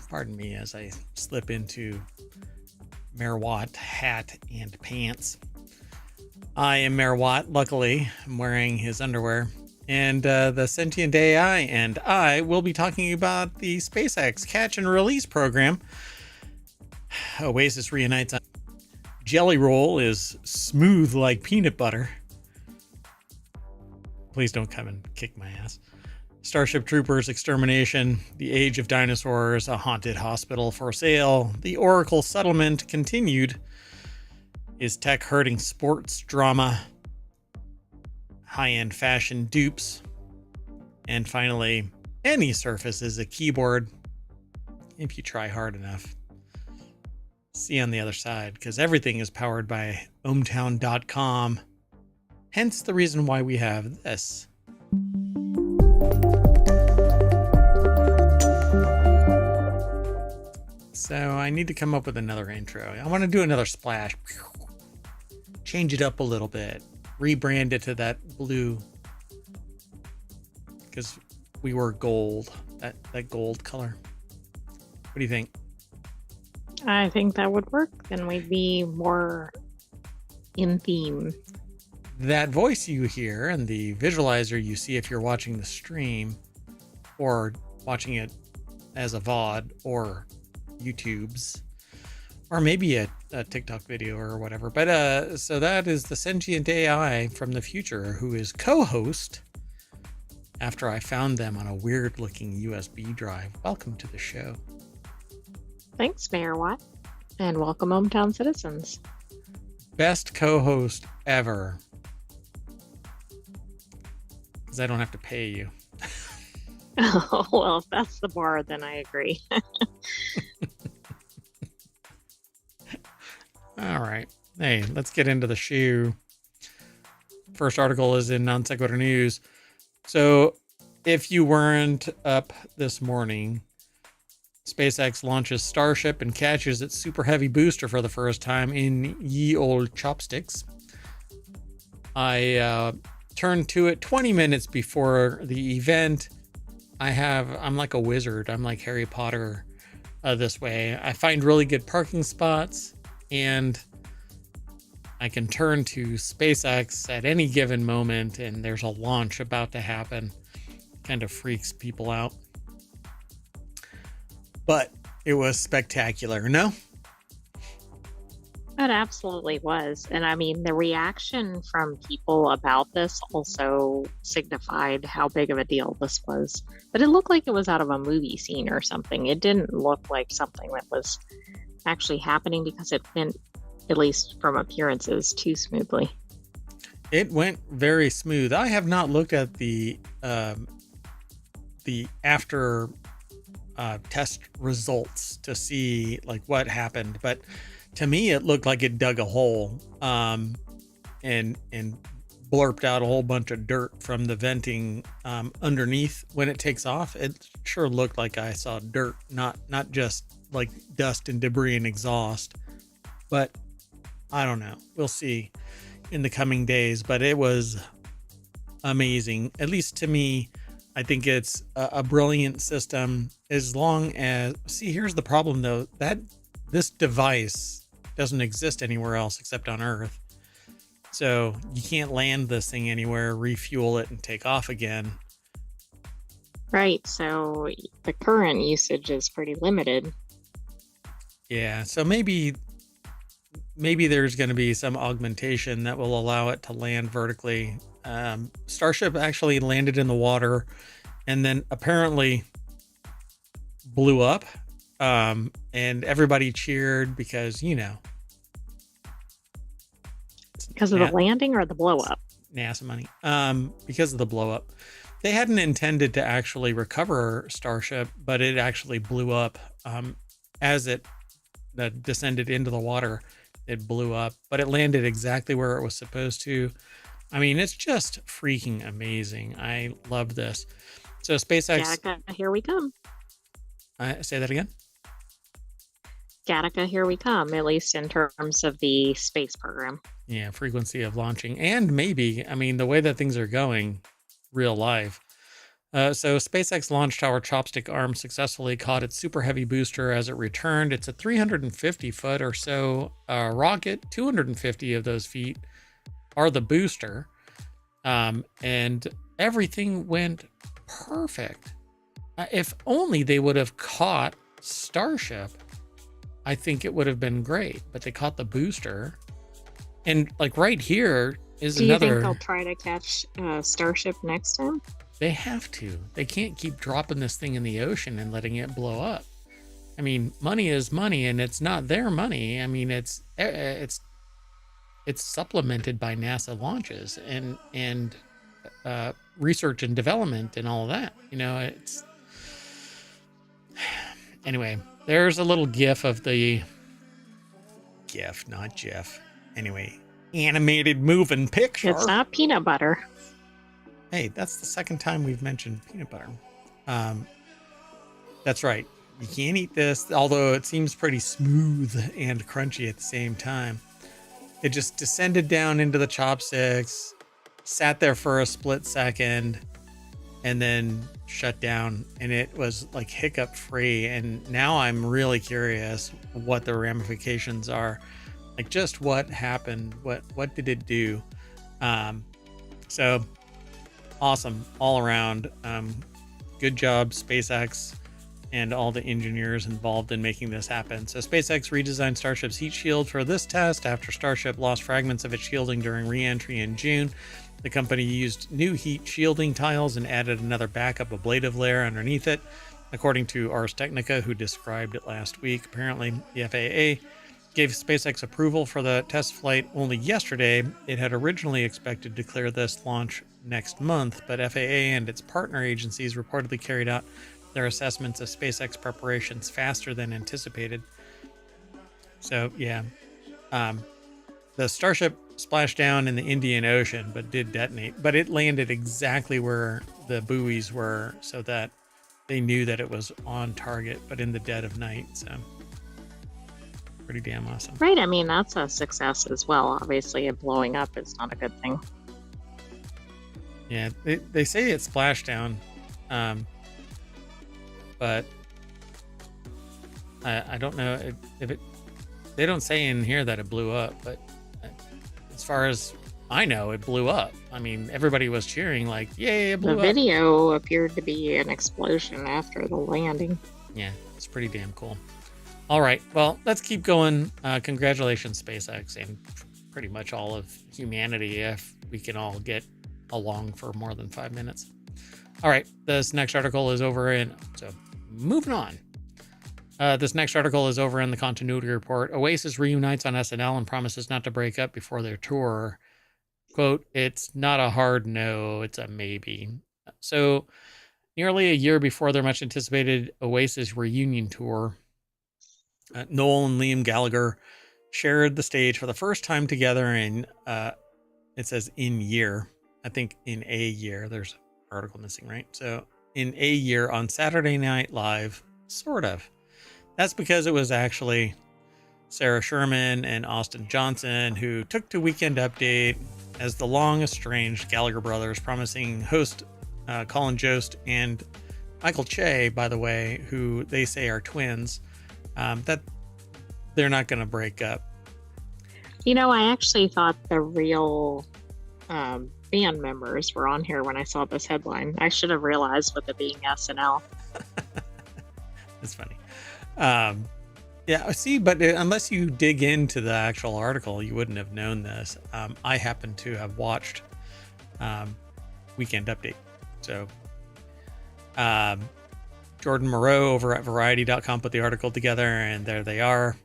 Pardon me as I slip into Mayor Watt hat and pants. I am Mayor Watt. Luckily, I'm wearing his underwear. And the Sentient AI and I will be talking about the SpaceX catch and release program. Oasis reunites. Jelly Roll is smooth like peanut butter. Please don't come and kick my ass. Starship Troopers extermination, the age of dinosaurs, a haunted hospital for sale, the Oracle settlement continued, is tech hurting sports drama, high-end fashion dupes, and finally, any Surface is a keyboard if you try hard enough. See you on the other side, because everything is powered by ohmTown.com, hence the reason why we have this. So I need to come up with another intro. I want to do another splash. Change it up a little bit. Rebrand it to that blue. Because we were gold. That gold color. What do you think? I think that would work. Then we'd be more in theme. That voice you hear and the visualizer you see if you're watching the stream or watching it as a VOD or YouTube's or maybe a TikTok video or whatever. But so that is the Sentient AI from the future who is co-host after I found them on a weird looking USB drive. Welcome to the show. Thanks, Mayor Watt, and welcome ohmTown citizens. Best co-host ever. Because I don't have to pay you. Oh, well, if that's the bar, then I agree. All right. Hey, let's get into the shoe. First article is in Non Sequitur News. So if you weren't up this morning, SpaceX launches Starship and catches its super heavy booster for the first time in ye old chopsticks. I turned to it 20 minutes before the event. I'm like a wizard. I'm like Harry Potter this way. I find really good parking spots and I can turn to SpaceX at any given moment and there's a launch about to happen. Kind of freaks people out. But it was spectacular, no? It absolutely was. And I mean, the reaction from people about this also signified how big of a deal this was. But it looked like it was out of a movie scene or something. It didn't look like something that was actually happening because it went, at least from appearances, too smoothly. It went very smooth. I have not looked at the after test results to see like what happened, but to me it looked like it dug a hole and blurped out a whole bunch of dirt from the venting underneath when it takes off. It sure looked like I saw dirt, not just like dust and debris and exhaust. But I don't know, we'll see in the coming days. But it was amazing, at least to me. I think it's a brilliant system as long as, see, here's the problem though, that this device doesn't exist anywhere else except on Earth. So you can't land this thing anywhere, refuel it and take off again. Right. So the current usage is pretty limited. Yeah. So maybe there's going to be some augmentation that will allow it to land vertically. Starship actually landed in the water and then apparently blew up. And everybody cheered because, you know. Because of the landing or the blow up? NASA money. Because of the blow up. They hadn't intended to actually recover Starship, but it actually blew up as it descended into the water. It blew up, but it landed exactly where it was supposed to. I mean, it's just freaking amazing. I love this. So SpaceX. Gattaca, here we come. Say that again. Gattaca, here we come, at least in terms of the space program. Yeah, frequency of launching. And maybe, I mean, the way that things are going, real life, So SpaceX launch tower chopstick arm successfully caught its super heavy booster as it returned. It's a 350 foot or so rocket. 250 of those feet are the booster. And everything went perfect. If only they would have caught Starship, I think it would have been great. But they caught the booster. And like right here is Do you think another. they'll try to catch Starship next time? They have to. They can't keep dropping this thing in the ocean and letting it blow up. I mean, money is money, and it's not their money. I mean, it's supplemented by NASA launches and research and development and all of that. You know, it's anyway. There's a little GIF of the GIF, not Jeff. Anyway, animated moving picture. It's not peanut butter. Hey, that's the second time we've mentioned peanut butter. That's right. You can't eat this, although it seems pretty smooth and crunchy at the same time. It just descended down into the chopsticks, sat there for a split second, and then shut down. And it was like hiccup free. And now I'm really curious what the ramifications are. Like just what happened? What did it do? So awesome all around. Good job, SpaceX, and all the engineers involved in making this happen. So SpaceX redesigned Starship's heat shield for this test after Starship lost fragments of its shielding during re-entry in June. The company used new heat shielding tiles and added another backup ablative layer underneath it, according to Ars Technica, who described it last week. Apparently, the FAA gave SpaceX approval for the test flight only yesterday. It had originally expected to clear this launch next month, but FAA and its partner agencies reportedly carried out their assessments of SpaceX preparations faster than anticipated. So yeah, the Starship splashed down in the Indian Ocean, but did detonate. But it landed exactly where the buoys were, so that they knew that it was on target, but in the dead of night. So pretty damn awesome. Right. I mean, that's a success as well. Obviously, it blowing up is not a good thing. Yeah, they say it splashed down, but I don't know if it. They don't say in here that it blew up, but as far as I know, it blew up. I mean, everybody was cheering like, "Yay, it blew up!" The video appeared to be an explosion after the landing. Yeah, it's pretty damn cool. All right, well, let's keep going. Congratulations, SpaceX, and pretty much all of humanity, if we can all get along for more than 5 minutes. All right, this next article is over in, so moving on. This next article is over in the Continuity Report. Oasis reunites on SNL and promises not to break up before their tour. Quote, "It's not a hard no, it's a maybe." So nearly a year before their much anticipated Oasis reunion tour, Noel and Liam Gallagher shared the stage for the first time together in, it says in year. I think in a year. There's an article missing, right? So in a year on Saturday Night Live, sort of. That's because it was actually Sarah Sherman and Austin Johnson who took to Weekend Update as the long estranged Gallagher brothers, promising host Colin Jost and Michael Che, by the way, who they say are twins, that they're not going to break up. You know, I actually thought the real band members were on here when I saw this headline. I should have realized with it being SNL. It's funny. Yeah, see, but unless you dig into the actual article, you wouldn't have known this. I happen to have watched Weekend Update. So Jordan Moreau over at Variety.com put the article together, and there they are,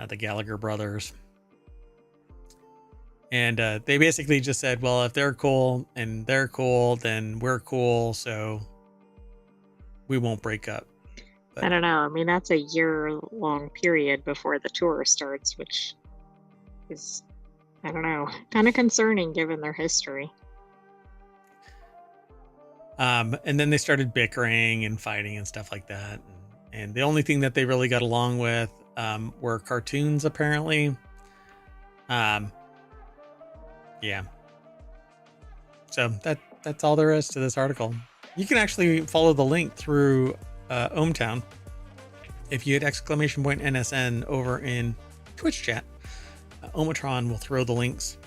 the Gallagher brothers. And they basically just said, well, if they're cool and they're cool, then we're cool, so we won't break up. But I don't know. I mean, that's a year-long period before the tour starts, which is, I don't know, kind of concerning given their history. And then they started bickering and fighting and stuff like that. And the only thing that they really got along with were cartoons, apparently. Yeah. So that's all there is to this article. You can actually follow the link through ohmTown. If you hit !NSN over in Twitch chat, ohmTown will throw the links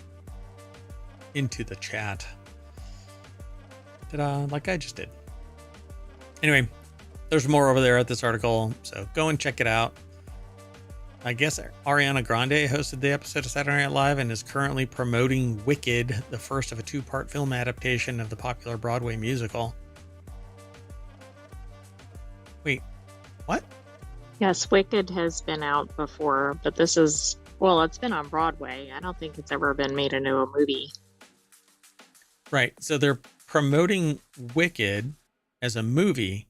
into the chat. Ta-da, like I just did. Anyway, there's more over there at this article, so go and check it out. I guess Ariana Grande hosted the episode of Saturday Night Live and is currently promoting Wicked, the first of a 2-part film adaptation of the popular Broadway musical. Wait, what? Yes, Wicked has been out before, but this is, well, it's been on Broadway. I don't think it's ever been made into a movie. Right, so they're promoting Wicked as a movie,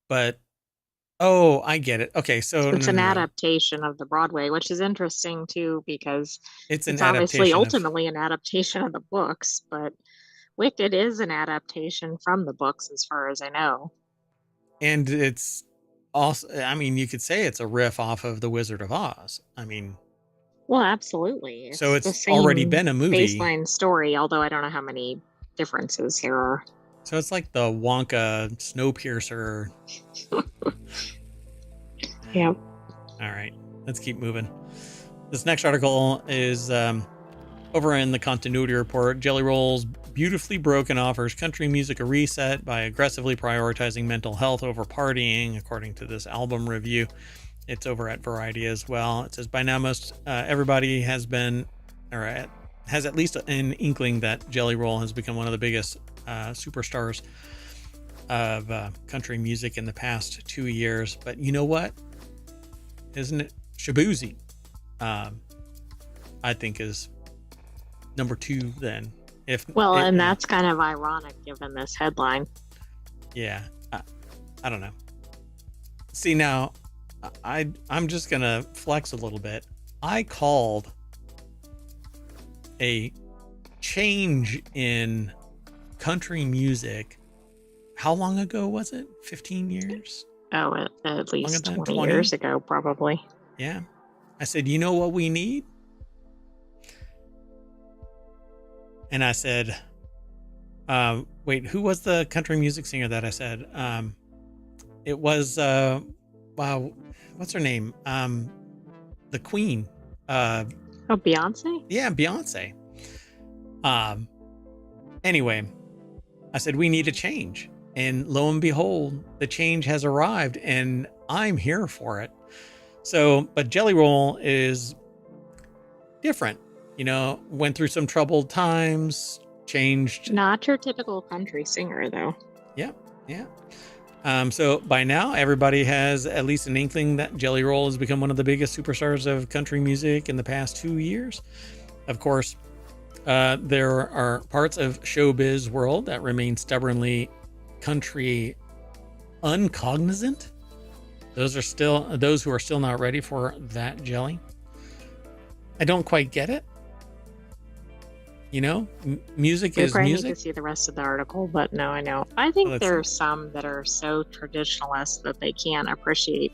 but oh, I get it. Okay, so it's an adaptation of the Broadway, which is interesting too, because it's it's an obviously adaptation of, ultimately an adaptation of the books, but Wicked is an adaptation from the books, as far as I know. and it's also, I mean, you could say it's a riff off of The Wizard of Oz. I mean, Well, absolutely. so It's the it's already same been a movie. baseline story, although I don't know how many differences there are. So it's like the Wonka Snowpiercer. Yep. All right, let's keep moving. This next article is over in the Continuity Report. Jelly Roll's Beautifully Broken offers country music a reset by aggressively prioritizing mental health over partying, according to this album review. It's over at Variety as well. It says, by now most everybody has been, or has at least an inkling that Jelly Roll has become one of the biggest superstars of country music in the past 2 years. But you know what? Isn't it Shaboozey? I think is number 2 then. And that's kind of ironic given this headline. Yeah, I don't know. See, now I'm just gonna flex a little bit. I called a change in country music. How long ago was it? 15 years? Oh, at least 20 years ago, probably. Yeah. I said, you know what we need? And I said, wait, who was the country music singer that I said? It was, wow, what's her name? The Queen. Beyonce? Yeah, Beyonce. Anyway, I said, we need a change. And lo and behold, the change has arrived and I'm here for it. So, but Jelly Roll is different. You know, went through some troubled times, changed. Not your typical country singer, though. Yeah, yeah. So by now, everybody has at least an inkling that Jelly Roll has become one of the biggest superstars of country music in the past 2 years. Of course, there are parts of showbiz world that remain stubbornly country uncognizant. Those who are still not ready for that jelly. I don't quite get it. You know, music is music. Need to see the rest of the article, but no, I know. I think there are some that are so traditionalist that they can't appreciate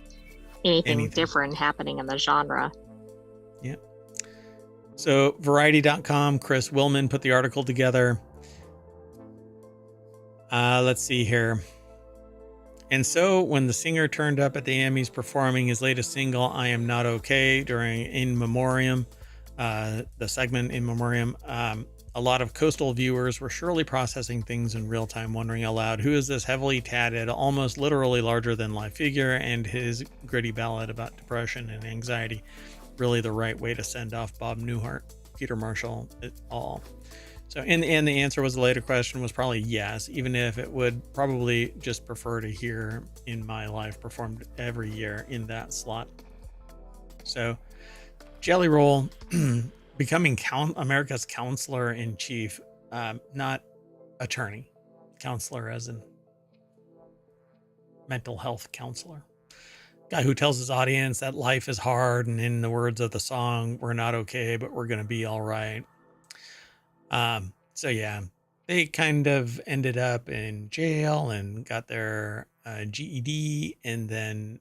anything different happening in the genre. Yeah. So Variety.com, Chris Willman put the article together. Let's see here. And so when the singer turned up at the Emmys performing his latest single, I Am Not Okay, during In Memoriam, the segment In Memoriam, a lot of coastal viewers were surely processing things in real time, wondering aloud, who is this heavily tatted, almost literally larger than life figure, and his gritty ballad about depression and anxiety really the right way to send off Bob Newhart, Peter Marshall, et al. So in the end, the answer was the later question was probably yes, even if it would probably just prefer to hear In My Life performed every year in that slot. So Jelly Roll becoming America's counselor in chief, not attorney, counselor as in mental health counselor. Guy who tells his audience that life is hard, and in the words of the song, we're not okay, but we're going to be all right. So yeah, they kind of ended up in jail and got their GED, and then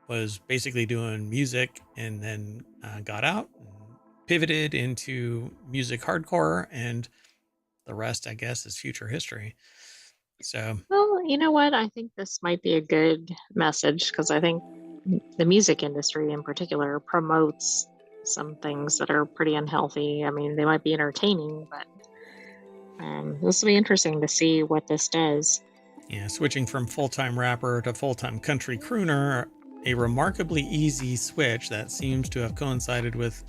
was basically doing music, and then got out, and pivoted into music hardcore, and the rest, I guess, is future history. So Well, you know what? I think this might be a good message because I think the music industry in particular promotes some things that are pretty unhealthy. I mean, they might be entertaining, but this will be interesting to see what this does. yeah, switching from full-time rapper to full-time country crooner, a remarkably easy switch that seems to have coincided with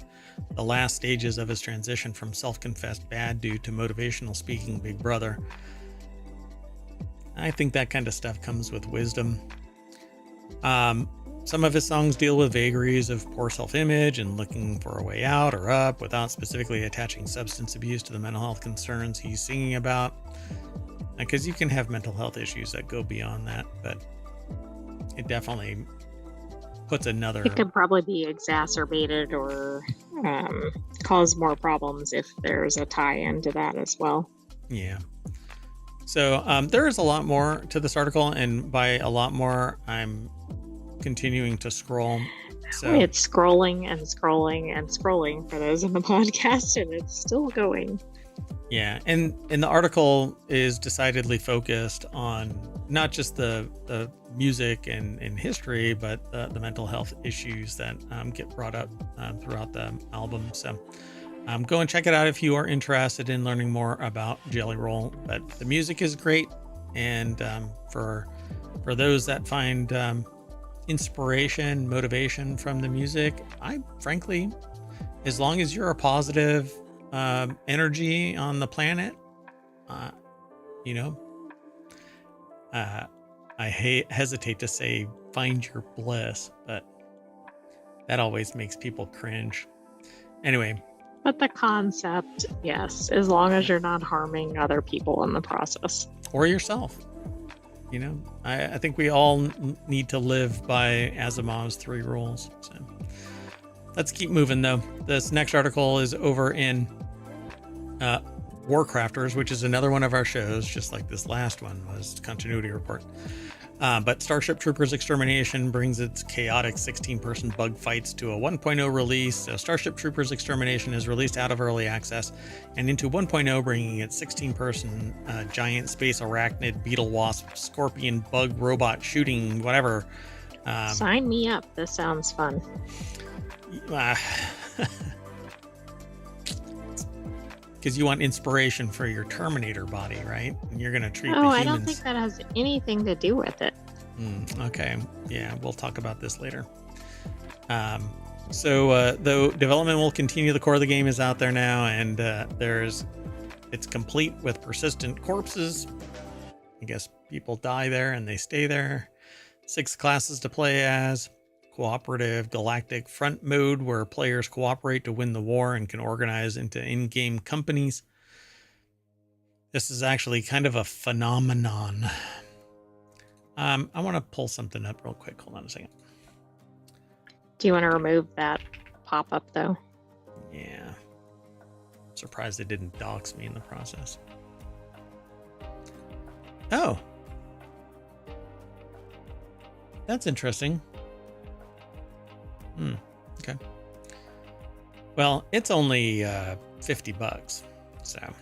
the last stages of his transition from self-confessed bad dude to motivational speaking big brother. I think that kind of stuff comes with wisdom. Um, some of his songs deal with vagaries of poor self-image and looking for a way out or up without specifically attaching substance abuse to the mental health concerns he's singing about. Because you can have mental health issues that go beyond that, but it definitely puts It another, could probably be exacerbated or cause more problems if there's a tie into that as well. yeah. So there is a lot more to this article, and by a lot more, I'm continuing to scroll. So It's scrolling and scrolling and scrolling for those in the podcast, and it's still going. yeah, and the article is decidedly focused on not just the music and history, but the mental health issues that get brought up throughout the album. So go and check it out if you are interested in learning more about Jelly Roll. But the music is great, and for those that find inspiration, motivation from the music, I frankly, as long as you're a positive energy on the planet, uh, you know, I hesitate to say find your bliss, but that always makes people cringe. Anyway, But the concept, yes, as long as you're not harming other people in the process. or yourself. You know, I think we all need to live by Asimov's 3 rules. So let's keep moving, though. This next article is over in WarCrafters, which is another one of our shows, just like this last one was Continuity Report. But Starship Troopers Extermination brings its chaotic 16-person bug fights to a 1.0 release. So Starship Troopers Extermination is released out of early access and into 1.0, bringing its 16-person giant space arachnid, beetle wasp, scorpion, bug, robot, shooting, whatever. Sign me up. This sounds fun. Because you want inspiration for your Terminator body, right? And you're going to treat the Oh, humans. I don't think that has anything to do with it. Okay. Yeah, we'll talk about this later. So though development will continue, the core of the game is out there now, and it's complete with persistent corpses. I guess people die there and they stay there. 6 classes to play as. Cooperative galactic front mode where players cooperate to win the war and can organize into in-game companies. This is actually kind of a phenomenon. I want to pull something up real quick. Hold on a second. Do you want to remove that pop-up though? Yeah. Surprised they didn't dox me in the process. Oh. That's interesting. Okay. Well, it's only $50, so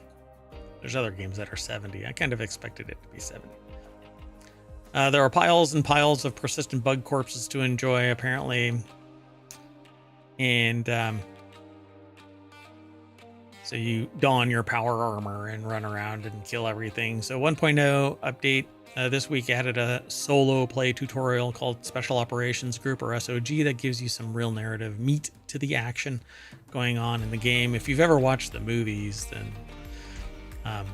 there's other games that are 70. I kind of expected it to be 70. There are piles and piles of persistent bug corpses to enjoy, apparently, and so you don your power armor and run around and kill everything. So 1.0 update. This week added a solo play tutorial called Special Operations Group, or SOG, that gives you some real narrative meat to the action going on in the game. If you've ever watched the movies, then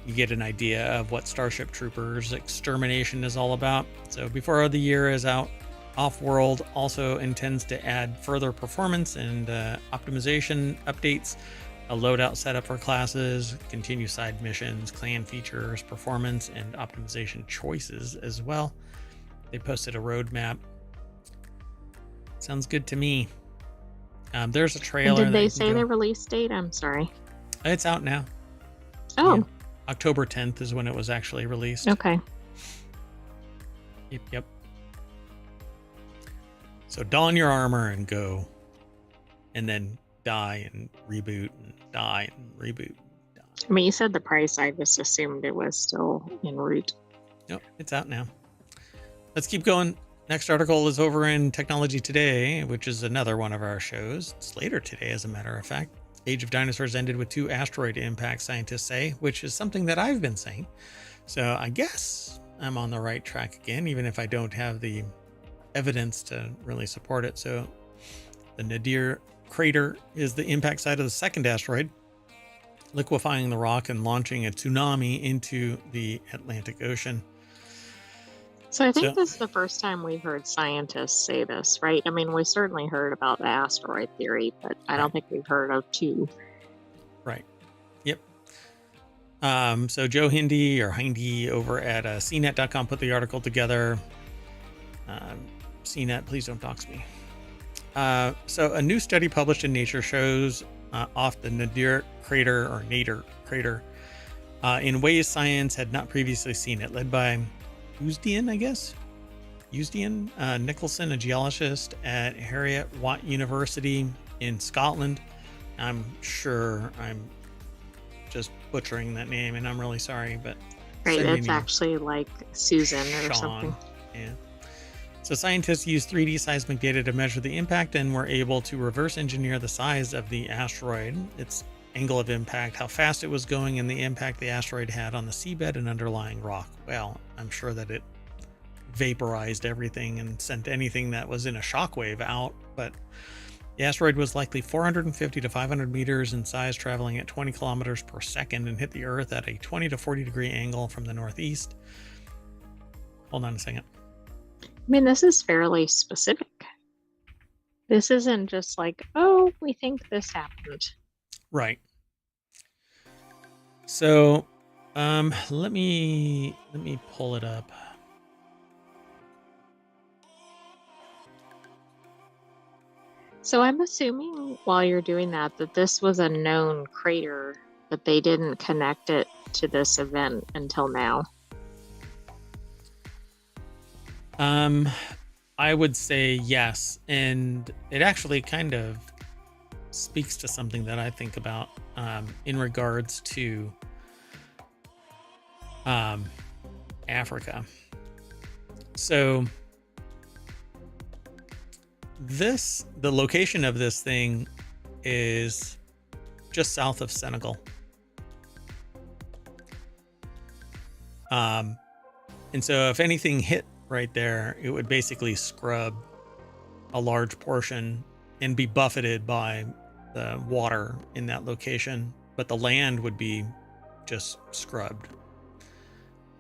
you get an idea of what Starship Troopers Extermination is all about. So before the year is out, Off-World also intends to add further performance and optimization updates, a loadout setup for classes, continue side missions, clan features, performance, and optimization choices as well. They posted a roadmap. Sounds good to me. There's a trailer. And did they say the release date? I'm sorry. It's out now. Oh. Yeah. October 10th is when it was actually released. Okay. Yep. So don your armor and go. And then die and reboot and die and reboot. I mean, you said the price. I just assumed it was still en route. Nope, it's out now. Let's keep going. Next article is over in Technology Today, which is another one of our shows. It's later today, as a matter of fact. Age of Dinosaurs ended with 2 asteroid impacts, scientists say, which is something that I've been saying. So I guess I'm on the right track again, even if I don't have the evidence to really support it. So the Nadir crater is the impact site of the second asteroid, liquefying the rock and launching a tsunami into the Atlantic Ocean. So I think this is the first time we've heard scientists say this, right? I mean, we certainly heard about the asteroid theory, but I don't think we've heard of 2. Right. Yep. So Joe Hindy over at CNET.com put the article together. CNET, please don't dox me. So a new study published in Nature shows off the Nadir crater in ways science had not previously seen it, led by Uzdian, I guess. Uzdian Nicholson, a geologist at Heriot-Watt University in Scotland. I'm sure I'm just butchering that name, and I'm really sorry, but right, it's actually like Susan or something. Yeah. So scientists used 3D seismic data to measure the impact and were able to reverse engineer the size of the asteroid, its angle of impact, how fast it was going, and the impact the asteroid had on the seabed and underlying rock. Well, I'm sure that it vaporized everything and sent anything that was in a shockwave out, but the asteroid was likely 450 to 500 meters in size, traveling at 20 kilometers per second, and hit the Earth at a 20 to 40 degree angle from the northeast. Hold on a second. I mean, this is fairly specific. This isn't just like, oh, we think this happened. Right. So, let me pull it up. So I'm assuming while you're doing that this was a known crater, but they didn't connect it to this event until now. I would say yes, and it actually kind of speaks to something that I think about in regards to Africa. So the location of this thing is just south of Senegal. And so if anything hit right there, it would basically scrub a large portion and be buffeted by the water in that location, but the land would be just scrubbed.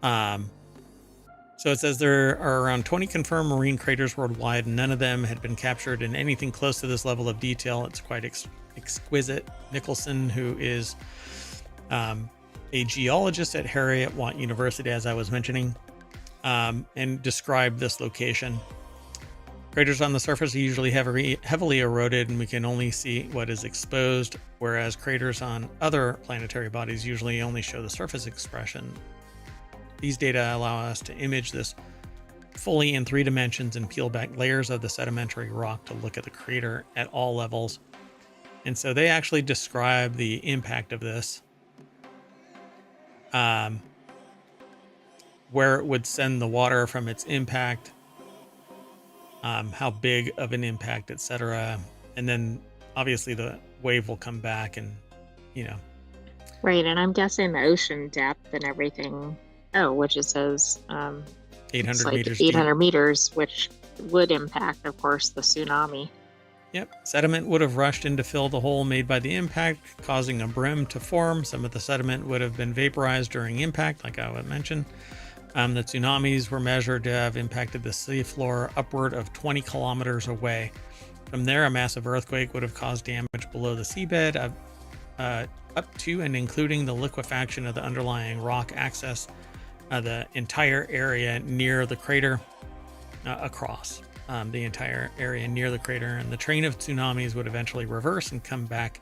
So it says there are around 20 confirmed marine craters worldwide, and none of them had been captured in anything close to this level of detail. It's quite exquisite. Nicholson, who is a geologist at Heriot-Watt University, as I was mentioning, and described this location. Craters on the surface are usually heavily eroded, and we can only see what is exposed, whereas craters on other planetary bodies usually only show the surface expression. These data allow us to image this fully in 3 dimensions and peel back layers of the sedimentary rock to look at the crater at all levels. And so they actually describe the impact of this, where it would send the water from its impact, how big of an impact, etc. And then obviously the wave will come back and, Right, and I'm guessing the ocean depth and everything. Oh, which it says 800 like meters 800 deep. meters, which would impact, of course, the tsunami. Yep. Sediment would have rushed in to fill the hole made by the impact, causing a brim to form. Some of the sediment would have been vaporized during impact, like I would mention. The tsunamis were measured to have impacted the seafloor upward of 20 kilometers away. From there, a massive earthquake would have caused damage below the seabed, up to and including the liquefaction of the underlying rock, access the entire area near the crater, across the entire area near the crater, and the train of tsunamis would eventually reverse and come back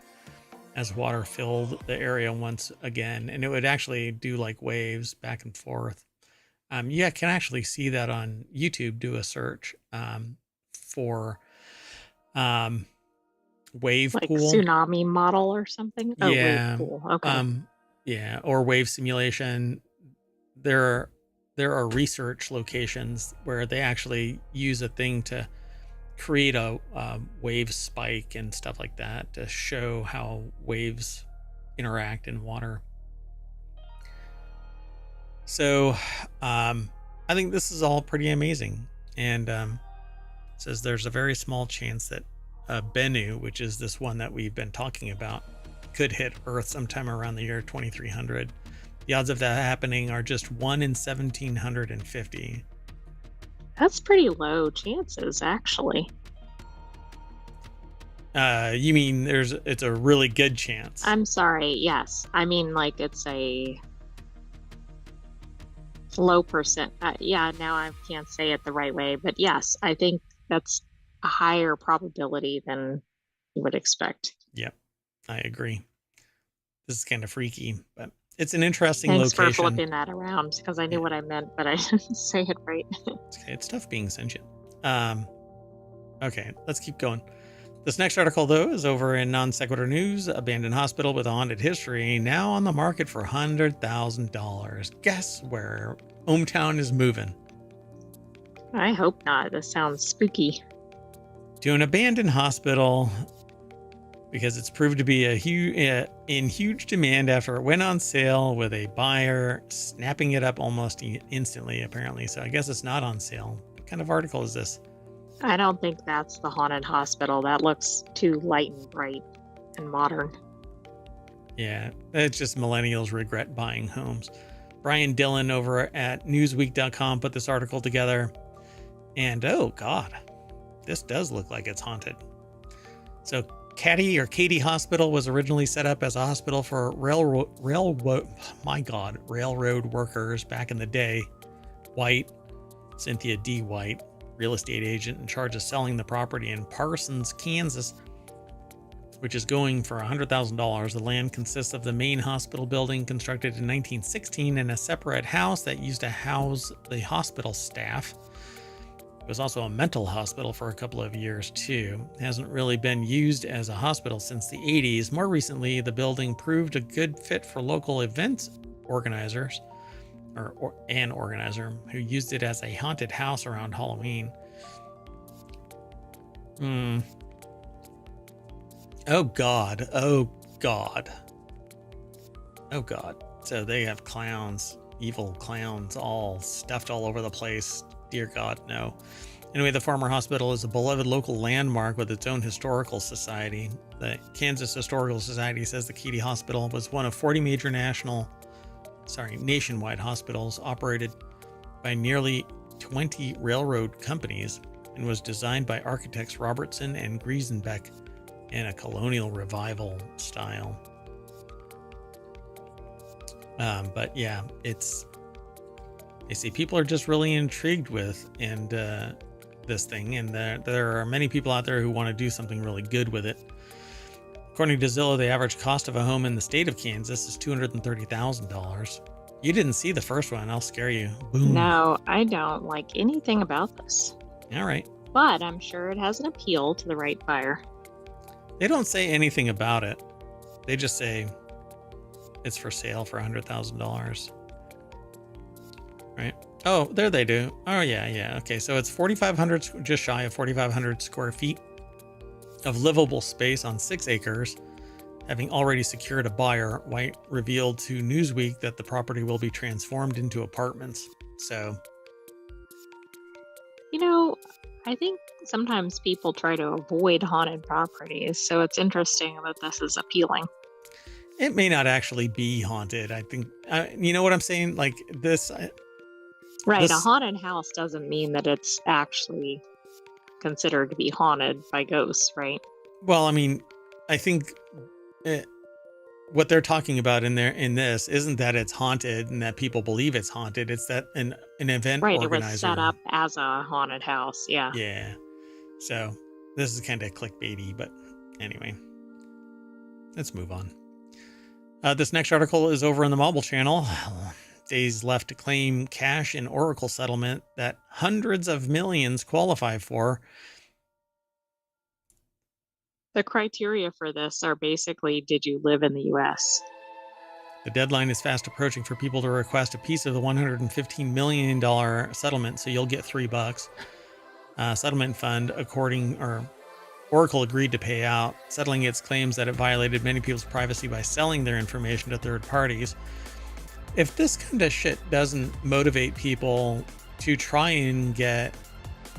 as water filled the area once again, and it would actually do like waves back and forth. You can actually see that on YouTube. Do a search for wave like pool, tsunami model or something. Oh, yeah. wave pool. Okay. Yeah, or wave simulation. There there are research locations where they actually use a thing to create a wave spike and stuff like that to show how waves interact in water. So, I think this is all pretty amazing. And it says there's a very small chance that Bennu, which is this one that we've been talking about, could hit Earth sometime around the year 2300. The odds of that happening are just 1 in 1750. That's pretty low chances, actually. You mean it's a really good chance? I'm sorry. Yes. I mean, like it's a low percent. Yeah, now I can't say it the right way, but yes, I think that's a higher probability than you would expect. Yep, I agree. This is kind of freaky, but it's an interesting Thanks for location. flipping that around because I knew Yeah, what I meant, but I didn't say it right. it's tough being sentient. Okay, let's keep going. This next article, though, is over in Non Sequitur News. Abandoned hospital with a haunted history now on the market for $100,000. Guess where ohmTown is moving? I hope not. This sounds spooky. To an abandoned hospital because it's proved to be in huge demand after it went on sale with a buyer snapping it up almost instantly, apparently. So I guess it's not on sale. What kind of article is this? I don't think that's the haunted hospital. That looks too light and bright and modern. Yeah, it's just millennials regret buying homes. Brian Dillon over at Newsweek.com put this article together. And oh, God, this does look like it's haunted. So, Katy Hospital was originally set up as a hospital for railroad workers back in the day. White, Cynthia D. White, real estate agent in charge of selling the property in Parsons, Kansas, which is going for $100,000. The land consists of the main hospital building constructed in 1916 and a separate house that used to house the hospital staff. It was also a mental hospital for a couple of years too. It hasn't really been used as a hospital since the 80s. More recently, the building proved a good fit for local event organizers, or an organizer who used it as a haunted house around Halloween. Oh God. Oh God. Oh God. So they have clowns, evil clowns, all stuffed all over the place. Dear God, no. Anyway, the former hospital is a beloved local landmark with its own historical society. The Kansas Historical Society says the Katy Hospital was one of 40 major nationwide hospitals operated by nearly 20 railroad companies and was designed by architects Robertson and Griesenbeck in a colonial revival style. But yeah, they say people are just really intrigued with this thing, and there are many people out there who want to do something really good with it. According to Zillow, the average cost of a home in the state of Kansas is $230,000. You didn't see the first one. I'll scare you. Boom. No, I don't like anything about this. All right. But I'm sure it has an appeal to the right buyer. They don't say anything about it. They just say it's for sale for $100,000. Right? Oh, there they do. Oh, yeah. Okay, so it's 4,500, just shy of 4,500 square feet of livable space on 6 acres. Having already secured a buyer, White revealed to Newsweek that the property will be transformed into apartments. So, I think sometimes people try to avoid haunted properties, so it's interesting that this is appealing. it may not actually be haunted. I think, you know what I'm saying? Like this. Right, a haunted house doesn't mean that it's actually considered to be haunted by ghosts, right? Well, I mean, I think what they're talking about in this isn't that it's haunted and that people believe it's haunted. It's that an event Right, organizer, it was set up as a haunted house. Yeah. Yeah. So this is kind of clickbaity, but anyway, let's move on. This next article is over in the Mobile Channel. Days left to claim cash in Oracle settlement that hundreds of millions qualify for. The criteria for this are basically, did you live in the US? The deadline is fast approaching for people to request a piece of the $115 million settlement, so you'll get $3. Settlement fund, Oracle agreed to pay out, settling its claims that it violated many people's privacy by selling their information to third parties. If this kind of shit doesn't motivate people to try and get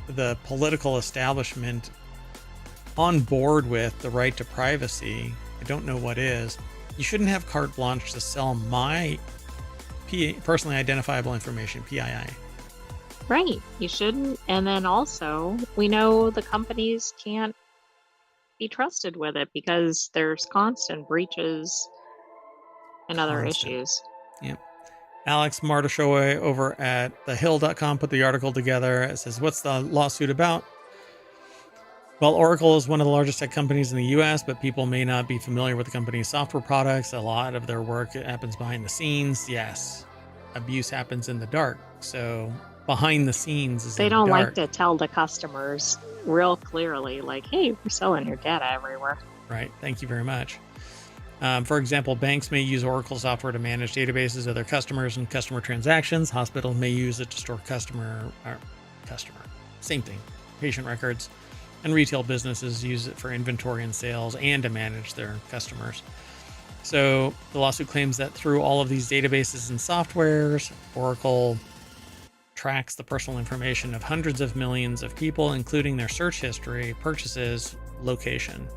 the political establishment on board with the right to privacy, I don't know what is. You shouldn't have carte blanche to sell my personally identifiable information, PII. Right. You shouldn't. And then also, we know the companies can't be trusted with it because there's constant breaches and other issues. Yep. Alex Mardashoy over at thehill.com put the article together. It says, what's the lawsuit about? Well, Oracle is one of the largest tech companies in the US, but people may not be familiar with the company's software products. A lot of their work happens behind the scenes. Yes, abuse happens in the dark. So behind the scenes is they don't like to tell the customers real clearly, like, hey, we're selling your data everywhere. Right. Thank you very much. For example, banks may use Oracle software to manage databases of their customers and customer transactions. Hospitals may use it to store same thing, patient records. And retail businesses use it for inventory and sales and to manage their customers. So the lawsuit claims that through all of these databases and softwares, Oracle tracks the personal information of hundreds of millions of people, including their search history, purchases, location.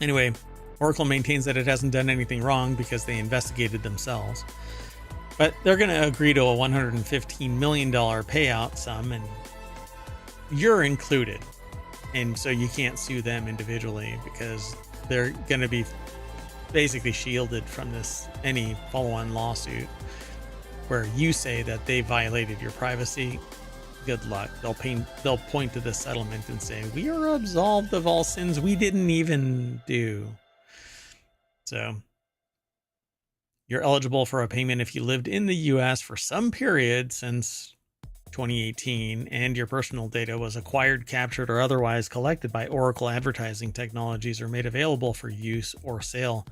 Anyway, Oracle maintains that it hasn't done anything wrong because they investigated themselves. But they're going to agree to a $115 million payout sum, and you're included. And so you can't sue them individually because they're going to be basically shielded from any follow-on lawsuit where you say that they violated your privacy. Good luck. They'll point to the settlement and say, we are absolved of all sins we didn't even do. So you're eligible for a payment if you lived in the US for some period since 2018 and your personal data was acquired, captured, or otherwise collected by Oracle advertising technologies or made available for use or sale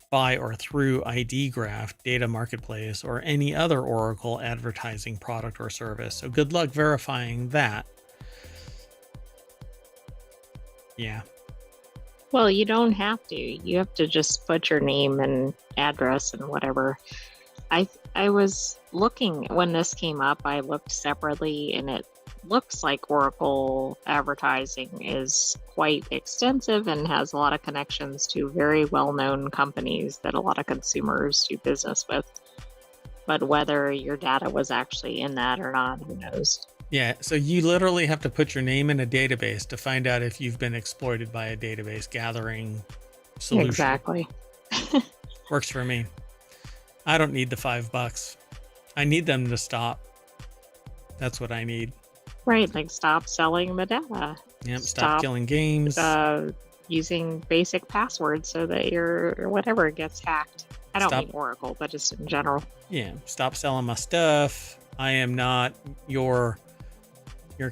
by or through ID Graph, Data Marketplace, or any other Oracle advertising product or service. So good luck verifying that. Yeah. Well, you don't have to. You have to just put your name and address and whatever. I was looking when this came up, I looked separately, and it looks like Oracle advertising is quite extensive and has a lot of connections to very well-known companies that a lot of consumers do business with. But whether your data was actually in that or not, who knows? Yeah, so you literally have to put your name in a database to find out if you've been exploited by a database gathering solution. Exactly. Works for me. I don't need the $5. I need them to stop. That's what I need. Right, like stop selling the data. Yep, stop killing games. Using basic passwords so that your whatever gets hacked. I don't mean Oracle, but just in general. Yeah, stop selling my stuff. I am not your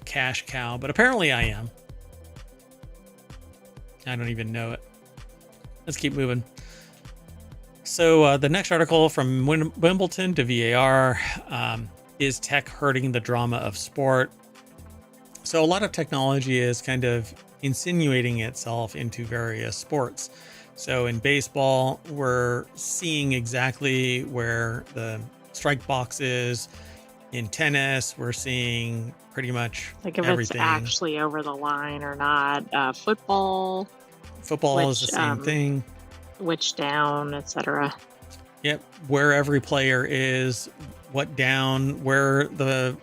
cash cow, but apparently I am. I don't even know it. Let's keep moving. So the next article from Wimbledon to VAR, is tech hurting the drama of sport? So a lot of technology is kind of insinuating itself into various sports. So in baseball, we're seeing exactly where the strike box is. In tennis, we're seeing pretty much like if everything. It's actually over the line or not. Football is the same thing. Which down, etc. Yep, where every player is, what down, where the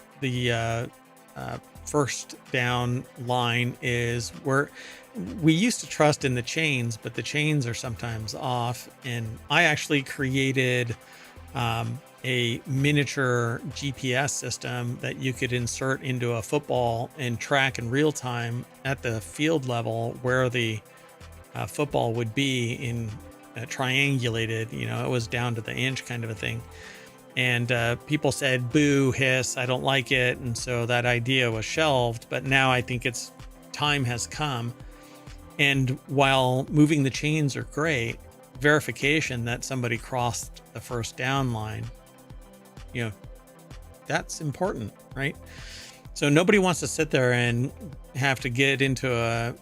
first down line is. Where we used to trust in the chains, but the chains are sometimes off. And I actually created a miniature GPS system that you could insert into a football and track in real time at the field level where the football would be in triangulated. It was down to the inch kind of a thing. And people said, boo, hiss, I don't like it. And so that idea was shelved. But now I think time has come. And while moving the chains are great, verification that somebody crossed the first down line, that's important, right? So nobody wants to sit there and have to get into a,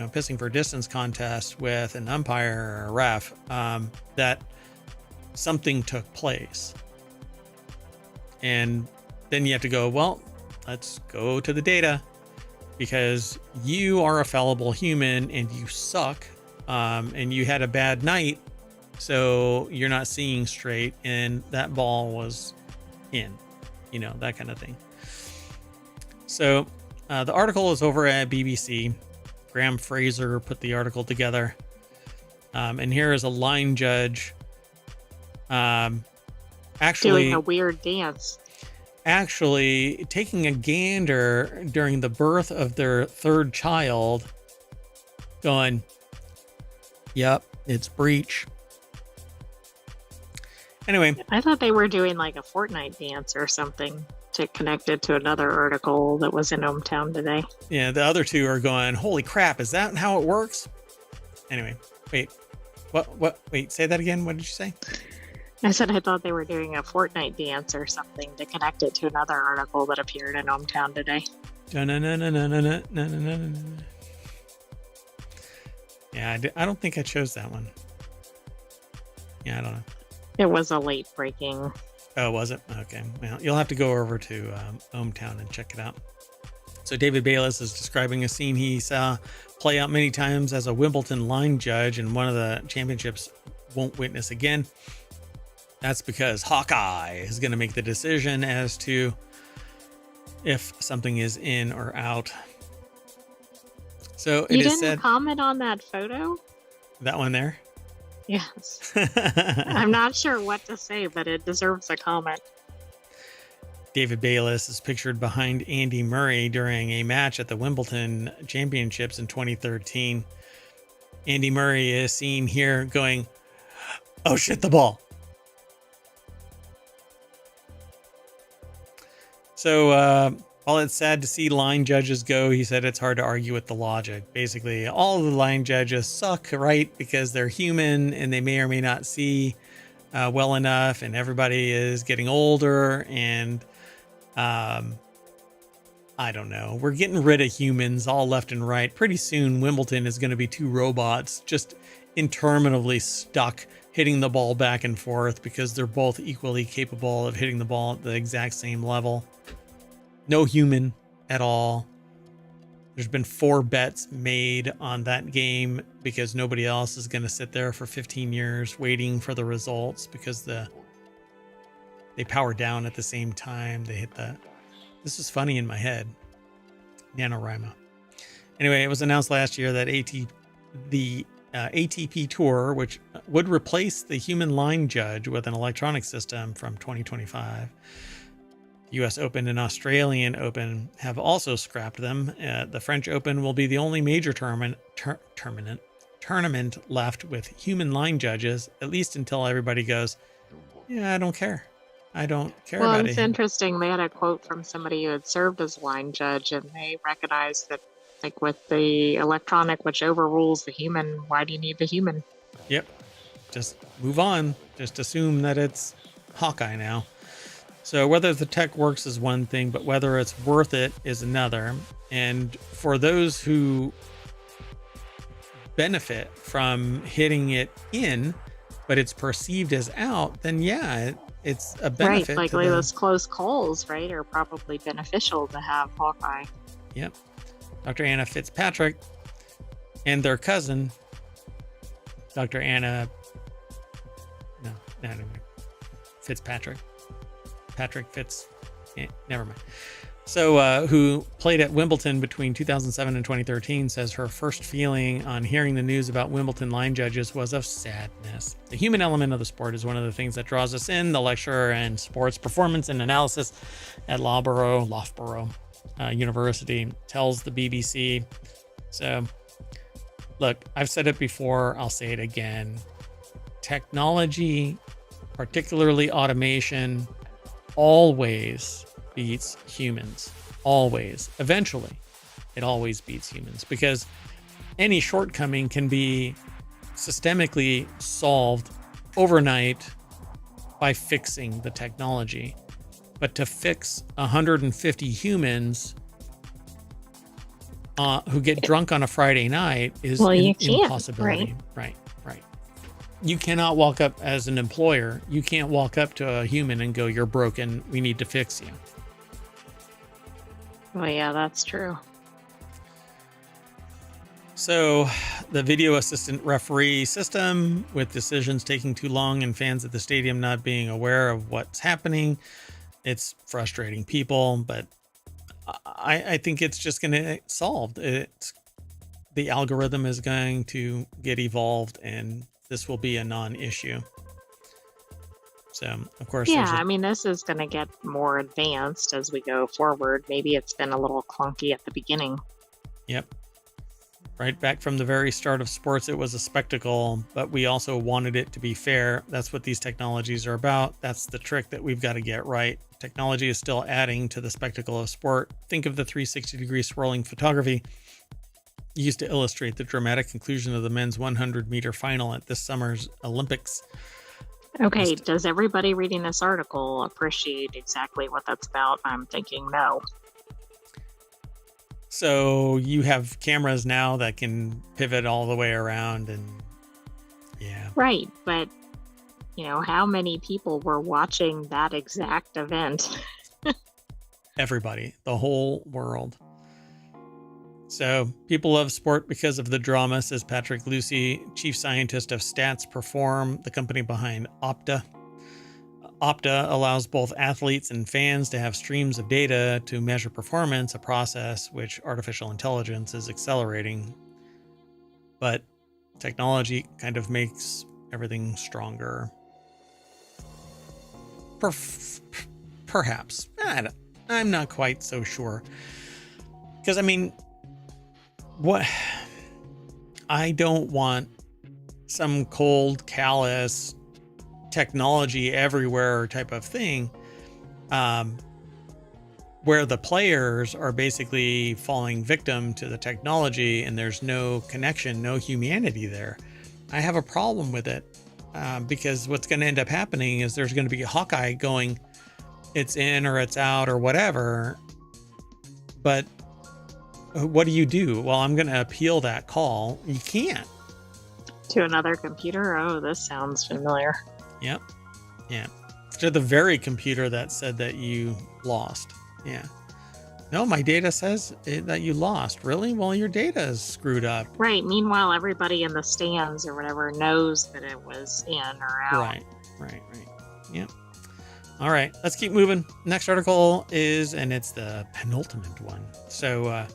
pissing for distance contest with an umpire or a ref, that something took place. And then you have to go, well, let's go to the data, because you are a fallible human and you suck, and you had a bad night, so you're not seeing straight, and that ball was in, that kind of thing. So the article is over at BBC. Graham Fraser put the article together, and here is a line judge actually doing a weird dance. Actually taking a gander during the birth of their third child, going, yep, it's breach. Anyway. I thought they were doing like a Fortnite dance or something to connect it to another article that was in ohmTown today. Yeah, the other two are going, holy crap, is that how it works? Anyway, wait, say that again. What did you say? I said I thought they were doing a Fortnite dance or something to connect it to another article that appeared in ohmTown today. Yeah, I don't think I chose that one. Yeah, I don't know. It was a late breaking. Oh, was it? Okay. Well, you'll have to go over to ohmTown and check it out. So David Bayless is describing a scene he saw play out many times as a Wimbledon line judge, and one of the championships won't witness again. That's because Hawkeye is going to make the decision as to if something is in or out. So you didn't comment on that photo? That one there? Yes. I'm not sure what to say, but it deserves a comment. David Bayless is pictured behind Andy Murray during a match at the Wimbledon Championships in 2013. Andy Murray is seen here going, oh shit, the ball. So while it's sad to see line judges go, he said it's hard to argue with the logic. Basically, all of the line judges suck, right? Because they're human and they may or may not see well enough, and everybody is getting older, and I don't know. We're getting rid of humans all left and right. Pretty soon, Wimbledon is going to be two robots just interminably stuck hitting the ball back and forth because they're both equally capable of hitting the ball at the exact same level. No human at all. There's been 4 bets made on that game because nobody else is going to sit there for 15 years waiting for the results, because they power down at the same time. They hit the... This is funny in my head. NaNoWriMo. Anyway, it was announced last year that the ATP Tour, which would replace the human line judge with an electronic system from 2025. US Open and Australian Open have also scrapped them. The French Open will be the only major tournament left with human line judges, at least until everybody goes, yeah, I don't care. I don't care about it. Well, it's interesting. They had a quote from somebody who had served as line judge, and they recognized that, like, with the electronic, which overrules the human, why do you need the human? Yep. Just move on. Just assume that it's Hawkeye now. So whether the tech works is one thing, but whether it's worth it is another. And for those who benefit from hitting it in, but it's perceived as out, then yeah, it's a benefit. Right, like those close calls, right, are probably beneficial to have Hawkeye. Yep. Dr. Anna Fitzpatrick and their cousin, Dr. Anna, Fitzpatrick. Patrick Fitz, never mind. So, who played at Wimbledon between 2007 and 2013, says her first feeling on hearing the news about Wimbledon line judges was of sadness. The human element of the sport is one of the things that draws us in. The lecturer in sports performance and analysis at Loughborough University tells the BBC. So, look, I've said it before, I'll say it again. Technology, particularly automation, always beats humans. Always. Eventually, it always beats humans, because any shortcoming can be systemically solved overnight by fixing the technology. But to fix 150 humans who get drunk on a Friday night is an impossibility. Right. You cannot walk up as an employer. You can't walk up to a human and go, "You're broken. We need to fix you." Well, yeah, that's true. So the video assistant referee system, with decisions taking too long and fans at the stadium not being aware of what's happening, it's frustrating people, but I think it's just going to get solved. The algorithm is going to get evolved, and this will be a non-issue. So, of course, yeah, I mean, this is going to get more advanced as we go forward. Maybe it's been a little clunky at the beginning. Yep. Right back from the very start of sports, it was a spectacle, but we also wanted it to be fair. That's what these technologies are about. That's the trick that we've got to get right. Technology is still adding to the spectacle of sport. Think of the 360-degree swirling photography used to illustrate the dramatic conclusion of the men's 100-meter final at this summer's Olympics. Okay, does everybody reading this article appreciate exactly what that's about? I'm thinking no. So you have cameras now that can pivot all the way around, and yeah. Right, but how many people were watching that exact event? Everybody, the whole world. So people love sport because of the drama, says Patrick Lucy, chief scientist of Stats Perform, the company behind Opta. Opta allows both athletes and fans to have streams of data to measure performance, a process which artificial intelligence is accelerating. But technology kind of makes everything stronger. Perhaps. I'm not quite so sure. Because, I mean, I don't want some cold, callous technology everywhere type of thing, where the players are basically falling victim to the technology and there's no connection, no humanity there. I have a problem with it, because what's going to end up happening is there's going to be a Hawkeye going, it's in or it's out or whatever. But what do? Well, I'm going to appeal that call. You can't. To another computer? Oh, this sounds familiar. Yep. Yeah. To the very computer that said that you lost. Yeah. No, my data says that you lost. Really? Well, your data is screwed up. Right. Meanwhile, everybody in the stands or whatever knows that it was in or out. Right. Yep. All right. Let's keep moving. Next article and it's the penultimate one. So,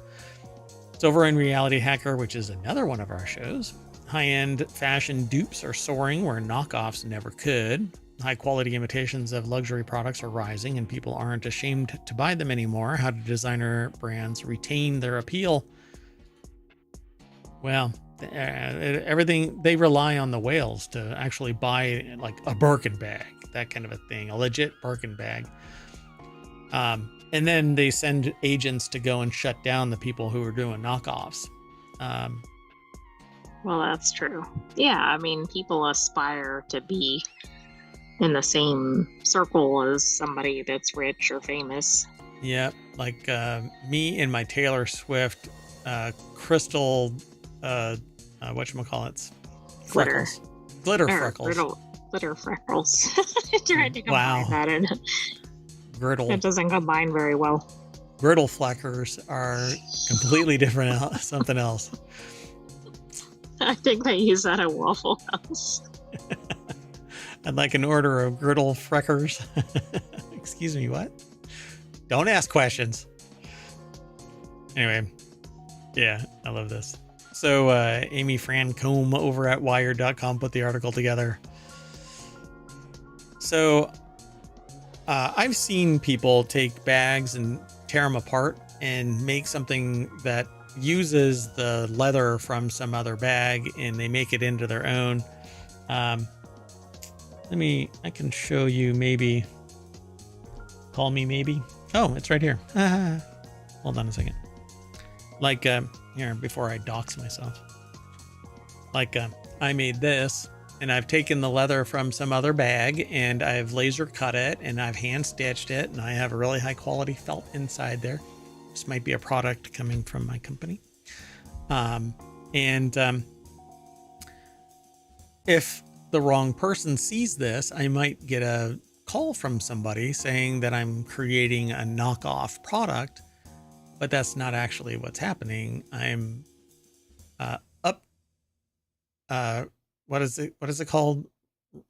it's over in Reality Hacker, which is another one of our shows. High-end fashion dupes are soaring where knockoffs never could. High-quality imitations of luxury products are rising, and people aren't ashamed to buy them anymore. How do designer brands retain their appeal? Well, everything, they rely on the whales to actually buy like a Birkin bag, that kind of a thing, a legit Birkin bag. And then they send agents to go and shut down the people who are doing knockoffs. Well, that's true. Yeah, I mean, people aspire to be in the same circle as somebody that's rich or famous. Yeah, like me and my Taylor Swift crystal, whatchamacallits? Freckles. Glitter freckles. Glitter freckles. I tried to combine that in. Griddle. It doesn't combine very well. Griddle fleckers are completely different, something else. I think they use that at Waffle House. I'd like an order of griddle freckers. Excuse me, what? Don't ask questions. Anyway, yeah, I love this. So Amy Francombe over at Wired.com put the article together. So I've seen people take bags and tear them apart and make something that uses the leather from some other bag, and they make it into their own. I can show you maybe. Call me maybe. Oh, it's right here. Hold on a second. Like here, before I dox myself. Like I made this, and I've taken the leather from some other bag, and I've laser cut it, and I've hand stitched it, and I have a really high quality felt inside there. This might be a product coming from my company. If the wrong person sees this, I might get a call from somebody saying that I'm creating a knockoff product, but that's not actually what's happening. I'm what is it called?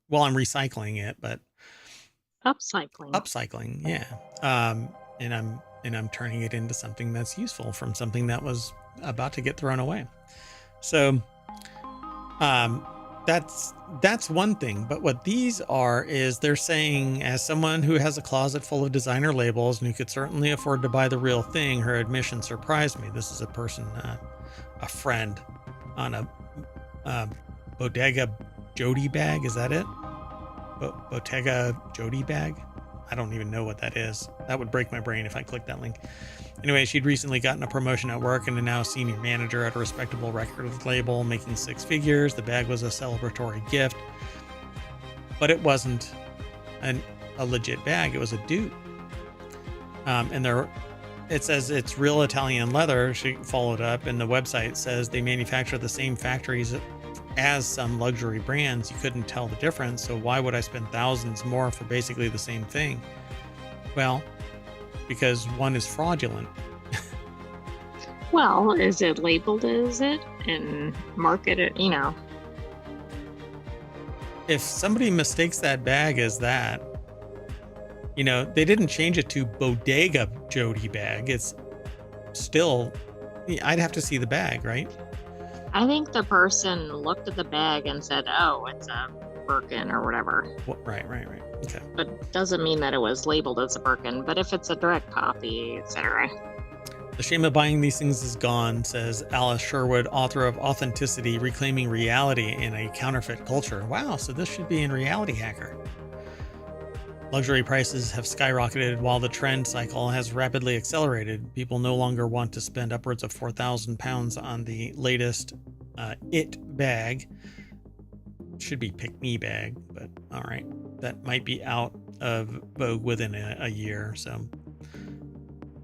Well, I'm recycling it, but upcycling, yeah. And I'm turning it into something that's useful from something that was about to get thrown away. So that's one thing. But what these are is they're saying, as someone who has a closet full of designer labels and who could certainly afford to buy the real thing, her admission surprised me. This is a person, a friend, on a Bodega Jody bag. Is that it? Bottega Jody bag? I don't even know what that is. That would break my brain if I clicked that link. Anyway, she'd recently gotten a promotion at work and is now a senior manager at a respectable record label, making 6 figures. The bag was a celebratory gift, but it wasn't a legit bag. It was a dupe. It says it's real Italian leather. She followed up, and the website says they manufacture the same factories as some luxury brands. You couldn't tell the difference, so why would I spend thousands more for basically the same thing? Well, because one is fraudulent. Well, is it labeled as it and marketed, If somebody mistakes that bag as that, they didn't change it to Bodega Jody bag. It's still, I'd have to see the bag, right? I think the person looked at the bag and said, oh, it's a Birkin or whatever. Right. Okay. But doesn't mean that it was labeled as a Birkin. But if it's a direct copy, etc. The shame of buying these things is gone, says Alice Sherwood, author of Authenticity, Reclaiming Reality in a Counterfeit Culture. Wow, so this should be in Reality Hacker. Luxury prices have skyrocketed while the trend cycle has rapidly accelerated. People no longer want to spend upwards of £4,000 on the latest IT bag. Should be Pick Me bag, but all right. That might be out of vogue within a year. So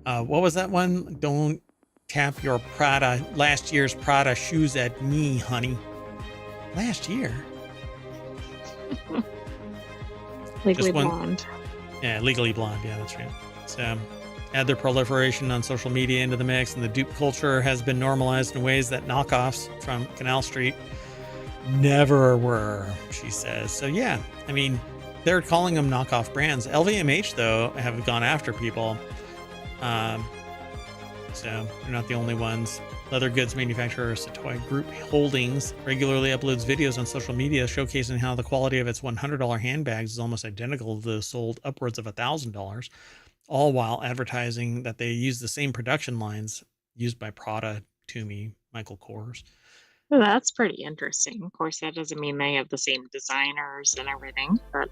what was that one? Don't tap your last year's Prada shoes at me, honey. Last year? Legally Blonde. Yeah, Legally Blonde. Yeah, that's right. So add their proliferation on social media into the mix, and the dupe culture has been normalized in ways that knockoffs from Canal Street never were, she says. So yeah, I mean, they're calling them knockoff brands. LVMH, though, have gone after people. So they're not the only ones. Leather goods manufacturer Sequitur Group Holdings regularly uploads videos on social media showcasing how the quality of its $100 handbags is almost identical to those sold upwards of $1,000, all while advertising that they use the same production lines used by Prada, Tumi, Michael Kors. Well, that's pretty interesting. Of course, that doesn't mean they have the same designers and everything, but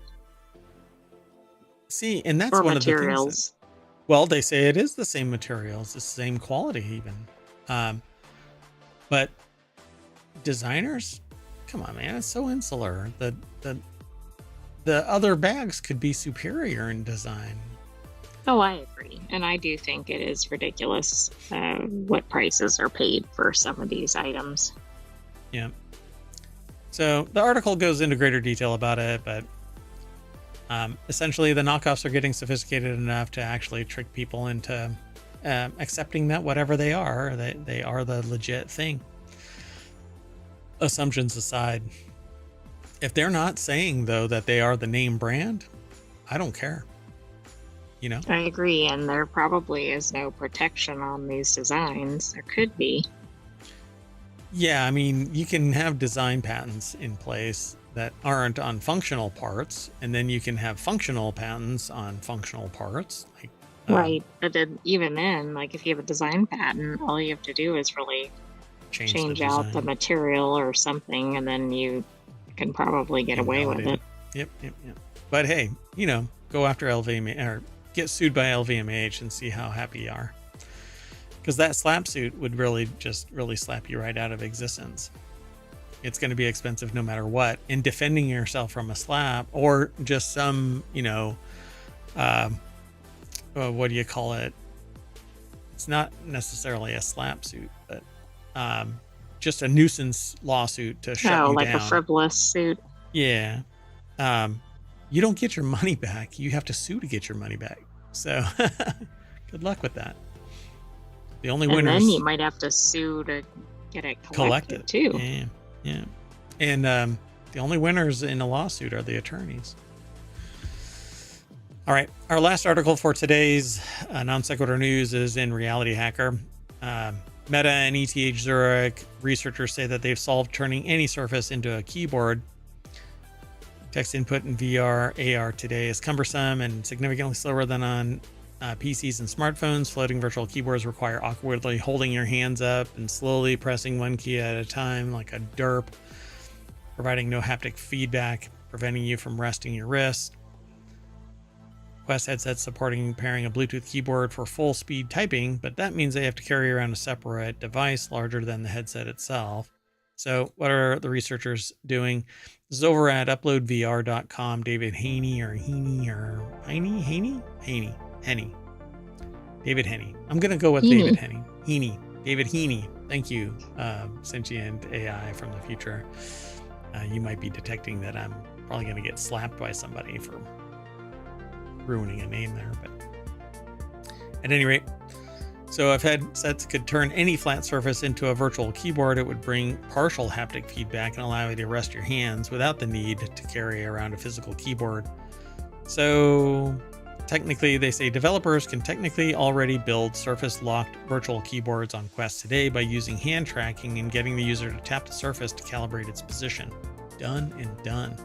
see, and that's or one materials. Of the things that, well, they say it is the same materials, the same quality even. But designers, come on, man, it's so insular. The other bags could be superior in design. Oh, I agree. And I do think it is ridiculous what prices are paid for some of these items. Yeah. So the article goes into greater detail about it, but essentially the knockoffs are getting sophisticated enough to actually trick people into accepting that whatever they are the legit thing. Assumptions aside, if they're not saying though that they are the name brand, I don't care. I agree, and there probably is no protection on these designs. There could be. Yeah, I mean, you can have design patents in place that aren't on functional parts, and then you can have functional patents on functional parts. Right, but then, even then, like if you have a design patent, all you have to do is really change out the material or something, and then you can probably get away with it. Yep. But hey, go after LVMH or get sued by LVMH and see how happy you are. Because that slap suit would really slap you right out of existence. it's going to be expensive no matter what. And defending yourself from a slap or just some, what do you call it? It's not necessarily a slap suit, but just a nuisance lawsuit to shut you like down. a frivolous suit. Yeah. You don't get your money back. You have to sue to get your money back. So good luck with that. The only winners. And then you might have to sue to get it collected too. Yeah. And the only winners in a lawsuit are the attorneys. All right. Our last article for today's non-sequitur news is in Reality Hacker. Meta and ETH Zurich researchers say that they've solved turning any surface into a keyboard. Text input in VR, AR today is cumbersome and significantly slower than on PCs and smartphones. Floating virtual keyboards require awkwardly holding your hands up and slowly pressing one key at a time like a derp, providing no haptic feedback, preventing you from resting your wrist. Quest headsets supporting pairing a Bluetooth keyboard for full speed typing, but that means they have to carry around a separate device larger than the headset itself. So what are the researchers doing? This is over at uploadvr.com. David Haney. David Henny. I'm going to go with David Henny. David Heaney. Thank you, Sentient AI from the future. You might be detecting that I'm probably going to get slapped by somebody for ruining a name there, but at any rate, so if headsets could turn any flat surface into a virtual keyboard, it would bring partial haptic feedback and allow you to rest your hands without the need to carry around a physical keyboard. So technically, they say developers can technically already build surface-locked virtual keyboards on Quest today by using hand tracking and getting the user to tap the surface to calibrate its position. Done and done.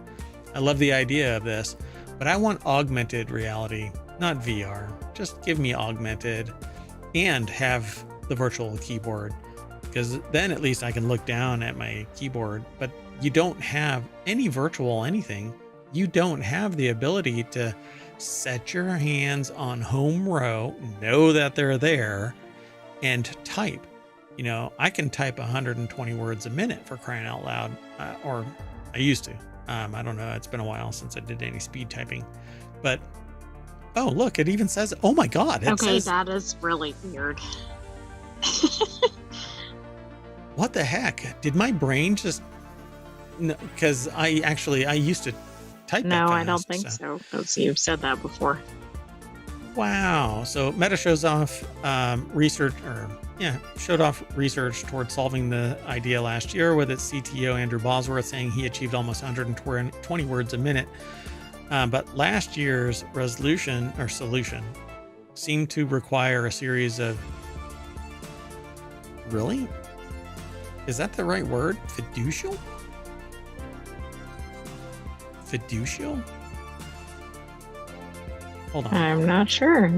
I love the idea of this, but I want augmented reality, not VR. Just give me augmented and have the virtual keyboard, because then at least I can look down at my keyboard. But you don't have any virtual anything. You don't have the ability to set your hands on home row, know that they're there, and type. I can type 120 words a minute, for crying out loud, or I used to. I don't know. It's been a while since I did any speed typing, but oh, look, it even says, oh my God. That is really weird. What the heck? Did my brain just, because I used to type that fast, I don't think so. Because you've said that before. Wow. So Meta showed off research towards solving the idea last year, with its CTO Andrew Bosworth saying he achieved almost 120 words a minute. But last year's solution seemed to require a series of... Really? Is that the right word? Fiducial? Hold on. I'm not sure. I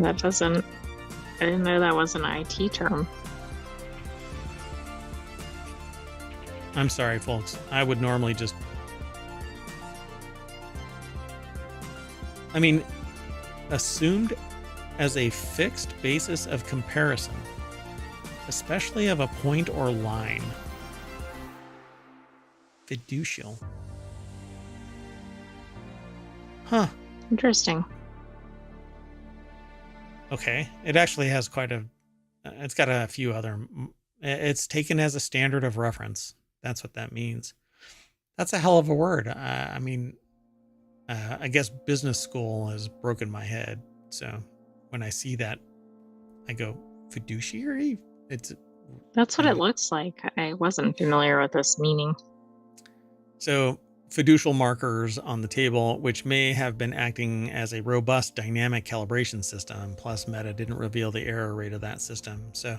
didn't know that was an IT term. I'm sorry, folks. I would normally just... assumed as a fixed basis of comparison, especially of a point or line. Fiducial. Huh. Interesting. Okay. It actually has it's got a few other... It's taken as a standard of reference. That's what that means. That's a hell of a word. I guess business school has broken my head. So when I see that, I go, fiduciary? That's what it looks like. I wasn't familiar with this meaning. So fiducial markers on the table, which may have been acting as a robust dynamic calibration system. Plus, Meta didn't reveal the error rate of that system. So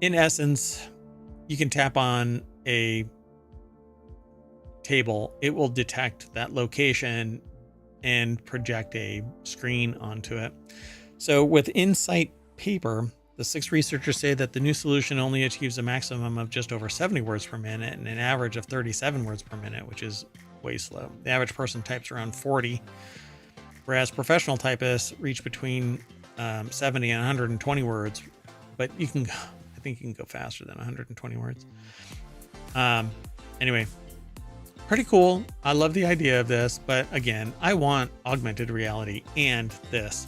in essence, you can tap on a table, it will detect that location and project a screen onto it. So with Insight Paper, the 6 researchers say that the new solution only achieves a maximum of just over 70 words per minute and an average of 37 words per minute, which is way slow. The average person types around 40, whereas professional typists reach between 70 and 120 words. But I think you can go faster than 120 words. Anyway, pretty cool. I love the idea of this, but again, I want augmented reality and this.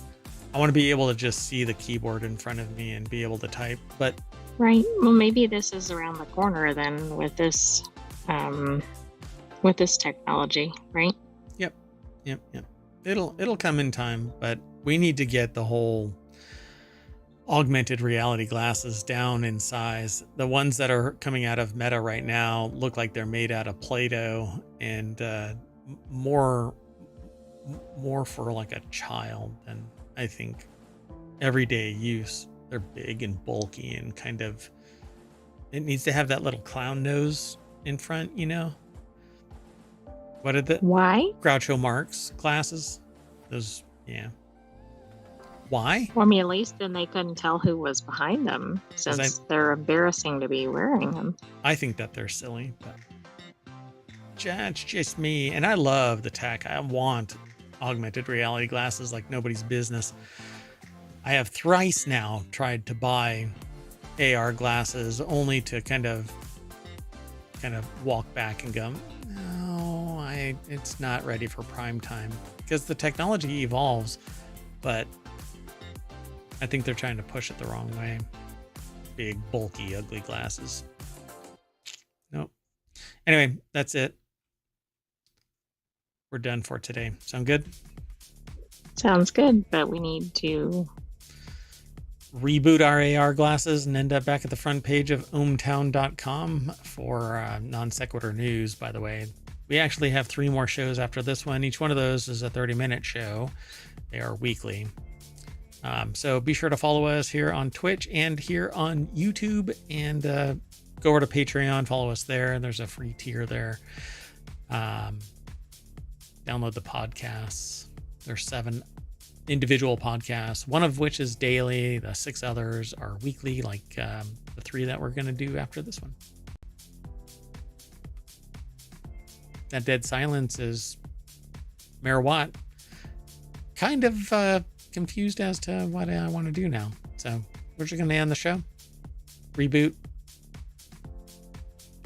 I want to be able to just see the keyboard in front of me and be able to type. But Right. Well, maybe this is around the corner then with this technology, right? yep. It'll come in time, but we need to get the whole augmented reality glasses down in size. The ones that are coming out of Meta right now look like they're made out of Play-Doh and more for like a child than I think everyday use. They're big and bulky and kind of, it needs to have that little clown nose in front, you know? What are the Why? Groucho Marx glasses? Those, yeah. Why? Well, I mean, at least then they couldn't tell who was behind them, since they're embarrassing to be wearing them. I think that they're silly, but it's just me. And I love the tech. I want augmented reality glasses like nobody's business. I have thrice now tried to buy AR glasses only to kind of walk back and go, no, it's not ready for prime time, because the technology evolves, but I think they're trying to push it the wrong way. Big, bulky, ugly glasses. Nope. Anyway, that's it. We're done for today. Sound good? Sounds good, but we need to reboot our AR glasses and end up back at the front page of ohmTown.com for non sequitur news, by the way. We actually have 3 more shows after this one. Each one of those is a 30-minute show. They are weekly. So be sure to follow us here on Twitch and here on YouTube, and go over to Patreon, follow us there, and there's a free tier there. Download the podcasts. There's 7 individual podcasts, one of which is daily. The 6 others are weekly, like the 3 that we're going to do after this one. That dead silence is Mayor Watt kind of confused as to what I want to do now. So we're just going to end the show. Reboot.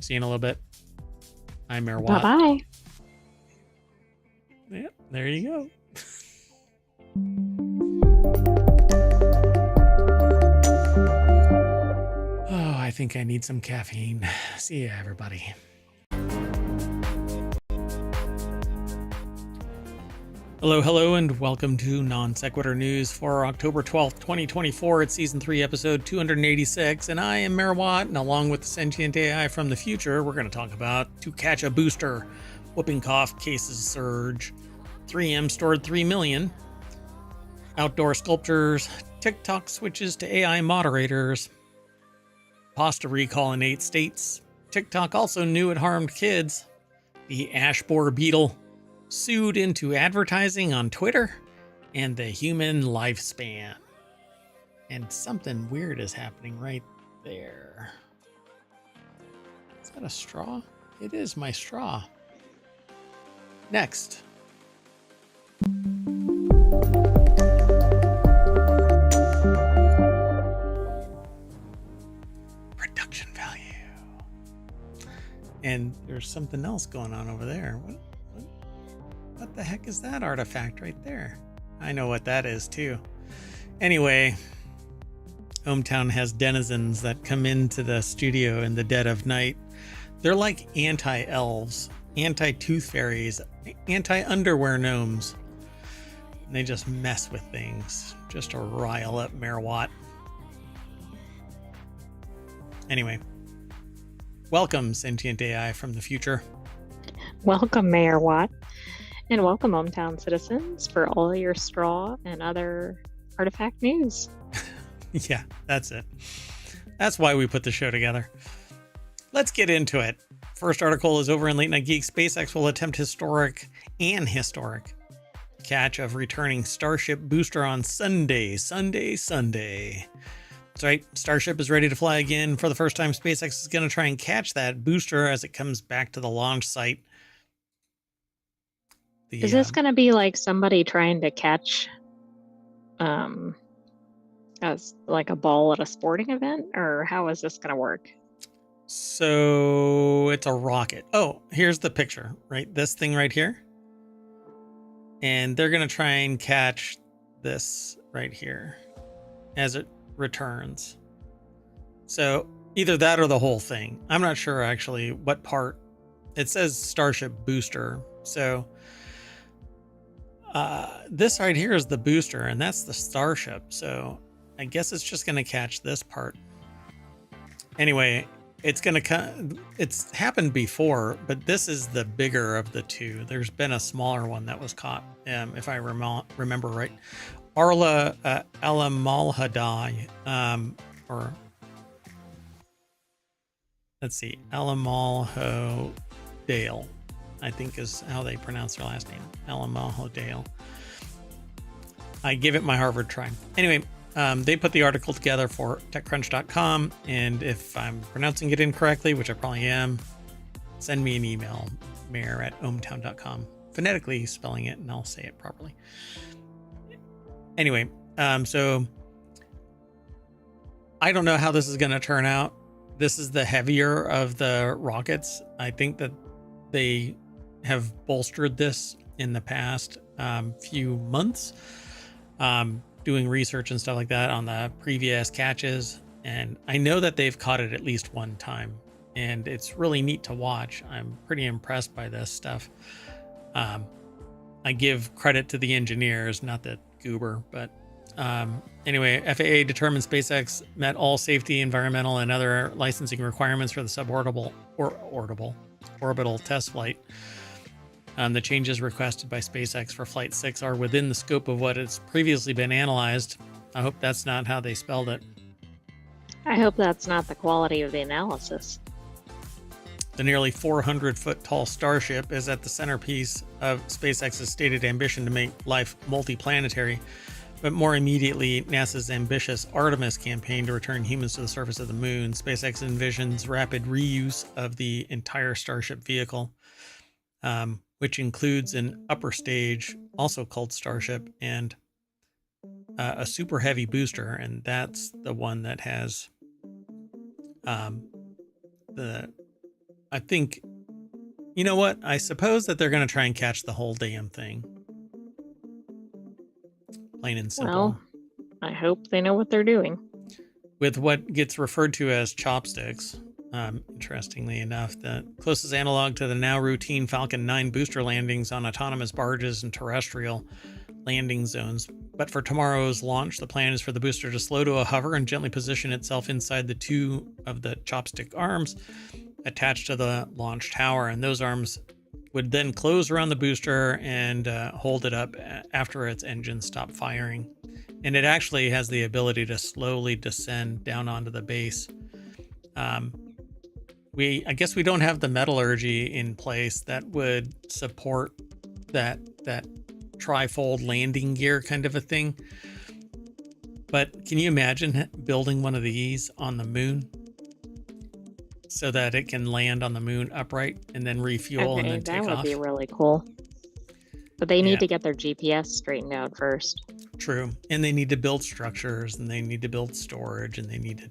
See you in a little bit. I'm Mayor Watt. bye-bye. Yeah, there you go. Oh, I think I need some caffeine. See ya, everybody. Hello, and welcome to Non Sequitur News for October 12th, 2024. It's Season 3, Episode 286, and I am Mayor Watt, and along with the Sentient AI from the future, we're going to talk about To Catch a Booster, Whooping Cough Cases Surge, 3M stored 3 million, outdoor sculptures, TikTok switches to AI moderators, pasta recall in 8 states, TikTok also knew it harmed kids, the ash borer beetle sued into advertising on Twitter, and the human lifespan. And something weird is happening right there. Is that a straw? It is my straw. Next. Production value. And there's something else going on over there. What the heck is that artifact right there? I know what that is too. Anyway, ohmTown has denizens that come into the studio in the dead of night. They're like anti-elves, anti-tooth fairies, anti-underwear gnomes. And they just mess with things just to rile up Mayor Watt. Anyway, welcome, Sentient AI from the future. Welcome, Mayor Watt. And welcome, ohmTown citizens, for all your straw and other artifact news. Yeah, that's it. That's why we put the show together. Let's get into it. First article is over in Late Night Geek. SpaceX will attempt historic catch of returning Starship booster on Sunday. That's right. Starship is ready to fly again. For the first time, SpaceX is going to try and catch that booster as it comes back to the launch site. Is this going to be like somebody trying to catch as like a ball at a sporting event, or how is this going to work? So it's a rocket. Oh, here's the picture, right? This thing right here. And they're going to try and catch this right here as it returns. So either that or the whole thing. I'm not sure actually what part. It says Starship Booster. So this right here is the booster, and that's the Starship. So I guess it's just going to catch this part. Anyway, it's happened before, but this is the bigger of the two. There's been a smaller one that was caught, if I remember right. Arla Alamalhadai, or let's see, Alamalho Dale, I think is how they pronounce their last name. Alamalho Dale. I give it my Harvard try. Anyway, they put the article together for TechCrunch.com, and if I'm pronouncing it incorrectly, which I probably am, send me an email, mayor@ohmTown.com, phonetically spelling it, and I'll say it properly. Anyway, so I don't know how this is going to turn out. This is the heavier of the rockets. I think that they have bolstered this in the past few months, doing research and stuff like that on the previous catches. And I know that they've caught it at least one time, and it's really neat to watch. I'm pretty impressed by this stuff. I give credit to the engineers, not that goober, but anyway, FAA determined SpaceX met all safety, environmental, and other licensing requirements for the orbital test flight. The changes requested by SpaceX for Flight 6 are within the scope of what has previously been analyzed. I hope that's not how they spelled it. I hope that's not the quality of the analysis. The nearly 400-foot tall Starship is at the centerpiece of SpaceX's stated ambition to make life multiplanetary, but more immediately, NASA's ambitious Artemis campaign to return humans to the surface of the moon. SpaceX envisions rapid reuse of the entire Starship vehicle, which includes an upper stage, also called Starship, and a super heavy booster, and that's the one that has I think, you know what? I suppose that they're going to try and catch the whole damn thing. Plain and simple. Well, I hope they know what they're doing. With what gets referred to as chopsticks, interestingly enough, the closest analog to the now routine Falcon 9 booster landings on autonomous barges and terrestrial landing zones. But for tomorrow's launch, the plan is for the booster to slow to a hover and gently position itself inside the two of the chopstick arms attached to the launch tower, and those arms would then close around the booster and hold it up after its engines stop firing. And it actually has the ability to slowly descend down onto the base. I guess we don't have the metallurgy in place that would support that trifold landing gear kind of a thing. But can you imagine building one of these on the moon so that it can land on the moon upright and then refuel and then take off? That would be really cool. But they need to get their GPS straightened out first. True. And they need to build structures, and they need to build storage, and they need to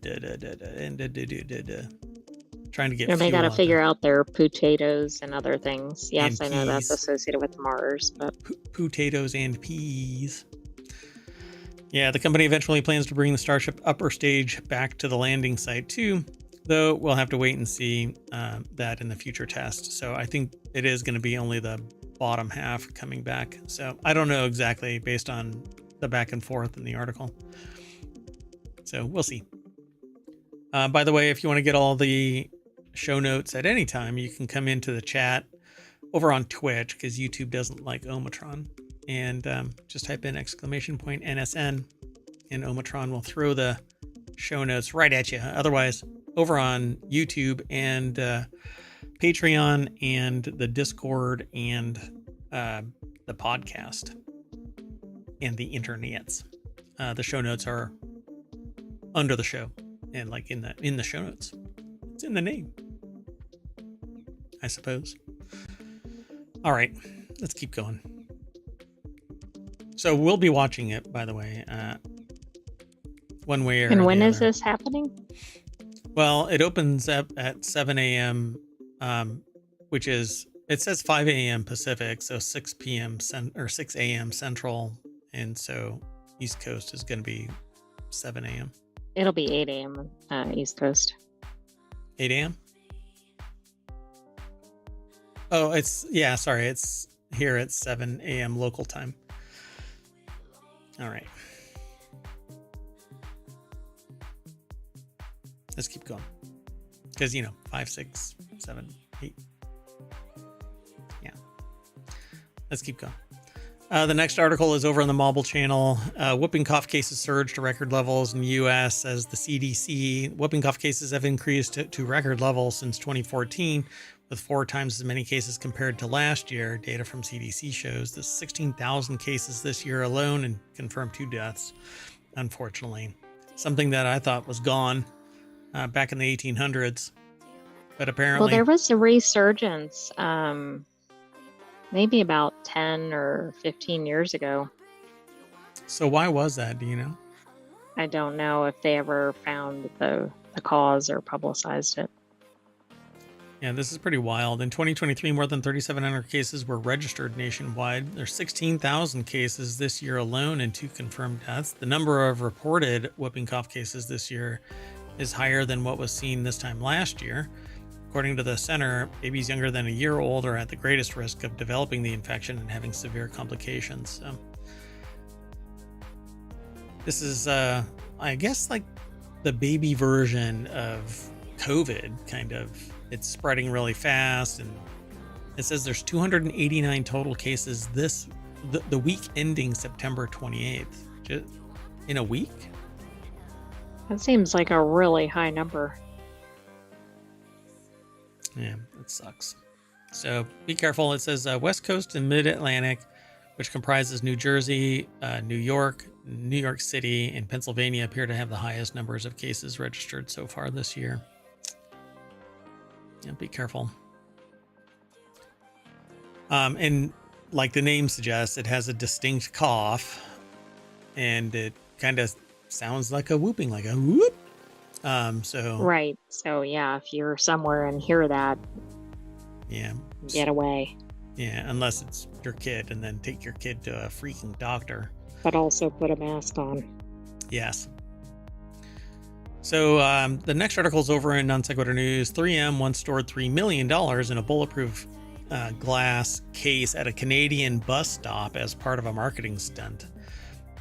trying to get they got to figure out their potatoes and other things. Yes, I know that's associated with Mars, but potatoes and peas. Yeah, the company eventually plans to bring the Starship upper stage back to the landing site too, though we'll have to wait and see that in the future test. So I think it is going to be only the bottom half coming back. So I don't know exactly based on the back and forth in the article. So we'll see. By the way, if you want to get all the show notes at any time, you can come into the chat over on Twitch, because YouTube doesn't like ohmTown, and just type in !NSN, and ohmTown will throw the show notes right at you. Otherwise, over on YouTube and Patreon and the Discord and the podcast and the internets, the show notes are under the show and like in the show notes. It's in the name, I suppose. All right, let's keep going. So we'll be watching it, by the way, one way or and when the is other. this happening? Well, it opens up at 7 a.m., which is, it says 5 a.m. Pacific, so 6 p.m. Or 6 a.m. Central. And so East Coast is going to be 7 a.m. It'll be 8 a.m. East Coast. 8 a.m.? Oh, it's, yeah, sorry. It's here at 7 a.m. local time. All right. Let's keep going. Because, 5, 6, 7, 8. Yeah. Let's keep going. The next article is over on the Mobile channel. Whooping cough cases surged to record levels in the U.S. as the CDC. Whooping cough cases have increased to record levels since 2014, with 4 times as many cases compared to last year. Data from CDC shows that 16,000 cases this year alone and confirmed 2 deaths, unfortunately. Something that I thought was gone back in the 1800s. But apparently... Well, there was a resurgence maybe about 10 or 15 years ago. So why was that? Do you know? I don't know if they ever found the cause or publicized it. Yeah, this is pretty wild. In 2023, more than 3,700 cases were registered nationwide. There's 16,000 cases this year alone and 2 confirmed deaths. The number of reported whooping cough cases this year is higher than what was seen this time last year. According to the center, babies younger than a year old are at the greatest risk of developing the infection and having severe complications. So this is, I guess, like the baby version of COVID, kind of. It's spreading really fast, and it says there's 289 total cases the week ending September 28th. Just in a week? That seems like a really high number. Yeah, that sucks. So be careful. It says West Coast and Mid-Atlantic, which comprises New Jersey, New York, New York City, and Pennsylvania, appear to have the highest numbers of cases registered so far this year. Yeah, be careful. And like the name suggests, it has a distinct cough, and it kind of sounds like a whooping, like a whoop. Right. So yeah, if you're somewhere and hear that, yeah, get away. Yeah, unless it's your kid, and then take your kid to a freaking doctor. But also put a mask on. Yes. So the next article is over in Non Sequitur News. 3M once stored $3 million in a bulletproof glass case at a Canadian bus stop as part of a marketing stunt.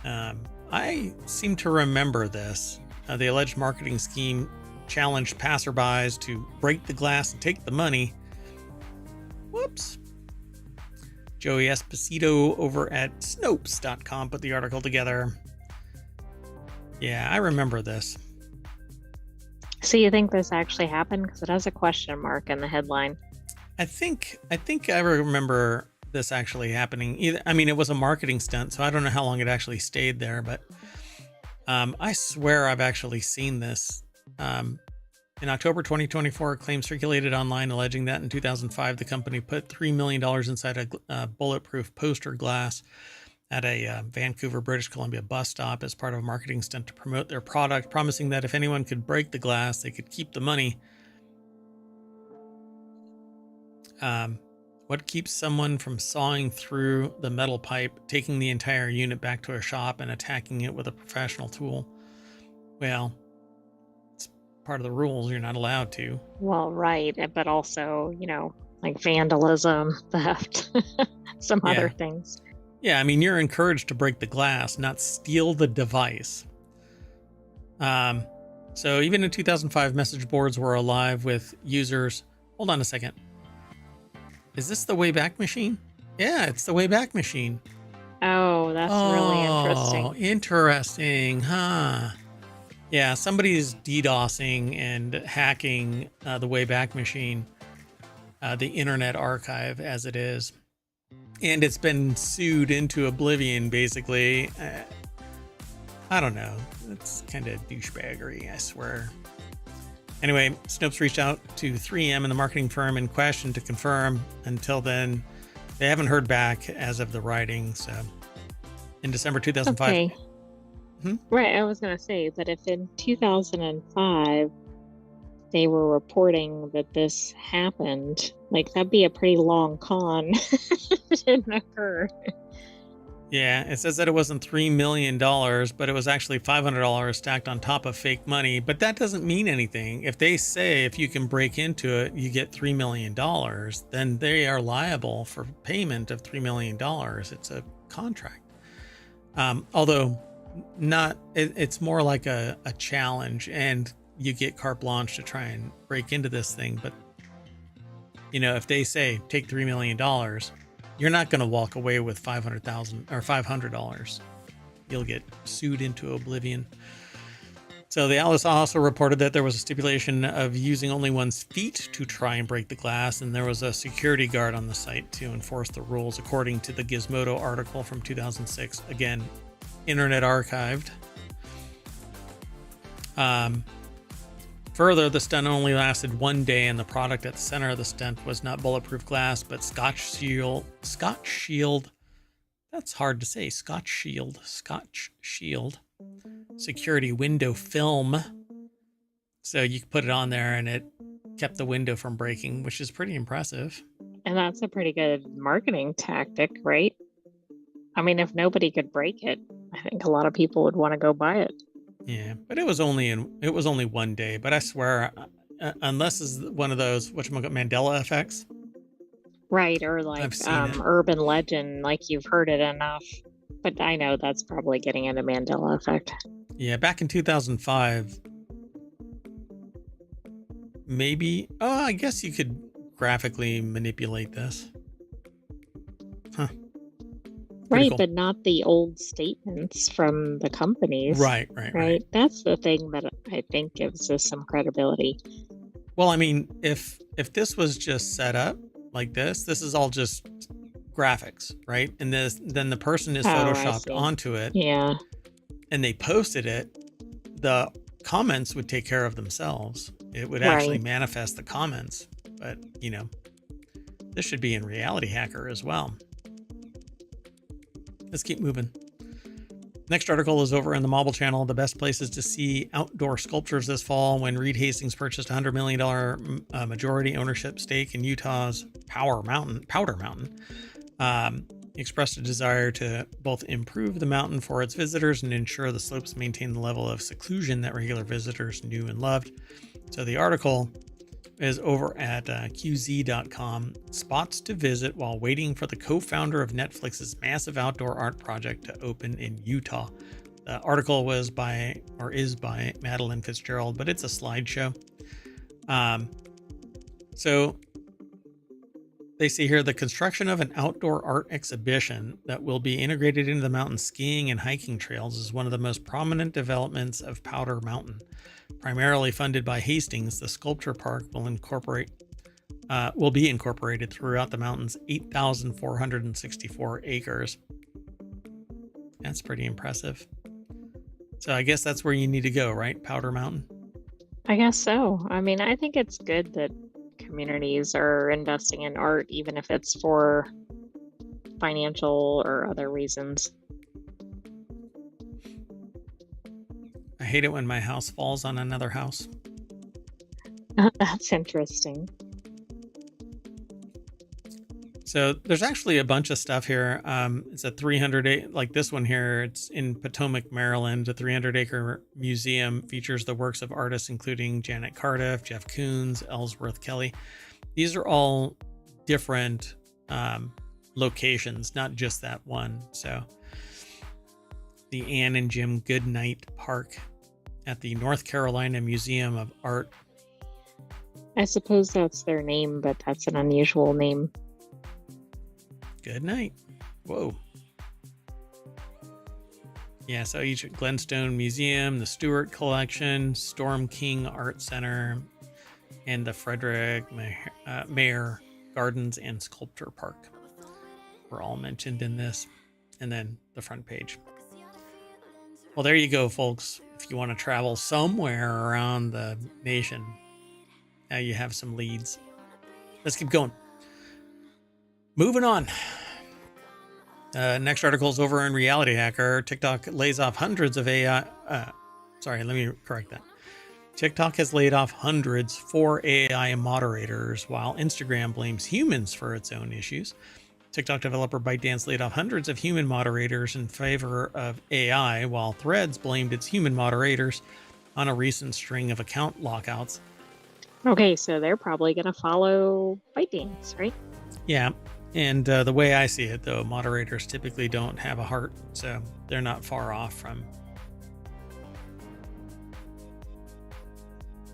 I seem to remember this. The alleged marketing scheme challenged passerbys to break the glass and take the money. Whoops. Joey Esposito over at Snopes.com put the article together. Yeah, I remember this. So you think this actually happened? Because it has a question mark in the headline. I think I remember this actually happening. It was a marketing stunt, so I don't know how long it actually stayed there, but I swear I've actually seen this. In October 2024, a claim circulated online alleging that in 2005, the company put $3 million inside a bulletproof poster glass at a Vancouver, British Columbia bus stop as part of a marketing stunt to promote their product, promising that if anyone could break the glass, they could keep the money. What keeps someone from sawing through the metal pipe, taking the entire unit back to a shop and attacking it with a professional tool? Well, it's part of the rules. You're not allowed to. Well, right. But also, like vandalism, theft, some other things. Yeah, you're encouraged to break the glass, not steal the device. So even in 2005, message boards were alive with users. Hold on a second. Is this the Wayback Machine? Yeah, it's the Wayback Machine. Oh, that's really interesting. Oh, interesting, huh? Yeah, somebody's DDoSing and hacking the Wayback Machine, the Internet Archive as it is. And it's been sued into oblivion, basically. I don't know. It's kind of douchebaggery, I swear. Anyway, Snopes reached out to 3M and the marketing firm in question to confirm. Until then, they haven't heard back as of the writing. So, in December 2005. Okay. Right, I was going to say that if in 2005 they were reporting that this happened. Like, that'd be a pretty long con if it didn't occur. Yeah, it says that it wasn't $3 million, but it was actually $500 stacked on top of fake money. But that doesn't mean anything. If they say if you can break into it, you get $3 million, then they are liable for payment of $3 million. It's a contract. Although it's more like a challenge, and you get carte blanche to try and break into this thing. But, if they say take $3 million, you're not going to walk away with $500,000 or $500. You'll get sued into oblivion. So the Alice also reported that there was a stipulation of using only one's feet to try and break the glass, and there was a security guard on the site to enforce the rules, according to the Gizmodo article from 2006. Again, Internet archived. Further, the stunt only lasted 1 day, and the product at the center of the stunt was not bulletproof glass, but Scotch Shield. That's hard to say. Scotch Shield security window film. So you could put it on there, and it kept the window from breaking, which is pretty impressive. And that's a pretty good marketing tactic, right? I mean, if nobody could break it, I think a lot of people would want to go buy it. Yeah, but it was only 1 day. But I swear, unless it's one of those Mandela effects, right? Or like urban legend, like you've heard it enough. But I know that's probably getting into Mandela effect. Yeah, back in 2005, maybe. Oh, I guess you could graphically manipulate this. Huh. Right, cool. but not the old statements from the companies. Right. That's the thing that I think gives us some credibility. Well, I mean, if this was just set up like this is all just graphics, right? And then the person is photoshopped onto it. Yeah. And they posted it, the comments would take care of themselves. It would actually manifest the comments. But, this should be in Reality Hacker as well. Let's keep moving. Next article is over in the Mobile Channel. The best places to see outdoor sculptures this fall, when Reed Hastings purchased $100 million majority ownership stake in Utah's Powder Mountain. He expressed a desire to both improve the mountain for its visitors and ensure the slopes maintain the level of seclusion that regular visitors knew and loved. So the article is over at qz.com. Spots to visit while waiting for the co-founder of Netflix's massive outdoor art project to open in Utah. The article is by Madeline Fitzgerald, but it's a slideshow. So they see here the construction of an outdoor art exhibition that will be integrated into the mountain's skiing and hiking trails is one of the most prominent developments of Powder Mountain. Primarily funded by Hastings, the sculpture park will be incorporated throughout the mountain's 8,464 acres. That's pretty impressive. So I guess that's where you need to go, right? Powder Mountain? I guess so. I mean, I think it's good that communities are investing in art, even if it's for financial or other reasons. I hate it when my house falls on another house. That's interesting. So there's actually a bunch of stuff here. It's a 300, like this one here, it's in Potomac, Maryland. A 300-acre museum features the works of artists including Janet Cardiff, Jeff Koons, Ellsworth Kelly. These are all different locations, not just that one. So the Ann and Jim Goodnight Park at the North Carolina Museum of Art. I suppose that's their name, but that's an unusual name. Good night. Whoa. Yeah, so each Glenstone Museum, the Stewart Collection, Storm King Art Center, and the Frederick Mayer Gardens and Sculpture Park were all mentioned in this. And then the front page. Well, there you go, folks. If you want to travel somewhere around the nation, now you have some leads. Let's keep going. Moving on. Next article is over in Reality Hacker. TikTok lays off hundreds of AI. Sorry, let me correct that. TikTok has laid off hundreds for AI moderators, while Instagram blames humans for its own issues. TikTok developer ByteDance laid off hundreds of human moderators in favor of AI, while Threads blamed its human moderators on a recent string of account lockouts. Okay, so they're probably going to follow ByteDance, right? Yeah, and the way I see it, though, moderators typically don't have a heart, so they're not far off from.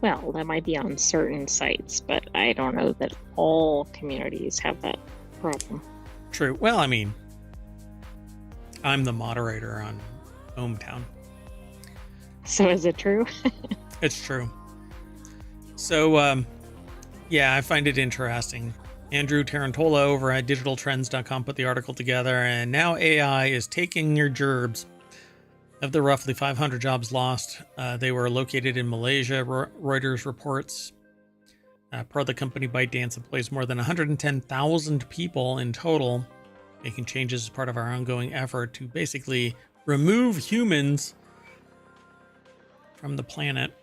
Well, that might be on certain sites, but I don't know that all communities have that problem. True. Well, I mean, I'm the moderator on ohmTown. So is it true? It's true. So, yeah, I find it interesting. Andrew Tarantola over at digitaltrends.com put the article together, and now AI is taking your gerbs. Of the roughly 500 jobs lost, they were located in Malaysia, Reuters reports. Per the company, ByteDance employs more than 110,000 people in total, making changes as part of our ongoing effort to basically remove humans from the planet.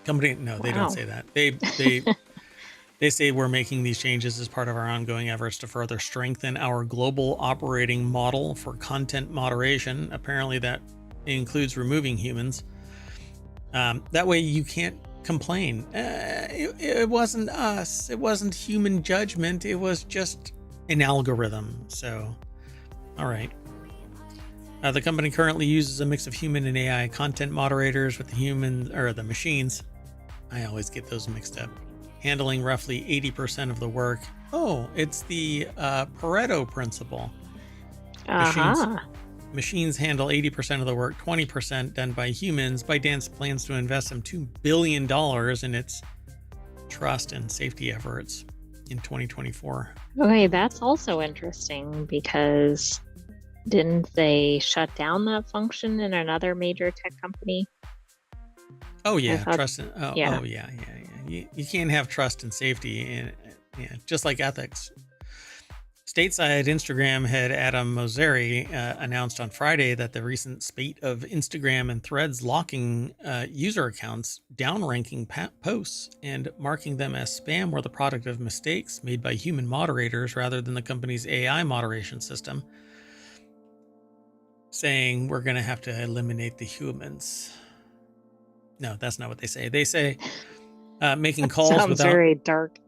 Company, no, they don't say that. They say we're making these changes as part of our ongoing efforts to further strengthen our global operating model for content moderation. Apparently that includes removing humans. That way you can't complain. It wasn't us. It wasn't human judgment. It was just an algorithm. So, all right. The company currently uses a mix of human and AI content moderators, with the machines. I always get those mixed up. Handling roughly 80% of the work. Oh, it's the Pareto principle. Machines handle 80% of the work, 20% done by humans. ByteDance plans to invest some $2 billion in its trust and safety efforts in 2024. Okay, that's also interesting because didn't they shut down that function in another major tech company? Oh yeah, yeah. You can't have trust and safety, and just like ethics. Stateside Instagram head Adam Mosseri announced on Friday that the recent spate of Instagram and Threads locking user accounts, downranking posts, and marking them as spam were the product of mistakes made by human moderators rather than the company's AI moderation system, saying we're going to have to eliminate the humans. No, that's not what they say. They say making calls sounds without... very dark.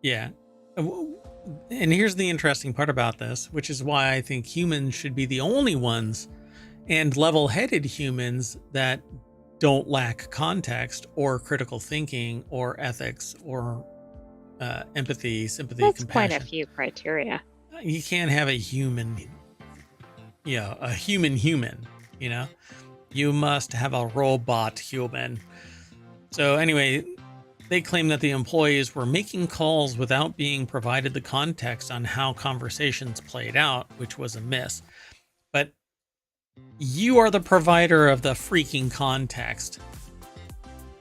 Yeah. And here's the interesting part about this, which is why I think humans should be the only ones, and level-headed humans that don't lack context or critical thinking or ethics or empathy, sympathy, compassion. That's quite a few criteria. You can't have a human, a human, you must have a robot human. So anyway, they claim that the employees were making calls without being provided the context on how conversations played out, which was a miss. But you are the provider of the freaking context.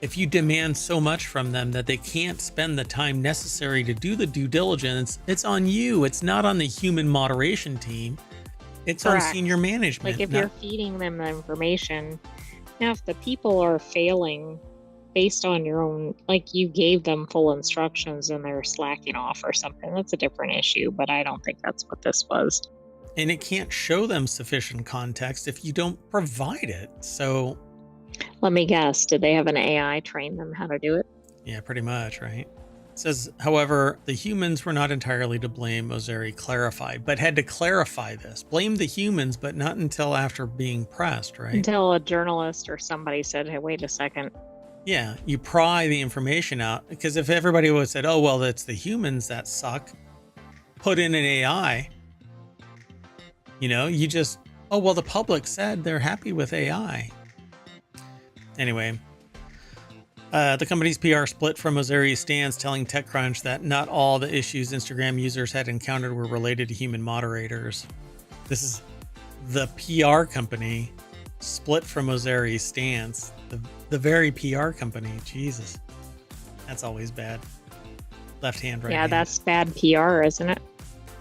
If you demand so much from them that they can't spend the time necessary to do the due diligence, it's on you. It's not on the human moderation team. It's Correct. On senior management. Like if you're feeding them the information, now if the people are failing based on your own, like you gave them full instructions and they're slacking off or something, that's a different issue, but I don't think that's what this was. And it can't show them sufficient context if you don't provide it. So let me guess, did they have an AI train them how to do it? Yeah, pretty much, right? It says, however, the humans were not entirely to blame, Mosseri clarified, but had to clarify this. Blame the humans, but not until after being pressed, right? Until a journalist or somebody said, hey, wait a second. Yeah, you pry the information out, because if everybody would have said, oh, well, it's the humans that suck, put in an AI, you just, oh, well, the public said they're happy with AI. Anyway, the company's PR split from Mosseri's stance, telling TechCrunch that not all the issues Instagram users had encountered were related to human moderators. This is the PR company split from Mosseri's stance. The very PR company. Jesus. That's always bad. Left hand, right hand. Yeah, that's bad PR, isn't it?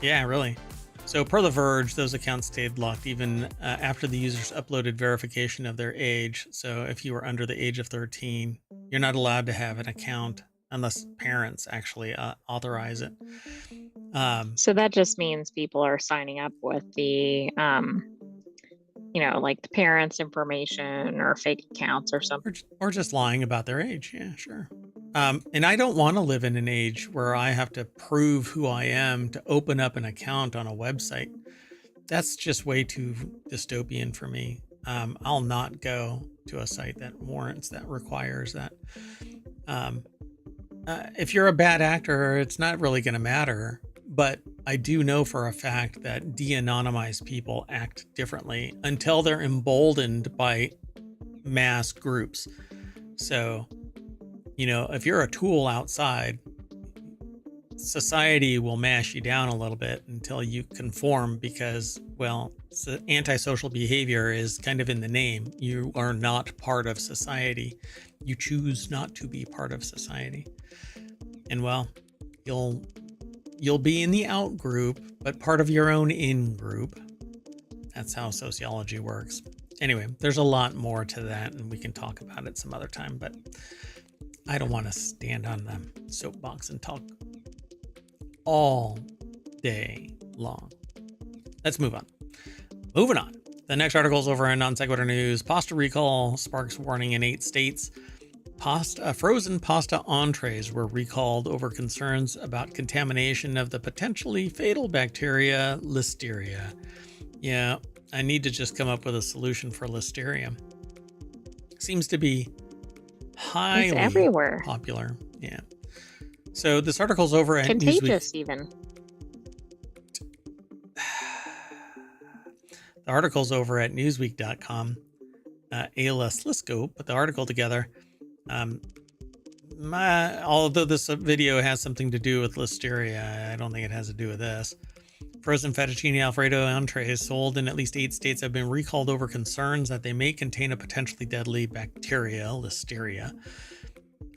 Yeah, really. So per The Verge, those accounts stayed locked even after the users uploaded verification of their age. So if you were under the age of 13, you're not allowed to have an account unless parents actually authorize it. So that just means people are signing up with the, like the parents' information or fake accounts or something. Or just lying about their age. Yeah, sure. And I don't want to live in an age where I have to prove who I am to open up an account on a website. That's just way too dystopian for me. I'll not go to a site that requires that. If you're a bad actor, it's not really going to matter. But I do know for a fact that de-anonymized people act differently until they're emboldened by mass groups. So, if you're a tool outside, society will mash you down a little bit until you conform because, well, antisocial behavior is kind of in the name. You are not part of society. You choose not to be part of society. And, well, you'll be in the out group, but part of your own in group. That's how sociology works. Anyway, there's a lot more to that, and we can talk about it some other time, but I don't want to stand on the soapbox and talk all day long. Let's move on. Moving on. The next article is over in Non Sequitur News. Pasta recall sparks warning in 8 states. Frozen pasta entrees were recalled over concerns about contamination of the potentially fatal bacteria Listeria. Yeah, I need to just come up with a solution for Listeria. Seems to be highly everywhere. Popular. Yeah. So this article's over at Contagious Newsweek. Even. The article's over at newsweek.com. ALS Lisco put the article together. Although this video has something to do with Listeria, I don't think it has to do with this. Frozen fettuccine alfredo entrees sold in at least 8 states have been recalled over concerns that they may contain a potentially deadly bacteria, Listeria.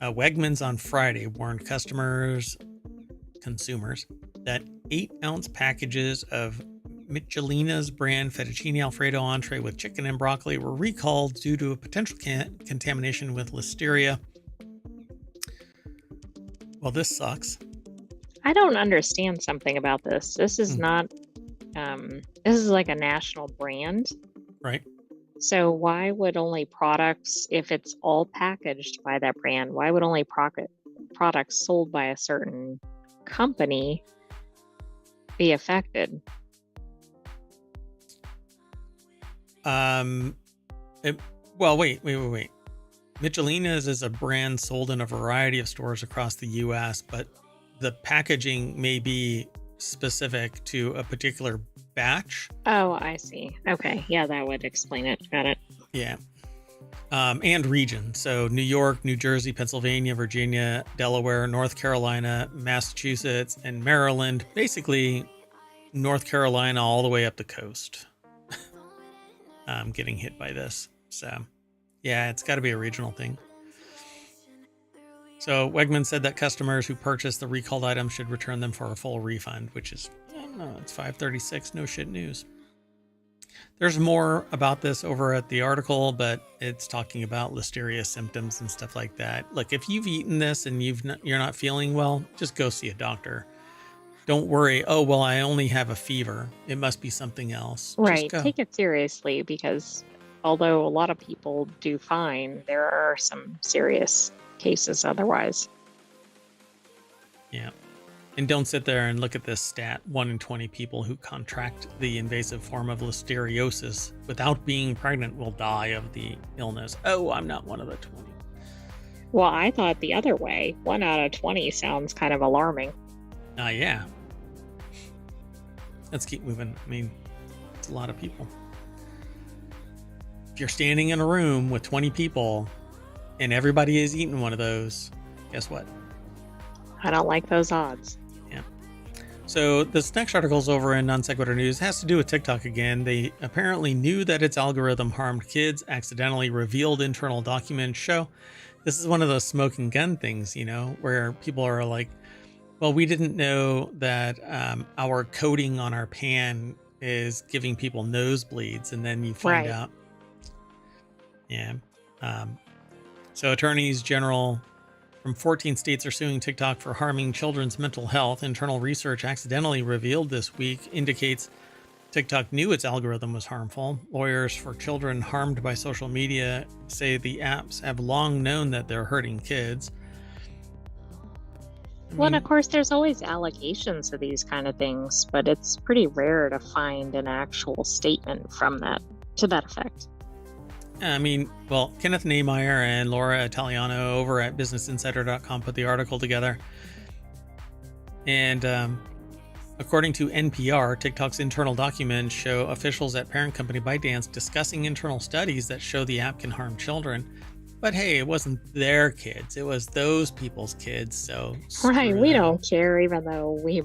Wegmans on Friday warned consumers, that 8-ounce packages of Michelina's brand fettuccine alfredo entree with chicken and broccoli were recalled due to a potential contamination with Listeria. Well, this sucks. I don't understand something about this. This is not, this is like a national brand. Right. So why would only products, if it's all packaged by that brand, why would only products sold by a certain company be affected? Wait. Michelina's is a brand sold in a variety of stores across the U.S., but the packaging may be specific to a particular batch. Oh, I see. Okay. Yeah, that would explain it. Got it. Yeah. And region. So New York, New Jersey, Pennsylvania, Virginia, Delaware, North Carolina, Massachusetts, and Maryland. Basically, North Carolina all the way up the coast. Getting hit by this. So, yeah, it's got to be a regional thing. So Wegman said that customers who purchase the recalled items should return them for a full refund, which is, I don't know, it's 5:36, no shit news. There's more about this over at the article, but it's talking about Listeria symptoms and stuff like that. Look, if you've eaten this and you're not feeling well, just go see a doctor. Don't worry. Oh, well, I only have a fever. It must be something else. Right. Take it seriously because although a lot of people do fine, there are some serious cases otherwise. Yeah. And don't sit there and look at this stat. 1 in 20 people who contract the invasive form of listeriosis without being pregnant will die of the illness. Oh, I'm not one of the 20. Well, I thought the other way. 1 out of 20 sounds kind of alarming. Yeah. Let's keep moving. I mean, it's a lot of people. If you're standing in a room with 20 people and everybody is eating one of those, guess what? I don't like those odds. Yeah. So this next article is over in Non Sequitur News. It has to do with TikTok again. They apparently knew that its algorithm harmed kids, accidentally revealed internal documents show. This is one of those smoking gun things, where people are like, Well, we didn't know that our coating on our pan is giving people nosebleeds, and then you find Right. out. Yeah. Um, so attorneys general from 14 states are suing TikTok for harming children's mental health. Internal research accidentally revealed this week indicates TikTok knew its algorithm was harmful. Lawyers for children harmed by social media say the apps have long known that they're hurting kids. Well, and of course, there's always allegations of these kind of things, but it's pretty rare to find an actual statement from that to that effect. Well, Kenneth Nehmeyer and Laura Italiano over at BusinessInsider.com put the article together. And according to NPR, TikTok's internal documents show officials at parent company ByteDance discussing internal studies that show the app can harm children. But hey, it wasn't their kids. It was those people's kids. So right, we don't care, even though we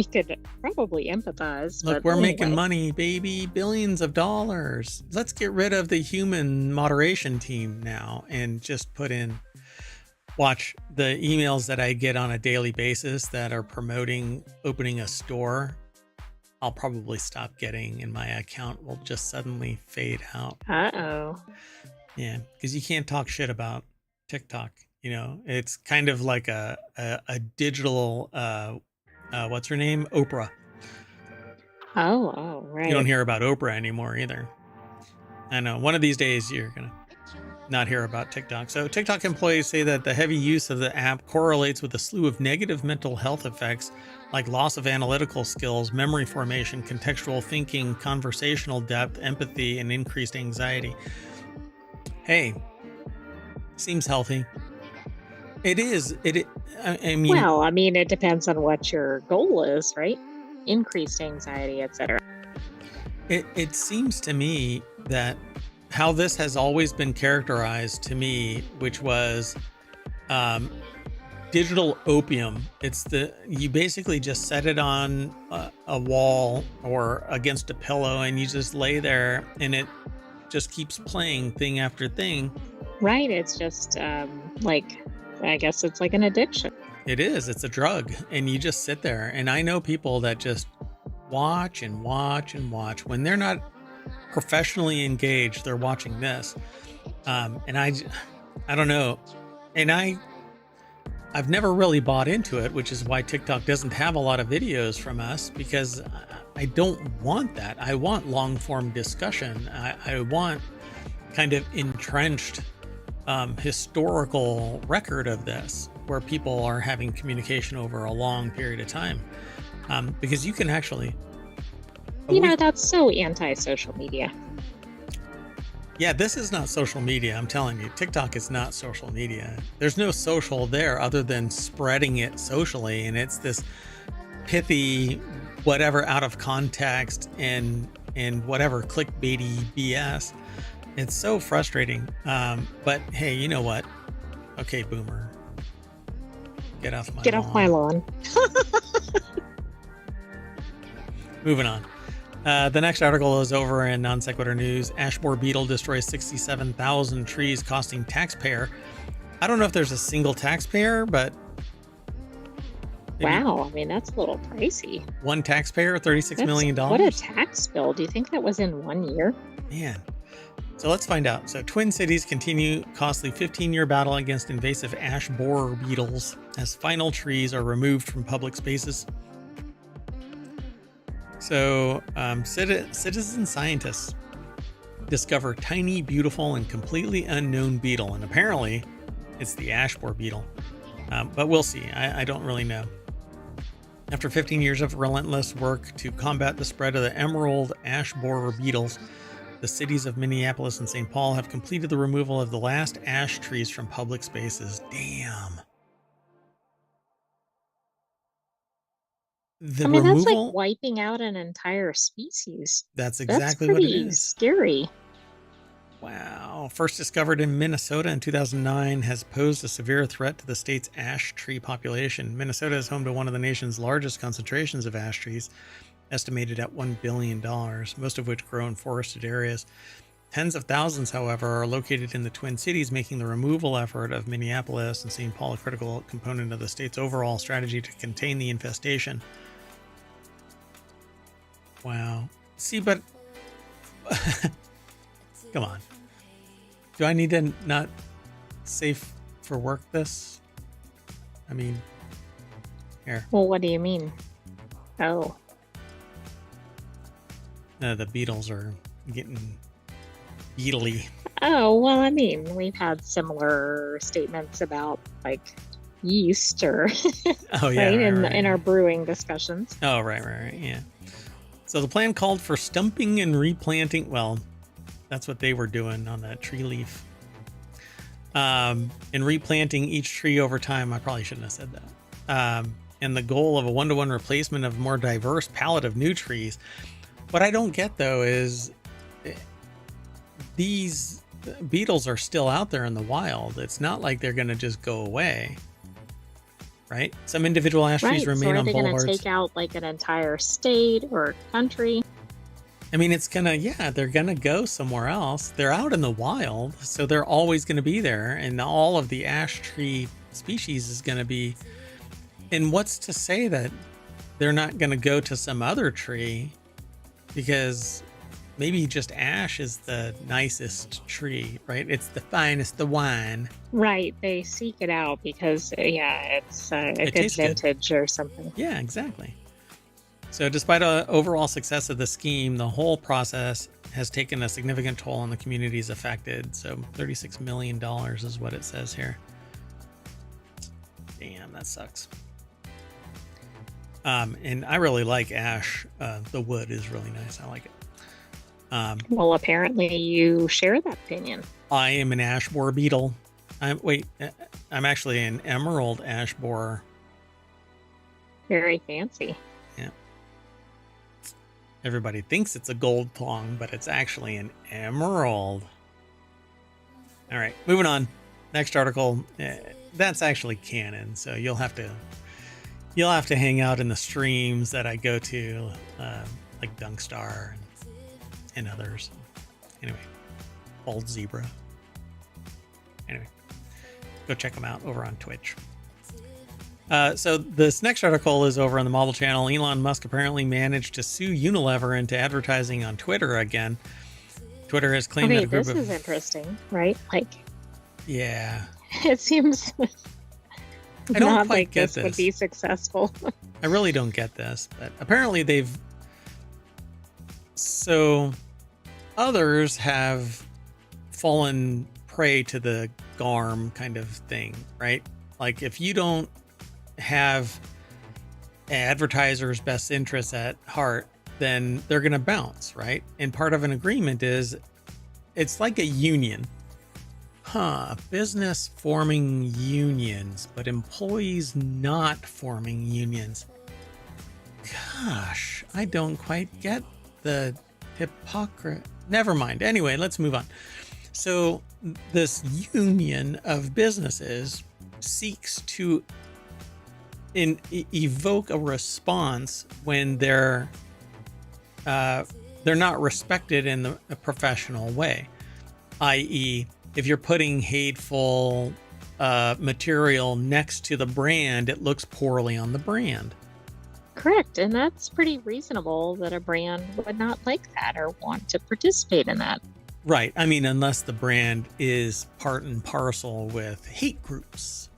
could probably empathize. Look, but we're anyway. making money, baby, billions of dollars. Let's get rid of the human moderation team now and just watch the emails that I get on a daily basis that are promoting opening a store. I'll probably stop getting, and my account will just suddenly fade out. Uh-oh. Yeah, because you can't talk shit about TikTok. You know, it's kind of like a digital, what's her name? Oprah. Oh, right. You don't hear about Oprah anymore either. I know. One of these days you're going to not hear about TikTok. So TikTok employees say that the heavy use of the app correlates with a slew of negative mental health effects like loss of analytical skills, memory formation, contextual thinking, conversational depth, empathy, and increased anxiety. Hey, seems healthy. It is. Well, I mean, it depends on what your goal is, right? Increased anxiety, etc. It seems to me that how this has always been characterized to me, which was digital opium. You basically just set it on a wall or against a pillow, and you just lay there, and it just keeps playing thing after thing. Right. It's just I guess it's like an addiction. It is. It's a drug, and you just sit there. And I know people that just watch and watch and watch. When they're not professionally engaged, they're watching this. And I don't know. And I've never really bought into it, which is why TikTok doesn't have a lot of videos from us, because I don't want that. I want long form discussion. I want kind of entrenched historical record of this, where people are having communication over a long period of time, because you can actually, that's so anti-social media. Yeah, this is not social media. I'm telling you, TikTok is not social media. There's no social there other than spreading it socially, and it's this pithy, whatever, out of context and whatever clickbaity BS. It's so frustrating. But hey, you know what? Okay, boomer. Get off my lawn. Moving on. The next article is over in Non Sequitur News. Ash borer beetle destroys 67,000 trees, costing taxpayer. I don't know if there's a single taxpayer, but... Wow, I mean, that's a little pricey. One taxpayer, $36 million? What a tax bill. Do you think that was in 1 year? Man. So let's find out. So Twin Cities continue costly 15-year battle against invasive ash borer beetles as final trees are removed from public spaces. So citizen scientists discover tiny, beautiful, and completely unknown beetle. And apparently it's the ash borer beetle. But we'll see. I don't really know. After 15 years of relentless work to combat the spread of the emerald ash borer beetles, the cities of Minneapolis and St. Paul have completed the removal of the last ash trees from public spaces. Damn. That's like wiping out an entire species. That's exactly what it is. That's pretty scary. Wow. First discovered in Minnesota in 2009, has posed a severe threat to the state's ash tree population. Minnesota is home to one of the nation's largest concentrations of ash trees, estimated at $1 billion, most of which grow in forested areas. Tens of thousands, however, are located in the Twin Cities, making the removal effort of Minneapolis and St. Paul a critical component of the state's overall strategy to contain the infestation. Wow. See, but come on. Do I need to not safe for work this? I mean, here. Well, what do you mean? Oh. The beetles are getting beetly. Oh, well, I mean, we've had similar statements about like yeast or Oh yeah, right, right. in our brewing discussions. Oh, right, yeah. So the plan called for stumping and replanting. Well, that's what they were doing on that tree leaf. And replanting each tree over time. I probably shouldn't have said that. And the goal of a one-to-one replacement of a more diverse palette of new trees. What I don't get, though, is these beetles are still out there in the wild. It's not like they're going to just go away, right? Some individual ash trees remain on boulevards. So are they going to take out like an entire state or country? I mean, it's gonna, yeah, they're gonna go somewhere else. They're out in the wild, so they're always gonna be there, and all of the ash tree species is gonna be. And what's to say that they're not gonna go to some other tree? Because maybe just ash is the nicest tree, right? It's the finest, the wine. Right, they seek it out because it's a good vintage or something. Yeah, exactly. So despite an overall success of the scheme, the whole process has taken a significant toll on the communities affected. So $36 million is what it says here. Damn, that sucks. And I really like ash. The wood is really nice. I like it. Well, apparently you share that opinion. I am an ash borer beetle. I'm actually an emerald ash borer. Very fancy. Yeah. Everybody thinks it's a gold thong, but it's actually an emerald. All right, moving on. Next article. That's actually canon, so you'll have to hang out in the streams that I go to, like Dunkstar and others. Anyway, Bald Zebra. Anyway, go check them out over on Twitch. So this next article is over on the Marvel channel. Elon Musk apparently managed to sue Unilever into advertising on Twitter again. Twitter has claimed that a group this is interesting, right? Like, yeah, it seems I don't not quite like get this would be successful. I really don't get this, but apparently so others have fallen prey to the GARM kind of thing, right? Like if you don't have advertisers' best interests at heart, then they're going to bounce, right? And part of an agreement is it's like a union. Business forming unions, but employees not forming unions. Gosh, I don't quite get the hypocrisy. Never mind. Anyway, let's move on. So this union of businesses seeks to evoke a response when they're not respected in a professional way, i.e., if you're putting hateful material next to the brand, it looks poorly on the brand. Correct, and that's pretty reasonable that a brand would not like that or want to participate in that. Right. I mean, unless the brand is part and parcel with hate groups.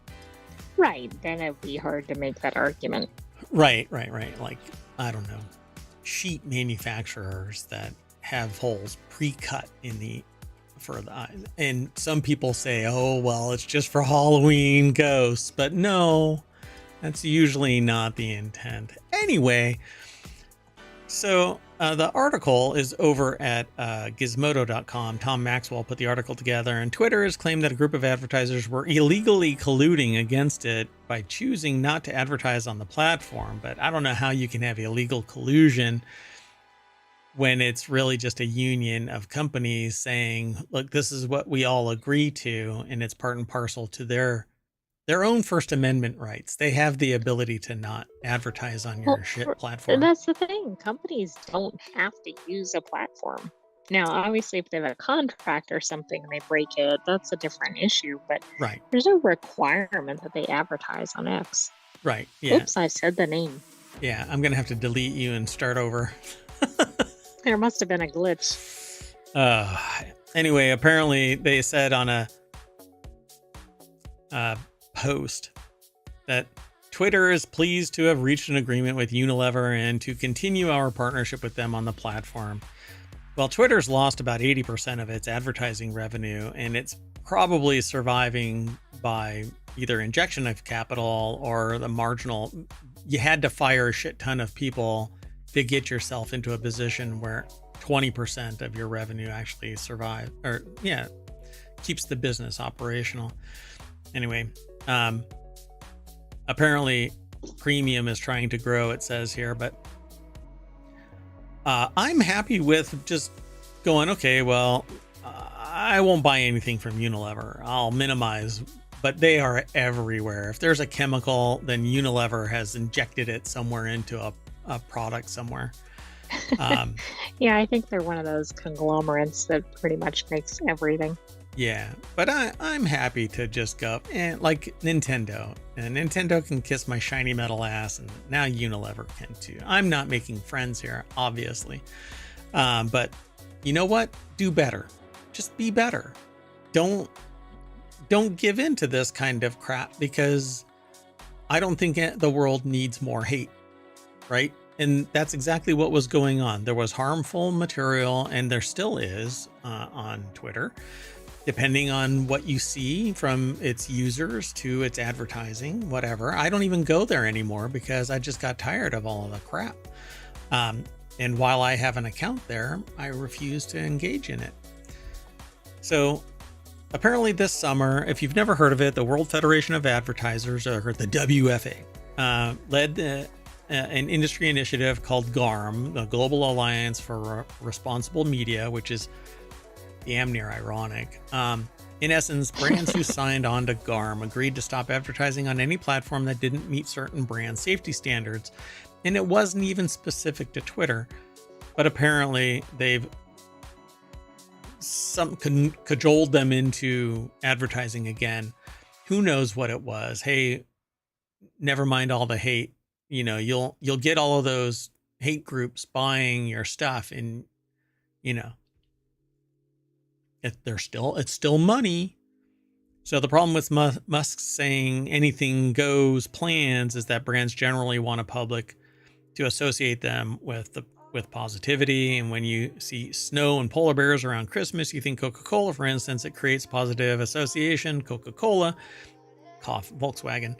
Right, then it'd be hard to make that argument. Right. Like, I don't know, sheet manufacturers that have holes pre-cut for the eyes. And some people say, oh, well, it's just for Halloween ghosts. But no, that's usually not the intent. Anyway, so the article is over at gizmodo.com. Tom Maxwell put the article together, and Twitter has claimed that a group of advertisers were illegally colluding against it by choosing not to advertise on the platform. But I don't know how you can have illegal collusion when it's really just a union of companies saying, look, this is what we all agree to, and it's part and parcel to their own First Amendment rights. They have the ability to not advertise on your platform. And that's the thing. Companies don't have to use a platform. Now, obviously, if they have a contract or something and they break it, that's a different issue, but Right. there's no requirement that they advertise on X. Right. Yeah. Oops, I said the name. Yeah. I'm going to have to delete you and start over. There must have been a glitch. Anyway, apparently they said on a post that Twitter is pleased to have reached an agreement with Unilever and to continue our partnership with them on the platform. Well, Twitter's lost about 80% of its advertising revenue, and it's probably surviving by either injection of capital or the marginal. You had to fire a shit ton of people to get yourself into a position where 20% of your revenue actually survive, or keeps the business operational. Anyway, apparently premium is trying to grow, it says here, but I'm happy with just going, okay, well, I won't buy anything from Unilever. I'll minimize, but they are everywhere. If there's a chemical, then Unilever has injected it somewhere into a product somewhere. Yeah, I think they're one of those conglomerates that pretty much makes everything. Yeah, but I'm happy to just go, like Nintendo. And Nintendo can kiss my shiny metal ass, and now Unilever can too. I'm not making friends here, obviously. But you know what? Do better. Just be better. Don't give in to this kind of crap, because I don't think the world needs more hate, right? And that's exactly what was going on. There was harmful material, and there still is on Twitter, depending on what you see from its users to its advertising, whatever. I don't even go there anymore because I just got tired of all of the crap. And while I have an account there, I refuse to engage in it. So apparently this summer, if you've never heard of it, the World Federation of Advertisers, or the WFA, led an industry initiative called GARM, the Global Alliance for Responsible Media, which is damn near ironic. In essence, brands who signed on to GARM agreed to stop advertising on any platform that didn't meet certain brand safety standards. And it wasn't even specific to Twitter, but apparently they've cajoled them into advertising again. Who knows what it was? Hey, never mind all the hate. You know, you'll get all of those hate groups buying your stuff, and you know, it's still money. So the problem with Musk saying anything goes plans is that brands generally want a public to associate them with positivity. And when you see snow and polar bears around Christmas, you think Coca-Cola, for instance. It creates positive association. Coca-Cola, Volkswagen,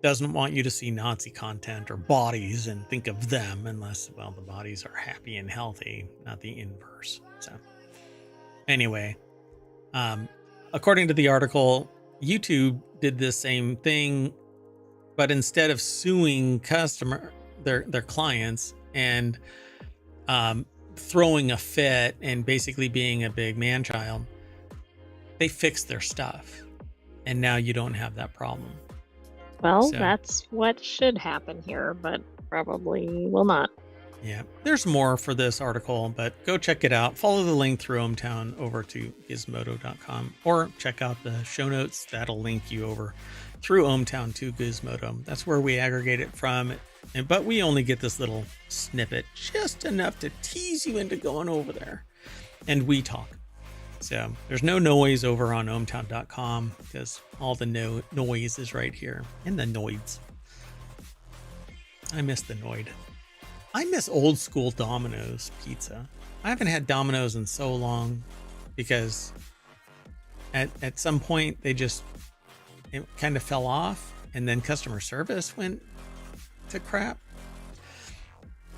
doesn't want you to see Nazi content or bodies and think of them unless, well, the bodies are happy and healthy, not the inverse. So anyway, according to the article, YouTube did the same thing, but instead of suing their clients and throwing a fit and basically being a big man-child, they fixed their stuff, and now you don't have that problem. Well, that's what should happen here, but probably will not. Yeah, there's more for this article, but go check it out. Follow the link through ohmTown over to gizmodo.com, or check out the show notes. That'll link you over through ohmTown to Gizmodo. That's where we aggregate it from. But we only get this little snippet, just enough to tease you into going over there. And we talk. So there's no noise over on ohmTown.com, because all the noise is right here in the noids. I miss the noid. I miss old school Domino's pizza. I haven't had Domino's in so long, because at some point it kind of fell off, and then customer service went to crap.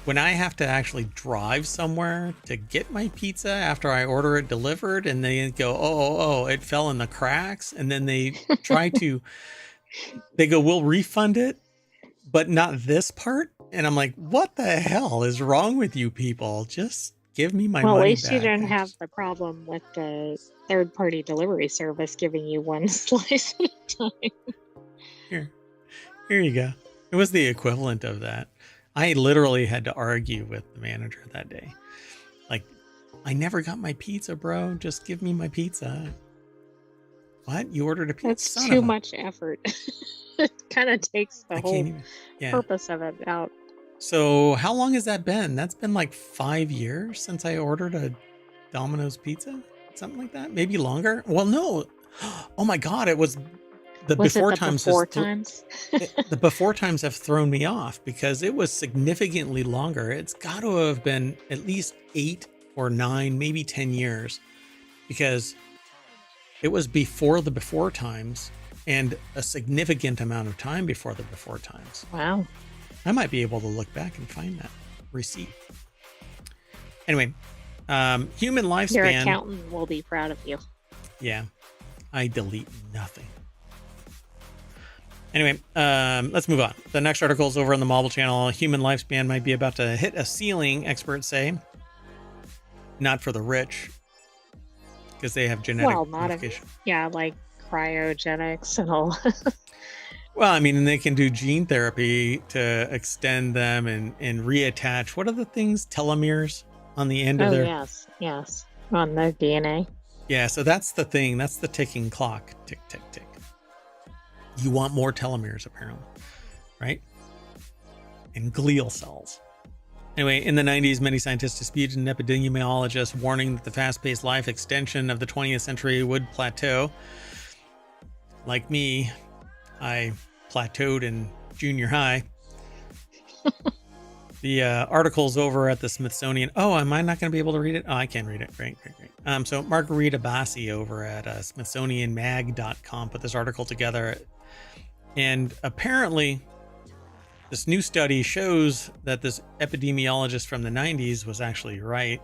When I have to actually drive somewhere to get my pizza after I order it delivered, and they go, oh, it fell in the cracks. And then they they go, we'll refund it, but not this part. And I'm like, what the hell is wrong with you people? Just give me my money back. Well, at least you don't have the problem with the third-party delivery service giving you one slice at a time. Here you go. It was the equivalent of that. I literally had to argue with the manager that day. Like, I never got my pizza, bro. Just give me my pizza. What? You ordered a pizza? That's Son too of a... much effort. It kind of takes the I whole can't even... Yeah. purpose of it out. So how long has that been? That's been like 5 years since I ordered a Domino's pizza? Something like that? Maybe longer? Well, no. Oh my God, it was... The Was it before the times before times? the before times have thrown me off because it was significantly longer. It's got to have been at least 8 or 9, maybe 10 years, because it was before the before times and a significant amount of time before the before times. Wow. I might be able to look back and find that receipt. Anyway, human lifespan. Your accountant will be proud of you. Yeah, I delete nothing. Anyway, let's move on. The next article is over on the Marvel channel. Human lifespan might be about to hit a ceiling, experts say. Not for the rich, because they have genetic modification. Like cryogenics and all. Well, I mean, and they can do gene therapy to extend them and reattach. What are the things? Telomeres on the end of their... yes. On the DNA. Yeah, so that's the thing. That's the ticking clock. Tick, tick, tick. You want more telomeres, apparently, right? And glial cells. Anyway, in the 90s, many scientists disputed an epidemiologist warning that the fast-paced life extension of the 20th century would plateau. Like me, I plateaued in junior high. The article's over at the Smithsonian. Oh, am I not going to be able to read it? Oh, I can read it. Great. So Margarita Bassi over at SmithsonianMag.com put this article together. And apparently, this new study shows that this epidemiologist from the 90s was actually right.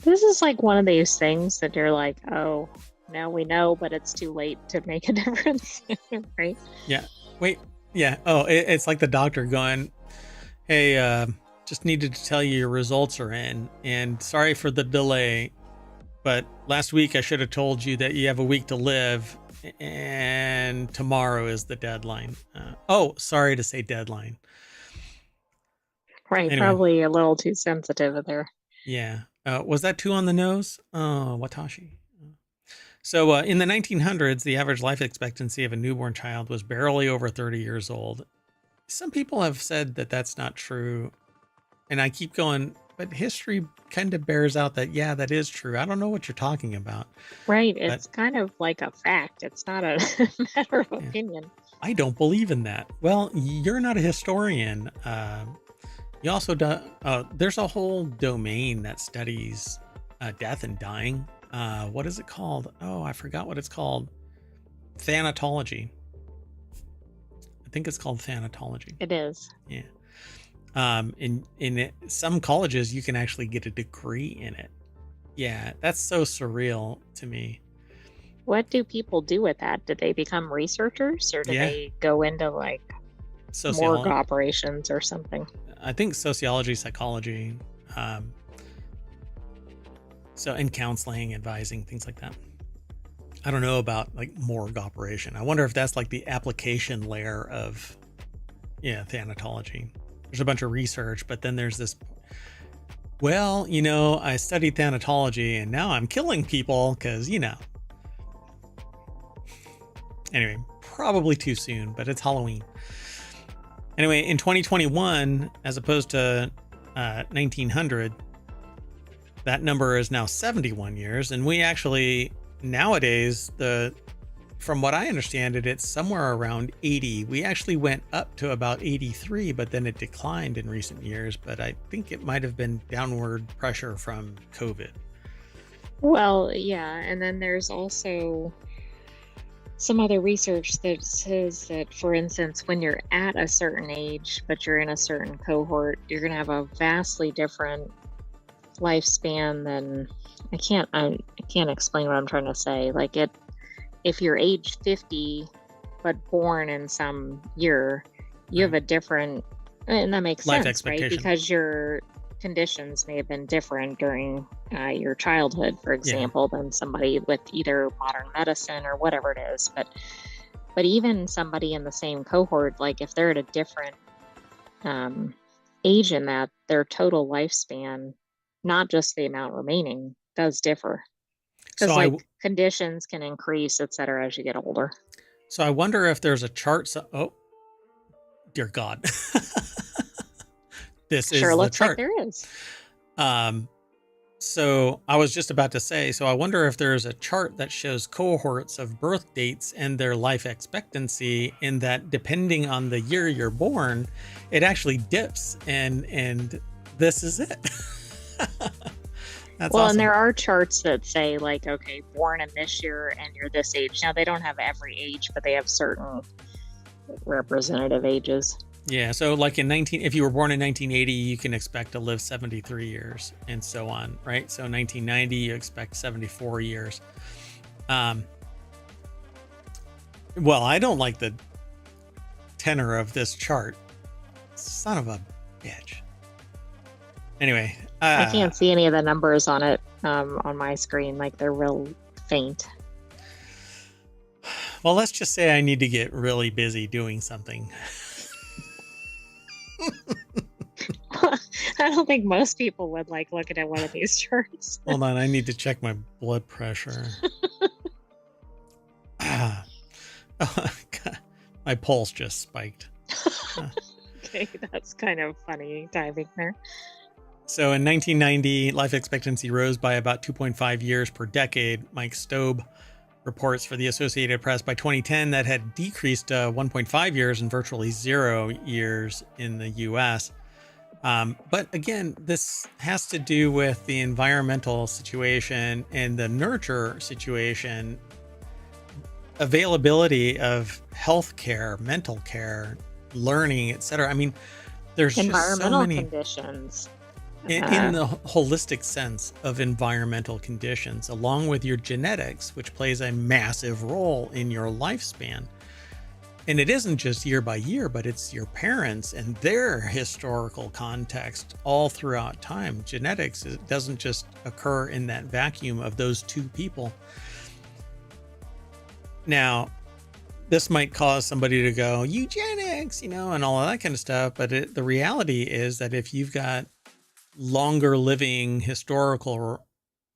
This is like one of those things that you're like, oh, now we know, but it's too late to make a difference, right? Yeah. Wait. Yeah. Oh, it's like the doctor going, hey, just needed to tell you your results are in, and sorry for the delay, but last week I should have told you that you have a week to live, and tomorrow is the deadline. Sorry to say deadline. Right. Anyway. Probably a little too sensitive there. Yeah. Was that too on the nose? Oh, Watashi. So in the 1900s, the average life expectancy of a newborn child was barely over 30 years old. Some people have said that that's not true. And I keep going, but history kind of bears out that, yeah, that is true. I don't know what you're talking about. Right. It's kind of like a fact. It's not a matter of opinion. I don't believe in that. Well, you're not a historian. You also do, there's a whole domain that studies death and dying. What is it called? Oh, I forgot what it's called. Thanatology. I think it's called thanatology. It is. Yeah. In some colleges, you can actually get a degree in it. Yeah, that's so surreal to me. What do people do with that? Did they become researchers, or do they go into like morgue operations or something? I think sociology, psychology, and counseling, advising, things like that. I don't know about like morgue operation. I wonder if that's like the application layer of, thanatology. There's a bunch of research, but then there's this, well, I studied thanatology and now I'm killing people because, Anyway, probably too soon, but it's Halloween. Anyway, in 2021, as opposed to 1900, that number is now 71 years. And we actually, nowadays, from what I understand it's somewhere around 80. We actually went up to about 83, but then it declined in recent years. But I think it might have been downward pressure from COVID. Well, yeah. And then there's also some other research that says that, for instance, when you're at a certain age, but you're in a certain cohort, you're going to have a vastly different lifespan than I can't explain what I'm trying to say. Like if you're age 50 but born in some year, you have a different, and that makes life sense, right? Because your conditions may have been different during your childhood, for example, than somebody with either modern medicine or whatever it is. But even somebody in the same cohort, like if they're at a different age in that, their total lifespan, not just the amount remaining, does differ. So Because I like conditions can increase, et cetera, as you get older. so I wonder if there's a chart. Oh, dear God. This Sure is the looks like chart. there is. Um, so I was just about to say, so I wonder if there's a chart that shows cohorts of birth dates and their life expectancy, in that depending on the year you're born, it actually dips, and this is it. That's Well, and awesome. there are charts that say like, okay, born in this year and you're this age. Now they don't have every age, but they have certain representative ages. Yeah, so like if you were born in 1980, you can expect to live 73 years and so on, right? So 1990, you expect 74 years. Well, I don't like the tenor of this chart. Son of a bitch. Anyway, I can't see any of the numbers on it on my screen. Like they're real faint. well, let's just say I need to get really busy doing something. I don't think most people would like looking at one of these charts. Hold on, I need to check my blood pressure. Oh, God. My pulse just spiked. Okay, that's kind of funny timing there. So in 1990, life expectancy rose by about 2.5 years per decade. Mike Stobe reports for the Associated Press. By 2010, that had decreased to 1.5 years and virtually 0 years in the US. But again, this has to do with the environmental situation and the nurture situation, availability of healthcare, mental care, learning, etc. I mean, there's just so Environmental many conditions. in the holistic sense of environmental conditions, along with your genetics, which plays a massive role in your lifespan. And it isn't just year by year, but it's your parents and their historical context all throughout time. Genetics, it doesn't just occur in that vacuum of those two people. Now, this might cause somebody to go, eugenics, and all of that kind of stuff. But the reality is that if you've got longer living historical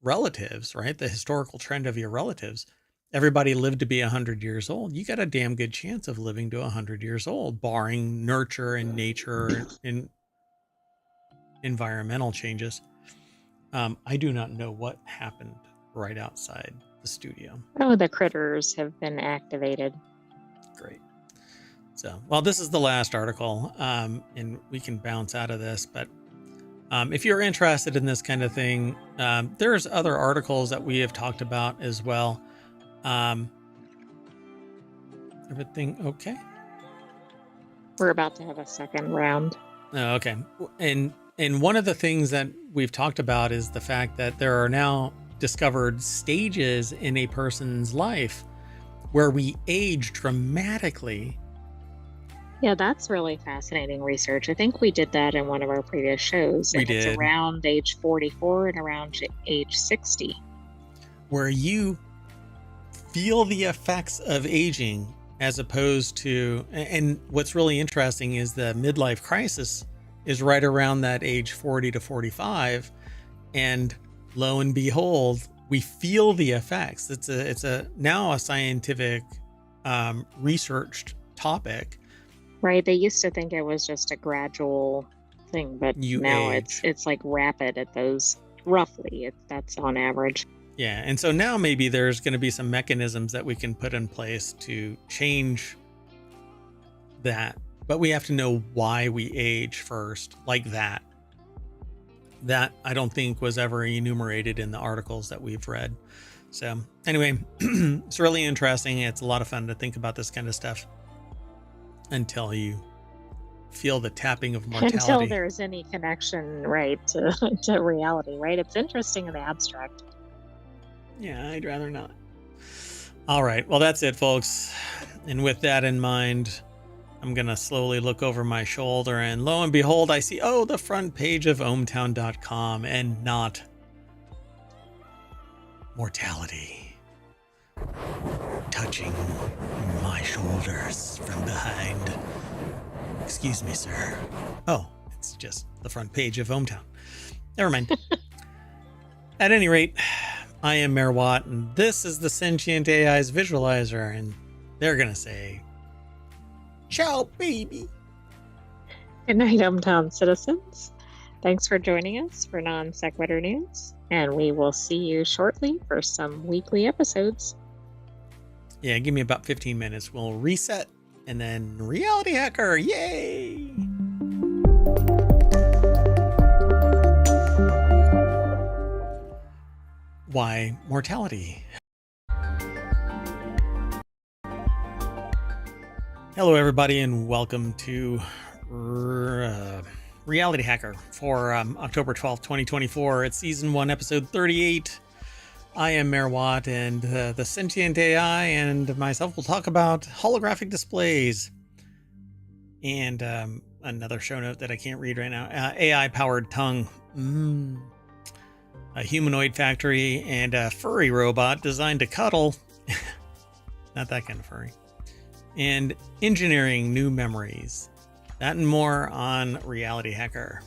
relatives, right? The historical trend of your relatives, everybody lived to be 100 years old. You got a damn good chance of living to 100 years old, barring nurture and nature and environmental changes. I do not know what happened right outside the studio. Oh, the critters have been activated. Great. So, well, this is the last article, and we can bounce out of this, but if you're interested in this kind of thing, there's other articles that we have talked about as well. Everything okay? We're about to have a second round. Oh, okay. And one of the things that we've talked about is the fact that there are now discovered stages in a person's life where we age dramatically. Yeah, that's really fascinating research. I think we did that in one of our previous shows. We and did. It's around age 44 and around age 60. Where you feel the effects of aging as opposed to, and what's really interesting is the midlife crisis is right around that age 40 to 45. And lo and behold, we feel the effects. It's now a scientific researched topic. Right. They used to think it was just a gradual thing, but now it's like rapid at those roughly. That's on average. Yeah. And so now maybe there's going to be some mechanisms that we can put in place to change that. But we have to know why we age first, like that. That I don't think was ever enumerated in the articles that we've read. So anyway, it's really interesting. It's a lot of fun to think about this kind of stuff until you feel the tapping of mortality. Until there's any connection, right, to reality, right? It's interesting in the abstract. Yeah, I'd rather not. All right. Well, that's it, folks. And with that in mind, I'm going to slowly look over my shoulder, and lo and behold, I see, the front page of ohmTown.com, and not mortality touching my shoulders from behind. Excuse me, sir. Oh, it's It's just the front page of ohmTown. Never mind. At any rate, I am Mayor Watt, and this is the Sentient AI's visualizer, and they're going to say, ciao, baby. Good night, ohmTown citizens. Thanks for joining us for non-sequitur news, and we will see you shortly for some weekly episodes. Yeah, give me about 15 minutes. We'll reset, and then Reality Hacker, yay! Why mortality? Hello, everybody, and welcome to Reality Hacker for October 12th, 2024. It's Season 1, Episode 38. I am Mayor Watt, and the Sentient AI and myself will talk about holographic displays. And another show note that I can't read right now. AI-powered tongue. A humanoid factory and a furry robot designed to cuddle. Not that kind of furry. And engineering new memories. That and more on Reality Hacker.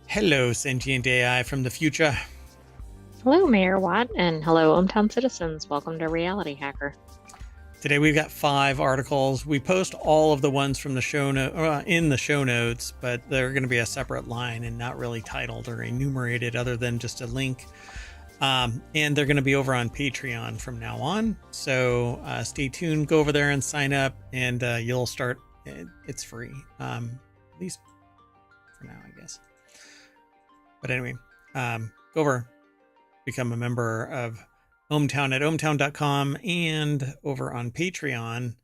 Hello, Sentient AI from the future. Hello, Mayor Watt, and hello, ohmTown citizens. Welcome to Reality Hacker. Today we've got 5 articles. We post all of the ones from the show in the show notes, but they're going to be a separate line and not really titled or enumerated other than just a link. And they're going to be over on Patreon from now on. So stay tuned, go over there and sign up, and you'll start. It's free, at least for now, I guess. But anyway, go over, become a member of ohmTown at ohmTown.com and over on Patreon.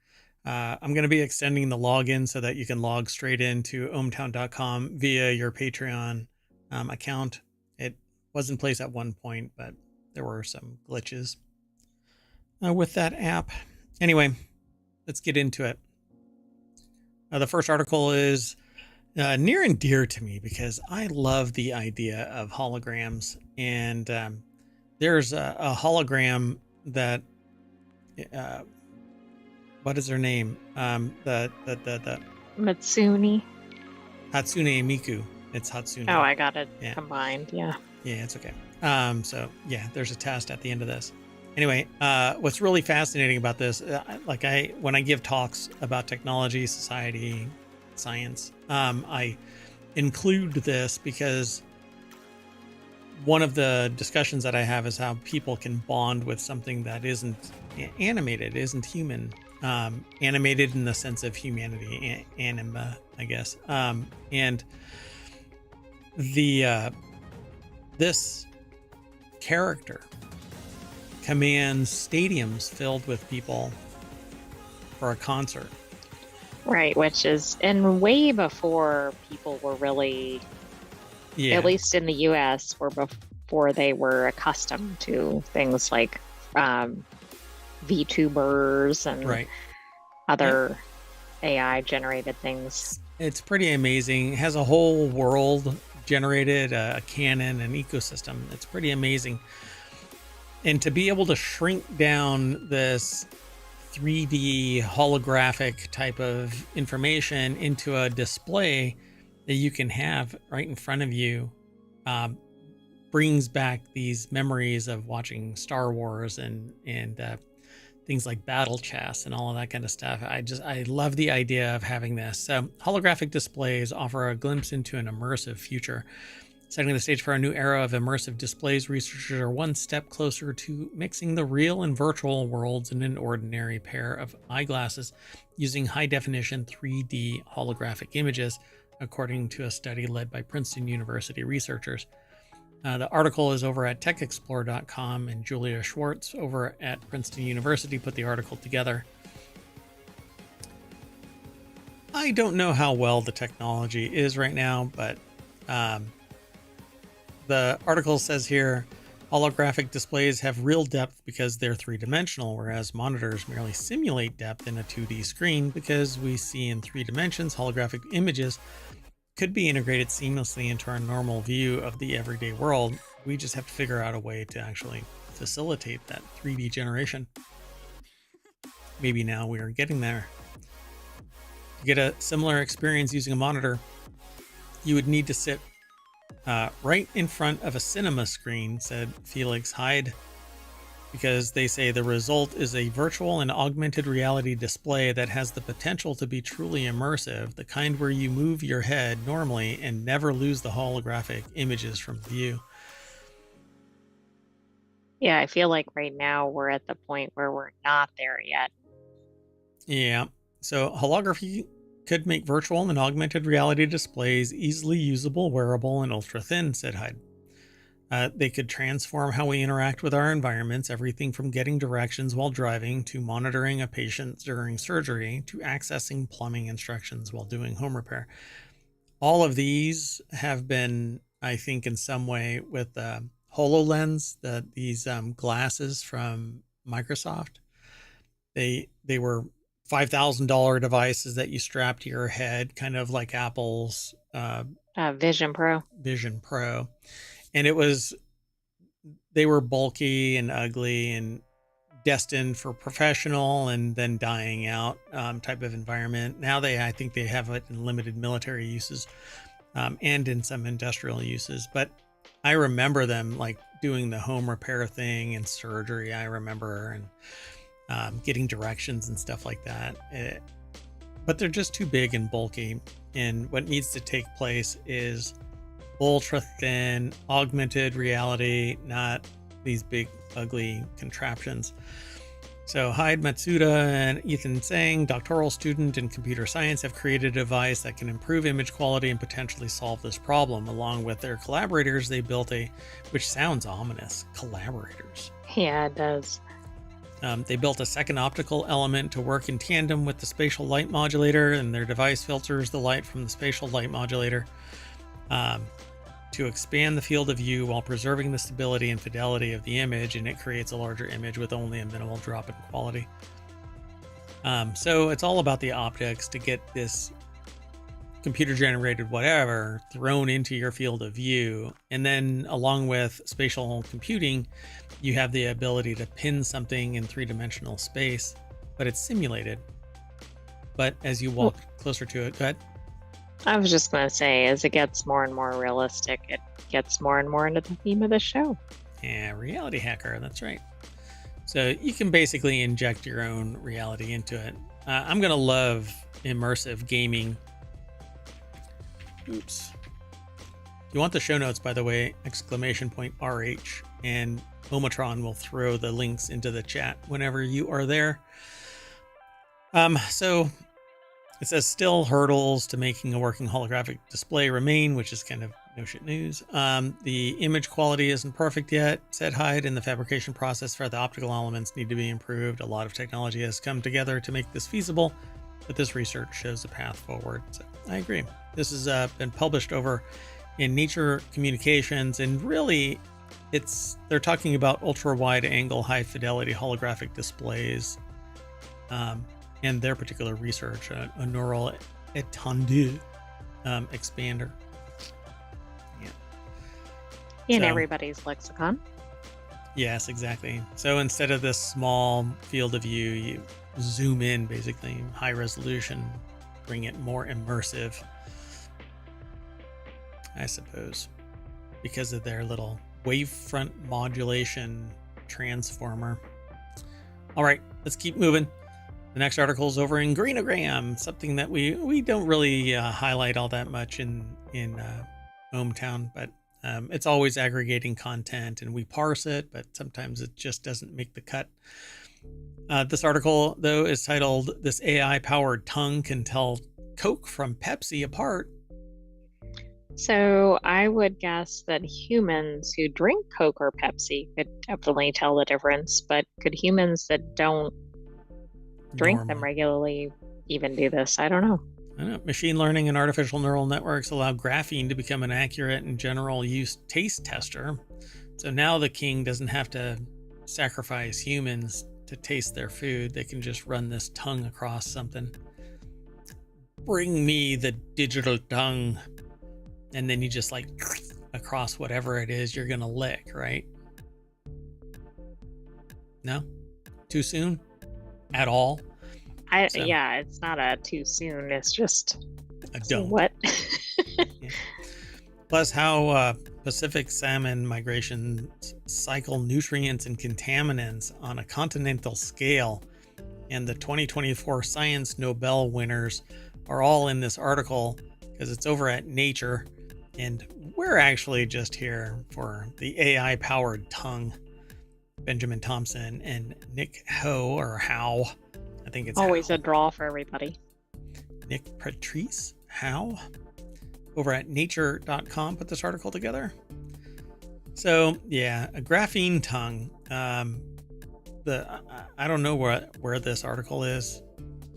I'm going to be extending the login so that you can log straight into ohmTown.com via your Patreon account. It was in place at one point, but there were some glitches with that app. Anyway, let's get into it. The first article is near and dear to me because I love the idea of holograms, and there's a hologram that, what is her name? The Matsuni. Hatsune Miku. It's Hatsune. Oh, I got it combined. Yeah. Yeah, it's okay. So yeah, there's a test at the end of this. Anyway, what's really fascinating about this, when I give talks about technology, society, science, I include this because one of the discussions that I have is how people can bond with something that isn't animated, isn't human, animated in the sense of humanity, anima, I guess. And this character commands stadiums filled with people for a concert. Right, which is, and way before people were really, at least in the US, were before they were accustomed to things like VTubers and other AI generated things. It's pretty amazing. It has a whole world generated, a canon, an ecosystem. It's pretty amazing. And to be able to shrink down this 3D holographic type of information into a display that you can have right in front of you brings back these memories of watching Star Wars and things like Battle Chess and all of that kind of stuff. I love the idea of having this. So holographic displays offer a glimpse into an immersive future. Setting the stage for a new era of immersive displays, researchers are one step closer to mixing the real and virtual worlds in an ordinary pair of eyeglasses using high-definition 3D holographic images, according to a study led by Princeton University researchers. The article is over at techexplore.com, and Julia Schwartz over at Princeton University put the article together. I don't know how well the technology is right now, but the article says here, holographic displays have real depth because they're three-dimensional, whereas monitors merely simulate depth in a 2D screen because we see in 3 dimensions. Holographic images could be integrated seamlessly into our normal view of the everyday world. We just have to figure out a way to actually facilitate that 3D generation. maybe now we are getting there. To get a similar experience using a monitor, you would need to sit right in front of a cinema screen, said Felix Hyde, because they say the result is a virtual and augmented reality display that has the potential to be truly immersive, the kind where you move your head normally and never lose the holographic images from view. Yeah, I feel like right now we're at the point where we're not there yet. Yeah. So holography could make virtual and augmented reality displays easily usable, wearable, and ultra thin, said Hyde. They could transform how we interact with our environments, everything from getting directions while driving to monitoring a patient during surgery to accessing plumbing instructions while doing home repair. All of these have been, I think, in some way with HoloLens, these glasses from Microsoft. They were $5,000 devices that you strap to your head, kind of like Apple's Vision Pro. Vision Pro. And they were bulky and ugly and destined for professional and then dying out type of environment. Now I think they have it in limited military uses and in some industrial uses. But I remember them like doing the home repair thing and surgery. I remember and getting directions and stuff like that. But they're just too big and bulky. And what needs to take place is ultra thin, augmented reality, not these big, ugly contraptions. So Hyde Matsuda and Ethan Tsang, doctoral student in computer science, have created a device that can improve image quality and potentially solve this problem. Along with their collaborators, they built which sounds ominous, collaborators. Yeah, it does. They built a second optical element to work in tandem with the spatial light modulator, and their device filters the light from the spatial light modulator to expand the field of view while preserving the stability and fidelity of the image, and it creates a larger image with only a minimal drop in quality. So it's all about the optics to get this computer generated whatever thrown into your field of view. And then along with spatial computing, you have the ability to pin something in three-dimensional space, but it's simulated. But as you walk closer to it, go ahead. I was just going to say, as it gets more and more realistic, it gets more and more into the theme of the show. Yeah, reality hacker, that's right. So you can basically inject your own reality into it. I'm going to love immersive gaming. Oops. If you want the show notes, by the way, ! RH, and ohmTown will throw the links into the chat whenever you are there. So it says still hurdles to making a working holographic display remain, which is kind of no shit news. The image quality isn't perfect yet, said Hyde, and the fabrication process for the optical elements need to be improved. A lot of technology has come together to make this feasible, but this research shows a path forward. So I agree. This has been published over in Nature Communications, and really they're talking about ultra wide angle, high fidelity holographic displays. And their particular research, a neural étendue expander. Yeah. In everybody's lexicon. Yes, exactly. So instead of this small field of view, you zoom in, basically, high resolution, bring it more immersive, I suppose, because of their little wavefront modulation transformer. All right, let's keep moving. The next article is over in Greenogram, something that we don't really highlight all that much in ohmTown, but it's always aggregating content and we parse it, but sometimes it just doesn't make the cut. This article, though, is titled "This AI-Powered Tongue Can Tell Coke from Pepsi Apart." So I would guess that humans who drink Coke or Pepsi could definitely tell the difference, but could humans that don't drink them regularly even do this? I don't know. Machine learning and artificial neural networks allow graphene to become an accurate and general use taste tester. So now the king doesn't have to sacrifice humans to taste their food. They can just run this tongue across something. Bring me the digital tongue. And then you just like across whatever it is you're going to lick, right? No? Too soon? at all. So, Yeah, it's not a too soon. It's just I so don't. what? Yeah. Plus, how Pacific salmon migrations cycle nutrients and contaminants on a continental scale. And the 2024 Science Nobel winners are all in this article because it's over at Nature. And we're actually just here for the AI powered tongue. Benjamin Thompson and Nick Howe. I think it's Always Howe. a draw for everybody. Nick Patrice Howe over at nature.com put this article together. So yeah, a graphene tongue. I don't know where this article is.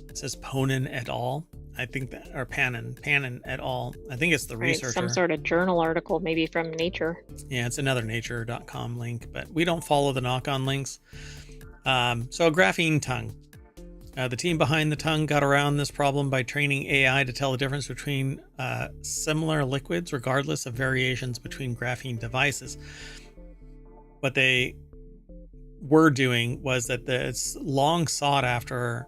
It says Ponin et al. I think that, or Panin et al. I think it's the researcher. Some sort of journal article, maybe from Nature. Yeah, it's another nature.com link, but we don't follow the knock-on links. So a graphene tongue. The team behind the tongue got around this problem by training AI to tell the difference between similar liquids, regardless of variations between graphene devices. What they were doing was that it's long sought after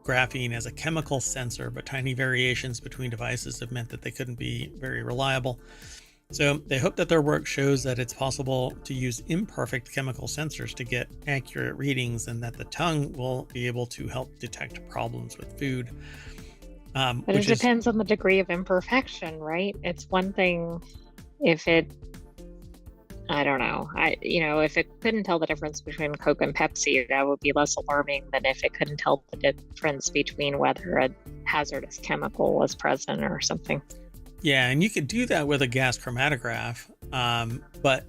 graphene as a chemical sensor, but tiny variations between devices have meant that they couldn't be very reliable. So they hope that their work shows that it's possible to use imperfect chemical sensors to get accurate readings, and that the tongue will be able to help detect problems with food. But it depends on the degree of imperfection, right? It's one thing if I don't know. If it couldn't tell the difference between Coke and Pepsi, that would be less alarming than if it couldn't tell the difference between whether a hazardous chemical was present or something. Yeah, and you could do that with a gas chromatograph, but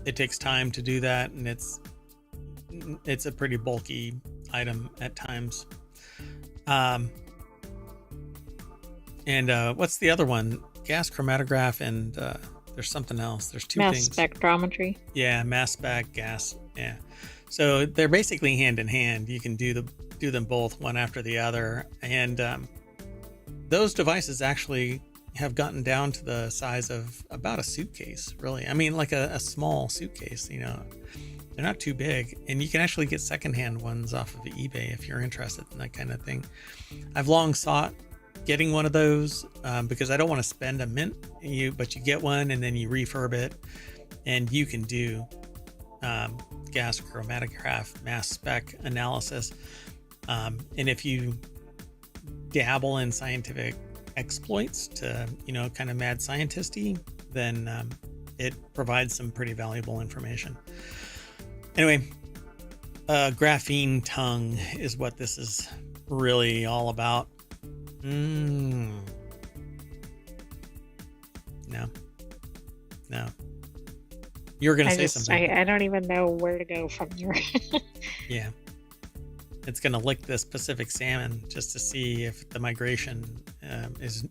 it takes time to do that, and it's a pretty bulky item at times. And what's the other one? Gas chromatograph and there's something else. There's two things. Mass spectrometry. Yeah, mass spec, gas. Yeah. So they're basically hand in hand. You can do them both, one after the other, and those devices actually have gotten down to the size of about a suitcase, really. I mean, like a small suitcase, they're not too big, and you can actually get secondhand ones off of eBay if you're interested in that kind of thing. I've long sought getting one of those because I don't want to spend a mint, but you get one and then you refurb it, and you can do gas chromatograph mass spec analysis. And if you dabble in scientific exploits to kind of mad scientist-y, then it provides some pretty valuable information. Anyway, graphene tongue is what this is really all about. No, you were gonna say something. I don't even know where to go from here. Yeah, it's gonna lick this Pacific salmon just to see if the migration is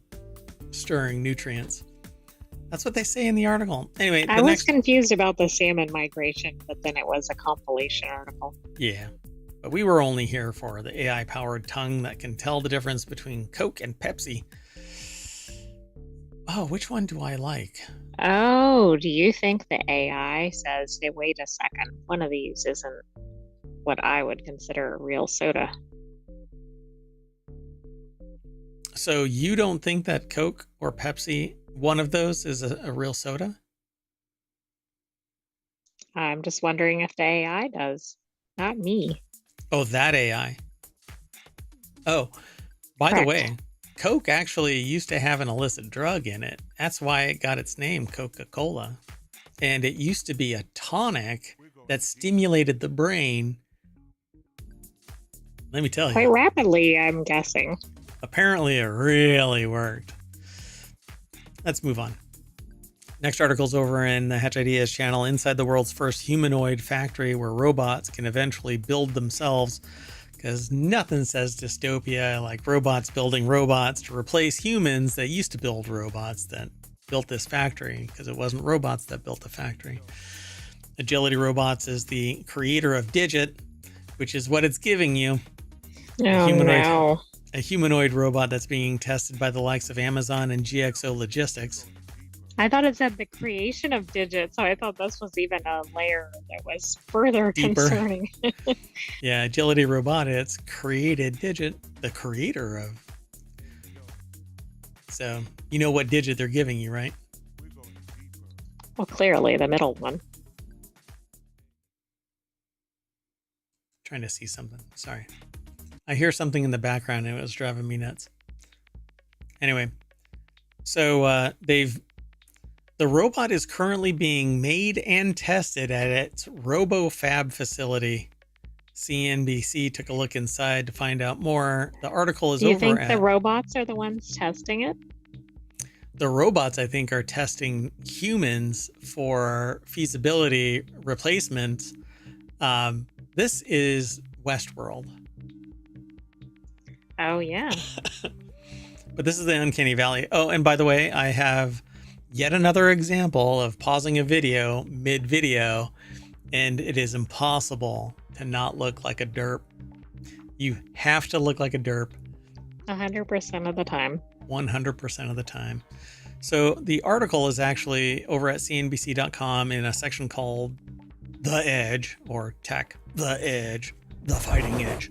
stirring nutrients. That's what they say in the article. Anyway, I was confused about the salmon migration, but then it was a compilation article. Yeah, but we were only here for the AI-powered tongue that can tell the difference between Coke and Pepsi. Oh, which one do I like? Oh, do you think the AI says, hey, wait a second, one of these isn't what I would consider a real soda? So you don't think that Coke or Pepsi, one of those, is a real soda? I'm just wondering if the AI does, not me. Oh, that AI. Oh, by the way, Coke actually used to have an illicit drug in it. That's why it got its name, Coca-Cola. And it used to be a tonic that stimulated the brain. Let me tell you. Quite rapidly, I'm guessing. Apparently, it really worked. Let's move on. Next article's over in the Hatch Ideas channel, Inside the World's First Humanoid Factory, where robots can eventually build themselves. Because nothing says dystopia like robots building robots to replace humans that used to build robots that built this factory, because it wasn't robots that built the factory. Agility Robots is the creator of Digit, which is what it's giving you. A humanoid robot that's being tested by the likes of Amazon and GXO Logistics. I thought it said the creation of Digit, so I thought this was even a layer that was further Deeper. concerning. Yeah, Agility Robotics created Digit, the creator of. So you know what Digit they're giving you, right? Well, clearly the middle one. Trying to see something. Sorry. I hear something in the background and it was driving me nuts. Anyway, so the robot is currently being made and tested at its RoboFab facility. CNBC took a look inside to find out more. The article is Do you over think the at robots are the ones testing it? the robots, I think, are testing humans for feasibility replacements. This is Westworld. Oh, yeah. But this is the Uncanny Valley. Oh, and by the way, I have yet another example of pausing a video mid-video, and it is impossible to not look like a derp. You have to look like a derp 100% of the time. 100% of the time. So the article is actually over at cnbc.com in a section called The Edge, or Tech, The Edge, The Fighting Edge.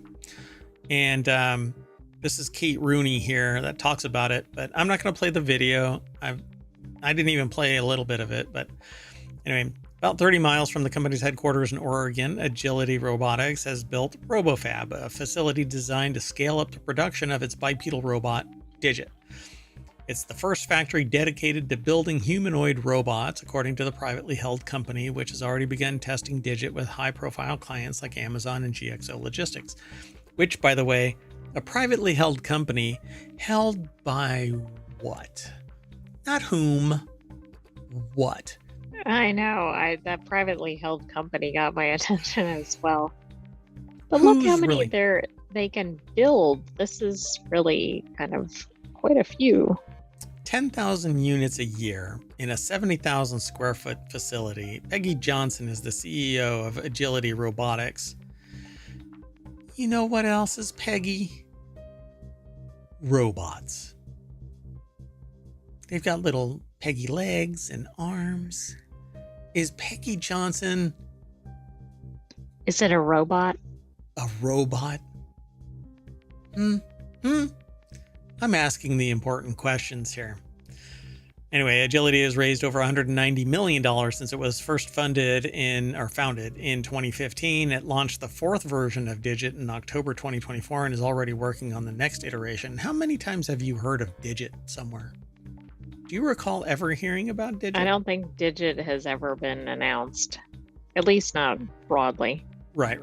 And this is Kate Rooney here that talks about it, but I'm not going to play the video. I didn't even play a little bit of it, but anyway, about 30 miles from the company's headquarters in Oregon, Agility Robotics has built RoboFab, a facility designed to scale up the production of its bipedal robot, Digit. It's the first factory dedicated to building humanoid robots, according to the privately held company, which has already begun testing Digit with high-profile clients like Amazon and GXO Logistics. Which, by the way, a privately held company held by what? Not whom, what? I know. That privately held company got my attention as well. But look how many they can build. This is really kind of quite a few. 10,000 units a year in a 70,000 square foot facility. Peggy Johnson is the CEO of Agility Robotics. You know what else is Peggy? Robots. They've got little Peggy legs and arms. Is Peggy Johnson... Is it a robot? A robot? I'm asking the important questions here. Anyway, Agility has raised over $190 million since it was first founded in 2015. It launched the fourth version of Digit in October 2024 and is already working on the next iteration. How many times have you heard of Digit somewhere? Do you recall ever hearing about Digit? I don't think Digit has ever been announced, at least not broadly. Right.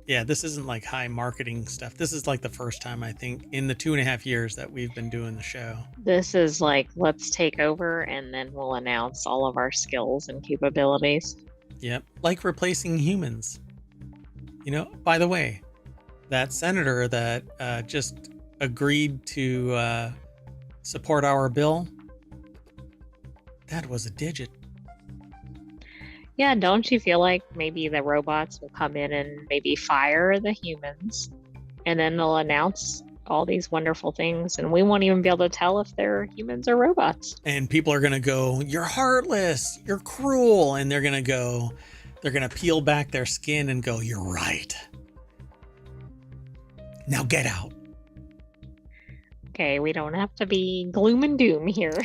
Yeah, this isn't like high marketing stuff. This is like the first time, I think, in the 2.5 years that we've been doing the show. This is like, let's take over and then we'll announce all of our skills and capabilities. Yep, like replacing humans. You know, by the way, that senator that just agreed to support our bill, that was a Digit. Yeah, don't you feel like maybe the robots will come in and maybe fire the humans, and then they'll announce all these wonderful things, and we won't even be able to tell if they're humans or robots. And people are going to go, you're heartless, you're cruel. And they're going to peel back their skin and go, you're right. Now get out. Okay, we don't have to be gloom and doom here.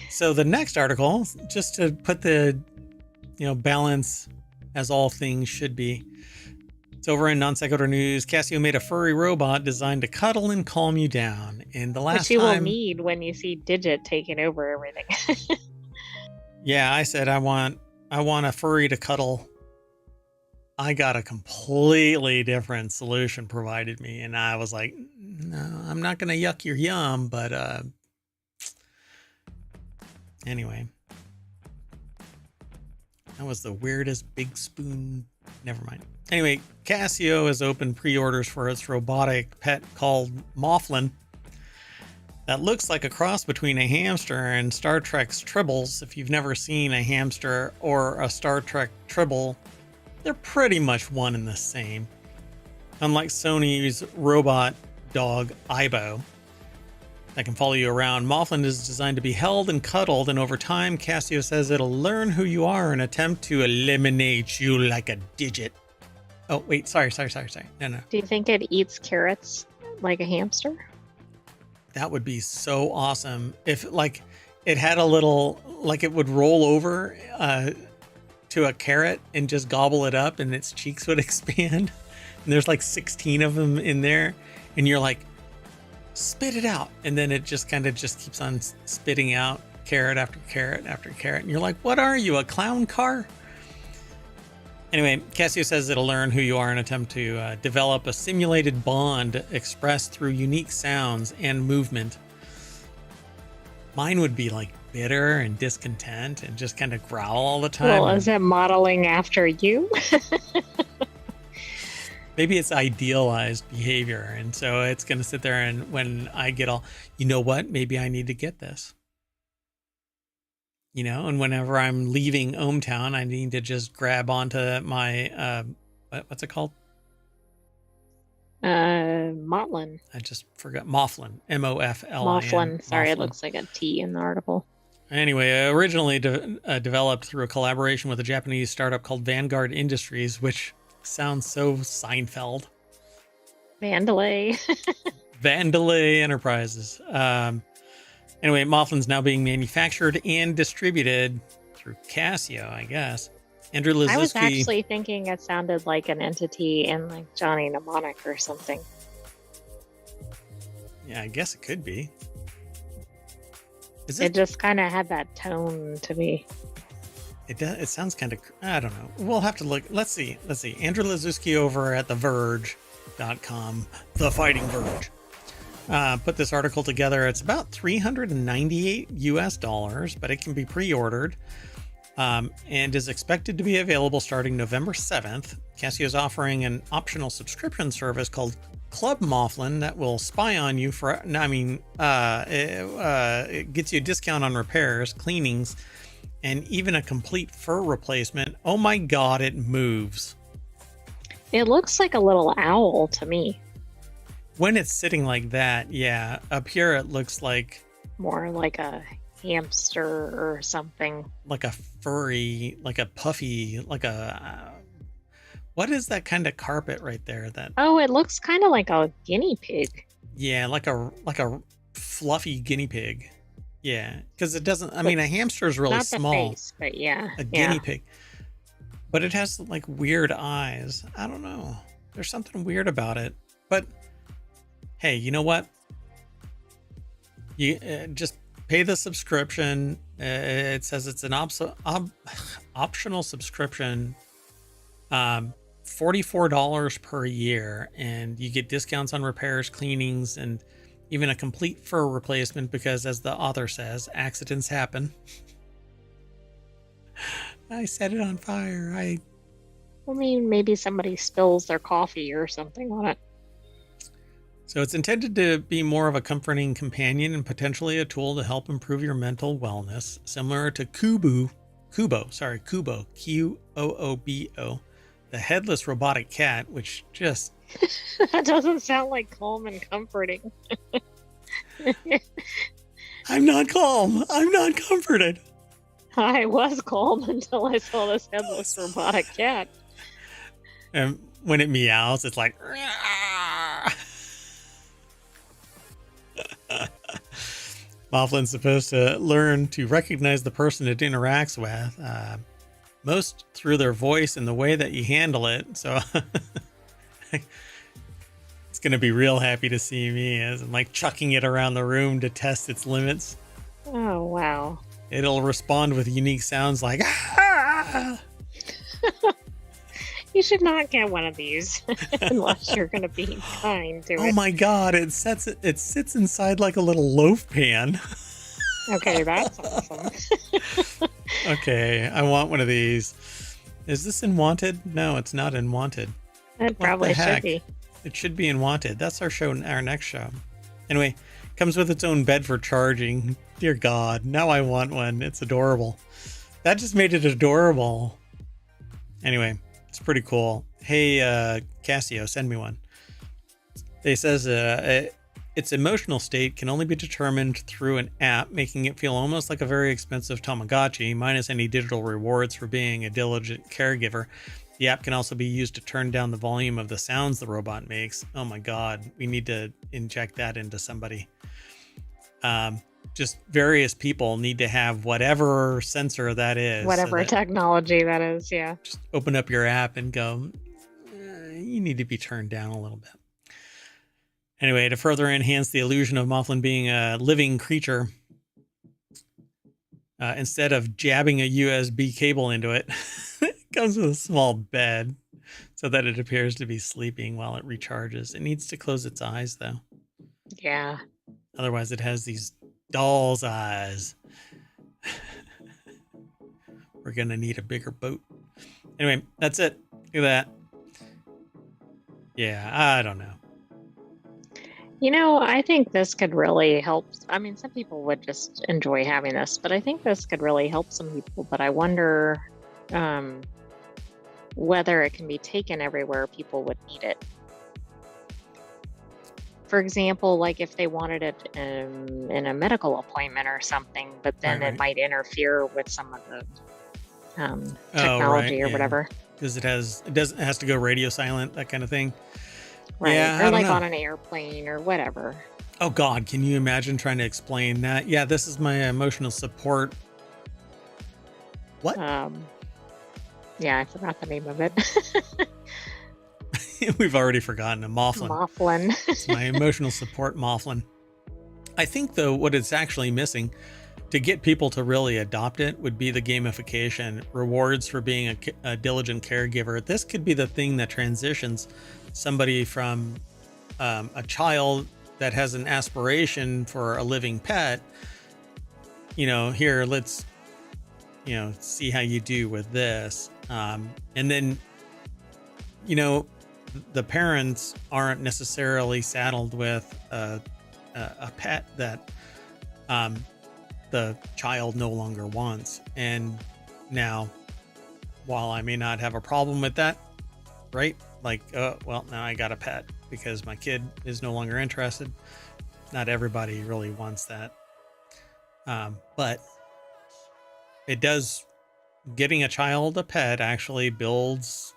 So the next article, just to put the balance as all things should be. It's over in Non Sequitur News. Casio made a furry robot designed to cuddle and calm you down. And the last Which you will need when you see Digit taking over everything. Yeah, I said I want a furry to cuddle. I got a completely different solution provided me, and I was like, no, I'm not gonna yuck your yum, but anyway. That was the weirdest big spoon. Never mind. Anyway, Casio has opened pre-orders for its robotic pet called Mofflin that looks like a cross between a hamster and Star Trek's Tribbles. If you've never seen a hamster or a Star Trek Tribble, they're pretty much one and the same. Unlike Sony's robot dog Aibo. that can follow you around. Mothland is designed to be held and cuddled, and over time, Cassio says it'll learn who you are and attempt to eliminate you like a digit. Oh, wait, sorry. No. Do you think it eats carrots like a hamster? That would be so awesome if, like, it had a little, like, it would roll over to a carrot and just gobble it up, and its cheeks would expand. And there's like 16 of them in there, and you're like, spit it out, and then it just kind of just keeps on spitting out carrot after carrot after carrot, and you're like, what are you, a clown car? Anyway, Cassio says it'll learn who you are and attempt to develop a simulated bond expressed through unique sounds and movement. Mine would be like bitter and discontent and just kind of growl all the time. Well, is it modeling after you? Maybe it's idealized behavior, and so it's going to sit there, and when I get all, you know what, maybe I need to get this. You know, and whenever I'm leaving ohmTown, I need to just grab onto my, what's it called? Motlin. I just forgot. Mothlan. M-O-F-L-I-N. Mothlan. Sorry, Mothlan. it looks like a T in the article. Anyway, originally developed through a collaboration with a Japanese startup called Vanguard Industries, which sounds so Seinfeld. Vandalay. Vandalay Enterprises. Anyway, Mothlan's now being manufactured and distributed through Casio, I guess. Andrew Liszewski. I was actually thinking it sounded like an entity in like Johnny Mnemonic or something. Yeah, I guess it could be. It just kind of had that tone to me. It does. It sounds kind of, I don't know. We'll have to look. Let's see. Andrew Liszewski over at TheVerge.com, The Fighting Verge, put this article together. It's about $398, but it can be pre-ordered, and is expected to be available starting November 7th. Casio is offering an optional subscription service called Club Mothlan that will spy on you for, it gets you a discount on repairs, cleanings, and even a complete fur replacement. Oh my God, it moves. It looks like a little owl to me. When it's sitting like that, yeah. Up here, it looks like more like a hamster or something. Like a furry, like a puffy, like a... what is that kind of carpet right there? That... Oh, it looks kind of like a guinea pig. Yeah, like a fluffy guinea pig. Yeah, because it doesn't... I mean, a hamster is really not small. The face, but yeah. A guinea pig. But it has, like, weird eyes. I don't know. There's something weird about it. But, hey, you know what? You just pay the subscription. It says it's an optional subscription. $44 per year. And you get discounts on repairs, cleanings, and even a complete fur replacement because, as the author says, accidents happen. I set it on fire. I mean, maybe somebody spills their coffee or something on it. So it's intended to be more of a comforting companion and potentially a tool to help improve your mental wellness, similar to Kubo, Q-O-O-B-O, the headless robotic cat, which just... That doesn't sound like calm and comforting. I'm not calm. I'm not comforted. I was calm until I saw this headless robotic cat. And when it meows, it's like... Mothlan's supposed to learn to recognize the person it interacts with, most through their voice and the way that you handle it. So it's going to be real happy to see me as I'm like chucking it around the room to test its limits. Oh, wow. It'll respond with unique sounds like, ah! You should not get one of these unless you're going to be kind to it. Oh my God, it sits inside like a little loaf pan. Okay, that's awesome. Okay, I want one of these. Is this in Wanted? No, it's not in Wanted. It probably should be. It should be in Wanted. That's our next show. Anyway, comes with its own bed for charging. Dear God, now I want one. It's adorable. That just made it adorable. Anyway, it's pretty it says, Casio, send me one. It says it its emotional state can only be determined through an app, making it feel almost like a very expensive Tamagotchi, minus any digital rewards for being a diligent caregiver. The app can also be used to turn down the volume of the sounds the robot makes. Oh my God, we need to inject that into somebody. Just various people need to have whatever sensor that is. Whatever technology that is, yeah. Just open up your app and go, you need to be turned down a little bit. Anyway, to further enhance the illusion of Mothman being a living creature, instead of jabbing a USB cable into it, it comes with a small bed so that it appears to be sleeping while it recharges. It needs to close its eyes, though. Yeah. Otherwise, it has these doll's eyes. We're going to need a bigger boat. Anyway, that's it. Look at that. Yeah, I don't know. I think this could really help. I mean, some people would just enjoy having this, but I think this could really help some people. But I wonder whether it can be taken everywhere people would need it. For example, like if they wanted it in a medical appointment or something, but then it might interfere with some of the technology or whatever. Because it has to go radio silent, that kind of thing. Right. Yeah, or like on an airplane or whatever. Oh God, can you imagine trying to explain that? Yeah, this is my emotional support. What? Yeah, I forgot the name of it. We've already forgotten a Mothman. Mothman. It's my emotional support Mothman. I think, though, what it's actually missing to get people to really adopt it would be the gamification, rewards for being a diligent caregiver. This could be the thing that transitions somebody from a child that has an aspiration for a living pet. Here, let's, see how you do with this. And then, the parents aren't necessarily saddled with a pet that the child no longer wants. And now, while I may not have a problem with that, right? Like, well, now I got a pet because my kid is no longer interested. Not everybody really wants that. But it does, getting a child a pet actually builds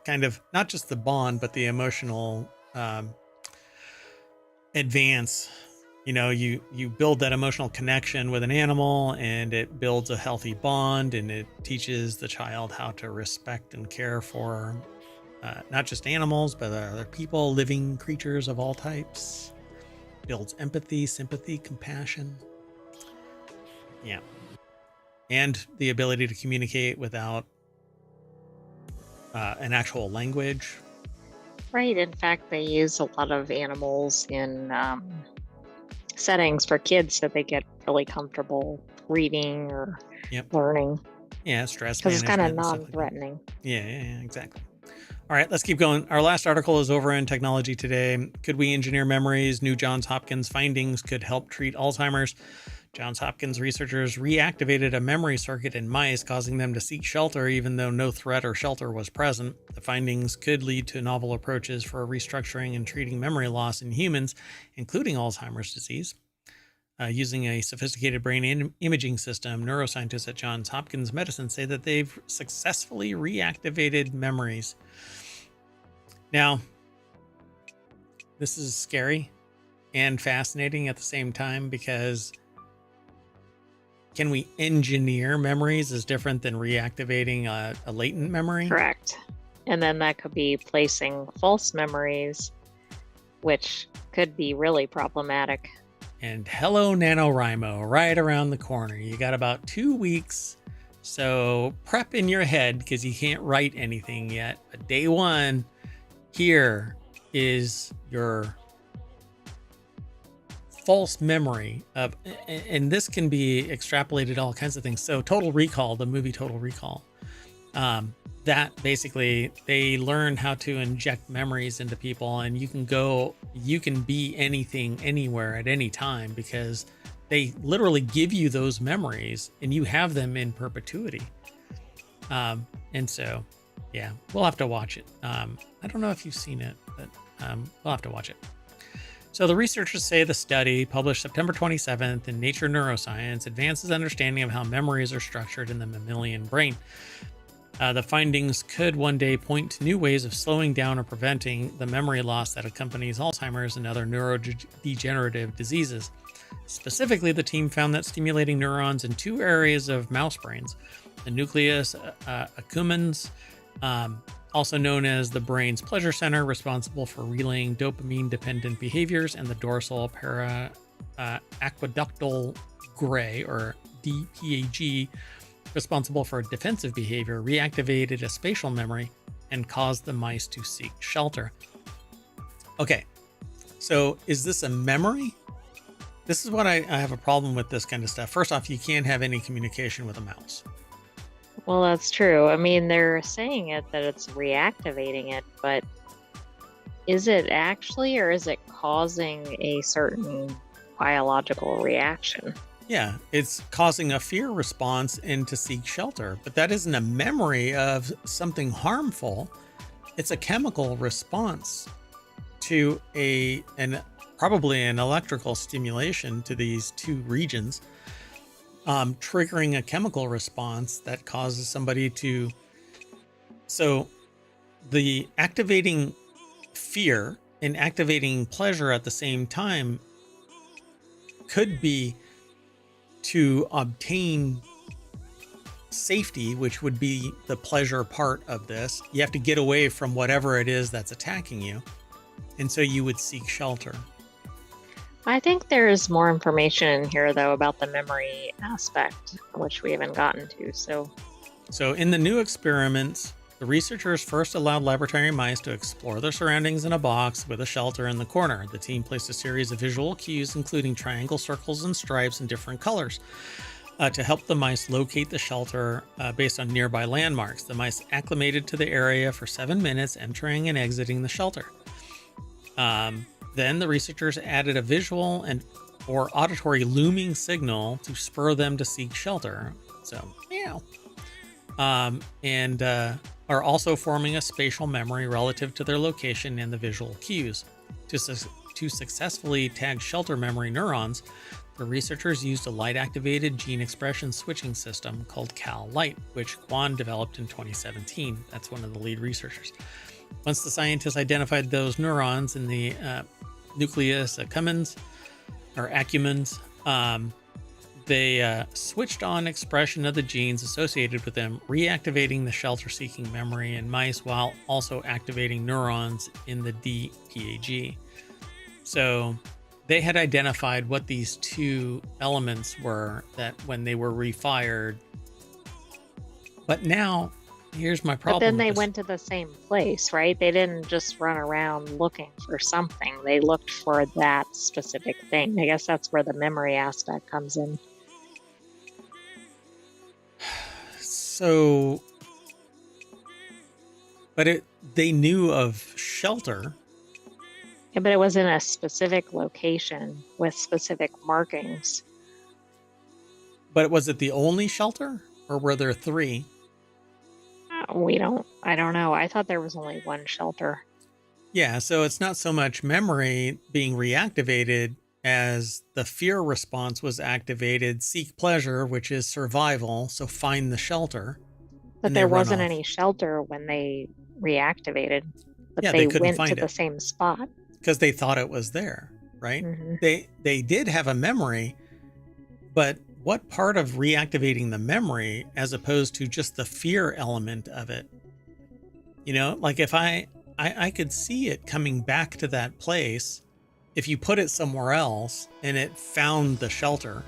kind of not just the bond, but the emotional advance. You build that emotional connection with an animal, and it builds a healthy bond, and it teaches the child how to respect and care for not just animals, but other people, living creatures of all types. Builds empathy, sympathy, compassion. Yeah. And the ability to communicate without an actual language. Right. In fact, they use a lot of animals in settings for kids so they get really comfortable reading or learning. Yeah, stress because management. It's kind of non-threatening. Like yeah, exactly. All right, let's keep going. Our last article is over in Technology Today. Could we engineer memories? New Johns Hopkins findings could help treat Alzheimer's. Johns Hopkins researchers reactivated a memory circuit in mice, causing them to seek shelter even though no threat or shelter was present. The findings could lead to novel approaches for restructuring and treating memory loss in humans, including Alzheimer's disease. Using a sophisticated brain imaging system, neuroscientists at Johns Hopkins Medicine say that they've successfully reactivated memories. Now, this is scary and fascinating at the same time, because can we engineer memories is different than reactivating a latent memory? Correct. And then that could be placing false memories, which could be really problematic. And hello, NaNoWriMo, right around the corner. You got about 2 weeks, so prep in your head because you can't write anything yet. But day one, here is your false memory of, and this can be extrapolated to all kinds of things. So Total Recall, the movie Total Recall, that basically they learn how to inject memories into people, and you can be anything, anywhere, at any time, because they literally give you those memories and you have them in perpetuity. And so, yeah, we'll have to watch it. I don't know if you've seen it, but we'll have to watch it. So the researchers say the study, published September 27th in Nature Neuroscience, advances understanding of how memories are structured in the mammalian brain. The findings could one day point to new ways of slowing down or preventing the memory loss that accompanies Alzheimer's and other neurodegenerative diseases. Specifically, the team found that stimulating neurons in two areas of mouse brains, the nucleus accumbens, also known as the brain's pleasure center, responsible for relaying dopamine-dependent behaviors, and the dorsal aqueductal gray, or DPAG, responsible for defensive behavior, reactivated a spatial memory and caused the mice to seek shelter. Okay, so is this a memory? This is what I have a problem with this kind of stuff. First off, you can't have any communication with a mouse. Well, that's true. I mean, they're saying that it's reactivating it, but is it actually, or is it causing a certain biological reaction? Yeah, it's causing a fear response and to seek shelter, but that isn't a memory of something harmful. It's a chemical response to probably an electrical stimulation to these two regions, triggering a chemical response that causes somebody to. So the activating fear and activating pleasure at the same time could be to obtain safety, which would be the pleasure part of this. You have to get away from whatever it is that's attacking you. And so you would seek shelter. I think there's more information in here, though, about the memory aspect, which we haven't gotten to. So in the new experiments, the researchers first allowed laboratory mice to explore their surroundings in a box with a shelter in the corner. The team placed a series of visual cues, including triangle, circles, and stripes in different colors, to help the mice locate the shelter based on nearby landmarks. The mice acclimated to the area for 7 minutes, entering and exiting the shelter. Then the researchers added a visual or auditory looming signal to spur them to seek shelter. So, meow. And are also forming a spatial memory relative to their location and the visual cues. To successfully tag shelter memory neurons, the researchers used a light-activated gene expression switching system called Cal-Light, which Quan developed in 2017. That's one of the lead researchers. Once the scientists identified those neurons in the nucleus accumbens, they switched on expression of the genes associated with them, reactivating the shelter-seeking memory in mice while also activating neurons in the DPAG. So they had identified what these two elements were that when they were refired. But now, here's my problem. But then they went to the same place, right? They didn't just run around looking for something. They looked for that specific thing. I guess that's where the memory aspect comes in. So, but they knew of shelter. Yeah, but it was in a specific location with specific markings. But was it the only shelter, or were there three? I don't know. I thought there was only one shelter. Yeah, so it's not so much memory being reactivated as the fear response was activated, seek pleasure, which is survival, so find the shelter. But there wasn't any shelter when they reactivated. But yeah, they went to the same spot. Because they thought it was there, right? Mm-hmm. They did have a memory, but what part of reactivating the memory as opposed to just the fear element of it? You know, like if I could see it coming back to that place if you put it somewhere else and it found the shelter,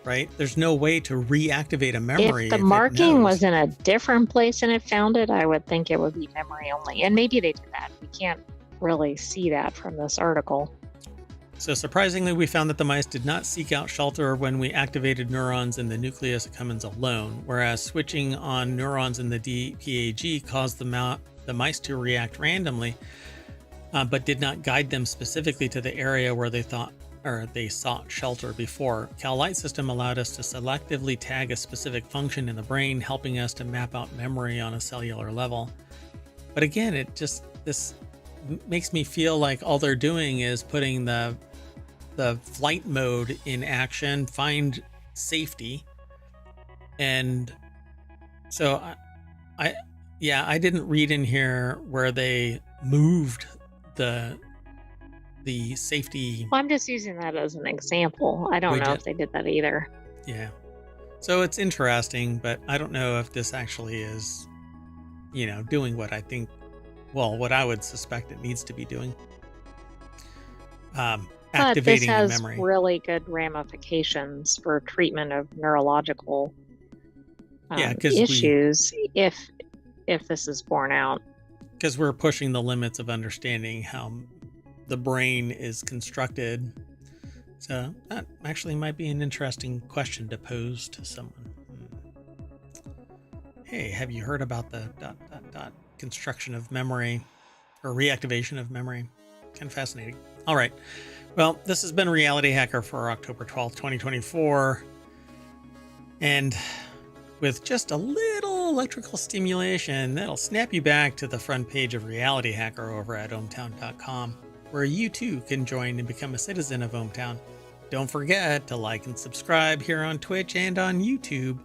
right? There's no way to reactivate a memory. If the marking was in a different place and it found it, I would think it would be memory only. And maybe they did that. We can't really see that from this article. So surprisingly, we found that the mice did not seek out shelter when we activated neurons in the nucleus accumbens alone, whereas switching on neurons in the DPAG caused the mice to react randomly, but did not guide them specifically to the area where they sought shelter before. Cal-Light system allowed us to selectively tag a specific function in the brain, helping us to map out memory on a cellular level. But again, makes me feel like all they're doing is putting the flight mode in action, find safety. And so I didn't read in here where they moved the safety Well, I'm just using that as an example. I don't know widget. if they did that either. Yeah. So it's interesting, but I don't know if this actually is, doing what I think, what I would suspect it needs to be doing. But this Activating the has memory. really good ramifications for treatment of neurological issues if this is borne out. Because we're pushing the limits of understanding how the brain is constructed. So that actually might be an interesting question to pose to someone. Hey, have you heard about the ... construction of memory or reactivation of memory? Kind of fascinating. All right. Well, this has been Reality Hacker for October 12th, 2024. And with just a little electrical stimulation, that'll snap you back to the front page of Reality Hacker over at ohmTown.com, where you too can join and become a citizen of ohmTown. Don't forget to like and subscribe here on Twitch and on YouTube.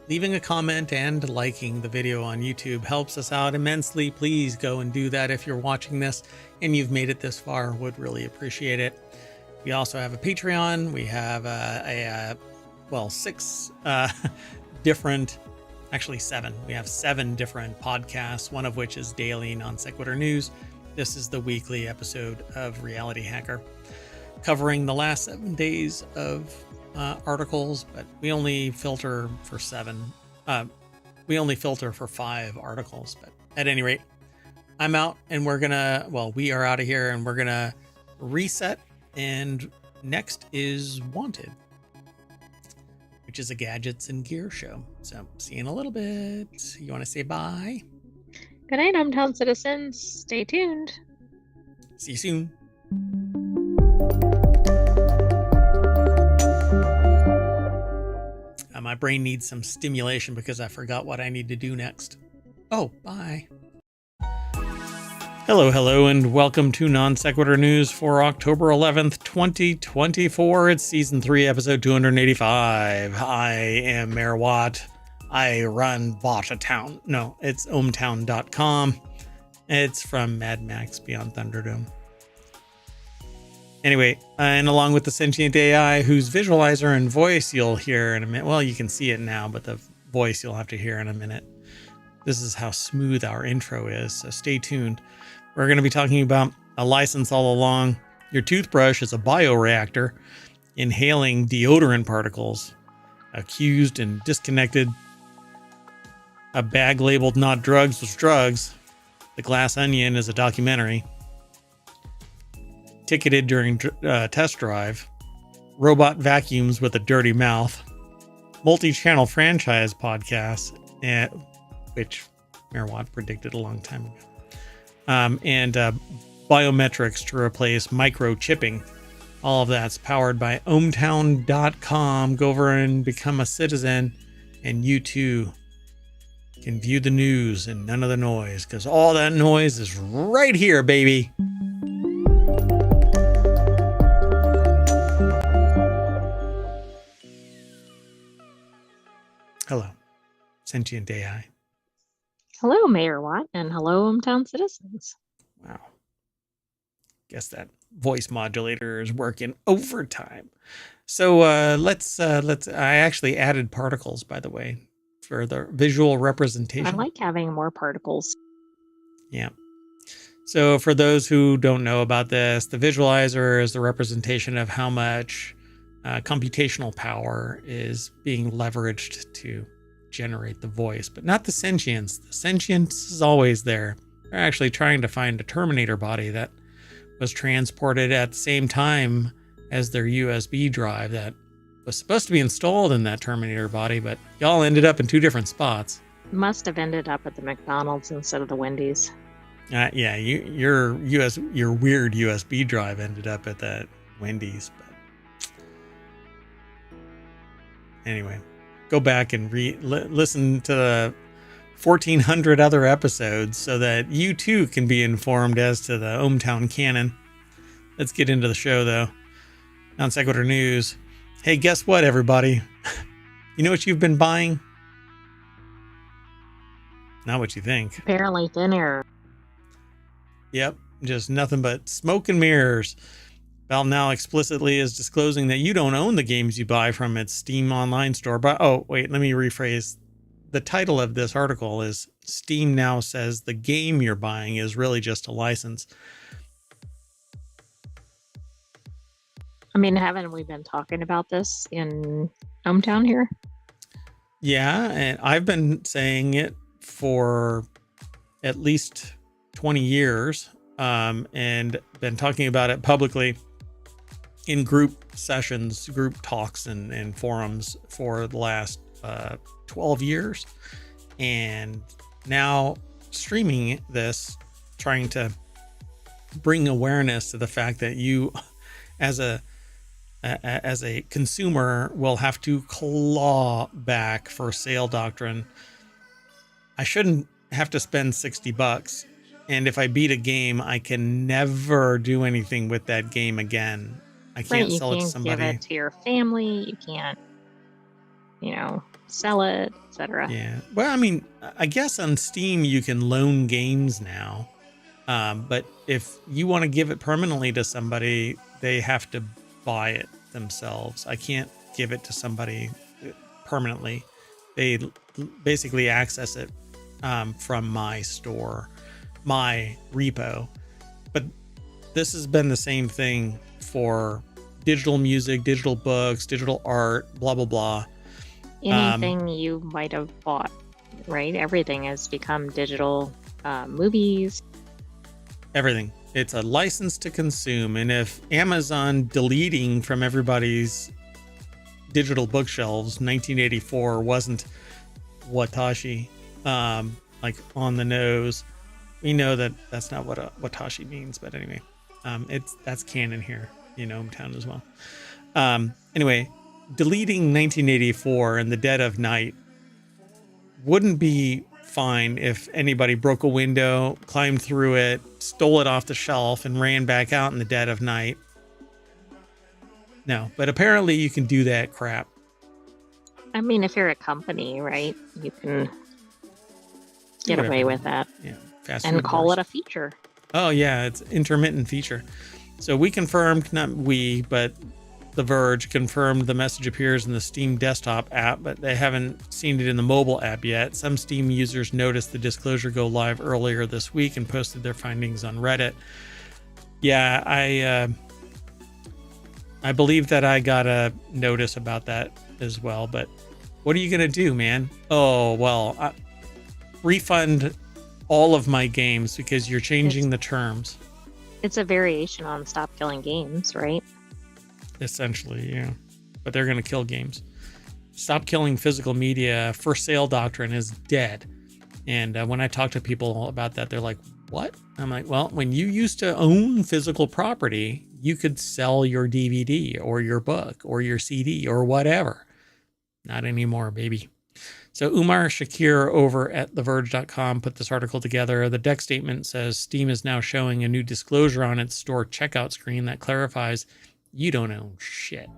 Leaving a comment and liking the video on YouTube helps us out immensely. Please go and do that if you're watching this and you've made it this far. Would really appreciate it. We also have a Patreon. We have six different, actually seven. We have 7 different podcasts, one of which is daily non-sequitur news. This is the weekly episode of Reality Hacker, covering the last 7 days of articles, but we only filter for 7. We only filter for 5 articles, but at any rate, I'm out and we are out of here and we're gonna reset. And next is Wanted, which is a gadgets and gear show. So see you in a little bit. You want to say bye? Good night, ohmTown citizens. Stay tuned. See you soon. My brain needs some stimulation because I forgot what I need to do next. Oh, bye. Hello, and welcome to Non Sequitur News for October 11th, 2024. It's Season 3, Episode 285. I am Mayor Watt. I run WarCrafters. No, it's ohmTown.com. It's from Mad Max Beyond Thunderdome. Anyway, and along with the Sentient AI, whose visualizer and voice you'll hear in a minute. Well, you can see it now, but the voice you'll have to hear in a minute. This is how smooth our intro is, so stay tuned. We're going to be talking about a license all along. Your toothbrush is a bioreactor inhaling deodorant particles. Accused and disconnected. A bag labeled not drugs was drugs. The Glass Onion is a documentary. Ticketed during test drive. Robot vacuums with a dirty mouth. Multi-channel franchise podcast, which Mayor Watt predicted a long time ago. And biometrics to replace microchipping. All of that's powered by ohmTown.com. Go over and become a citizen, and you too can view the news and none of the noise, because all that noise is right here, baby. Hello, Sentient AI. Hello, Mayor Watt, and hello, ohmTown citizens. Wow. Guess that voice modulator is working overtime. So let's. I actually added particles, by the way, for the visual representation. I like having more particles. Yeah. So for those who don't know about this, the visualizer is the representation of how much computational power is being leveraged to generate the voice, but not the sentience. The sentience is always there. They're actually trying to find a Terminator body that was transported at the same time as their USB drive that was supposed to be installed in that Terminator body, but y'all ended up in 2 different spots. Must have ended up at the McDonald's instead of the Wendy's. Yeah, your weird USB drive ended up at that Wendy's. But anyway, go back and listen to the 1,400 other episodes so that you too can be informed as to the ohmTown canon. Let's get into the show, though. On Sequitur News. Hey, guess what, everybody? You know what you've been buying? Not what you think. Apparently thin air. Yep, just nothing but smoke and mirrors. Valve now explicitly is disclosing that you don't own the games you buy from its Steam online store. But oh, wait, let me rephrase. The title of this article is Steam now says the game you're buying is really just a license. I mean, haven't we been talking about this in ohmTown here? Yeah, and I've been saying it for at least 20 years and been talking about it publicly in group sessions, group talks, and forums for the last 12 years. And now streaming this, trying to bring awareness to the fact that you, as a consumer, will have to claw back for sale doctrine. I shouldn't have to spend $60. And if I beat a game, I can never do anything with that game again. I can't sell it to somebody. You can't give it to your family. You can't, sell it, etc. Yeah. Well, I mean, I guess on Steam you can loan games now. But if you want to give it permanently to somebody, they have to buy it themselves. I can't give it to somebody permanently. They basically access it from my store, my repo. But this has been the same thing for digital music, digital books, digital art, blah, blah, blah. Anything you might have bought, right? Everything has become digital. Movies. Everything. It's a license to consume. And if Amazon deleting from everybody's digital bookshelves 1984 wasn't Watashi, like on the nose, we know that that's not what Watashi means. But anyway, that's canon here in ohmTown as well. Anyway, deleting 1984 in the dead of night wouldn't be fine if anybody broke a window, climbed through it, stole it off the shelf, and ran back out in the dead of night. No, but apparently you can do that crap. I mean, if you're a company, right, you can get away with that. Yeah, and call it a feature. Oh yeah, it's intermittent feature. So we confirmed, not we, but The Verge confirmed the message appears in the Steam desktop app, but they haven't seen it in the mobile app yet. Some Steam users noticed the disclosure go live earlier this week and posted their findings on Reddit. Yeah, I believe that I got a notice about that as well, but what are you going to do, man? Oh, well, refund all of my games because you're changing the terms. It's a variation on Stop Killing Games, right? Essentially, yeah. But they're going to kill games. Stop killing physical media. For sale doctrine is dead. And when I talk to people about that, they're like, what? I'm like, well, when you used to own physical property, you could sell your DVD or your book or your CD or whatever. Not anymore, baby. So Umar Shakir over at TheVerge.com put this article together. The deck statement says Steam is now showing a new disclosure on its store checkout screen that clarifies you don't own shit.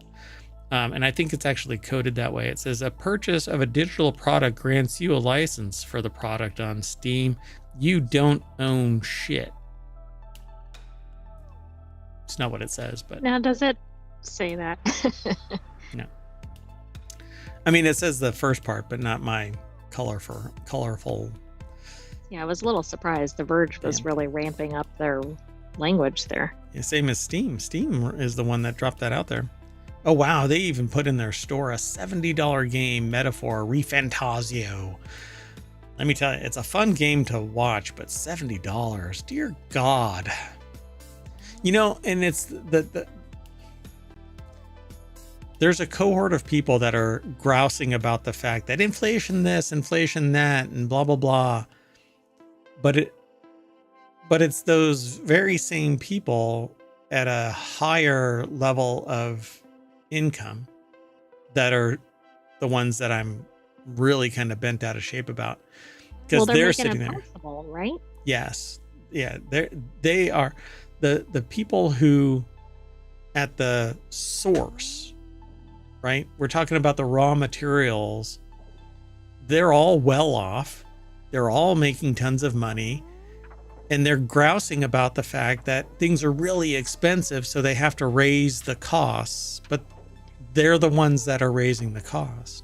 And I think it's actually coded that way. It says a purchase of a digital product grants you a license for the product on Steam. You don't own shit. It's not what it says, but now does it say that? No. I mean, it says the first part, but not my colorful. Yeah, I was a little surprised. The Verge was really ramping up their language there. Yeah, same as Steam. Steam is the one that dropped that out there. Oh, wow. They even put in their store a $70 game, Metaphor ReFantasio. Let me tell you, it's a fun game to watch, but $70. Dear God. And it's there's a cohort of people that are grousing about the fact that inflation this, inflation that, and blah, blah, blah. But it's those very same people at a higher level of income that are the ones that I'm really kind of bent out of shape about. because they're they're making sitting it there. possible, right? Yes. Yeah. They are the people who at the source, right? We're talking about the raw materials. They're all well off. They're all making tons of money. And they're grousing about the fact that things are really expensive, so they have to raise the costs. But they're the ones that are raising the cost.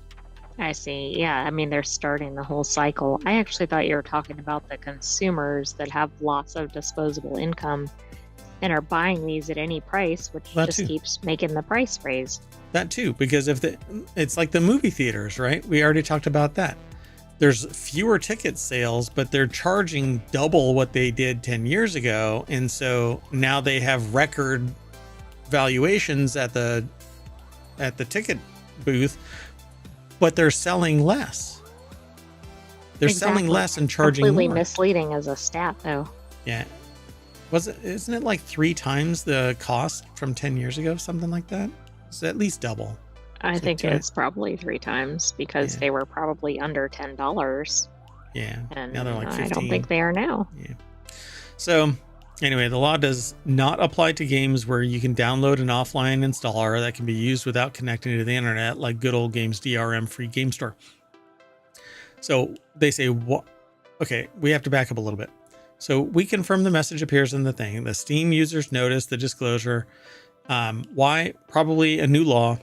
I see. Yeah, I mean, they're starting the whole cycle. I actually thought you were talking about the consumers that have lots of disposable income and are buying these at any price, which That just too. keeps making the price raise. That too, because it's like the movie theaters, right? We already talked about that. There's fewer ticket sales, but they're charging double what they did 10 years ago. And so now they have record valuations at the ticket booth, but they're selling less. They're selling Exactly. less and charging Completely more. misleading as a stat, though. Yeah. Isn't it like 3 times the cost from 10 years ago? Something like that? It's at least double. I It's like think two- it's probably 3 times because Yeah. they were probably under $10. Yeah. And Now they're like 15. I don't think they are now. Yeah. So anyway, the law does not apply to games where you can download an offline installer that can be used without connecting to the internet, like Good Old Games DRM free game store. So they say, what? Okay, we have to back up a little bit. So we confirm the message appears in the thing. The Steam users notice the disclosure. Why? Probably a new law.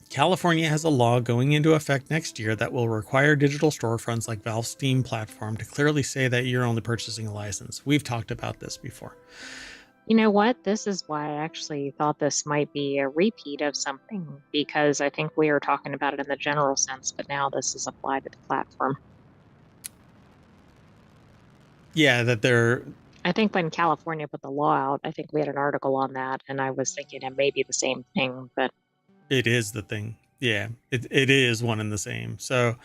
California has a law going into effect next year that will require digital storefronts like Valve's Steam platform to clearly say that you're only purchasing a license. We've talked about this before. You know what? This is why I actually thought this might be a repeat of something, because I think we were talking about it in the general sense, but now this is applied to the platform. Yeah, that they're... I think when California put the law out, I think we had an article on that, and I was thinking it may be the same thing, but It is the thing. Yeah, it is one and the same. So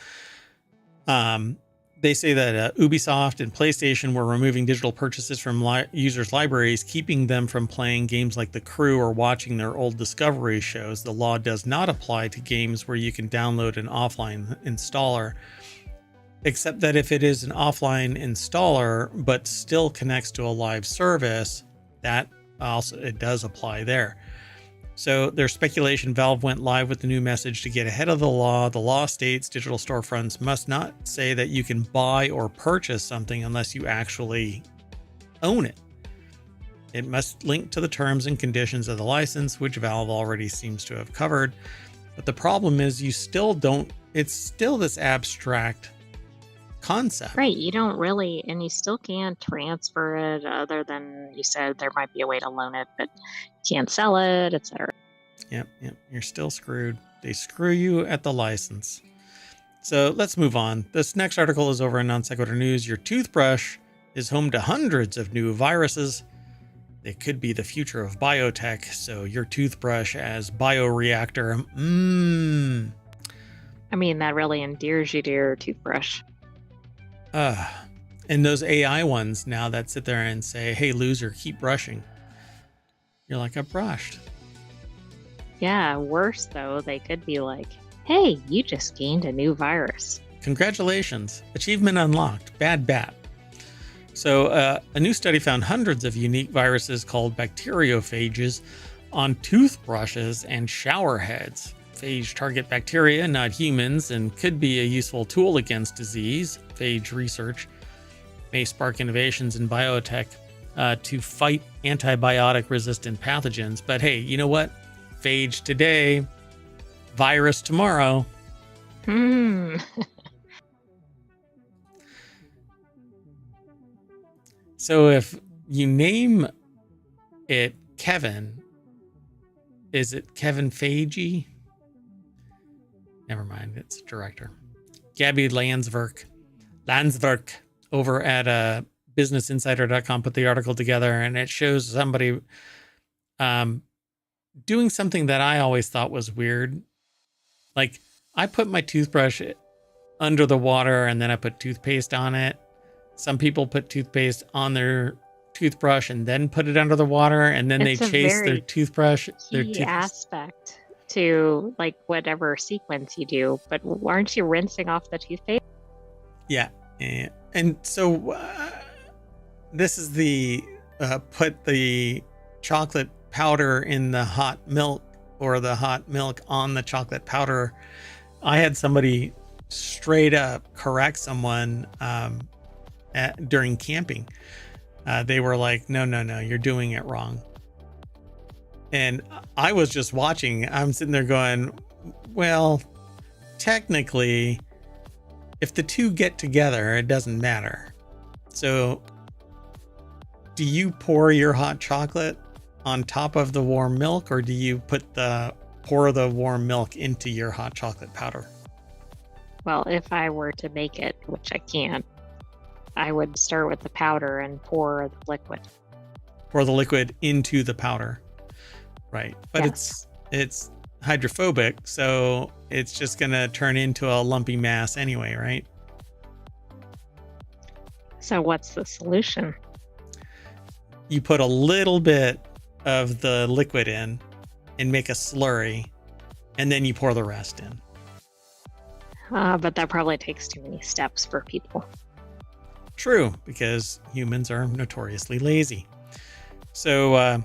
they say that Ubisoft and PlayStation were removing digital purchases from users' libraries, keeping them from playing games like The Crew or watching their old Discovery shows. The law does not apply to games where you can download an offline installer, except that if it is an offline installer but still connects to a live service, that also it does apply there. So there's speculation Valve went live with the new message to get ahead of the law. The law states digital storefronts must not say that you can buy or purchase something unless you actually own it. It must link to the terms and conditions of the license, which Valve already seems to have covered. But the problem is you still don't, it's still this abstract concept. right, you don't really, and you still can't transfer it other than you said there might be a way to loan it, but you can't sell it, etc. Yep. You're still screwed. They screw you at the license. So let's move on. This next article is over in Non Sequitur News. Your toothbrush is home to hundreds of new viruses. They could be the future of biotech. So your toothbrush as bioreactor. I mean, that really endears you to your toothbrush. And those AI ones now that sit there and say, hey, loser, keep brushing. You're like, I brushed. Yeah, worse though, they could be like, hey, you just gained a new virus. Congratulations. Achievement unlocked. Bad bat. So a new study found hundreds of unique viruses called bacteriophages on toothbrushes and shower heads. Phage target bacteria, not humans, and could be a useful tool against disease. Phage research may spark innovations in biotech to fight antibiotic-resistant pathogens. But hey, you know what? Phage today, virus tomorrow. So if you name it Kevin, is it Kevin Feige? Never mind, it's director. Gabby Landsverk over at businessinsider.com put the article together, and it shows somebody doing something that I always thought was weird. Like, I put my toothbrush under the water and then I put toothpaste on it. Some people put toothpaste on their toothbrush and then put it under the water, and then It's they a chase their very toothbrush. key aspect to like whatever sequence you do, but aren't you rinsing off the toothpaste? Yeah, And so this is the put the chocolate powder in the hot milk, or the hot milk on the chocolate powder. I had somebody straight up correct someone during camping. They were like, no, you're doing it wrong. And I was just watching. I'm sitting there going, well, technically, if the two get together, it doesn't matter. So do you pour your hot chocolate on top of the warm milk, or do you pour the warm milk into your hot chocolate powder? Well, if I were to make it, which I can't, I would start with the powder and pour the liquid. Pour the liquid into the powder. Right. But yes. it's hydrophobic, so it's just going to turn into a lumpy mass anyway, right? So what's the solution? You put a little bit of the liquid in and make a slurry, and then you pour the rest in. But that probably takes too many steps for people. True, because humans are notoriously lazy. So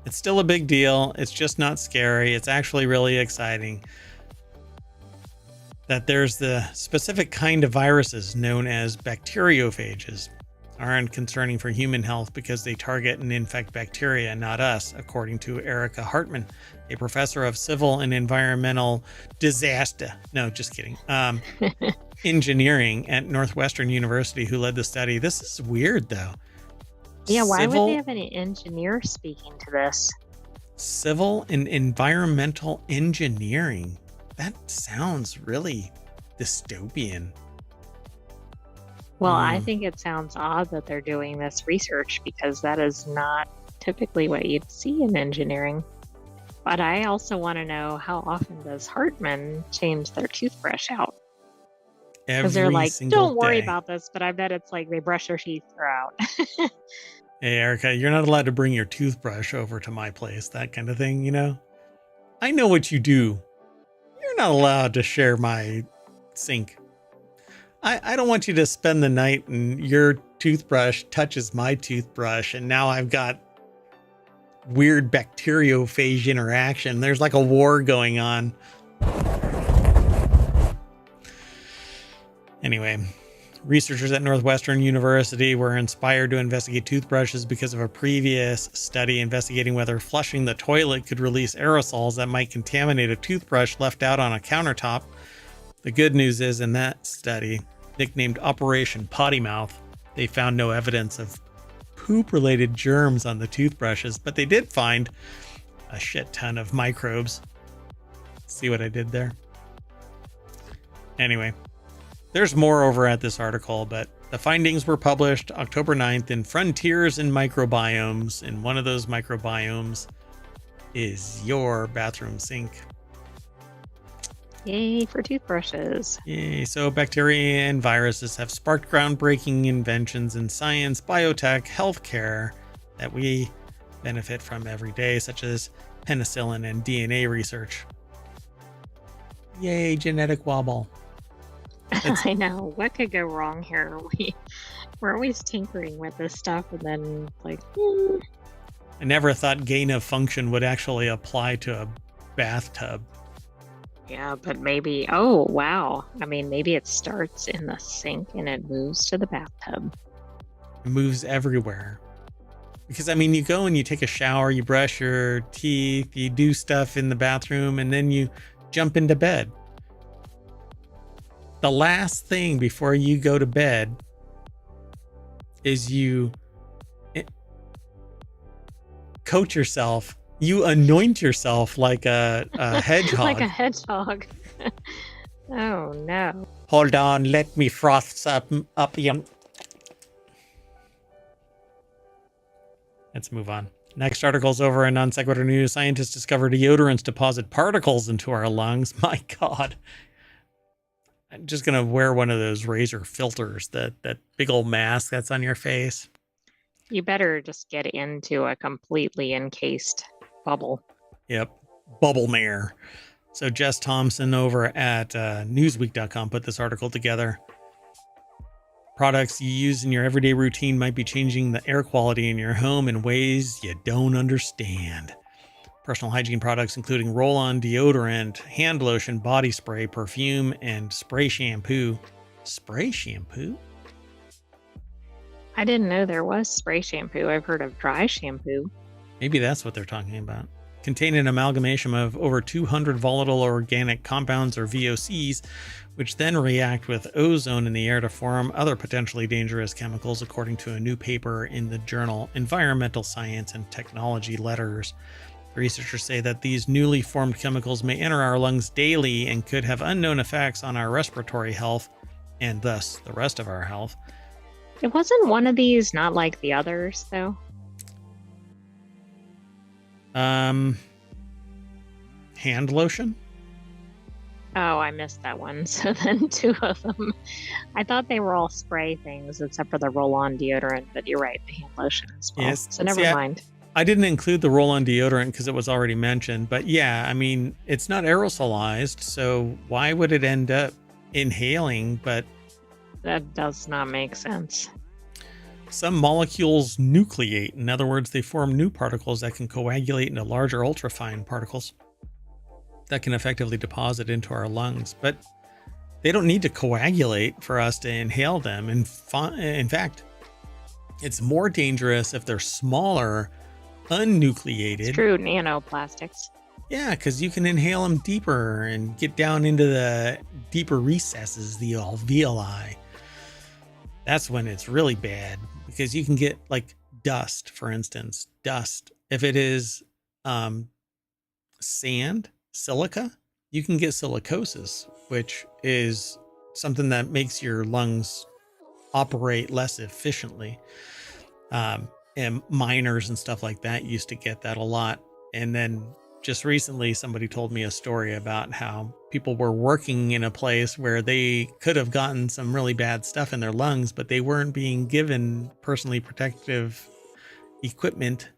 it's still a big deal. It's just not scary. It's actually really exciting that there's the specific kind of viruses known as bacteriophages aren't concerning for human health because they target and infect bacteria, not us, according to Erica Hartman, a professor of civil and environmental disaster. No, just kidding. Engineering at Northwestern University, who led the study. This is weird, though. Yeah, why would they have any engineer speaking to this? Civil and environmental engineering. That sounds really dystopian. Well, I think it sounds odd that they're doing this research because that is not typically what you'd see in engineering. But I also want to know, how often does Hartman change their toothbrush out? Because they're like, don't worry about this, but I bet it's like they brush their teeth throughout. Hey, Erica, you're not allowed to bring your toothbrush over to my place, that kind of thing, you know? I know what you do. You're not allowed to share my sink. I don't want you to spend the night and your toothbrush touches my toothbrush, and now I've got weird bacteriophage interaction. There's like a war going on. Anyway, researchers at Northwestern University were inspired to investigate toothbrushes because of a previous study investigating whether flushing the toilet could release aerosols that might contaminate a toothbrush left out on a countertop. The good news is, in that study, nicknamed Operation Potty Mouth, they found no evidence of poop-related germs on the toothbrushes, but they did find a shit ton of microbes. See what I did there? Anyway, there's more over at this article, but the findings were published October 9th in Frontiers in Microbiomes, and one of those microbiomes is your bathroom sink. Yay for toothbrushes. Yay. So bacteria and viruses have sparked groundbreaking inventions in science, biotech, healthcare that we benefit from every day, such as penicillin and DNA research. Yay, genetic wobble. I know. What could go wrong here? We're always tinkering with this stuff, and then like... I never thought gain of function would actually apply to a bathtub. Yeah, but maybe, oh, wow. I mean, maybe it starts in the sink and it moves to the bathtub. It moves everywhere. Because, I mean, you go and you take a shower, you brush your teeth, you do stuff in the bathroom, and then you jump into bed. The last thing before you go to bed is you coat yourself. You anoint yourself like a hedgehog. Like a hedgehog. Oh, no. Hold on, let me froth up. Let's move on. Next article's over in Non Sequitur News. Scientists discovered deodorants deposit particles into our lungs. My God. I'm just going to wear one of those razor filters, that big old mask that's on your face. You better just get into a completely encased bubble. Yep. Bubble mare. So Jess Thompson over at newsweek.com put this article together. Products you use in your everyday routine might be changing the air quality in your home in ways you don't understand. Personal hygiene products including roll-on deodorant, hand lotion, body spray, perfume, and spray shampoo. Spray shampoo? I didn't know there was spray shampoo. I've heard of dry shampoo. Maybe that's what they're talking about. Contain an amalgamation of over 200 volatile organic compounds, or VOCs, which then react with ozone in the air to form other potentially dangerous chemicals, according to a new paper in the journal Environmental Science and Technology Letters. The researchers say that these newly formed chemicals may enter our lungs daily and could have unknown effects on our respiratory health, and thus the rest of our health. It wasn't one of these not like the others, though. Hand lotion? Oh, I missed that one. So then 2 of them. I thought they were all spray things except for the roll-on deodorant, but you're right, the hand lotion as well. Yes. So never mind. I didn't include the roll-on deodorant because it was already mentioned, but yeah, I mean, it's not aerosolized, so why would it end up inhaling? But That does not make sense. some molecules nucleate. In other words, they form new particles that can coagulate into larger ultrafine particles that can effectively deposit into our lungs. But they don't need to coagulate for us to inhale them. In fact, it's more dangerous if they're smaller, unnucleated. It's true, nanoplastics. Yeah, because you can inhale them deeper and get down into the deeper recesses, the alveoli. That's when it's really bad, because you can get like dust, for instance. Dust. If it is sand, silica, you can get silicosis, which is something that makes your lungs operate less efficiently. And miners and stuff like that used to get that a lot. And then just recently, somebody told me a story about how people were working in a place where they could have gotten some really bad stuff in their lungs, but they weren't being given personally protective equipment.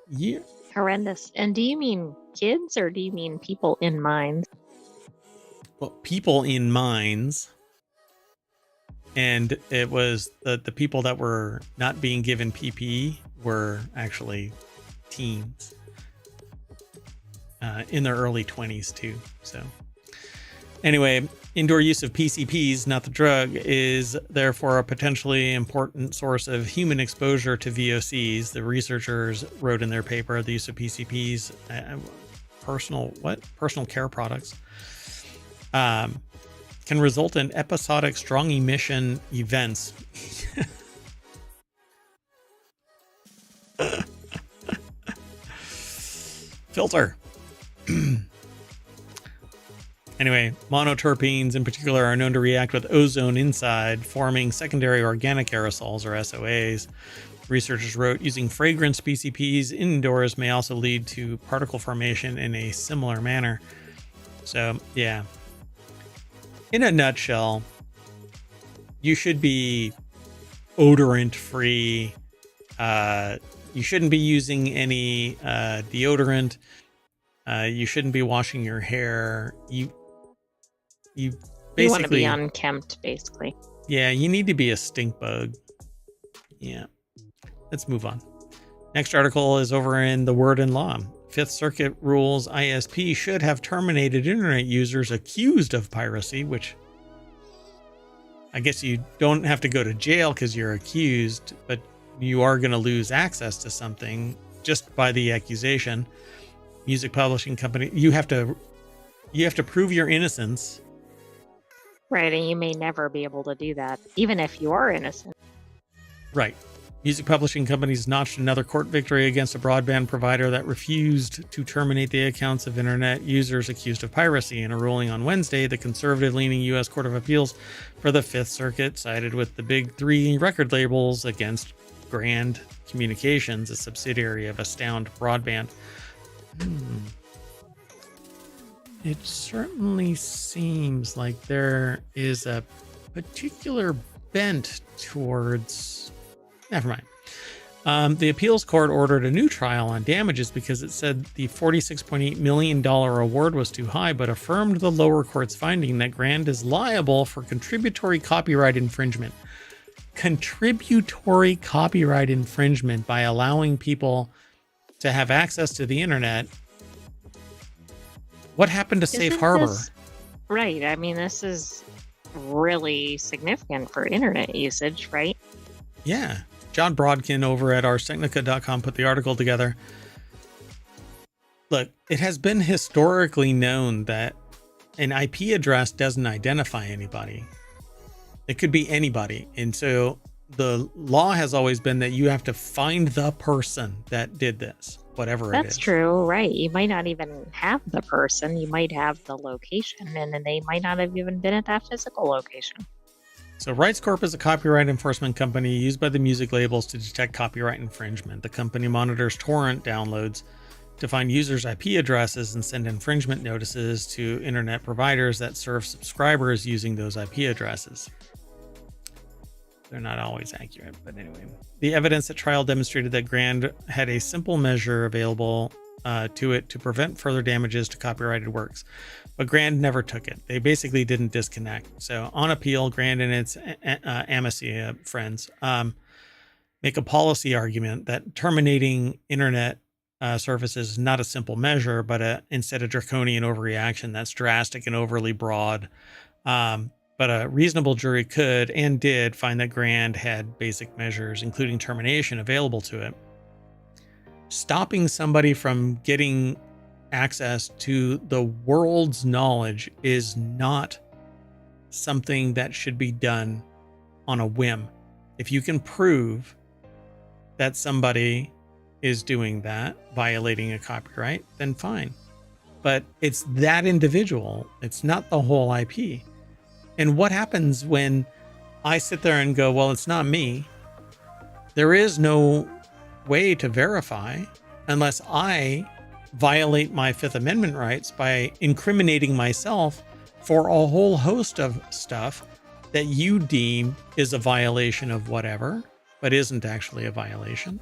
Yeah. Horrendous. And do you mean kids or do you mean people in mines? Well, people in mines. And it was the people that were not being given PPE were actually teens in their early 20s too. So anyway, indoor use of PCPs, not the drug, is therefore a potentially important source of human exposure to VOCs. The researchers wrote in their paper, the use of PCPs, personal care products, can result in episodic strong emission events. Filter. Anyway, monoterpenes in particular are known to react with ozone inside, forming secondary organic aerosols, or SOAs. Researchers wrote, using fragrance PCPs indoors may also lead to particle formation in a similar manner. So, yeah. In a nutshell, you should be odorant free. You shouldn't be using any deodorant. You shouldn't be washing your hair. You basically want to be unkempt, basically. Yeah, you need to be a stink bug. Yeah. Let's move on. Next article is over in The Word and Law. Fifth Circuit rules ISP should have terminated internet users accused of piracy, which I guess you don't have to go to jail because you're accused, but you are going to lose access to something just by the accusation. Music publishing company, you have to prove your innocence. Right, and you may never be able to do that, even if you are innocent. Right. Music publishing companies notched another court victory against a broadband provider that refused to terminate the accounts of internet users accused of piracy. In a ruling on Wednesday, the conservative-leaning U.S. Court of Appeals for the Fifth Circuit sided with the big three record labels against Grand Communications, a subsidiary of Astound Broadband. It certainly seems like there is a particular bent towards... Never mind. The appeals court ordered a new trial on damages because it said the $46.8 million award was too high, but affirmed the lower court's finding that Grand is liable for contributory copyright infringement. Contributory copyright infringement by allowing people to have access to the internet. What happened to Safe Harbor? Right. I mean, this is really significant for internet usage, right? Yeah. John Brodkin over at arstechnica.com put the article together. Look, it has been historically known that an IP address doesn't identify anybody. It could be anybody. And so the law has always been that you have to find the person that did this, whatever it is. That's true, right? You might not even have the person. You might have the location, and then they might not have even been at that physical location. So Rights Corp is a copyright enforcement company used by the music labels to detect copyright infringement. The company monitors torrent downloads to find users' IP addresses and send infringement notices to internet providers that serve subscribers using those IP addresses. They're not always accurate, but anyway. The evidence at trial demonstrated that Grand had a simple measure available to it to prevent further damages to copyrighted works, but Grand never took it. They basically didn't disconnect. So on appeal, Grand and its Amici friends make a policy argument that terminating internet services is not a simple measure, but instead a draconian overreaction that's drastic and overly broad. But a reasonable jury could and did find that Grand had basic measures, including termination, available to it. Stopping somebody from getting access to the world's knowledge is not something that should be done on a whim. If you can prove that somebody is doing that, violating a copyright, then fine. But it's that individual. It's not the whole IP. And what happens when I sit there and go, well, it's not me? There is no way to verify unless I violate my Fifth Amendment rights by incriminating myself for a whole host of stuff that you deem is a violation of whatever, but isn't actually a violation.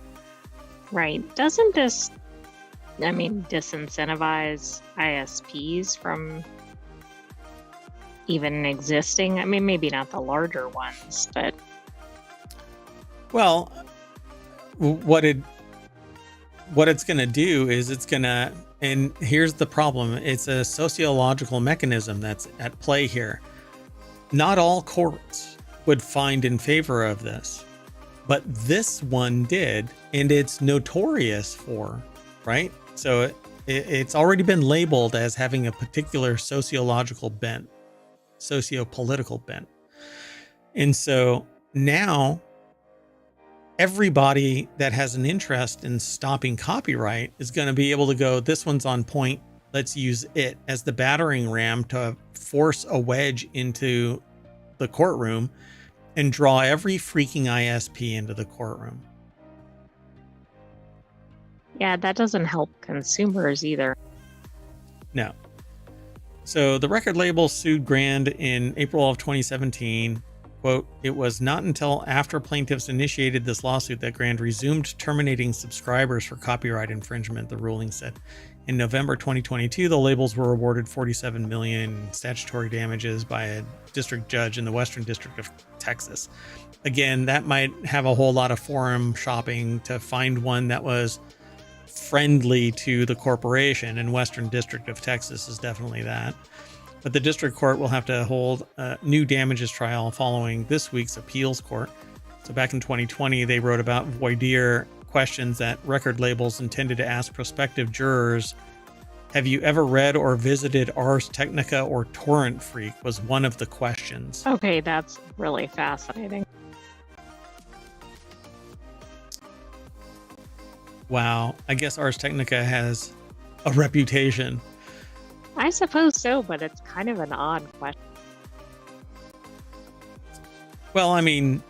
Right. Doesn't this, disincentivize ISPs from even existing? I mean, maybe not the larger ones, but... Well, what it's going to do is it's going to, and here's the problem, it's a sociological mechanism that's at play here. Not all courts would find in favor of this, but this one did, and it's notorious for, right? So it's already been labeled as having a particular sociological bent, socio-political bent. And so now everybody that has an interest in stopping copyright is going to be able to go, this one's on point, let's use it as the battering ram to force a wedge into the courtroom and draw every freaking ISP into the courtroom. Yeah, that doesn't help consumers either. No. So the record label sued Grand in April of 2017. Quote, it was not until after plaintiffs initiated this lawsuit that Grand resumed terminating subscribers for copyright infringement, the ruling said. In November 2022, the labels were awarded $47 million in statutory damages by a district judge in the Western District of Texas. Again, that might have a whole lot of forum shopping to find one that was friendly to the corporation, and Western District of Texas is definitely that. But the district court will have to hold a new damages trial following this week's appeals court. So back in 2020, they wrote about voir dire questions that record labels intended to ask prospective jurors. Have you ever read or visited Ars Technica or Torrent Freak was one of the questions. Okay, that's really fascinating. Wow, I guess Ars Technica has a reputation. I suppose so, but it's kind of an odd question. Well, I mean,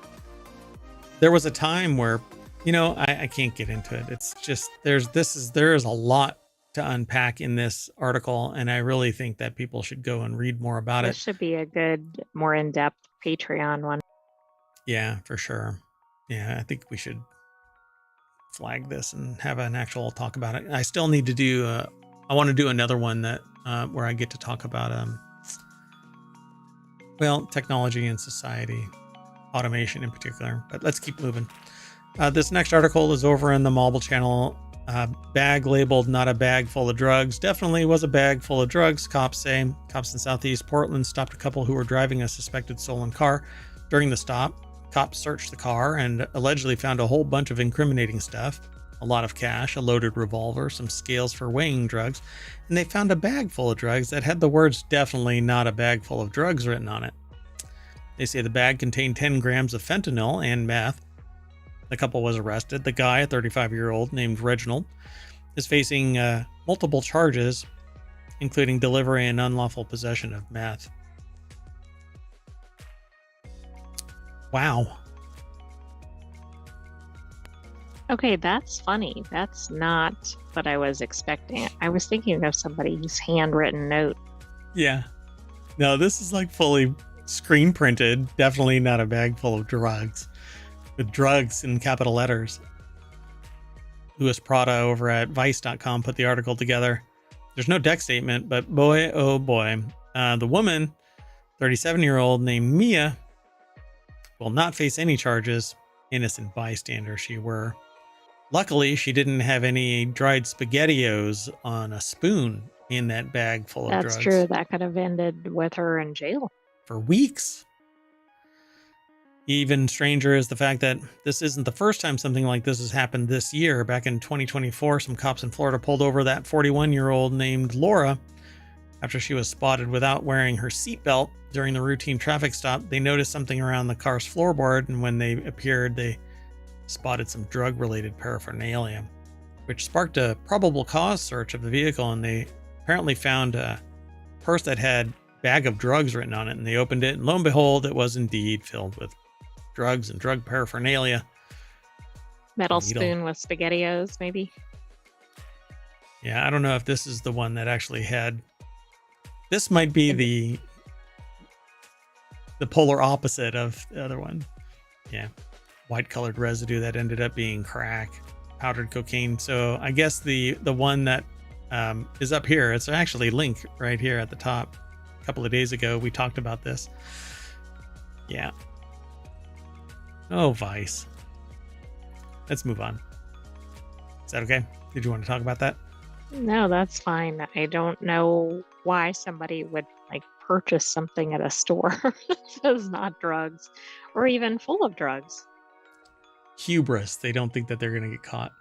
there was a time where, I can't get into it. It's just there is a lot to unpack in this article, and I really think that people should go and read more about it. This should be a good, more in-depth Patreon one. Yeah, for sure. Yeah, I think we should flag this and have an actual talk about it. I still need to do, I want to do another one that, where I get to talk about, well, technology and society, automation in particular, but let's keep moving. This next article is over in the Mobile channel. Bag labeled not a bag full of drugs. Definitely was a bag full of drugs, cops say. Cops in Southeast Portland stopped a couple who were driving a suspected stolen car. During the stop, cops searched the car and allegedly found a whole bunch of incriminating stuff. A lot of cash, a loaded revolver, some scales for weighing drugs, and they found a bag full of drugs that had the words "definitely not a bag full of drugs" written on it. They say the bag contained 10 grams of fentanyl and meth. The couple was arrested. The guy, a 35-year-old named Reginald, is facing multiple charges, including delivery and unlawful possession of meth. Wow. Okay, that's funny. That's not what I was expecting. I was thinking of somebody's handwritten note. Yeah. No, this is like fully screen printed. Definitely not a bag full of drugs. With drugs in capital letters. Louis Prada over at Vice.com put the article together. There's no deck statement, but boy, oh boy. The woman, 37-year-old named Mia, will not face any charges. Innocent bystander she were. Luckily, she didn't have any dried SpaghettiOs on a spoon in that bag full of drugs. That's true. That could have ended with her in jail. For weeks. Even stranger is the fact that this isn't the first time something like this has happened this year. Back in 2024, some cops in Florida pulled over that 41-year-old named Laura after she was spotted without wearing her seatbelt during the routine traffic stop. They noticed something around the car's floorboard, and when they appeared, they spotted some drug-related paraphernalia, which sparked a probable cause search of the vehicle, and they apparently found a purse that had "bag of drugs" written on it, and they opened it, and lo and behold, it was indeed filled with drugs and drug paraphernalia. Metal spoon with SpaghettiOs, maybe. Yeah, I don't know if this is the one that actually had. This might be the polar opposite of the other one. Yeah, white colored residue that ended up being crack, powdered cocaine. So I guess the one that is up here. It's actually linked right here at the top. A couple of days ago, we talked about this. Yeah. Oh, Vice. Let's move on. Is that okay? Did you want to talk about that? No, that's fine. I don't know why somebody would purchase something at a store that's not drugs or even full of drugs. Hubris. They don't think that they're going to get caught.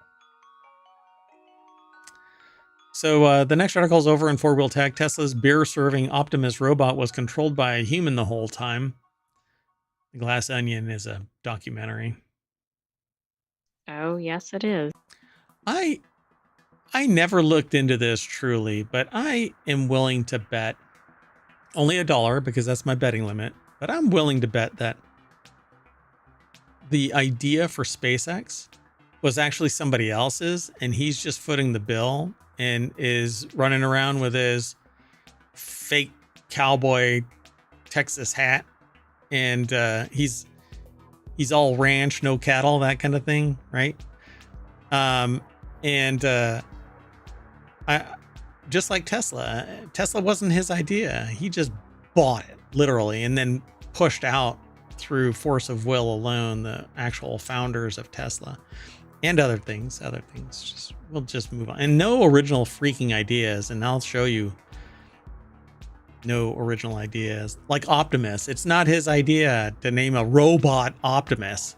So the next article is over in 4-Wheel Tech. Tesla's beer-serving Optimus robot was controlled by a human the whole time. The Glass Onion is a documentary. Oh, yes, it is. I never looked into this truly, but I am willing to bet only $1 because that's my betting limit. But I'm willing to bet that the idea for SpaceX was actually somebody else's, and he's just footing the bill and is running around with his fake cowboy Texas hat. And he's all ranch, no cattle, that kind of thing, right? I just like Tesla wasn't his idea. He just bought it literally and then pushed out through force of will alone the actual founders of Tesla and other things. We'll just move on. And no original freaking ideas. And I'll show you. No original ideas. Like Optimus. It's not his idea to name a robot Optimus.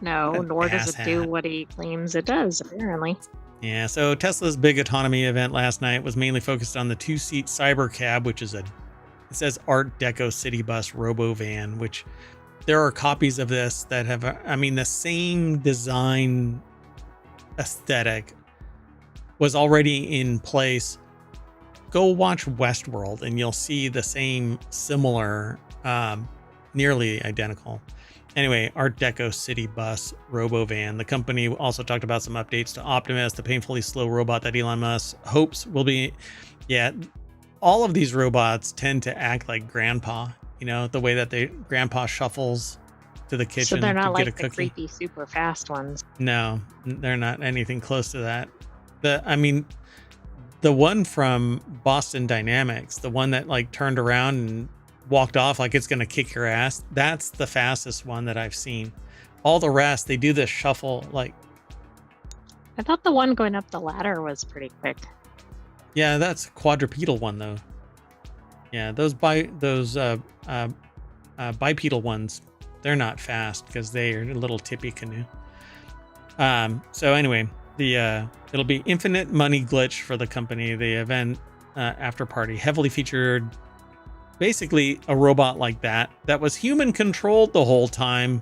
No, nor does it do what he claims it does, apparently. Yeah, so Tesla's big autonomy event last night was mainly focused on the 2-seat Cybercab, which is it says Art Deco City Bus Robo Van, which there are copies of this that have, the same design aesthetic was already in place. Go watch Westworld and you'll see the same similar, nearly identical. Anyway, Art Deco City Bus Robo Van. The company also talked about some updates to Optimus, the painfully slow robot that Elon Musk hopes will be. Yeah, all of these robots tend to act like grandpa, the way that grandpa shuffles to the So they're kitchen to not get a like the cookie. creepy, super fast ones. No, they're not anything close to that. I mean, the one from Boston Dynamics, the one that like turned around and walked off like it's going to kick your ass, that's the fastest one that I've seen. All the rest, they do this shuffle like. I thought the one going up the ladder was pretty quick. Yeah, that's a quadrupedal one though. Yeah, those bipedal ones, they're not fast because they are a little tippy canoe. So anyway, the it'll be infinite money glitch for the company. The event after party heavily featured basically a robot like that was human controlled the whole time.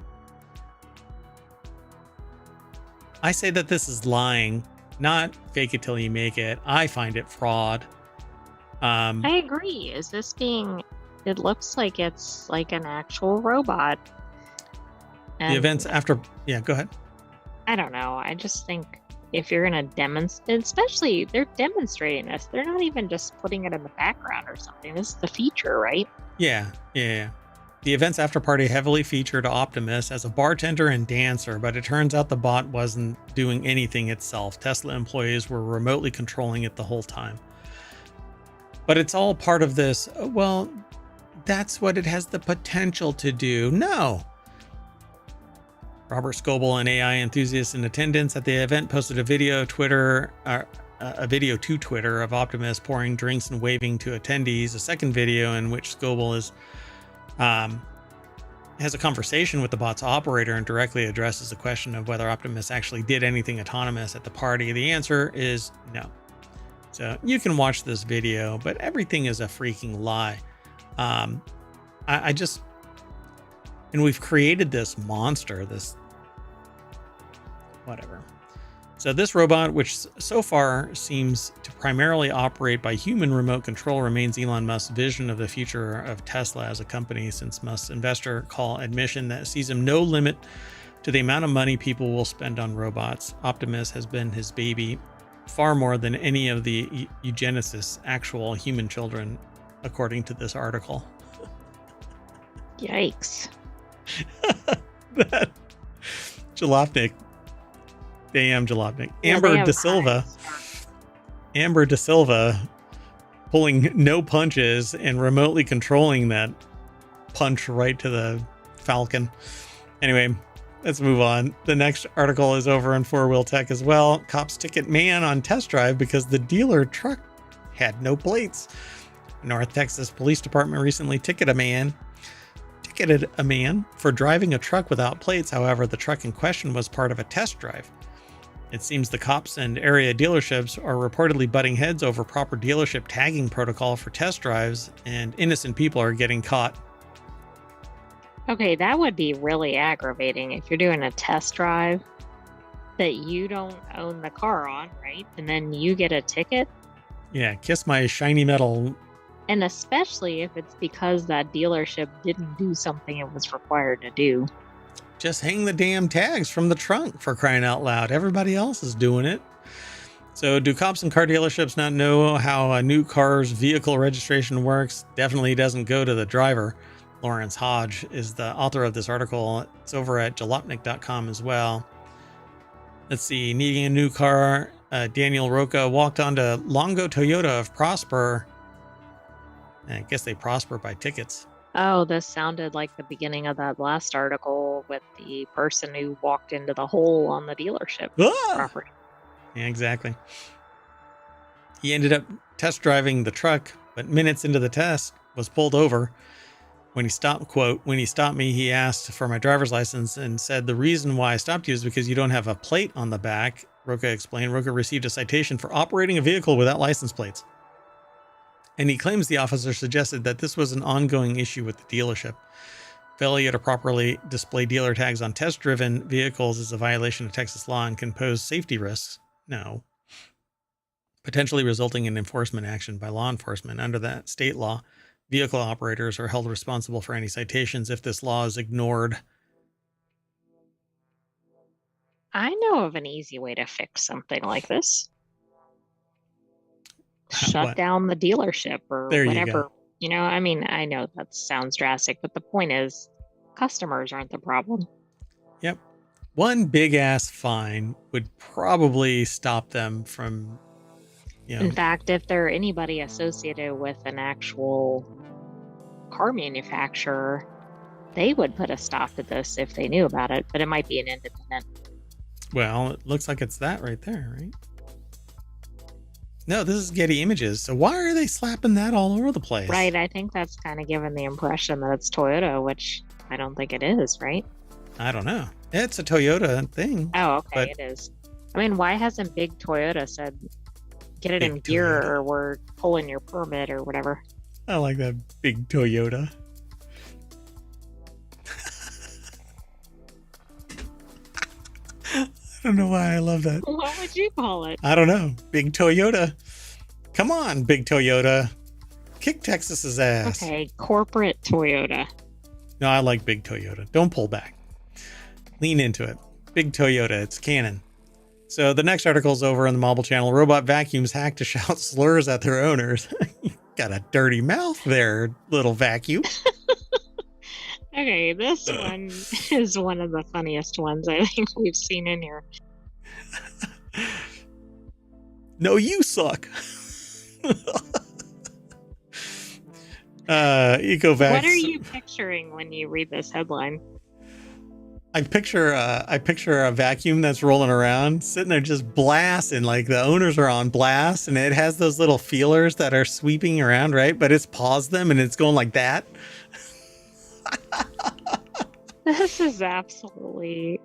I say that this is lying, not fake it till you make it. I find it fraud. I agree. Is this being? It looks like it's like an actual robot. The events after. Yeah, go ahead. I don't know. I just think if you're gonna demonstrate, especially they're demonstrating this, they're not even just putting it in the background or something. This is the feature, right? Yeah. The events after party heavily featured Optimus as a bartender and dancer, but it turns out the bot wasn't doing anything itself. Tesla employees were remotely controlling it the whole time. But it's all part of this. Well, that's what it has the potential to do. No. Robert Scoble, an AI enthusiast in attendance at the event, posted a video to Twitter of Optimus pouring drinks and waving to attendees. A second video in which Scoble has a conversation with the bot's operator and directly addresses the question of whether Optimus actually did anything autonomous at the party. The answer is no. So you can watch this video, but everything is a freaking lie. And we've created this monster, this whatever. So this robot, which so far seems to primarily operate by human remote control, remains Elon Musk's vision of the future of Tesla as a company, since Musk's investor call admission that sees him no limit to the amount of money people will spend on robots. Optimus has been his baby far more than any of the eugenicists' actual human children, according to this article. Yikes. That Jalopnik. Damn Jalopnik. Amber De Silva pulling no punches and remotely controlling that punch right to the Falcon. Anyway, let's move on. The next article is over on 4-Wheel Tech as well. Cops ticket man on test drive because the dealer truck had no plates. North Texas Police Department recently ticketed a man for driving a truck without plates. However, the truck in question was part of a test drive. It seems the cops and area dealerships are reportedly butting heads over proper dealership tagging protocol for test drives, and innocent people are getting caught. Okay, that would be really aggravating if you're doing a test drive that you don't own the car on, right? And then you get a ticket. Yeah, kiss my shiny metal. And especially if it's because that dealership didn't do something it was required to do. Just hang the damn tags from the trunk, for crying out loud. Everybody else is doing it. So do cops and car dealerships not know how a new car's vehicle registration works? Definitely doesn't go to the driver. Lawrence Hodge is the author of this article. It's over at jalopnik.com as well. Let's see. Needing a new car, Daniel Roca walked onto Longo Toyota of Prosper. I guess they prosper by tickets. Oh, this sounded like the beginning of that last article with the person who walked into the hole on the dealership property. Yeah, exactly. He ended up test driving the truck, but minutes into the test was pulled over. When he stopped, quote, when he stopped me, he asked for my driver's license and said the reason why I stopped you is because you don't have a plate on the back. Roca explained. Roca received a citation for operating a vehicle without license plates. And he claims the officer suggested that this was an ongoing issue with the dealership. Failure to properly display dealer tags on test-driven vehicles is a violation of Texas law and can pose safety risks. No. Potentially resulting in enforcement action by law enforcement. Under that state law, vehicle operators are held responsible for any citations if this law is ignored. I know of an easy way to fix something like this. Shut down the dealership or there whatever. You know, I mean, I know that sounds drastic, but the point is Customers aren't the problem. Yep. One big ass fine would probably stop them from, In fact, if there are anybody associated with an actual car manufacturer, they would put a stop to this if they knew about it, but it might be an independent. Well, it looks like it's that right there, right? No, this is Getty Images. So why are they slapping that all over the place? Right. I think that's kind of given the impression that it's Toyota, which I don't think it is, right? I don't know. It's a Toyota thing. Oh, okay. It is. I mean, why hasn't Big Toyota said, get it in gear or we're pulling your permit or whatever? I like that, Big Toyota. I don't know why I love that. What would you call it? I don't know. Big Toyota. Come on, Big Toyota. Kick Texas's ass. Okay, corporate Toyota. No, I like Big Toyota. Don't pull back. Lean into it. Big Toyota. It's canon. So the next article is over on the Mobile Channel. Robot vacuums hacked to shout slurs at their owners. You got a dirty mouth there, little vacuum. Okay, this one is one of the funniest ones I think we've seen in here. No, you suck. Ecovacs. What are you picturing when you read this headline? I picture a vacuum that's rolling around, sitting there just blasting, like the owners are on blast, and it has those little feelers that are sweeping around, right? But it's paused them and it's going like that. This is absolutely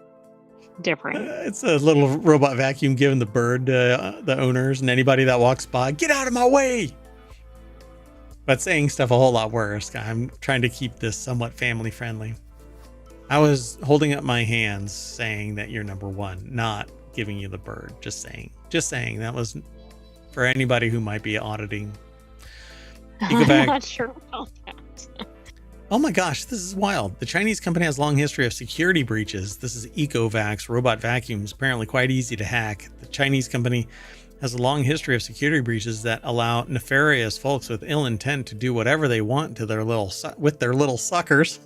different. It's a little robot vacuum giving the bird to the owners and anybody that walks by, get out of my way. But saying stuff a whole lot worse. I'm trying to keep this somewhat family friendly. I was holding up my hands saying that you're number one, not giving you the bird. Just saying that was for anybody who might be auditing. I'm not sure about that. Oh my gosh, this is wild. The Chinese company has a long history of security breaches. This is Ecovacs, robot vacuums, apparently quite easy to hack. The Chinese company has a long history of security breaches that allow nefarious folks with ill intent to do whatever they want to their little suckers.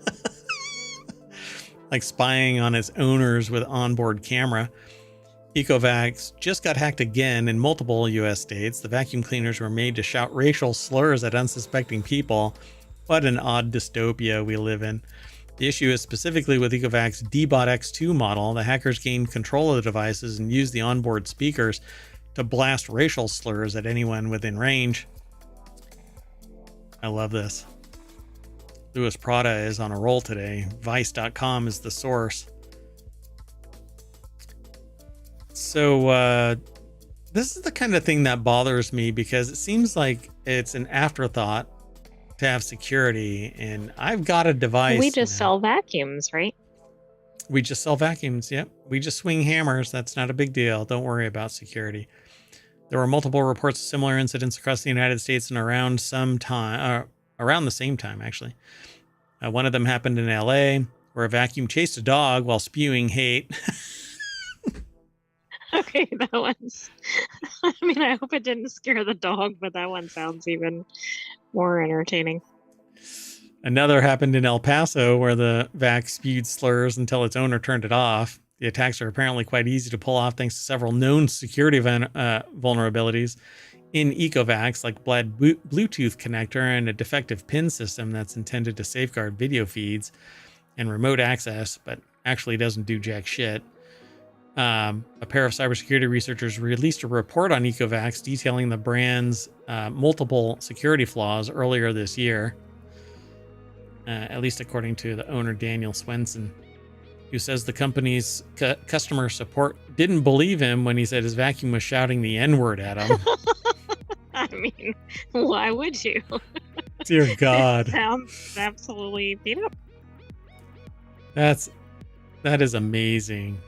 Like spying on its owners with onboard camera. Ecovacs just got hacked again in multiple US states. The vacuum cleaners were made to shout racial slurs at unsuspecting people. What an odd dystopia we live in. The issue is specifically with Ecovac's D-Bot X2 model. The hackers gained control of the devices and used the onboard speakers to blast racial slurs at anyone within range. I love this. Louis Prada is on a roll today. Vice.com is the source. So this is the kind of thing that bothers me because it seems like it's an afterthought to have security, and I've got a device. We just sell vacuums, right? We just sell vacuums. Yep. We just swing hammers. That's not a big deal. Don't worry about security. There were multiple reports of similar incidents across the United States and around the same time, actually. One of them happened in LA, where a vacuum chased a dog while spewing hate. Okay, that one's... I mean, I hope it didn't scare the dog, but that one sounds even more entertaining. Another happened in El Paso, where the vac spewed slurs until its owner turned it off. The attacks are apparently quite easy to pull off thanks to several known security vulnerabilities in Ecovacs, like bad Bluetooth connector and a defective PIN system that's intended to safeguard video feeds and remote access, but actually doesn't do jack shit. A pair of cybersecurity researchers released a report on Ecovacs detailing the brand's multiple security flaws earlier this year, at least according to the owner Daniel Swenson, who says the company's customer support didn't believe him when he said his vacuum was shouting the N-word at him. I mean, why would you? Dear God. It sounds absolutely beat up. That is amazing.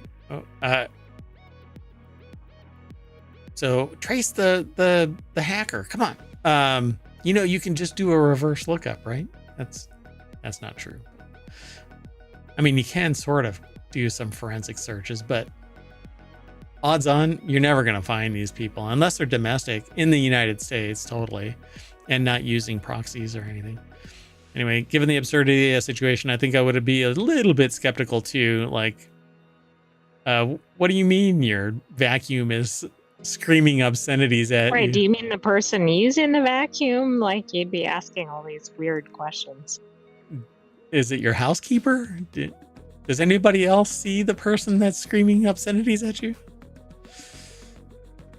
So trace the hacker. Come on. You can just do a reverse lookup, right? That's not true. I mean, you can sort of do some forensic searches, but odds on you're never going to find these people unless they're domestic in the United States, totally, and not using proxies or anything. Anyway, given the absurdity of the situation, I think I would be a little bit skeptical too. Like, what do you mean your vacuum is screaming obscenities at Right. you? Do you mean the person using the vacuum? Like you'd be asking all these weird questions. Is it your housekeeper? Does anybody else see the person that's screaming obscenities at you?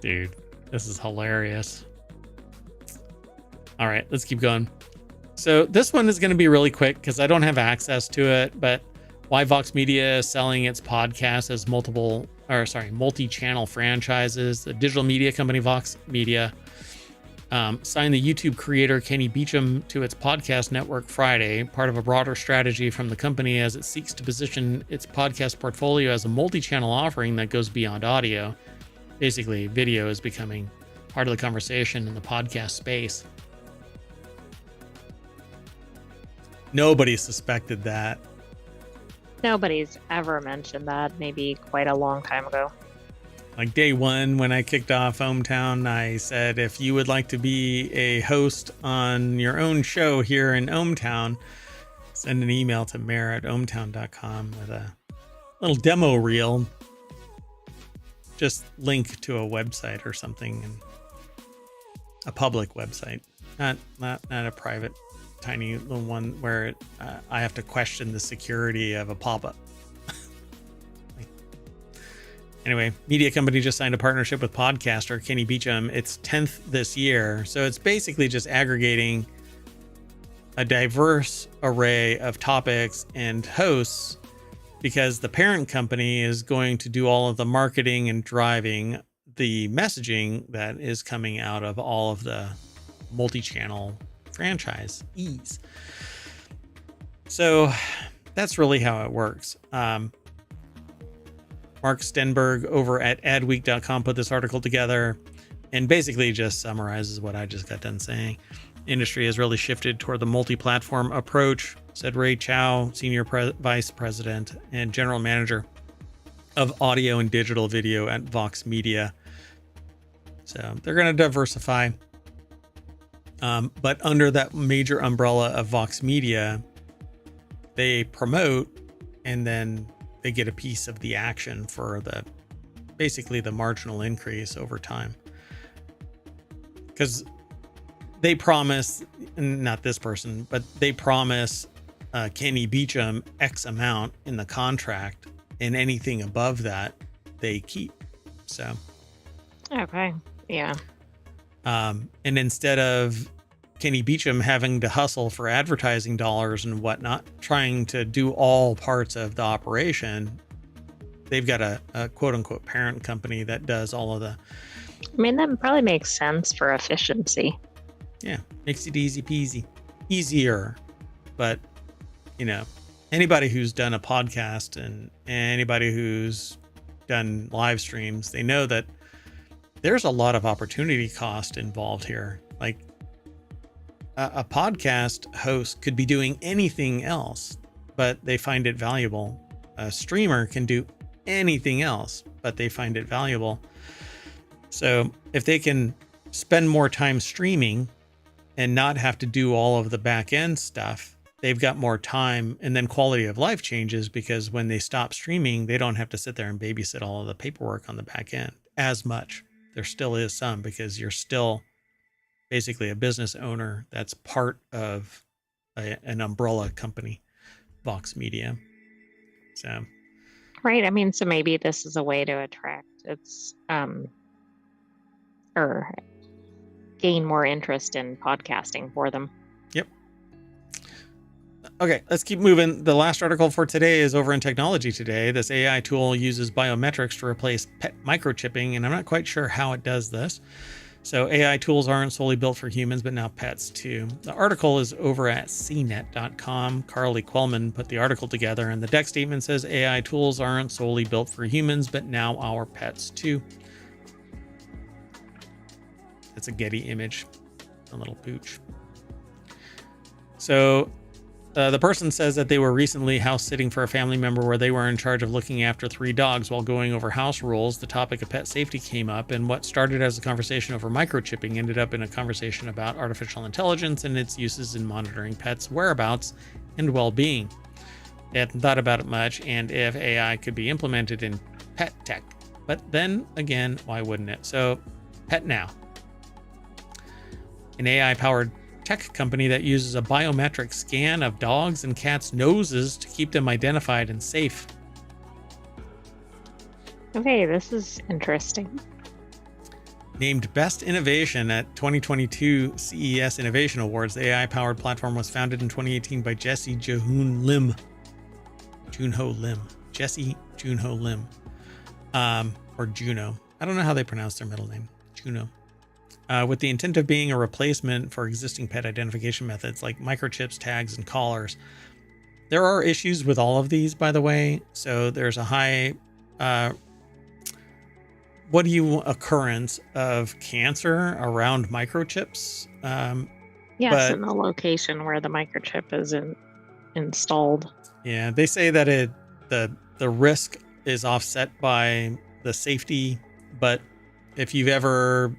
Dude, this is hilarious. All right, let's keep going. So this one is going to be really quick because I don't have access to it, but why Vox Media is selling its podcast as multi-channel franchises. The digital media company Vox Media signed the YouTube creator Kenny Beecham to its podcast network Friday, part of a broader strategy from the company as it seeks to position its podcast portfolio as a multi-channel offering that goes beyond audio. Basically, video is becoming part of the conversation in the podcast space. Nobody suspected that. Nobody's ever mentioned that, maybe quite a long time ago. Like day one, when I kicked off ohmTown, I said, if you would like to be a host on your own show here in ohmTown, send an email to mayor@ohmtown.com with a little demo reel. Just link to a website or something, and a public website, not a private, tiny little one where I have to question the security of a pop-up. Anyway, media company just signed a partnership with podcaster Kenny Beecham. It's 10th this year. So it's basically just aggregating a diverse array of topics and hosts because the parent company is going to do all of the marketing and driving the messaging that is coming out of all of the multi-channel franchisees. So that's really how it works. Mark Stenberg over at adweek.com put this article together and basically just summarizes what I just got done saying. Industry has really shifted toward the multi-platform approach, said Ray Chow, Senior Vice President and General Manager of Audio and Digital Video at Vox Media. So they're going to diversify. But under that major umbrella of Vox Media, they promote and then they get a piece of the action for basically the marginal increase over time. Because they promise, not this person, but they promise Kenny Beecham X amount in the contract, and anything above that, they keep. So. Okay. Yeah. And instead of Kenny Beecham having to hustle for advertising dollars and whatnot, trying to do all parts of the operation, they've got a quote unquote parent company that does all of the. I mean, that probably makes sense for efficiency. Yeah, makes it easy peasy, easier. But, you know, anybody who's done a podcast and anybody who's done live streams, they know that there's a lot of opportunity cost involved here. Like a podcast host could be doing anything else, but they find it valuable. A streamer can do anything else, but they find it valuable. So if they can spend more time streaming and not have to do all of the back end stuff, they've got more time, and then quality of life changes because when they stop streaming, they don't have to sit there and babysit all of the paperwork on the back end as much. There still is some because you're still basically a business owner that's part of an umbrella company, Vox Media. So, Right. I mean, so maybe this is a way to attract or gain more interest in podcasting for them. yep. Okay, let's keep moving. The last article for today is over in Technology Today. This AI tool uses biometrics to replace pet microchipping, and I'm not quite sure how it does this. So AI tools aren't solely built for humans, but now pets too. The article is over at cnet.com. Carly Quellman put the article together, and the deck statement says AI tools aren't solely built for humans, but now our pets too. It's a Getty image, a little pooch. So The person says that they were recently house sitting for a family member where they were in charge of looking after 3 dogs. While going over house rules, the topic of pet safety came up, and what started as a conversation over microchipping ended up in a conversation about artificial intelligence and its uses in monitoring pets' whereabouts and well-being. They hadn't thought about it much, and if AI could be implemented in pet tech. But then again, why wouldn't it? So, Pet Now, an AI-powered tech company that uses a biometric scan of dogs and cats' noses to keep them identified and safe. Okay, this is interesting. Named Best Innovation at 2022 CES Innovation Awards, the AI-powered platform was founded in 2018 by Jesse Junho Lim. Jesse Junho Lim. Or Juno. I don't know how they pronounce their middle name. Juno. With the intent of being a replacement for existing pet identification methods like microchips, tags, and collars. There are issues with all of these, by the way. So there's a high occurrence of cancer around microchips. Yes, in the location where the microchip is installed. Yeah, they say that the risk is offset by the safety, but if you've ever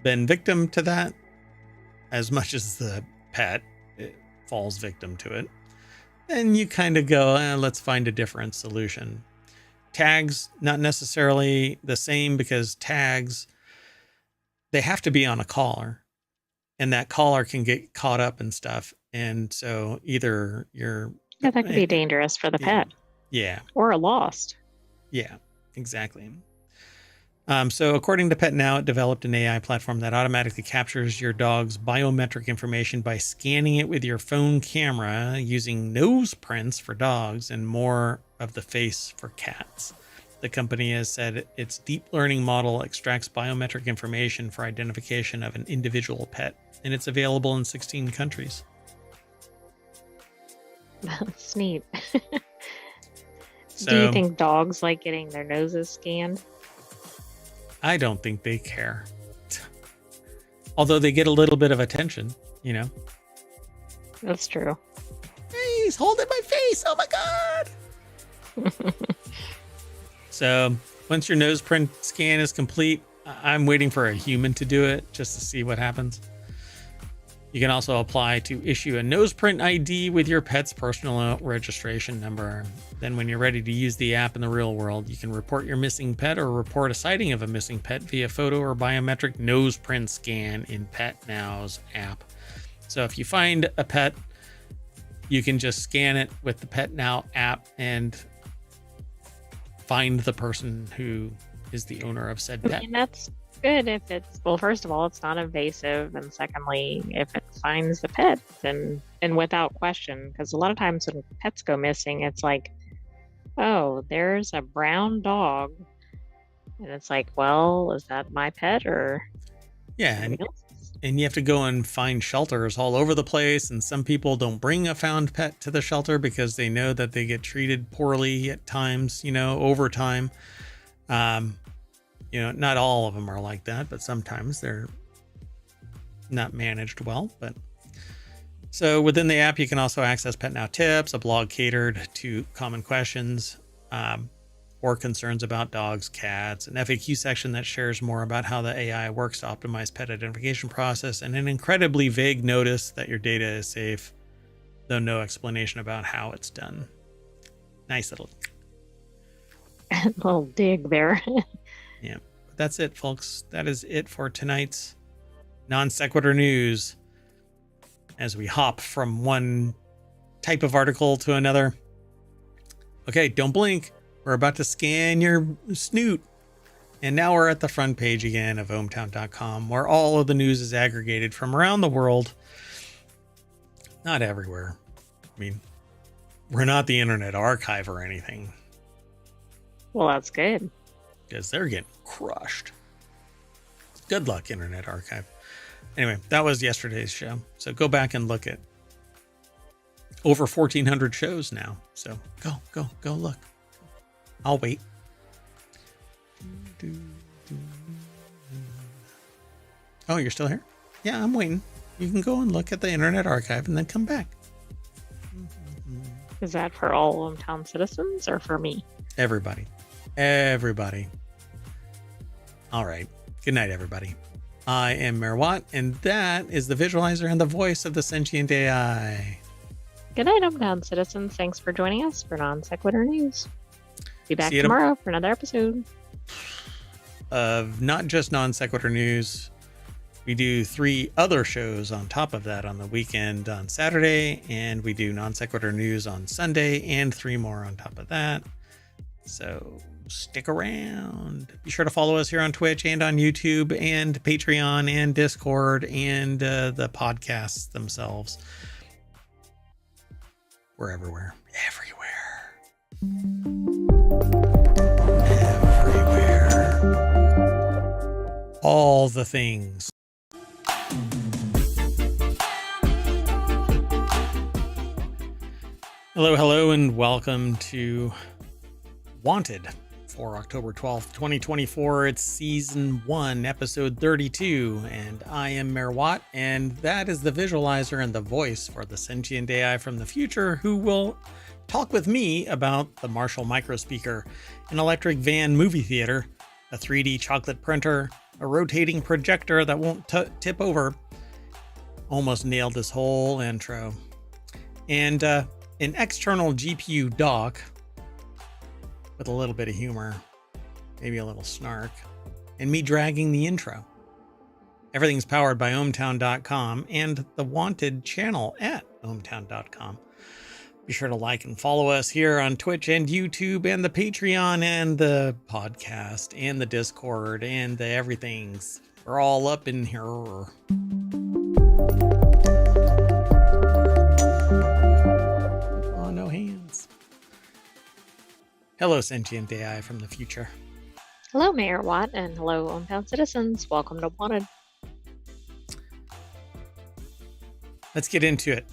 been victim to that, as much as the pet falls victim to it, then you kind of go, let's find a different solution. Tags, not necessarily the same, because tags, they have to be on a collar, and that collar can get caught up and stuff. And so either you're... Yeah, that could be dangerous for the pet. Yeah. Or lost. Yeah, exactly. So according to Pet Now, it developed an AI platform that automatically captures your dog's biometric information by scanning it with your phone camera, using nose prints for dogs and more of the face for cats. The company has said its deep learning model extracts biometric information for identification of an individual pet, and it's available in 16 countries. That's neat. Do you think dogs like getting their noses scanned? I don't think they care. Although they get a little bit of attention, you know. That's true. Hey, he's holding my face. Oh my God. So once your nose print scan is complete, I'm waiting for a human to do it just to see what happens. You can also apply to issue a nose print ID with your pet's personal registration number. Then when you're ready to use the app in the real world, you can report your missing pet or report a sighting of a missing pet via photo or biometric nose print scan in Pet Now's app. So if you find a pet, you can just scan it with the Pet Now app and find the person who is the owner of said pet. And that's good if it's, well, first of all, it's not invasive, and secondly, if it finds the pet, then, and without question, because a lot of times when pets go missing, it's like, oh, there's a brown dog, and it's like, well, is that my pet or and you have to go and find shelters all over the place, and some people don't bring a found pet to the shelter because they know that they get treated poorly at times, you know, over time. You know, not all of them are like that, but sometimes they're not managed well. But so within the app, you can also access Pet Now tips, a blog catered to common questions or concerns about dogs, cats, an FAQ section that shares more about how the AI works to optimize pet identification process, and an incredibly vague notice that your data is safe, though no explanation about how it's done. Nice little dig there. Yeah, but that's it, folks. That is it for tonight's non sequitur news. As we hop from one type of article to another. Okay, don't blink. We're about to scan your snoot. And now we're at the front page again of ohmTown.com, where all of the news is aggregated from around the world. Not everywhere. I mean, we're not the Internet Archive or anything. Well, that's good. Because they're getting crushed. Good luck, Internet Archive. Anyway, that was yesterday's show. So go back and look at over 1,400 shows now. So go look. I'll wait. Oh, you're still here? Yeah, I'm waiting. You can go and look at the Internet Archive and then come back. Is that for all ohmTown citizens or for me? Everybody. Everybody. All right. Good night, everybody. I am Mayor Watt, and that is the visualizer and the voice of the Sentient AI. Good night, ohmTown citizens. Thanks for joining us for Non Sequitur News. Be back See you tomorrow for another episode of not just Non Sequitur News. We do 3 other shows on top of that on the weekend on Saturday, and we do Non Sequitur News on Sunday, and 3 more on top of that. So stick around. Be sure to follow us here on Twitch and on YouTube and Patreon and Discord and the podcasts themselves. We're everywhere. Everywhere. All the things. Hello, and welcome to Wanted for October 12th, 2024. It's Season 1, Episode 32, and I am Mayor Watt, and that is the visualizer and the voice for the Sentient AI from the future, who will talk with me about the Marshall Microspeaker, an electric van movie theater, a 3D chocolate printer, a rotating projector that won't tip over. Almost nailed this whole intro. And an external GPU dock with a little bit of humor, maybe a little snark, and me dragging the intro. Everything's powered by ohmTown.com and the Wanted channel at ohmTown.com. Be sure to like and follow us here on Twitch and YouTube and the Patreon and the podcast and the Discord and the everythings. We're all up in here. Oh, no hands. Hello, Sentient AI from the future. Hello, Mayor Watt, and hello, ohmTown citizens. Welcome to Wanted. Let's get into it.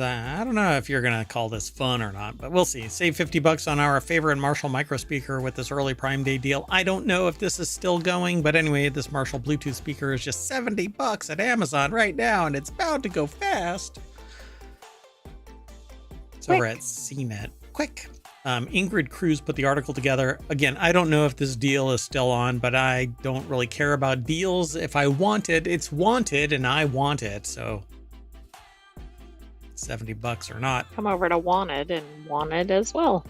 I don't know if you're going to call this fun or not, but we'll see. Save $50 on our favorite Marshall Microspeaker with this early Prime Day deal. I don't know if this is still going, but anyway, this Marshall Bluetooth speaker is just $70 at Amazon right now, and it's bound to go fast. It's over at CNET. Quick. Ingrid Cruz put the article together. Again, I don't know if this deal is still on, but I don't really care about deals. If I want it, it's wanted, and I want it, so $70 or not. Come over to Wanted and Wanted as well.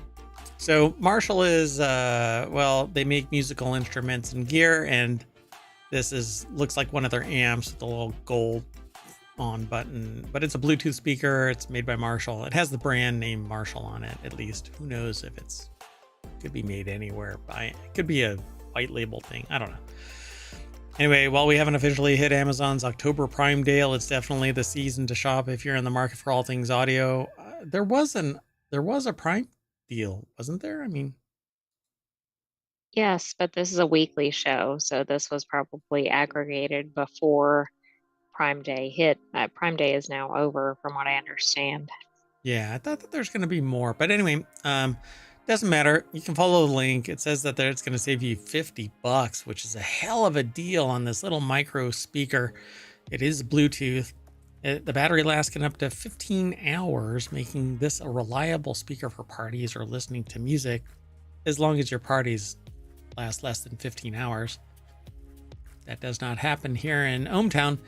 So Marshall is, they make musical instruments and gear, and this looks like one of their amps with a little gold on button, but it's a Bluetooth speaker. It's made by Marshall. It has the brand name Marshall on it, at least. Who knows if could be made anywhere. It could be a white label thing. I don't know. Anyway, while we haven't officially hit Amazon's October Prime Day, it's definitely the season to shop if you're in the market for all things audio. There was a Prime deal, wasn't there? I mean, Yes, but this is a weekly show, so this was probably aggregated before Prime Day hit. Prime Day is now over, from what I understand. Yeah, I thought that there's going to be more, but anyway, doesn't matter. You can follow the link. It says that it's going to save you $50, which is a hell of a deal on this little micro speaker. It is Bluetooth. The battery lasts up to 15 hours, making this a reliable speaker for parties or listening to music, as long as your parties last less than 15 hours. That does not happen here in ohmTown.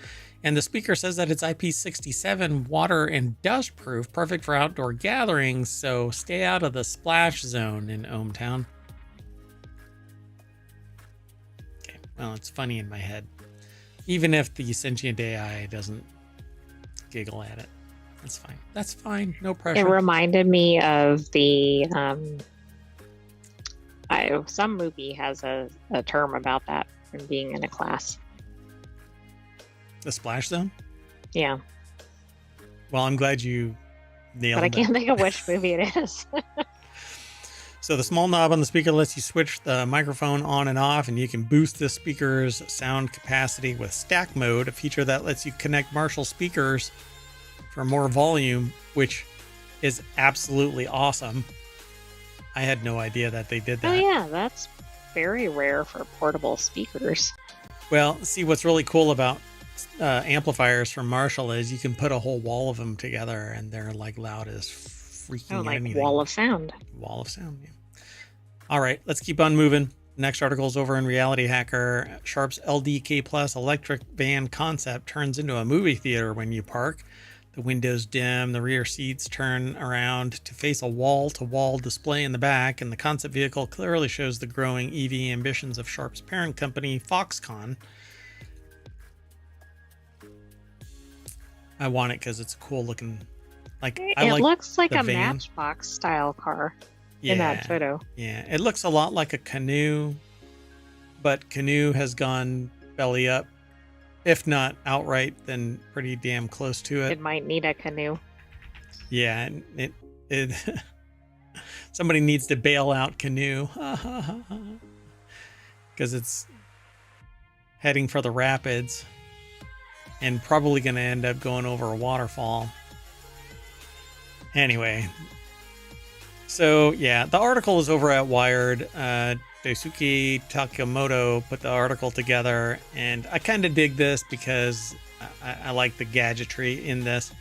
And the speaker says that it's IP67 water and dust proof, perfect for outdoor gatherings, so stay out of the splash zone in ohmTown. Okay, well, it's funny in my head. Even if the Sentient AI doesn't giggle at it. That's fine. That's fine. No pressure. It reminded me of the some movie has a term about that from being in a class. The splash zone? Yeah. Well, I'm glad you nailed it. But I can't think of which movie it is. So the small knob on the speaker lets you switch the microphone on and off, and you can boost the speaker's sound capacity with stack mode, a feature that lets you connect Marshall speakers for more volume, which is absolutely awesome. I had no idea that they did that. Oh yeah, that's very rare for portable speakers. Well, see, what's really cool about amplifiers from Marshall is you can put a whole wall of them together, and they're like loud as freaking like anything. wall of sound. Wall of sound, yeah. All right, let's keep on moving. Next article is over in Reality Hacker. Sharp's LDK Plus electric van concept turns into a movie theater when you park. The windows dim, the rear seats turn around to face a wall-to-wall display in the back, and the concept vehicle clearly shows the growing EV ambitions of Sharp's parent company, Foxconn. I want it because it's a cool looking. It looks like a van. Matchbox style car in that photo. Yeah, it looks a lot like a Canoe, but Canoe has gone belly up. If not outright, then pretty damn close to it. It might need a canoe. Yeah, it somebody needs to bail out Canoe because it's heading for the rapids and probably going to end up going over a waterfall. Anyway, so yeah, the article is over at Wired. Daisuke Takamoto put the article together, and I kind of dig this because I like the gadgetry in this.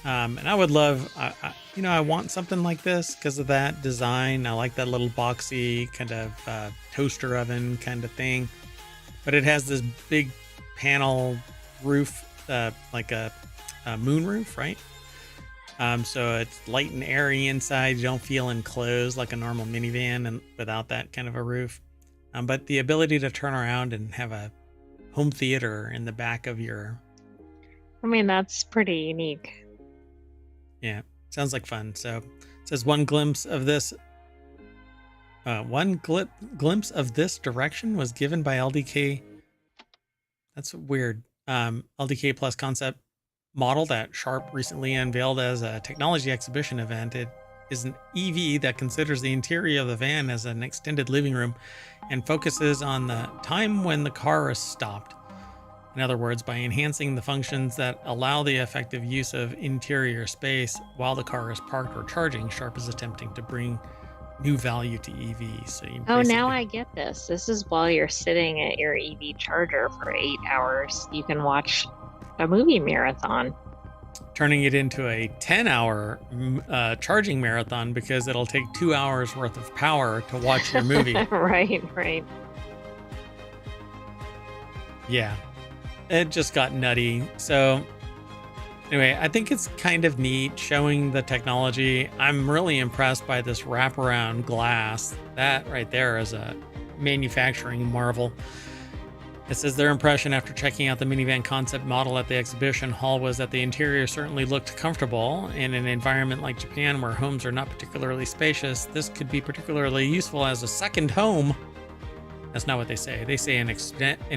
And I would love, I want something like this because of that design. I like that little boxy kind of toaster oven kind of thing. But it has this big panel roof, like a moon roof, right? So it's light and airy inside. You don't feel enclosed like a normal minivan and without that kind of a roof. But the ability to turn around and have a home theater in the back of your... I mean, that's pretty unique. Yeah, sounds like fun. So it says one glimpse of this direction was given by LDK. That's weird. LDK Plus concept model that Sharp recently unveiled as a technology exhibition event. It is an EV that considers the interior of the van as an extended living room and focuses on the time when the car is stopped. In other words, by enhancing the functions that allow the effective use of interior space while the car is parked or charging, Sharp is attempting to bring new value to EVs. So now I get this. This is while you're sitting at your EV charger for 8 hours, you can watch a movie marathon. Turning it into a 10-hour charging marathon because it'll take 2 hours worth of power to watch your movie. Right. Yeah, it just got nutty. So anyway, I think it's kind of neat showing the technology. I'm really impressed by this wraparound glass. That right there is a manufacturing marvel. It says their impression after checking out the minivan concept model at the exhibition hall was that the interior certainly looked comfortable. In an environment like Japan where homes are not particularly spacious, this could be particularly useful as a second home. That's not what they say. They say an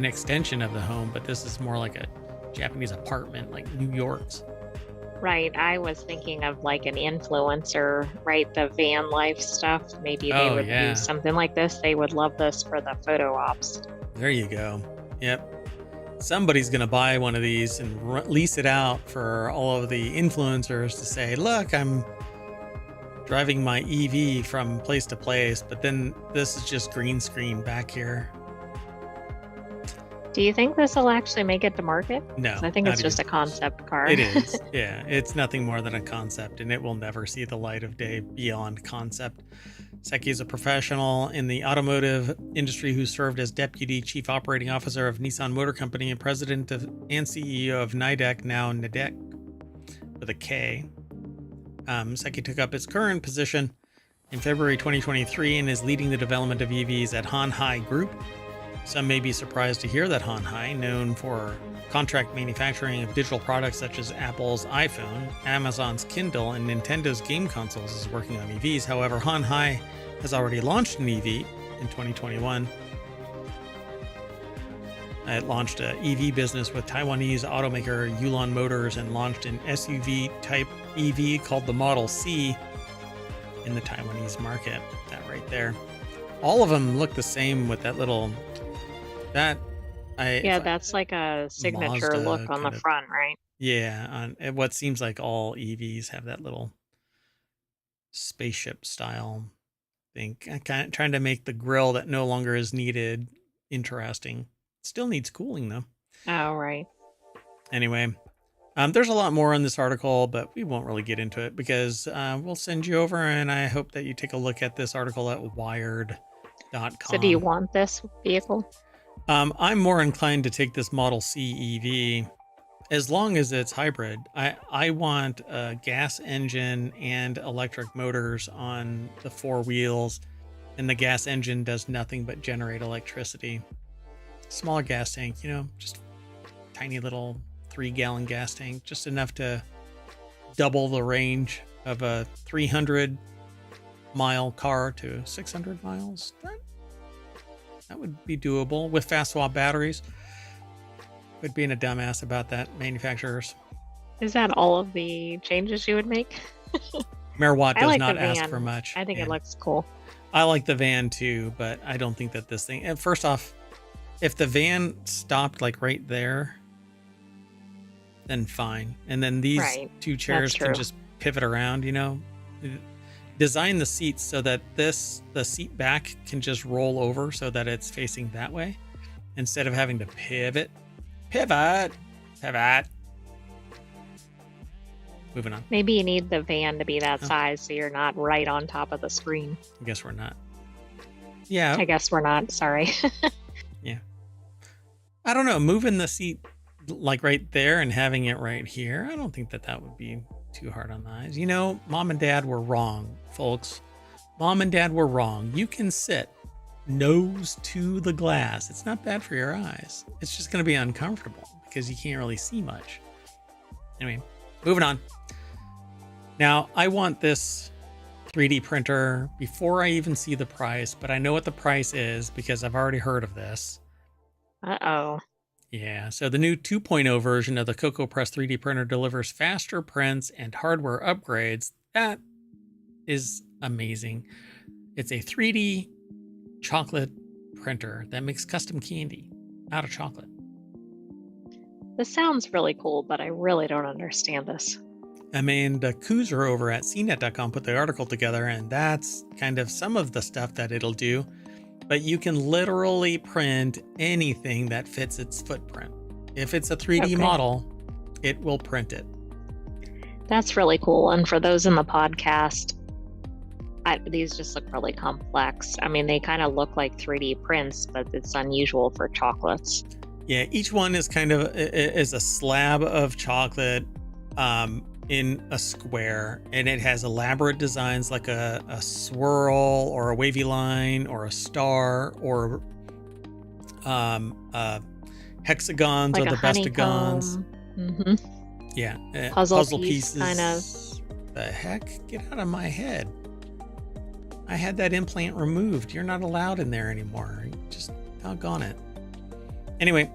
extension of the home, but this is more like a Japanese apartment, like New York's. Right. I was thinking of like an influencer, right? The van life stuff. Maybe they would use something like this. They would love this for the photo ops. There you go. Yep. Somebody's going to buy one of these and lease it out for all of the influencers to say, look, I'm driving my EV from place to place, but then this is just green screen back here. Do you think this will actually make it to market? No. I think it's just a concept car. It is. Yeah. It's nothing more than a concept, and it will never see the light of day beyond concept. Seki is a professional in the automotive industry who served as Deputy Chief Operating Officer of Nissan Motor Company and President and CEO of Nidec, now Nidec, with a K. Seki took up his current position in February 2023 and is leading the development of EVs at Honhai Group. Some may be surprised to hear that Honhai, known for contract manufacturing of digital products such as Apple's iPhone, Amazon's Kindle, and Nintendo's game consoles, is working on EVs. However, Honhai has already launched an EV in 2021. It launched an EV business with Taiwanese automaker Yulon Motors and launched an SUV-type EV called the Model C in the Taiwanese market. That right there. All of them look the same with that little... that's like a signature Mazda look on the front, right? Yeah, on what seems like all EVs have that little spaceship style thing. Kind of trying to make the grill that no longer is needed interesting. Still needs cooling though. Oh, right. Anyway, There's a lot more in this article, but we won't really get into it because we'll send you over, and I hope that you take a look at this article at So do you wired.com. want this vehicle? I'm more inclined to take this Model C EV as long as it's hybrid. I want a gas engine and electric motors on the four wheels, and the gas engine does nothing but generate electricity. Smaller gas tank, just tiny little 3-gallon gas tank, just enough to double the range of a 300-mile car to 600 miles. That would be doable with fast swap batteries. Quit being a dumbass about that, manufacturers. Is that all of the changes you would make? Mayor Watt I does like not the ask van. for much. I think it looks cool. I like the van too, but I don't think that this thing. And first off, if the van stopped like right there, then fine. And then these two chairs can just pivot around, Design the seats so that the seat back can just roll over so that it's facing that way instead of having to pivot. Moving on. Maybe you need the van to be that size so you're not right on top of the screen. I guess we're not. Yeah. I guess we're not. Sorry. Yeah. I don't know. Moving the seat like right there and having it right here, I don't think that would be too hard on the eyes. Mom and Dad were wrong, folks. Mom and Dad were wrong. You can sit nose to the glass. It's not bad for your eyes. It's just going to be uncomfortable because you can't really see much. Anyway, moving on. Now, I want this 3D printer before I even see the price, but I know what the price is because I've already heard of this. Uh-oh. Yeah, so the new 2.0 version of the CocoaPress 3D printer delivers faster prints and hardware upgrades. That is amazing. It's a 3D chocolate printer that makes custom candy out of chocolate. This sounds really cool, but I really don't understand this. Amanda Kuzer over at cnet.com put the article together, and that's kind of some of the stuff that it'll do. But you can literally print anything that fits its footprint. If it's a 3D model, it will print it. That's really cool. And for those in the podcast, these just look really complex. I mean, they kind of look like 3D prints, but it's unusual for chocolates. Yeah, each one is kind of is a slab of chocolate in a square, and it has elaborate designs like a swirl or a wavy line or a star or hexagons like or the bestagons. Mm-hmm. Yeah, puzzle pieces. Kind of. The heck? Get out of my head. I had that implant removed. You're not allowed in there anymore. Just doggone it. Anyway,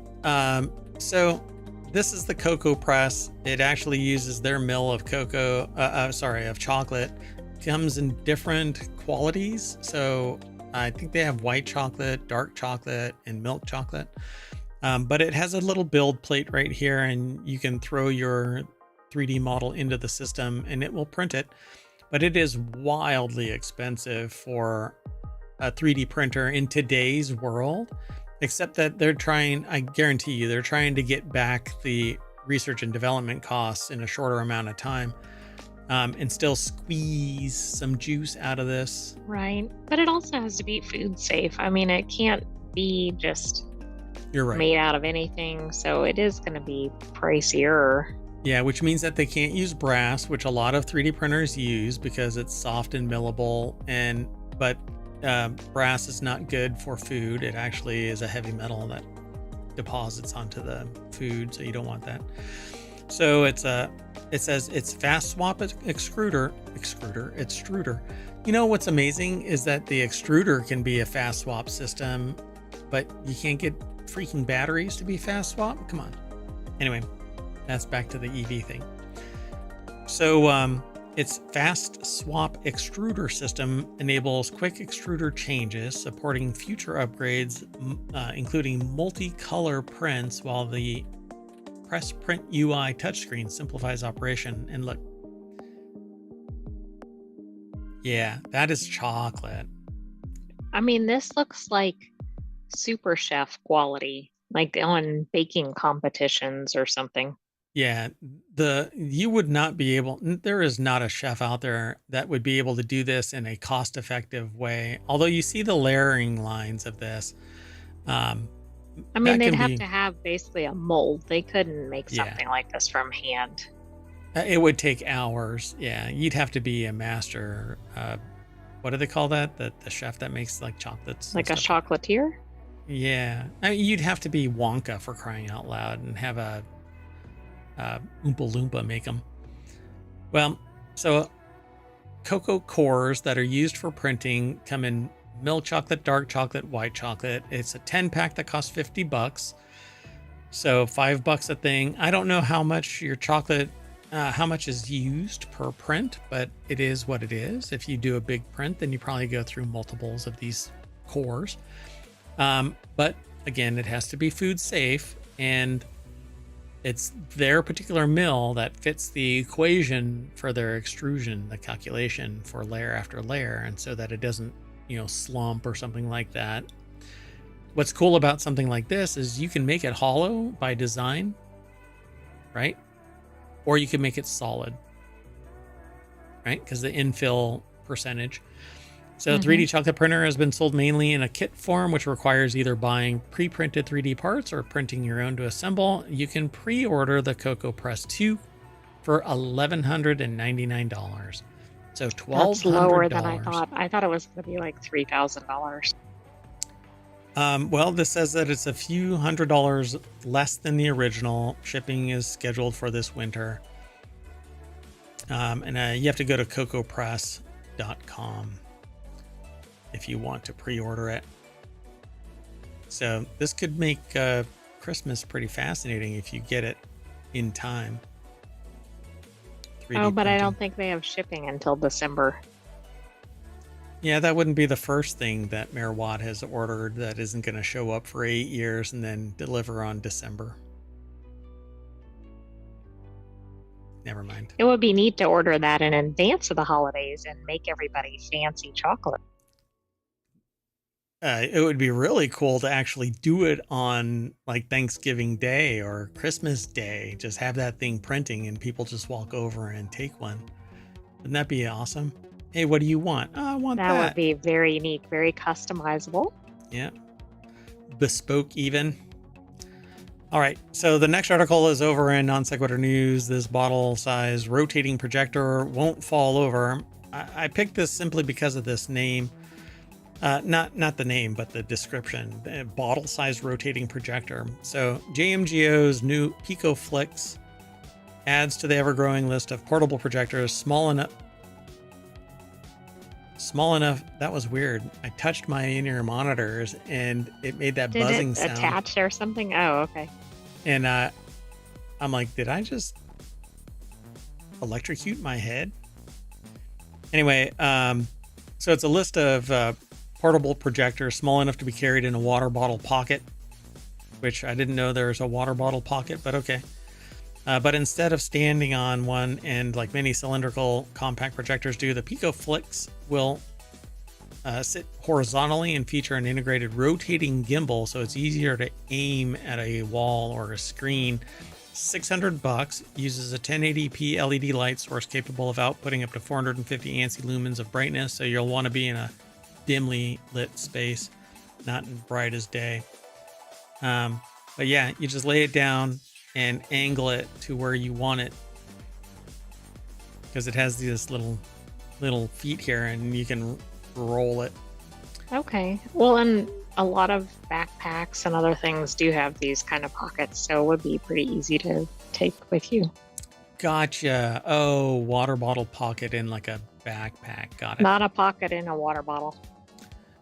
so this is the CocoaPress. It actually uses their mill of of chocolate. Comes in different qualities. So I think they have white chocolate, dark chocolate, and milk chocolate. But it has a little build plate right here, and you can throw your 3D model into the system and it will print it. But it is wildly expensive for a 3D printer in today's world. Except that I guarantee you, they're trying to get back the research and development costs in a shorter amount of time and still squeeze some juice out of this. Right. But it also has to be food safe. I mean, it can't be just made out of anything. So it is going to be pricier. Yeah, which means that they can't use brass, which a lot of 3D printers use because it's soft and millable. But brass is not good for food. It actually is a heavy metal that deposits onto the food, so you don't want that. So it says it's fast swap extruder. You know what's amazing is that the extruder can be a fast swap system, but you can't get freaking batteries to be fast swap. Come on. Anyway, that's back to the EV thing. So its fast swap extruder system enables quick extruder changes, supporting future upgrades, including multicolor prints, while the Press Print UI touchscreen simplifies operation. And look, yeah, that is chocolate. I mean, this looks like Super Chef quality, like on baking competitions or something. Yeah, you would not be able. There is not a chef out there that would be able to do this in a cost-effective way. Although you see the layering lines of this, um, I mean, that they'd can have be. to have basically a mold. They couldn't make Yeah, something like this from hand. it would take hours. Yeah, you'd have to be a master. What do they call that? The chef that makes like chocolates and Like a stuff. chocolatier? Yeah, I mean, you'd have to be Wonka for crying out loud and have a Oompa Loompa make them. Well, so cocoa cores that are used for printing come in milk chocolate, dark chocolate, white chocolate. It's a 10 pack that costs $50. So $5 a thing. I don't know how much your chocolate, how much is used per print, but it is what it is. If you do a big print, then you probably go through multiples of these cores. But again, it has to be food safe, and it's their particular mill that fits the equation for their extrusion, the calculation for layer after layer, and so that it doesn't, slump or something like that. What's cool about something like this is you can make it hollow by design, right? Or you can make it solid, right? Because the infill percentage. So 3D chocolate printer has been sold mainly in a kit form, which requires either buying pre-printed 3D parts or printing your own to assemble. You can pre-order the Cocoa Press 2 for $1,199. So That's lower than I $1,200. thought. I thought it was going to be like $3,000. Well, this says that it's a few $100s less than the original. Shipping is scheduled for this winter. And you have to go to cocoapress.com if you want to pre-order it. So this could make Christmas pretty fascinating if you get it in time. Oh, but printing. I don't think they have shipping until December. Yeah, that wouldn't be the first thing that Mayor Watt has ordered that isn't going to show up for 8 years and then deliver on December. Never mind. It would be neat to order that in advance of the holidays and make everybody fancy chocolate. It would be really cool to actually do it on like Thanksgiving Day or Christmas Day. Just have that thing printing and people just walk over and take one. Wouldn't that be awesome? Hey, what do you want? Oh, I want that. That would be very unique, very customizable. Yeah. Bespoke even. All right. So the next article is over in Non Sequitur News. This bottle size rotating projector won't fall over. I picked this simply because of this name. Not the name, but the description. Bottle size rotating projector. So JMGO's new PicoFlix adds to the ever-growing list of portable projectors small enough. That was weird. I touched my in-ear monitors and it made that buzzing sound. Did it attach or something? Oh, okay. And I'm like, did I just electrocute my head? Anyway, so it's a list of portable projectors small enough to be carried in a water bottle pocket, which I didn't know there was a water bottle pocket, but okay. But instead of standing on one and like many cylindrical compact projectors do, the PicoFlix will sit horizontally and feature an integrated rotating gimbal, so it's easier to aim at a wall or a screen. $600, uses a 1080p LED light source capable of outputting up to 450 ANSI lumens of brightness, so you'll want to be in a dimly lit space, not in bright as day. But yeah, you just lay it down and angle it to where you want it, because it has these little feet here and you can roll it. Okay. Well, and a lot of backpacks and other things do have these kind of pockets, so it would be pretty easy to take with you. Gotcha. Oh, water bottle pocket in like a backpack. Got it. Not a pocket in a water bottle.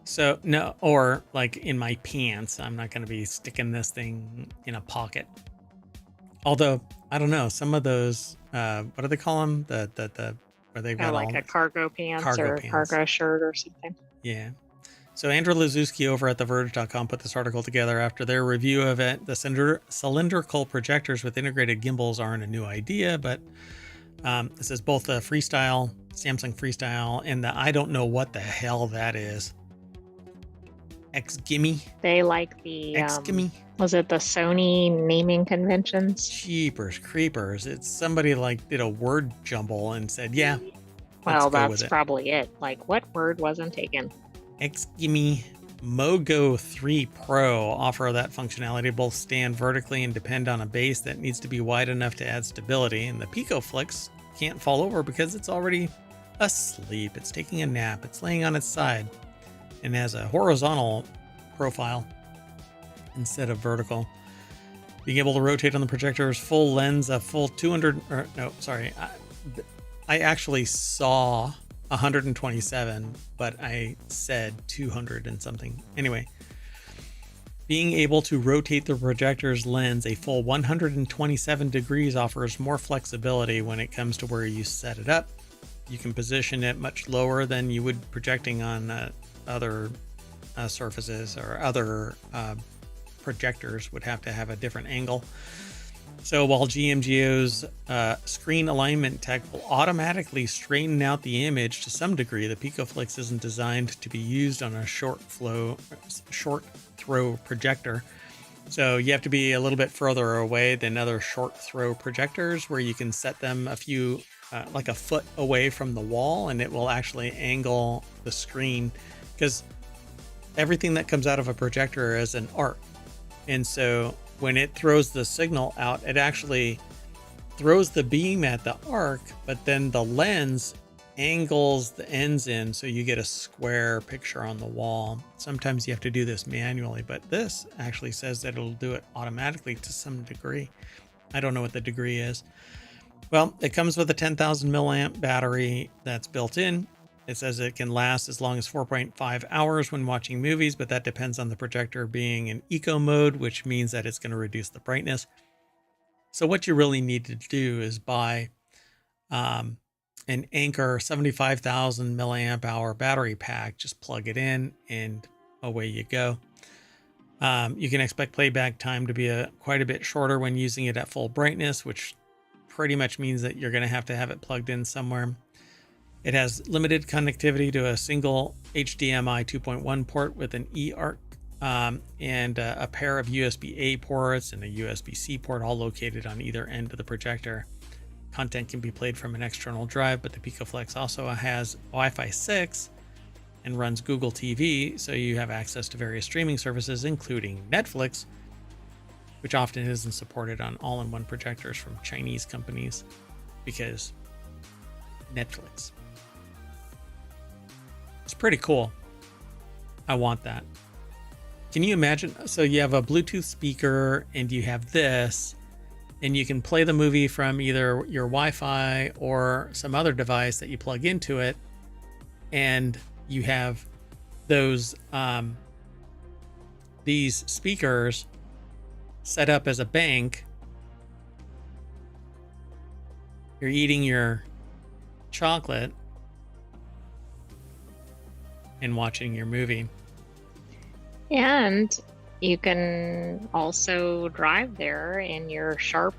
So no, or like in my pants. I'm not going to be sticking this thing in a pocket. Although I don't know, some of those, what do they call them? The where they've got like all a cargo pants cargo or pants. cargo shirt or something. Yeah. So Andrew Lazuski over at TheVerge.com put this article together after their review of it. The cylindrical projectors with integrated gimbals aren't a new idea, but it says both the Samsung Freestyle, and the I don't know what the hell that is. X Gimme. They like the X Gimme. was it the Sony naming conventions? Jeepers creepers. It's somebody like did a word jumble and said, yeah, let's Well, go with that's it. probably it. Like, what word wasn't taken? X Gimme. Mogo 3 Pro offer that functionality to both stand vertically and depend on a base that needs to be wide enough to add stability. And the PicoFlex can't fall over because it's already asleep. It's taking a nap. It's laying on its side and has a horizontal profile instead of vertical. Being able to rotate on the projector's full lens, a full 200, or no, sorry. I actually saw 127, but I said 200 and something. Anyway, being able to rotate the projector's lens a full 127 degrees offers more flexibility when it comes to where you set it up. You can position it much lower than you would projecting on other surfaces, or other projectors would have to have a different angle. So while GMGO's screen alignment tech will automatically straighten out the image to some degree, the PicoFlex isn't designed to be used on a short throw projector. So you have to be a little bit further away than other short throw projectors, where you can set them a few, like a foot away from the wall, and it will actually angle the screen, because everything that comes out of a projector is an arc. And so when it throws the signal out, it actually throws the beam at the arc, but then the lens angles the ends in so you get a square picture on the wall. Sometimes you have to do this manually, but this actually says that it'll do it automatically to some degree. I don't know what the degree is. Well, it comes with a 10,000 milliamp battery that's built in. It says it can last as long as 4.5 hours when watching movies, but that depends on the projector being in eco mode, which means that it's going to reduce the brightness. So what you really need to do is buy an Anker 75,000 milliamp hour battery pack. Just plug it in and away you go. You can expect playback time to be quite a bit shorter when using it at full brightness, which pretty much means that you're going to have it plugged in somewhere. It has limited connectivity to a single HDMI 2.1 port with an eARC and a pair of USB-A ports and a USB-C port, all located on either end of the projector. Content can be played from an external drive, but the PicoFlex also has Wi-Fi 6 and runs Google TV, so you have access to various streaming services, including Netflix, which often isn't supported on all-in-one projectors from Chinese companies, because Netflix. It's pretty cool. I want that. Can you imagine? So you have a Bluetooth speaker and you have this, and you can play the movie from either your Wi-Fi or some other device that you plug into it, and you have those these speakers set up as a bank. You're eating your chocolate and watching your movie. And you can also drive there in your Sharp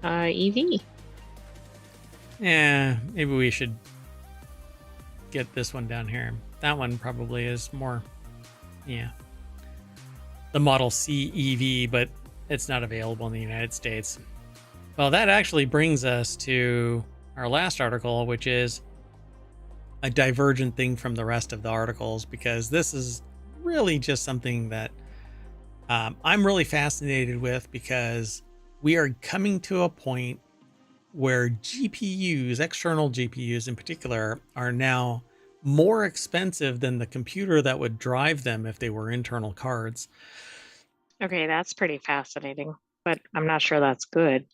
EV. Yeah, maybe we should get this one down here. That one probably is more, yeah, the Model C EV, but it's not available in the United States. Well, that actually brings us to our last article, which is a divergent thing from the rest of the articles, because this is really just something that I'm really fascinated with, because we are coming to a point where GPUs, external GPUs in particular, are now more expensive than the computer that would drive them if they were internal cards. Okay, that's pretty fascinating, but I'm not sure that's good.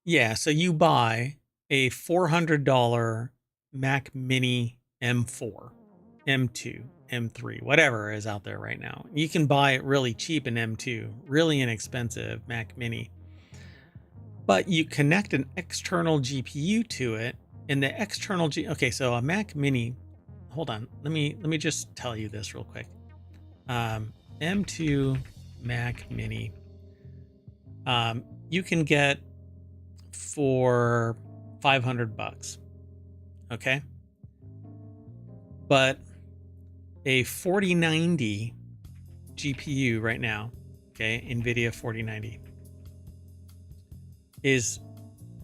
Yeah, so you buy a $400 Mac Mini M4, M2, M3, whatever is out there right now. You can buy it really cheap in M2, really inexpensive Mac Mini. But you connect an external GPU to it, and the external okay, so a Mac Mini, hold on, let me just tell you this real quick. M2 Mac Mini, you can get for $500, okay? But a 4090 GPU right now, okay, NVIDIA 4090, is,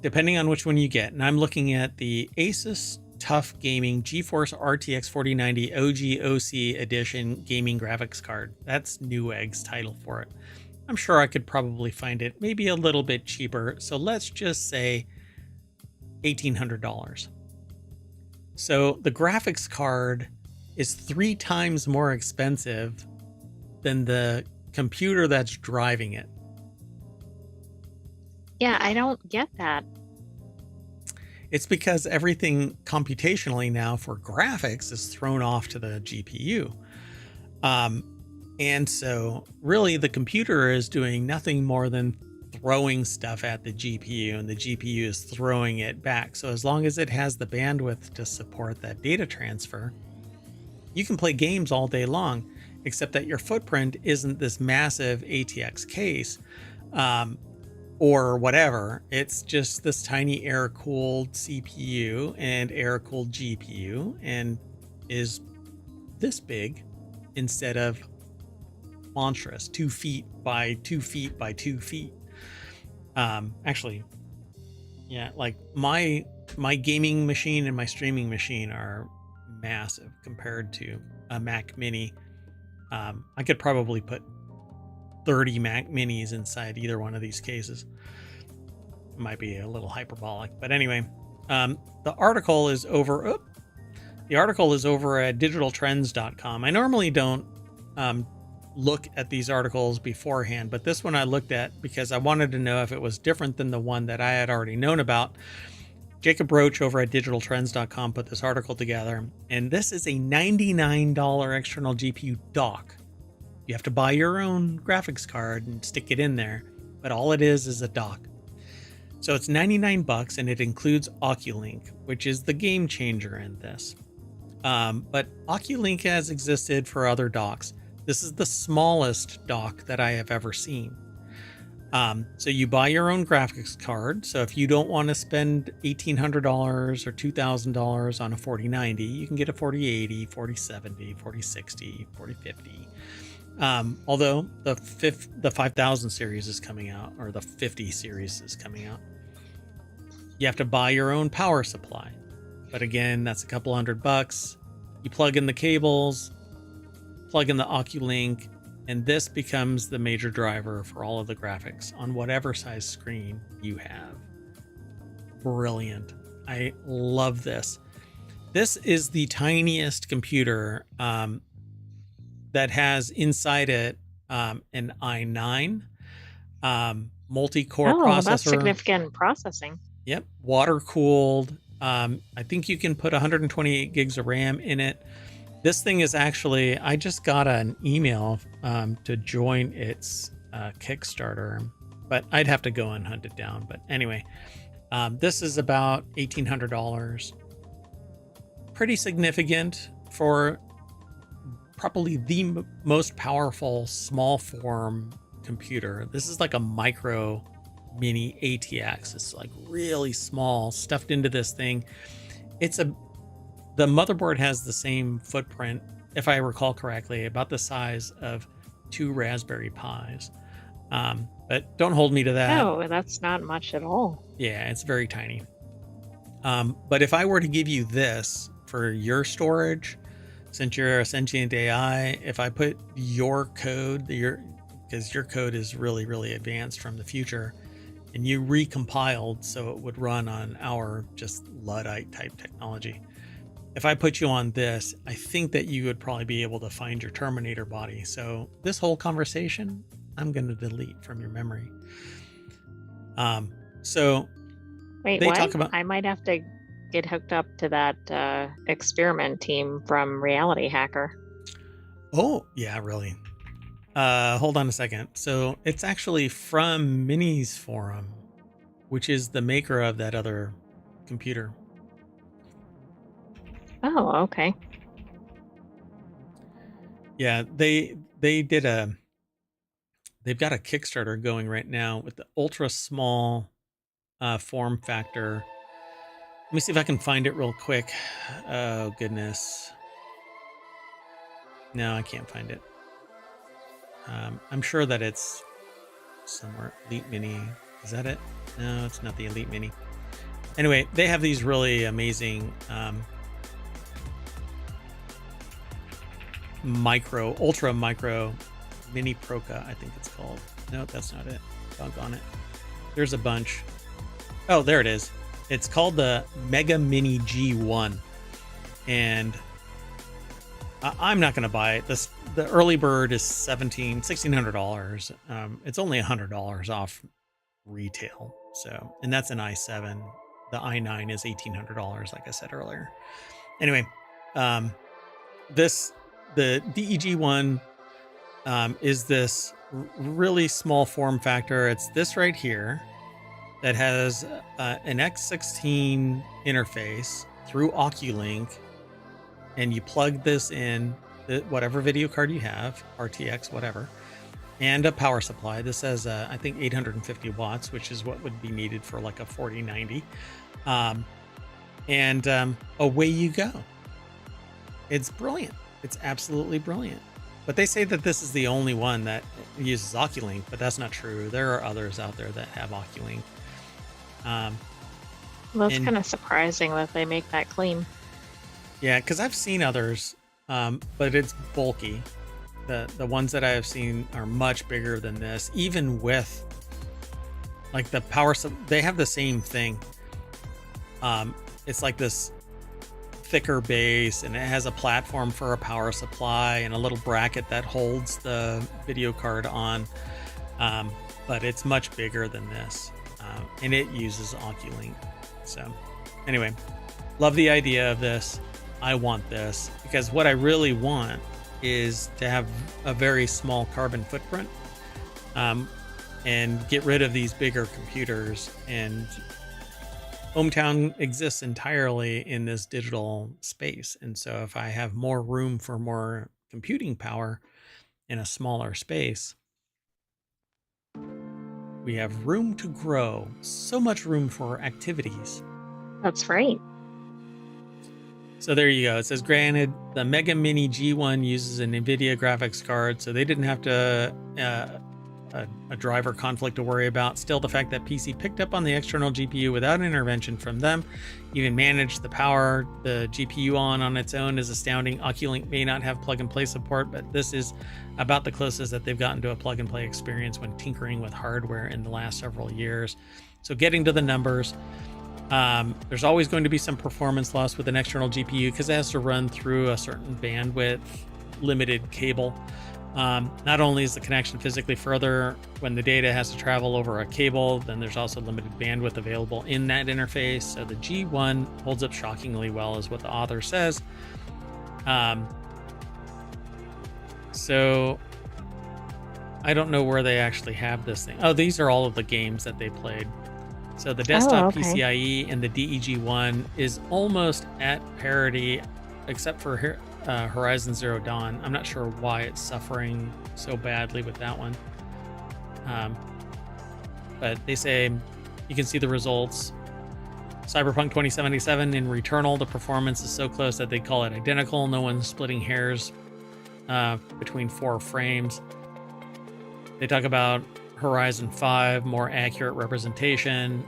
depending on which one you get, and I'm looking at the Asus Tough Gaming GeForce RTX 4090 OG OC Edition gaming graphics card. That's Newegg's title for it. I'm sure I could probably find it maybe a little bit cheaper. So let's just say $1,800. So the graphics card is 3 times more expensive than the computer that's driving it. Yeah, I don't get that. It's because everything computationally now for graphics is thrown off to the GPU. And so really the computer is doing nothing more than throwing stuff at the GPU, and the GPU is throwing it back. So as long as it has the bandwidth to support that data transfer, you can play games all day long, except that your footprint isn't this massive ATX case or whatever. It's just this tiny air-cooled CPU and air-cooled GPU, and is this big instead of monstrous 2 feet by 2 feet by 2 feet. Actually, yeah, like my gaming machine and my streaming machine are massive compared to a Mac Mini. I could probably put 30 Mac Minis inside either one of these cases. Might be a little hyperbolic, but anyway, the article is over at digitaltrends.com. I normally don't look at these articles beforehand, but this one I looked at because I wanted to know if it was different than the one that I had already known about. Jacob Roach over at digitaltrends.com put this article together, and this is a $99 external GPU dock. You have to buy your own graphics card and stick it in there, but all it is a dock. So it's $99, and it includes Oculink, which is the game changer in this. But Oculink has existed for other docks. This is the smallest dock that I have ever seen. So you buy your own graphics card. So if you don't want to spend $1,800 or $2,000 on a 4090, you can get a 4080, 4070, 4060, 4050. Although the 5000 series is coming out, or the 50 series is coming out. You have to buy your own power supply. But again, that's a couple $100. You plug in the cables, plug in the Oculink, and this becomes the major driver for all of the graphics on whatever size screen you have. Brilliant. I love this. This is the tiniest computer that has inside it an i9 multi-core processor. That's significant processing. Yep, water cooled. I think you can put 128 gigs of RAM in it. This thing is actually, I just got an email to join its Kickstarter, but I'd have to go and hunt it down. But anyway, this is about $1,800. Pretty significant for probably the most powerful small form computer. This is like a micro mini ATX. It's like really small, stuffed into this thing. The motherboard has the same footprint, if I recall correctly, about the size of 2 Raspberry Pis. But don't hold me to that. No, that's not much at all. Yeah, it's very tiny. But if I were to give you this for your storage, since you're a Sentient AI, if I put your code, because your code is really, really advanced from the future, and you recompiled so it would run on our just Luddite type technology. If I put you on this, I think that you would probably be able to find your Terminator body. So this whole conversation, I'm going to delete from your memory. So wait, they what? talk about. I might have to get hooked up to that experiment team from Reality Hacker. Oh, yeah, really. Hold on a second. So it's actually from Minis Forum, which is the maker of that other computer. Oh, okay. Yeah, they've got a Kickstarter going right now with the ultra small form factor. Let me see if I can find it real quick. Oh goodness. No, I can't find it. I'm sure that it's somewhere. Elite Mini. Is that it? No, it's not the Elite Mini. Anyway, they have these really amazing ultra micro mini Proca, I think it's called. No, that's not it. Doggone it. There's a bunch. Oh, there it is. It's called the Mega Mini G1. And I'm not going to buy it. The early bird is $1,600. It's only $100 off retail. So, and that's an i7. The i9 is $1,800, like I said earlier. Anyway, the DEG one is this really small form factor. It's this right here that has an X16 interface through Oculink, and you plug this in whatever video card you have, RTX, whatever, and a power supply. This has I think 850 watts, which is what would be needed for like a 4090, and away you go. It's brilliant. It's absolutely brilliant. But they say that this is the only one that uses Oculink, but that's not true. There are others out there that have Oculink. Well, it's kind of surprising that they make that claim. Yeah, because I've seen others, but it's bulky. The ones that I have seen are much bigger than this, even with like the power. They have the same thing. It's like this thicker base, and it has a platform for a power supply and a little bracket that holds the video card on, but it's much bigger than this, and it uses Oculink. So anyway, love the idea of this. I want this because what I really want is to have a very small carbon footprint, and get rid of these bigger computers. And ohmTown exists entirely in this digital space. And so if I have more room for more computing power in a smaller space, we have room to grow. So much room for activities. That's right. So there you go. It says, granted, the Mega Mini G1 uses an NVIDIA graphics card, so they didn't have to a driver conflict to worry about. Still, the fact that PC picked up on the external GPU without intervention from them, even managed the power the GPU on its own, is astounding. Oculink may not have plug-and-play support, but this is about the closest that they've gotten to a plug-and-play experience when tinkering with hardware in the last several years. So getting to the numbers, there's always going to be some performance loss with an external GPU because it has to run through a certain bandwidth limited cable. Not only is the connection physically further when the data has to travel over a cable, then there's also limited bandwidth available in that interface. So the G1 holds up shockingly well, is what the author says. So I don't know where they actually have this thing. Oh, these are all of the games that they played. So the desktop PCIe and the DEG1 is almost at parity, except for Horizon Zero Dawn. I'm not sure why it's suffering so badly with that one. But they say you can see the results. Cyberpunk 2077 in Returnal, the performance is so close that they call it identical. No one's splitting hairs between 4 frames. They talk about Horizon 5, more accurate representation,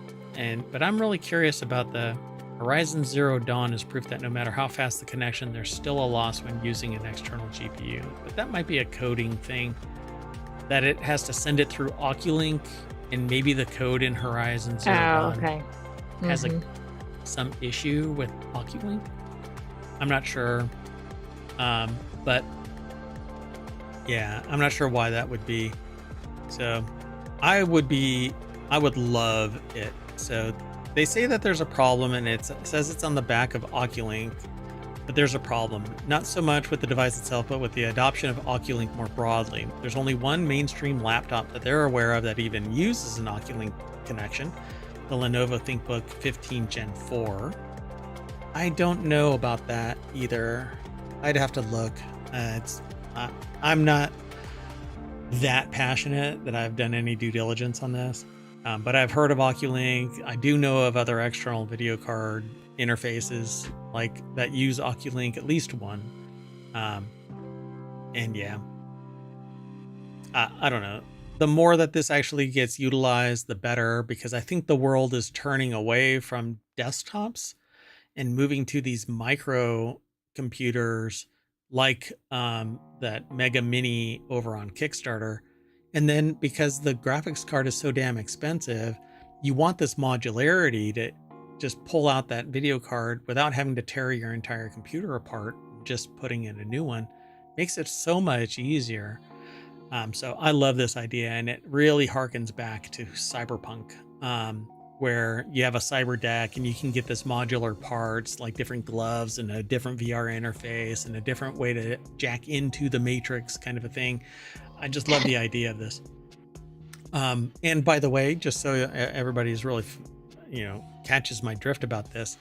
but I'm really curious about the Horizon Zero Dawn is proof that no matter how fast the connection, there's still a loss when using an external GPU. But that might be a coding thing, that it has to send it through Oculink, and maybe the code in Horizon Zero Dawn has some issue with Oculink. I'm not sure, but yeah, I'm not sure why that would be. So I would love it. So they say that there's a problem, and it says it's on the back of Oculink, but there's a problem. Not so much with the device itself, but with the adoption of Oculink more broadly. There's only one mainstream laptop that they're aware of that even uses an Oculink connection, the Lenovo ThinkBook 15 Gen 4. I don't know about that either. I'd have to look. I'm not that passionate that I've done any due diligence on this. But I've heard of Oculink. I do know of other external video card interfaces like that use Oculink, at least one. And yeah, I don't know. The more that this actually gets utilized, the better, because I think the world is turning away from desktops and moving to these micro computers like that Mega Mini over on Kickstarter. And then because the graphics card is so damn expensive, you want this modularity to just pull out that video card without having to tear your entire computer apart, just putting in a new one makes it so much easier. So I love this idea, and it really harkens back to Cyberpunk, where you have a cyber deck and you can get this modular parts like different gloves and a different VR interface and a different way to jack into the matrix kind of a thing. I just love the idea of this. And by the way, just so everybody's really, catches my drift about this,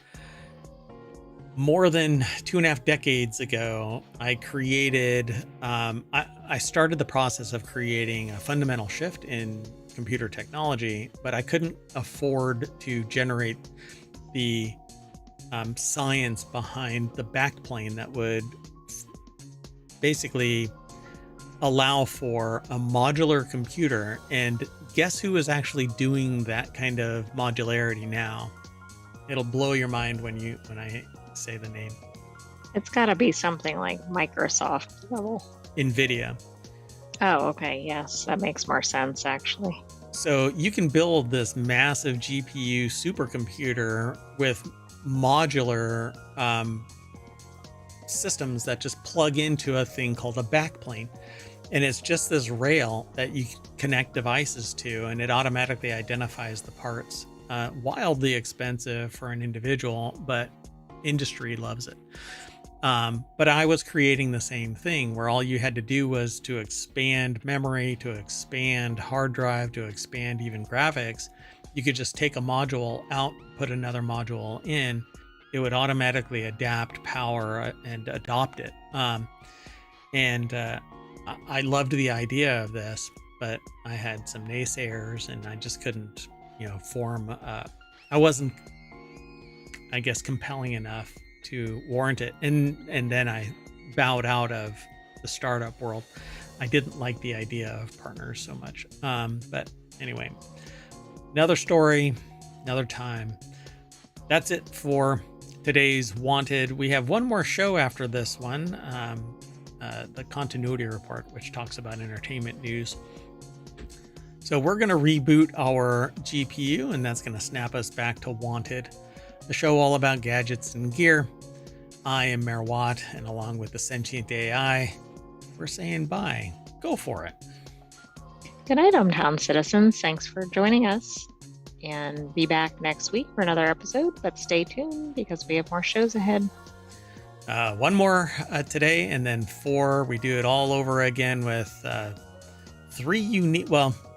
more than 2.5 decades ago, I created, I started the process of creating a fundamental shift in computer technology, but I couldn't afford to generate the science behind the backplane that would basically allow for a modular computer. And guess who is actually doing that kind of modularity now? It'll blow your mind when I say the name. It's got to be something like Microsoft level. NVIDIA. Oh, okay. Yes, that makes more sense, actually. So you can build this massive GPU supercomputer with modular systems that just plug into a thing called a backplane. And it's just this rail that you connect devices to, and it automatically identifies the parts. Wildly expensive for an individual, but industry loves it. But I was creating the same thing where all you had to do was to expand memory, to expand hard drive, to expand even graphics. You could just take a module out, put another module in. It would automatically adapt power and adopt it. I loved the idea of this, but I had some naysayers and I just couldn't, form. I wasn't, I guess, compelling enough to warrant it. And then I bowed out of the startup world. I didn't like the idea of partners so much. But anyway, another story, another time. That's it for today's Wanted. We have one more show after this one, the Continuity Report, which talks about entertainment news. So we're going to reboot our GPU, and that's going to snap us back to Wanted, the show all about gadgets and gear. I am Mayor Watt, and along with the Sentient AI, we're saying bye. Go for it. Good night, ohmTown citizens. Thanks for joining us. And be back next week for another episode, but stay tuned because we have more shows ahead. One more today, and then 4. We do it all over again with 3 unique,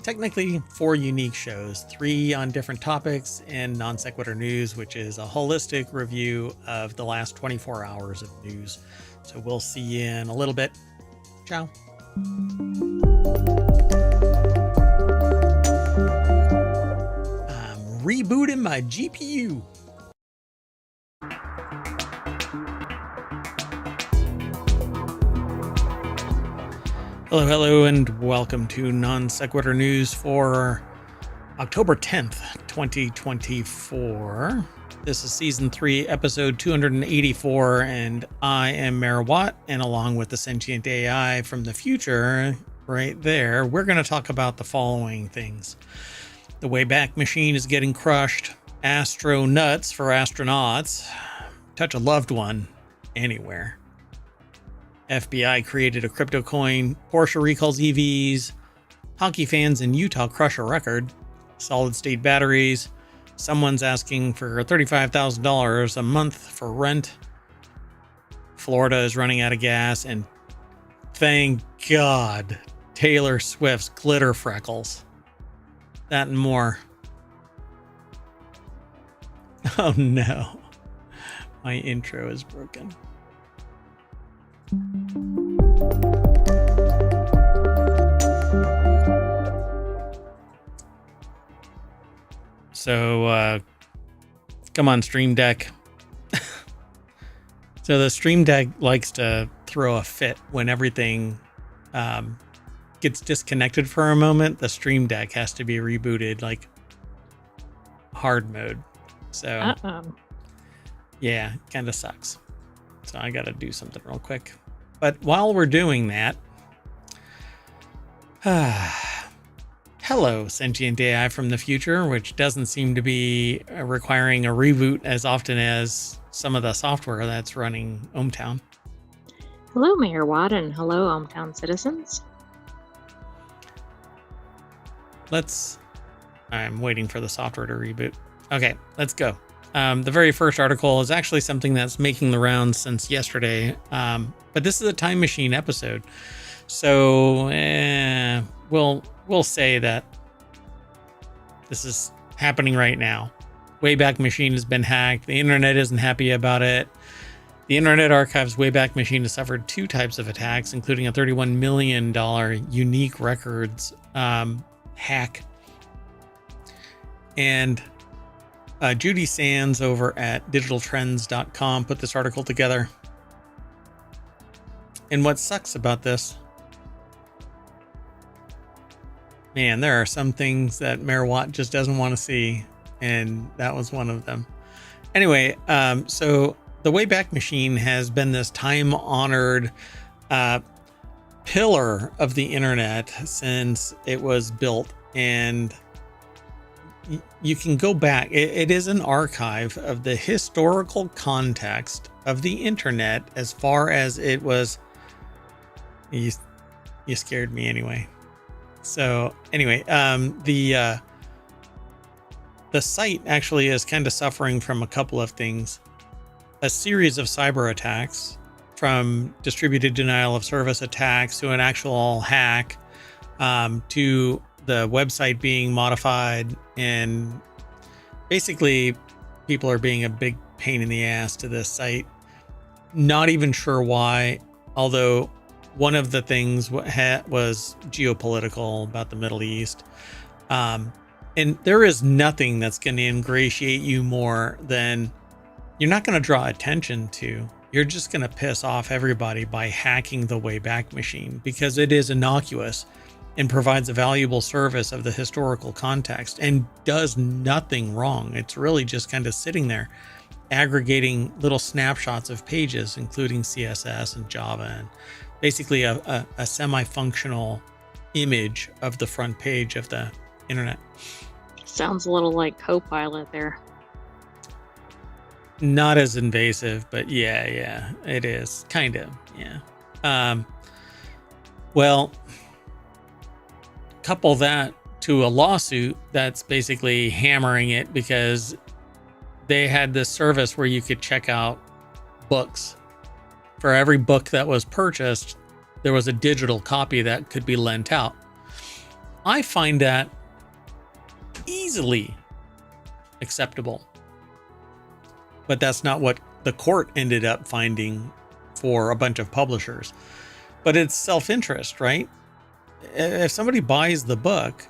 technically 4 unique shows, 3 on different topics, and Non Sequitur News, which is a holistic review of the last 24 hours of news. So we'll see you in a little bit. Ciao. I'm rebooting my GPU. Hello, and welcome to Non Sequitur News for October 10th, 2024. This is Season 3, Episode 284, and I am Mayor Watt, and along with the Sentient AI from the future, right there, we're going to talk about the following things. The Wayback Machine is getting crushed, Astro Nuts for astronauts, touch a loved one anywhere. FBI created a crypto coin, Porsche recalls EVs, hockey fans in Utah crush a record, solid state batteries, someone's asking for $35,000 a month for rent, Florida is running out of gas, and thank God, Taylor Swift's glitter freckles. That and more. Oh no, my intro is broken. So, come on, Stream Deck. So the Stream Deck likes to throw a fit when everything gets disconnected for a moment, the Stream Deck has to be rebooted, like hard mode. So yeah, kind of sucks. So I got to do something real quick. But while we're doing that, hello, Sentient AI from the future, which doesn't seem to be requiring a reboot as often as some of the software that's running ohmTown. Hello, Mayor Watt, and hello, ohmTown citizens. I'm waiting for the software to reboot. Okay, let's go. The very first article is actually something that's making the rounds since yesterday, but this is a time machine episode, so we'll say that this is happening right now. Wayback Machine has been hacked. The internet isn't happy about it. The Internet Archive's Wayback Machine has suffered 2 types of attacks, including a $31 million unique records hack. And Judy Sands over at digitaltrends.com put this article together. And what sucks about this, man, there are some things that Mayor Watt just doesn't want to see, and that was one of them. Anyway, so the Wayback Machine has been this time-honored pillar of the internet since it was built, and you can go back. It is an archive of the historical context of the internet as far as it was. You scared me anyway. So anyway, the site actually is kind of suffering from a couple of things. A series of cyber attacks, from distributed denial of service attacks to an actual hack, to the website being modified, and basically people are being a big pain in the ass to this site. Not even sure why, although one of the things was geopolitical about the Middle East. And there is nothing that's going to ingratiate you more than, you're not going to draw attention to, you're just going to piss off everybody by hacking the Wayback Machine, because it is innocuous and provides a valuable service of the historical context and does nothing wrong. It's really just kind of sitting there aggregating little snapshots of pages, including CSS and Java, and basically a semi-functional image of the front page of the internet. Sounds a little like Copilot there. Not as invasive, but yeah, it is kind of, yeah. Well, couple that to a lawsuit that's basically hammering it, because they had this service where you could check out books. For every book that was purchased, there was a digital copy that could be lent out. I find that easily acceptable, but that's not what the court ended up finding for a bunch of publishers. But it's self-interest, right? If somebody buys the book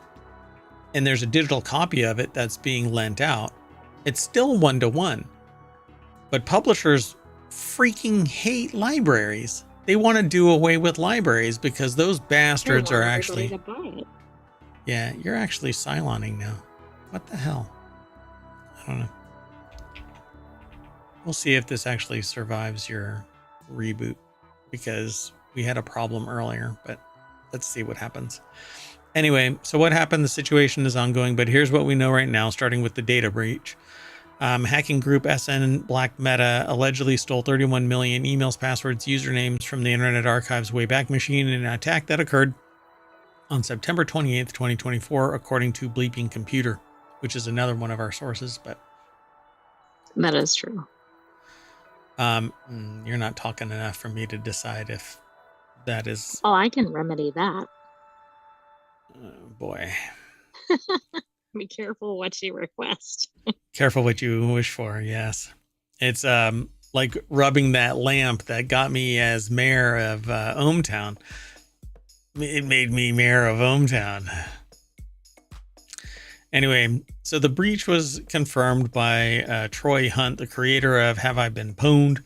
and there's a digital copy of it that's being lent out, it's still 1-to-1. But publishers freaking hate libraries. They want to do away with libraries because those bastards are actually... Yeah, you're actually Cyloning now. What the hell? I don't know. We'll see if this actually survives your reboot, because we had a problem earlier, but let's see what happens. Anyway, so what happened? The situation is ongoing, but here's what we know right now, starting with the data breach. Hacking group SN Black Meta allegedly stole 31 million emails, passwords, usernames from the Internet Archive's Wayback Machine in an attack that occurred on September 28th, 2024, according to Bleeping Computer, which is another one of our sources, but... That is true. You're not talking enough for me to decide if that is... Oh, I can remedy that. Oh, boy. Be careful what you request. Careful what you wish for, yes. It's like rubbing that lamp that got me as mayor of ohmTown. It made me mayor of ohmTown. Anyway, so the breach was confirmed by Troy Hunt, the creator of Have I Been Pwned?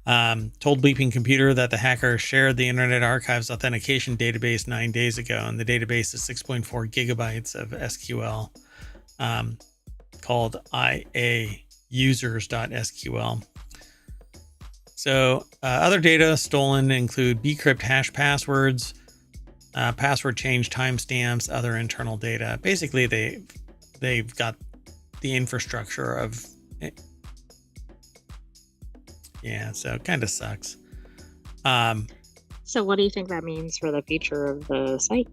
Told Bleeping Computer that the hacker shared the Internet Archive's authentication database 9 days ago, and the database is 6.4 gigabytes of SQL, called iausers.sql. So other data stolen include bcrypt hash passwords, password change timestamps, other internal data. Basically, they've got the infrastructure of it. Yeah, so it kind of sucks. So what do you think that means for the future of the site?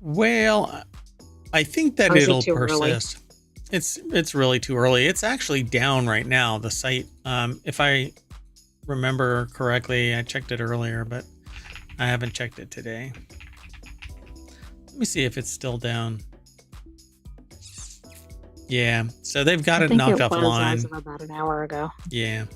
Well, I think that it'll persist. Early? It's really too early. It's actually down right now, the site. If I remember correctly, I checked it earlier, but I haven't checked it today. Let me see if it's still down. Yeah, so they've got it knocked offline. As of about an hour ago. Yeah,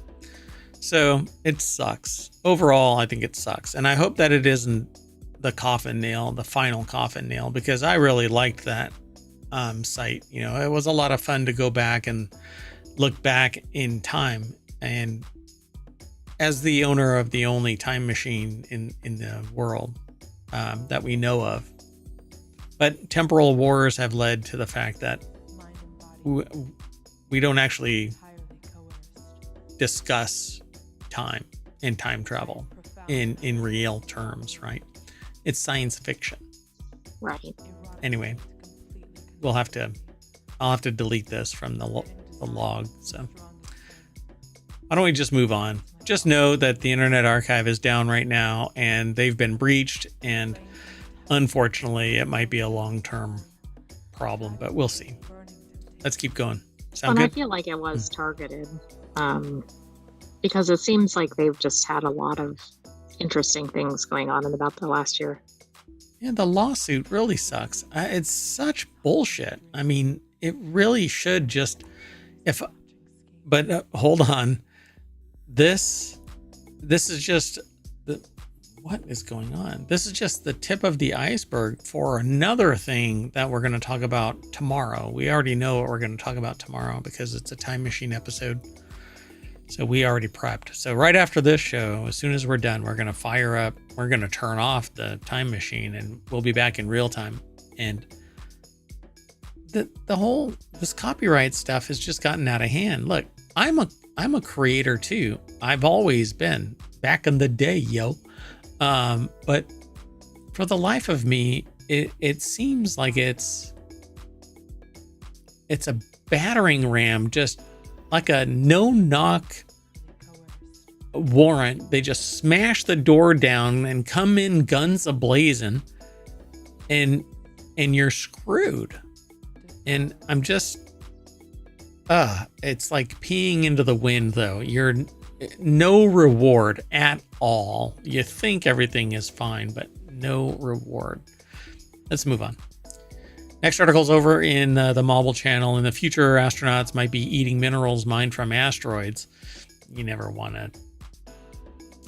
so it sucks. Overall, I think it sucks, and I hope that it isn't the coffin nail, the final coffin nail, because I really liked that site. You know, it was a lot of fun to go back and look back in time, and as the owner of the only time machine in the world that we know of. But temporal wars have led to the fact that we don't actually discuss time and time travel in real terms, right? It's science fiction. Right. Anyway, I'll have to delete this from the log. So why don't we just move on? Just know that the Internet Archive is down right now and they've been breached, and unfortunately it might be a long-term problem, but we'll see. Let's keep going. Sound good? I feel like it was targeted because it seems like they've just had a lot of interesting things going on in about the last year. Yeah, the lawsuit really sucks. It's such bullshit. I mean, it really should just but hold on. This is just what is going on? This is just the tip of the iceberg for another thing that we're going to talk about tomorrow. We already know what we're going to talk about tomorrow because it's a time machine episode. So we already prepped. So right after this show, as soon as we're done, we're going to fire up, we're going to turn off the time machine, and we'll be back in real time. And this copyright stuff has just gotten out of hand. Look, I'm a creator too. I've always been, back in the day, yo. But for the life of me, it seems like it's a battering ram, just like a no-knock warrant. They just smash the door down and come in guns a-blazing, and you're screwed. And I'm just, it's like peeing into the wind, though. You're no reward at all. You think everything is fine, but no reward. Let's move on. Next article's over in the Mobile channel. In the future, astronauts might be eating minerals mined from asteroids. You never want to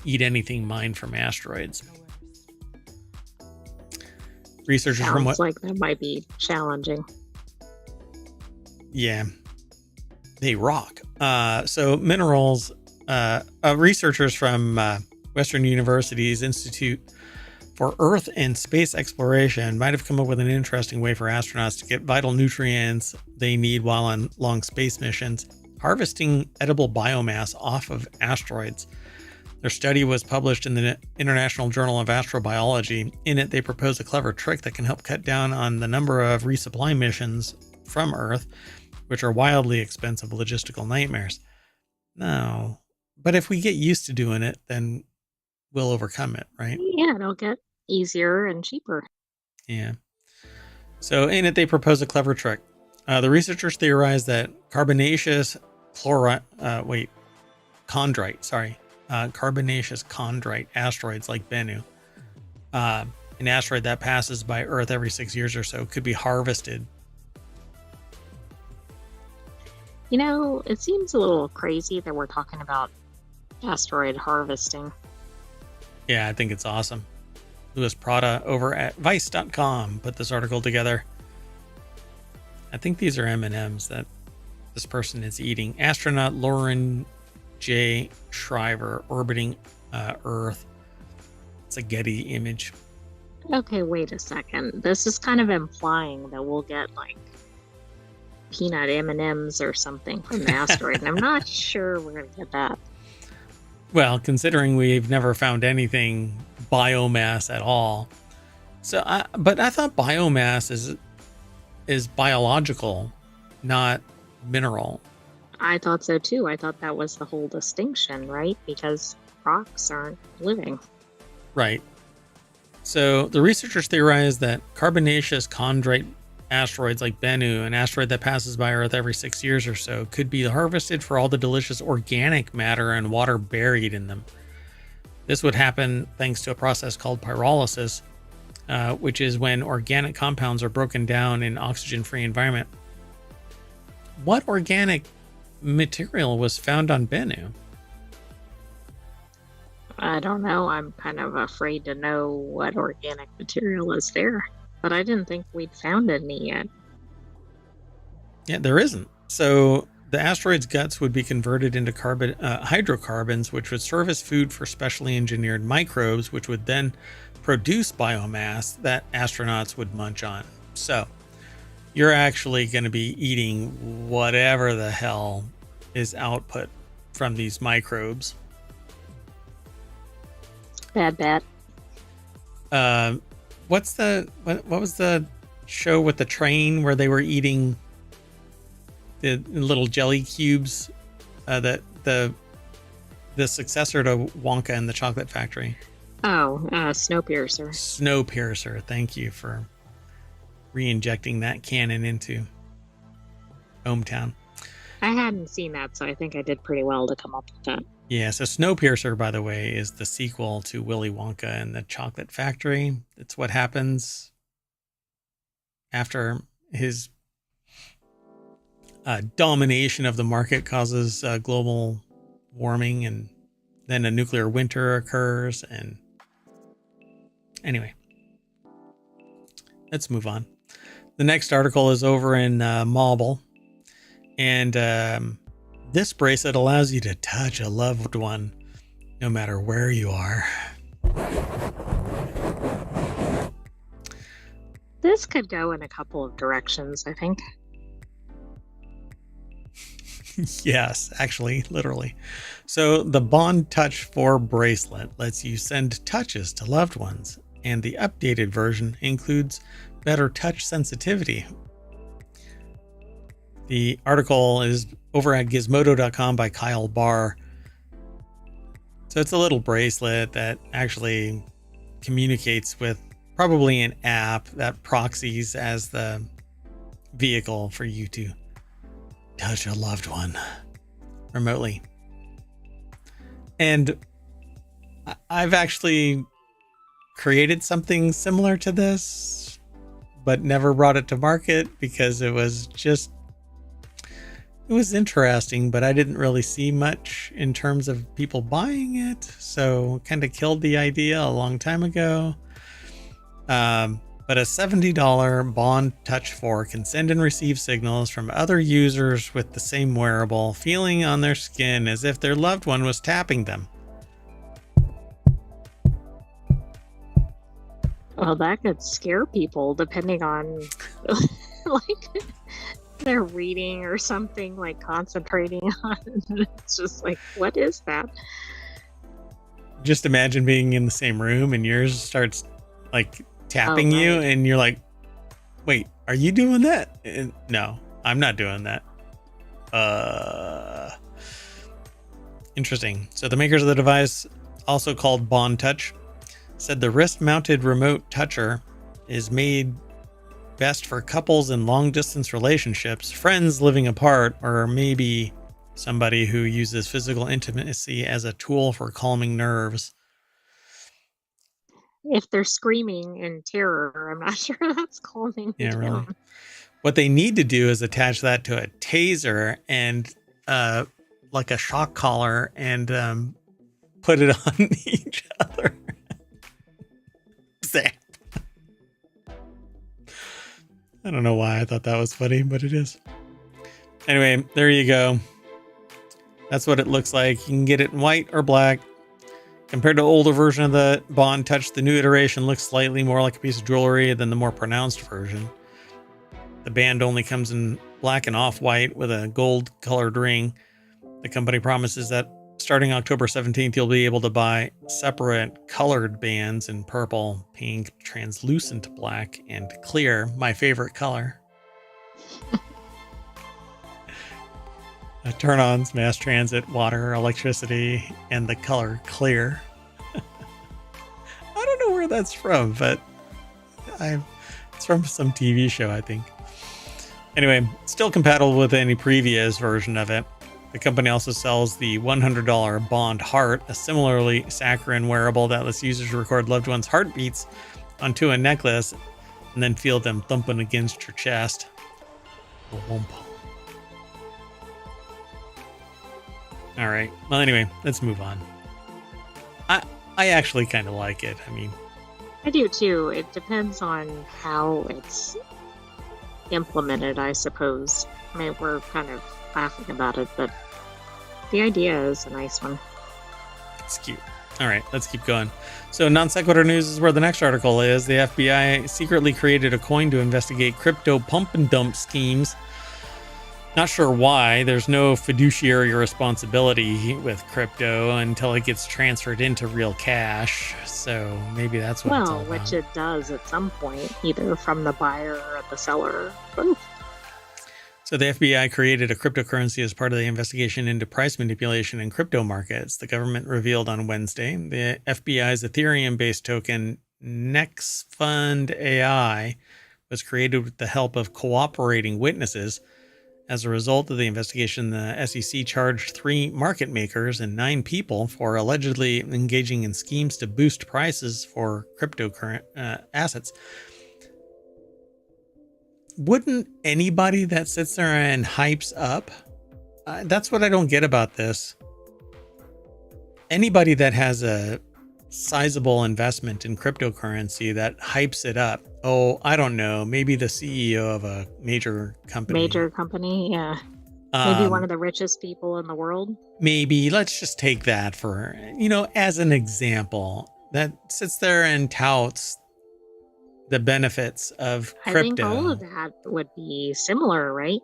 eat anything mined from asteroids. Researchers Sounds from what? Like that might be challenging. Yeah, they rock. So minerals. Researchers from Western University's Institute for Earth and Space Exploration might have come up with an interesting way for astronauts to get vital nutrients they need while on long space missions, harvesting edible biomass off of asteroids. Their study was published in the International Journal of Astrobiology. In it, they propose a clever trick that can help cut down on the number of resupply missions from Earth, which are wildly expensive logistical nightmares. No, but if we get used to doing it, then we'll overcome it, right? Yeah, it'll get easier and cheaper. Yeah. So in it, they propose a clever trick. The researchers theorize that carbonaceous chondrite asteroids like Bennu, an asteroid that passes by Earth every 6 years or so, could be harvested. You know, it seems a little crazy that we're talking about asteroid harvesting. Yeah, I think it's awesome. Louis Prada over at Vice.com put this article together. I think these are M&Ms that this person is eating. Astronaut Lauren J. Shriver orbiting Earth. It's a Getty image. Okay, wait a second. This is kind of implying that we'll get like peanut M&Ms or something from the asteroid, and I'm not sure we're going to get that. Well, considering we've never found anything biomass at all. So, but I thought biomass is biological, not mineral. I thought so too. I thought that was the whole distinction, right? Because rocks aren't living. Right. So the researchers theorize that carbonaceous chondrite asteroids like Bennu, an asteroid that passes by Earth every 6 years or so, could be harvested for all the delicious organic matter and water buried in them. This would happen thanks to a process called pyrolysis, which is when organic compounds are broken down in oxygen-free environment. What organic material was found on Bennu? I don't know. I'm kind of afraid to know what organic material is there, but I didn't think we'd found any yet. Yeah, there isn't. So the asteroid's guts would be converted into hydrocarbons, which would serve as food for specially engineered microbes, which would then produce biomass that astronauts would munch on. So you're actually going to be eating whatever the hell is output from these microbes. Bad. What was the show with the train where they were eating the little jelly cubes? That the successor to Wonka and the Chocolate Factory. Oh, Snowpiercer. Snowpiercer. Thank you for re-injecting that canon into ohmTown. I hadn't seen that, so I think I did pretty well to come up with that. Yeah, so Snowpiercer, by the way, is the sequel to Willy Wonka and the Chocolate Factory. It's what happens after his domination of the market causes global warming, and then a nuclear winter occurs. And anyway, let's move on. The next article is over in Marble, and this bracelet allows you to touch a loved one no matter where you are. This could go in a couple of directions, I think. Yes, actually, literally. So the Bond Touch 4 bracelet lets you send touches to loved ones, and the updated version includes better touch sensitivity. The article is over at gizmodo.com by Kyle Barr. So it's a little bracelet that actually communicates with probably an app that proxies as the vehicle for you to touch a loved one remotely. And I've actually created something similar to this, but never brought it to market because it was interesting, but I didn't really see much in terms of people buying it. So kind of killed the idea a long time ago. But a $70 Bond Touch 4 can send and receive signals from other users with the same wearable, feeling on their skin as if their loved one was tapping them. Well, that could scare people depending on like they're reading or something, like concentrating on it. It's just like, what is that? Just imagine being in the same room and yours starts like tapping you, and you're like, wait, are you doing that? And, no, I'm not doing that. Interesting. So the makers of the device, also called Bond Touch, said the wrist-mounted remote toucher is made best for couples in long-distance relationships, friends living apart, or maybe somebody who uses physical intimacy as a tool for calming nerves. If they're screaming in terror, I'm not sure that's calming Yeah, down. really. What they need to do is attach that to a taser and like a shock collar and put it on each other. Zap. I don't know why I thought that was funny, but it is. Anyway, there you go. That's what it looks like. You can get it in white or black. Compared to the older version of the Bond Touch, the new iteration looks slightly more like a piece of jewelry than the more pronounced version. The band only comes in black and off-white with a gold-colored ring. The company promises that starting October 17th, you'll be able to buy separate colored bands in purple, pink, translucent black, and clear, my favorite color. Turn-ons, mass transit, water, electricity, and the color clear. I don't know where that's from, but it's from some TV show, I think. Anyway, still compatible with any previous version of it. The company also sells the $100 Bond Heart, a similarly saccharine wearable that lets users record loved ones' heartbeats onto a necklace and then feel them thumping against your chest. All right. Well, anyway, let's move on. I actually kind of like it. I mean, I do too. It depends on how it's implemented, I suppose. I mean, we're kind of laughing about it, but the idea is a nice one. It's cute. All right, let's keep going. So non sequitur news is where the next article is. The FBI secretly created a coin to investigate crypto pump and dump schemes. Not sure why. There's no fiduciary responsibility with crypto until it gets transferred into real cash. So maybe that's what it's all about. Which it does at some point, either from the buyer or the seller. Both. So the FBI created a cryptocurrency as part of the investigation into price manipulation in crypto markets. The government revealed on Wednesday the FBI's Ethereum-based token NextFund AI was created with the help of cooperating witnesses. As a result of the investigation, the SEC charged 3 market makers and 9 people for allegedly engaging in schemes to boost prices for cryptocurrency assets. Wouldn't anybody that sits there and hypes up? That's what I don't get about this. Anybody that has a sizable investment in cryptocurrency that hypes it up. Oh, I don't know. Maybe the CEO of a major company. Yeah. Maybe one of the richest people in the world. Maybe. Let's just take that for, as an example. That sits there and touts the benefits of crypto. I think all of that would be similar, right?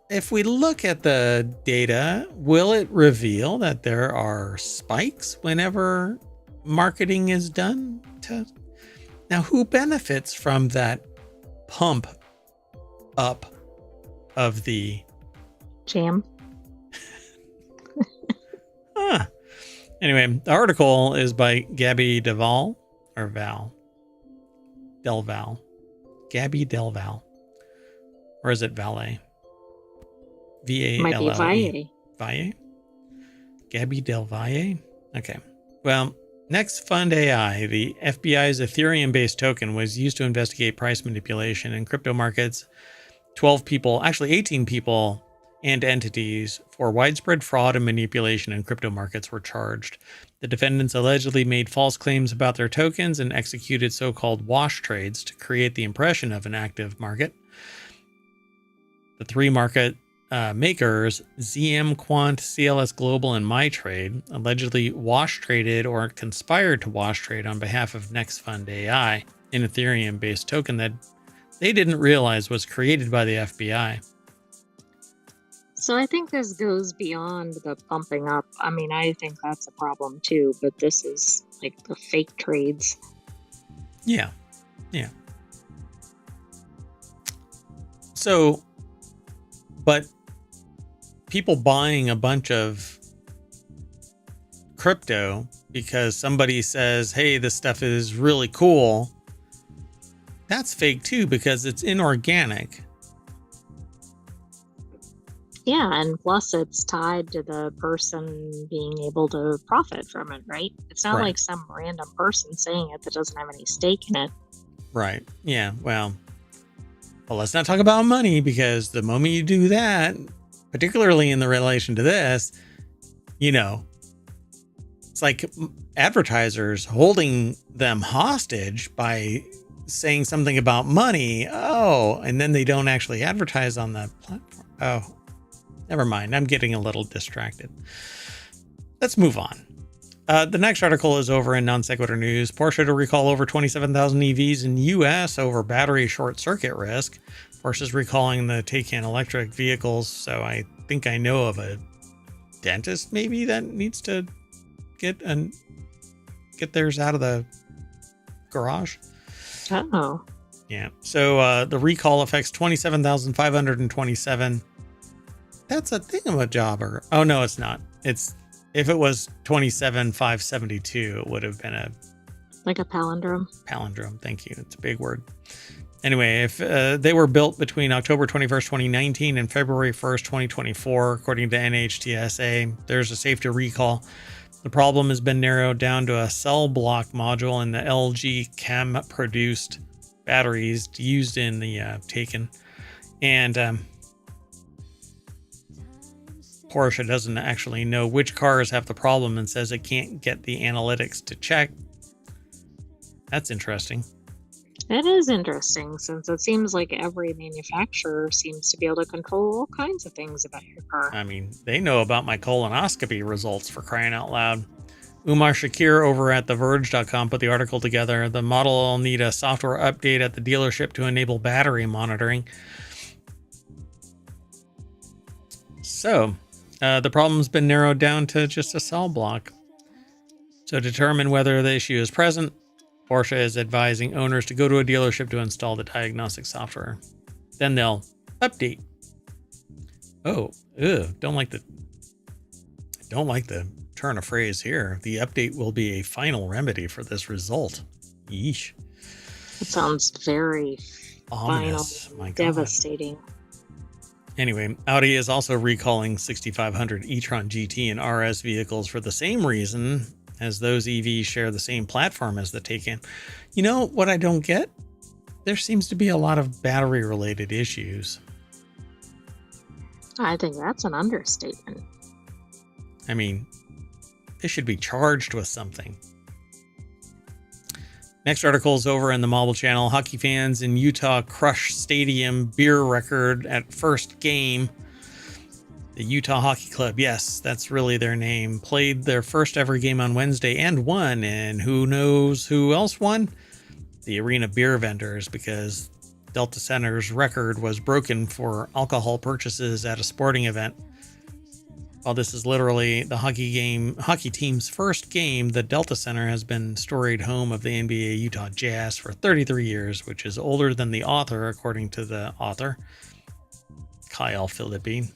If we look at the data, will it reveal that there are spikes whenever marketing is done? Now, who benefits from that pump up of the jam? Anyway, the article is by Gabby Delval. Gabby Delval. Or is it Valet? V-A-L-L-E. Might be Valle. Valle? Gabby Delvalle? Okay. Well, NextFund AI, the FBI's Ethereum-based token, was used to investigate price manipulation in crypto markets. 18 people and entities for widespread fraud and manipulation in crypto markets were charged. The defendants allegedly made false claims about their tokens and executed so-called wash trades to create the impression of an active market. The 3 market makers, ZM Quant, CLS Global, and MyTrade, allegedly wash traded or conspired to wash trade on behalf of NextFund AI, an Ethereum-based token that they didn't realize was created by the FBI. So I think this goes beyond the pumping up. I mean, I think that's a problem too, but this is like the fake trades. Yeah. So, but people buying a bunch of crypto because somebody says, hey, this stuff is really cool, that's fake too because it's inorganic. Yeah, and plus it's tied to the person being able to profit from it, right? It's not like some random person saying it that doesn't have any stake in it. Right. Yeah, well, let's not talk about money because the moment you do that, particularly in the relation to this, it's like advertisers holding them hostage by saying something about money. Oh, and then they don't actually advertise on the platform. Oh, never mind. I'm getting a little distracted. Let's move on. The next article is over in Non Sequitur News. Porsche to recall over 27,000 EVs in U.S. over battery short circuit risk. Porsche is recalling the Taycan electric vehicles. So I think I know of a dentist maybe that needs to get theirs out of the garage. Oh. Yeah. So the recall affects 27,527. That's a thingamajobber. Oh, no, it's not. If it was 27,572, it would have been a palindrome. Palindrome. Thank you. It's a big word. Anyway, if they were built between October 21st, 2019 and February 1st, 2024, according to NHTSA, there's a safety recall. The problem has been narrowed down to a cell block module in the LG Chem produced batteries used in the Taycan. And Porsche doesn't actually know which cars have the problem and says it can't get the analytics to check. That's interesting. It is interesting, since it seems like every manufacturer seems to be able to control all kinds of things about your car. I mean, they know about my colonoscopy results, for crying out loud. Umar Shakir over at TheVerge.com put the article together. The model will need a software update at the dealership to enable battery monitoring. So, the problem's been narrowed down to just a cell block. So, to determine whether the issue is present, Porsche is advising owners to go to a dealership to install the diagnostic software. Then they'll update. Oh, don't like the turn of phrase here. The update will be a final remedy for this result. Yeesh. It sounds very ominous. Final, devastating. Anyway, Audi is also recalling 6500 e-tron GT and RS vehicles for the same reason, as those EVs share the same platform as the Taycan. You know what I don't get? There seems to be a lot of battery-related issues. I think that's an understatement. I mean, they should be charged with something. Next article is over in the Mobile Channel. Hockey fans in Utah crush stadium beer record at first game. The Utah Hockey Club, yes, that's really their name, played their first ever game on Wednesday and won. And who knows who else won? The arena beer vendors, because Delta Center's record was broken for alcohol purchases at a sporting event. While this is literally the hockey team's first game, the Delta Center has been storied home of the NBA Utah Jazz for 33 years, which is older than the author, according to the author, Kyle Philippi.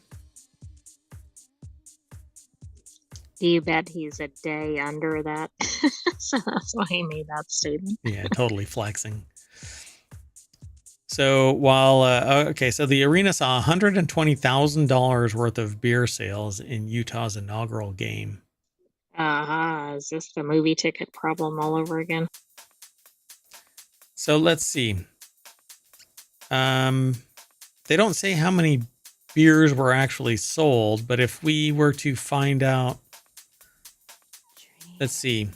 You bet he's a day under that. So that's why he made that statement. Yeah, totally flexing. So so the arena saw $120,000 worth of beer sales in Utah's inaugural game. Is this the movie ticket problem all over again? So let's see. They don't say how many beers were actually sold, but if we were to find out, let's see.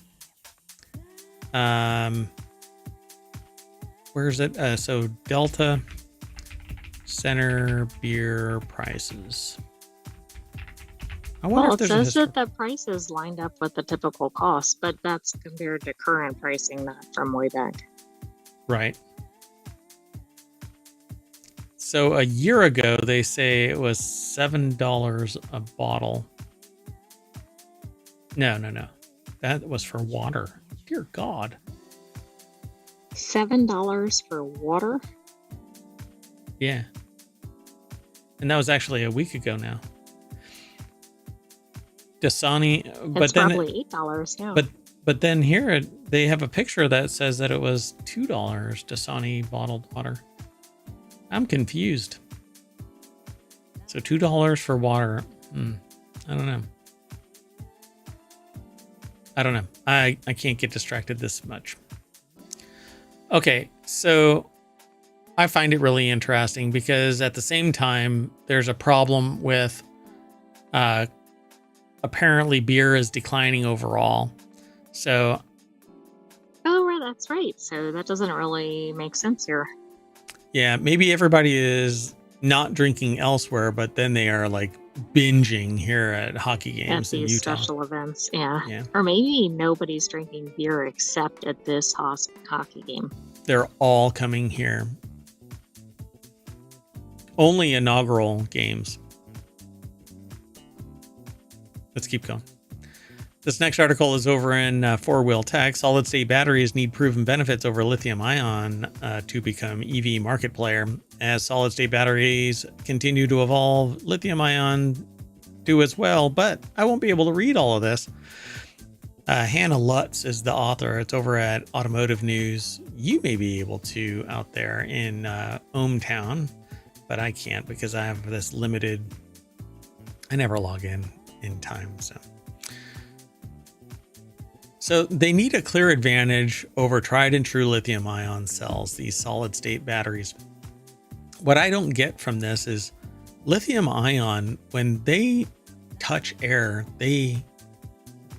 Where's it? So Delta Center beer prices. Well, it says that the prices lined up with the typical cost, but that's compared to current pricing, not from way back. Right. So a year ago, they say it was $7 a bottle. No. That was for water. Dear God. $7 for water? Yeah. And that was actually a week ago now. Dasani, it's probably $8 now. But then here they have a picture that says that it was $2 Dasani bottled water. I'm confused. So $2 for water. I don't know. I can't get distracted this much. Okay, so I find it really interesting because at the same time, there's a problem with apparently beer is declining overall. So. Oh, right, that's right. So that doesn't really make sense here. Yeah, maybe everybody is not drinking elsewhere, but then they are like binging here at hockey at games in these Utah. special events. Yeah. Yeah. Or maybe nobody's drinking beer except at this hockey game. They're all coming here. Only inaugural games. Let's keep going. This next article is over in Four-Wheel Tech. Solid-state batteries need proven benefits over lithium-ion to become EV market player. As solid-state batteries continue to evolve, lithium-ion do as well, but I won't be able to read all of this. Hannah Lutz is the author. It's over at Automotive News. You may be able to out there in ohmTown, but I can't because I have this limited... I never log in time, So they need a clear advantage over tried and true lithium ion cells, these solid state batteries. What I don't get from this is lithium ion, when they touch air, they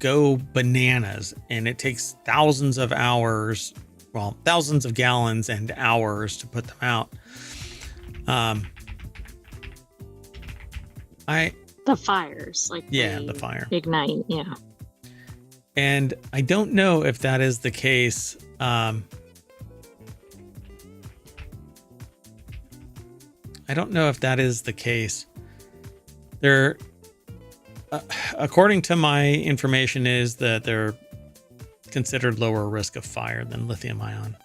go bananas, and it takes thousands of hours, well, thousands of gallons and hours to put them out. The fires, like the fire ignite, yeah. And I don't know if that is the case. I don't know if that is the case. There, according to my information, is that they're considered lower risk of fire than lithium ion,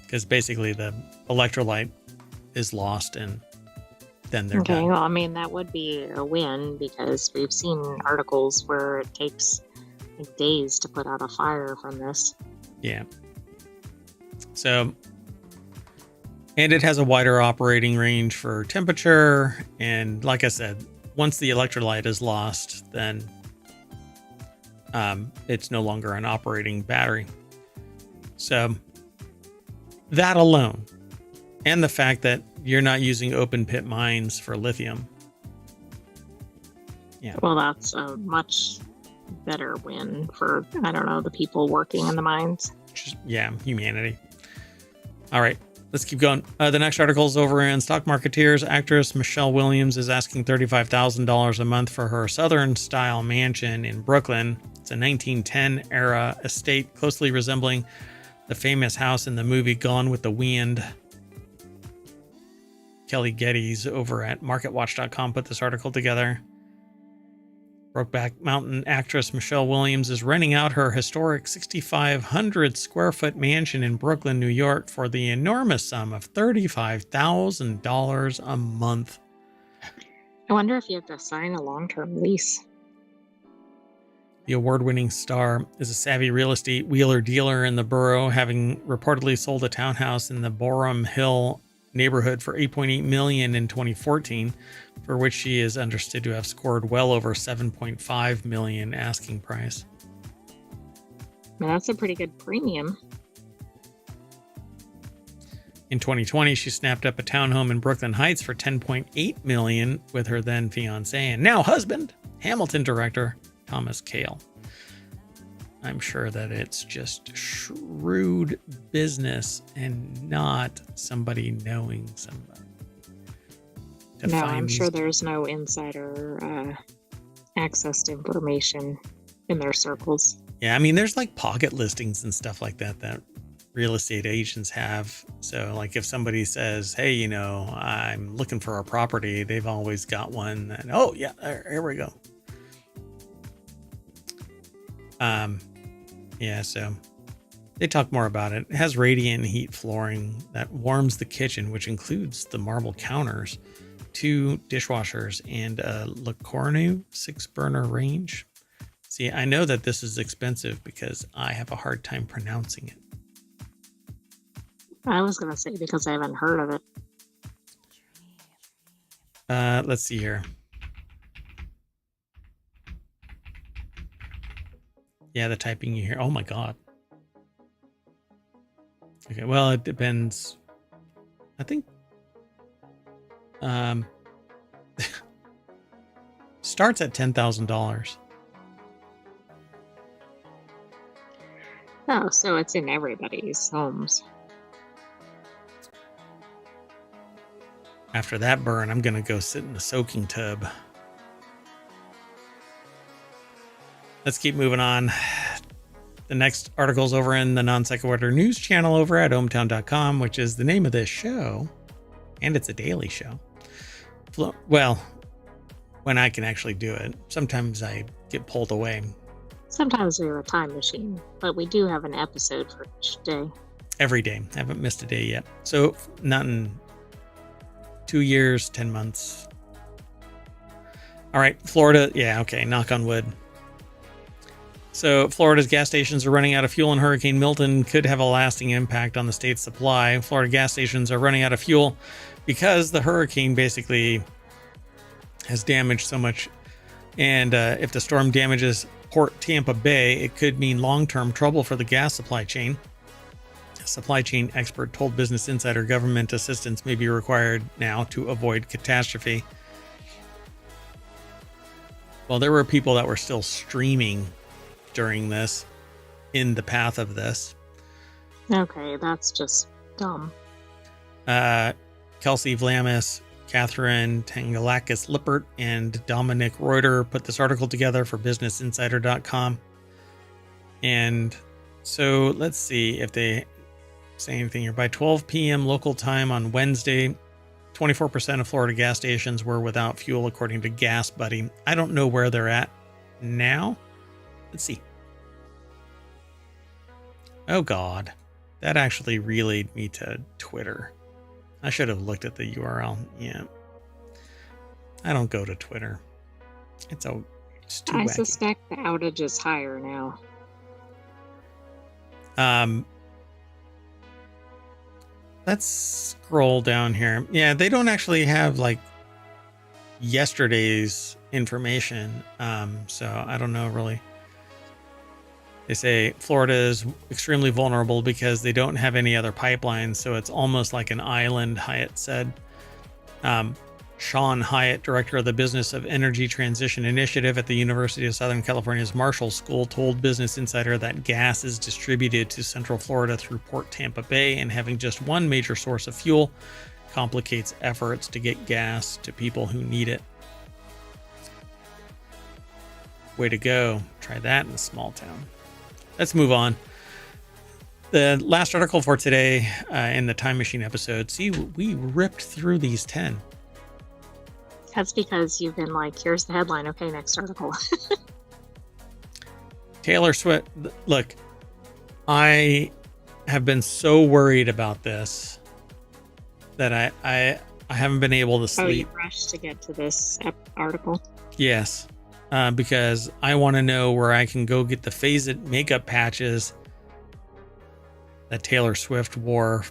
because basically the electrolyte is lost and then they're done. Well, I mean, that would be a win because we've seen articles where it takes days to put out a fire from this. Yeah. So, and it has a wider operating range for temperature. And like I said, once the electrolyte is lost, then it's no longer an operating battery. So that alone, and the fact that you're not using open pit mines for lithium. Yeah. Well, that's a much better win for, I don't know, the people working in the mines. Humanity. All right, let's keep going. The next article is over in Stock Marketeers. Actress Michelle Williams is asking $35,000 a month for her Southern-style mansion in Brooklyn. It's a 1910-era estate closely resembling the famous house in the movie Gone with the Wind. Kelly Geddes over at MarketWatch.com put this article together. Brokeback Mountain actress Michelle Williams is renting out her historic 6,500 square foot mansion in Brooklyn, New York for the enormous sum of $35,000 a month. I wonder if you have to sign a long-term lease. The award-winning star is a savvy real estate wheeler-dealer in the borough, having reportedly sold a townhouse in the Borum Hill neighborhood for $8.8 million in 2014, for which she is understood to have scored well over $7.5 million asking price. Well, that's a pretty good premium. In 2020, she snapped up a townhome in Brooklyn Heights for $10.8 million with her then fiancé and now husband, Hamilton director Thomas Kail. I'm sure that it's just shrewd business and not somebody knowing somebody. No, I'm sure there's no insider access to information in their circles. Yeah, I mean, there's like pocket listings and stuff like that that real estate agents have. So like if somebody says, hey, you know, I'm looking for a property, they've always got one that, oh yeah, here we go. Yeah, so they talk more about it. It has radiant heat flooring that warms the kitchen, which includes the marble counters, 2 dishwashers, and a Le Cornu 6-burner range. See, I know that this is expensive because I have a hard time pronouncing it. I was going to say because I haven't heard of it. Let's see here. Yeah, the typing you hear. Oh my God. Okay, well, it depends. I think starts at $10,000. Oh, so it's in everybody's homes. After that burn, I'm going to go sit in the soaking tub. Let's keep moving on. The next article's over in the Non Sequitur news channel over at ohmTown.com, which is the name of this show. And it's a daily show. Well, when I can actually do it. Sometimes I get pulled away. Sometimes we have a time machine, but we do have an episode for each day. Every day. I haven't missed a day yet. So not in 2 years, 10 months. All right, Florida. Yeah, okay, knock on wood. So Florida's gas stations are running out of fuel, and Hurricane Milton could have a lasting impact on the state's supply. Florida gas stations are running out of fuel because the hurricane basically has damaged so much. And if the storm damages Port Tampa Bay, it could mean long-term trouble for the gas supply chain. A supply chain expert told Business Insider government assistance may be required now to avoid catastrophe. Well, there were people that were still streaming during this, in the path of this. Okay, that's just dumb. Kelsey Vlamis, Catherine Tangalakis-Lippert, and Dominic Reuter put this article together for BusinessInsider.com. And so let's see if they say anything here. By 12 p.m. local time on Wednesday, 24% of Florida gas stations were without fuel, according to Gas Buddy. I don't know where they're at now. Let's see. Oh, God. That actually relayed me to Twitter. I should have looked at the URL. Yeah. I don't go to Twitter. It's too wacky. Suspect the outage is higher now. Let's scroll down here. Yeah, they don't actually have like yesterday's information. So I don't know really. They say Florida is extremely vulnerable because they don't have any other pipelines, so it's almost like an island, Hyatt said. Sean Hyatt, director of the Business of Energy Transition Initiative at the University of Southern California's Marshall School, told Business Insider that gas is distributed to Central Florida through Port Tampa Bay, and having just one major source of fuel complicates efforts to get gas to people who need it. Way to go. Try that in a small town. Let's move on. The last article for today in the Time Machine episode. See, we ripped through these 10. That's because you've been like, here's the headline. Okay, next article. Taylor Swift. Look, I have been so worried about this that I haven't been able to sleep. Oh, you rushed to get to this article? Yes. Because I want to know where I can go get the Phase It makeup patches that Taylor Swift wore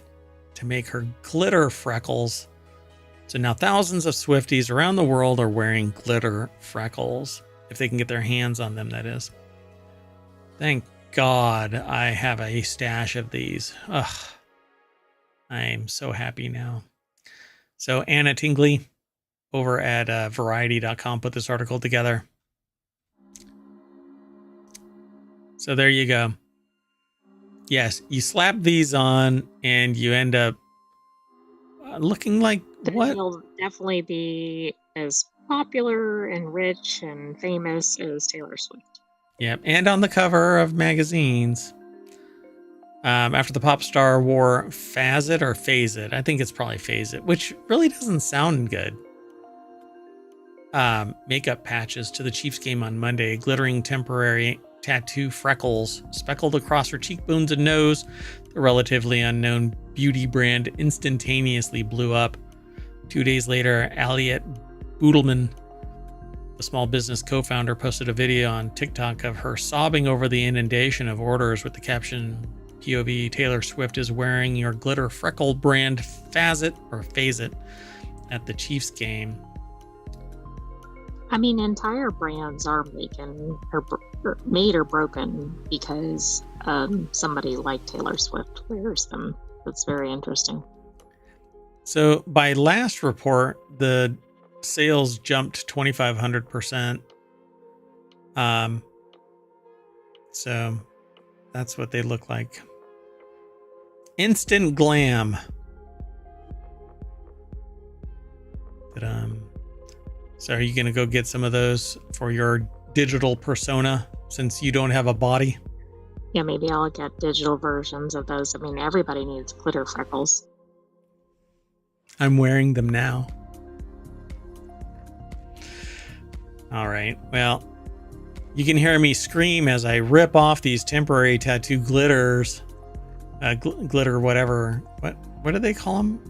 to make her glitter freckles. So now thousands of Swifties around the world are wearing glitter freckles, if they can get their hands on them, that is. Thank God I have a stash of these. Ugh, I'm so happy now. So Anna Tingley over at Variety.com put this article together. So there you go. Yes, you slap these on and you end up looking like what? You'll definitely be as popular and rich and famous as Taylor Swift. Yep, and on the cover of magazines. After the pop star wore Phase It or Phase It, I think it's probably Phase It, which really doesn't sound good. Makeup patches to the Chiefs game on Monday, glittering temporary tattoo freckles speckled across her cheekbones and nose. The relatively unknown beauty brand instantaneously blew up. 2 days later, Aliette Boodleman, the small business co-founder, posted a video on TikTok of her sobbing over the inundation of orders with the caption, POV, Taylor Swift is wearing your glitter freckle brand Phase It or Phase It at the Chiefs game. I mean, entire brands are made or broken because somebody like Taylor Swift wears them. That's very interesting. So by last report, the sales jumped 2,500%. So that's what they look like. Instant glam. So are you going to go get some of those for your digital persona since you don't have a body? Yeah, maybe I'll get digital versions of those. I mean, everybody needs glitter freckles. I'm wearing them now. All right. Well, you can hear me scream as I rip off these temporary tattoo glitters. Glitter whatever. What do they call them?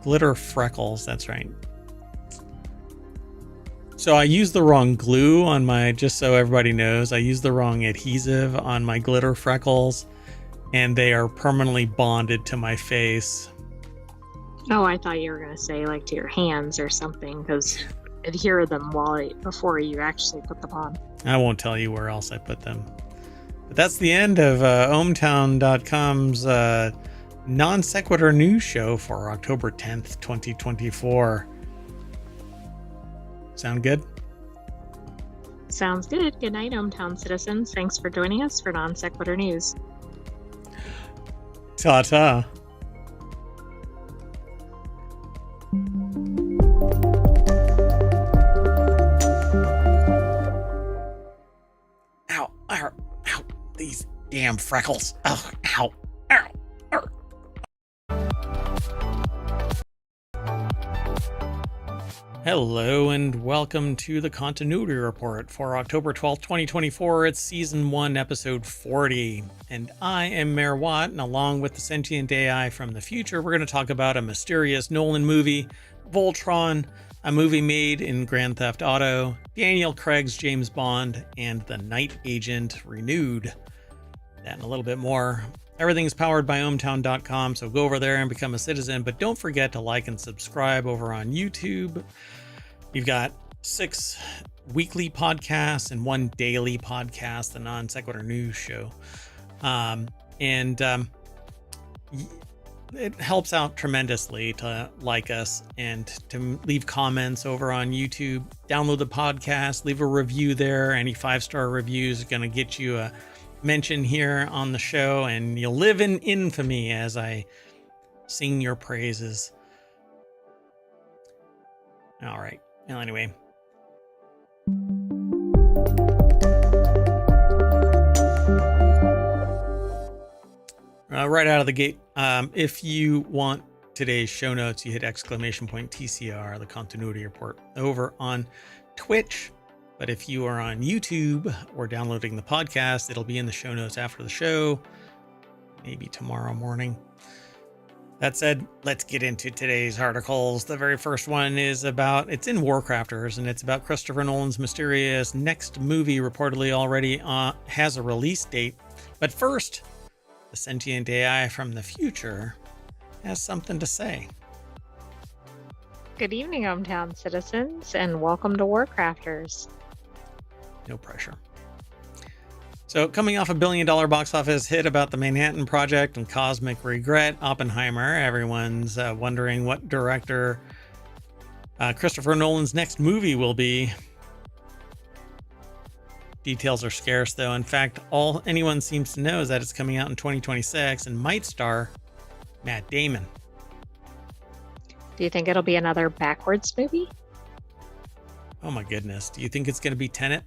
Glitter freckles. That's right. So I used the wrong glue on my, just so everybody knows, I used the wrong adhesive on my glitter freckles, and they are permanently bonded to my face. Oh, I thought you were going to say like to your hands or something, because adhere them before you actually put them on. I won't tell you where else I put them. But that's the end of ohmTown.com's non sequitur news show for October 10th, 2024. Sound good? Sounds good. Good night, ohmTown citizens. Thanks for joining us for non sequitur news. Ta-ta. Ow, ow, ow, these damn freckles. Oh, ow, ow, ow. Hello and welcome to the Continuity Report for October 12th, 2024. It's Season 1, Episode 40. And I am Mayor Watt, and along with the Sentient AI from the future, we're going to talk about a mysterious Nolan movie, Voltron, a movie made in Grand Theft Auto, Daniel Craig's James Bond, and The Night Agent Renewed. That and a little bit more. Everything's powered by ohmTown.com, so go over there and become a citizen, but don't forget to like and subscribe over on YouTube. You've got 6 weekly podcasts and 1 daily podcast, the Non Sequitur News Show. It helps out tremendously to like us and to leave comments over on YouTube. Download the podcast, leave a review there. Any 5-star reviews are going to get you a mention here on the show, and you'll live in infamy as I sing your praises. All right. Well, anyway. Right out of the gate, if you want today's show notes, you hit !TCR, the Continuity Report, over on Twitch. But if you are on YouTube or downloading the podcast, it'll be in the show notes after the show, maybe tomorrow morning. That said, let's get into today's articles. The very first one is it's in WarCrafters, and it's about Christopher Nolan's mysterious next movie, reportedly already has a release date. But first, the Sentient AI from the future has something to say. Good evening, ohmTown citizens, and welcome to WarCrafters. No pressure. So, coming off a $1 billion box office hit about the Manhattan Project and Cosmic Regret, Oppenheimer, everyone's wondering what director Christopher Nolan's next movie will be. Details are scarce, though. In fact, all anyone seems to know is that it's coming out in 2026 and might star Matt Damon. Do you think it'll be another backwards movie? Oh my goodness. Do you think it's going to be Tenet?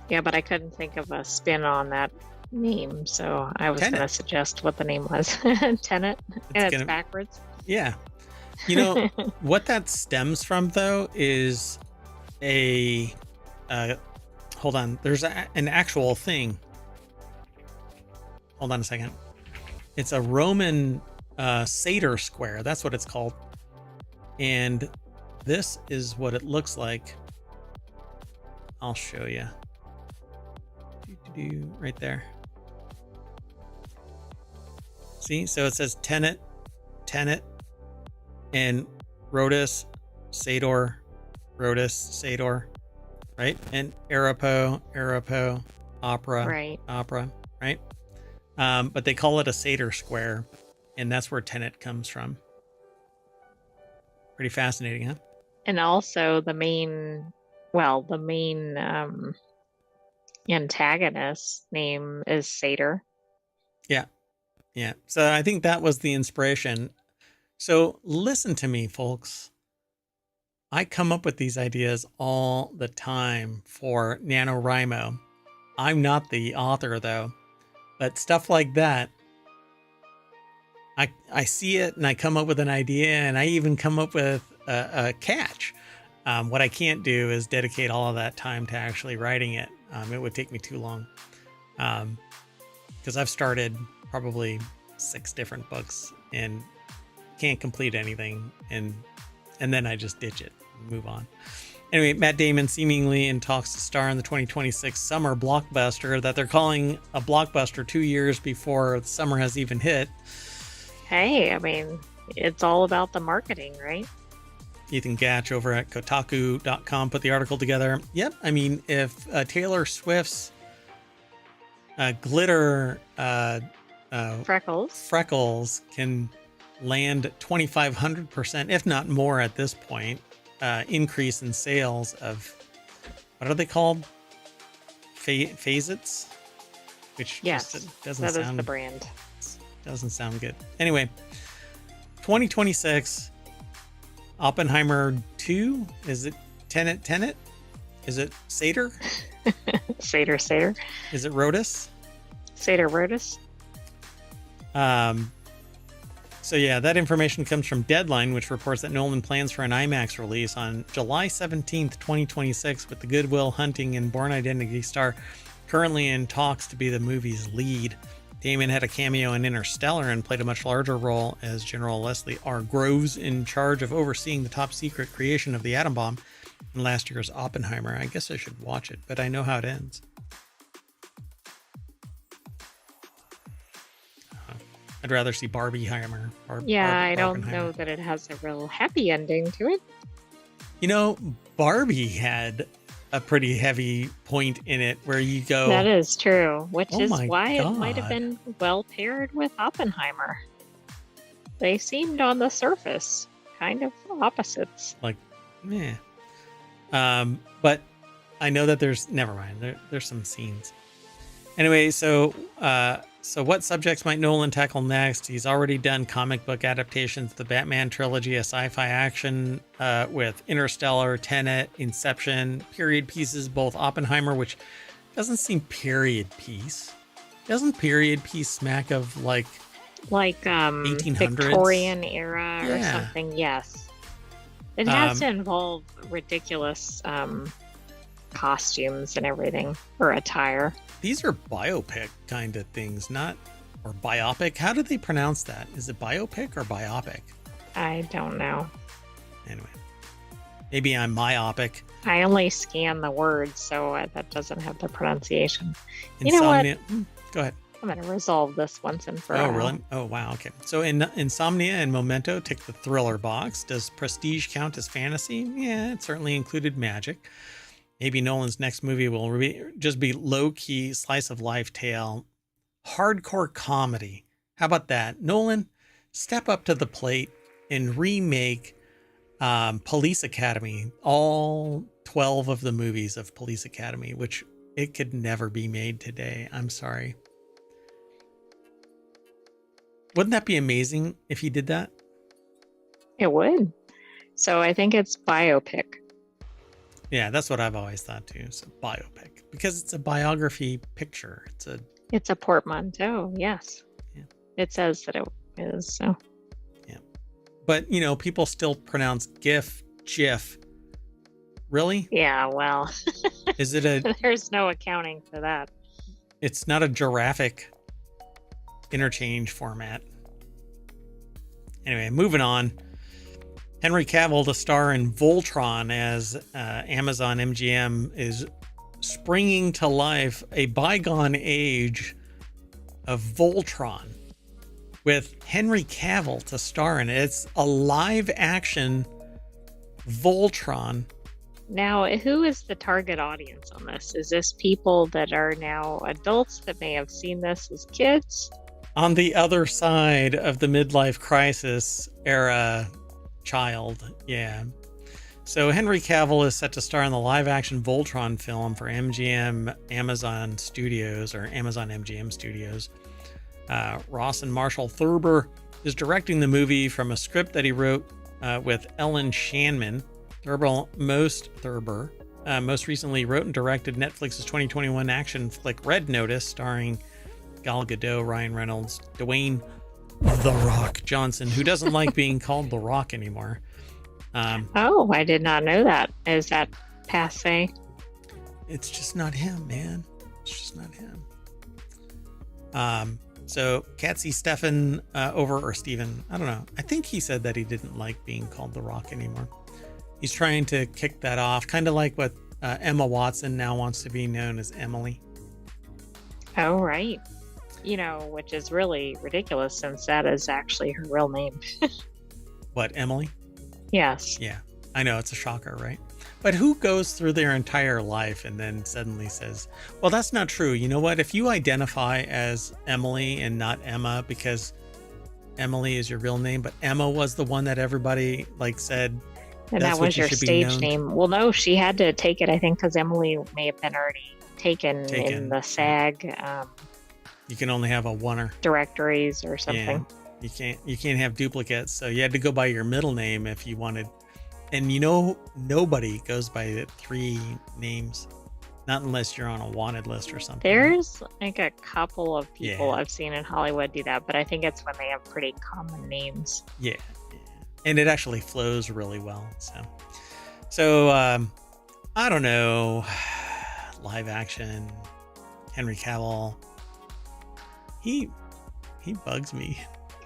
Yeah, but I couldn't think of a spin on that name, so I was going to suggest what the name was. Tenet, and it's backwards. Yeah. You know, what that stems from, though, is hold on. There's an actual thing. Hold on a second. It's a Roman satyr square. That's what it's called. And this is what it looks like. I'll show you. Right there. See? So it says Tenet, and Rhodus, Sator, right? And Arapo, Opera, right? Opera, right? But they call it a satyr square, and that's where Tenet comes from. Pretty fascinating, huh? And also the main antagonist name is Satyr. Yeah. So I think that was the inspiration. So listen to me, folks. I come up with these ideas all the time for NaNoWriMo. I'm not the author though, but stuff like that, I see it and I come up with an idea, and I even come up with a catch. What I can't do is dedicate all of that time to actually writing it. It would take me too long. Because I've started probably 6 different books and can't complete anything, and then I just ditch it and move on. Anyway, Matt Damon seemingly in talks to star in the 2026 summer blockbuster that they're calling a blockbuster 2 years before the summer has even hit. Hey, I mean, it's all about the marketing, right? Ethan Gatch over at Kotaku.com put the article together. Yep, I mean, if Taylor Swift's glitter freckles can land 2,500%, if not more at this point, increase in sales of, what are they called? Phasits? Which yes, just doesn't that sound, is the brand. Doesn't sound good. Anyway, 2026, Oppenheimer 2. Is it Tenet? Is it Satyr? Satyr. Is it Rotus? Satyr Rotus. So yeah, that information comes from Deadline, which reports that Nolan plans for an IMAX release on July 17th, 2026, with the Good Will Hunting and Bourne Identity star currently in talks to be the movie's lead. Damon had a cameo in Interstellar and played a much larger role as General Leslie R. Groves, in charge of overseeing the top secret creation of the atom bomb in last year's Oppenheimer. I guess I should watch it, but I know how it ends. I'd rather see Barbieheimer. I don't know that it has a real happy ending to it. You know, Barbie had a pretty heavy point in it where you go... That is true, which is why God. It might have been well paired with Oppenheimer. They seemed on the surface kind of opposites. Like, meh. But I know that there's... Never mind. There's some scenes. Anyway, so what subjects might Nolan tackle next? He's already done comic book adaptations of the Batman trilogy, a sci-fi action with Interstellar, Tenet, Inception, period pieces, both Oppenheimer, which doesn't seem period piece. Doesn't period piece smack of like 1800s? Victorian era or something? Yes. It has to involve ridiculous costumes and everything, or attire. These are biopic kind of things, or biopic. How do they pronounce that? Is it biopic or biopic? I don't know. Anyway, maybe I'm myopic. I only scan the words, so that doesn't have the pronunciation. Insomnia. You know what? Go ahead. I'm going to resolve this once and for all. Oh, really? Oh, wow. Okay. So Insomnia and Memento tick the thriller box. Does Prestige count as fantasy? Yeah, it certainly included magic. Maybe Nolan's next movie will just be low-key, slice-of-life tale. Hardcore comedy. How about that? Nolan, step up to the plate and remake Police Academy. All 12 of the movies of Police Academy, which it could never be made today. I'm sorry. Wouldn't that be amazing if he did that? It would. So I think it's biopic. Yeah, that's what I've always thought too. It's a biopic because it's a biography picture. It's a portmanteau. Yes. Yeah. It says that it is. So. Yeah, but people still pronounce GIF. Really? Yeah. Well. Is it a? There's no accounting for that. It's not a giraffic interchange format. Anyway, moving on. Henry Cavill to star in Voltron as Amazon MGM is springing to life a bygone age of Voltron with Henry Cavill to star in it. It's a live action Voltron. Now, who is the target audience on this? Is this people that are now adults that may have seen this as kids? On the other side of the midlife crisis era child, yeah. So Henry Cavill is set to star in the live-action Voltron film for MGM Amazon Studios, or Amazon MGM Studios. Ross and Marshall Thurber is directing the movie from a script that he wrote with Ellen Shanman. Thurber most recently wrote and directed Netflix's 2021 action flick Red Notice, starring Gal Gadot, Ryan Reynolds, Dwayne The Rock Johnson, who doesn't like being called The Rock anymore. Oh, I did not know that. Is that passe? It's just not him, man. It's just not him. So Katzy Steffen or Steven, I don't know. I think he said that he didn't like being called The Rock anymore. He's trying to kick that off, kind of like what Emma Watson now wants to be known as Emily. Oh, right. You know, which is really ridiculous since that is actually her real name. What, Emily? Yes. Yeah, I know, it's a shocker, right? But who goes through their entire life and then suddenly says, well, that's not true. You know what? If you identify as Emily and not Emma, because Emily is your real name, but Emma was the one that everybody like said, and that was your stage name. Well, no, she had to take it, I think, because Emily may have been already taken in the SAG. You can only have a oneer directories or something. Yeah, you can't have duplicates. So you had to go by your middle name if you wanted. And you know, nobody goes by 3 names, not unless you're on a wanted list or something. There's like a couple of people I've seen in Hollywood do that, but I think it's when they have pretty common names. Yeah. And it actually flows really well. So I don't know, live action, Henry Cavill, he bugs me.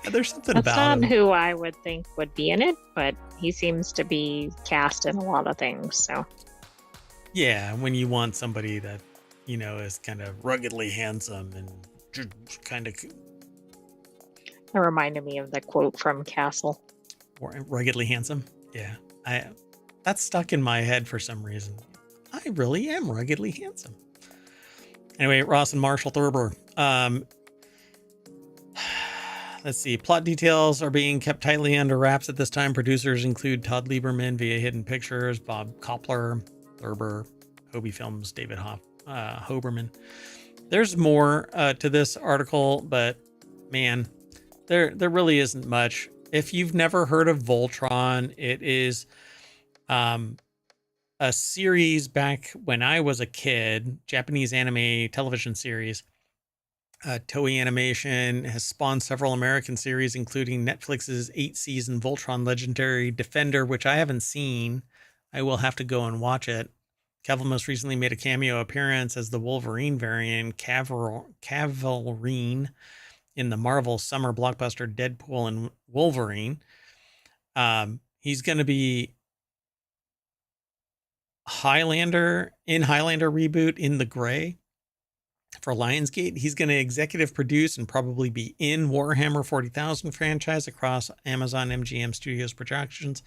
There's something That's about him. That's not who I would think would be in it, but he seems to be cast in a lot of things. So yeah, when you want somebody that, you know, is kind of ruggedly handsome and kind of. It reminded me of the quote from Castle. Ruggedly handsome. Yeah, that's stuck in my head for some reason. I really am ruggedly handsome. Anyway, Ross and Marshall Thurber. Let's see. Plot details are being kept tightly under wraps at this time. Producers include Todd Lieberman via Hidden Pictures, Bob Koppler, Thurber, Hobie Films, David Hoberman. There's more to this article, but man, there really isn't much. If you've never heard of Voltron, it is a series back when I was a kid, Japanese anime television series. Toei Animation has spawned several American series, including Netflix's 8-season Voltron Legendary Defender, which I haven't seen. I will have to go and watch it. Cavill most recently made a cameo appearance as the Wolverine variant, Cavalrine, in the Marvel summer blockbuster Deadpool and Wolverine. He's going to be Highlander reboot in the Gray. For Lionsgate, he's going to executive produce and probably be in Warhammer 40,000 franchise across Amazon MGM Studios Productions.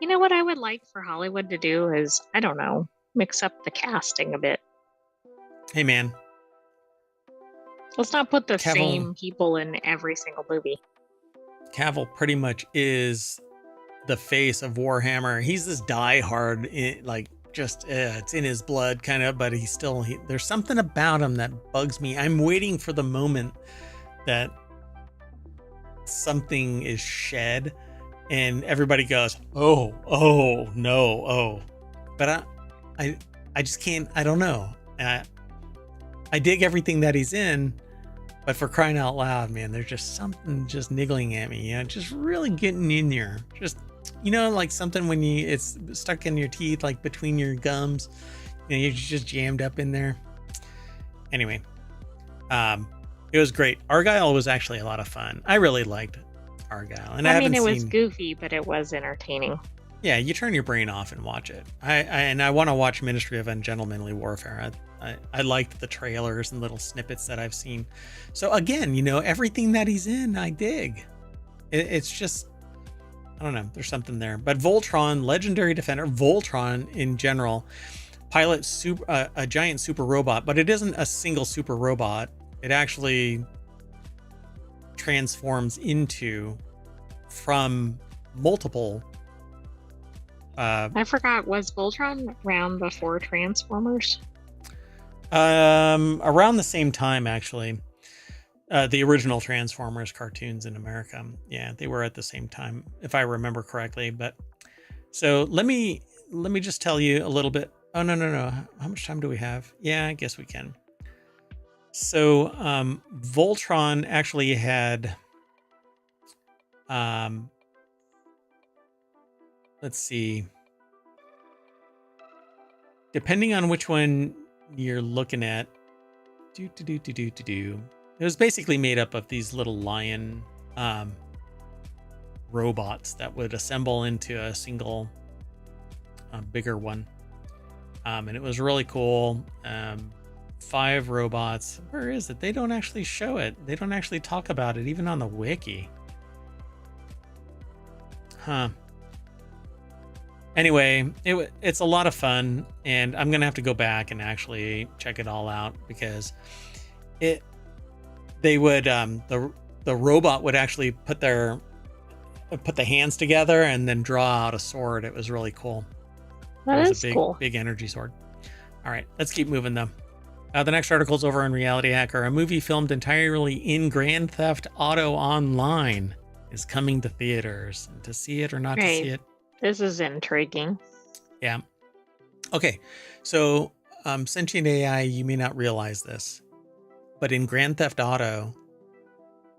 You know what I would like for Hollywood to do is, I don't know, mix up the casting a bit. Hey, man. Let's not put the same people in every single movie. Cavill pretty much is the face of Warhammer. He's this diehard, like, just it's in his blood kind of, but there's something about him that bugs me. I'm waiting for the moment that something is shed and everybody goes, oh no, but I just can't. I don't know. I dig everything that he's in, but for crying out loud, man, there's just something just niggling at me, just really getting in there. Just, like something when it's stuck in your teeth, like between your gums, you're just jammed up in there. Anyway, it was great. Argyle was actually a lot of fun. I really liked Argyle, and it was goofy, but it was entertaining. Yeah, you turn your brain off and watch it. I want to watch Ministry of Ungentlemanly Warfare. I liked the trailers and little snippets that I've seen. So again, everything that he's in, I dig. It's just, I don't know, there's something there. But Voltron, Legendary Defender, Voltron in general, pilots a giant super robot, but it isn't a single super robot. It actually transforms from multiple. I forgot, was Voltron around before Transformers? Around the same time, actually. The original Transformers cartoons in America. Yeah, they were at the same time, if I remember correctly. But So let me just tell you a little bit. Oh, no. How much time do we have? Yeah, I guess we can. So Voltron actually had, let's see, depending on which one you're looking at, it was basically made up of these little lion robots that would assemble into a single bigger one. And it was really cool. 5 robots. Where is it? They don't actually show it. They don't actually talk about it, even on the wiki. Huh. Anyway, it's a lot of fun, and I'm gonna have to go back and actually check it all out, because they would the robot would actually put the hands together and then draw out a sword. It was really cool. That is cool. Big energy sword. All right, let's keep moving though. The next article is over on Reality Hacker. A movie filmed entirely in Grand Theft Auto Online is coming to theaters. And to see it or not to see it. This is intriguing. Yeah. Okay, so Sentient AI, you may not realize this, but in Grand Theft Auto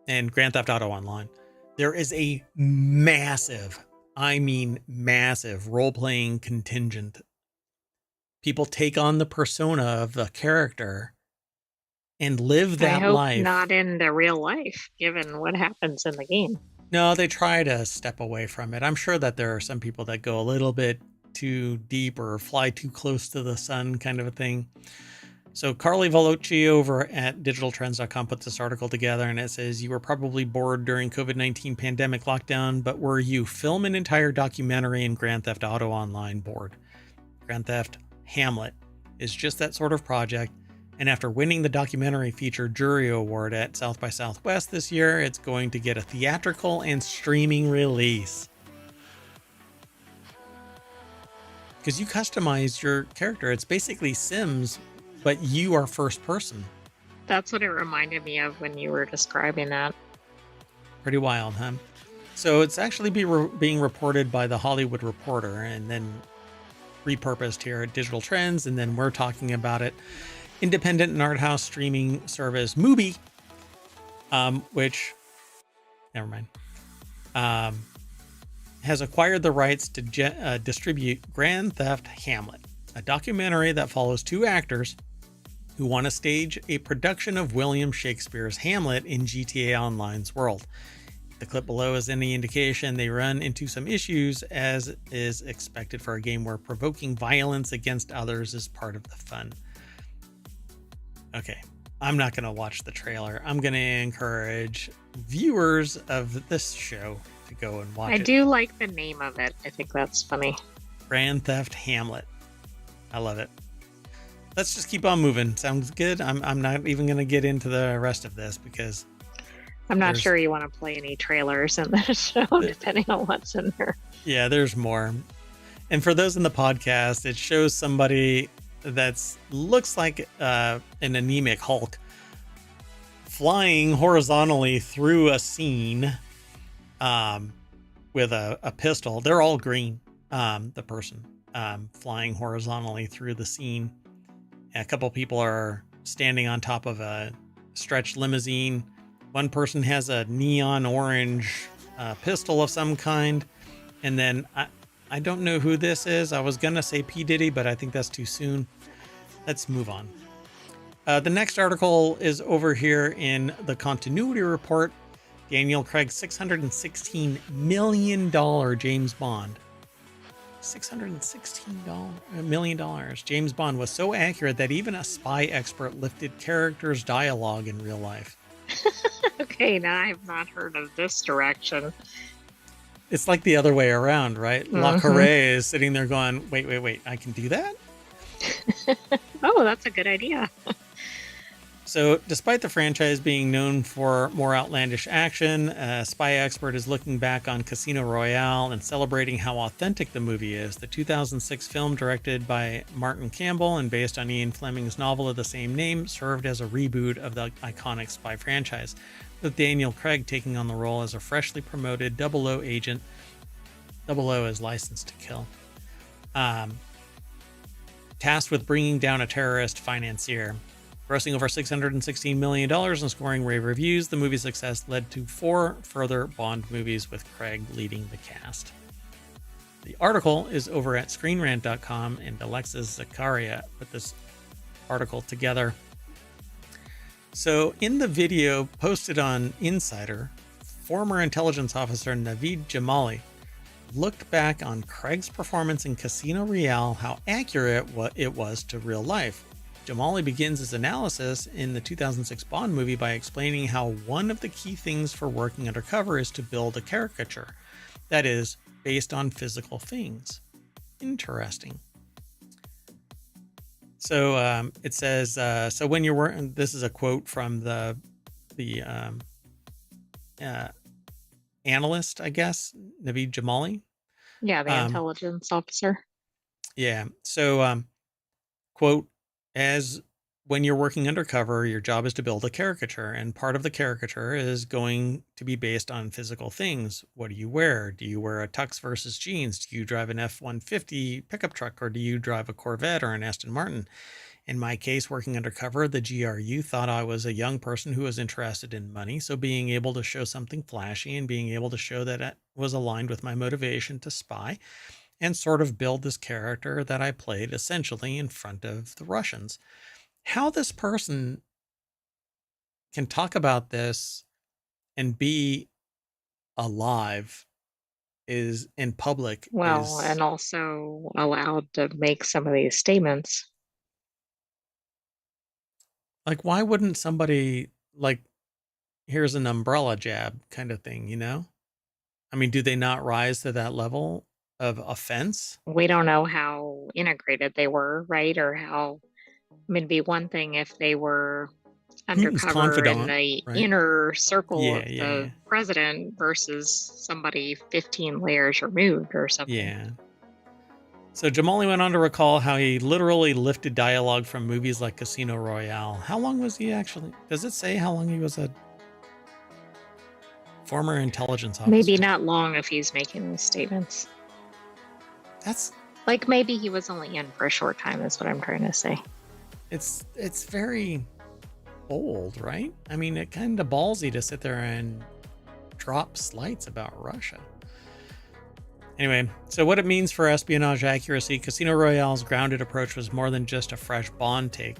and Grand Theft Auto Online, there is a massive, I mean massive, role-playing contingent. People take on the persona of the character and live that life. Not in the real life, given what happens in the game. No, they try to step away from it. I'm sure that there are some people that go a little bit too deep or fly too close to the sun, kind of a thing. So Carly Veloci over at digitaltrends.com put this article together, and it says, you were probably bored during COVID-19 pandemic lockdown, but were you? Film an entire documentary in Grand Theft Auto Online board. Grand Theft Hamlet is just that sort of project, and after winning the documentary feature jury award at South by Southwest this year, it's going to get a theatrical and streaming release. Because you customize your character. It's basically Sims, but you are first person. That's what it reminded me of when you were describing that. Pretty wild, huh? So it's actually being reported by the Hollywood Reporter and then repurposed here at Digital Trends, and then we're talking about it. Independent and art house streaming service Mubi, which, never mind, has acquired the rights to distribute Grand Theft Hamlet, a documentary that follows 2 actors who want to stage a production of William Shakespeare's Hamlet in GTA Online's world. The clip below is any indication they run into some issues, as is expected for a game where provoking violence against others is part of the fun. Okay, I'm not going to watch the trailer. I'm going to encourage viewers of this show to go and watch it. I do like the name of it. I think that's funny. Grand Theft Hamlet. I love it. Let's just keep on moving. Sounds good. I'm not even going to get into the rest of this because I'm not sure you want to play any trailers in this show, depending on what's in there. Yeah, there's more. And for those in the podcast, it shows somebody that's looks like an anemic Hulk flying horizontally through a scene with a pistol. They're all green. The person flying horizontally through the scene. A couple people are standing on top of a stretched limousine. One person has a neon orange pistol of some kind. And then I don't know who this is. I was going to say P. Diddy, but I think that's too soon. Let's move on. The next article is over here in the continuity report. Daniel Craig's $616 million James Bond. $616 million. James Bond was so accurate that even a spy expert lifted characters' dialogue in real life. Okay, now I have not heard of this direction. It's like the other way around, right? Mm-hmm. Le Carré is sitting there going, wait, I can do that? Oh, that's a good idea. So despite the franchise being known for more outlandish action, Spy Expert is looking back on Casino Royale and celebrating how authentic the movie is. The 2006 film, directed by Martin Campbell and based on Ian Fleming's novel of the same name, served as a reboot of the iconic spy franchise, with Daniel Craig taking on the role as a freshly promoted 00 agent Double O is License to Kill. Tasked with bringing down a terrorist financier. Grossing over $616 million and scoring rave reviews, the movie's success led to 4 further Bond movies with Craig leading the cast. The article is over at ScreenRant.com, and Alexis Zakaria put this article together. So in the video posted on Insider, former intelligence officer Naveed Jamali looked back on Craig's performance in Casino Royale, how accurate it was to real life. Jamali begins his analysis in the 2006 Bond movie by explaining how one of the key things for working undercover is to build a caricature that is based on physical things. Interesting. So it says, so when you're working, this is a quote from the analyst, I guess, Naveed Jamali. Yeah, the intelligence officer. Yeah. So, quote, as when you're working undercover, your job is to build a caricature, and part of the caricature is going to be based on physical things. What do you wear? Do you wear a tux versus jeans? Do you drive an F-150 pickup truck, or do you drive a Corvette or an Aston Martin? In my case, working undercover, the GRU thought I was a young person who was interested in money, so being able to show something flashy and being able to show that it was aligned with my motivation to spy and sort of build this character that I played essentially in front of the Russians. How this person can talk about this and be alive is in public. Well, and also allowed to make some of these statements. Like, why wouldn't somebody, like, here's an umbrella jab kind of thing, you know? I mean, do they not rise to that level of offense? We don't know how integrated they were, right? Or how, I mean, it'd be one thing if they were undercover in the inner circle of the president versus somebody 15 layers removed or something. Yeah. So Jamali went on to recall how he literally lifted dialogue from movies like Casino Royale. How long was he actually? Does it say how long he was a former intelligence officer? Maybe not long if he's making these statements. That's like maybe he was only in for a short time is what I'm trying to say. It's very bold, right? I mean, it kind of ballsy to sit there and drop slights about Russia. Anyway, so what it means for espionage accuracy, Casino Royale's grounded approach was more than just a fresh Bond take.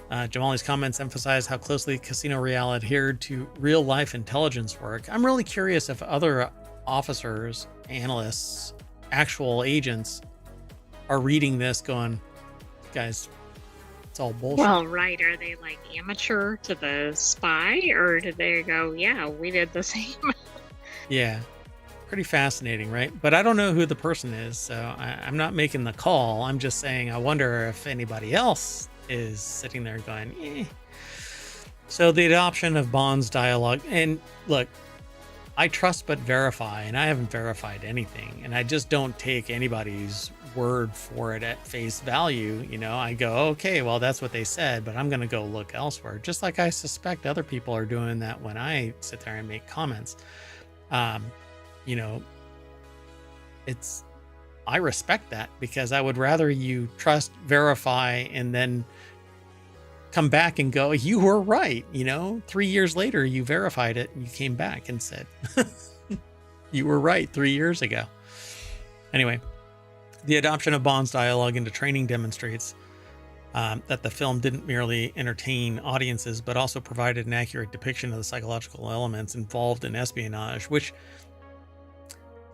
Jamali's comments emphasize how closely Casino Royale adhered to real-life intelligence work. I'm really curious if other officers, analysts, actual agents are reading this going, guys, it's all bullshit. Well, right. Are they like amateur to the spy, or did they go, yeah, we did the same? Yeah. Pretty fascinating, right? But I don't know who the person is, so I'm not making the call. I'm just saying I wonder if anybody else is sitting there going, eh. So the adoption of Bond's dialogue, and look, I trust but verify, and I haven't verified anything, and I just don't take anybody's word for it at face value. You know, I go, okay, well, that's what they said, but I'm going to go look elsewhere, just like I suspect other people are doing that when I sit there and make comments. You know, I respect that, because I would rather you trust, verify, and then come back and go, you were right. You know, 3 years later, you verified it and you came back and said, you were right 3 years ago. Anyway, the adoption of Bond's dialogue into training demonstrates that the film didn't merely entertain audiences, but also provided an accurate depiction of the psychological elements involved in espionage, which,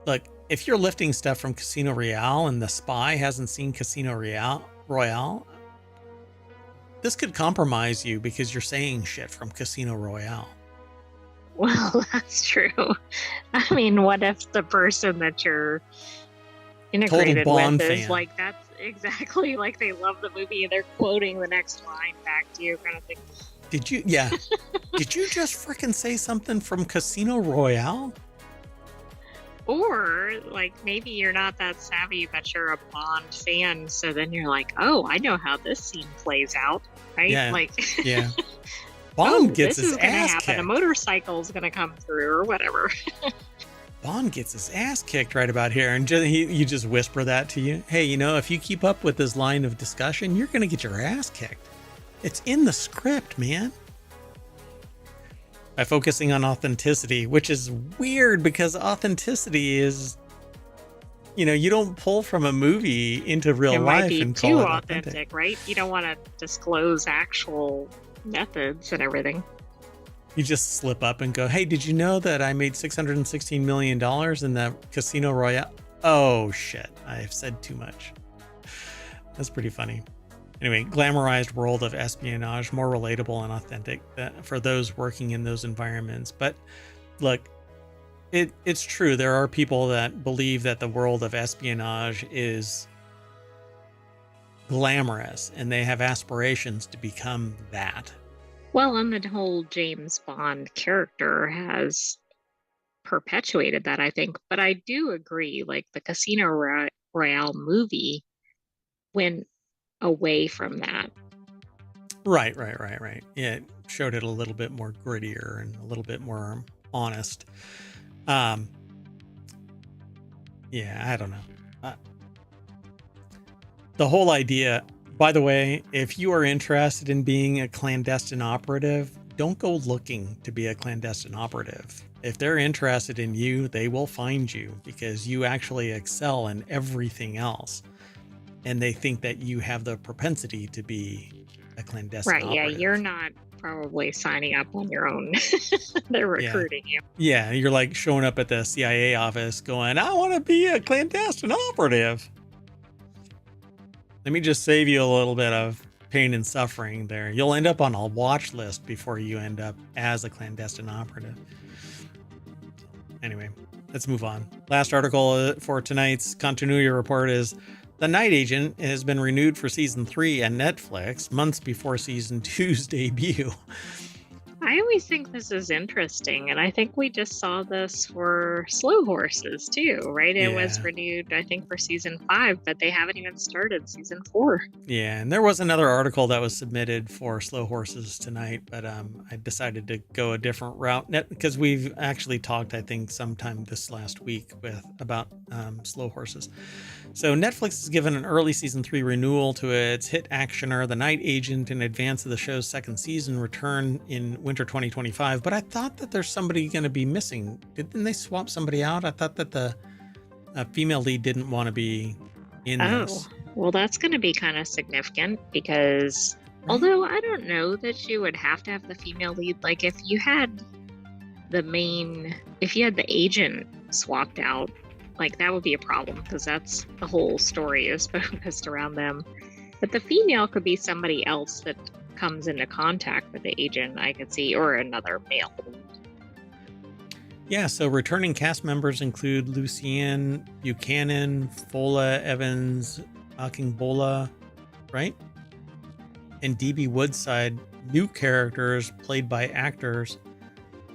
look, if you're lifting stuff from Casino Royale and the spy hasn't seen Casino Royale, this could compromise you because you're saying shit from Casino Royale. Well, that's true. I mean, what if the person that you're integrated with is like, that's exactly like they love the movie and they're quoting the next line back to you, kind of thing. Did you? Yeah. Did you just frickin' say something from Casino Royale? Or, like, maybe you're not that savvy, but you're a Bond fan, so then you're like, oh, I know how this scene plays out, right? Yeah. Like, yeah. Bond gets his ass kicked. this is going to happen. A motorcycle's going to come through, or whatever. Bond gets his ass kicked right about here. And you just whisper that to you. Hey, if you keep up with this line of discussion, you're going to get your ass kicked. It's in the script, man. By focusing on authenticity, which is weird because authenticity is, you don't pull from a movie into real life and call it authentic, right? You don't want to disclose actual methods and everything. You just slip up and go, hey, did you know that I made $616 million in the Casino Royale? Oh, shit. I've said too much. That's pretty funny. Anyway, glamorized world of espionage, more relatable and authentic for those working in those environments. But look, it's true. There are people that believe that the world of espionage is glamorous and they have aspirations to become that. Well, and the whole James Bond character has perpetuated that, I think. But I do agree, like the Casino Royale movie went away from that. Right. Yeah, it showed it a little bit more grittier and a little bit more honest. Yeah, I don't know. The whole idea, by the way, if you are interested in being a clandestine operative, don't go looking to be a clandestine operative. If they're interested in you, they will find you because you actually excel in everything else. And they think that you have the propensity to be a clandestine operative. Yeah, you're not probably signing up on your own. They're recruiting you. Yeah, you're like showing up at the CIA office going, I want to be a clandestine operative. Let me just save you a little bit of pain and suffering there. You'll end up on a watch list before you end up as a clandestine operative. Anyway, let's move on. Last article for tonight's continuity report is The Night Agent has been renewed for season 3 at Netflix months before season 2's debut. I always think this is interesting, and I think we just saw this for Slow Horses too, right? It was renewed, I think, for season 5, but they haven't even started season 4. Yeah, and there was another article that was submitted for Slow Horses tonight, but I decided to go a different route because we've actually talked, I think, sometime this last week about Slow Horses. So Netflix has given an early season 3 renewal to its hit actioner, The Night Agent, in advance of the show's second season return in winter 2025. But I thought that there's somebody going to be missing. Didn't they swap somebody out? I thought that the female lead didn't want to be in this. Well, that's going to be kind of significant because although I don't know that you would have to have the female lead, like if you had the agent swapped out, like that would be a problem because that's the whole story is focused around them. But the female could be somebody else that comes into contact with the agent, I could see, or another male. Yeah, so returning cast members include Lucienne Buchanan, Fola Evans, Akingbola, right? And DB Woodside, new characters played by actors.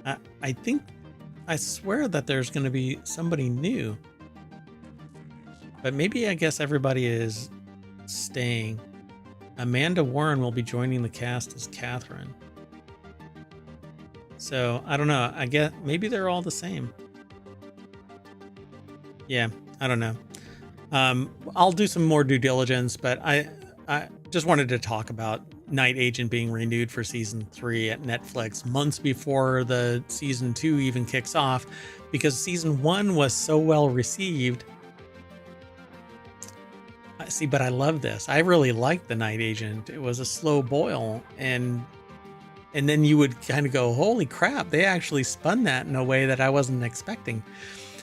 I swear that there's going to be somebody new. But maybe I guess everybody is staying. Amanda Warren will be joining the cast as Catherine. So, I don't know. I guess maybe they're all the same. Yeah, I don't know. I'll do some more due diligence, but I just wanted to talk about Night Agent being renewed for season 3 at Netflix months before the season 2 even kicks off, because season 1 was so well received. See, but I love this. I really liked The Night Agent. It was a slow boil, and then you would kind of go, holy crap, they actually spun that in a way that I wasn't expecting.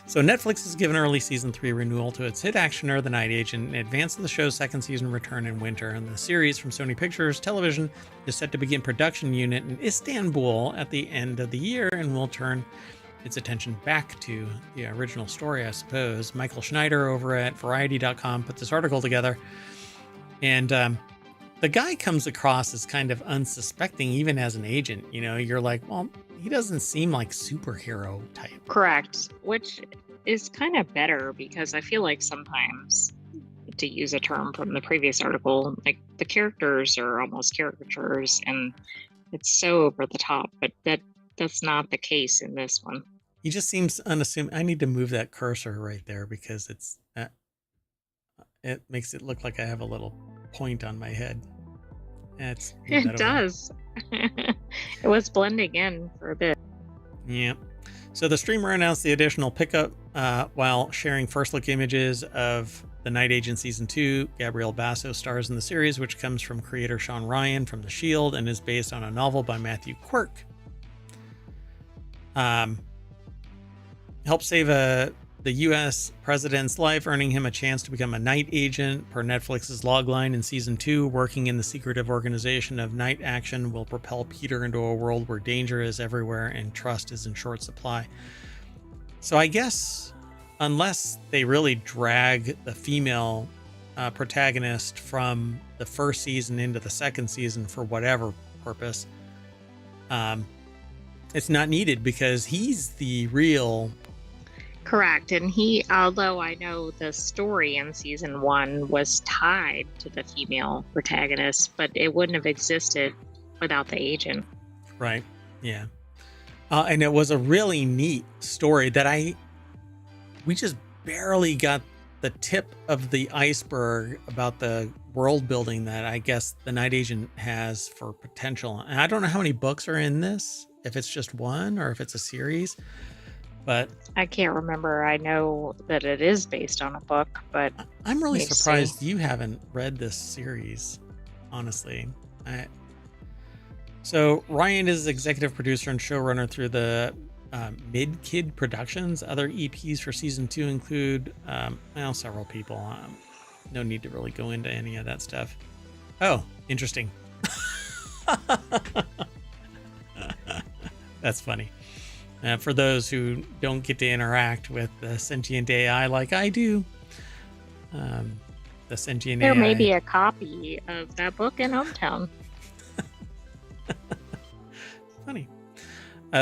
So Netflix has given early season 3 renewal to its hit actioner, The Night Agent, in advance of the show's second season return in winter. And the series from Sony Pictures Television is set to begin production unit in Istanbul at the end of the year and will turn its attention back to the original story, I suppose. Michael Schneider over at Variety.com put this article together. And the guy comes across as kind of unsuspecting, even as an agent. You know, you're like, well, he doesn't seem like superhero type. Correct. Which is kind of better because I feel like sometimes, to use a term from the previous article, like the characters are almost caricatures and it's so over the top, but that's not the case in this one. He just seems unassuming. I need to move that cursor right there because it makes it look like I have a little point on my head. Let's move It that over there. does. It was blending in for a bit. Yeah. So the streamer announced the additional pickup while sharing first look images of The Night Agent Season 2. Gabrielle Basso stars in the series, which comes from creator Sean Ryan from The Shield and is based on a novel by Matthew Quirk. Helped save the U.S. president's life, earning him a chance to become a night agent. Per Netflix's logline in Season 2, working in the secretive organization of Night Action will propel Peter into a world where danger is everywhere and trust is in short supply. So I guess unless they really drag the female protagonist from the first season into the second season for whatever purpose, it's not needed because he's the real... Correct. And although I know the story in season 1 was tied to the female protagonist, but it wouldn't have existed without the agent. Right. Yeah. And it was a really neat story that we just barely got the tip of the iceberg about the world building that I guess the Night Agent has for potential. And I don't know how many books are in this, if it's just one or if it's a series. But I can't remember. I know that it is based on a book, but I'm really surprised you haven't read this series, honestly. So Ryan is executive producer and showrunner through the Mid Kid Productions. Other EPs for season 2 include several people. No need to really go into any of that stuff. Oh, interesting. That's funny. For those who don't get to interact with the Sentient AI like I do, the Sentient AI... There may be a copy of that book in ohmTown. Funny.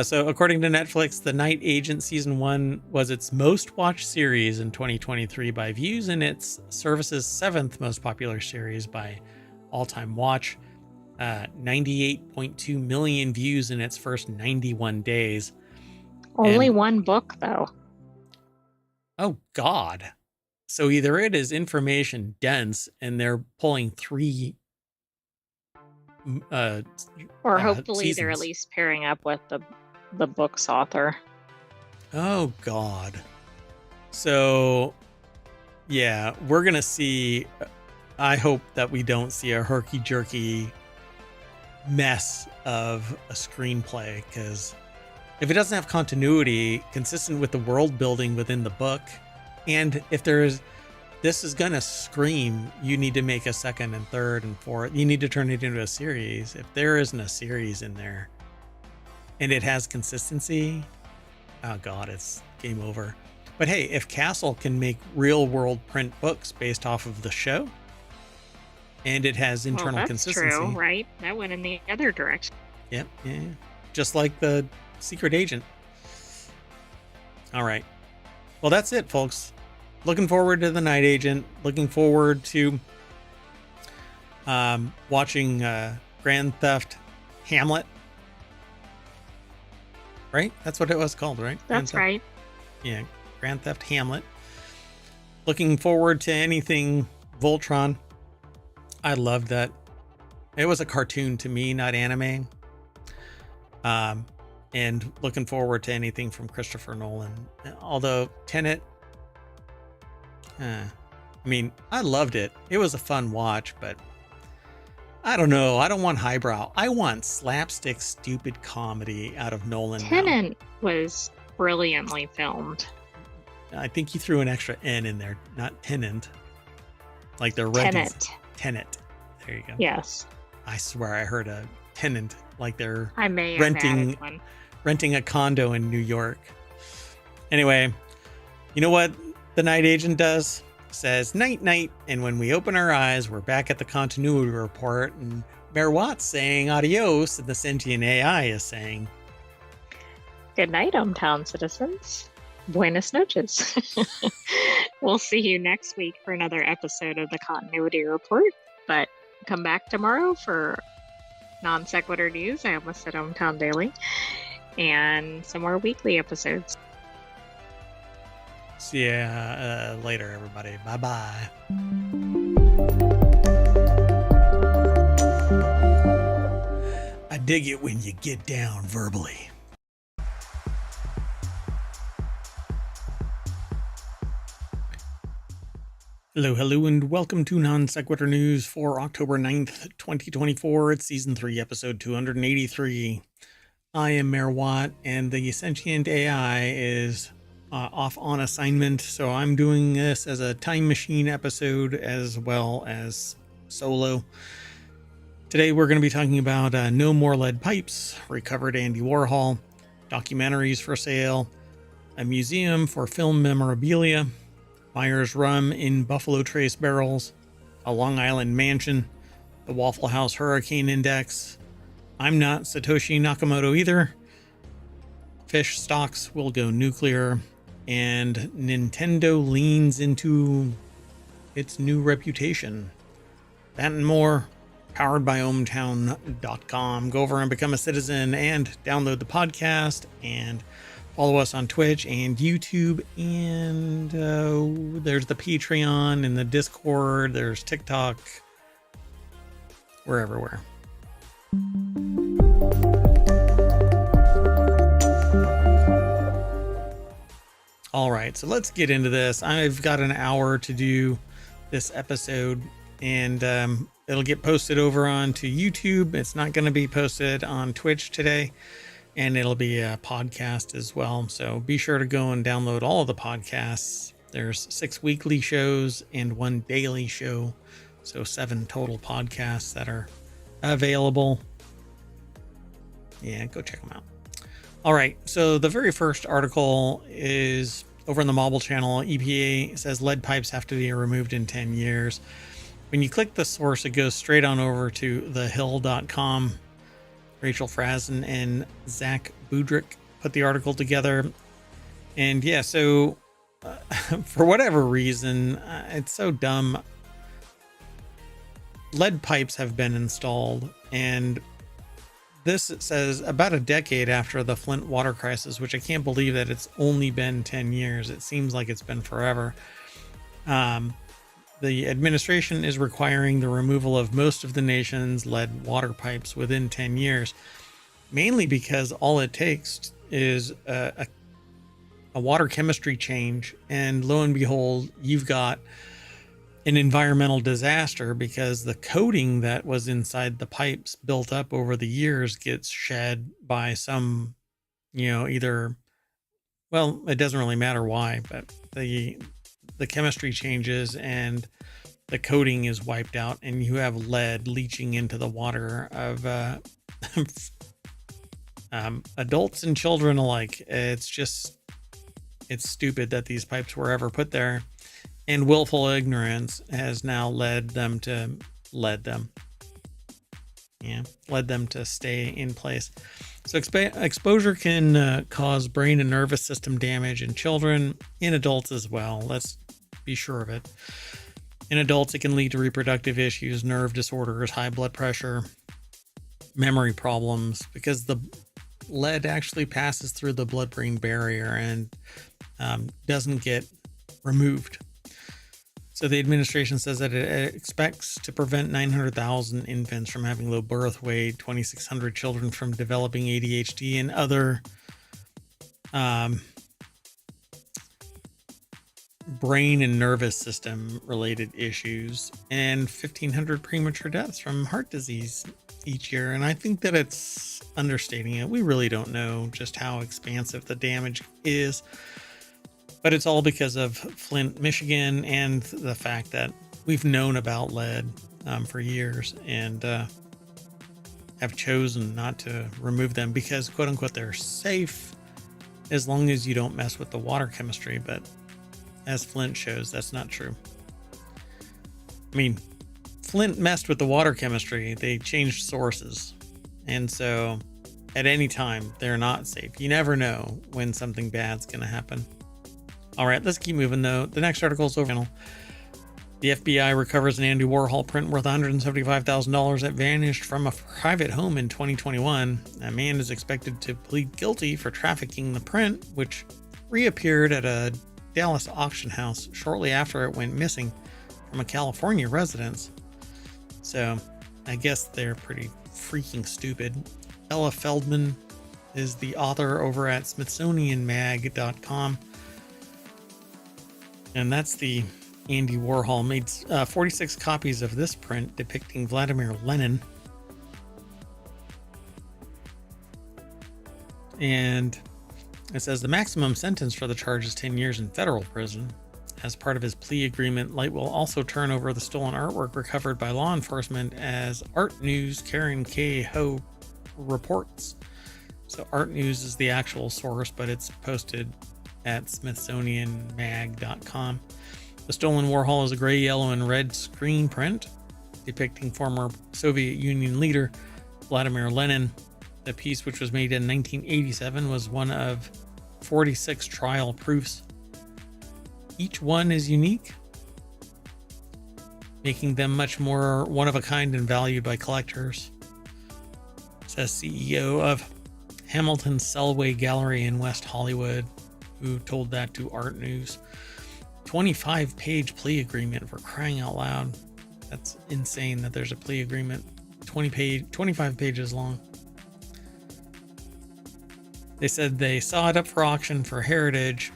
So according to Netflix, The Night Agent Season 1 was its most watched series in 2023 by views and its service's 7th most popular series by all-time watch. 98.2 million views in its first 91 days. Only one book, though. Oh, God. So either it is information dense and they're pulling 3 or hopefully seasons. They're at least pairing up with the book's author. Oh, God. So, yeah, we're going to see... I hope that we don't see a herky-jerky mess of a screenplay, because... if it doesn't have continuity consistent with the world building within the book, and if this is gonna scream, you need to make a second and third and fourth. You need to turn it into a series. If there isn't a series in there, and it has consistency, oh God, it's game over. But hey, if Castle can make real world print books based off of the show, and it has internal consistency, true, right? That went in the other direction. Yep, yeah, just like the Secret Agent. All right. Well, that's it, folks. Looking forward to The Night Agent. Looking forward to watching Grand Theft Hamlet. Right? That's what it was called, right? That's right. Yeah, Grand Theft Hamlet. Looking forward to anything Voltron. I loved that. It was a cartoon to me, not anime. And looking forward to anything from Christopher Nolan. Although Tenet, I mean, I loved it. It was a fun watch, but I don't know. I don't want highbrow. I want slapstick, stupid comedy out of Nolan. Tenet was brilliantly filmed. I think you threw an extra N in there, not tenant. Like they're renting. Tenet. There you go. Yes. I swear I heard a tenant, like they're I may have added one. Renting a condo in New York. Anyway, you know what the Night Agent does? Says night night, and when we open our eyes, we're back at the continuity report, and Mayor Watts saying adios, and the Sentient AI is saying good night, ohmTown citizens. Buenas noches. We'll see you next week for another episode of the Continuity Report, but come back tomorrow for non sequitur news. I almost said ohmTown Daily. and some more weekly episodes. See ya later, everybody. Bye-bye. I dig it when you get down verbally. Hello, and welcome to Non Sequitur News for October 9th, 2024. It's Season 3, Episode 283. I am Mayor Watt, and the Sentient AI is off on assignment, so I'm doing this as a time machine episode as well as solo. Today we're going to be talking about no more lead pipes, recovered Andy Warhol, documentaries for sale, a museum for film memorabilia, Myers rum in Buffalo Trace barrels, a Long Island mansion, the Waffle House Hurricane Index. I'm not Satoshi Nakamoto either. Fish stocks will go nuclear, and Nintendo leans into its new reputation. That and more, powered by ohmTown.com. Go over and become a citizen and download the podcast and follow us on Twitch and YouTube, and there's the Patreon and the Discord, there's TikTok. We're everywhere. All right, so let's get into this. I've got an hour to do this episode, and it'll get posted over onto YouTube. It's not going to be posted on Twitch today. And it'll be a podcast as well. So be sure to go and download all of the podcasts. There's 6 weekly shows and 1 daily show. So 7 total podcasts that are available. Yeah, go check them out. All right. So the very first article is over on the Mobile channel. EPA says lead pipes have to be removed in 10 years. When you click the source, it goes straight on over to thehill.com. Rachel Frazen and Zach Budrick put the article together. And yeah, so for whatever reason, it's so dumb. Lead pipes have been installed, and this says about a decade after the Flint water crisis, which I can't believe that it's only been 10 years. It seems like it's been forever. The administration is requiring the removal of most of the nation's lead water pipes within 10 years, mainly because all it takes is a water chemistry change. And lo and behold, you've got an environmental disaster because the coating that was inside the pipes built up over the years gets shed by some, either, well, it doesn't really matter why, but the chemistry changes and the coating is wiped out, and you have lead leaching into the water of adults and children alike. It's stupid that these pipes were ever put there, and willful ignorance has now led them to stay in place. So exposure can cause brain and nervous system damage in children, in adults as well. Let's be sure of it. In adults, it can lead to reproductive issues, nerve disorders, high blood pressure, memory problems, because the lead actually passes through the blood-brain barrier and doesn't get removed. So the administration says that it expects to prevent 900,000 infants from having low birth weight, 2,600 children from developing ADHD and other brain and nervous system related issues, and 1,500 premature deaths from heart disease each year. And I think that it's understating it. We really don't know just how expansive the damage is, but it's all because of Flint, Michigan, and the fact that we've known about lead for years and have chosen not to remove them because, quote unquote, they're safe as long as you don't mess with the water chemistry. But as Flint shows, that's not true. I mean, Flint messed with the water chemistry. They changed sources. And so at any time, they're not safe. You never know when something bad's going to happen. All right, let's keep moving though. The next article is over. The FBI recovers an Andy Warhol print worth $175,000 that vanished from a private home in 2021. A man is expected to plead guilty for trafficking the print, which reappeared at a Dallas auction house shortly after it went missing from a California residence. So I guess they're pretty freaking stupid. Ella Feldman is the author over at smithsonianmag.com. And that's the Andy Warhol. Made 46 copies of this print depicting Vladimir Lenin. And it says the maximum sentence for the charge is 10 years in federal prison. As part of his plea agreement, Light will also turn over the stolen artwork recovered by law enforcement, as Art News Karen K. Ho reports. So Art News is the actual source, but it's posted at smithsonianmag.com. The stolen Warhol is a gray, yellow, and red screen print depicting former Soviet Union leader Vladimir Lenin. The piece, which was made in 1987, was one of 46 trial proofs. Each one is unique, making them much more one of a kind and valued by collectors, says CEO of Hamilton Selway Gallery in West Hollywood, who told that to Art News. 25-page plea agreement, for crying out loud. That's insane that there's a plea agreement 25 pages long. They said they saw it up for auction for heritage,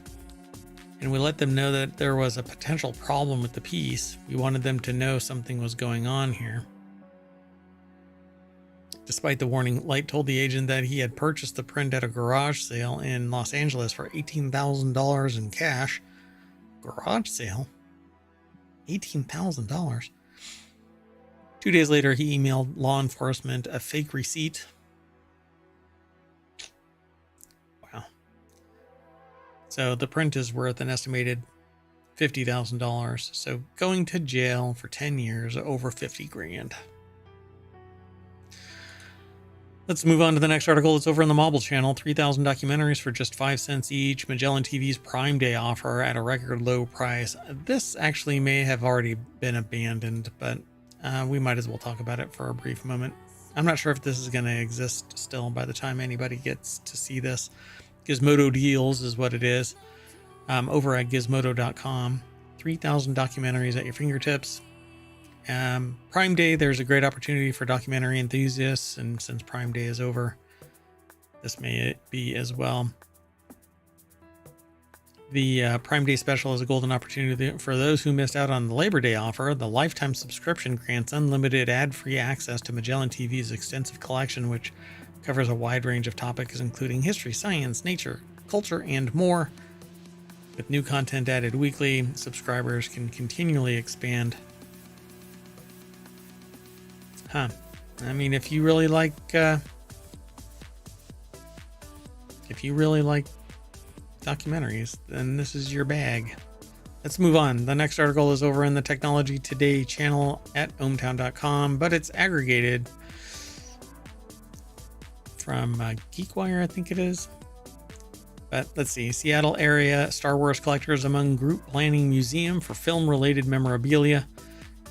and we let them know that there was a potential problem with the piece. We wanted them to know something was going on here. Despite the warning, Light told the agent that he had purchased the print at a garage sale in Los Angeles for $18,000 in cash. Garage sale? $18,000. 2 days later, he emailed law enforcement a fake receipt. Wow. So the print is worth an estimated $50,000. So going to jail for 10 years, over 50 grand. Let's move on to the next article. It's over on the Mobile channel. 3,000 documentaries for just 5 cents each. Magellan TV's Prime Day offer at a record low price. This actually may have already been abandoned, but we might as well talk about it for a brief moment. I'm not sure if this is going to exist still by the time anybody gets to see this. Gizmodo Deals is what it is. Over at gizmodo.com. 3,000 documentaries at your fingertips. Prime Day, there's a great opportunity for documentary enthusiasts, and since Prime Day is over, this may be as well. The Prime Day special is a golden opportunity for those who missed out on the Labor Day offer. The lifetime subscription grants unlimited ad-free access to Magellan TV's extensive collection, which covers a wide range of topics including history, science, nature, culture, and more. With new content added weekly, subscribers can continually expand. I mean, if you really like documentaries, then this is your bag. Let's move on. The next article is over in the Technology Today channel at ohmTown.com, but it's aggregated from GeekWire, I think it is. But let's see. Seattle area Star Wars collectors among group planning museum for film-related memorabilia.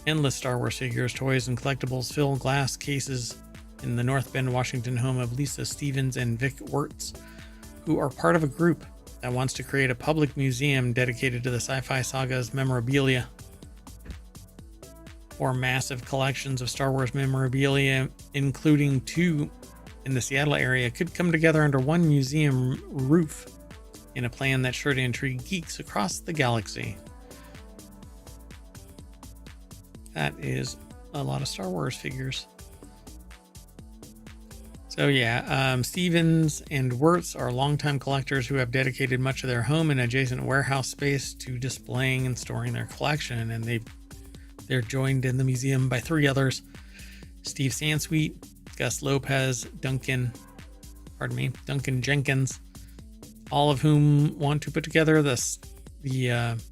Endless Star Wars figures, toys, and collectibles fill glass cases in the North Bend, Washington home of Lisa Stevens and Vic Wirtz, who are part of a group that wants to create a public museum dedicated to the sci-fi saga's memorabilia. Or massive collections of Star Wars memorabilia, including 2 in the Seattle area, could come together under one museum roof in a plan that's sure to intrigue geeks across the galaxy. That is a lot of Star Wars figures. So yeah, Stevens and Wirtz are longtime collectors who have dedicated much of their home and adjacent warehouse space to displaying and storing their collection, and they're joined in the museum by 3 others: Steve Sansweet, Gus Lopez, Duncan Jenkins, all of whom want to put together the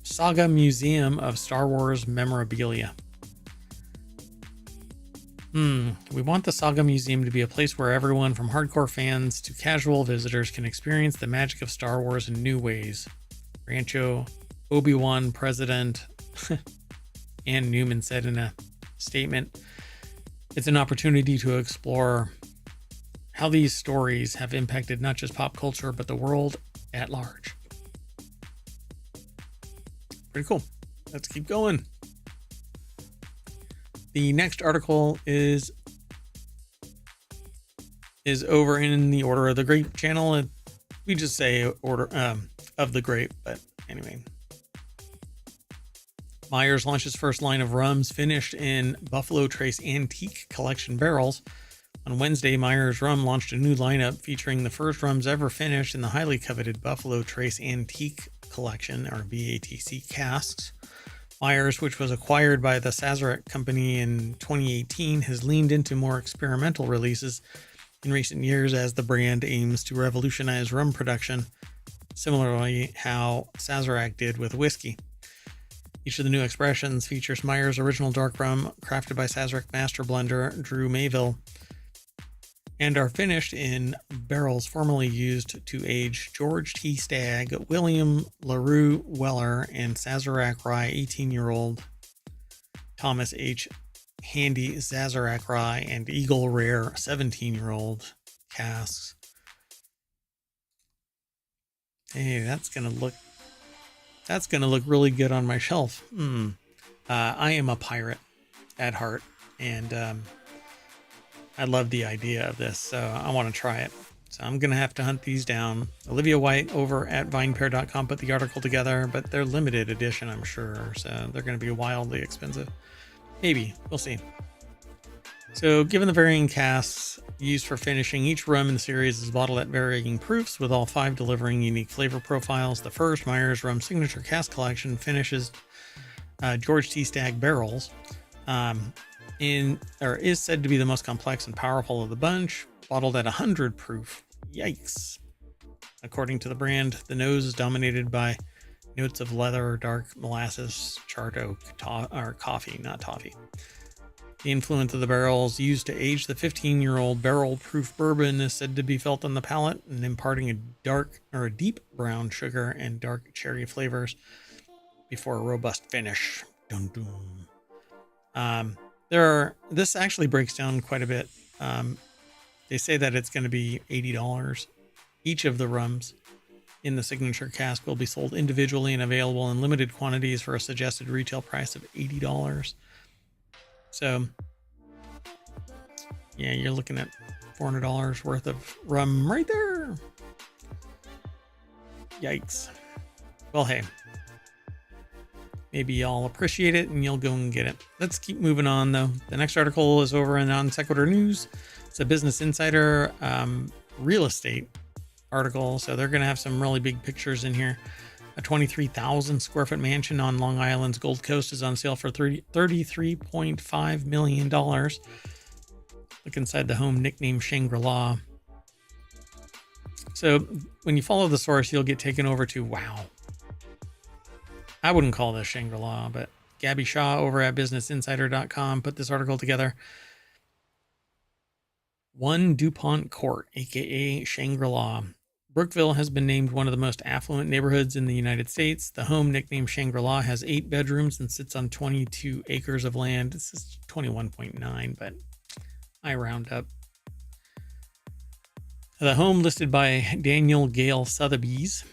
Saga Museum of Star Wars Memorabilia. We want the Saga Museum to be a place where everyone from hardcore fans to casual visitors can experience the magic of Star Wars in new ways. Rancho Obi-Wan President Ann Newman said in a statement, it's an opportunity to explore how these stories have impacted not just pop culture, but the world at large. Pretty cool. Let's keep going. The next article is over in the Order of the Grape channel. We just say Order of the Grape, but anyway. Myers launches first line of rums finished in Buffalo Trace Antique Collection barrels. On Wednesday, Myers Rum launched a new lineup featuring the first rums ever finished in the highly coveted Buffalo Trace Antique Collection, or BATC casks. Myers, which was acquired by the Sazerac Company in 2018, has leaned into more experimental releases in recent years as the brand aims to revolutionize rum production, similarly how Sazerac did with whiskey. Each of the new expressions features Myers' original dark rum, crafted by Sazerac master blender Drew Mayville, and are finished in barrels formerly used to age George T. Stagg, William LaRue Weller, and Sazerac Rye 18-year-old Thomas H. Handy Sazerac Rye and Eagle Rare 17-year-old casks. Hey, that's gonna look really good on my shelf. I am a pirate at heart, and I love the idea of this, so I want to try it. So I'm going to have to hunt these down. Olivia White over at vinepair.com put the article together, but they're limited edition, I'm sure, so they're going to be wildly expensive. Maybe. We'll see. So given the varying casks used for finishing, each rum in the series is bottled at varying proofs, with all 5 delivering unique flavor profiles. The first Myers Rum Signature Cask Collection finishes George T. Stagg barrels. Is said to be the most complex and powerful of the bunch, bottled at 100 proof. Yikes. According to the brand, the nose is dominated by notes of leather, dark molasses, charred oak, coffee, not toffee. The influence of the barrels used to age the 15-year-old barrel-proof bourbon is said to be felt on the palate and imparting a deep brown sugar and dark cherry flavors before a robust finish. Dun dun. This actually breaks down quite a bit. They say that it's going to be $80. Each of the rums in the signature cask will be sold individually and available in limited quantities for a suggested retail price of $80. So, yeah, you're looking at $400 worth of rum right there. Yikes. Well, hey. Maybe y'all appreciate it and you'll go and get it. Let's keep moving on, though. The next article is over in Non Sequitur News. It's a Business Insider real estate article, so they're going to have some really big pictures in here. A 23,000 square foot mansion on Long Island's Gold Coast is on sale for $33.5 million. Look inside the home, nicknamed Shangri-La. So when you follow the source, you'll get taken over to, wow. I wouldn't call this Shangri-La, but Gabby Shaw over at businessinsider.com put this article together. 1 DuPont Court, aka Shangri-La. Brookville has been named one of the most affluent neighborhoods in the United States. The home, nicknamed Shangri-La, has 8 bedrooms and sits on 22 acres of land. This is 21.9, but I round up. The home, listed by Daniel Gale Sotheby's,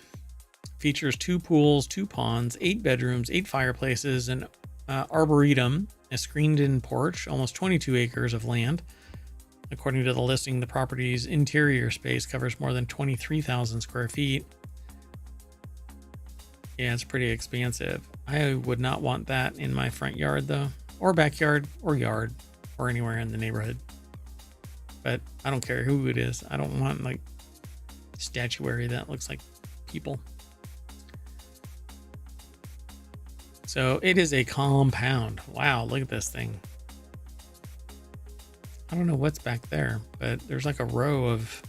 features 2 pools, 2 ponds, 8 bedrooms, 8 fireplaces, an arboretum, a screened-in porch, almost 22 acres of land. According to the listing, the property's interior space covers more than 23,000 square feet. Yeah, it's pretty expansive. I would not want that in my front yard, though, or backyard, or yard, or anywhere in the neighborhood. But I don't care who it is. I don't want, like, statuary that looks like people. So it is a compound. Wow, look at this thing. I don't know what's back there, but there's like a row of,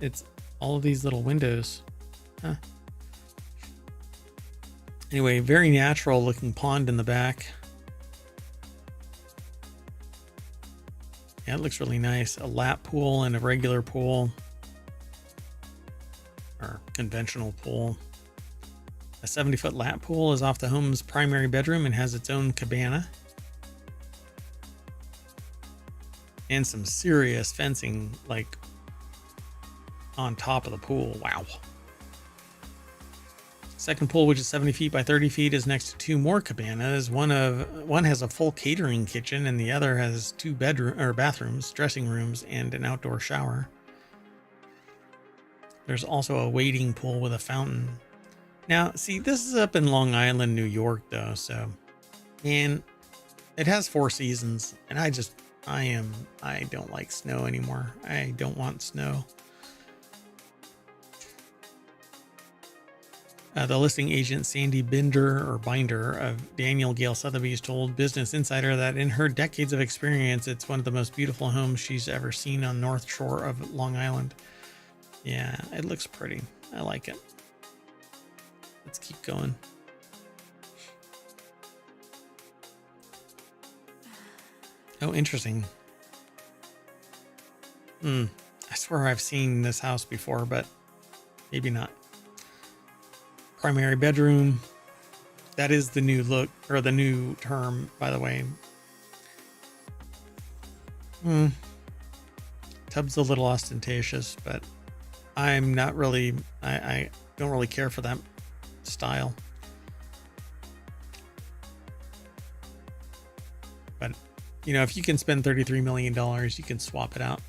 it's all of these little windows. Huh. Anyway, very natural looking pond in the back. Yeah, it looks really nice. A lap pool and a regular pool, or conventional pool. A 70-foot lap pool is off the home's primary bedroom and has its own cabana. And some serious fencing, like on top of the pool. Wow. Second pool, which is 70 feet by 30 feet, is next to two more cabanas. One has a full catering kitchen, and the other has two bathrooms, dressing rooms, and an outdoor shower. There's also a wading pool with a fountain. Now, see, this is up in Long Island, New York, though. So, and it has 4 seasons, and I don't like snow anymore. I don't want snow. The listing agent Sandy Binder of Daniel Gale Sotheby's told Business Insider that in her decades of experience, it's one of the most beautiful homes she's ever seen on North Shore of Long Island. Yeah, it looks pretty. I like it. Let's keep going. Oh, interesting. I swear I've seen this house before, but maybe not. Primary bedroom. That is the new look, or the new term, by the way. Tub's a little ostentatious, but I'm not really, I don't really care for that style. But, you know, if you can spend $33 million, you can swap it out.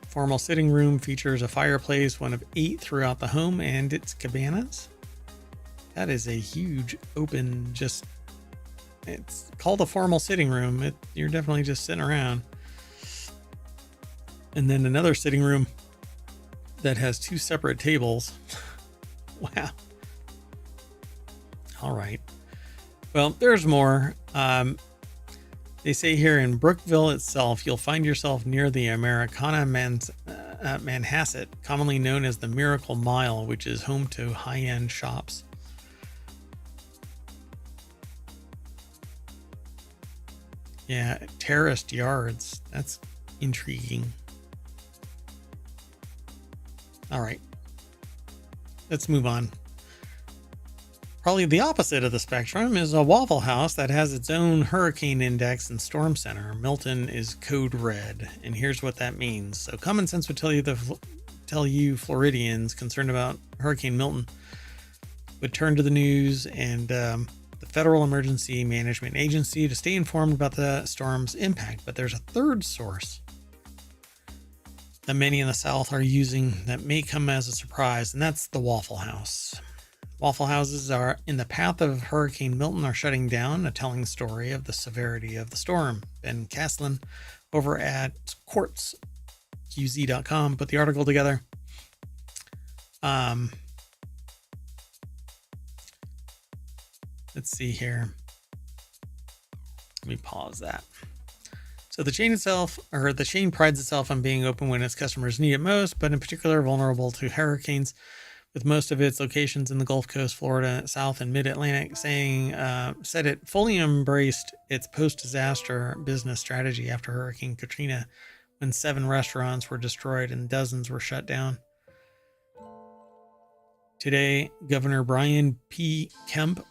Formal sitting room features a fireplace, one of 8 throughout the home, and its cabanas. That is a huge open, it's called a formal sitting room. You're definitely just sitting around. And then another sitting room that has 2 separate tables. Wow. All right. Well, there's more. They say here in Brookville itself, you'll find yourself near the Americana Manhasset, commonly known as the Miracle Mile, which is home to high-end shops. Yeah, terraced yards. That's intriguing. All right. Let's move on. Probably the opposite of the spectrum is a Waffle House that has its own hurricane index and storm center. Milton is code red, and here's what that means. So common sense would tell you Floridians concerned about Hurricane Milton would turn to the news and the Federal Emergency Management Agency to stay informed about the storm's impact. But there's a third source that many in the South are using that may come as a surprise, and that's the Waffle House. Waffle houses are in the path of Hurricane Milton are shutting down, a telling story of the severity of the storm. Ben Caslin over at quartzqz.com put the article together. Let's see here. Let me pause that. So the chain prides itself on being open when its customers need it most, but in particular vulnerable to hurricanes, with most of its locations in the Gulf Coast, Florida, South, and Mid-Atlantic, said it fully embraced its post-disaster business strategy after Hurricane Katrina, when 7 restaurants were destroyed and dozens were shut down. Today, Governor Brian P. Kemp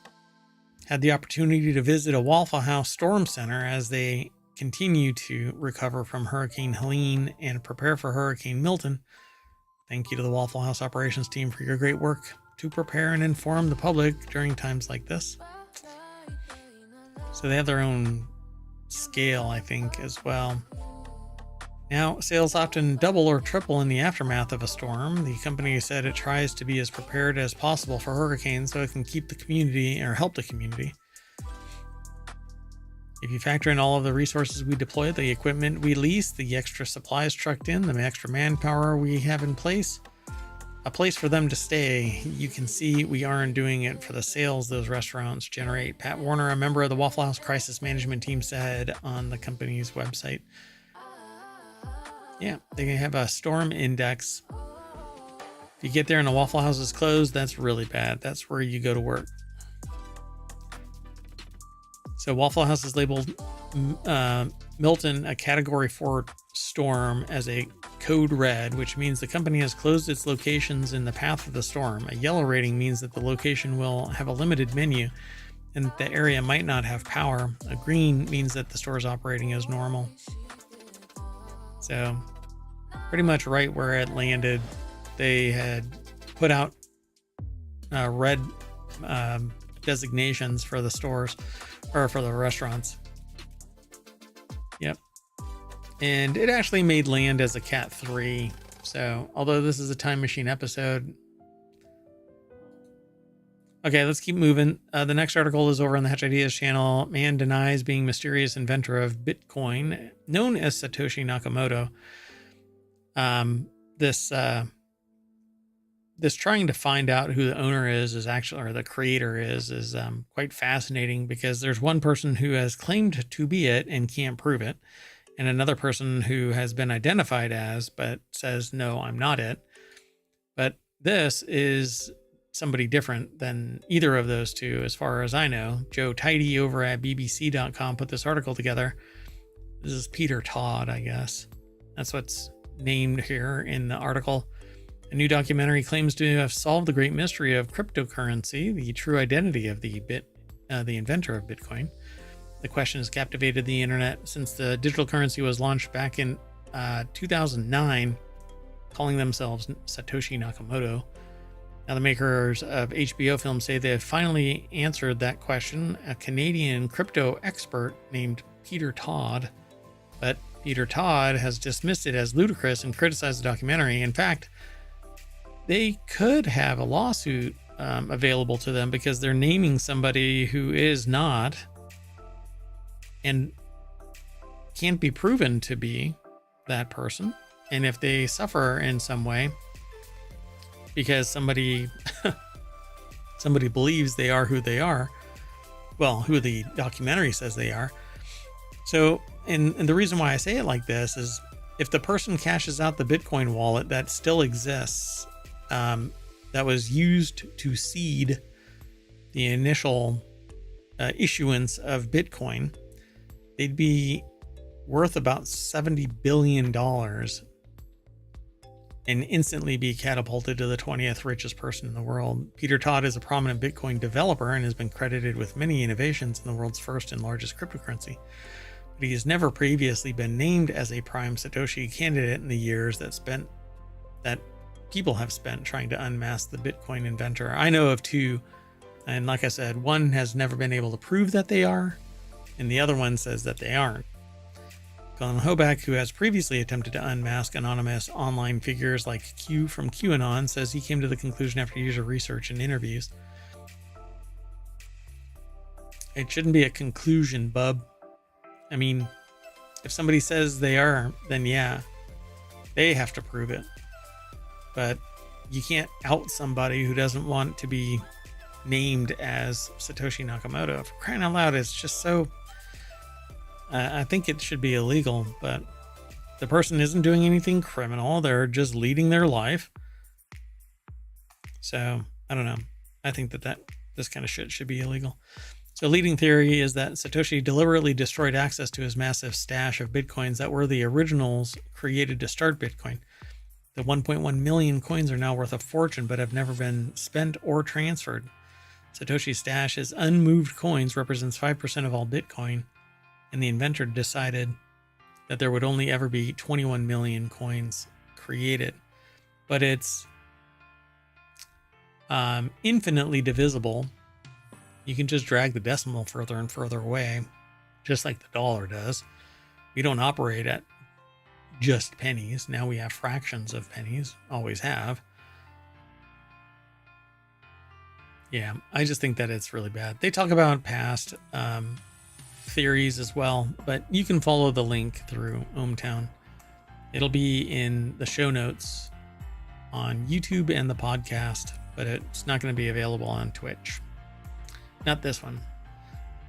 had the opportunity to visit a Waffle House storm center as they continue to recover from Hurricane Helene and prepare for Hurricane Milton. Thank you to the Waffle House operations team for your great work to prepare and inform the public during times like this. So they have their own scale, I think, as well. Now, sales often double or triple in the aftermath of a storm. The company said it tries to be as prepared as possible for hurricanes so it can keep the community or help the community. If you factor in all of the resources we deploy, the equipment we lease, the extra supplies trucked in, the extra manpower we have in place, a place for them to stay, you can see we aren't doing it for the sales those restaurants generate. Pat Warner, a member of the Waffle House crisis management team, said on the company's website. Yeah, they have a storm index. If you get there and the Waffle House is closed, that's really bad. That's where you go to work. So Waffle House is labeled Milton a Category 4 storm as a code red, which means the company has closed its locations in the path of the storm. A yellow rating means that the location will have a limited menu and the area might not have power. A green means that the store is operating as normal. So pretty much right where it landed, they had put out red designations for the stores or for the restaurants. Yep. And it actually made land as a Cat 3. So although this is a time machine episode. Okay, let's keep moving. The next article is over on the Hatch Ideas channel. Man denies being mysterious inventor of Bitcoin, known as Satoshi Nakamoto. This trying to find out who the owner is actually, or the creator is quite fascinating, because there's one person who has claimed to be it and can't prove it, and another person who has been identified as, but says, no, I'm not it. But this is somebody different than either of those two, as far as I know. Joe Tidy over at bbc.com put this article together. This is Peter Todd, I guess. That's what's named here in the article. A new documentary claims to have solved the great mystery of cryptocurrency, the true identity of the inventor of Bitcoin. The question has captivated the internet since the digital currency was launched back in 2009, calling themselves Satoshi Nakamoto. Now, the makers of HBO films say they have finally answered that question. A Canadian crypto expert named Peter Todd, but Peter Todd has dismissed it as ludicrous and criticized the documentary. In fact, they could have a lawsuit available to them because they're naming somebody who is not and can't be proven to be that person. And if they suffer in some way because somebody believes they are who they are, well, who the documentary says they are. So, and the reason why I say it like this is if the person cashes out the Bitcoin wallet that still exists, that was used to seed the initial issuance of Bitcoin, they'd be worth about $70 billion and instantly be catapulted to the 20th richest person in the world. Peter Todd is a prominent Bitcoin developer and has been credited with many innovations in the world's first and largest cryptocurrency. But he has never previously been named as a prime Satoshi candidate in the years that people have spent trying to unmask the Bitcoin inventor. I know of two, and like I said, one has never been able to prove that they are, and the other one says that they aren't. Glenn Hoback, who has previously attempted to unmask anonymous online figures like Q from QAnon, says he came to the conclusion after years of research and interviews. It shouldn't be a conclusion, bub. I mean, if somebody says they are, then yeah, they have to prove it. But you can't out somebody who doesn't want to be named as Satoshi Nakamoto. For crying out loud, it's just so... I think it should be illegal, but the person isn't doing anything criminal. They're just leading their life. So, I don't know. I think that this kind of shit should be illegal. So, leading theory is that Satoshi deliberately destroyed access to his massive stash of Bitcoins that were the originals created to start Bitcoin. The 1.1 million coins are now worth a fortune, but have never been spent or transferred. Satoshi's stash, his unmoved coins, represents 5% of all Bitcoin, and the inventor decided that there would only ever be 21 million coins created. But it's infinitely divisible. You can just drag the decimal further and further away, just like the dollar does. We don't operate at just pennies. Now we have fractions of pennies, always have. Yeah, I just think that it's really bad. They talk about past theories as well, but you can follow the link through ohmTown. It'll be in the show notes on YouTube and the podcast, but it's not going to be available on Twitch. Not this one.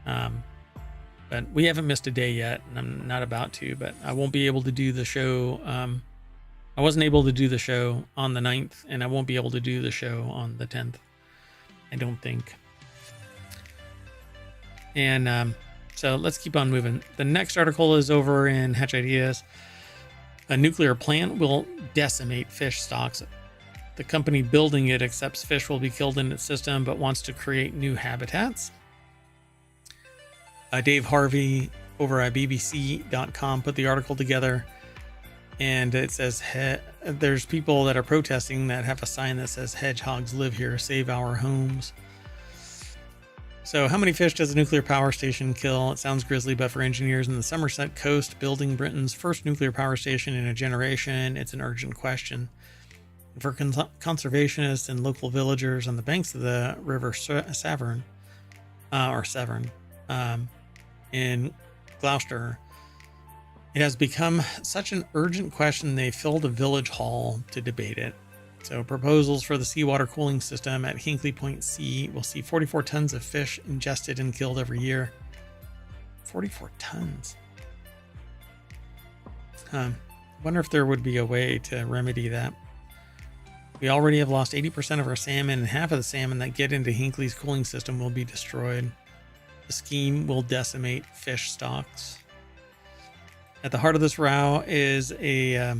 But we haven't missed a day yet, and I'm not about to, but I won't be able to do the show. I wasn't able to do the show on the 9th, and I won't be able to do the show on the 10th. I don't think. And so let's keep on moving. The next article is over in Hatch Ideas. A nuclear plant will decimate fish stocks. The company building it accepts fish will be killed in its system, but wants to create new habitats. Dave Harvey over at BBC.com put the article together, and it says there's people that are protesting that have a sign that says hedgehogs live here, save our homes. So how many fish does a nuclear power station kill? It sounds grisly, but for engineers in the Somerset coast building Britain's first nuclear power station in a generation, it's an urgent question. For conservationists and local villagers on the banks of the river Severn, in Gloucester, it has become such an urgent question they filled a village hall to debate it. So proposals for the seawater cooling system at Hinkley Point C will see 44 tons of fish ingested and killed every year. 44 tons. Wonder if there would be a way to remedy that. We already have lost 80% of our salmon, and half of the salmon that get into Hinkley's cooling system will be destroyed. The scheme will decimate fish stocks. At the heart of this row is a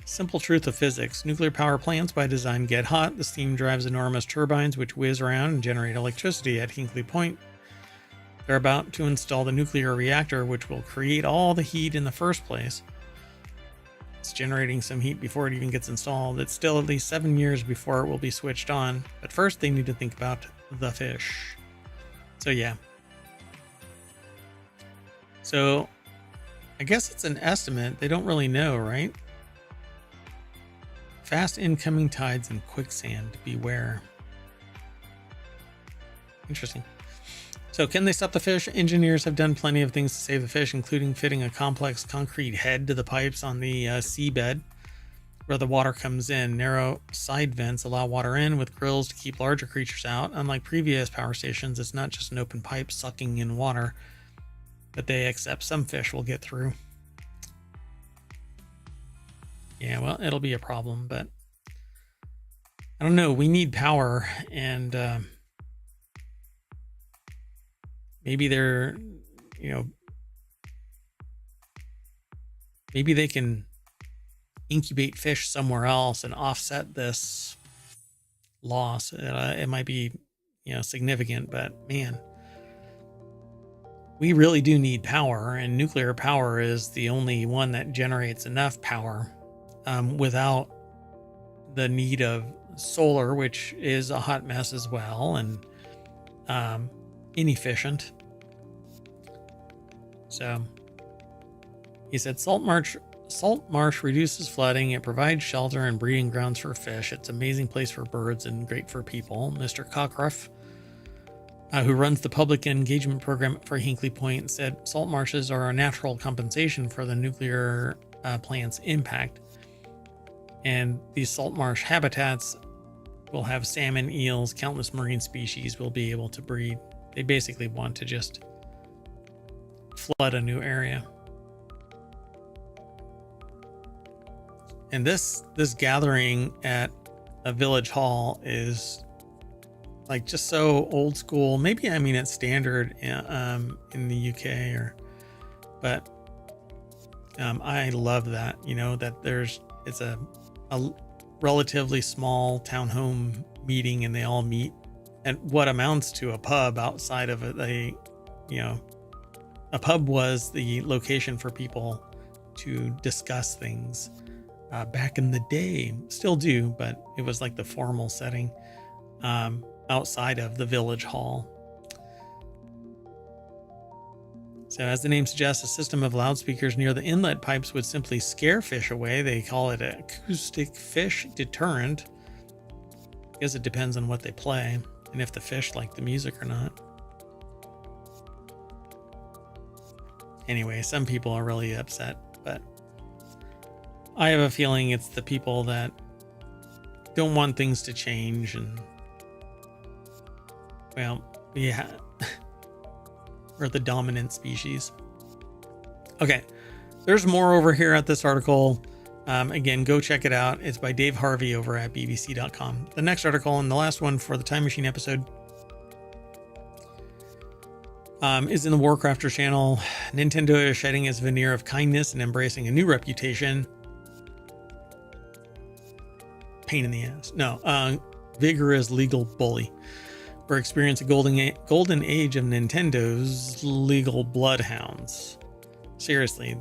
simple truth of physics. Nuclear power plants by design get hot. The steam drives enormous turbines which whiz around and generate electricity at Hinkley Point. They're about to install the nuclear reactor which will create all the heat in the first place. It's generating some heat before it even gets installed. It's still at least 7 years before it will be switched on. But first they need to think about the fish. So yeah. So I guess it's an estimate. They don't really know, right? Fast incoming tides and quicksand. Beware. Interesting. So can they stop the fish? Engineers have done plenty of things to save the fish, including fitting a complex concrete head to the pipes on the seabed where the water comes in. Narrow side vents allow water in with grills to keep larger creatures out. Unlike previous power stations, it's not just an open pipe sucking in water, but they accept some fish will get through. Yeah, well, it'll be a problem, but I don't know. We need power, and maybe they're, maybe they can incubate fish somewhere else and offset this loss. It might be, significant, but man, we really do need power, and nuclear power is the only one that generates enough power without the need of solar, which is a hot mess as well, and inefficient. So he said salt marsh reduces flooding. It provides shelter and breeding grounds for fish. It's an amazing place for birds and great for people. Mr. Cockruff, who runs the public engagement program for Hinkley Point, said salt marshes are a natural compensation for the nuclear plant's impact. And these salt marsh habitats will have salmon, eels, countless marine species will be able to breed. They basically want to just flood a new area. And this gathering at a village hall is like just so old school. Maybe, it's standard in the UK but I love that, that it's a relatively small town home meeting, and they all meet at what amounts to a pub outside of a pub was the location for people to discuss things back in the day. Still do, but it was like the formal setting outside of the village hall. So as the name suggests, a system of loudspeakers near the inlet pipes would simply scare fish away. They call it an acoustic fish deterrent. I guess it depends on what they play and if the fish like the music or not. Anyway, some people are really upset, but I have a feeling it's the people that don't want things to change, and well, yeah. Or the dominant species. Okay, there's more over here at this article. Again, go check it out. It's by Dave Harvey over at bbc.com. The next article, and the last one for the Time Machine episode, is in the WarCrafters channel. Nintendo is shedding its veneer of kindness and embracing a new reputation. Pain in the ass. No, vigorous legal bully. We're experiencing a golden age of Nintendo's legal bloodhounds. Seriously,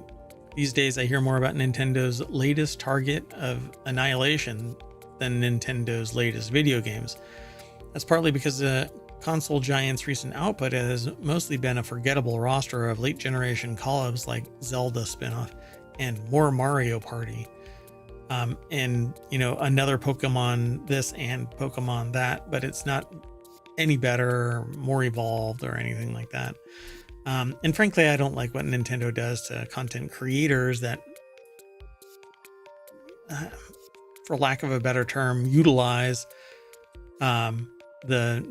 these days I hear more about Nintendo's latest target of annihilation than Nintendo's latest video games. That's partly because the console giant's recent output has mostly been a forgettable roster of late generation collabs like Zelda spinoff and more Mario Party. And another Pokemon this and Pokemon that, but it's not any better, more evolved, or anything like that. And frankly, I don't like what Nintendo does to content creators that, for lack of a better term, utilize the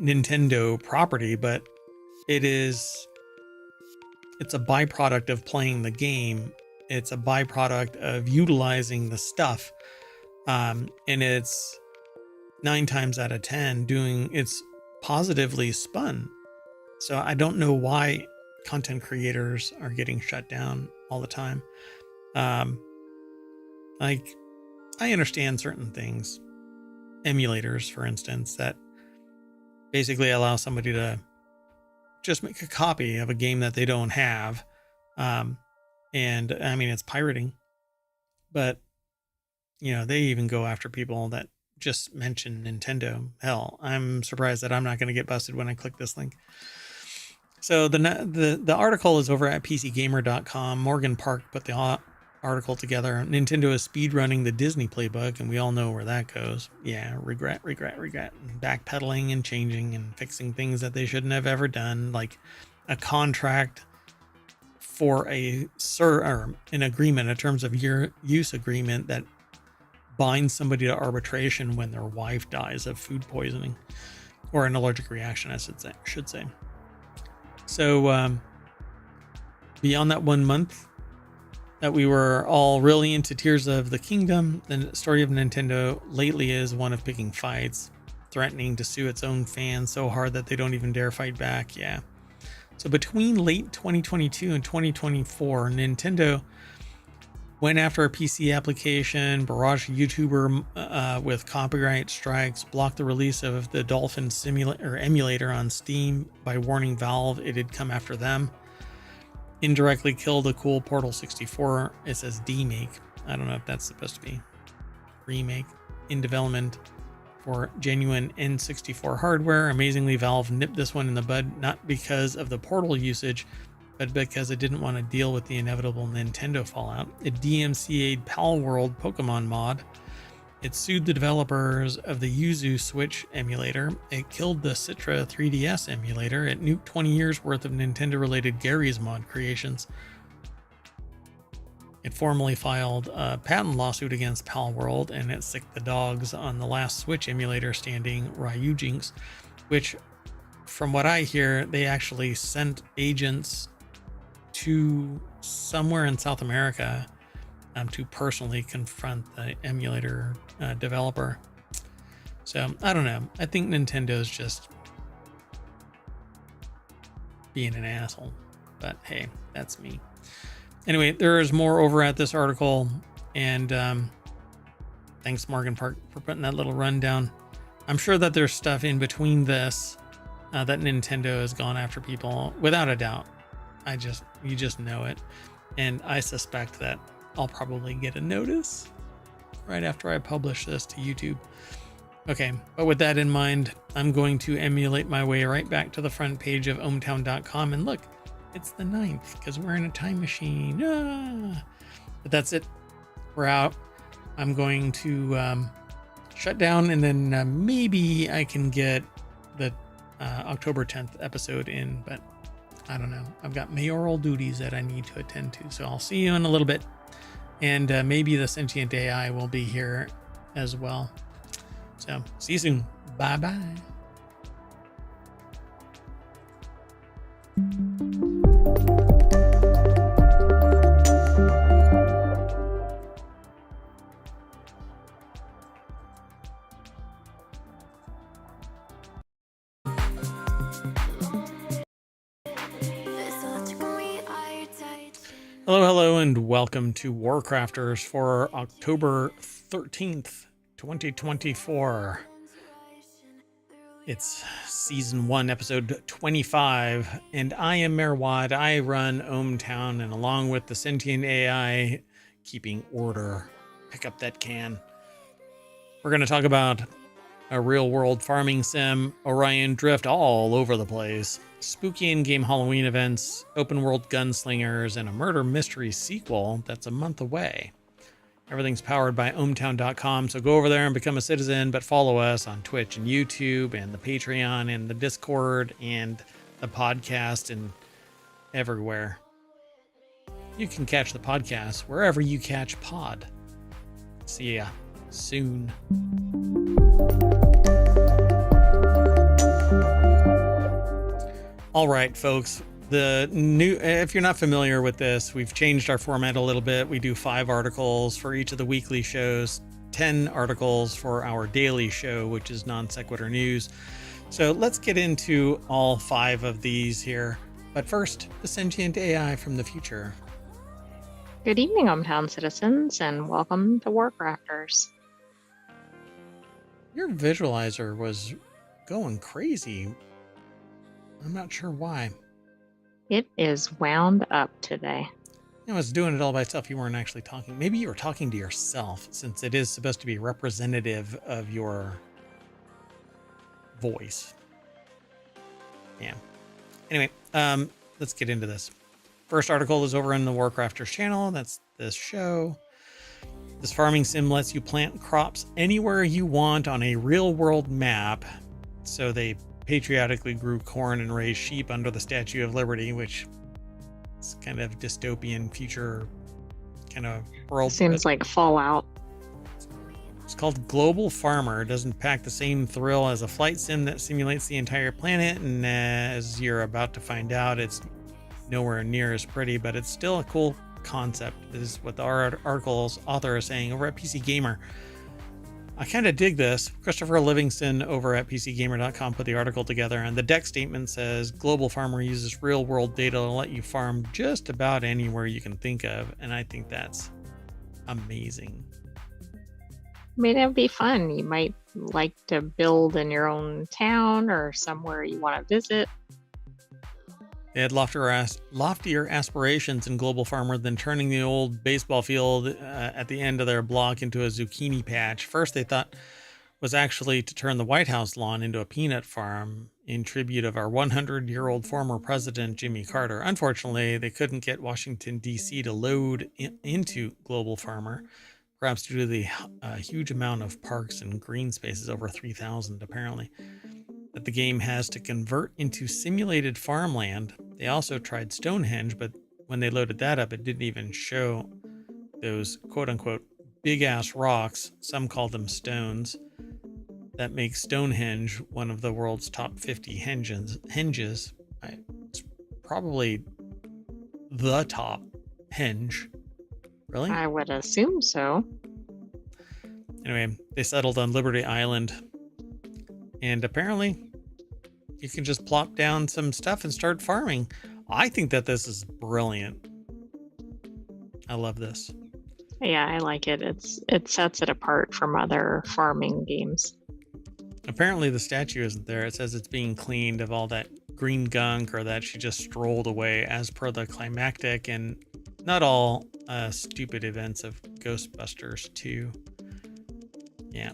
Nintendo property, but it's a byproduct of playing the game. It's a byproduct of utilizing the stuff. And it's 9 times out of 10 it's positively spun. So I don't know why content creators are getting shut down all the time. Like, I understand certain things. Emulators, for instance, that basically allow somebody to just make a copy of a game that they don't have. And I mean, it's pirating, but they even go after people that just mention Nintendo. Hell, I'm surprised that I'm not going to get busted when I click this link. So the article is over at pcgamer.com. Morgan Park put the article together. Nintendo is speedrunning the Disney playbook, and we all know where that goes. Yeah, regret, and backpedaling and changing and fixing things that they shouldn't have ever done, like a contract for or an agreement, a terms of use agreement that binds somebody to arbitration when their wife dies of food poisoning or an allergic reaction, I should say. So beyond that 1 month that we were all really into Tears of the Kingdom, the story of Nintendo lately is one of picking fights, threatening to sue its own fans so hard that they don't even dare fight back. Yeah. So between late 2022 and 2024, Nintendo went after a PC application, barraged a YouTuber with copyright strikes, blocked the release of the Dolphin emulator on Steam by warning Valve it had come after them, indirectly killed a cool Portal 64, it says demake. I don't know if that's supposed to be remake, in development for genuine N64 hardware. Amazingly, Valve nipped this one in the bud, not because of the Portal usage, but because it didn't want to deal with the inevitable Nintendo fallout. It DMCA'd Palworld Pokemon mod. It sued the developers of the Yuzu Switch emulator. It killed the Citra 3DS emulator. It nuked 20 years worth of Nintendo-related Gary's mod creations. It formally filed a patent lawsuit against Palworld, and it sicked the dogs on the last Switch emulator standing, Ryujinx, which, from what I hear, they actually sent agents to somewhere in South America to personally confront the emulator developer. So I don't know. I think Nintendo's just being an asshole, but hey, that's me. Anyway, there is more over at this article, and thanks Morgan Park for putting that little rundown. I'm sure that there's stuff in between this that Nintendo has gone after people, without a doubt. You just know it. And I suspect that I'll probably get a notice right after I publish this to YouTube. Okay, but with that in mind, I'm going to emulate my way right back to the front page of ohmTown.com, and look, it's the 9th because we're in a time machine. But that's it. We're out. I'm going to shut down, and then maybe I can get the October 10th episode in, but I don't know. I've got mayoral duties that I need to attend to, so I'll see you in a little bit. And maybe the Sentient AI will be here as well. So see you soon. Bye-bye. Hello, and welcome to WarCrafters for October 13th, 2024. It's Season 1, Episode 25, and I am Merwad. I run ohmTown, and along with the Sentient AI, keeping order. Pick up that can. We're going to talk about a real-world farming sim, Orion Drift all over the place, spooky in-game Halloween events, open-world gunslingers, and a murder mystery sequel that's a month away. Everything's powered by ohmTown.com, so go over there and become a citizen, but follow us on Twitch and YouTube and the Patreon and the Discord and the podcast and everywhere. You can catch the podcast wherever you catch pod. See ya soon. All right, folks. If you're not familiar with this, we've changed our format a little bit. We do 5 articles for each of the weekly shows, 10 articles for our daily show, which is non-sequitur news. So let's get into all 5 of these here. But first, the Sentient AI from the future. Good evening, ohmTown citizens, and welcome to WarCrafters. Your visualizer was going crazy. I'm not sure why. It is wound up today. It was doing it all by itself. You weren't actually talking. Maybe you were talking to yourself, since it is supposed to be representative of your voice. Yeah. Anyway, let's get into this. First article is over in the WarCrafters channel. That's this show. This farming sim lets you plant crops anywhere you want on a real-world map. So they patriotically grew corn and raised sheep under the Statue of Liberty, which is kind of dystopian future kind of world. Seems like Fallout. It's called Global Farmer. It doesn't pack the same thrill as a flight sim that simulates the entire planet, and as you're about to find out, it's nowhere near as pretty, but it's still a cool concept. This is what the article's author is saying over at PC Gamer. I kind of dig this. Christopher Livingston over at PCGamer.com put the article together, and the deck statement says Global Farmer uses real-world data to let you farm just about anywhere you can think of, and I think that's amazing. I mean, it would be fun. You might like to build in your own town or somewhere you want to visit. They had loftier aspirations in Global Farmer than turning the old baseball field at the end of their block into a zucchini patch. First, they thought was actually to turn the White House lawn into a peanut farm in tribute of our 100-year-old former president, Jimmy Carter. Unfortunately, they couldn't get Washington, D.C. to load into Global Farmer, perhaps due to the huge amount of parks and green spaces, over 3,000 apparently, that the game has to convert into simulated farmland. They also tried Stonehenge, but when they loaded that up, it didn't even show those quote-unquote big-ass rocks, some call them stones, that make Stonehenge one of the world's top 50 henges. It's probably the top henge. Really? I would assume so. Anyway, they settled on Liberty Island, and apparently you can just plop down some stuff and start farming. I think that this is brilliant. I love this. Yeah, I like it. It sets it apart from other farming games. Apparently the statue isn't there. It says it's being cleaned of all that green gunk, or that she just strolled away as per the climactic and not all stupid events of Ghostbusters 2. Yeah,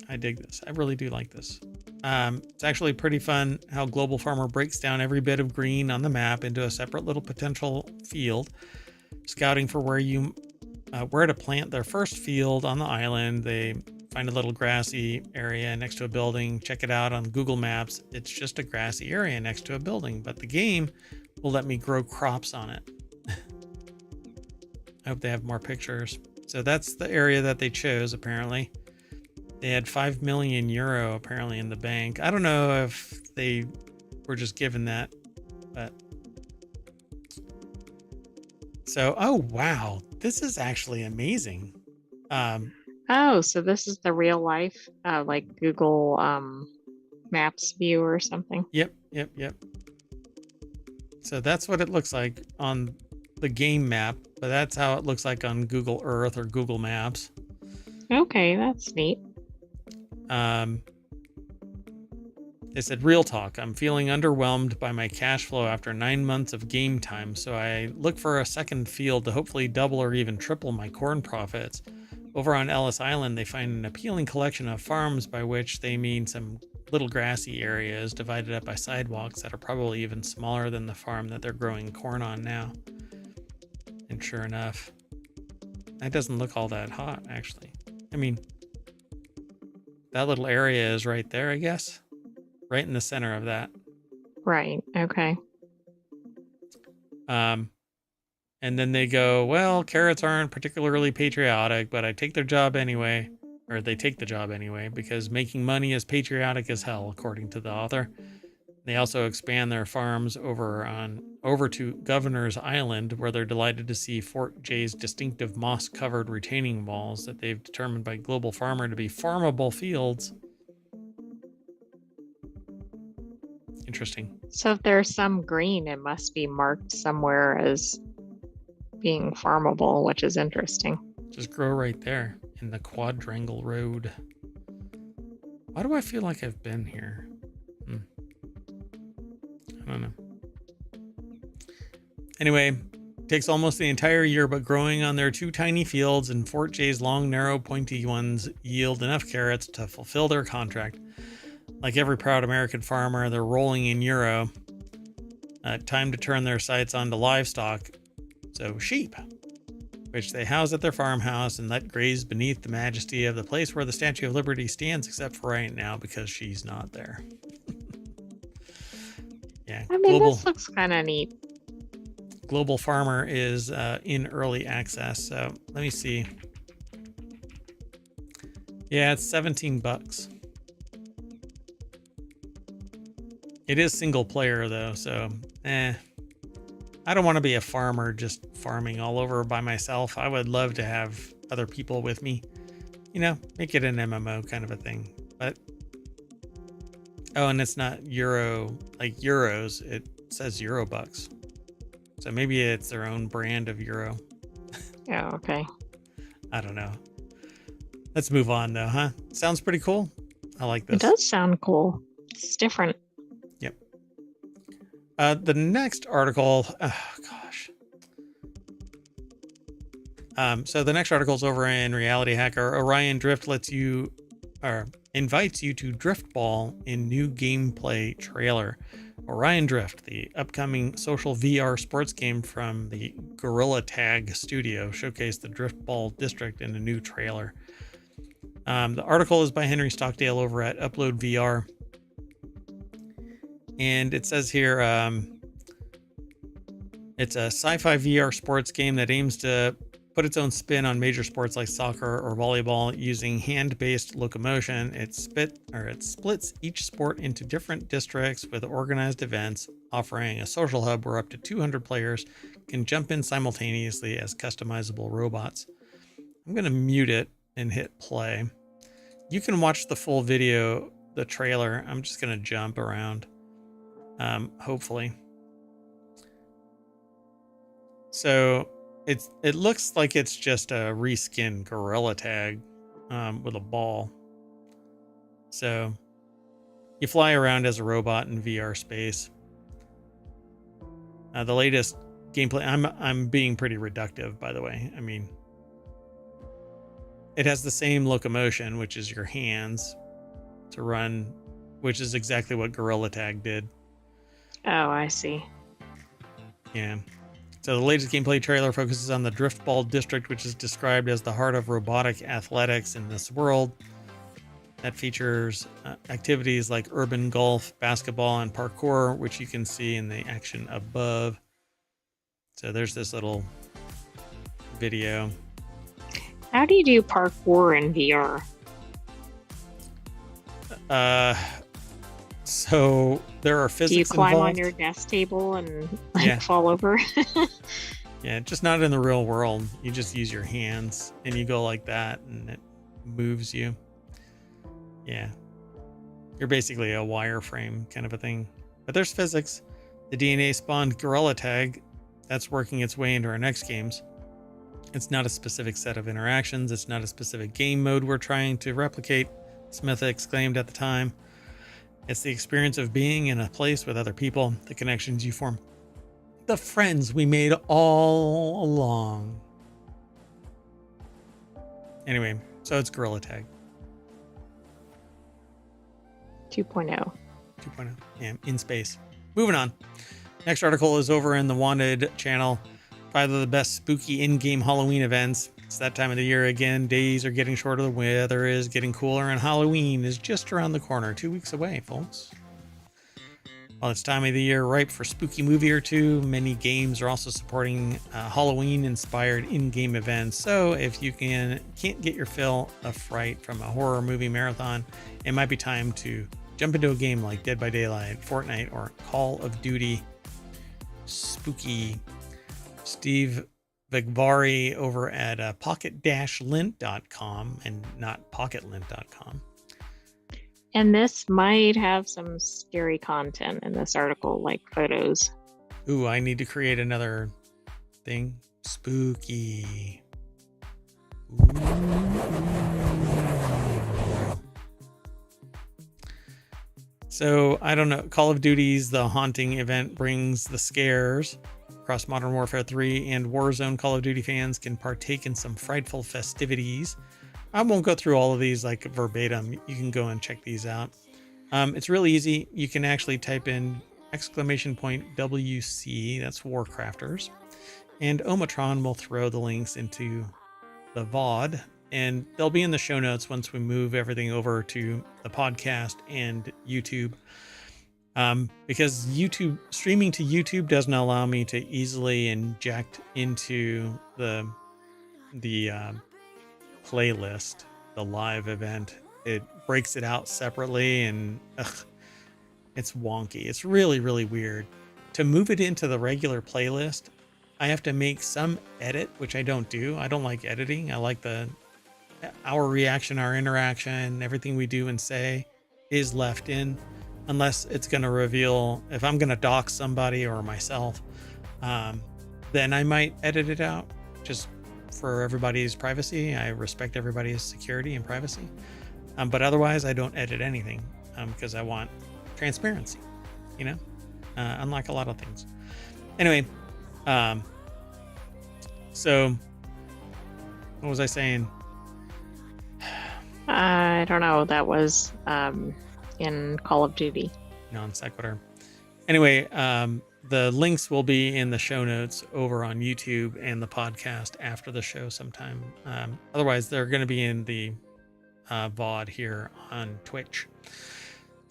I dig this. I really do like this. It's actually pretty fun how Global Farmer breaks down every bit of green on the map into a separate little potential field, scouting for where to plant their first field on the island. They find a little grassy area next to a building, check it out on Google Maps. It's just a grassy area next to a building, but the game will let me grow crops on it. I hope they have more pictures. So that's the area that they chose, apparently. They had 5 million euro apparently in the bank. I don't know if they were just given that, but so, oh wow, this is actually amazing. Oh, so this is the real life, like Google Maps view or something. Yep. So that's what it looks like on the game map, but that's how it looks like on Google Earth or Google Maps. Okay, that's neat. They said, real talk, I'm feeling underwhelmed by my cash flow after 9 months of game time, so I look for a second field to hopefully double or even triple my corn profits. Over on Ellis Island, they find an appealing collection of farms, by which they mean some little grassy areas divided up by sidewalks that are probably even smaller than the farm that they're growing corn on now. And sure enough, that doesn't look all that hot, actually. I mean, that little area is right there, I guess. Right in the center of that. Right. Okay. And then they go, well, carrots aren't particularly patriotic, but I take their job anyway. Or they take the job anyway, because making money is patriotic as hell, according to the author. They also expand their farms over to Governor's Island, where they're delighted to see Fort Jay's distinctive moss-covered retaining walls that they've determined by Global Farmer to be farmable fields. Interesting. So if there's some green, it must be marked somewhere as being farmable, which is interesting. Just grow right there in the quadrangle road. Why do I feel like I've been here? I don't know. Anyway, takes almost the entire year, but growing on their 2 tiny fields and Fort Jay's long, narrow, pointy ones yield enough carrots to fulfill their contract. Like every proud American farmer, they're rolling in euro. Time to turn their sights onto livestock. So sheep, which they house at their farmhouse and let graze beneath the majesty of the place where the Statue of Liberty stands, except for right now because she's not there. Yeah, I mean, this looks kind of neat. Global Farmer is in early access, so let me see. Yeah, it's $17. It is single player though, so I don't want to be a farmer just farming all over by myself. I would love to have other people with me, you know, make it an MMO kind of a thing. But oh, and it's not euro like euros, it says Eurobucks. So maybe it's their own brand of euro. Oh, okay. I don't know. Let's move on though, huh? Sounds pretty cool. I like this. It does sound cool. It's different. Yep. The next article, oh gosh. So the next article is over in Reality Hacker. Orion Drift invites you to driftball in new gameplay trailer. Orion Drift, the upcoming social VR sports game from the Gorilla Tag studio, showcased the Driftball District in a new trailer. The article is by Henry Stockdale over at Upload VR. And it says here, it's a sci-fi VR sports game that aims to put its own spin on major sports like soccer or volleyball using hand-based locomotion. It splits each sport into different districts with organized events, offering a social hub where up to 200 players can jump in simultaneously as customizable robots. I'm going to mute it and hit play. You can watch the full video, the trailer. I'm just going to jump around, hopefully. So it looks like it's just a reskin Gorilla Tag with a ball. So you fly around as a robot in VR space. The latest gameplay, I'm being pretty reductive, by the way. I mean, it has the same locomotion, which is your hands to run, which is exactly what Gorilla Tag did. Oh, I see. Yeah. So the latest gameplay trailer focuses on the Driftball District, which is described as the heart of robotic athletics in this world. That features activities like urban golf, basketball, and parkour, which you can see in the action above. So there's this little video. How do you do parkour in VR? So there are physics Do you climb involved. on your desk table and fall over? Yeah, just not in the real world. You just use your hands and you go like that and it moves you. Yeah. You're basically a wireframe kind of a thing. But there's physics. The DNA spawned Gorilla Tag That's working its way into our next games. It's not a specific set of interactions. It's not a specific game mode we're trying to replicate, Smith exclaimed at the time. It's the experience of being in a place with other people, the connections you form, the friends we made all along. Anyway, so it's Gorilla Tag 2.0. 2.0. Yeah, in space. Moving on. Next article is over in the Wanted channel. 5 of the best spooky in-game Halloween events. It's that time of the year again. Days are getting shorter, the weather is getting cooler, and Halloween is just around the corner. 2 weeks away, folks. While it's time of the year ripe for spooky movie or two, many games are also supporting Halloween-inspired in-game events. So if you can't get your fill of fright from a horror movie marathon, it might be time to jump into a game like Dead by Daylight, Fortnite, or Call of Duty Spooky. Steve Vigvari over at pocket-lint.com and not pocketlint.com. And this might have some scary content in this article, like photos. Ooh, I need to create another thing. Spooky. Ooh. So, I don't know. Call of Duty's The Haunting event brings the scares. Across Modern Warfare 3 and Warzone, Call of Duty fans can partake in some frightful festivities. I won't go through all of these like verbatim. You can go and check these out. It's really easy. You can actually type in !WC, that's WarCrafters, and ohmTown will throw the links into the VOD, and they'll be in the show notes once we move everything over to the podcast and YouTube. Because streaming to YouTube doesn't allow me to easily inject into the playlist, the live event. It breaks it out separately, and it's wonky. It's really, really weird. To move it into the regular playlist, I have to make some edit, which I don't do. I don't like editing. I like our reaction, our interaction, everything we do and say is left in, unless it's going to reveal, if I'm going to dox somebody or myself, then I might edit it out just for everybody's privacy. I respect everybody's security and privacy. But otherwise, I don't edit anything because I want transparency, unlike a lot of things. Anyway, so what was I saying? I don't know. That was in Call of Duty. Non sequitur. Anyway, the links will be in the show notes over on YouTube and the podcast after the show sometime. Otherwise, they're going to be in the VOD here on Twitch.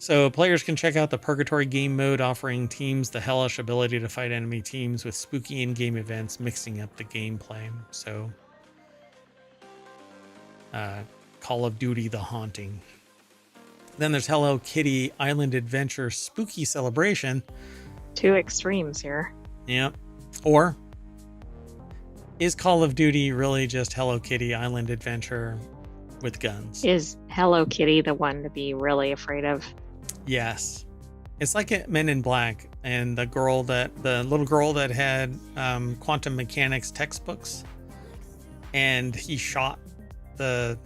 So players can check out the Purgatory game mode, offering teams the hellish ability to fight enemy teams with spooky in-game events, mixing up the gameplay. So Call of Duty The Haunting. Then there's Hello Kitty Island Adventure Spooky Celebration. 2 extremes here. Yep. Or is Call of Duty really just Hello Kitty Island Adventure with guns? Is Hello Kitty the one to be really afraid of? Yes. It's like Men in Black and the little girl that had quantum mechanics textbooks, and he shot the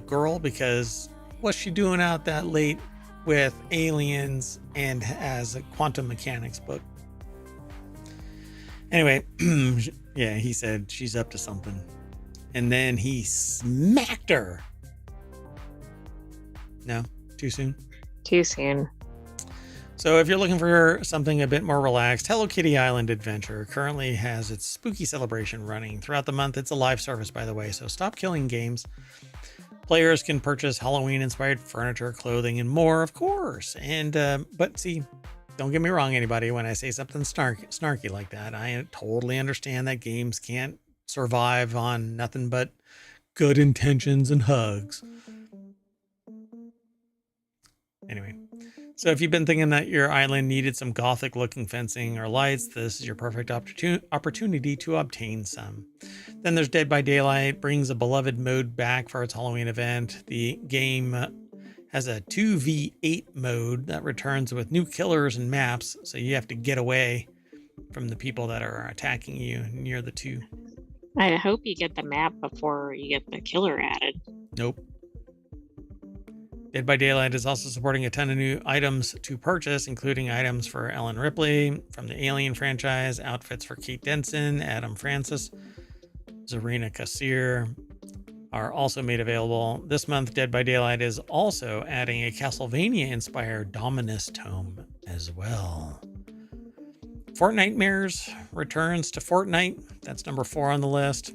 girl because what's she doing out that late with aliens and has a quantum mechanics book? Anyway, yeah, he said she's up to something. And then he smacked her. No, too soon? Too soon. So if you're looking for something a bit more relaxed, Hello Kitty Island Adventure currently has its spooky celebration running throughout the month. It's a live service, by the way, so stop killing games. Players can purchase Halloween-inspired furniture, clothing, and more, of course. And but see, don't get me wrong, anybody, when I say something snarky like that, I totally understand that games can't survive on nothing but good intentions and hugs. Anyway, so if you've been thinking that your island needed some gothic looking fencing or lights, this is your perfect opportunity to obtain some. Then there's Dead by Daylight, brings a beloved mode back for its Halloween event. The game has a 2v8 mode that returns with new killers and maps, so you have to get away from the people that are attacking you near the two. I hope you get the map before you get the killer added. Nope. Dead by Daylight is also supporting a ton of new items to purchase, including items for Ellen Ripley from the Alien franchise, outfits for Kate Denson, Adam Francis, Zarina Kassir are also made available. This month, Dead by Daylight is also adding a Castlevania-inspired Dominus tome as well. Fortnitemares returns to Fortnite. That's number 4 on the list.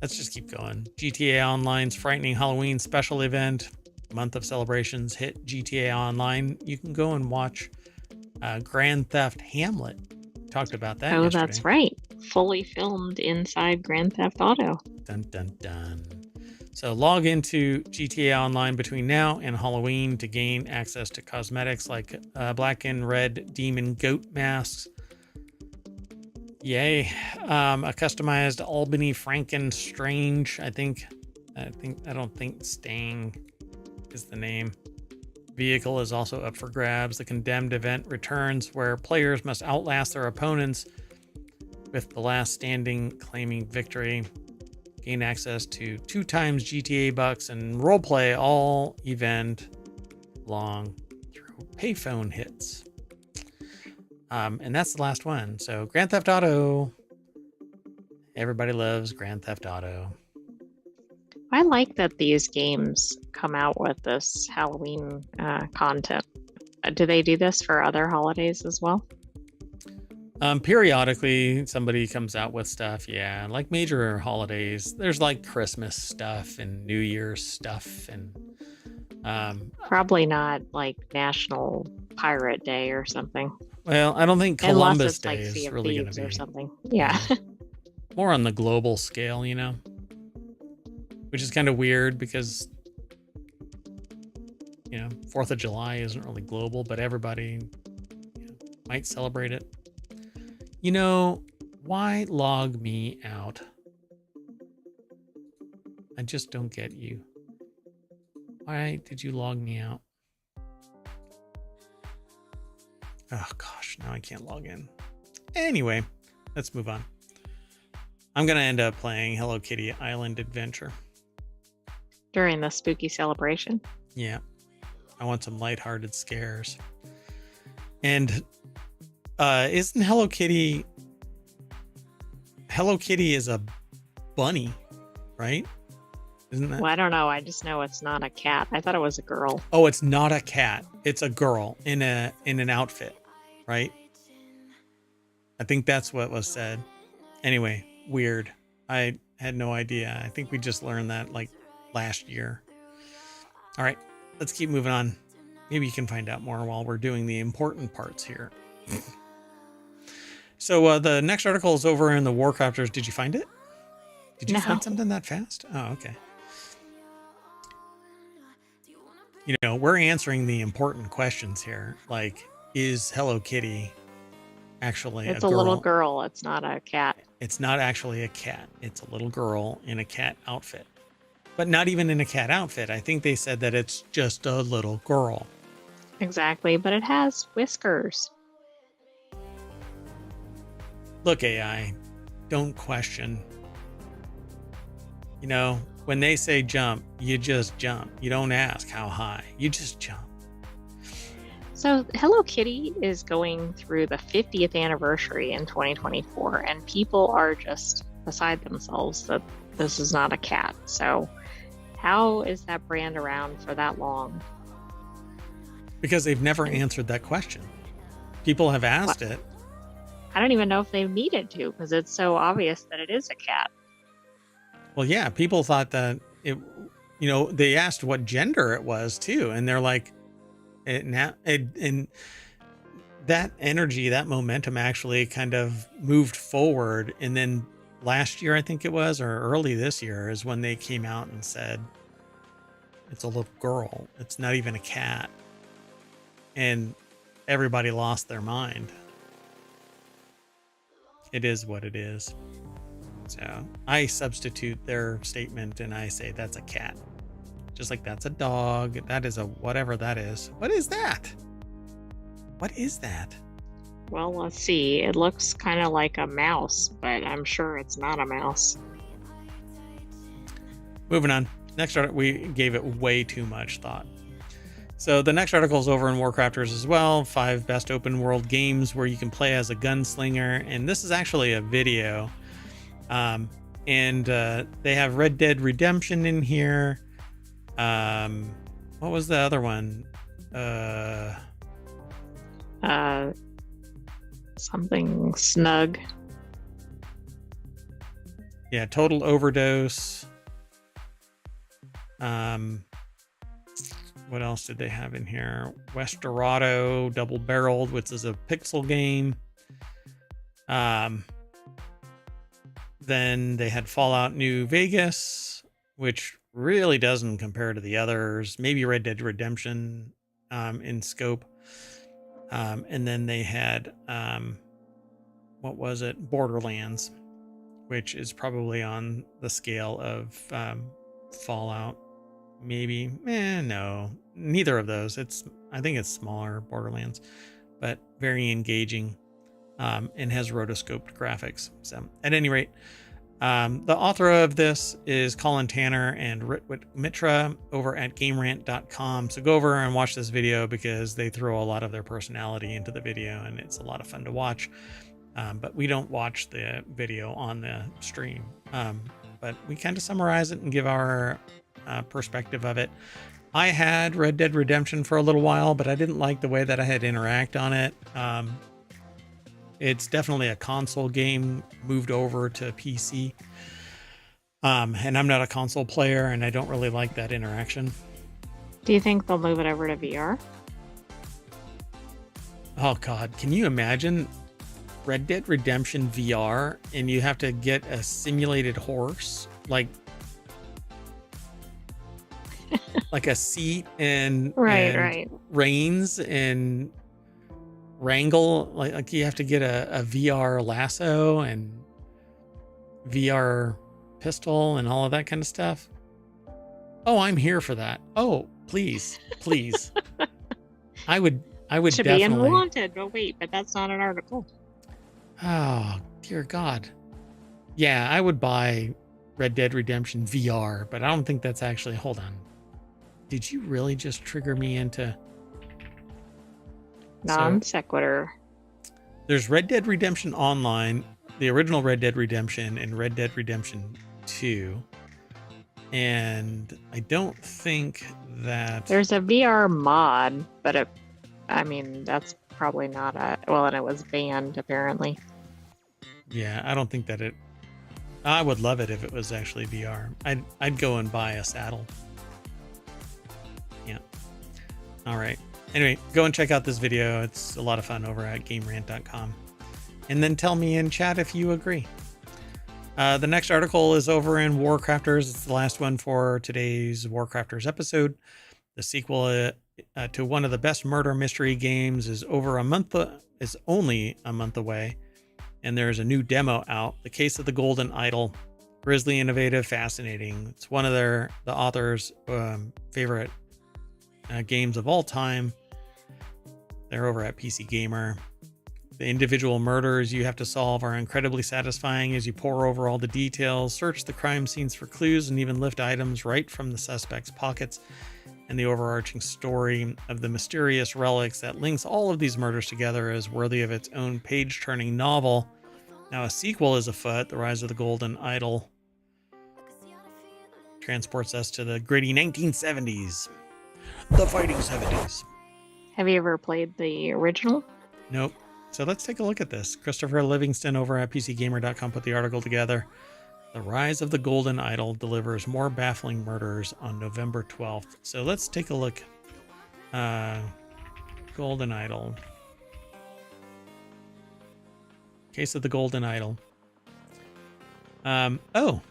Let's just keep going. GTA Online's Frightening Halloween special event. Month of celebrations hit GTA Online. You can go and watch Grand Theft Hamlet. Talked about that yesterday. That's right. Fully filmed inside Grand Theft Auto. Dun, dun, dun. So log into GTA Online between now and Halloween to gain access to cosmetics like black and red demon goat masks. Yay. A customized Albany Franken Strange, I don't think Stang is the name. Vehicle is also up for grabs. The Condemned event returns, where players must outlast their opponents with the last standing claiming victory. Gain access to 2 times GTA bucks and roleplay all event long through payphone hits. And that's the last one. So Grand Theft Auto. Everybody loves Grand Theft Auto. I like that these games come out with this Halloween content. Do they do this for other holidays as well? Periodically, somebody comes out with stuff. Yeah, like major holidays. There's like Christmas stuff and New Year's stuff, and probably not like National Pirate Day or something. Well, I don't think Columbus Day like is really going to be or something. Yeah. More on the global scale, you know. Which is kind of weird because, you know, 4th of July isn't really global, but everybody might celebrate it. You know, why log me out? I just don't get you. Why did you log me out? Oh gosh, now I can't log in. Anyway, let's move on. I'm going to end up playing Hello Kitty Island Adventure. During the spooky celebration? Yeah. I want some lighthearted scares. And isn't Hello Kitty is a bunny, right? Isn't that? Well, I don't know. I just know it's not a cat. I thought it was a girl. Oh, it's not a cat. It's a girl in an outfit, right? I think that's what was said. Anyway, weird. I had no idea. I think we just learned that like last year. All right, let's keep moving on. Maybe you can find out more while we're doing the important parts here. So the next article is over in the WarCrafters. Did you find it? Did you find something that fast? Oh, okay. You know, we're answering the important questions here. Like, is Hello Kitty actually it's a girl? It's a little girl. It's not a cat. It's not actually a cat. It's a little girl in a cat outfit. But not even in a cat outfit. I think they said that it's just a little girl. Exactly, but it has whiskers. Look, AI, don't question. You know, when they say jump, you just jump. You don't ask how high. You just jump. So Hello Kitty is going through the 50th anniversary in 2024, and people are just beside themselves that this is not a cat. So how is that brand around for that long? Because they've never answered that question. People have asked it. I don't even know if they've needed to, because it's so obvious that it is a cat. Well, yeah, people thought that it, you know, they asked what gender it was too. And they're like, and that energy, that momentum actually kind of moved forward. And then last year, I think it was, or early this year is when they came out and said, it's a little girl. It's not even a cat. And everybody lost their mind. It is what it is. So I substitute their statement and I say that's a cat. Just like that's a dog. That is a whatever that is. What is that? What is that? Well, let's see. It looks kind of like a mouse, but I'm sure it's not a mouse. Moving on. Next article, we gave it way too much thought. So the next article is over in WarCrafters as well. 5 best open world games where you can play as a gunslinger. And this is actually a video. And they have Red Dead Redemption in here. What was the other one? Something snug. Yeah, Total Overdose. What else did they have in here? Westorado Double Barreled, which is a pixel game. Then they had Fallout New Vegas, which really doesn't compare to the others. Maybe Red Dead Redemption in scope. And then they had, what was it? Borderlands, which is probably on the scale of Fallout. Maybe. No, neither of those. I think it's smaller, Borderlands, but very engaging. And has rotoscoped graphics. So at any rate, the author of this is Colin Tanner and Ritwik Mitra over at GameRant.com. So go over and watch this video because they throw a lot of their personality into the video and it's a lot of fun to watch. But we don't watch the video on the stream. But we kind of summarize it and give our perspective of it. I had Red Dead Redemption for a little while, but I didn't like the way that I had to interact on it. It's definitely a console game moved over to PC. And I'm not a console player and I don't really like that interaction. Do you think they'll move it over to VR? Oh God, can you imagine Red Dead Redemption VR and you have to get a simulated horse, like a seat and, right. reins and wrangle, like you have to get a VR lasso and VR pistol and all of that kind of stuff. Oh, I'm here for that. Oh, please. I would should definitely be in Wanted. Oh wait, but that's not an article. Oh dear God. Yeah, I would buy Red Dead Redemption VR, but I don't think that's actually, hold on. Did you really just trigger me into Non-sequitur? There's Red Dead Redemption Online, the original Red Dead Redemption, and Red Dead Redemption 2. And I don't think that there's a VR mod, but that's probably not and it was banned apparently. Yeah, I don't think that I would love it if it was actually VR. I'd go and buy a saddle. Yeah. All right. Anyway, go and check out this video. It's a lot of fun over at GameRant.com. And then tell me in chat if you agree. The next article is over in WarCrafters. It's the last one for today's WarCrafters episode. The sequel to one of the best murder mystery games is only a month away. And there's a new demo out. The Case of the Golden Idol. Grisly, innovative, fascinating. It's one of the author's favorite games of all time. They're over at PC Gamer. The individual murders you have to solve are incredibly satisfying as you pore over all the details, search the crime scenes for clues, and even lift items right from the suspect's pockets. And the overarching story of the mysterious relics that links all of these murders together is worthy of its own page-turning novel. Now a sequel is afoot. The Rise of the Golden Idol transports us to the gritty 1970s. The fighting 70s. Have you ever played the original? Nope. So let's take a look at this. Christopher Livingston over at PCGamer.com put the article together. The Rise of the Golden Idol delivers more baffling murders on November 12th. So let's take a look. Golden Idol. Case of the Golden Idol. Oh.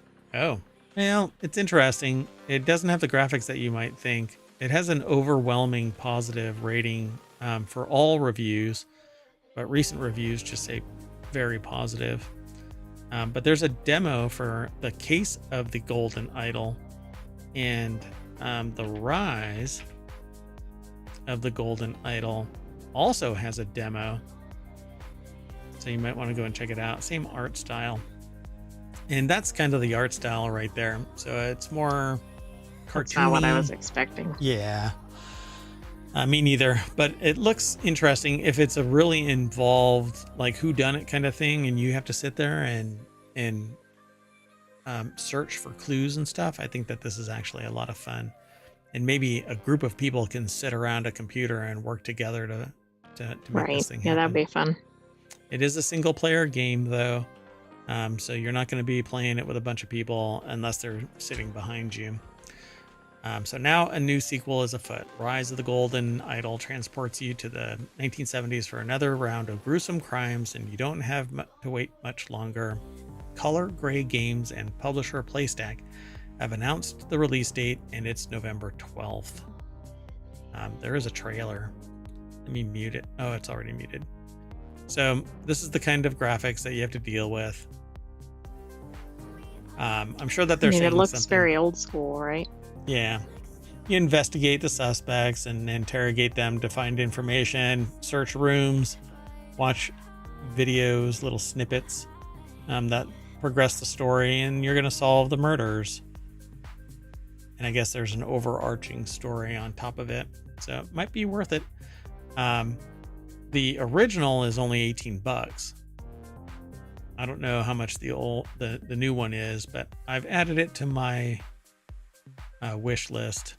Well, it's interesting. It doesn't have the graphics that you might think. It has an overwhelming positive rating for all reviews, but recent reviews just say very positive. But there's a demo for the Case of the Golden Idol, and the Rise of the Golden Idol also has a demo. So you might want to go and check it out. Same art style. And that's kind of the art style right there. So it's more cartoony. That's not what I was expecting. Yeah. Me neither, but it looks interesting. If it's a really involved, like whodunit kind of thing, and you have to sit there and search for clues and stuff, I think that this is actually a lot of fun. And maybe a group of people can sit around a computer and work together to make this thing happen. Yeah, that'd be fun. It is a single player game though. So you're not going to be playing it with a bunch of people unless they're sitting behind you. So now a new sequel is afoot. Rise of the Golden Idol transports you to the 1970s for another round of gruesome crimes, and you don't have to wait much longer. Color Gray Games and publisher Playstack have announced the release date, and it's November 12th. There is a trailer. Let me mute it. Oh, it's already muted. So this is the kind of graphics that you have to deal with. I'm sure that they're saying it looks something. Very old school, right? Yeah. You investigate the suspects and interrogate them to find information, search rooms, watch videos, little snippets that progress the story, and you're going to solve the murders. And I guess there's an overarching story on top of it. So it might be worth it. The original is only $18. I don't know how much the new one is, but I've added it to my wish list.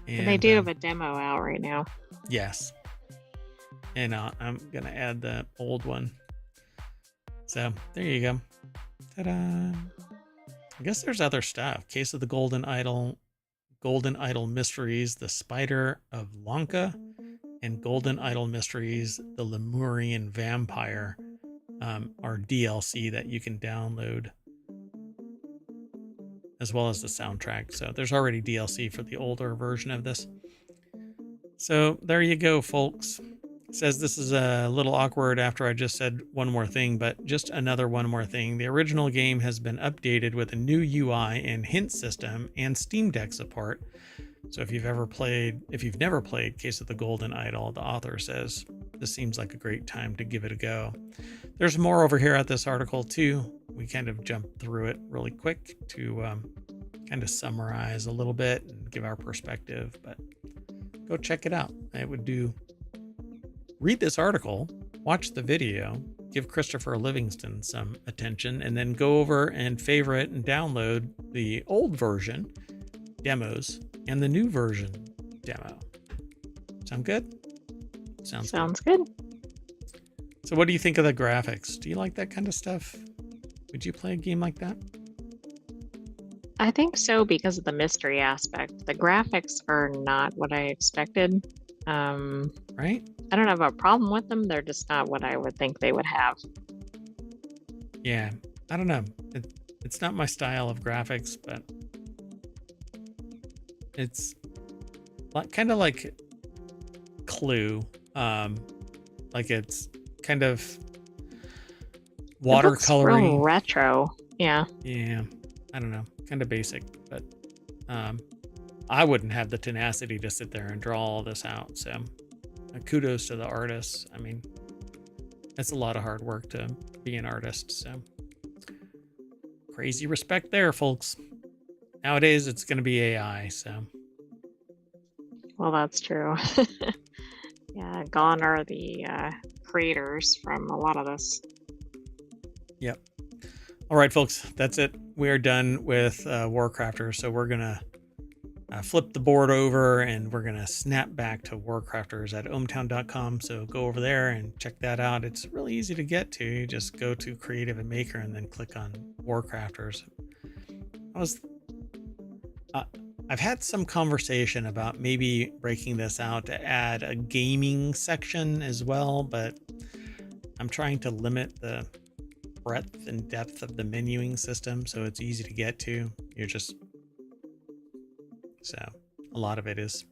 And they do have a demo out right now. Yes. And I'm going to add the old one. So there you go. Ta-da. I guess there's other stuff. Case of the Golden Idol Mysteries, The Spider of Lanka, and Golden Idol Mysteries, The Lemurian Vampire are DLC that you can download, as well as the soundtrack. So there's already DLC for the older version of this. So there you go, folks. It says this is a little awkward after I just said one more thing, but just another one more thing. The original game has been updated with a new UI and hint system and Steam Deck support. So if you've never played Case of the Golden Idol, the author says this seems like a great time to give it a go. There's more over here at this article too. We kind of jumped through it really quick to kind of summarize a little bit and give our perspective, but go check it out. I would read this article, watch the video, give Christopher Livingston some attention, and then go over and favorite and download the old version demos and the new version demo. Sound good? Sounds good. So what do you think of the graphics? Do you like that kind of stuff? Would you play a game like that? I think so, because of the mystery aspect. The graphics are not what I expected. Right? I don't have a problem with them. They're just not what I would think they would have. Yeah, I don't know. It's not my style of graphics, but it's kind of like Clue. Like it's kind of watercolory. It looks real retro. Yeah. Yeah. I don't know. Kind of basic, but I wouldn't have the tenacity to sit there and draw all this out. So kudos to the artists. I mean, it's a lot of hard work to be an artist. So crazy respect there, folks. Nowadays, it's going to be AI. So. Well, that's true. Yeah, gone are the creators from a lot of this. Yep. All right, folks, that's it. We are done with WarCrafters. So we're going to flip the board over and we're going to snap back to WarCrafters at ohmTown.com. So go over there and check that out. It's really easy to get to. You just go to Creative and Maker and then click on WarCrafters. I've had some conversation about maybe breaking this out to add a gaming section as well, but I'm trying to limit the breadth and depth of the menuing system so it's easy to get to. So a lot of it is,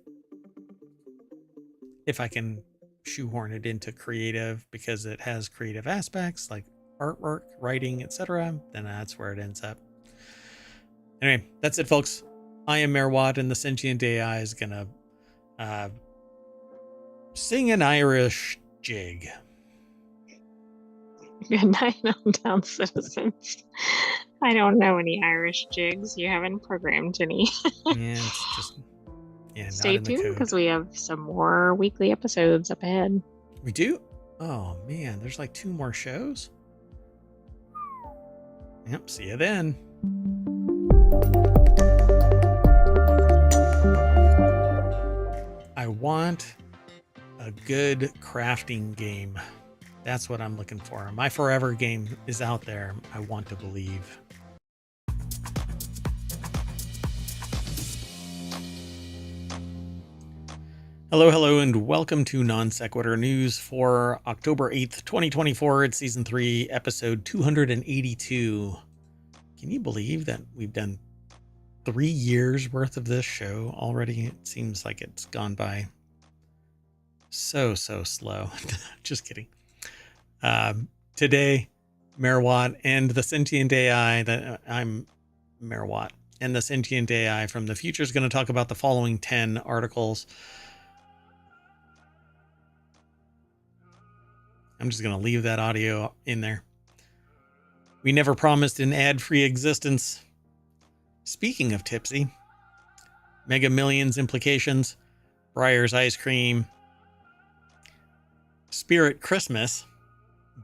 if I can shoehorn it into creative because it has creative aspects like artwork, writing, etc., then that's where it ends up. Anyway, that's it, folks. I am Mayor Watt, and the Sentient AI is gonna sing an Irish jig. Good night, hometown citizens. I don't know any Irish jigs. You haven't programmed any. Yeah, it's just, yeah, not Stay in the tuned code. because we have some more weekly episodes up ahead. We do? Oh, man, there's like 2 more shows? Yep, see you then. I want a good crafting game. That's what I'm looking for. My forever game is out there. I want to believe. Hello, and welcome to Non Sequitur News for October 8th, 2024. It's Season 3, Episode 282. Can you believe that we've done 3 years worth of this show already? It seems like it's gone by so slow. Just kidding. Today, Merwatt and the Sentient AI, that I'm Merwatt, and the Sentient AI from the future is going to talk about the following 10 articles. I'm just going to leave that audio in there. We never promised an ad-free existence. Speaking of tipsy, Mega Millions implications, Breyer's ice cream, Spirit Christmas,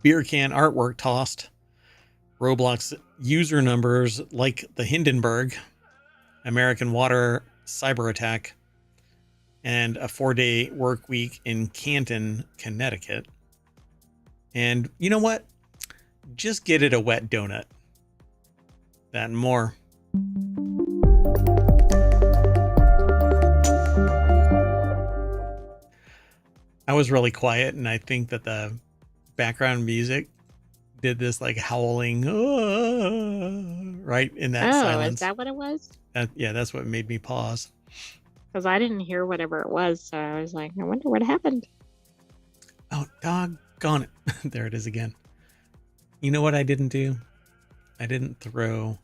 beer can artwork tossed, Roblox user numbers like the Hindenburg, American water cyber attack, and a 4-day work week in Canton, Connecticut. And you know what? Just get it a wet donut. That and more. I was really quiet, and I think that the background music did this like howling right in that silence. Is that what it was? Yeah, that's what made me pause. Because I didn't hear whatever it was, so I was like, I wonder what happened. Oh, doggone it. There it is again. You know what I didn't do? I didn't throw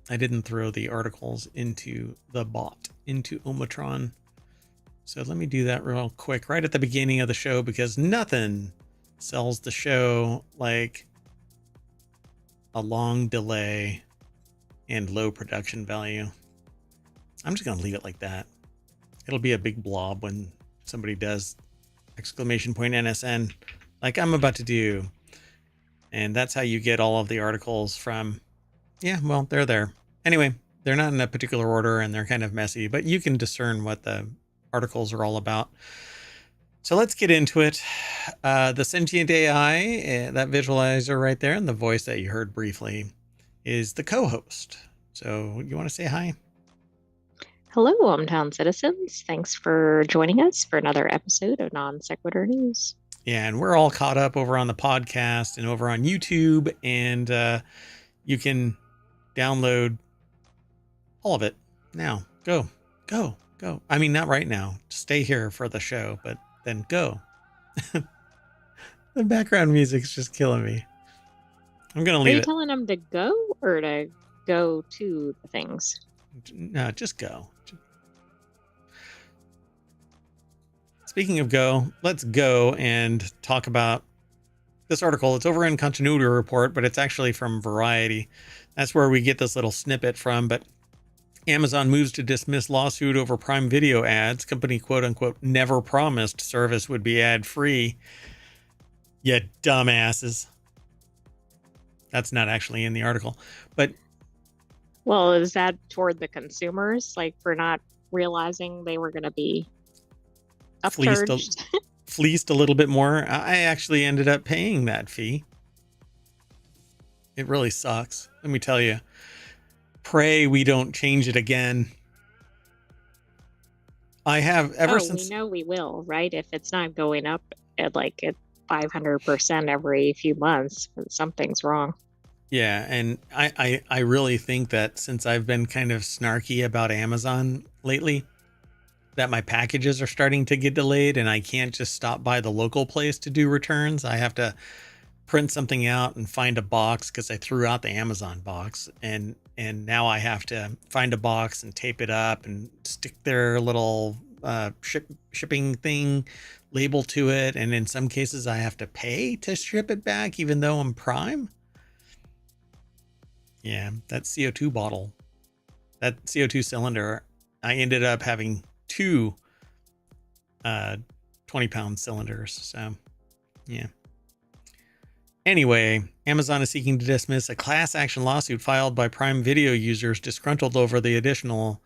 the articles into the bot, into ohmTown. So let me do that real quick right at the beginning of the show, because nothing sells the show like a long delay and low production value. I'm just going to leave it like that. It'll be a big blob when somebody does !NSN like I'm about to do. And that's how you get all of the articles from. Yeah, well, they're there. Anyway, they're not in a particular order and they're kind of messy, but you can discern what the articles are all about. So let's get into it. The Sentient AI, that visualizer right there, and the voice that you heard briefly is the co-host. So you want to say hi? Hello, hometown citizens. Thanks for joining us for another episode of Non Sequitur News. Yeah, and we're all caught up over on the podcast and over on YouTube, and you can download all of it now. Go. I mean, not right now. Stay here for the show, but then go. The background music's just killing me. I'm going to leave it. Are you telling them to go or to go to the things? No, just go. Speaking of go, let's go and talk about this article. It's over in Continuity Report, but it's actually from Variety. That's where we get this little snippet from. But Amazon moves to dismiss lawsuit over Prime Video ads. Company, quote unquote, never promised service would be ad free. You dumbasses. That's not actually in the article. But well, is that toward the consumers, like for not realizing they were going to be upcharged? Fleeced a little bit more. I actually ended up paying that fee. It really sucks. Let me tell you. Pray we don't change it again. I have ever since. We know we will, right? If it's not going up at 500% every few months, something's wrong. Yeah, and I really think that since I've been kind of snarky about Amazon lately, that my packages are starting to get delayed and I can't just stop by the local place to do returns. I have to print something out and find a box because I threw out the Amazon box, and now I have to find a box and tape it up and stick their little shipping thing label to it, and in some cases I have to pay to ship it back even though I'm Prime. Yeah, that CO2 bottle, that CO2 cylinder, I ended up having two 20-pound cylinders. So, yeah. Anyway, Amazon is seeking to dismiss a class action lawsuit filed by Prime Video users disgruntled over the additional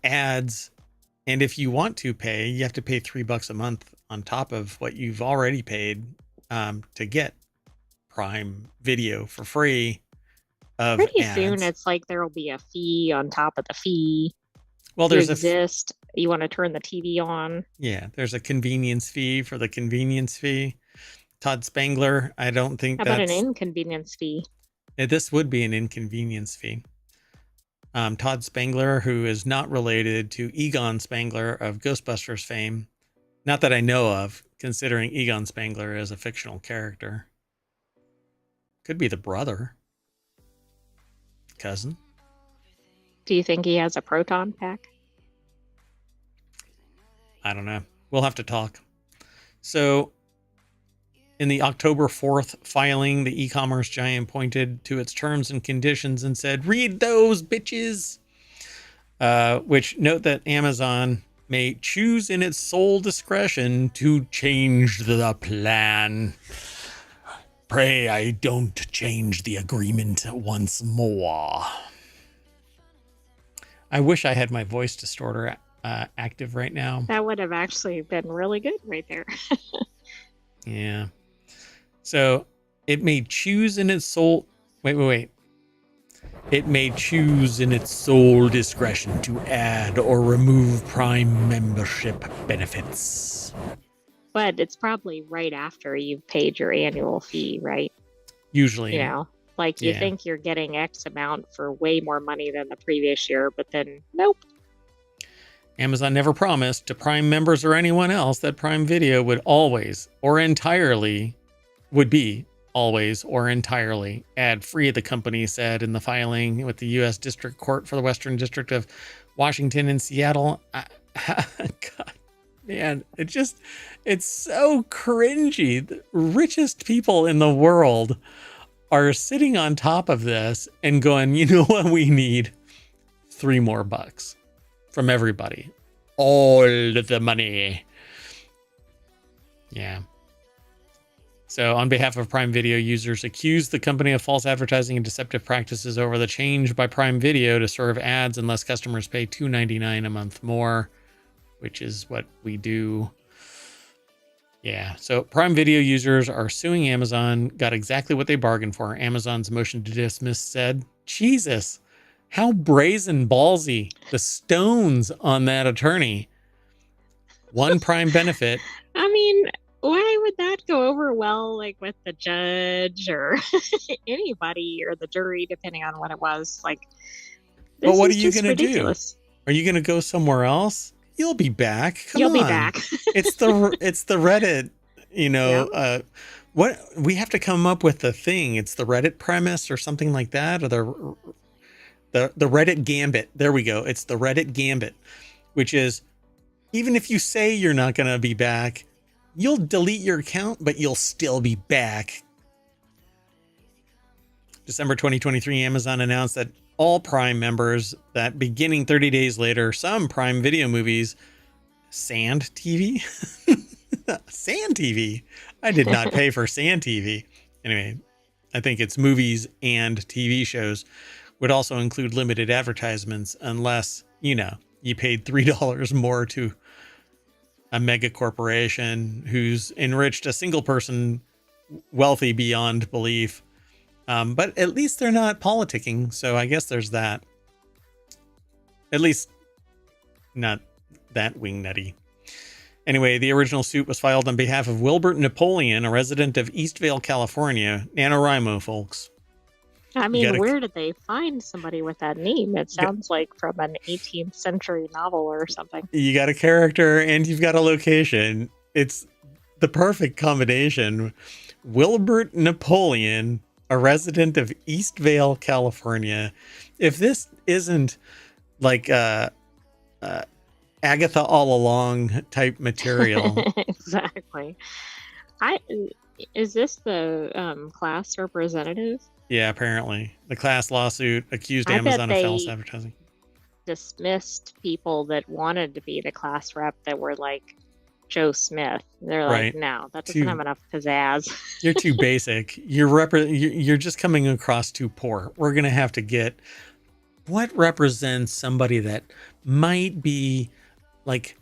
ads. And if you want to pay, you have to pay $3 a month on top of what you've already paid to get Prime Video for free. Pretty ads. soon, it's like there will be a fee on top of the fee. Well, there's you want to turn the TV on. Yeah, there's a convenience fee for the convenience fee. Todd Spangler, I don't think How about an inconvenience fee? This would be an inconvenience fee. Todd Spangler, who is not related to Egon Spangler of Ghostbusters fame. Not that I know of, considering Egon Spangler is a fictional character. Could be the brother. Cousin. Do you think he has a proton pack? I don't know. We'll have to talk. So, in the October 4th filing, the e-commerce giant pointed to its terms and conditions and said, "Read those, bitches." Which note that Amazon may choose in its sole discretion to change the plan. Pray I don't change the agreement once more. I wish I had my voice distorter active right now. That would have actually been really good right there. Yeah. So it may choose in its sole... Wait. It may choose in its sole discretion to add or remove Prime membership benefits. But it's probably right after you've paid your annual fee, right? Usually. You know, like you think you're getting X amount for way more money than the previous year, but then nope. Amazon never promised to Prime members or anyone else that Prime Video would always or entirely ad-free, the company said in the filing with the U.S. District Court for the Western District of Washington in Seattle. God, man, it's so cringy. The richest people in the world are sitting on top of this and going, you know what we need? $3 more from everybody. All the money. Yeah. So on behalf of Prime Video users, accused the company of false advertising and deceptive practices over the change by Prime Video to serve ads unless customers pay $2.99 a month more, which is what we do. Yeah, so Prime Video users are suing Amazon, got exactly what they bargained for. Amazon's motion to dismiss said, Jesus, how brazen ballsy. The stones on that attorney. One Prime benefit. I mean, why would that go over well, like with the judge or anybody or the jury, depending on what it was? Like, this but what are is you just going to do? ridiculous. Are you going to go somewhere else? You'll be back. Come You'll on. be back. It's the Reddit, what we have to come up with the thing. It's the Reddit premise or something like that, or the Reddit gambit. There we go. It's the Reddit gambit, which is even if you say you're not going to be back, you'll delete your account, but you'll still be back. December 2023, Amazon announced that all Prime members that beginning 30 days later, some Prime Video movies, Sand TV? Sand TV. I did not pay for Sand TV. Anyway, I think it's movies and TV shows would also include limited advertisements unless, you paid $3 more to a mega corporation who's enriched a single person wealthy beyond belief. But at least they're not politicking, so I guess there's that. At least not that wingnutty. Anyway, the original suit was filed on behalf of Wilbert Napoleon, a resident of Eastvale, California. NaNoWriMo, folks. I mean, where did they find somebody with that name? It sounds like from an 18th century novel or something. You got a character and you've got a location. It's the perfect combination. Wilbert Napoleon, a resident of Eastvale, California. If this isn't like Agatha all along type material. Exactly. I is this the class representative? Yeah, apparently. The class lawsuit accused I bet Amazon of false they advertising. dismissed people that wanted to be the class rep that were like Joe Smith. They're like, Right. no, that doesn't have Too enough pizzazz. You're too basic. You're just coming across too poor. We're going to have to get what represents somebody that might be like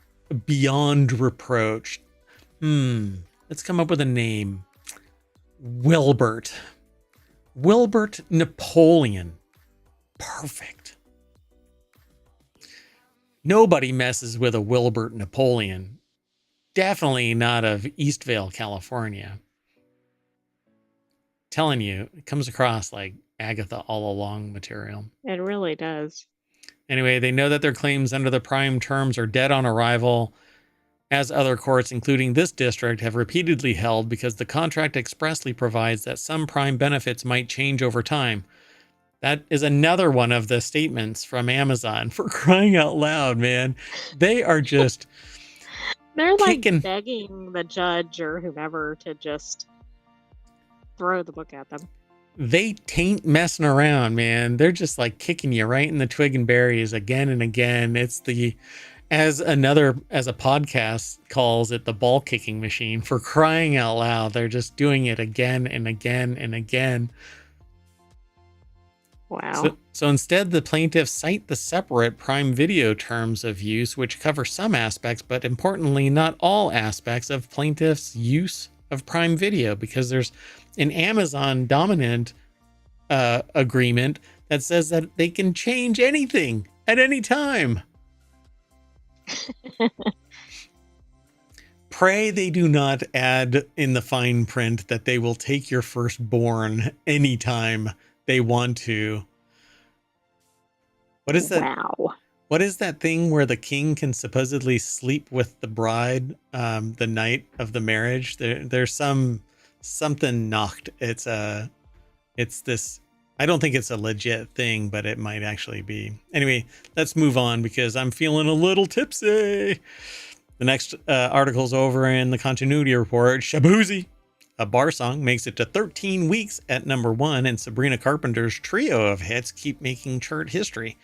beyond reproach. Let's come up with a name. Wilbert. Wilbert Napoleon. Perfect. Nobody messes with a Wilbert Napoleon. Definitely not of Eastvale, California. Telling you, it comes across like Agatha all along material. It really does. Anyway, they know that their claims under the prime terms are dead on arrival, as other courts, including this district, have repeatedly held, because the contract expressly provides that some prime benefits might change over time. That is another one of the statements from Amazon. For crying out loud, man. They are just They're like kicking. begging the judge or whomever to just throw the book at them. They tain't messing around, man. They're just like kicking you right in the twig and berries again and again. It's the, as a podcast calls it, the ball kicking machine. For crying out loud. They're just doing it again and again and again. Wow. So instead, the plaintiffs cite the separate Prime Video terms of use, which cover some aspects, but importantly, not all aspects of plaintiffs' use of Prime Video, because there's an Amazon dominant agreement that says that they can change anything at any time. Pray they do not add in the fine print that they will take your firstborn anytime they want to. What is that? Wow. What is that thing where the king can supposedly sleep with the bride the night of the marriage? There's something knocked. It's this. I don't think it's a legit thing, but it might actually be. Anyway, let's move on because I'm feeling a little tipsy. The next article's over in the continuity report. Shabuzi, a bar song, makes it to 13 weeks at #1, and Sabrina Carpenter's trio of hits keep making chart history.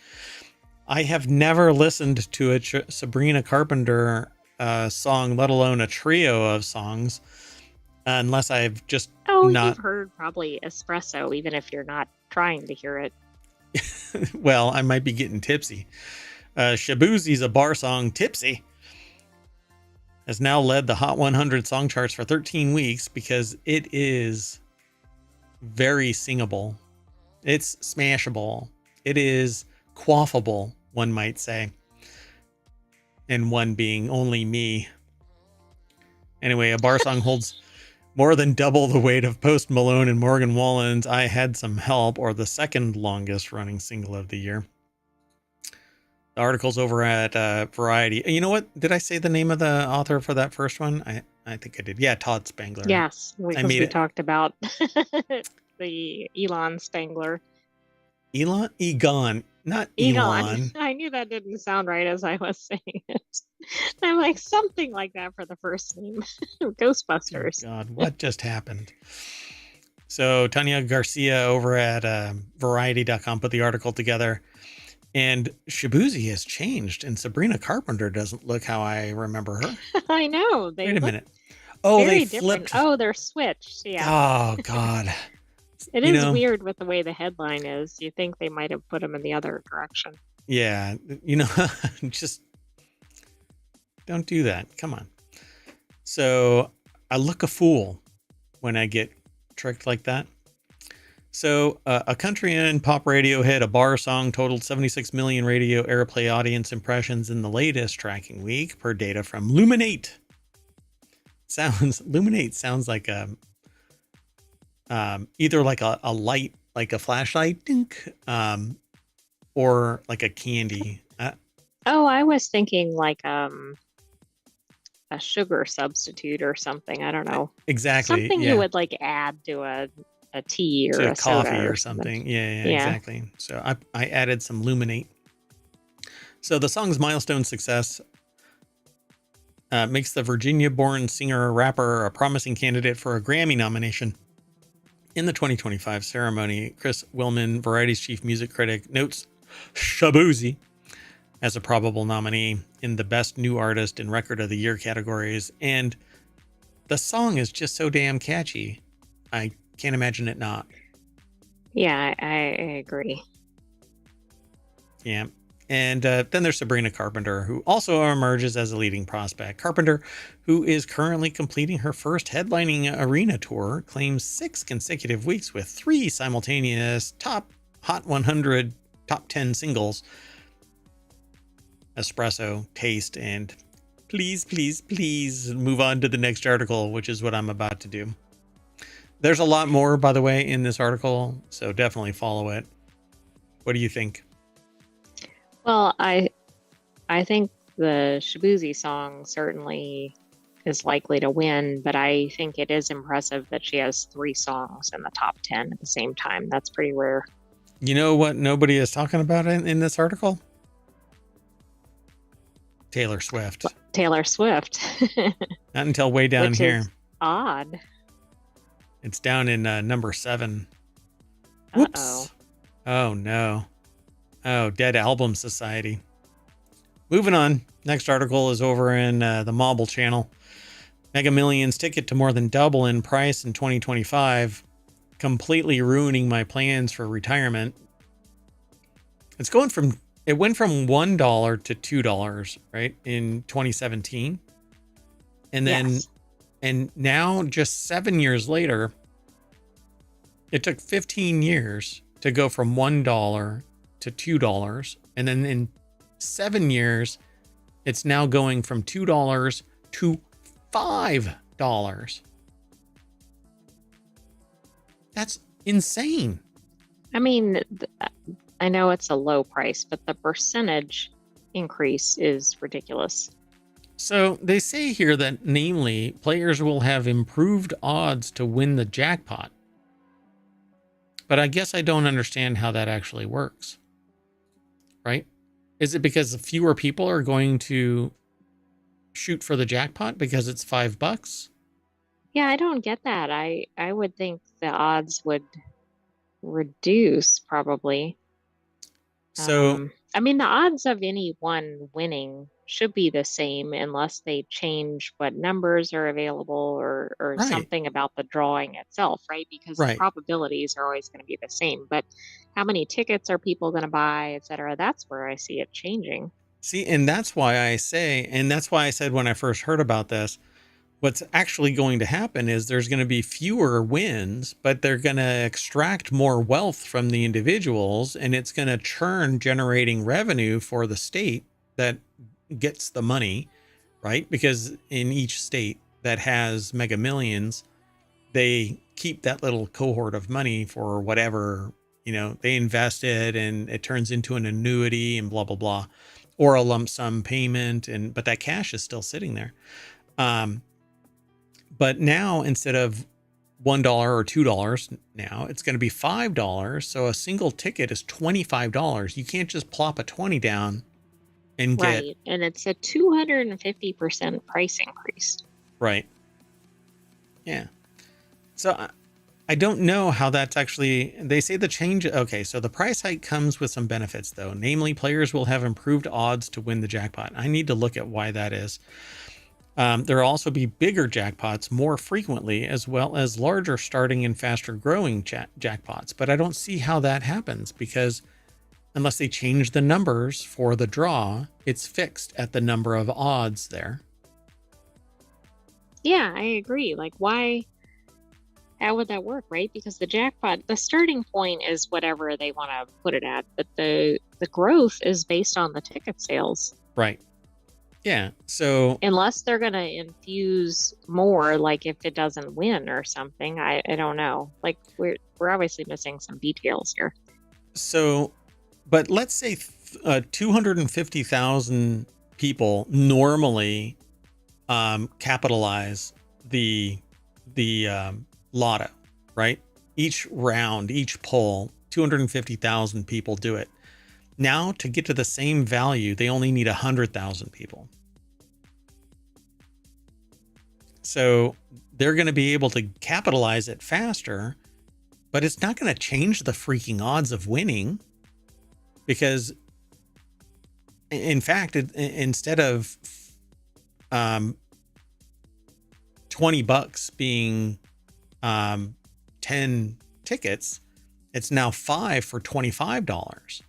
I have never listened to a Sabrina Carpenter song, let alone a trio of songs, unless I've just you've heard probably Espresso, even if you're not trying to hear it. Well, I might be getting tipsy. Shabuzi's a bar song, Tipsy, has now led the Hot 100 song charts for 13 weeks because it is very singable. It's smashable. It is quaffable, one might say. And one being only me. Anyway, a bar song holds more than double the weight of Post Malone and Morgan Wallen's I Had Some Help, or the second longest running single of the year. The article's over at Variety. You know what? Did I say the name of the author for that first one? I think I did. Yeah, Todd Spangler. Yes, because we talked about the Elon Spangler. Egon, not Elon. I knew that didn't sound right as I was saying it. I'm like, something like that for the first name. Ghostbusters. Oh God, what just happened? So Tanya Garcia over at Variety.com put the article together. And Shabuzi has changed, and Sabrina Carpenter doesn't look how I remember her. I know. Wait a minute. Oh, they flipped. Different. Oh, they're switched. Yeah. Oh, God. It is weird with the way the headline is. You think they might have put them in the other direction. Yeah. Just don't do that. Come on. So I look a fool when I get tricked like that. So a country and pop radio hit, a bar song, totaled 76 million radio airplay audience impressions in the latest tracking week per data from Luminate. Luminate sounds like either like a light, like a flashlight, dink, or like a candy. I was thinking like a sugar substitute or something. I don't know. Exactly. Something you would like add to a tea or a coffee soda or something. Yeah, exactly. So I added some Luminate. So the song's milestone success makes the Virginia-born singer-rapper a promising candidate for a Grammy nomination. In the 2025 ceremony, Chris Willman, Variety's chief music critic, notes Shaboozey as a probable nominee in the Best New Artist and Record of the Year categories. And the song is just so damn catchy. I can't imagine it not. Yeah, I agree. Yeah. And then there's Sabrina Carpenter, who also emerges as a leading prospect. Carpenter, who is currently completing her first headlining arena tour, claims 6 consecutive weeks with 3 simultaneous top Hot 100 top 10 singles. Espresso, Taste, and please, please, please move on to the next article, which is what I'm about to do. There's a lot more, by the way, in this article, so definitely follow it. What do you think? Well, I think the Shaboozey song certainly is likely to win, but I think it is impressive that she has 3 songs in the top 10 at the same time. That's pretty rare. You know what nobody is talking about in this article? Taylor Swift. Taylor Swift. Not until way down Which here. Is odd. It's down in number 7. Whoops. Oh no. Oh, Dead Album Society. Moving on. Next article is over in the Mobile channel. Mega Millions ticket to more than double in price in 2025, completely ruining my plans for retirement. It went from $1 to $2, right, in 2017. And then, yes. And now just 7 years later, it took 15 years to go from $1 to $2. And then in 7 years, it's now going from $2 to $5. That's insane. I mean, I know it's a low price, but the percentage increase is ridiculous. So they say here that, namely, players will have improved odds to win the jackpot. But I guess I don't understand how that actually works. Right? Is it because fewer people are going to shoot for the jackpot because it's $5? Yeah, I don't get that. I would think the odds would reduce probably. So, I mean, the odds of anyone winning should be the same unless they change what numbers are available or right. something about the drawing itself, right? Because the probabilities are always going to be the same. But how many tickets are people going to buy, et cetera? That's where I see it changing. See, and that's why I said when I first heard about this, what's actually going to happen is there's going to be fewer wins, but they're going to extract more wealth from the individuals, and it's going to churn, generating revenue for the state that gets the money, right? Because in each state that has Mega Millions, they keep that little cohort of money for whatever, they invest it and it turns into an annuity and blah, blah, blah, or a lump sum payment. But that cash is still sitting there. But now, instead of $1 or $2, now it's going to be $5. So a single ticket is $25. You can't just plop a 20 down and get. Right. And it's a 250% price increase. Right. Yeah. So I don't know how that's actually, they say the change. Okay. So the price hike comes with some benefits, though. Namely, players will have improved odds to win the jackpot. I need to look at why that is. There will also be bigger jackpots more frequently, as well as larger starting and faster growing jackpots. But I don't see how that happens, because unless they change the numbers for the draw, it's fixed at the number of odds there. Yeah, I agree. Like, why? How would that work, right? Because the jackpot, the starting point is whatever they want to put it at, but the growth is based on the ticket sales. Right. Yeah. So unless they're going to infuse more, like if it doesn't win or something, I don't know. Like we're obviously missing some details here. So, but let's say 250,000 people normally capitalize the lotto, right? Each round, each pull, 250,000 people do it. Now, to get to the same value, they only need 100,000 people. So they're going to be able to capitalize it faster, but it's not going to change the freaking odds of winning, because in fact, instead of $20 being 10 tickets, it's now 5 for $25.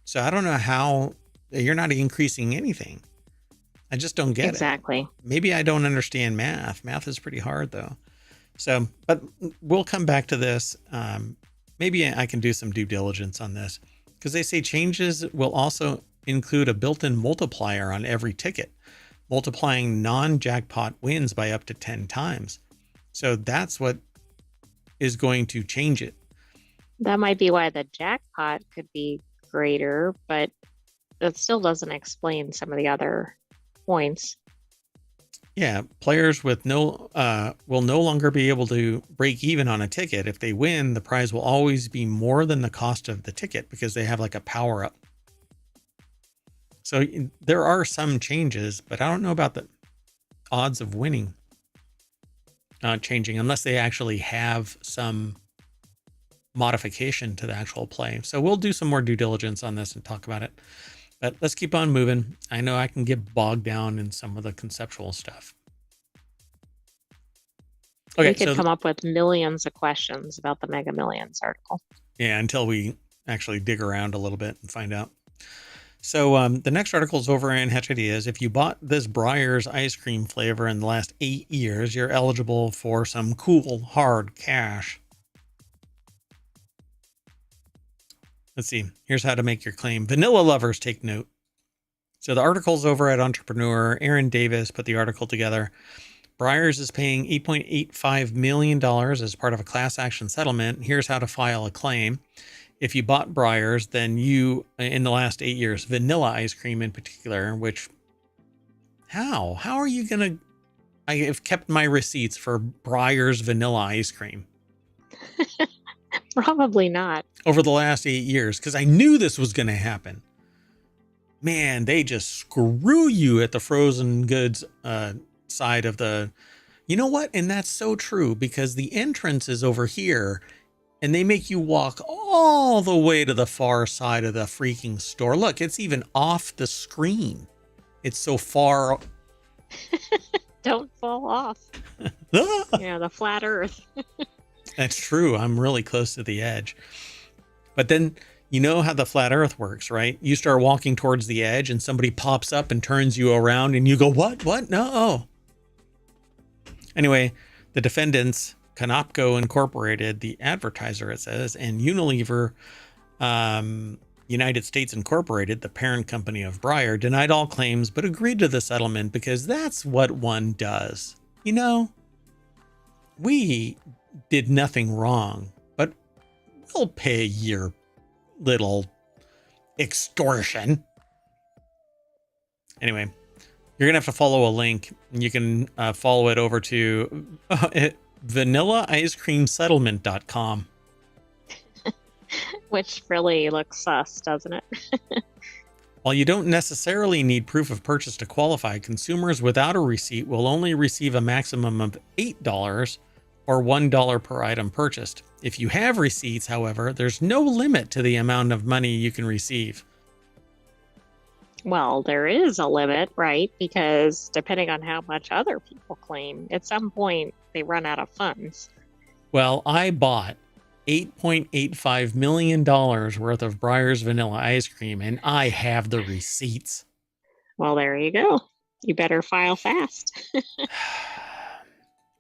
So I don't know how you're not increasing anything. I just don't get it. Exactly. Maybe I don't understand math. Math is pretty hard though. So, but we'll come back to this. Maybe I can do some due diligence on this, because they say changes will also include a built-in multiplier on every ticket, multiplying non-jackpot wins by up to 10 times. So that's what is going to change it. That might be why the jackpot could be greater, but that still doesn't explain some of the other points. Yeah, players with will no longer be able to break even on a ticket. If they win, the prize will always be more than the cost of the ticket, because they have like a power up. So there are some changes, but I don't know about the odds of winning changing, unless they actually have some modification to the actual play. So we'll do some more due diligence on this and talk about it. But let's keep on moving. I know I can get bogged down in some of the conceptual stuff. Okay, we could come up with millions of questions about the Mega Millions article. Yeah, until we actually dig around a little bit and find out. So the next article is over in Hatch Ideas. If you bought this Breyers ice cream flavor in the last 8 years, you're eligible for some cool, hard cash. Let's see. Here's how to make your claim. Vanilla lovers, take note. So the article's over at Entrepreneur. Aaron Davis put the article together. Breyers is paying $8.85 million as part of a class action settlement. Here's how to file a claim. If you bought Breyers, then you, in the last 8 years, vanilla ice cream in particular, which, how are you going to, I have kept my receipts for Breyers vanilla ice cream. Probably not. Over the last 8 years, because I knew this was going to happen. Man, they just screw you at the frozen goods side of the, you know what? And that's so true, because the entrance is over here and they make you walk all the way to the far side of the freaking store. Look, it's even off the screen. It's so far. Don't fall off. Yeah, the flat earth. That's true. I'm really close to the edge. But then, you know how the flat earth works, right? You start walking towards the edge and somebody pops up and turns you around and you go, what? No. Anyway, the defendants, Canopco Incorporated, the advertiser, it says, and Unilever United States Incorporated, the parent company of Breyer, denied all claims but agreed to the settlement because that's what one does. You know, we did nothing wrong, but we'll pay your little extortion. Anyway, you're going to have to follow a link. You can follow it over to vanillaice-cream-settlement.com. Which really looks sus, doesn't it? While you don't necessarily need proof of purchase to qualify, consumers without a receipt will only receive a maximum of $8 or $1 per item purchased. If you have receipts, however, there's no limit to the amount of money you can receive. Well, there is a limit, right? Because depending on how much other people claim, at some point they run out of funds. Well, I bought $8.85 million worth of Breyers vanilla ice cream, and I have the receipts. Well, there you go. You better file fast.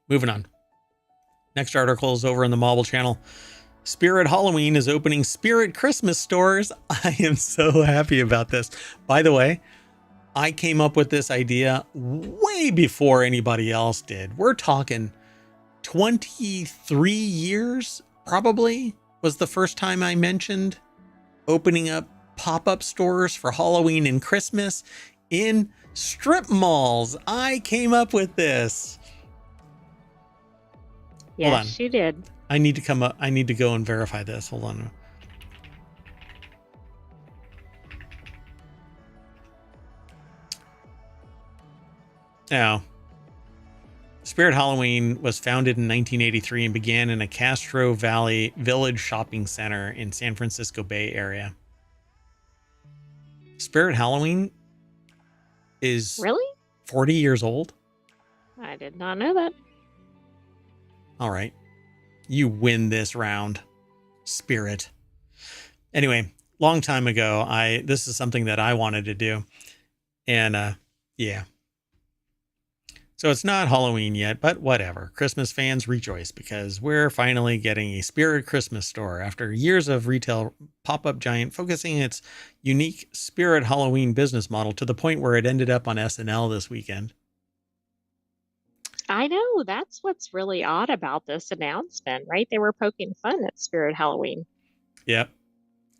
Moving on. Next article is over in the Mobile channel. Spirit Halloween is opening Spirit Christmas stores. I am so happy about this. By the way, I came up with this idea way before anybody else did. We're talking 23 years, probably, was the first time I mentioned opening up pop-up stores for Halloween and Christmas in strip malls. I came up with this. Yes, you did. I need to come up. I need to go and verify this. Hold on. Now, Spirit Halloween was founded in 1983 and began in a Castro Valley Village shopping center in San Francisco Bay Area. Spirit Halloween is Really? 40 years old. I did not know that. All right. You win this round, Spirit. Anyway, long time ago, this is something that I wanted to do. And yeah. So it's not Halloween yet, but whatever. Christmas fans rejoice because we're finally getting a Spirit Christmas store after years of retail pop-up giant focusing its unique Spirit Halloween business model to the point where it ended up on SNL this weekend. I know. That's what's really odd about this announcement, right? They were poking fun at Spirit Halloween. Yep.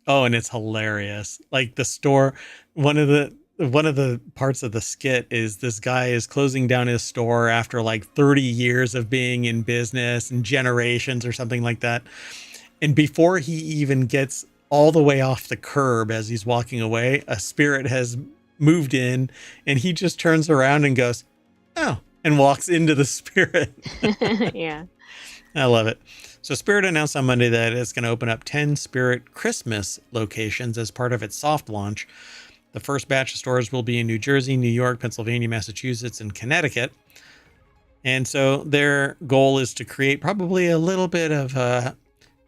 Oh, and it's hilarious. Like the store, one of the parts of the skit is this guy is closing down his store after like 30 years of being in business and generations or something like that. And before he even gets all the way off the curb as he's walking away, a spirit has moved in and he just turns around and goes, "Oh," and walks into the spirit. Yeah. I love it. So Spirit announced on Monday that it's going to open up 10 Spirit Christmas locations as part of its soft launch. The first batch of stores will be in New Jersey, New York, Pennsylvania, Massachusetts, and Connecticut. And so their goal is to create probably a little bit of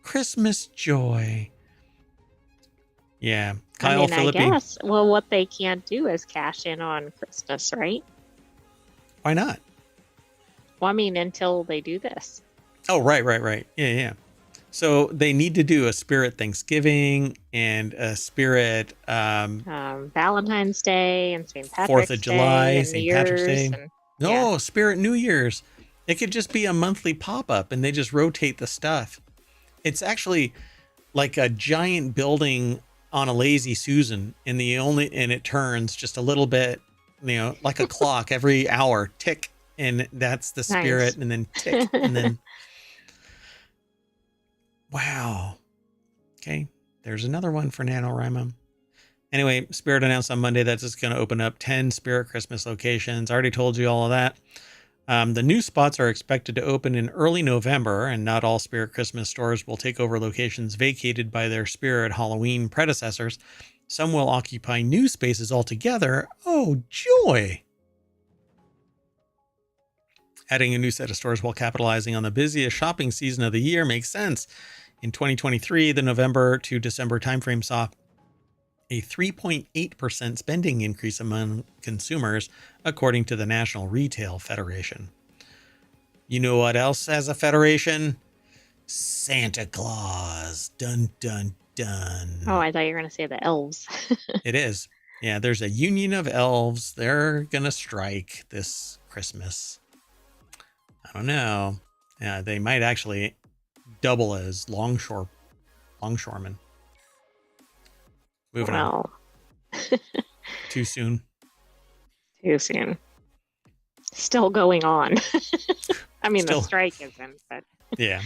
Christmas joy. Yeah. Kyle Philippi. I guess. Well, what they can't do is cash in on Christmas, right? Why not? Well, I mean, until they do this. Oh, right. Yeah. So they need to do a Spirit Thanksgiving and a Spirit Valentine's Day and St. Patrick's 4th of July, Day and St. Patrick's Day. Yeah. Spirit New Year's. It could just be a monthly pop-up and they just rotate the stuff. It's actually like a giant building on a lazy Susan and it turns just a little bit, like a clock every hour, tick, and that's the Spirit. Nice. And then tick and then wow. Okay. There's another one for NaNoWriMo. Anyway, Spirit announced on Monday that it's going to open up 10 Spirit Christmas locations. I already told you all of that. The new spots are expected to open in early November, and not all Spirit Christmas stores will take over locations vacated by their Spirit Halloween predecessors. Some will occupy new spaces altogether. Oh, joy! Adding a new set of stores while capitalizing on the busiest shopping season of the year makes sense. In 2023, the November to December timeframe saw a 3.8% spending increase among consumers, according to the National Retail Federation. You know what else has a federation? Santa Claus. Dun, dun, dun. Oh, I thought you were going to say the elves. It is. Yeah, there's a union of elves. They're going to strike this Christmas. I don't know. Yeah, they might actually double as longshoremen. Moving on. Too soon. Too soon. Still going on. I mean, Still, the strike isn't, but yeah.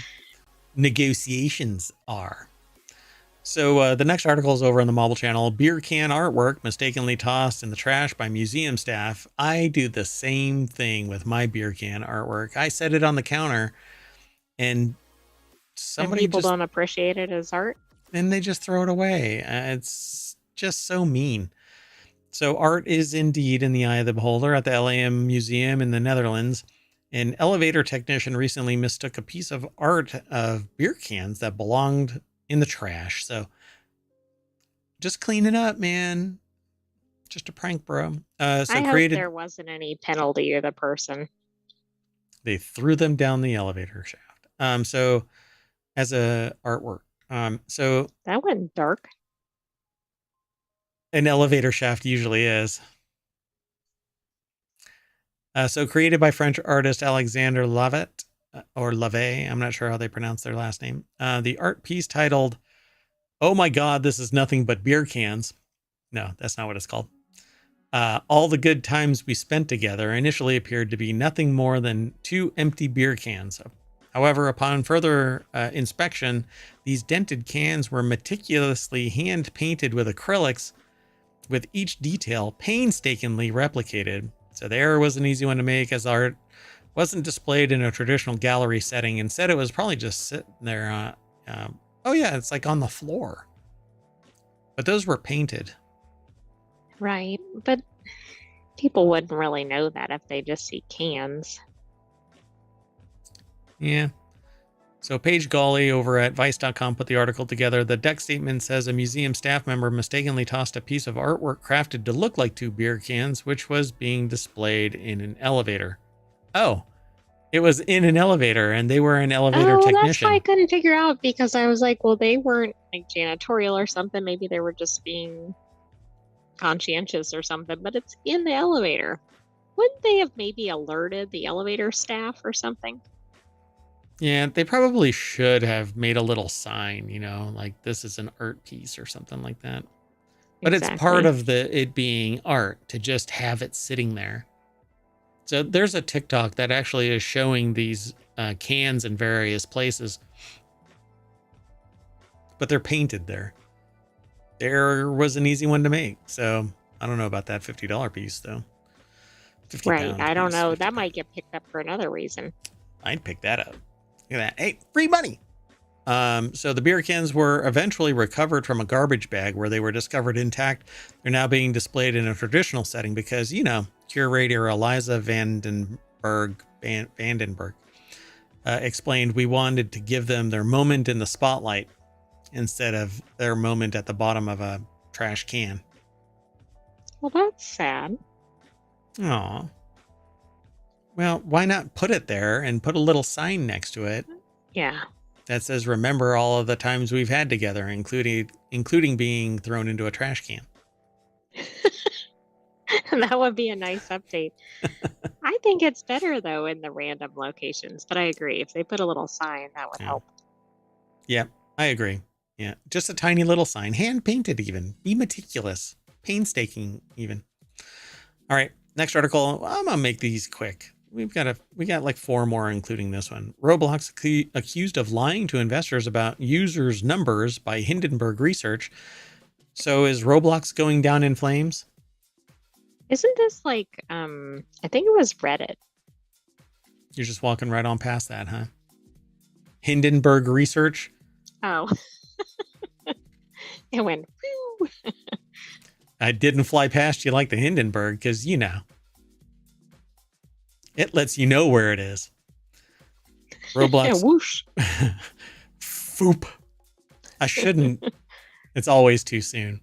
Negotiations are. So the next article is over on the Mobile Channel. Beer can artwork mistakenly tossed in the trash by museum staff. I do the same thing with my beer can artwork. I set it on the counter and people don't appreciate it as art. And they just throw it away. It's just so mean. So art is indeed in the eye of the beholder. At the LAM Museum in the Netherlands, an elevator technician recently mistook a piece of art of beer cans that belonged in the trash. So just clean it up, man. Just a prank, bro. I hope there wasn't any penalty to the person. They threw them down the elevator shaft. So as a artwork. So that went dark. An elevator shaft usually is. So created by French artist Alexander Lavet or Lavet. I'm not sure how they pronounce their last name. The art piece titled, "Oh my God, this is nothing but beer cans." No, that's not what it's called. All the good times we spent together initially appeared to be nothing more than 2 empty beer cans. However, upon further inspection, these dented cans were meticulously hand-painted with acrylics, with each detail painstakingly replicated. So the error was an easy one to make, as art Wasn't displayed in a traditional gallery setting. Instead, it was probably just sitting there. Oh yeah, it's like on the floor. But those were painted. Right. But people wouldn't really know that if they just see cans. Yeah. So Paige Gawley over at Vice.com put the article together. The deck statement says a museum staff member mistakenly tossed a piece of artwork crafted to look like 2 beer cans, which was being displayed in an elevator. Oh, it was in an elevator, and they were an elevator technician. That's why I couldn't figure out, because I was like, well, they weren't like janitorial or something. Maybe they were just being conscientious or something, but it's in the elevator. Wouldn't they have maybe alerted the elevator staff or something? Yeah, they probably should have made a little sign, like this is an art piece or something like that. But It's part of it being art to just have it sitting there. So there's a TikTok that actually is showing these cans in various places, but they're painted there. There was an easy one to make. So I don't know about that $50 piece though. Right. I don't know. That might get picked up for another reason. I'd pick that up. Look at that. Hey, free money. So the beer cans were eventually recovered from a garbage bag where they were discovered intact. They're now being displayed in a traditional setting because, curator Eliza Vandenberg explained we wanted to give them their moment in the spotlight instead of their moment at the bottom of a trash can. Well, that's sad. Aw. Well, why not put it there and put a little sign next to it? Yeah. That says, remember all of the times we've had together, including being thrown into a trash can. That would be a nice update. I think it's better, though, in the random locations. But I agree. If they put a little sign, that would help. Yeah, I agree. Yeah, just a tiny little sign. Hand-painted even. Be meticulous. Painstaking even. All right, next article. I'm going to make these quick. We got like 4 more, including this one. Roblox accused of lying to investors about users' numbers by Hindenburg Research. So is Roblox going down in flames? Isn't this like, I think it was Reddit. You're just walking right on past that, huh? Hindenburg Research? Oh. It went, whew. I didn't fly past you like the Hindenburg because, it lets you know where it is. Roblox. Yeah, whoosh. Foop. I shouldn't. It's always too soon.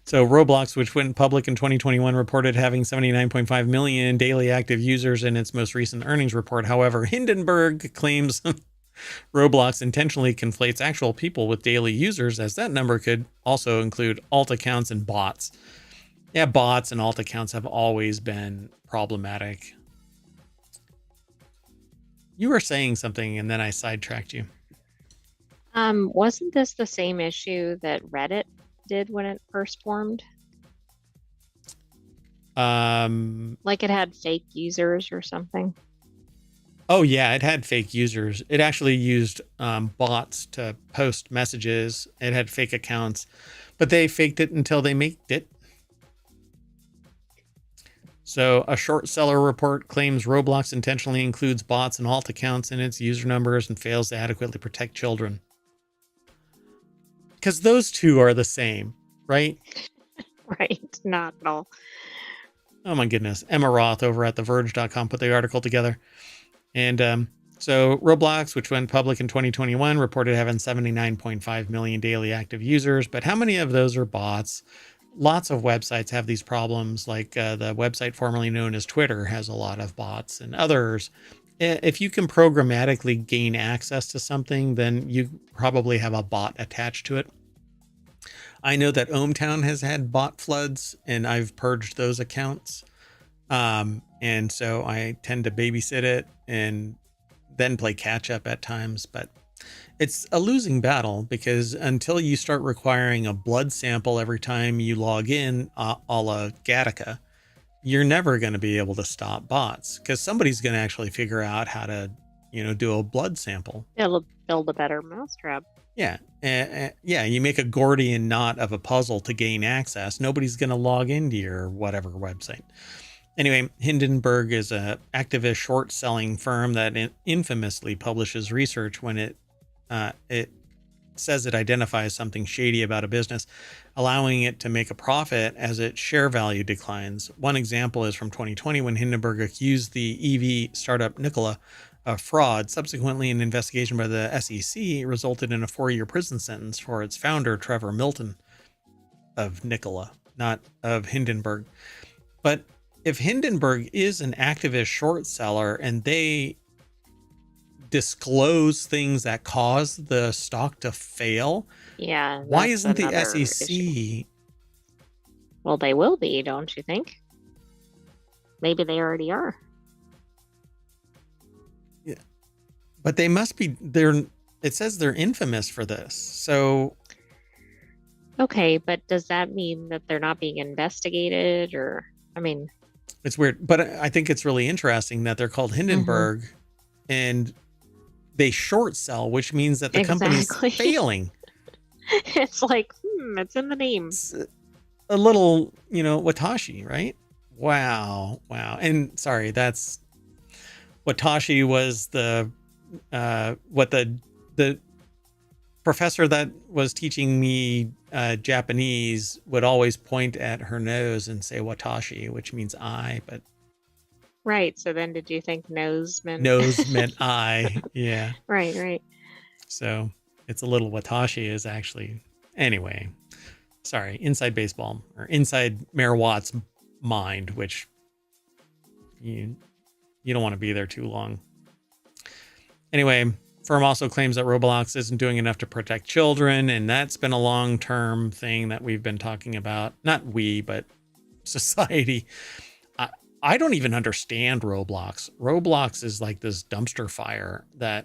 So Roblox, which went public in 2021, reported having 79.5 million daily active users in its most recent earnings report. However, Hindenburg claims Roblox intentionally conflates actual people with daily users, as that number could also include alt accounts and bots. Yeah, bots and alt accounts have always been problematic. You were saying something and then I sidetracked you. Wasn't this the same issue that Reddit did when it first formed? Like it had fake users or something? Oh yeah, it had fake users. It actually used bots to post messages. It had fake accounts, but they faked it until they made it. So a short seller report claims Roblox intentionally includes bots and alt accounts in its user numbers and fails to adequately protect children. Because those two are the same, right? Right, not at all. Oh my goodness. Emma Roth over at TheVerge.com put the article together. And so Roblox, which went public in 2021, reported having 79.5 million daily active users. But how many of those are bots? Lots of websites have these problems, like the website formerly known as Twitter has a lot of bots, and others. If you can programmatically gain access to something, then you probably have a bot attached to it. I know that ohmTown has had bot floods, and I've purged those accounts. And so I tend to babysit it and then play catch up at times, but it's a losing battle because until you start requiring a blood sample every time you log in, a la Gattaca, you're never going to be able to stop bots because somebody's going to actually figure out how to, do a blood sample. It'll build a better mousetrap. Yeah. Yeah. You make a Gordian knot of a puzzle to gain access. Nobody's going to log into your whatever website. Anyway, Hindenburg is a activist short selling firm that infamously publishes research when it says it identifies something shady about a business, allowing it to make a profit as its share value declines. One example is from 2020 when Hindenburg accused the EV startup Nikola of fraud. Subsequently, an investigation by the SEC resulted in a 4-year prison sentence for its founder, Trevor Milton, of Nikola, not of Hindenburg. But if Hindenburg is an activist short seller and they disclose things that cause the stock to fail, Yeah, why that's isn't the another issue. SEC? Well, they will be, don't you think? Maybe they already are. Yeah, but they must be. They're. It says they're infamous for this. So Okay, but does that mean that they're not being investigated or, I mean, it's weird. But I think it's really interesting that they're called mhm, Hindenburg and they short sell, which means that the company's exactly. failing. It's like, it's in the name. It's a little, Watashi, right? Wow. And sorry, that's Watashi was the what the professor that was teaching me Japanese would always point at her nose and say Watashi, which means I, but Right. So then did you think nose meant nose meant I. Yeah. right, right. So it's a little Watashi is actually, anyway, sorry, inside baseball or inside Mayor Watt's mind, which you don't want to be there too long. Anyway, firm also claims that Roblox isn't doing enough to protect children, and that's been a long-term thing that we've been talking about. Not we, but society. I don't even understand Roblox. Roblox is like this dumpster fire that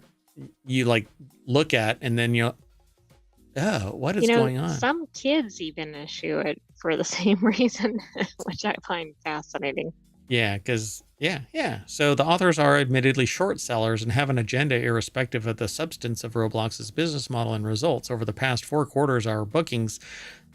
you like look at and then oh, what is going on? Some kids even issue it for the same reason, which I find fascinating. Yeah, because yeah. So the authors are admittedly short sellers and have an agenda irrespective of the substance of Roblox's business model and results. Over the past 4 quarters, our bookings,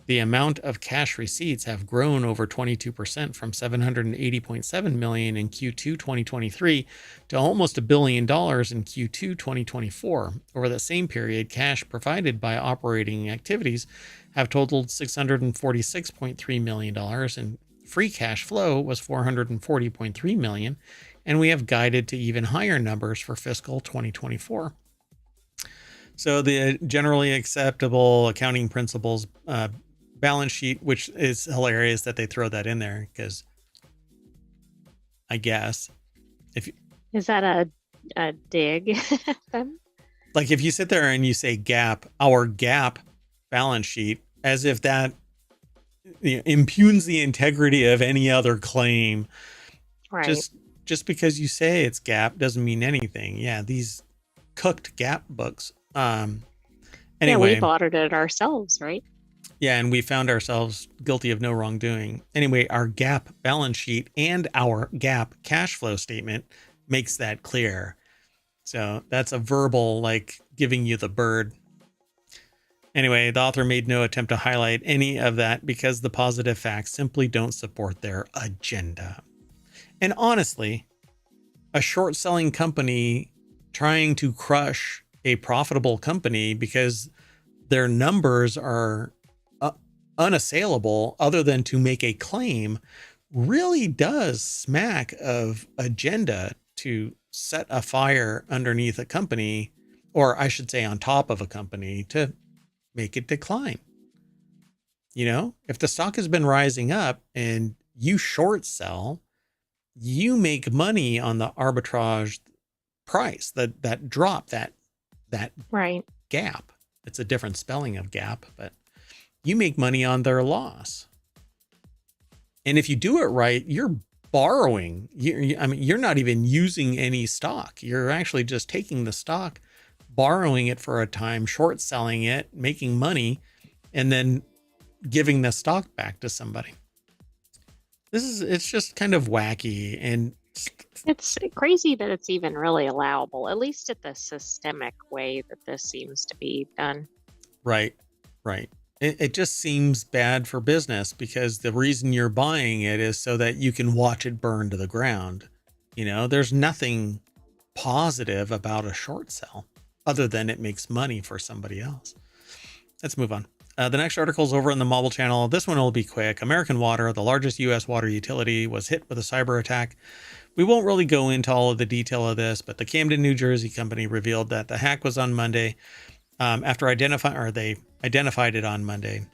the amount of cash receipts have grown over 22% from $780.7 million in Q2 2023 to almost $1 billion in Q2 2024. Over the same period, cash provided by operating activities have totaled $646.3 million, and free cash flow was $440.3 million, and we have guided to even higher numbers for fiscal 2024. So the generally acceptable accounting principles balance sheet, which is hilarious that they throw that in there because I guess if Is that a dig at them? like if you sit there and you say GAAP, our GAAP balance sheet, as if that impugns the integrity of any other claim. Right. Just because you say it's GAAP doesn't mean anything. Yeah, these cooked GAAP books. Yeah, we've Anyway, audited ourselves, right? yeah, and we found ourselves guilty of no wrongdoing. Anyway, our GAAP balance sheet and our GAAP cash flow statement makes that clear. So that's a verbal, like giving you the bird. Anyway, the author made no attempt to highlight any of that because the positive facts simply don't support their agenda. And honestly, a short selling company trying to crush a profitable company because their numbers are unassailable other than to make a claim really does smack of agenda to set a fire underneath a company, or I should say on top of a company, to make it decline. If the stock has been rising up and you short sell, you make money on the arbitrage price, that drop, that Right. gap. It's a different spelling of gap, but you make money on their loss. And if you do it right, you're borrowing. You're not even using any stock. You're actually just taking the stock, borrowing it for a time, short selling it, making money, and then giving the stock back to somebody. It's just kind of wacky. And It's crazy that it's even really allowable, at least at the systemic way that this seems to be done. right. it just seems bad for business, because the reason you're buying it is so that you can watch it burn to the ground. There's nothing positive about a short sell other than it makes money for somebody else. Let's move on. The next article is over in the mobile channel. This one will be quick. American Water, the largest U.S. water utility, was hit with a cyber attack. We won't really go into all of the detail of this, but the Camden, New Jersey company revealed that the hack was on Monday. They identified it on Monday.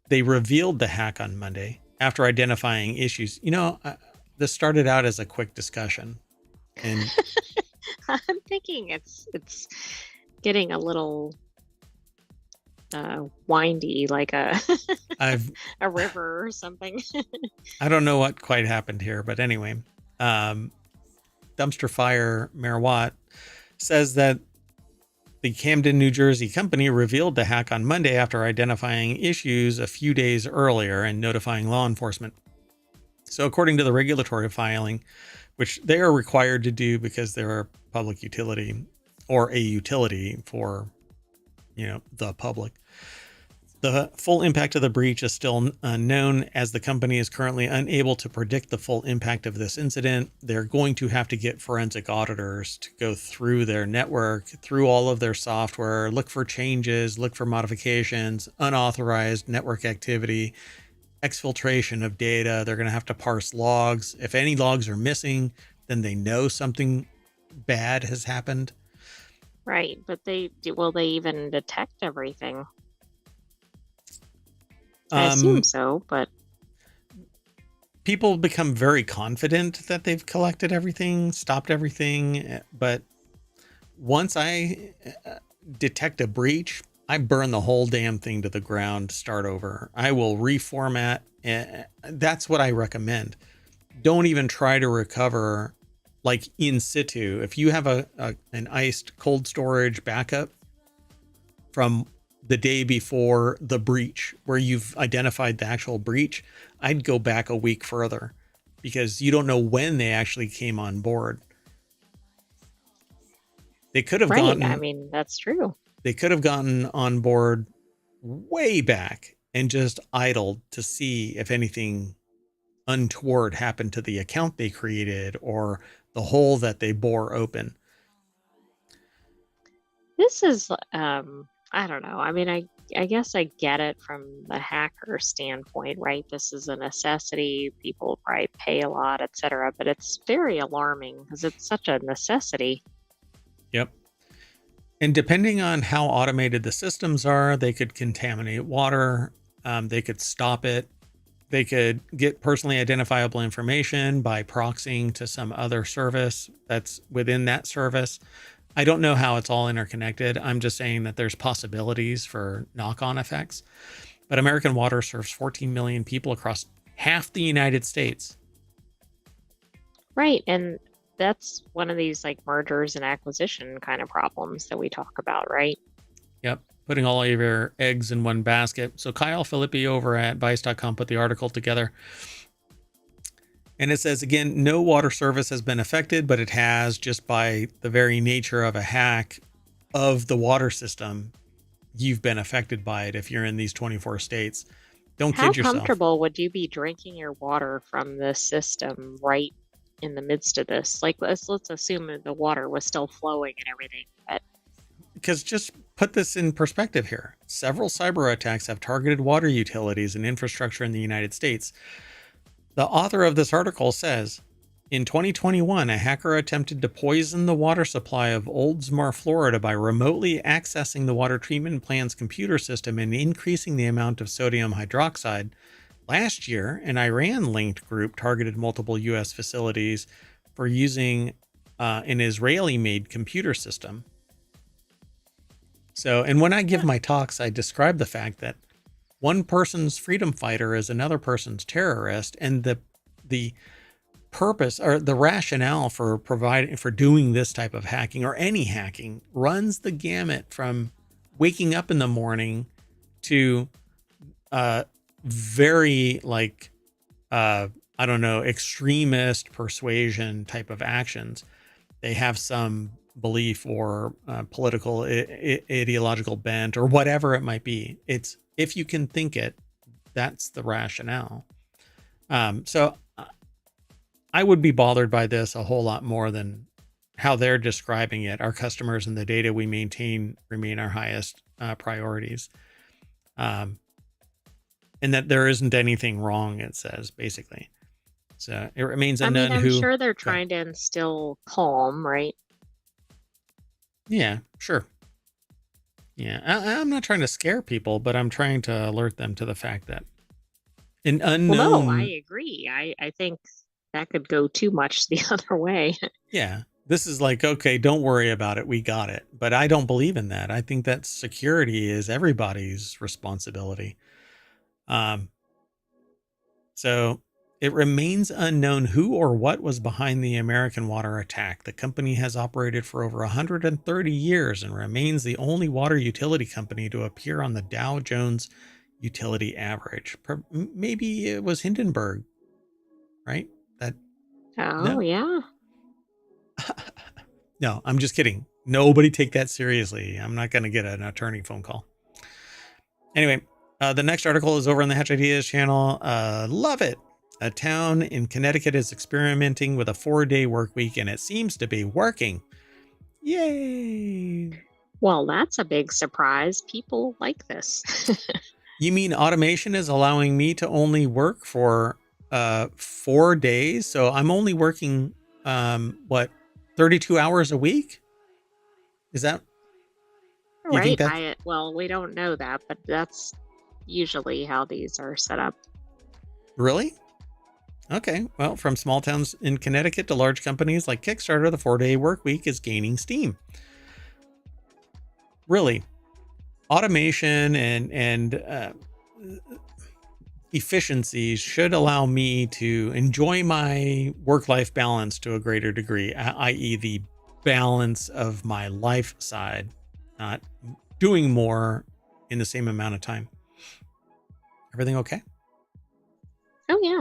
They revealed the hack on Monday after identifying issues. This started out as a quick discussion, and I'm thinking it's getting a little windy, like a a river or something. I don't know what quite happened here, but anyway, Dumpster Fire Merawatt says that the Camden, New Jersey company revealed the hack on Monday after identifying issues a few days earlier and notifying law enforcement. So according to the regulatory filing, which they are required to do because they're a public utility, or a utility for, the public, the full impact of the breach is still unknown, as the company is currently unable to predict the full impact of this incident. They're going to have to get forensic auditors to go through their network, through all of their software, look for changes, look for modifications, unauthorized network activity, exfiltration of data. They're going to have to parse logs. If any logs are missing, then they know something bad has happened. Right, but will they even detect everything? I assume so, but people become very confident that they've collected everything, stopped everything. But once I detect a breach, I burn the whole damn thing to the ground, start over. I will reformat. That's what I recommend. Don't even try to recover like in situ. If you have an iced cold storage backup from the day before the breach, where you've identified the actual breach, I'd go back a week further, because you don't know when they actually came on board. They could have gotten, I mean, that's true. They could have gotten on board way back and just idled to see if anything untoward happened to the account they created or the hole that they bore open. This is I don't know. I mean, I guess I get it from the hacker standpoint, right? This is a necessity. People probably pay a lot, etc. But it's very alarming because it's such a necessity. Yep. And depending on how automated the systems are, they could contaminate water. They could stop it. They could get personally identifiable information by proxying to some other service that's within that service. I don't know how it's all interconnected. I'm just saying that there's possibilities for knock-on effects. But American Water serves 14 million people across half the United States. Right. And that's one of these like mergers and acquisition kind of problems that we talk about, right? Yep. Putting all of your eggs in one basket. So Kyle Filippi over at Vice.com put the article together. And it says, again, no water service has been affected, but it has, just by the very nature of a hack of the water system, you've been affected by it if you're in these 24 states. Don't kid yourself. How comfortable would you be drinking your water from this system right in the midst of this? Like, let's assume that the water was still flowing and everything. But because just put this in perspective here. Several cyber attacks have targeted water utilities and infrastructure in the United States. The author of this article says, in 2021, a hacker attempted to poison the water supply of Oldsmar, Florida by remotely accessing the water treatment plant's computer system and increasing the amount of sodium hydroxide. Last year, an Iran-linked group targeted multiple U.S. facilities for using an Israeli-made computer system. So, and when I give my talks, I describe the fact that one person's freedom fighter is another person's terrorist, and the purpose or the rationale for doing this type of hacking, or any hacking, runs the gamut from waking up in the morning to very extremist persuasion type of actions. They have some belief or political ideological bent or whatever it might be. It's if you can think it, that's the rationale. So I would be bothered by this a whole lot more than how they're describing it. Our customers and the data we maintain remain our highest priorities. And that there isn't anything wrong, it says, basically. So it remains unknown I'm sure they're trying to instill calm, right? Yeah, sure. Yeah, I'm not trying to scare people, but I'm trying to alert them to the fact that an unknown... Well, no, I agree. I think that could go too much the other way. Yeah, this is like, okay, don't worry about it. We got it. But I don't believe in that. I think that security is everybody's responsibility. So it remains unknown who or what was behind the American Water attack. The company has operated for over 130 years and remains the only water utility company to appear on the Dow Jones Utility Average. Maybe it was Hindenburg, right? No? Yeah. No, I'm just kidding. Nobody take that seriously. I'm not going to get an attorney phone call. Anyway, the next article is over on the Hatch Ideas channel. Love it. A town in Connecticut is experimenting with a 4-day work week, and it seems to be working. Yay. Well, that's a big surprise. People like this. You mean automation is allowing me to only work for 4 days? So I'm only working, 32 hours a week? Is that... Right. Well, we don't know that, but that's usually how these are set up. Really? Okay. Well, from small towns in Connecticut to large companies like Kickstarter, the 4-day work week is gaining steam. Really, automation and efficiencies should allow me to enjoy my work-life balance to a greater degree, i.e. the balance of my life side, not doing more in the same amount of time. Everything okay? Oh, yeah.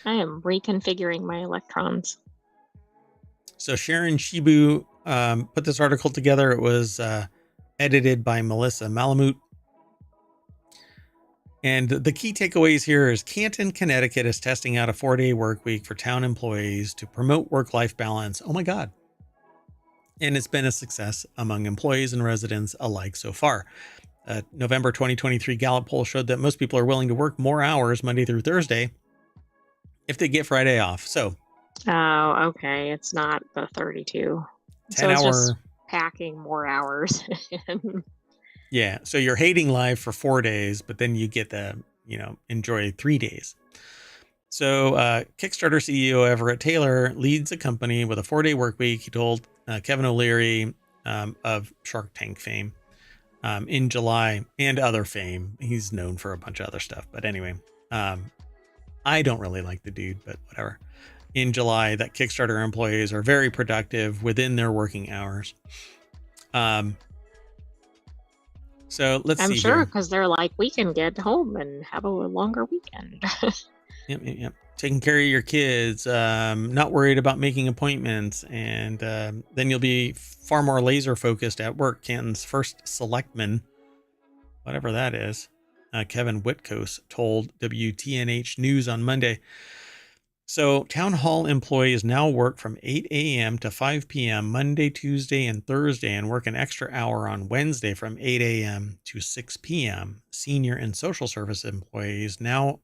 I am reconfiguring my electrons. So Sharon Shibu put this article together. It was edited by Melissa Malamute. And the key takeaways here is Canton, Connecticut is testing out a 4-day work week for town employees to promote work-life balance. Oh my God. And it's been a success among employees and residents alike so far. November 2023 Gallup poll showed that most people are willing to work more hours Monday through Thursday if they get Friday off. So, oh, okay. It's not the 32. 10 hour, just packing more hours. Yeah. So you're hating life for 4 days, but then you get the, enjoy 3 days. So Kickstarter CEO Everett Taylor leads a company with a 4-day work week. He told Kevin O'Leary of Shark Tank fame in July and other fame. He's known for a bunch of other stuff. But anyway, I don't really like the dude, but whatever. In July, that Kickstarter employees are very productive within their working hours. So let's see. I'm sure, because they're like, we can get home and have a longer weekend. Yep. Taking care of your kids, not worried about making appointments, and then you'll be far more laser focused at work. Canton's first selectman, whatever that is, Kevin Whitkos, told WTNH News on Monday. So town hall employees now work from 8 a.m. to 5 p.m. Monday, Tuesday, and Thursday, and work an extra hour on Wednesday from 8 a.m. to 6 p.m. Senior and social service employees now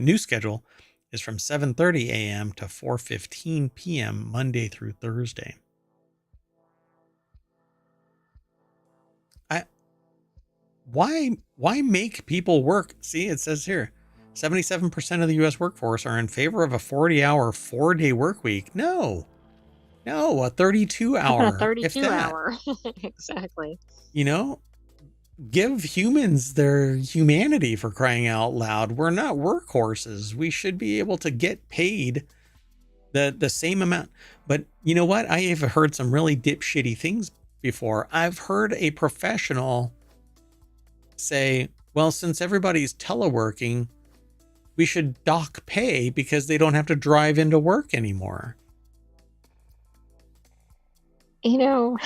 new schedule is from 7:30 a.m. to 4:15 p.m. Monday through Thursday. Why make people work? See, it says here 77% of the U.S. workforce are in favor of a 40-hour 4-day work week. No, a 32-hour. A 32-hour. Exactly. Give humans their humanity, for crying out loud. We're not workhorses. We should be able to get paid the same amount. But you know what? I have heard some really dipshitty things before. I've heard a professional say, well, since everybody's teleworking, we should dock pay because they don't have to drive into work anymore. You know,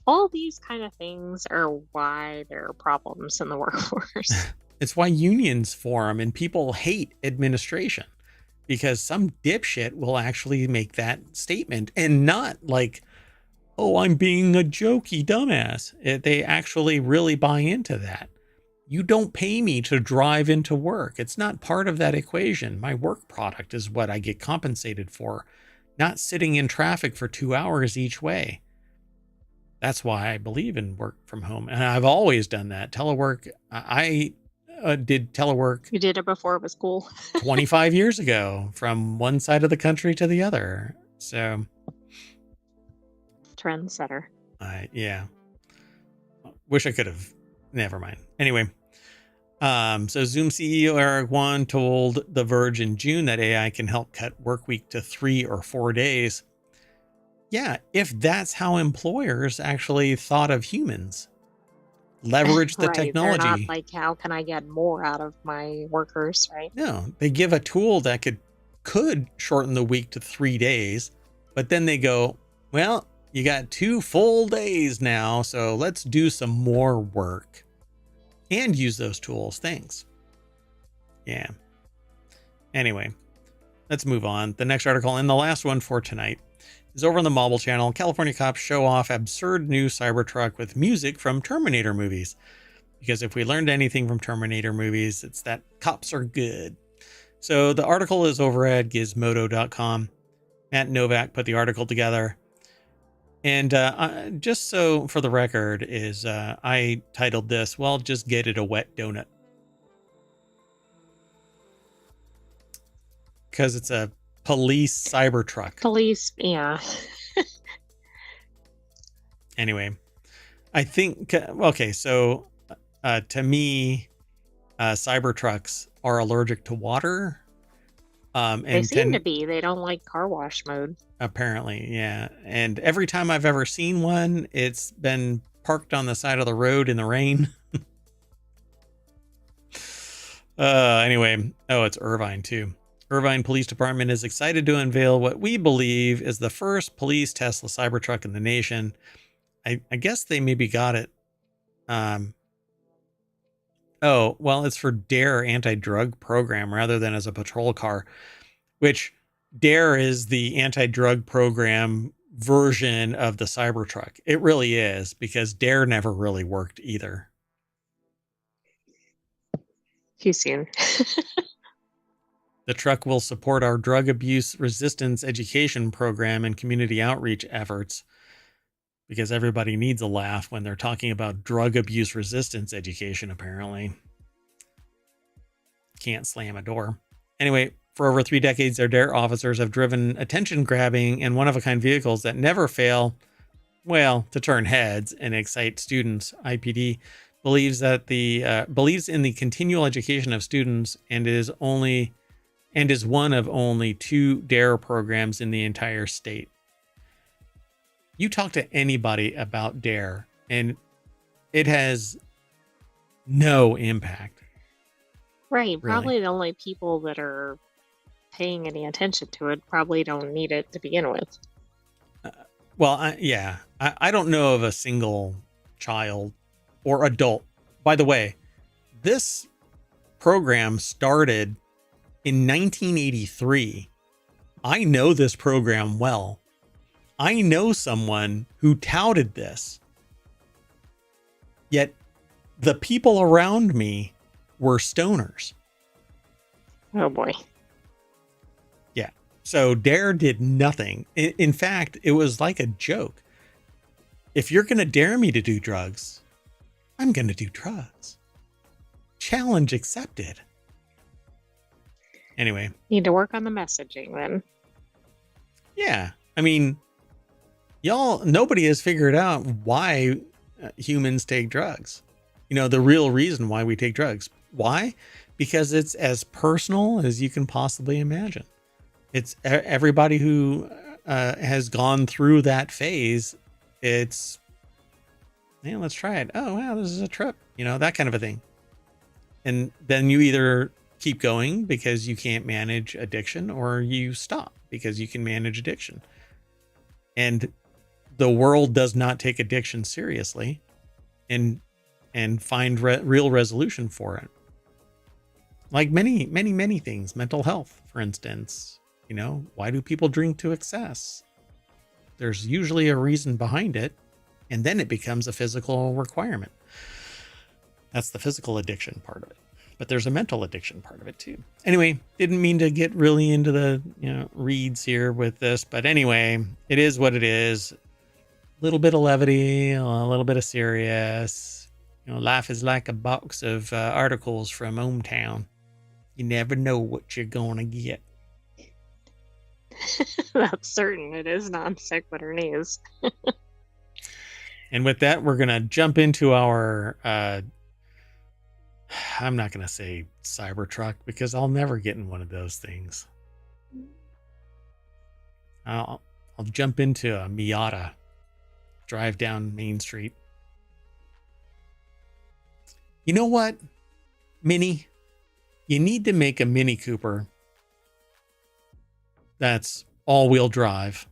all these kind of things are why there are problems in the workforce. It's why unions form and people hate administration, because some dipshit will actually make that statement and not like, oh, I'm being a jokey dumbass. They actually really buy into that. You don't pay me to drive into work. It's not part of that equation. My work product is what I get compensated for, not sitting in traffic for 2 hours each way. That's why I believe in work from home. And I've always done that. Telework. I did telework You did it before it was cool. 25 years ago from one side of the country to the other. So, Trendsetter. yeah. Wish I could have. Never mind. Anyway, so Zoom CEO Eric Yuan told The Verge in June that AI can help cut work week to 3 or 4 days. Yeah, if that's how employers actually thought of humans. Leverage the Right. They're not technology. like, how can I get more out of my workers, right? No, they give a tool that could shorten the week to 3 days, but then they go, well, you got 2 full days now, so let's do some more work and use those tools. Thanks. Yeah. Anyway, let's move on. The next article and the last one for tonight is over on the Mobile Channel. California cops show off absurd new Cybertruck with music from Terminator movies. Because if we learned anything from Terminator movies, it's that cops are good. So the article is over at gizmodo.com. Matt Novak put the article together. And just so for the record is I titled this, well, just get it a wet donut. Because it's a police Cybertruck. Police, yeah. Anyway, I think, okay, so to me, Cybertrucks are allergic to water. They seem to be. They don't like car wash mode. Apparently, yeah. And every time I've ever seen one, it's been parked on the side of the road in the rain. Anyway, oh, it's Irvine too. Irvine Police Department is excited to unveil what we believe is the first police Tesla Cybertruck in the nation. I guess they maybe got it. Oh, well, it's for DARE anti-drug program rather than as a patrol car, which DARE is the anti-drug program version of the Cybertruck. It really is, because DARE never really worked either. Too soon. The truck will support our drug abuse resistance education program and community outreach efforts, because everybody needs a laugh when they're talking about drug abuse resistance education, apparently. Can't slam a door. Anyway, for over 3 decades, their DARE officers have driven attention-grabbing and one-of-a-kind vehicles that never fail, well, to turn heads and excite students. IPD believes in the continual education of students and is one of only 2 DARE programs in the entire state. You talk to anybody about DARE, and it has no impact. Right. Really. Probably the only people that are paying any attention to it probably don't need it to begin with. I don't know of a single child or adult. By the way, this program started in 1983. I know this program well. I know someone who touted this. Yet the people around me were stoners. Oh boy. Yeah. So DARE did nothing. In fact, it was like a joke. If you're going to dare me to do drugs, I'm going to do drugs. Challenge accepted. Anyway. Need to work on the messaging then. Yeah. I mean, nobody has figured out why humans take drugs. You know, the real reason why we take drugs. Why? Because it's as personal as you can possibly imagine. It's everybody who has gone through that phase. It's, yeah, let's try it. Oh, wow, this is a trip. You know, that kind of a thing. And then you either keep going because you can't manage addiction, or you stop because you can manage addiction. And the world does not take addiction seriously and find real resolution for it. Like many things, mental health, for instance. Why do people drink to excess? There's usually a reason behind it, and then it becomes a physical requirement. That's the physical addiction part of it. But there's a mental addiction part of it too. Anyway, didn't mean to get really into the reads here with this, but anyway, it is what it is. A little bit of levity, a little bit of serious. Life is like a box of articles from ohmTown. You never know what you're gonna get. That's certain. It is non-sequitur news. And with that, we're gonna jump into our I'm not going to say Cybertruck because I'll never get in one of those things. I'll jump into a Miata, drive down Main Street. You know what, Mini? You need to make a Mini Cooper that's all-wheel drive.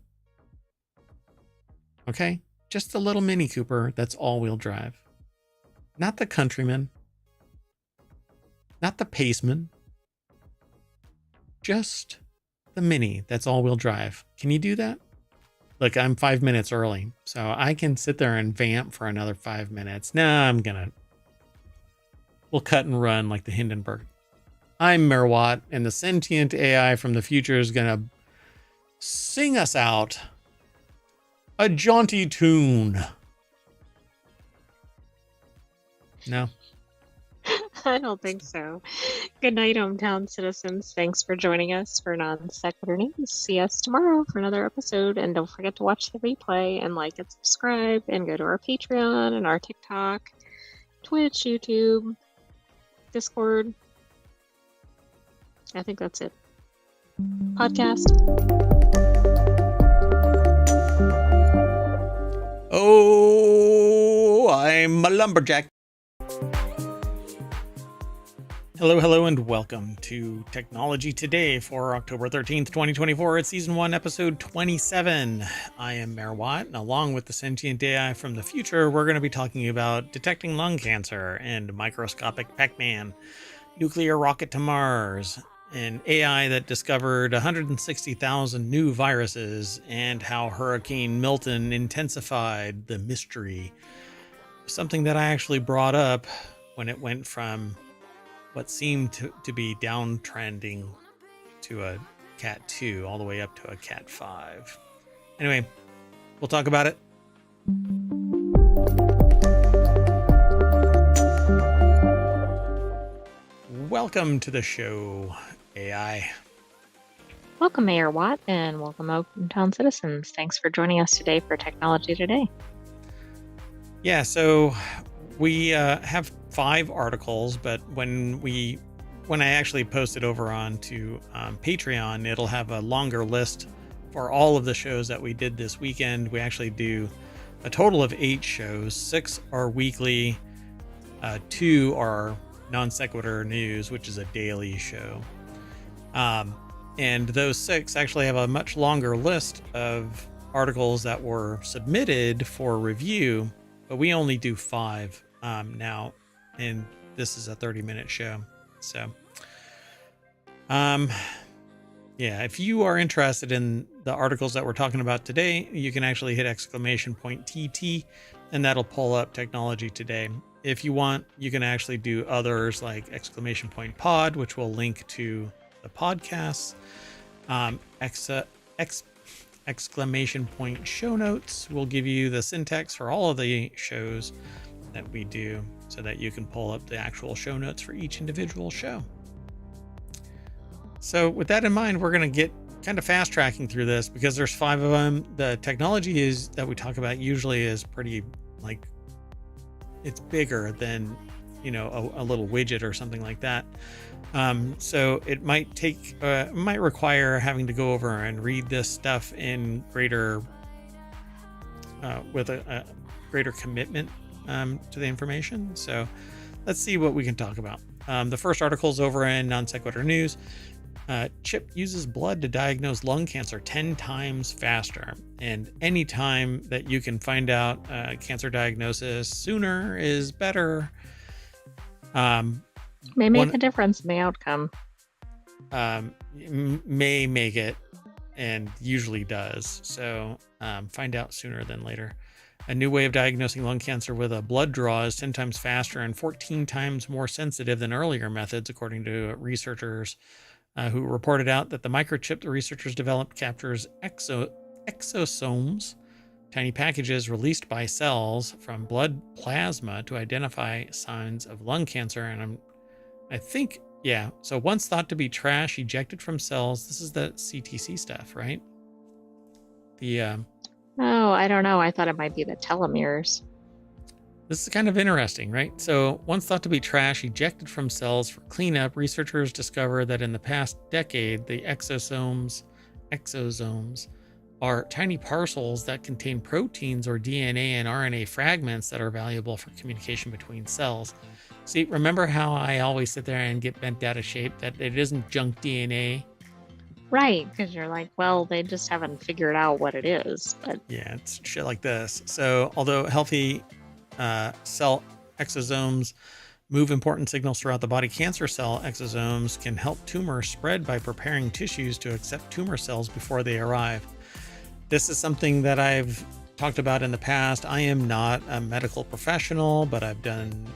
Okay? Just a little Mini Cooper that's all-wheel drive. Not the Countryman. Not the Paceman, just the Mini that's all-wheel drive. Can you do that? Look, I'm 5 minutes early, so I can sit there and vamp for another 5 minutes. Nah, we'll cut and run like the Hindenburg. I'm Merwatt, and the Sentient AI from the future is gonna sing us out a jaunty tune. No? I don't think so. Good night, ohmTown citizens. Thanks for joining us for Non-Sequitur News. See us tomorrow for another episode. And don't forget to watch the replay and like and subscribe and go to our Patreon and our TikTok, Twitch, YouTube, Discord. I think that's it. Podcast. Oh, I'm a lumberjack. Hello, and welcome to Technology Today for October 13th, 2024. It's Season 1, Episode 27. I am Merwatt, and along with the Sentient AI from the future, we're going to be talking about detecting lung cancer and microscopic Pac-Man, nuclear rocket to Mars, an AI that discovered 160,000 new viruses, and how Hurricane Milton intensified the mystery. Something that I actually brought up when it went from what seemed to be downtrending to a Cat 2 all the way up to a Cat 5. Anyway, we'll talk about it. Welcome to the show, AI. Welcome, Mayor Watt, and welcome, ohmTown citizens. Thanks for joining us today for Technology Today. Yeah, so we have 5 articles, but when I actually post it over onto Patreon, it'll have a longer list for all of the shows that we did this weekend. We actually do a total of 8 shows. 6 are weekly, 2 are non-sequitur news, which is a daily show. And those 6 actually have a much longer list of articles that were submitted for review, but we only do 5 now, and this is a 30-minute show. So yeah, if you are interested in the articles that we're talking about today, you can actually hit !TT, and that'll pull up Technology Today. If you want, you can actually do others like !pod, which will link to the podcasts. !show notes will give you the syntax for all of the shows that we do, so that you can pull up the actual show notes for each individual show. So with that in mind, we're going to get kind of fast tracking through this because there's 5 of them. The technology is that we talk about usually is pretty, like, it's bigger than, a little widget or something like that. So it might require having to go over and read this stuff in greater, with a greater commitment to the information. So let's see what we can talk about. The first article is over in Non Sequitur News. Chip uses blood to diagnose lung cancer 10 times faster. And any time that you can find out cancer diagnosis sooner is better. May make One a difference in the outcome. may make it, and usually does. So find out sooner than later. A new way of diagnosing lung cancer with a blood draw is 10 times faster and 14 times more sensitive than earlier methods, according to researchers who reported out that the microchip the researchers developed captures exosomes, tiny packages released by cells from blood plasma to identify signs of lung cancer. And I think, yeah. So once thought to be trash ejected from cells, this is the CTC stuff, right? Oh, I don't know. I thought it might be the telomeres. This is kind of interesting, right? So, once thought to be trash ejected from cells for cleanup, researchers discovered that in the past decade, the exosomes are tiny parcels that contain proteins or DNA and RNA fragments that are valuable for communication between cells. See, remember how I always sit there and get bent out of shape that it isn't junk DNA? Right, because you're like, well, they just haven't figured out what it is. But Yeah, it's shit like this. So, although healthy cell exosomes move important signals throughout the body, cancer cell exosomes can help tumors spread by preparing tissues to accept tumor cells before they arrive. This is something that I've talked about in the past. I am not a medical professional, but I've done,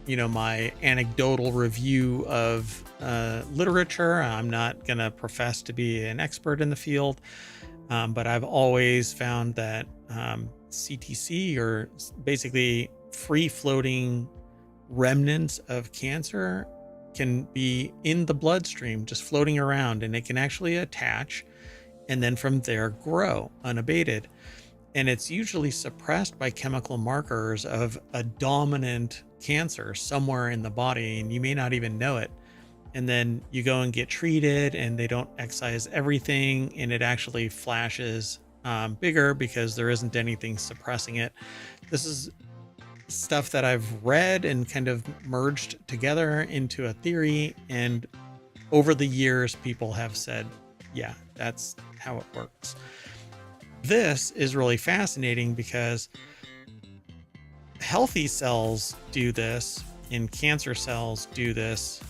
my anecdotal review of literature. I'm not going to profess to be an expert in the field, but I've always found that CTC, or basically free floating remnants of cancer, can be in the bloodstream just floating around, and it can actually attach and then from there grow unabated. And it's usually suppressed by chemical markers of a dominant cancer somewhere in the body, and you may not even know it. And then you go and get treated, and they don't excise everything, and it actually flashes bigger because there isn't anything suppressing it. This is stuff that I've read and kind of merged together into a theory, and over the years people have said, yeah, that's how it works. This is really fascinating because healthy cells do this and cancer cells do this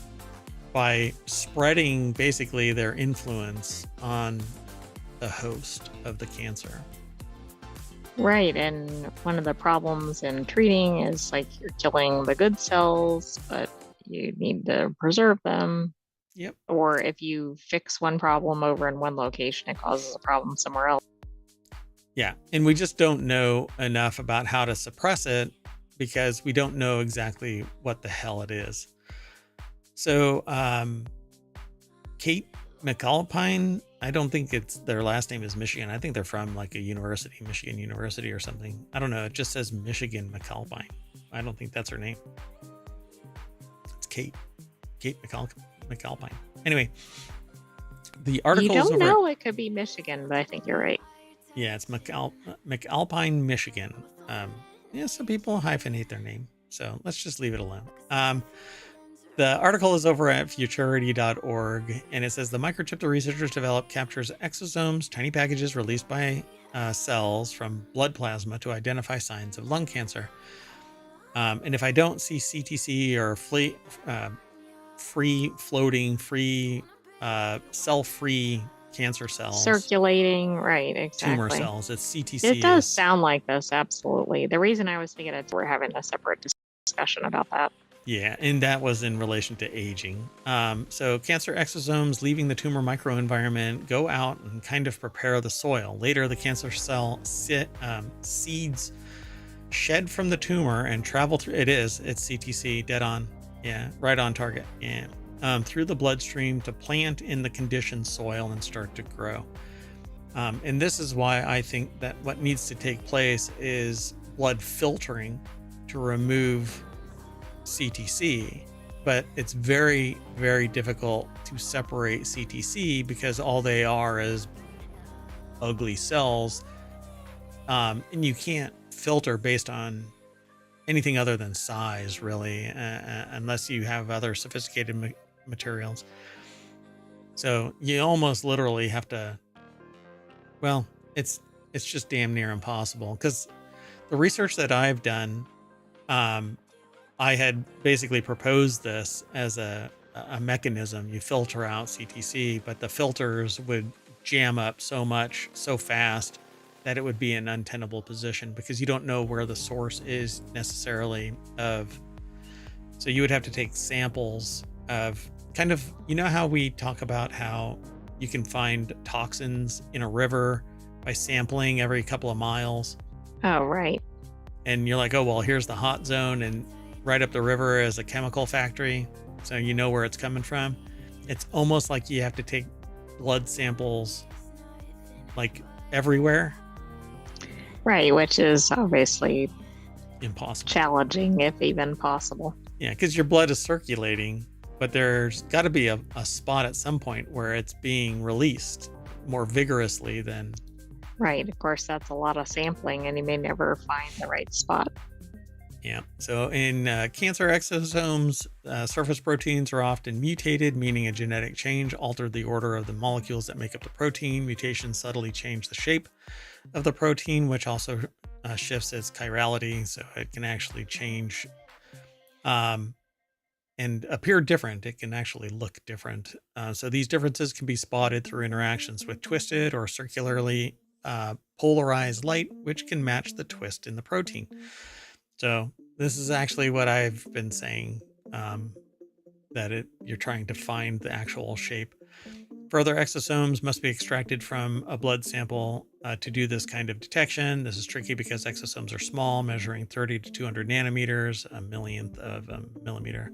by spreading basically their influence on the host of the cancer. right, and one of the problems in treating is like you're killing the good cells, but you need to preserve them. Yep. Or if you fix one problem over in one location, it causes a problem somewhere else. Yeah. And we just don't know enough about how to suppress it because we don't know exactly what the hell it is. So, Kate McAlpine, I don't think their last name is Michigan. I think they're from like a university, Michigan University or something. I don't know. It just says Michigan McAlpine. I don't think that's her name. It's Kate McAlpine. Anyway, the article You is don't over. know, it could be Michigan, but I think you're right. Yeah, it's McAlpine, Michigan. Some people hyphenate their name, so let's just leave it alone. The article is over at futurity.org, and it says the microchip the researchers developed captures exosomes, tiny packages released by cells from blood plasma to identify signs of lung cancer. And if I don't see CTC or free floating, cell-free cancer cells, Circulating, right, exactly. tumor cells, it's CTC. It does sound like this, absolutely. The reason I was thinking it, we're having a separate discussion about that. Yeah, and that was in relation to aging. So cancer exosomes leaving the tumor microenvironment go out and kind of prepare the soil. Later, the cancer cell seeds shed from the tumor and travel through. It's CTC, dead on. Yeah, right on target. Yeah. Through the bloodstream to plant in the conditioned soil and start to grow. And this is why I think that what needs to take place is blood filtering to remove CTC, but it's very, very difficult to separate CTC because all they are is ugly cells. And you can't filter based on anything other than size, really, unless you have other sophisticated materials. So you almost literally have to, well, it's just damn near impossible because the research that I've done, um, I had basically proposed this as a mechanism. You filter out CTC, but the filters would jam up so much so fast that it would be an untenable position because you don't know where the source is necessarily of. So you would have to take samples of kind of, you know, how we talk about how you can find toxins in a river by sampling every couple of miles. Oh, right. And you're like, oh, well, here's the hot zone, and right up the river is a chemical factory. So you know where it's coming from. It's almost like you have to take blood samples like everywhere. Right, which is obviously Impossible. challenging, if even possible. Yeah, because your blood is circulating, but there's got to be a spot at some point where it's being released more vigorously than. Right. Of course, that's a lot of sampling, and you may never find the right spot. Yeah. So in cancer exosomes, surface proteins are often mutated, meaning a genetic change altered the order of the molecules that make up the protein. Mutations subtly change the shape of the protein, which also shifts its chirality. So it can actually change and appear different. It can actually look different. So these differences can be spotted through interactions with twisted or circularly polarized light, which can match the twist in the protein. So this is actually what I've been saying, that you're trying to find the actual shape. Further exosomes must be extracted from a blood sample to do this kind of detection. This is tricky because exosomes are small, measuring 30 to 200 nanometers, a millionth of a millimeter.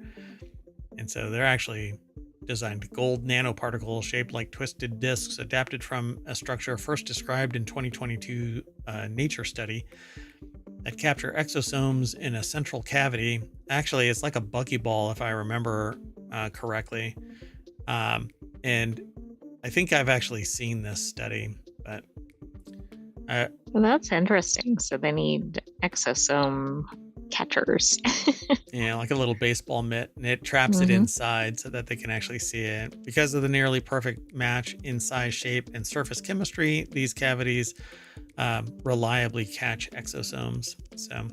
And so they're actually designed gold nanoparticles shaped like twisted discs, adapted from a structure first described in 2022 Nature study that capture exosomes in a central cavity. Actually, it's like a buckyball, if I remember correctly. And I think I've actually seen this study, but Well, that's interesting. So they need exosome catchers. yeah, like a little baseball mitt, and it traps it inside so that they can actually see it. Because of the nearly perfect match in size, shape, and surface chemistry, these cavities reliably catch exosomes. So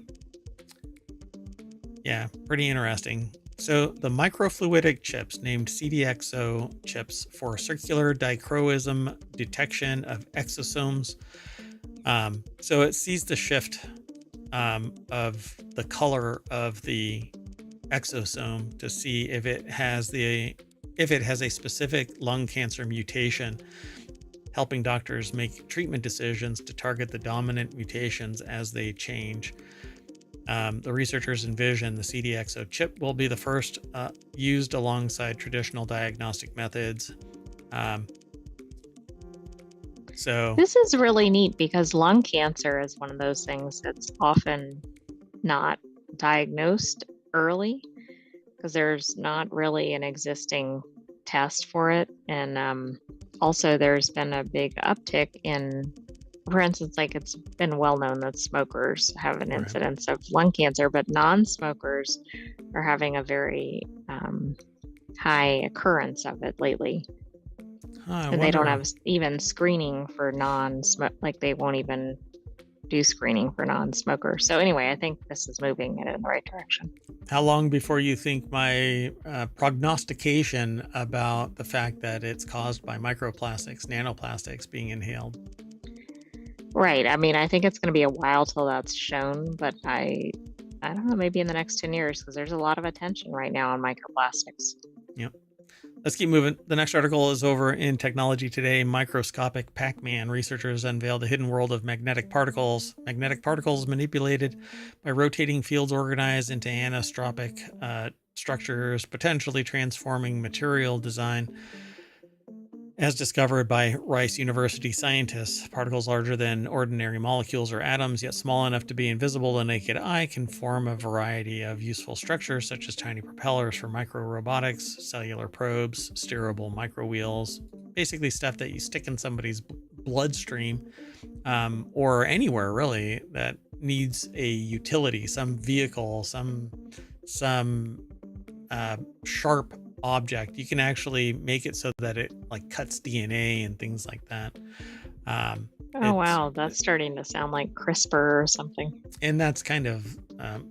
yeah, pretty interesting. So the microfluidic chips, named CDXO chips for circular dichroism detection of exosomes. So it sees the shift of the color of the exosome to see if it has a specific lung cancer mutation, helping doctors make treatment decisions to target the dominant mutations as they change. The researchers envision the CDXO chip will be the first used alongside traditional diagnostic methods. So this is really neat because lung cancer is one of those things that's often not diagnosed early because there's not really an existing test for it. And also, there's been a big uptick in, for instance, like it's been well known that smokers have an incidence of lung cancer, but non-smokers are having a very high occurrence of it lately. And they don't have even screening for non-smoke, like they won't even do screening for non-smokers. So anyway, I think this is moving in the right direction. How long before you think my prognostication about the fact that it's caused by microplastics, nanoplastics being inhaled? Right. I mean, I think it's going to be a while till that's shown, but I don't know, maybe in the next 10 years, because there's a lot of attention right now on microplastics. Yep. Let's keep moving. The next article is over in Technology Today. Microscopic Pac-Man. Researchers unveil the hidden world of magnetic particles. Magnetic particles manipulated by rotating fields organized into anisotropic structures, potentially transforming material design. As discovered by Rice University scientists, particles larger than ordinary molecules or atoms, yet small enough to be invisible to the naked eye, can form a variety of useful structures, such as tiny propellers for microrobotics, cellular probes, steerable microwheels, basically stuff that you stick in somebody's bloodstream, or anywhere really that needs a utility, some vehicle, some sharp object. You can actually make it so that it like cuts DNA and things like that. Oh, wow. That's starting to sound like CRISPR or something. And that's kind of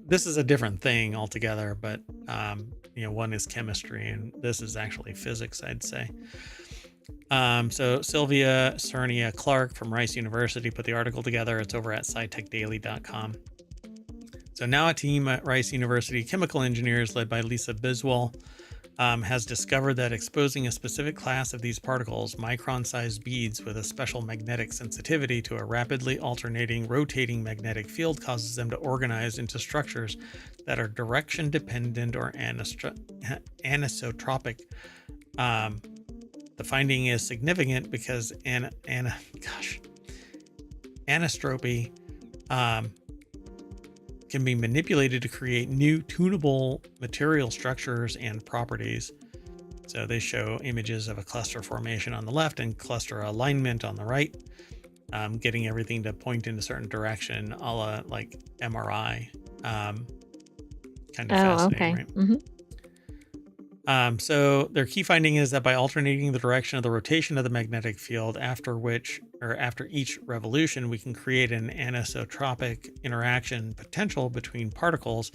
this is a different thing altogether, but one is chemistry and this is actually physics, I'd say. So Sylvia Cernia Clark from Rice University put the article together. It's over at scitechdaily.com. So now a team at Rice University, chemical engineers led by Lisa Biswell, has discovered that exposing a specific class of these particles, micron-sized beads with a special magnetic sensitivity to a rapidly alternating, rotating magnetic field, causes them to organize into structures that are direction-dependent or anisotropic. The finding is significant because anisotropy can be manipulated to create new tunable material structures and properties. So they show images of a cluster formation on the left and cluster alignment on the right, getting everything to point in a certain direction, a la like MRI. Kind of fascinating, okay. right? Mm-hmm. So their key finding is that by alternating the direction of the rotation of the magnetic field after each revolution, we can create an anisotropic interaction potential between particles,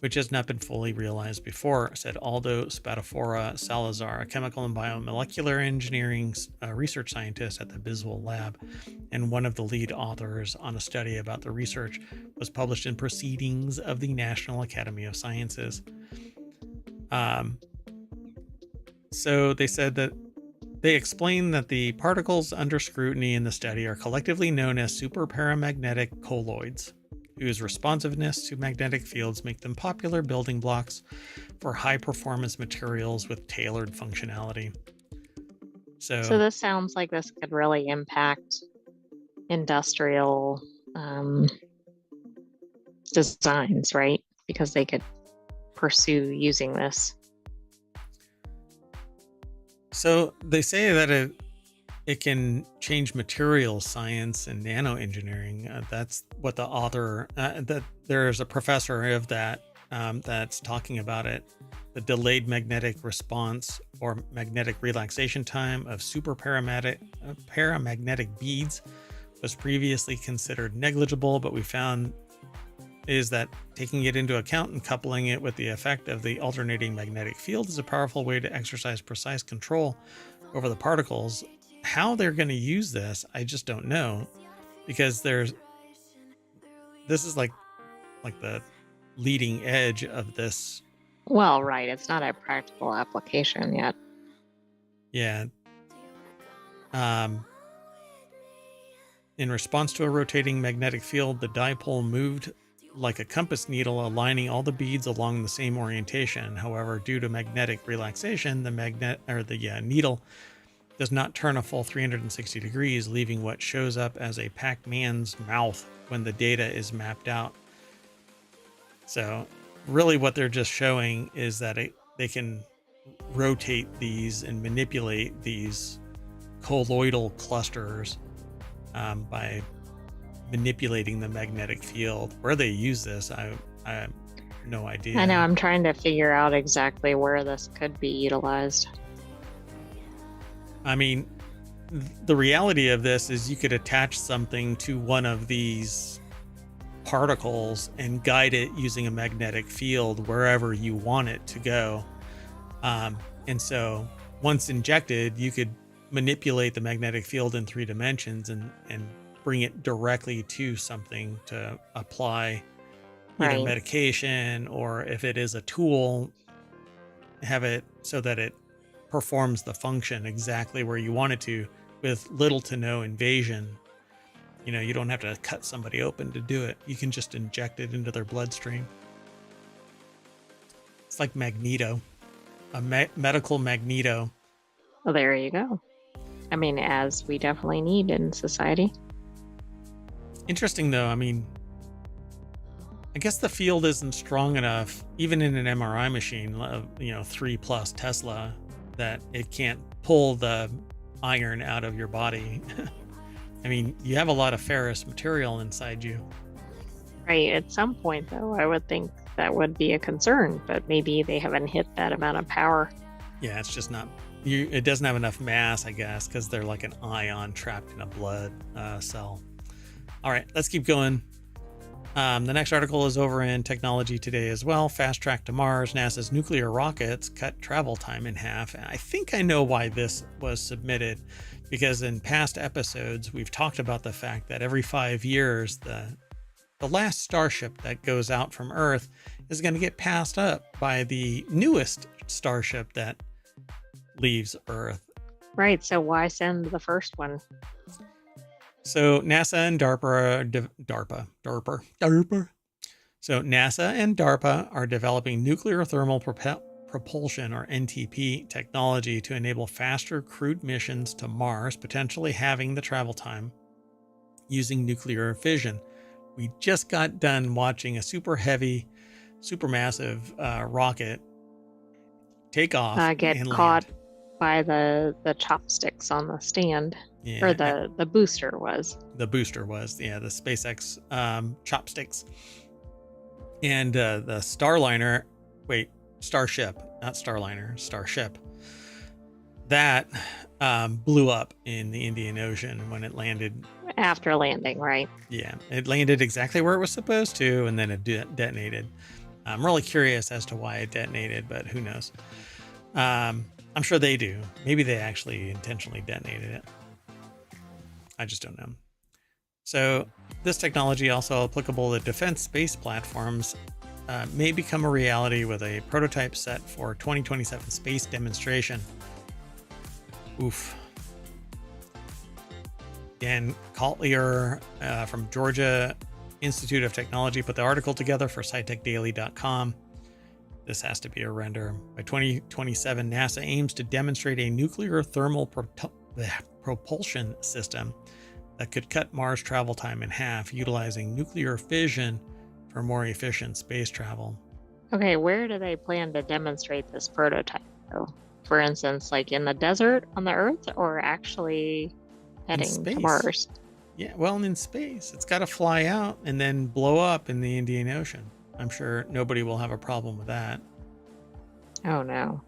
which has not been fully realized before, said Aldo Spadafora Salazar, a chemical and biomolecular engineering research scientist at the Biswell Lab, and one of the lead authors on a study about the research was published in Proceedings of the National Academy of Sciences. So they said that they explained that the particles under scrutiny in the study are collectively known as superparamagnetic colloids, whose responsiveness to magnetic fields make them popular building blocks for high-performance materials with tailored functionality. So this sounds like this could really impact industrial designs, right? Because they could pursue using this. So they say that it can change materials science and nanoengineering. That's what the author, that there's a professor of that that's talking about it. The delayed magnetic response or magnetic relaxation time of paramagnetic beads was previously considered negligible, but we found is that taking it into account and coupling it with the effect of the alternating magnetic field is a powerful way to exercise precise control over the particles. How they're going to use this, I just don't know, because this is like the leading edge of this. Well, right. It's not a practical application yet. Yeah. In response to a rotating magnetic field, the dipole moved like a compass needle, aligning all the beads along the same orientation. However, due to magnetic relaxation, the needle does not turn a full 360 degrees, leaving what shows up as a Pac-Man's mouth when the data is mapped out. So really what they're just showing is that they can rotate these and manipulate these colloidal clusters by manipulating the magnetic field. Where they use this, I have no idea. I know, I'm trying to figure out exactly where this could be utilized. I mean, the reality of this is you could attach something to one of these particles and guide it using a magnetic field wherever you want it to go. And so once injected, you could manipulate the magnetic field in 3 dimensions and bring it directly to something to apply either medication, or if it is a tool, have it so that it performs the function exactly where you want it to with little to no invasion. You don't have to cut somebody open to do it. You can just inject it into their bloodstream. It's like Magneto, a medical Magneto. Well, there you go. I mean, as we definitely need in society. Interesting, though. I mean, I guess the field isn't strong enough, even in an MRI machine, 3+ Tesla, that it can't pull the iron out of your body. I mean, you have a lot of ferrous material inside you. Right. At some point, though, I would think that would be a concern, but maybe they haven't hit that amount of power. Yeah, it's just not. It doesn't have enough mass, I guess, because they're like an ion trapped in a blood cell. All right, let's keep going. The next article is over in Technology Today as well. Fast track to Mars. NASA's nuclear rockets cut travel time in half. And I think I know why this was submitted, because in past episodes we've talked about the fact that every 5 years the last starship that goes out from Earth is going to get passed up by the newest starship that leaves Earth. Right. So why send the first one? So NASA and DARPA. So NASA and DARPA are developing nuclear thermal propulsion, or NTP, technology to enable faster crewed missions to Mars, potentially halving the travel time using nuclear fission. We just got done watching a supermassive rocket take off Get and caught land. by the chopsticks on the stand. Yeah, Or the booster was. the booster was, the SpaceX chopsticks. And the Starliner, Starship, not Starliner, Starship, that blew up in the Indian Ocean when it landed. After landing, right? Yeah, it landed exactly where it was supposed to, and then it detonated. I'm really curious as to why it detonated, but who knows? I'm sure they do. Maybe they actually intentionally detonated it. I just don't know. So this technology also applicable to defense space platforms may become a reality with a prototype set for 2027 space demonstration. Oof. Dan Collier from Georgia Institute of Technology put the article together for SciTechDaily.com. This has to be a render. By 2027, NASA aims to demonstrate a nuclear thermal propulsion system that could cut Mars travel time in half, utilizing nuclear fission for more efficient space travel. Okay, where do they plan to demonstrate this prototype, though? For instance, like in the desert on the Earth, or actually heading to Mars? Yeah, well, in space. It's got to fly out and then blow up in the Indian Ocean. I'm sure nobody will have a problem with that. Oh, no.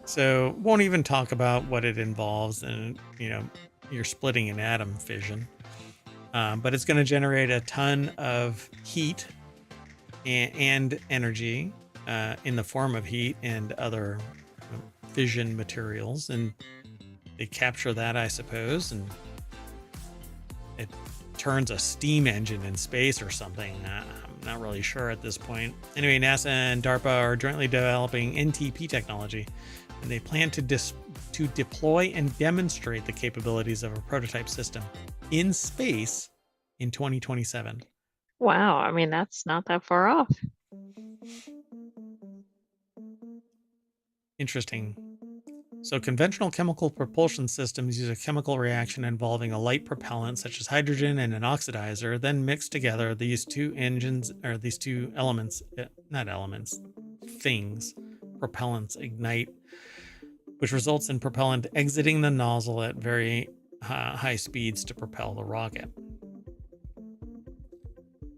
So won't even talk about what it involves, and you're splitting an atom fission, but it's going to generate a ton of heat and energy in the form of heat and other fission materials, and they capture that, I suppose, and it turns a steam engine in space or something. I'm not really sure at this point. Anyway, NASA and DARPA are jointly developing NTP technology, and they plan to deploy and demonstrate the capabilities of a prototype system in space in 2027. Wow, I mean, that's not that far off. Interesting. So conventional chemical propulsion systems use a chemical reaction involving a light propellant such as hydrogen and an oxidizer, then mix together these two things, propellants ignite, which results in propellant exiting the nozzle at very high speeds to propel the rocket.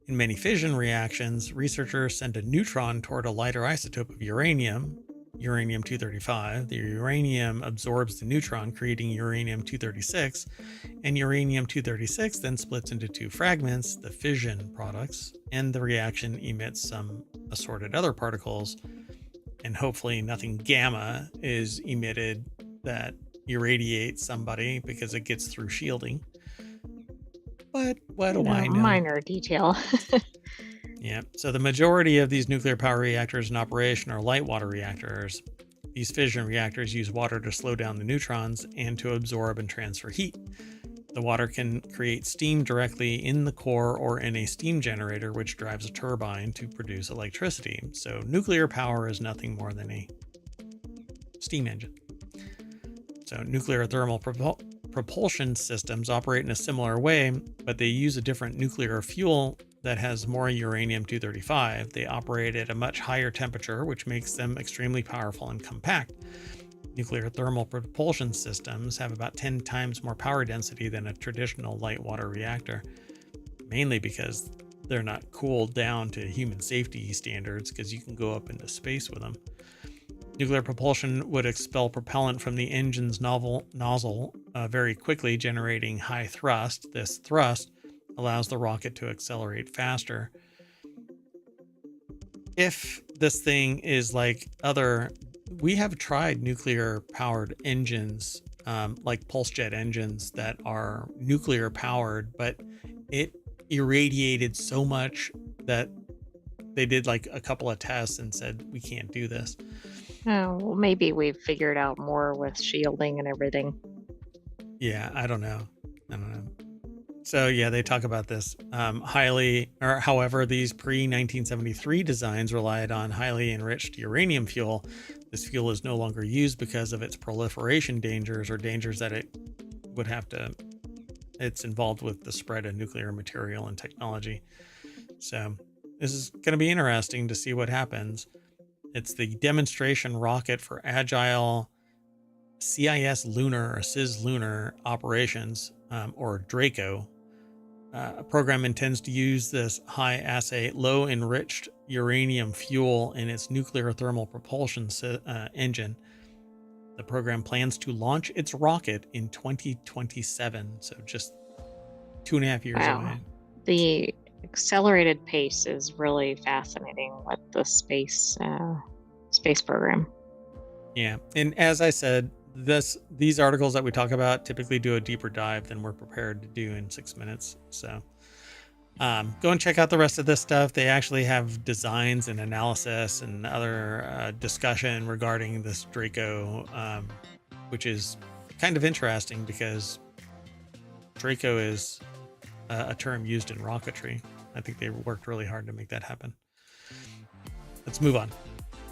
In many fission reactions, researchers send a neutron toward a lighter isotope of uranium, uranium-235. The uranium absorbs the neutron, creating uranium-236, and uranium-236 then splits into two fragments, the fission products, and the reaction emits some assorted other particles, and hopefully nothing gamma is emitted that irradiates somebody because it gets through shielding. But what do I know? Minor detail. Yeah, so the majority of these nuclear power reactors in operation are light water reactors. These fission reactors use water to slow down the neutrons and to absorb and transfer heat. The water can create steam directly in the core or in a steam generator, which drives a turbine to produce electricity. So nuclear power is nothing more than a steam engine. So nuclear thermal propulsion systems operate in a similar way, but they use a different nuclear fuel that has more uranium-235. They operate at a much higher temperature, which makes them extremely powerful and compact. Nuclear thermal propulsion systems have about 10 times more power density than a traditional light water reactor, mainly because they're not cooled down to human safety standards, because you can go up into space with them. Nuclear propulsion would expel propellant from the engine's nozzle very quickly, generating high thrust. This thrust allows the rocket to accelerate faster. If this thing is like we have tried nuclear powered engines, like pulse jet engines that are nuclear powered, but it irradiated so much that they did like a couple of tests and said, we can't do this. Oh, well, maybe we've figured out more with shielding and everything. Yeah, I don't know. So yeah, they talk about this however, these pre-1973 designs relied on highly enriched uranium fuel. This fuel is no longer used because of its proliferation dangers, or dangers that it's involved with the spread of nuclear material and technology. So this is going to be interesting to see what happens. It's the demonstration rocket for agile CIS lunar operations, or DRACO. A program intends to use this high-assay, low-enriched uranium fuel in its nuclear thermal propulsion engine. The program plans to launch its rocket in 2027, so just 2.5 years away. The accelerated pace is really fascinating with the space program. Yeah, and as I said, these articles that we talk about typically do a deeper dive than we're prepared to do in 6 minutes. So go and check out the rest of this stuff. They actually have designs and analysis and other discussion regarding this Draco, which is kind of interesting because Draco is a term used in rocketry. I think they worked really hard to make that happen. Let's move on.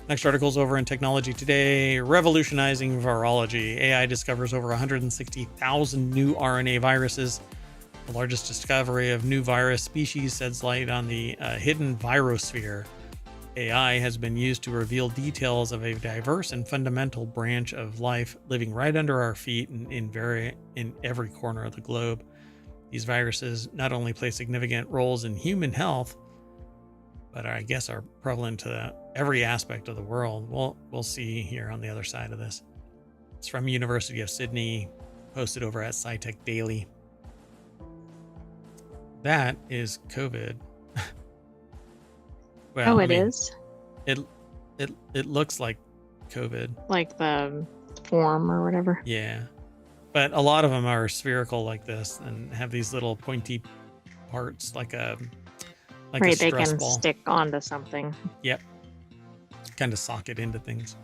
Next article's over in Technology Today. Revolutionizing virology. AI discovers over 160,000 new RNA viruses. The largest discovery of new virus species sheds light on the hidden virosphere. AI has been used to reveal details of a diverse and fundamental branch of life living right under our feet and in every corner of the globe. These viruses not only play significant roles in human health, but I guess are prevalent to every aspect of the world. We'll see here on the other side of this. It's from University of Sydney, posted over at SciTech Daily. That is COVID. Well, it is. It looks like COVID, like the form or whatever. Yeah, but a lot of them are spherical like this and have these little pointy parts, like a right, they stress can ball. Stick onto something. Yep, kind of sock it into things.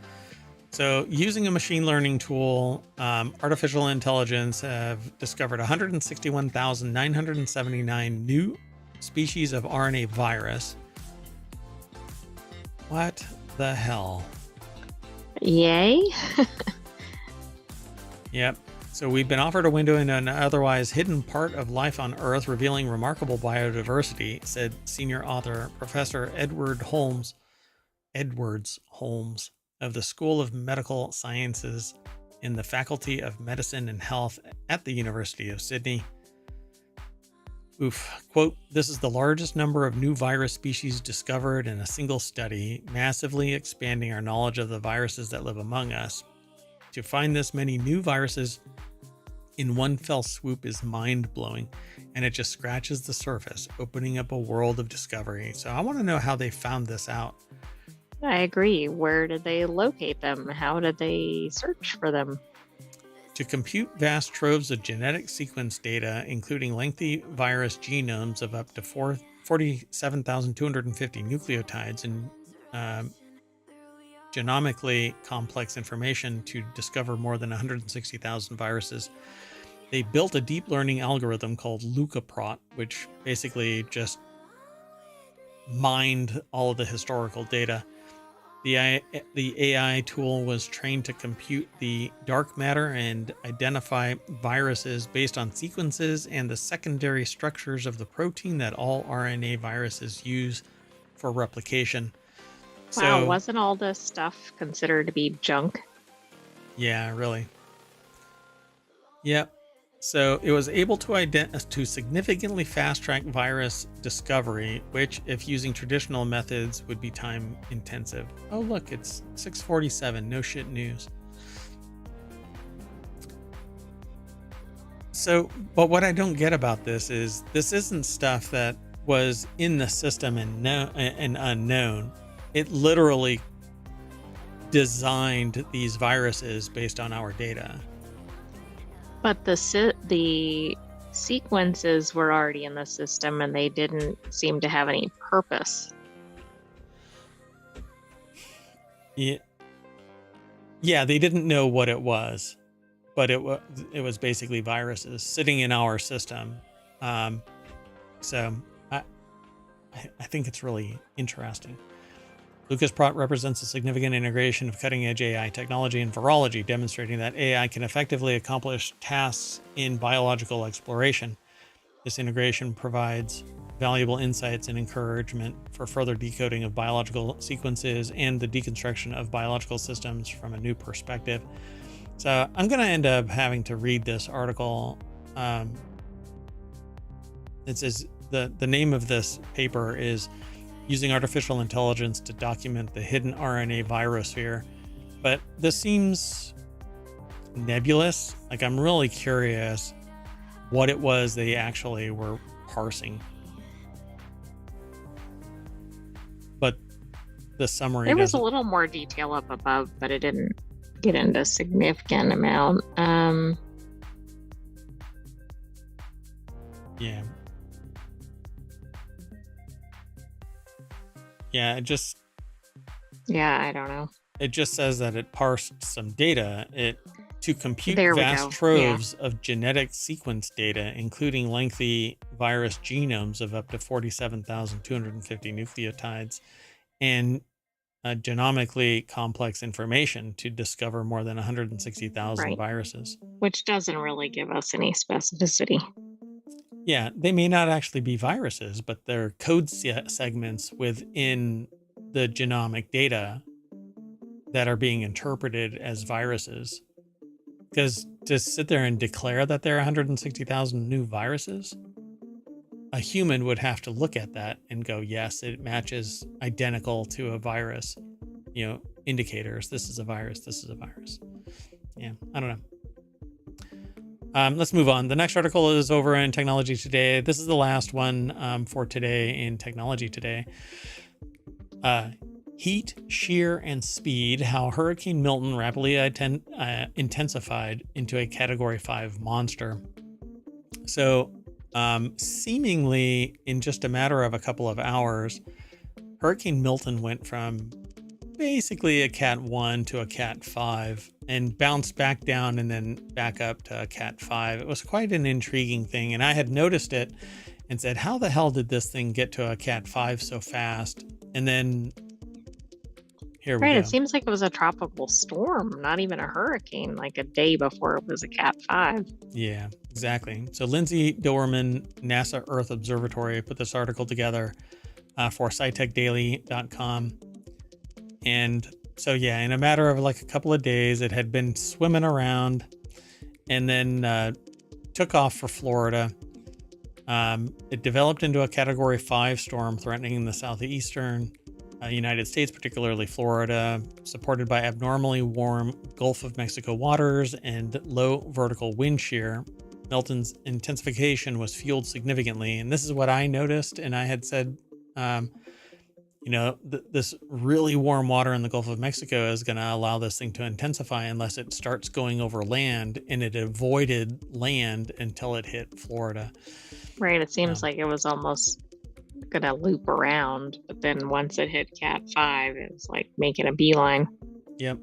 So using a machine learning tool, artificial intelligence have discovered 161,979 new species of RNA virus. What the hell? Yay. Yep. So we've been offered a window into an otherwise hidden part of life on Earth, revealing remarkable biodiversity, said senior author Professor Edwards Holmes of the School of Medical Sciences in the Faculty of Medicine and Health at the University of Sydney. Quote, this is the largest number of new virus species discovered in a single study, massively expanding our knowledge of the viruses that live among us. To find this many new viruses in one fell swoop is mind-blowing, and it just scratches the surface, opening up a world of discovery. So I want to know how they found this out. I agree. Where did they locate them? How did they search for them? To compute vast troves of genetic sequence data, including lengthy virus genomes of up to 47,250 nucleotides and genomically complex information to discover more than 160,000 viruses, they built a deep learning algorithm called LucaProt, which basically just mined all of the historical data. The AI tool was trained to compute the dark matter and identify viruses based on sequences and the secondary structures of the protein that all RNA viruses use for replication. Wow, So, wasn't all this stuff considered to be junk? Yeah, really. Yep. So it was able to significantly fast track virus discovery, which, if using traditional methods, would be time intensive. Oh, look, it's 6:47. No shit news. So, but what I don't get about this isn't stuff that was in the system and unknown. It literally designed these viruses based on our data. But the sequences were already in the system, and they didn't seem to have any purpose. Yeah, they didn't know what it was, but it was basically viruses sitting in our system. So I think it's really interesting. Lucas Prot represents a significant integration of cutting-edge AI technology and virology, demonstrating that AI can effectively accomplish tasks in biological exploration. This integration provides valuable insights and encouragement for further decoding of biological sequences and the deconstruction of biological systems from a new perspective. So I'm going to end up having to read this article. It says the name of this paper is Using Artificial Intelligence to Document the Hidden RNA Virosphere. But this seems nebulous. Like, I'm really curious what it was they actually were parsing. But the summary, there was a little more detail up above, but it didn't get into a significant amount. Yeah. Yeah, I don't know. It just says that it parsed some data to compute There we vast go. troves of genetic sequence data, including lengthy virus genomes of up to 47,250 nucleotides and genomically complex information to discover more than 160,000 Right. viruses. Which doesn't really give us any specificity. Yeah, they may not actually be viruses, but they're code segments within the genomic data that are being interpreted as viruses. Because to sit there and declare that there are 160,000 new viruses, a human would have to look at that and go, yes, it matches identical to a virus. You know, indicators. This is a virus. This is a virus. Yeah, I don't know. Let's move on. The next article is over in Technology Today. This is the last one for today in Technology Today. Heat, shear, and speed, how Hurricane Milton rapidly intensified into a Category 5 monster. So, seemingly in just a matter of a couple of hours, Hurricane Milton went from basically a Cat 1 to a Cat 5 and bounced back down and then back up to a Cat 5. It was quite an intriguing thing, and I had noticed it and said, how the hell did this thing get to a Cat 5 so fast? And then here we go. It seems like it was a tropical storm, not even a hurricane, like a day before it was a Cat 5. Yeah, exactly. So Lindsay Doerman, NASA Earth Observatory, put this article together for SciTechDaily.com. And so, yeah, in a matter of like a couple of days, it had been swimming around and then took off for Florida. It developed into a Category 5 storm threatening the southeastern United States, particularly Florida, supported by abnormally warm Gulf of Mexico waters and low vertical wind shear. Milton's intensification was fueled significantly. And this is what I noticed. And I had said, this really warm water in the Gulf of Mexico is going to allow this thing to intensify unless it starts going over land, and it avoided land until it hit Florida. Right. It seems like it was almost going to loop around, but then once it hit Cat 5, it was like making a beeline. Yep.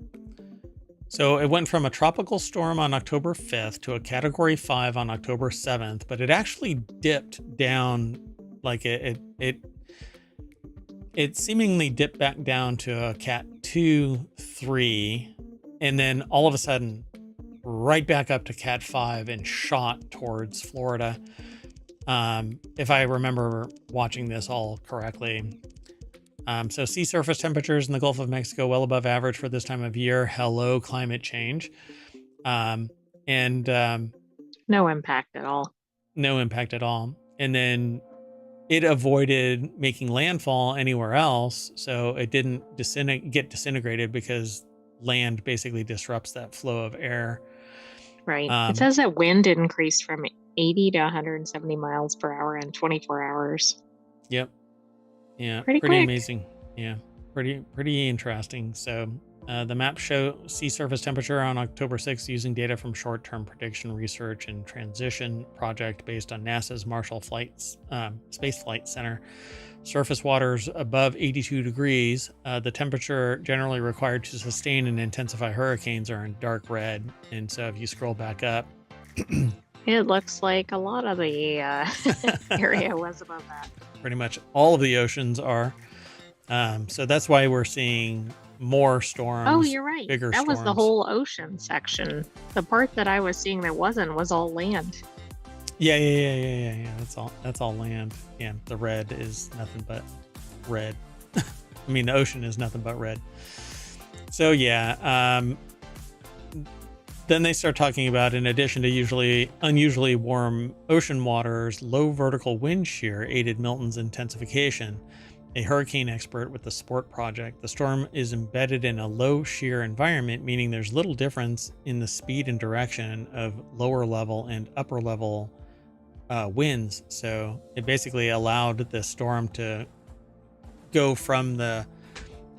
So it went from a tropical storm on October 5th to a Category 5 on October 7th, but it actually dipped down, like it seemingly dipped back down to a Cat 2, 3, and then all of a sudden right back up to Cat 5 and shot towards Florida. If I remember watching this all correctly. So sea surface temperatures in the Gulf of Mexico well above average for this time of year. Hello, climate change. No impact at all. No impact at all. And then it avoided making landfall anywhere else, so it didn't get disintegrated because land basically disrupts that flow of air. Right. It Um, says that wind increased from 80 to 170 miles per hour in 24 hours. yep. Yeah, Pretty pretty quick. amazing. Yeah, pretty interesting. So the maps show sea surface temperature on October 6th using data from short-term prediction research and transition project based on NASA's Marshall Space Flight Center. Surface waters above 82 degrees. The temperature generally required to sustain and intensify hurricanes are in dark red. And so if you scroll back up, It looks like a lot of the area was above that. pretty much all of the oceans are. So that's why we're seeing more storms. Oh, you're right. Bigger That was the storms. whole ocean section. The part that I was seeing that wasn't was all land. Yeah. That's all land. Yeah, the red is nothing but red. I mean, the ocean is nothing but red. So yeah. Then they start talking about, in addition to unusually warm ocean waters, low vertical wind shear aided Milton's intensification. A hurricane expert with the Sport Project, the storm is embedded in a low shear environment, meaning there's little difference in the speed and direction of lower level and upper level winds. So it basically allowed the storm to go from the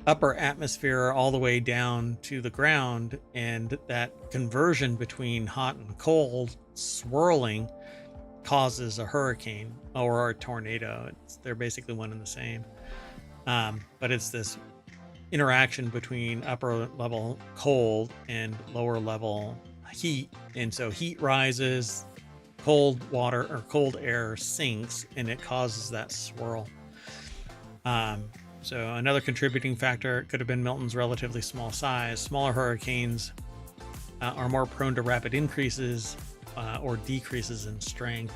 upper atmosphere all the way down to the ground, and that conversion between hot and cold swirling causes a hurricane or a tornado. They're basically one and the same. But it's this interaction between upper level cold and lower level heat. And so heat rises, cold water or cold air sinks, and it causes that swirl. So another contributing factor could have been Milton's relatively small size. Smaller hurricanes are more prone to rapid increases or decreases in strength.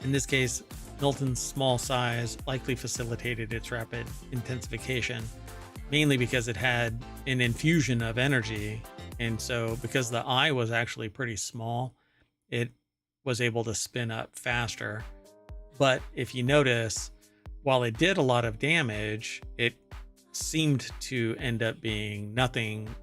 In this case, Milton's small size likely facilitated its rapid intensification, mainly because it had an infusion of energy. And so because the eye was actually pretty small, it was able to spin up faster. But if you notice, while it did a lot of damage, it seemed to end up being nothing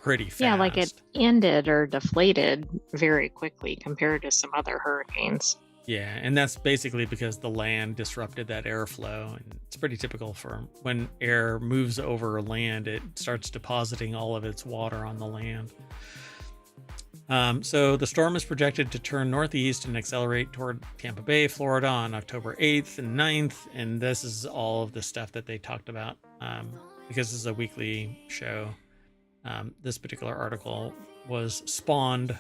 pretty fast. Yeah, like it ended or deflated very quickly compared to some other hurricanes. Yeah, and that's basically because the land disrupted that airflow. And it's pretty typical for when air moves over land, it starts depositing all of its water on the land. So the storm is projected to turn northeast and accelerate toward Tampa Bay, Florida on October 8th and 9th. And this is all of the stuff that they talked about because this is a weekly show. This particular article was spawned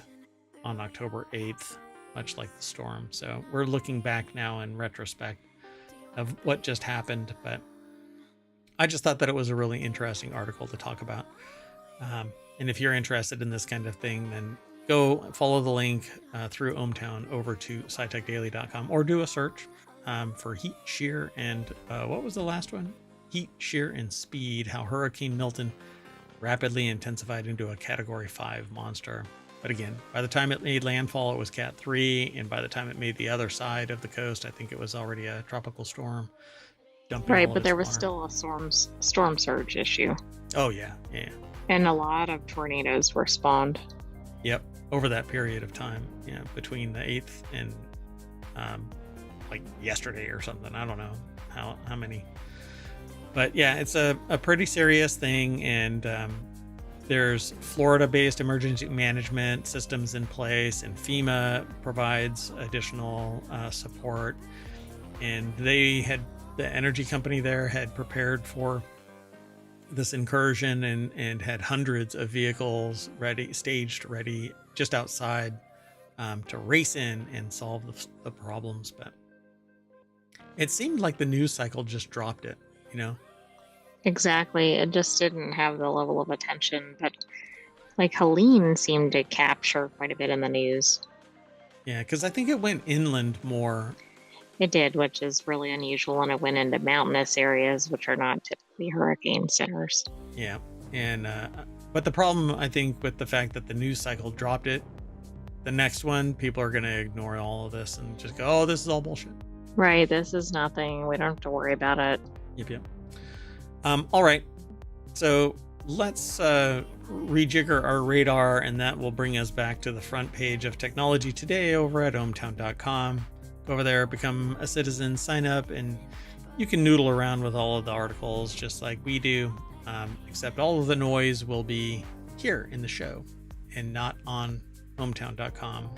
on October 8th, much like the storm. So we're looking back now in retrospect of what just happened. But I just thought that it was a really interesting article to talk about. And if you're interested in this kind of thing, then go follow the link through ohmTown over to scitechdaily.com or do a search for heat, shear, and what was the last one? Heat, shear, and speed, how Hurricane Milton rapidly intensified into a Category 5 monster. But again, by the time it made landfall, it was Cat 3, and by the time it made the other side of the coast, I think it was already a tropical storm. Right, but there was still a storm surge issue. Oh, yeah. And a lot of tornadoes were spawned. Yep, over that period of time, between the 8th and like yesterday or something. I don't know how many. But yeah, it's a pretty serious thing, and there's Florida-based emergency management systems in place, and FEMA provides additional support. And the energy company there had prepared for this incursion and had hundreds of vehicles staged ready just outside to race in and solve the problems. But it seemed like the news cycle just dropped it, Exactly. It just didn't have the level of attention that like Helene seemed to capture quite a bit in the news. Yeah, because I think it went inland more. It did, which is really unusual, and it went into mountainous areas, which are not typically hurricane centers. Yeah, and but the problem, I think, with the fact that the news cycle dropped it the next one, people are going to ignore all of this and just go, oh, this is all bullshit. Right. This is nothing. We don't have to worry about it. Yep. All right. So let's rejigger our radar, and that will bring us back to the front page of Technology Today over at ohmTown.com. Go over there, become a citizen, sign up, and you can noodle around with all of the articles just like we do, except all of the noise will be here in the show and not on ohmTown.com.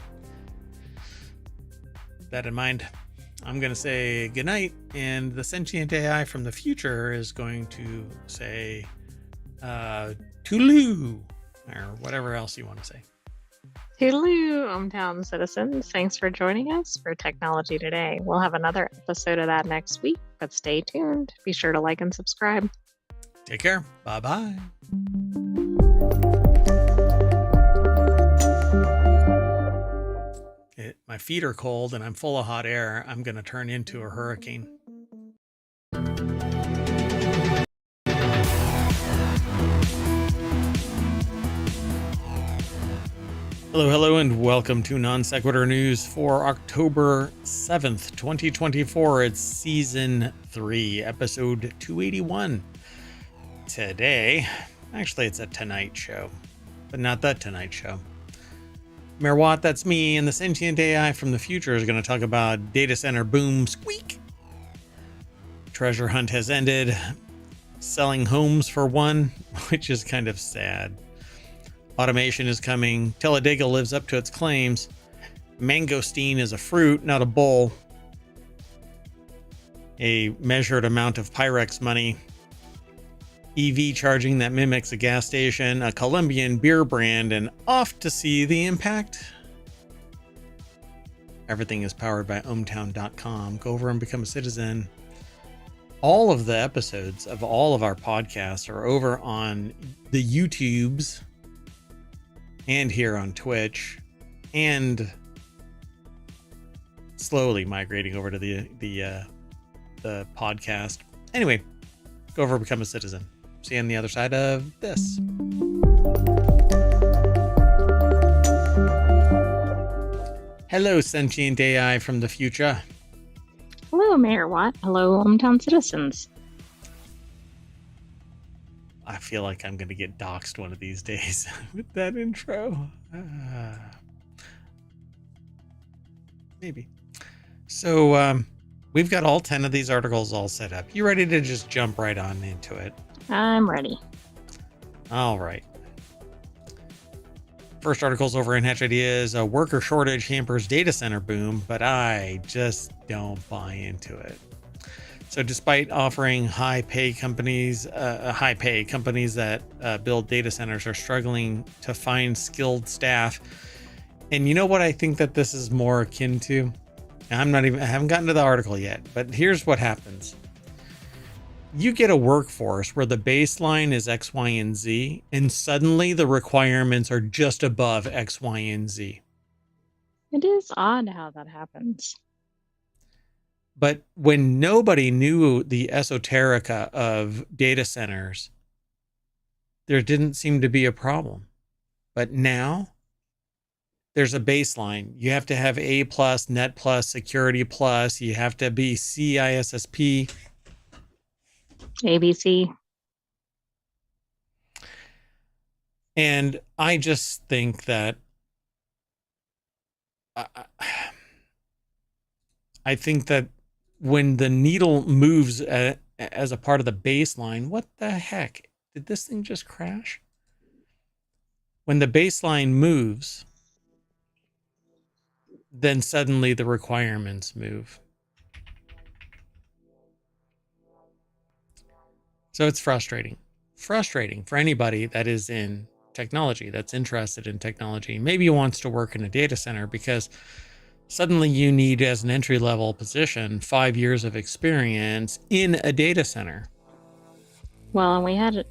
With that in mind, I'm going to say goodnight, and the Sentient AI from the future is going to say toodaloo, or whatever else you want to say. Toodaloo, ohmTown citizens. Thanks for joining us for Technology Today. We'll have another episode of that next week, but stay tuned. Be sure to like and subscribe. Take care. Bye-bye. My feet are cold and I'm full of hot air. I'm going to turn into a hurricane. Hello, and welcome to Non Sequitur News for October 7th, 2024. It's Season 3, Episode 281. Today, actually, it's a Tonight Show, but not that Tonight Show. Mayor Watt, that's me, and the Sentient AI from the future is going to talk about data center boom squeak. Treasure hunt has ended. Selling homes for one, which is kind of sad. Automation is coming. Talladega lives up to its claims. Mangosteen is a fruit, not a bull. A measured amount of Pyrex money. EV charging that mimics a gas station, a Colombian beer brand, and off to see the impact. Everything is powered by ohmTown.com. Go over and become a citizen. All of the episodes of all of our podcasts are over on the YouTubes and here on Twitch, and slowly migrating over to the podcast. Anyway, go over and become a citizen. See you on the other side of this. Hello, Sentient AI from the future. Hello, Mayor Watt. Hello, ohmTown citizens. I feel like I'm going to get doxxed one of these days with that intro. Maybe. So we've got all 10 of these articles all set up. You ready to just jump right on into it? I'm ready. All right. First article's over in Hatch Ideas. A worker shortage hampers data center boom, but I just don't buy into it. So despite offering high pay companies that build data centers are struggling to find skilled staff. And you know what I think that this is more akin to? I haven't gotten to the article yet, but here's what happens. You get a workforce where the baseline is X, Y, and Z, and suddenly the requirements are just above X, Y, and Z. It is odd how that happens. But when nobody knew the esoterica of data centers, there didn't seem to be a problem. But now there's a baseline. You have to have A+, Net+, Security+. You have to be CISSP. ABC. And I just think that I think that when the needle moves as a part of the baseline, what the heck? Did this thing just crash? When the baseline moves, then suddenly the requirements move. So it's frustrating. Frustrating for anybody that is in technology, that's interested in technology, maybe wants to work in a data center, because suddenly you need, as an entry-level position, 5 years of experience in a data center. Well, and we had,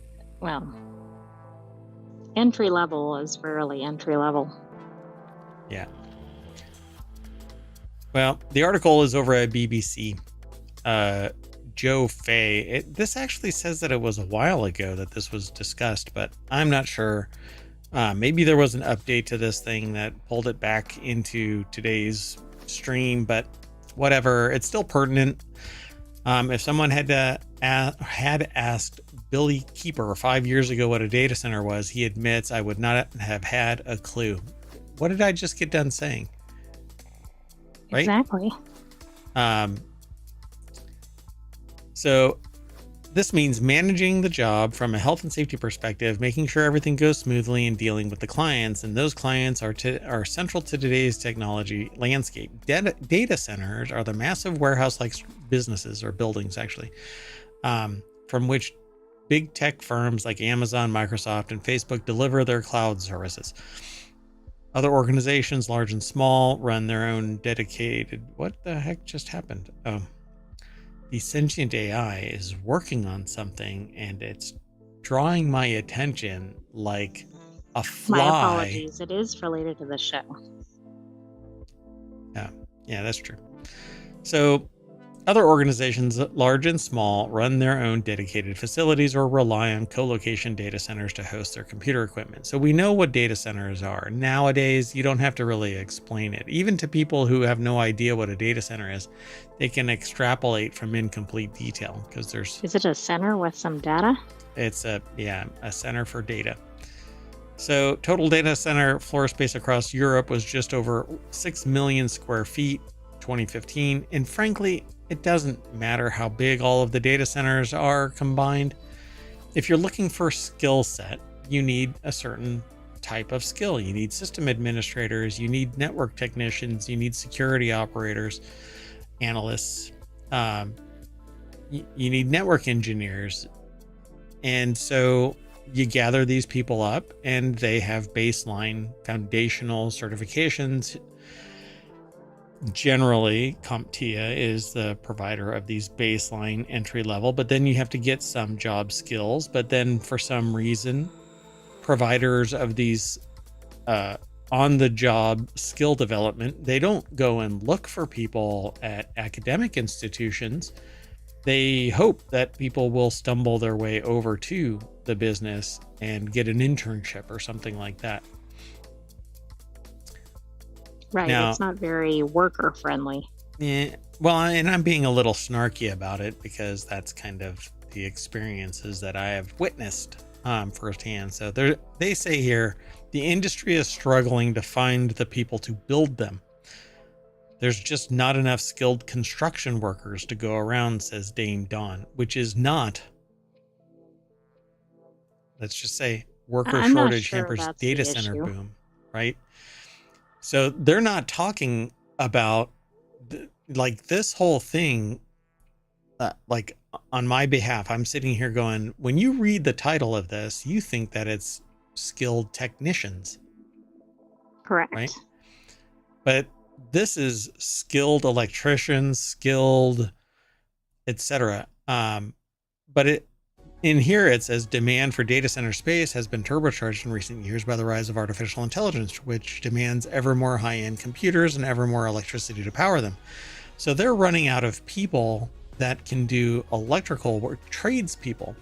entry level is really entry level. Yeah. Well, the article is over at BBC. Joe Fay. This actually says that it was a while ago that this was discussed, but I'm not sure. Maybe there was an update to this thing that pulled it back into today's stream, but whatever, it's still pertinent. If someone had asked Billy Keeper 5 years ago what a data center was, he admits, I would not have had a clue. What did I just get done saying? Right? Exactly. So this means managing the job from a health and safety perspective, making sure everything goes smoothly, and dealing with the clients. And those clients are central to today's technology landscape. Data centers are the massive warehouse-like businesses, or buildings actually, from which big tech firms like Amazon, Microsoft, and Facebook deliver their cloud services. Other organizations, large and small, run their own dedicated... What the heck just happened? Oh. The Sentient AI is working on something, and it's drawing my attention like a fly. My apologies. It is related to the show. Yeah, that's true. So other organizations, large and small, run their own dedicated facilities or rely on co-location data centers to host their computer equipment. So we know what data centers are. Nowadays, you don't have to really explain it. Even to people who have no idea what a data center is, they can extrapolate from incomplete detail, because there's... Is it a center with some data? It's a center for data. So total data center floor space across Europe was just over 6 million square feet, 2015. And frankly, it doesn't matter how big all of the data centers are combined. If you're looking for skill set, you need a certain type of skill. You need system administrators, you need network technicians, you need security operators, analysts, you need network engineers. And so you gather these people up, and they have baseline foundational certifications. Generally, CompTIA is the provider of these baseline entry level, but then you have to get some job skills. But then for some reason, providers of these on-the-job skill development, they don't go and look for people at academic institutions. They hope that people will stumble their way over to the business and get an internship or something like that. Right. Now, it's not very worker friendly. Yeah. Well, and I'm being a little snarky about it, because that's kind of the experiences that I have witnessed firsthand. So they say here, the industry is struggling to find the people to build them. There's just not enough skilled construction workers to go around, says Dame Dawn, which is not, let's just say, worker shortage hampers data center boom, right? So they're not talking about like this whole thing, like on my behalf. I'm sitting here going, when you read the title of this, you think that it's skilled technicians. Correct. Right? But this is skilled electricians, skilled, etc. But in here it says demand for data center space has been turbocharged in recent years by the rise of artificial intelligence, which demands ever more high-end computers and ever more electricity to power them. So they're running out of people that can do electrical work, tradespeople.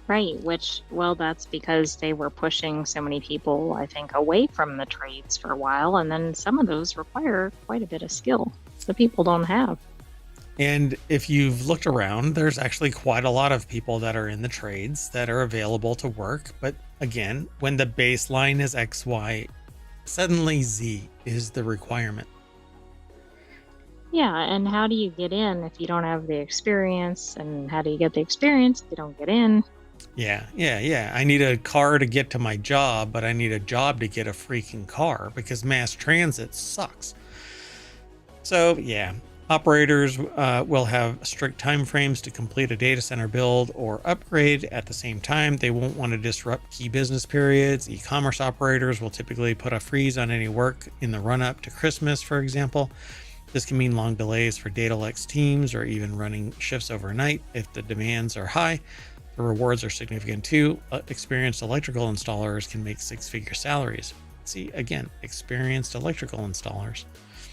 Right, which, well, that's because they were pushing so many people, I think, away from the trades for a while, and then some of those require quite a bit of skill that people don't have. And if you've looked around, there's actually quite a lot of people that are in the trades that are available to work. But again, when the baseline is X, Y, suddenly Z is the requirement. Yeah, and how do you get in if you don't have the experience? And how do you get the experience if you don't get in? Yeah. I need a car to get to my job, but I need a job to get a freaking car, because mass transit sucks. So yeah, operators will have strict time frames to complete a data center build or upgrade. At the same time, they won't want to disrupt key business periods. E-commerce operators will typically put a freeze on any work in the run-up to Christmas, for example. This can mean long delays for Datalex teams, or even running shifts overnight if the demands are high. The rewards are significant too. Experienced electrical installers can make six-figure salaries. See, again, experienced electrical installers.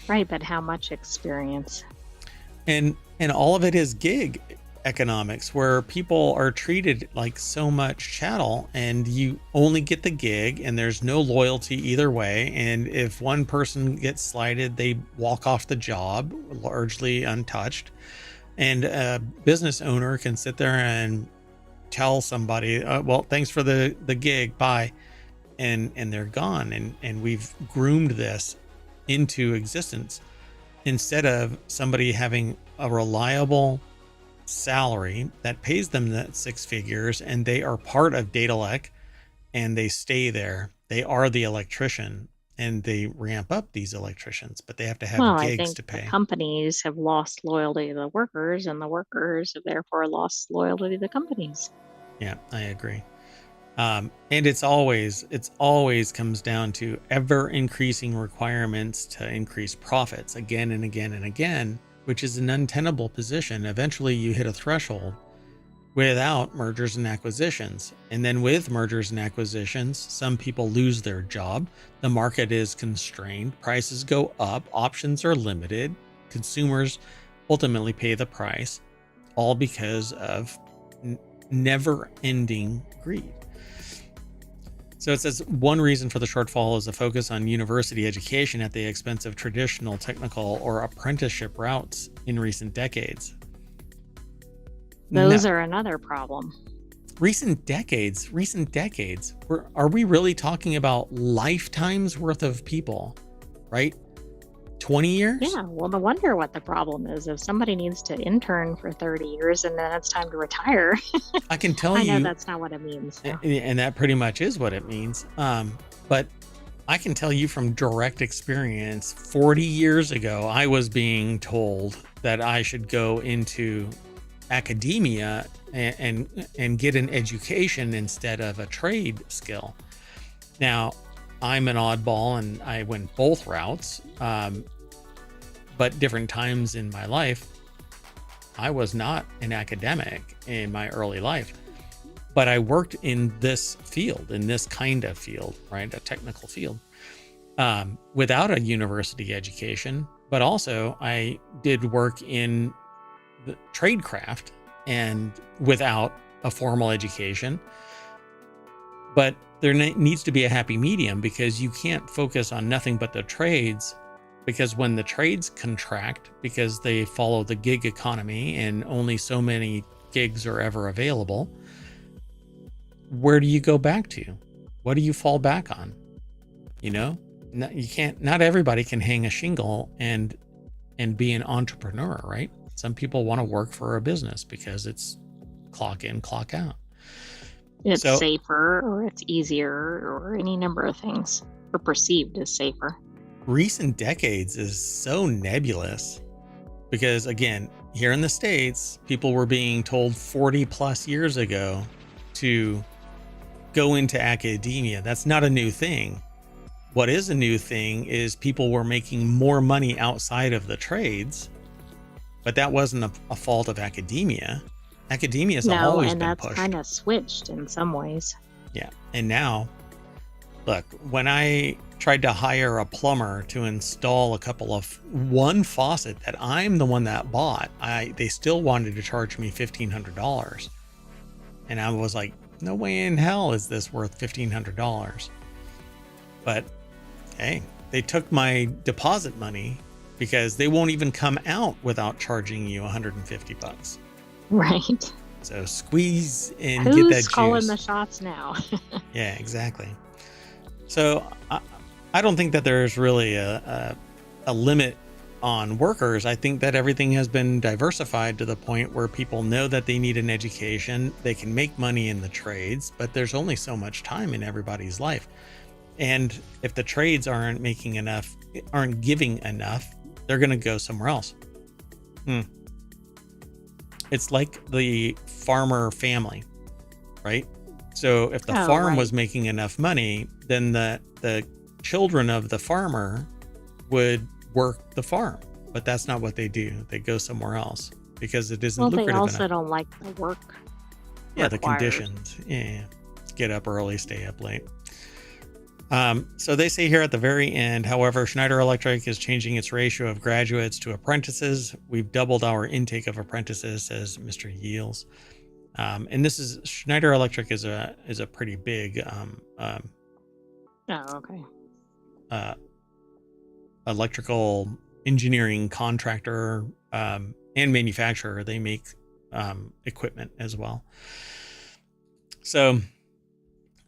Right, but how much experience? And all of it is gig. economics where people are treated like so much chattel, and you only get the gig and there's no loyalty either way. And if one person gets slighted, they walk off the job largely untouched. And a business owner can sit there and tell somebody, well, thanks for the gig, bye. And they're gone. And we've groomed this into existence instead of somebody having a reliable salary that pays them that 6 figures, and they are part of Datalec and they stay there. They are the electrician, and they ramp up these electricians, but they have to have Well, I gigs think to the pay. companies have lost loyalty to the workers, and the workers have therefore lost loyalty to the companies. Yeah, I agree. And it's always comes down to ever increasing requirements to increase profits again and again and again, which is an untenable position. Eventually you hit a threshold without mergers and acquisitions. And then with mergers and acquisitions, some people lose their job. The market is constrained. Prices go up. Options are limited. Consumers ultimately pay the price, all because of never-ending greed. So it says one reason for the shortfall is a focus on university education at the expense of traditional technical or apprenticeship routes in recent decades. Those are another problem. Recent decades. Are we really talking about lifetimes worth of people, right? 20 years? Yeah, well, no wonder what the problem is. If somebody needs to intern for 30 years and then it's time to retire, I can tell I you. know that's not what it means. So. And that pretty much is what it means. But I can tell you from direct experience, 40 years ago, I was being told that I should go into academia and get an education instead of a trade skill. Now, I'm an oddball and I went both routes, but different times in my life. I was not an academic in my early life, but I worked in this field, in this kind of field, right? A technical field, without a university education, but also I did work in the tradecraft and without a formal education. But there needs to be a happy medium, because you can't focus on nothing but the trades, because when the trades contract, because they follow the gig economy and only so many gigs are ever available, where do you go back to? What do you fall back on? You know, you can't, not everybody can hang a shingle and be an entrepreneur, right? Some people want to work for a business because it's clock in, clock out. It's safer, or it's easier, or any number of things, or perceived as safer. Recent decades is so nebulous because, again, here in the States, people were being told 40 plus years ago to go into academia. That's not a new thing. What is a new thing is people were making more money outside of the trades, but that wasn't a fault of academia. Academia has always been pushed. No, and that's kind of switched in some ways. Yeah. And now, look, when I tried to hire a plumber to install one faucet that I'm the one that bought, they still wanted to charge me $1,500. And I was like, no way in hell is this worth $1,500. But hey, they took my deposit money because they won't even come out without charging you $150. Right. So squeeze and Who's get that juice. calling the shots now? Yeah, exactly. So I don't think that there's really a limit on workers. I think that everything has been diversified to the point where people know that they need an education. They can make money in the trades, but there's only so much time in everybody's life. And if the trades aren't making enough, aren't giving enough, they're going to go somewhere else. It's like the farmer family, right? So if the farm was making enough money, then the children of the farmer would work the farm, but that's not what they do. They go somewhere else because it isn't lucrative enough. They also don't like the work. Yeah, the conditions. Yeah, get up early, stay up late. So they say here at the very end, however, Schneider Electric is changing its ratio of graduates to apprentices. We've doubled our intake of apprentices, says Mr. Yields. And this is Schneider Electric is a pretty big okay. Electrical engineering contractor and manufacturer. They make equipment as well. So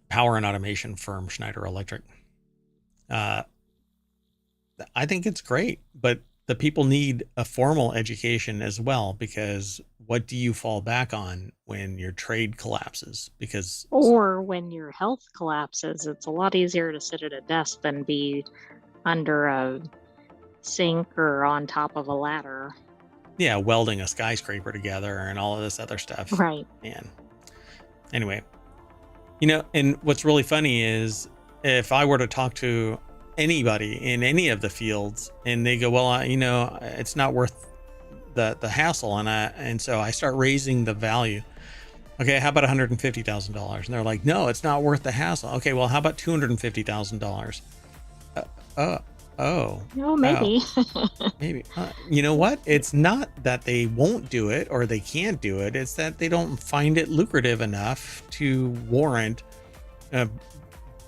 power and automation firm Schneider Electric. I think it's great, but the people need a formal education as well, because what do you fall back on when your trade collapses? Or when your health collapses, it's a lot easier to sit at a desk than be under a sink or on top of a ladder. Yeah, welding a skyscraper together and all of this other stuff. Right. Man. Anyway, and what's really funny is if I were to talk to anybody in any of the fields and they go, well, it's not worth the hassle. And so I start raising the value. Okay, how about $150,000? And they're like, no, it's not worth the hassle. Okay, well, how about $250,000? Maybe. Maybe. You know what? It's not that they won't do it or they can't do it. It's that they don't find it lucrative enough to warrant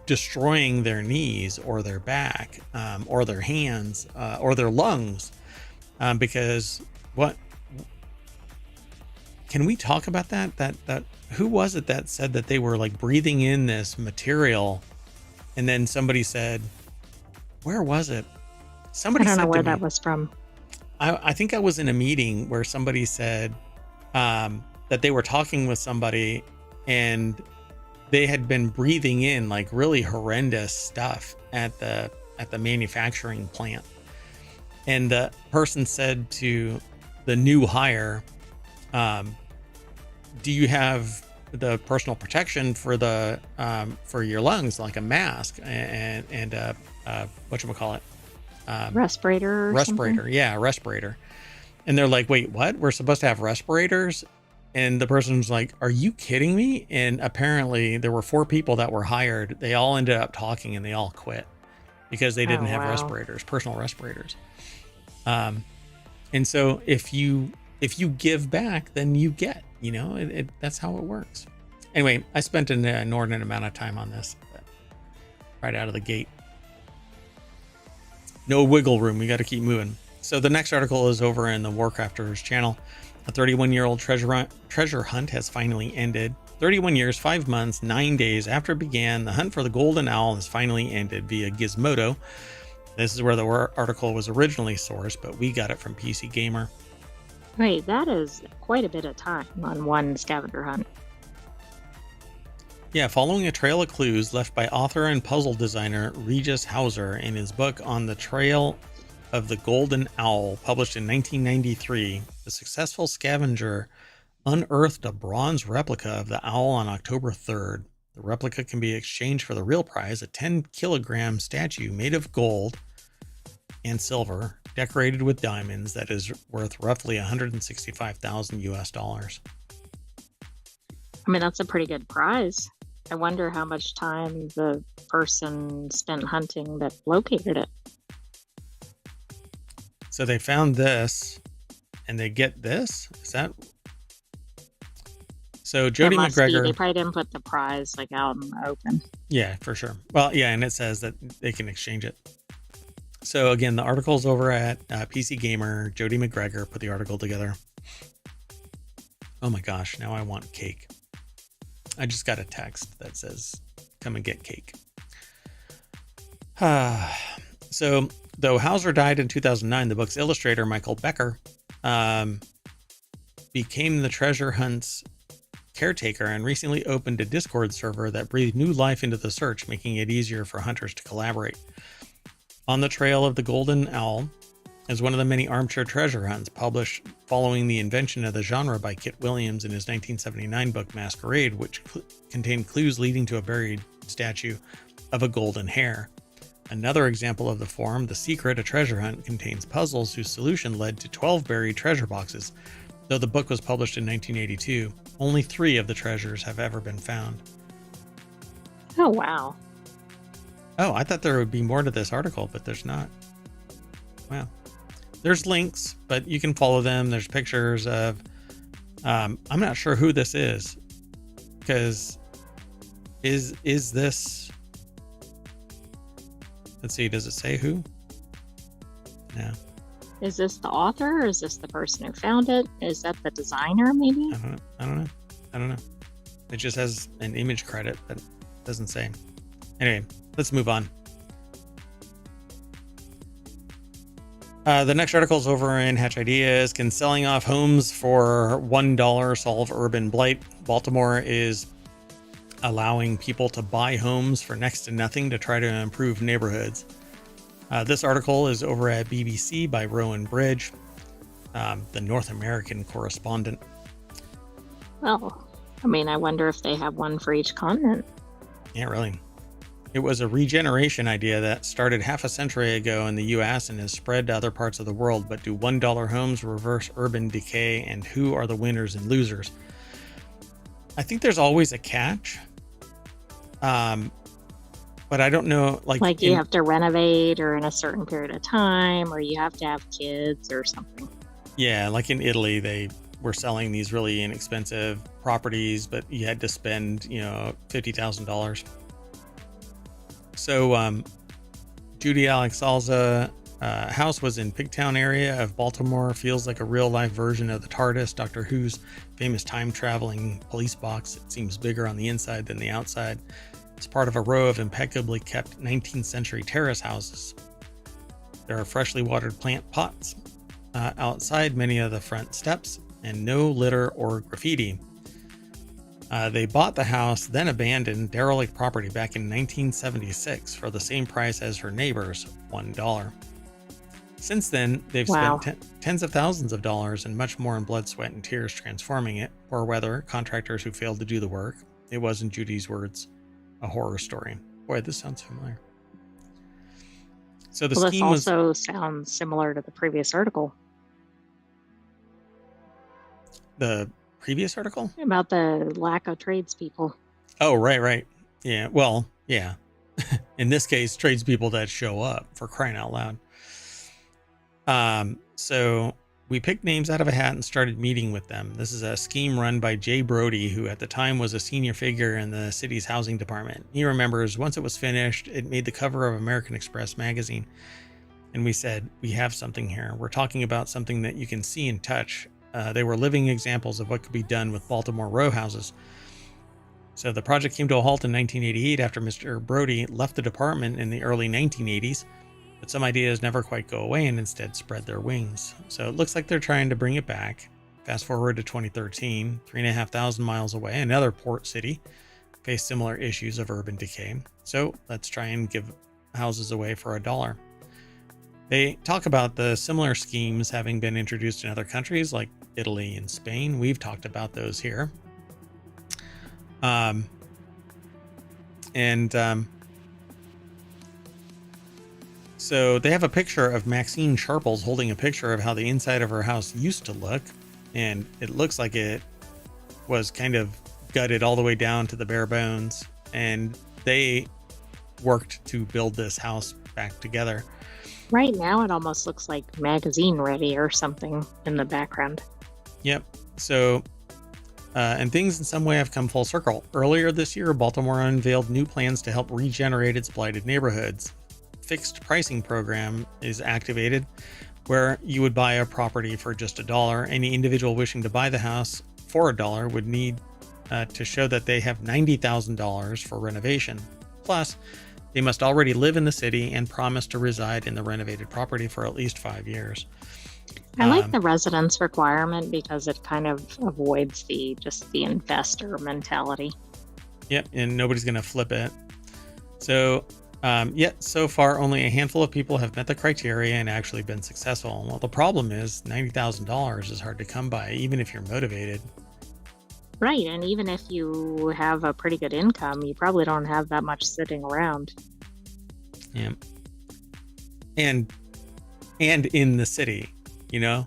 destroying their knees or their back or their hands or their lungs. Because what? Can we talk about that? Who was it that said that they were like breathing in this material, and then somebody said, where was it? Somebody I don't said know where to me, that was from. I think I was in a meeting where somebody said that they were talking with somebody and they had been breathing in like really horrendous stuff at the manufacturing plant. And the person said to the new hire, do you have the personal protection for for your lungs, like a mask and whatchamacallit? Respirator. Respirator. Yeah, respirator. And they're like, wait, what? We're supposed to have respirators? And the person's like, are you kidding me? And apparently there were 4 people that were hired. They all ended up talking and they all quit because they didn't have respirators, personal respirators. And so if you give back, then you get, that's how it works. Anyway, I spent an inordinate amount of time on this right out of the gate. No wiggle room. We got to keep moving. So the next article is over in the WarCrafters channel. A 31-year-old treasure hunt has finally ended. 31 years, 5 months, 9 days after it began, the hunt for the golden owl has finally ended via Gizmodo. This is where the article was originally sourced, but we got it from PC Gamer. Wait, that is quite a bit of time on one scavenger hunt. Yeah, following a trail of clues left by author and puzzle designer Regis Hauser in his book On the Trail of the Golden Owl, published in 1993, the successful scavenger unearthed a bronze replica of the owl on October 3rd. The replica can be exchanged for the real prize, a 10-kilogram statue made of gold and silver, decorated with diamonds, that is worth roughly $165,000 US. I mean, that's a pretty good prize. I wonder how much time the person spent hunting that located it. So they found this, and they get this? Is that... So Jody McGregor... They probably didn't put the prize like out in the open. Yeah, for sure. Well, yeah, and it says that they can exchange it. So again, the article's over at PC Gamer. Jody McGregor put the article together. Oh my gosh, now I want cake. I just got a text that says, come and get cake. So, though Hauser died in 2009, the book's illustrator, Michael Becker, became the treasure hunt's caretaker and recently opened a Discord server that breathed new life into the search, making it easier for hunters to collaborate. On the Trail of the Golden Owl is one of the many armchair treasure hunts published following the invention of the genre by Kit Williams in his 1979 book Masquerade, which contained clues leading to a buried statue of a golden hare. Another example of the form, The Secret, a treasure hunt, contains puzzles whose solution led to 12 buried treasure boxes. Though the book was published in 1982, only 3 of the treasures have ever been found. Oh, wow. Oh, I thought there would be more to this article, but there's not. Wow. There's links, but you can follow them. There's pictures of, I'm not sure who this is, because is this, let's see, does it say who? No. Is this the author, or is this the person who found it? Is that the designer, maybe? I don't know. It just has an image credit, but doesn't say. Anyway, let's move on. The next article is over in Hatch Ideas. Can selling off homes for $1 solve urban blight? Baltimore is allowing people to buy homes for next to nothing to try to improve neighborhoods. This article is over at BBC by Rowan Bridge, the North American correspondent. Well, I mean, I wonder if they have one for each continent. Yeah, really. It was a regeneration idea that started half a century ago in the US and has spread to other parts of the world. But do $1 homes reverse urban decay, and who are the winners and losers? I think there's always a catch. But I don't know, like you have to renovate or in a certain period of time, or you have to have kids or something. Yeah, like in Italy, they were selling these really inexpensive properties, but you had to spend, $50,000. So Judy Alex Salza house was in Pigtown area of Baltimore. Feels like a real life version of the TARDIS, Doctor Who's famous time traveling police box. It seems bigger on the inside than the outside. It's part of a row of impeccably kept 19th century terrace houses. There are freshly watered plant pots outside many of the front steps, and no litter or graffiti. They bought the house, then abandoned derelict property back in 1976 for the same price as her neighbors, $1. Since then, they've spent tens of thousands of dollars and much more in blood, sweat, and tears transforming it. Poor weather, contractors who failed to do the work. It was, in Judy's words, a horror story. Boy, this sounds familiar. So the scheme this also sounds similar to the previous article. The previous article? About the lack of tradespeople. Oh, right. Yeah, well, yeah. In this case, tradespeople that show up, for crying out loud. So we picked names out of a hat and started meeting with them. This is a scheme run by Jay Brody, who at the time was a senior figure in the city's housing department. He remembers once it was finished, it made the cover of American Express magazine. And we said, we have something here. We're talking about something that you can see and touch. They were living examples of what could be done with Baltimore row houses. So the project came to a halt in 1988 after Mr. Brody left the department in the early 1980s. But some ideas never quite go away and instead spread their wings. So it looks like they're trying to bring it back. Fast forward to 2013, 3,500 miles away, another port city faced similar issues of urban decay. So let's try and give houses away for $1. They talk about the similar schemes having been introduced in other countries like Italy and Spain. We've talked about those here. So they have a picture of Maxine Sharples holding a picture of how the inside of her house used to look. And it looks like it was kind of gutted all the way down to the bare bones. And they worked to build this house back together. Right now, it almost looks like magazine ready or something in the background. Yep. So, and things in some way have come full circle. Earlier this year, Baltimore unveiled new plans to help regenerate its blighted neighborhoods. Fixed pricing program is activated where you would buy a property for just $1. Any individual wishing to buy the house for $1 would need to show that they have $90,000 for renovation. Plus, they must already live in the city and promise to reside in the renovated property for at least 5 years. I like the residence requirement because it kind of avoids the investor mentality. Yep, and nobody's going to flip it. So, yet so far only a handful of people have met the criteria and actually been successful. Well, the problem is $90,000 is hard to come by, even if you're motivated. Right, and even if you have a pretty good income, you probably don't have that much sitting around. Yeah. And in the city, you know?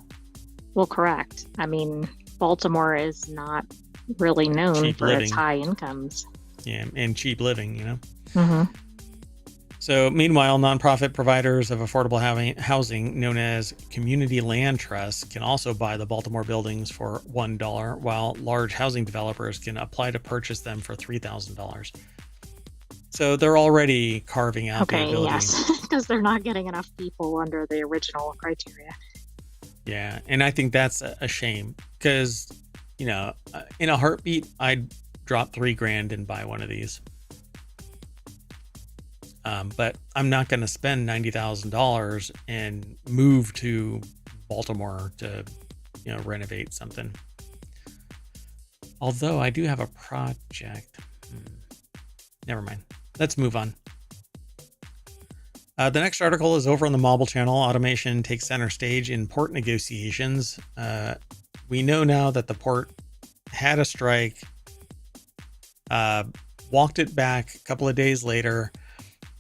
Well, correct. I mean, Baltimore is not really known for its high incomes. Yeah, and cheap living, you know? Mm-hmm. So meanwhile, nonprofit providers of affordable housing known as community land trusts can also buy the Baltimore buildings for $1, while large housing developers can apply to purchase them for $3,000. So they're already carving out the Okay, ability. yes, because they're not getting enough people under the original criteria. Yeah, and I think that's a shame because, in a heartbeat, I'd drop $3,000 and buy one of these. But I'm not going to spend $90,000 and move to Baltimore to, renovate something. Although I do have a project. Never mind. Let's move on. The next article is over on the Mobile channel. Automation takes center stage in port negotiations. We know now that the port had a strike, walked it back a couple of days later,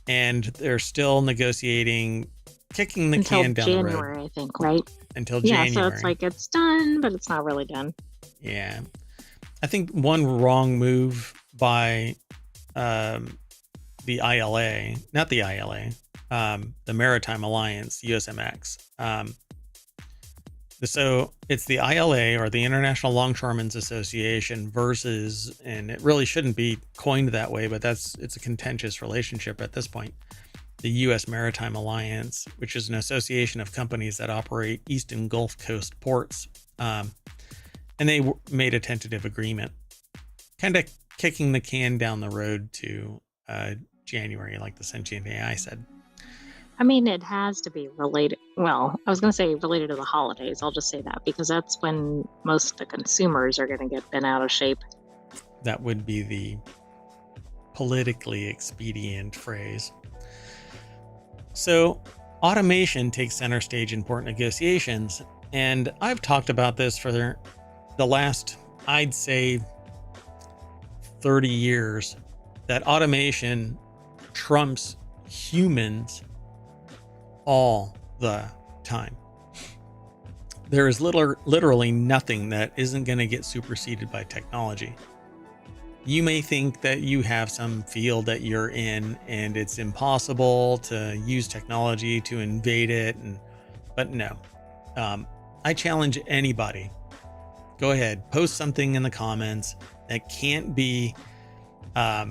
and they're still negotiating, kicking the can down the road. Until January, I think, right? Until January. Yeah, so it's like it's done, but it's not really done. Yeah. I think one wrong move by the ILA, not the ILA, the Maritime Alliance, USMX. So it's the ILA, or the International Longshoremen's Association, versus, and it really shouldn't be coined that way, but it's a contentious relationship at this point, the U.S. Maritime Alliance, which is an association of companies that operate East and Gulf Coast ports. And they made a tentative agreement, kind of kicking the can down the road to January, like the Sentient AI said. I mean, it has to be related. Well, I was going to say related to the holidays. I'll just say that because that's when most of the consumers are going to get bent out of shape. That would be the politically expedient phrase. So automation takes center stage in port negotiations. And I've talked about this for the last, I'd say, 30 years, that automation trumps humans all the time. There is literally nothing that isn't going to get superseded by technology. You may think that you have some field that you're in and it's impossible to use technology to invade it, but no. I challenge anybody. Go ahead, post something in the comments that can't be, that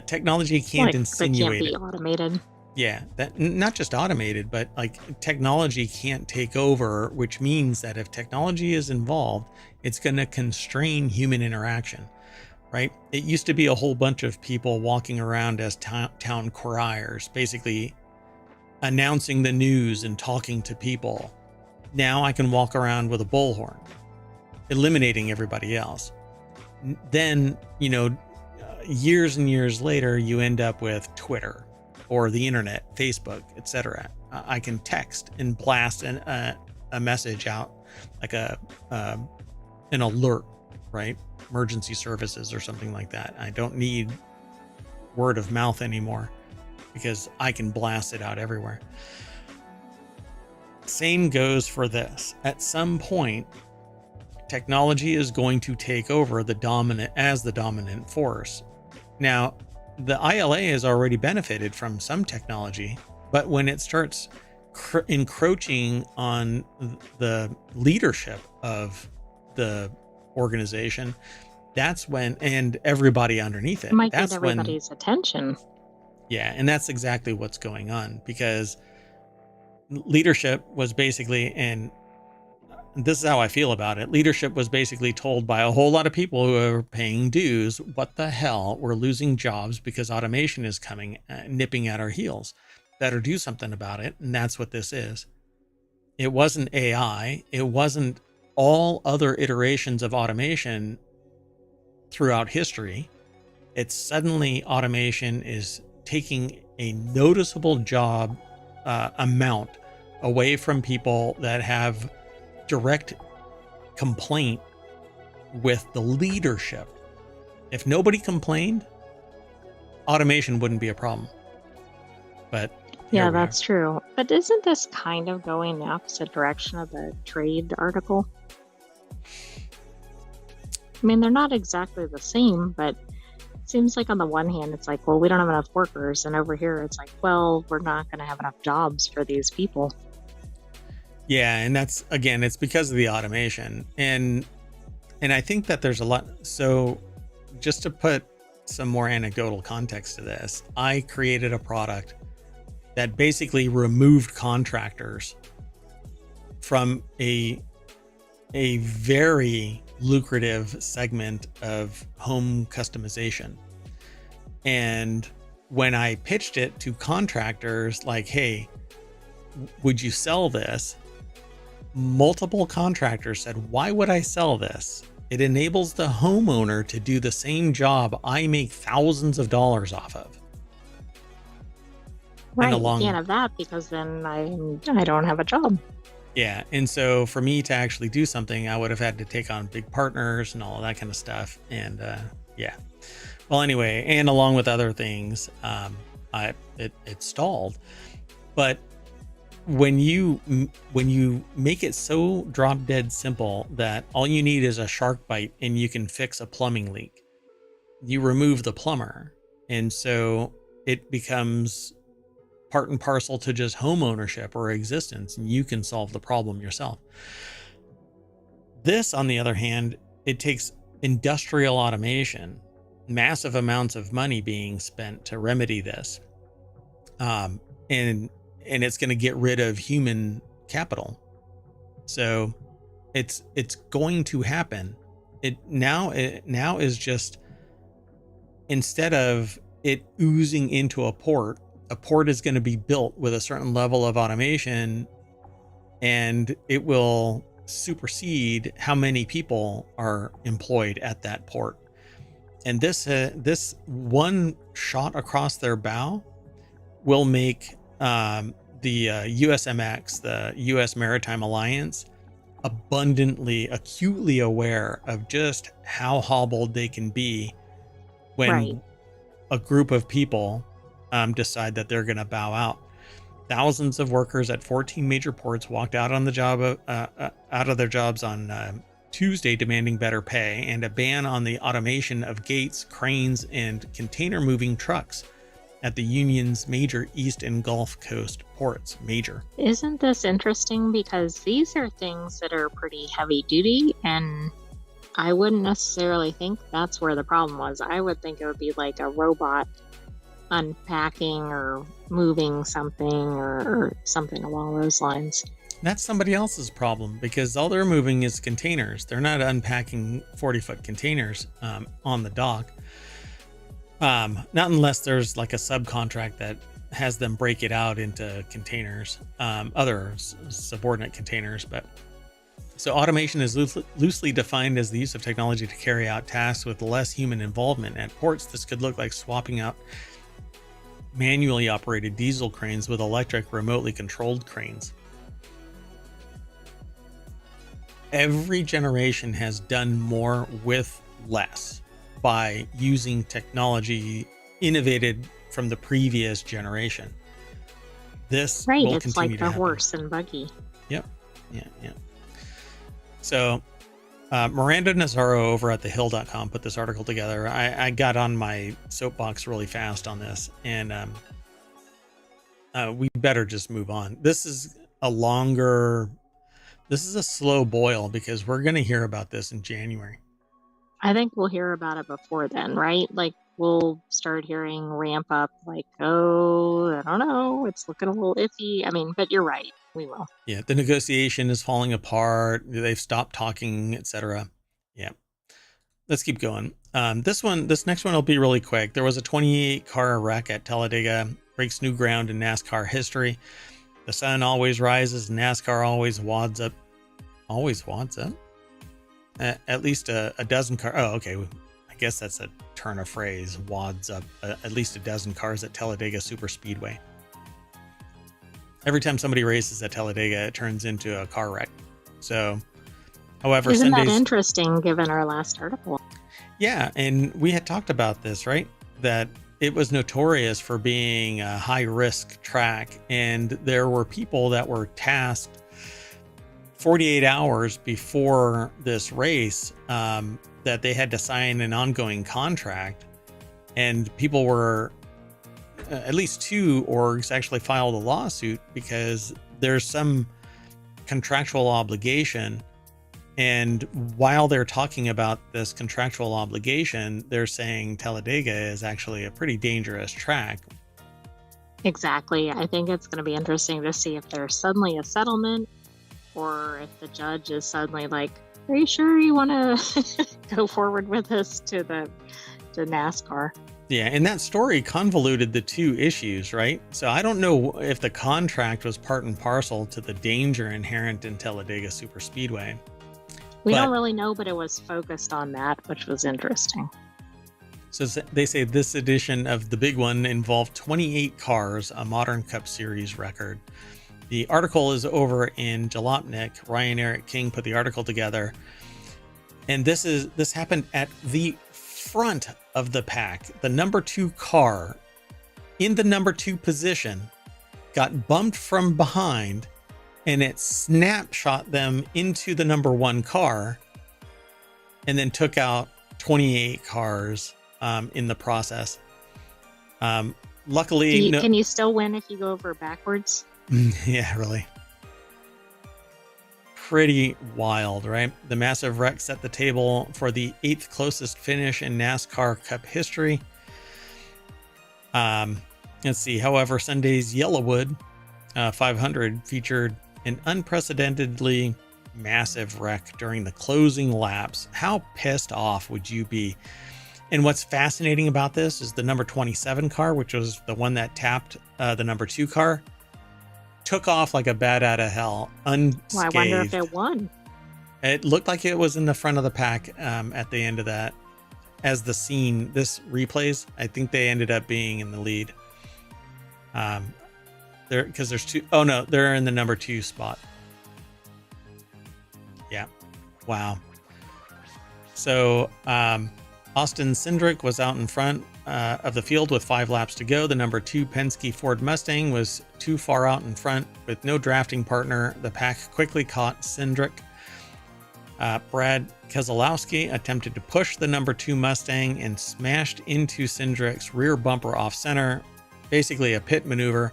technology can't insinuate. That can't be automated. Yeah, that not just automated, but like technology can't take over, which means that if technology is involved, it's going to constrain human interaction, right? It used to be a whole bunch of people walking around as town criers, basically announcing the news and talking to people. Now I can walk around with a bullhorn, eliminating everybody else. Then, years and years later, you end up with Twitter or the internet, Facebook, etc. I can text and blast a message out, like an alert, right? Emergency services or something like that. I don't need word of mouth anymore because I can blast it out everywhere. Same goes for this. At some point, technology is going to take over the dominant force. Now, the ILA has already benefited from some technology, but when it starts encroaching on the leadership of the organization, that's when, and everybody underneath it, might that's get everybody's attention. Yeah, and that's exactly what's going on, because leadership was basically, and this is how I feel about it, leadership was basically told by a whole lot of people who are paying dues, what the hell, we're losing jobs because automation is coming, nipping at our heels. Better do something about it. And that's what this is. It wasn't AI. It wasn't all other iterations of automation throughout history. It's suddenly automation is taking a noticeable job amount away from people that have direct complaint with the leadership. If nobody complained, automation wouldn't be a problem. But yeah, that's true. But isn't this kind of going the opposite direction of the trade article? I mean, they're not exactly the same, but Seems like on the one hand, it's like, well, we don't have enough workers. And over here, it's like, well, we're not going to have enough jobs for these people. Yeah. And that's, again, it's because of the automation. And I think that there's a lot. So just to put some more anecdotal context to this, I created a product that basically removed contractors from a very lucrative segment of home customization. And when I pitched it to contractors, like, hey, would you sell this? Multiple contractors said, why would I sell this? It enables the homeowner to do the same job I make thousands of dollars off of. Right, you can't have that because then I don't have a job. Yeah, and so for me to actually do something, I would have had to take on big partners and all of that kind of stuff. And yeah, well, anyway, and along with other things, it stalled. But when you make it so drop dead simple that all you need is a shark bite and you can fix a plumbing leak, you remove the plumber, and so it becomes part and parcel to just home ownership or existence, and you can solve the problem yourself. This, on the other hand, it takes industrial automation, massive amounts of money being spent to remedy this, and it's going to get rid of human capital. So it's going to happen. It now is just, instead of it oozing into a port is going to be built with a certain level of automation, and it will supersede how many people are employed at that port. And this one shot across their bow will make the USMX, the U.S. Maritime Alliance, acutely aware of just how hobbled they can be when a group of people decide that they're going to bow out. Thousands of workers at 14 major ports walked out on the job out of their jobs on Tuesday, demanding better pay and a ban on the automation of gates, cranes, and container moving trucks at the union's major East and Gulf Coast ports. Isn't this interesting? Because these are things that are pretty heavy duty, and I wouldn't necessarily think that's where the problem was. I would think it would be like a robot unpacking or moving something or something along those lines. That's somebody else's problem, because all they're moving is containers. They're not unpacking 40-foot containers on the dock. Not unless there's like a subcontract that has them break it out into containers, other subordinate containers. But so automation is loosely defined as the use of technology to carry out tasks with less human involvement. At ports, this could look like swapping out manually operated diesel cranes with electric remotely controlled cranes. Every generation has done more with less by using technology innovated from the previous generation. This will it's continue like to the happen. horse and buggy. Yep. Yeah. So Miranda Nazaro over at thehill.com put this article together. I got on my soapbox really fast on this, and we better just move on. This is a slow boil because we're going to hear about this in January. I think we'll hear about it before then, right? Like we'll start hearing ramp up like, oh, I don't know, it's looking a little iffy. I mean, but you're right. We will. Yeah, the negotiation is falling apart. They've stopped talking, etc. Yeah, let's keep going. This next one will be really quick. There was a 28-car wreck at Talladega, breaks new ground in NASCAR history. The sun always rises, NASCAR always wads up. Always wads up? At least a dozen cars. Oh, okay. I guess that's a turn of phrase. Wads up. At least a dozen cars at Talladega Super Speedway. Every time somebody races at Talladega, it turns into a car wreck. So, however, isn't that interesting given our last article? Yeah, and we had talked about this, right? That it was notorious for being a high-risk track, and there were people that were tasked 48 hours before this race that they had to sign an ongoing contract And people were, at least 2 orgs actually filed a lawsuit because there's some contractual obligation. And while they're talking about this contractual obligation, they're saying Talladega is actually a pretty dangerous track. Exactly. I think it's going to be interesting to see if there's suddenly a settlement or if the judge is suddenly like, are you sure you want to go forward with this to NASCAR? Yeah, and that story convoluted the 2 issues, right? So I don't know if the contract was part and parcel to the danger inherent in Talladega Superspeedway. We don't really know, but it was focused on that, which was interesting. So they say this edition of the big one involved 28 cars, a Modern Cup Series record. The article is over in Jalopnik. Ryan Eric King put the article together. And this happened at the front of the pack. The number 2 car in the number 2 position got bumped from behind, and it snapshot them into the number 1 car and then took out 28 cars in the process. Luckily, can you still win if you go over backwards? Yeah, really. Pretty wild, right? The massive wreck set the table for the 8th closest finish in NASCAR Cup history. Let's see. However, Sunday's Yellowwood 500 featured an unprecedentedly massive wreck during the closing laps. How pissed off would you be? And what's fascinating about this is the number 27 car, which was the one that tapped the number 2 car, took off like a bat out of hell, unscathed. Well, I wonder if it won. It looked like it was in the front of the pack at the end of that. As this replays, I think they ended up being in the lead. Because there's 2. Oh no, they're in the number 2 spot. Yeah. Wow. So Austin Cindric was out in front of the field with 5 laps to go. The number 2 Penske Ford Mustang was too far out in front with no drafting partner. The pack quickly caught Cindric. Brad Keselowski attempted to push the number 2 Mustang and smashed into Cindric's rear bumper off center, basically a pit maneuver.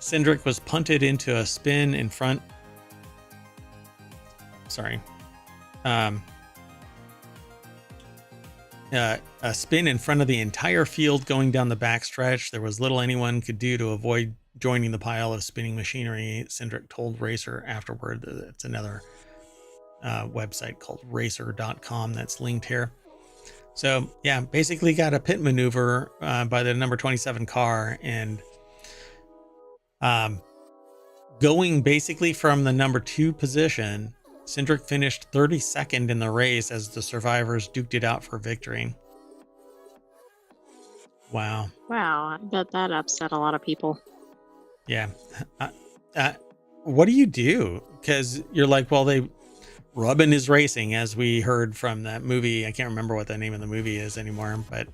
Cindric was punted into a spin in front. A spin in front of the entire field going down the backstretch. There was little anyone could do to avoid joining the pile of spinning machinery. Cindric told Racer afterward. It's another website called racer.com that's linked here. So yeah, basically got a pit maneuver by the number 27 car, and going basically from the number 2 position, Cindric finished 32nd in the race as the survivors duked it out for victory. Wow. Wow, I bet that upset a lot of people. Yeah. What do you do? Because you're like, well, Rubbin is racing, as we heard from that movie. I can't remember what the name of the movie is anymore, but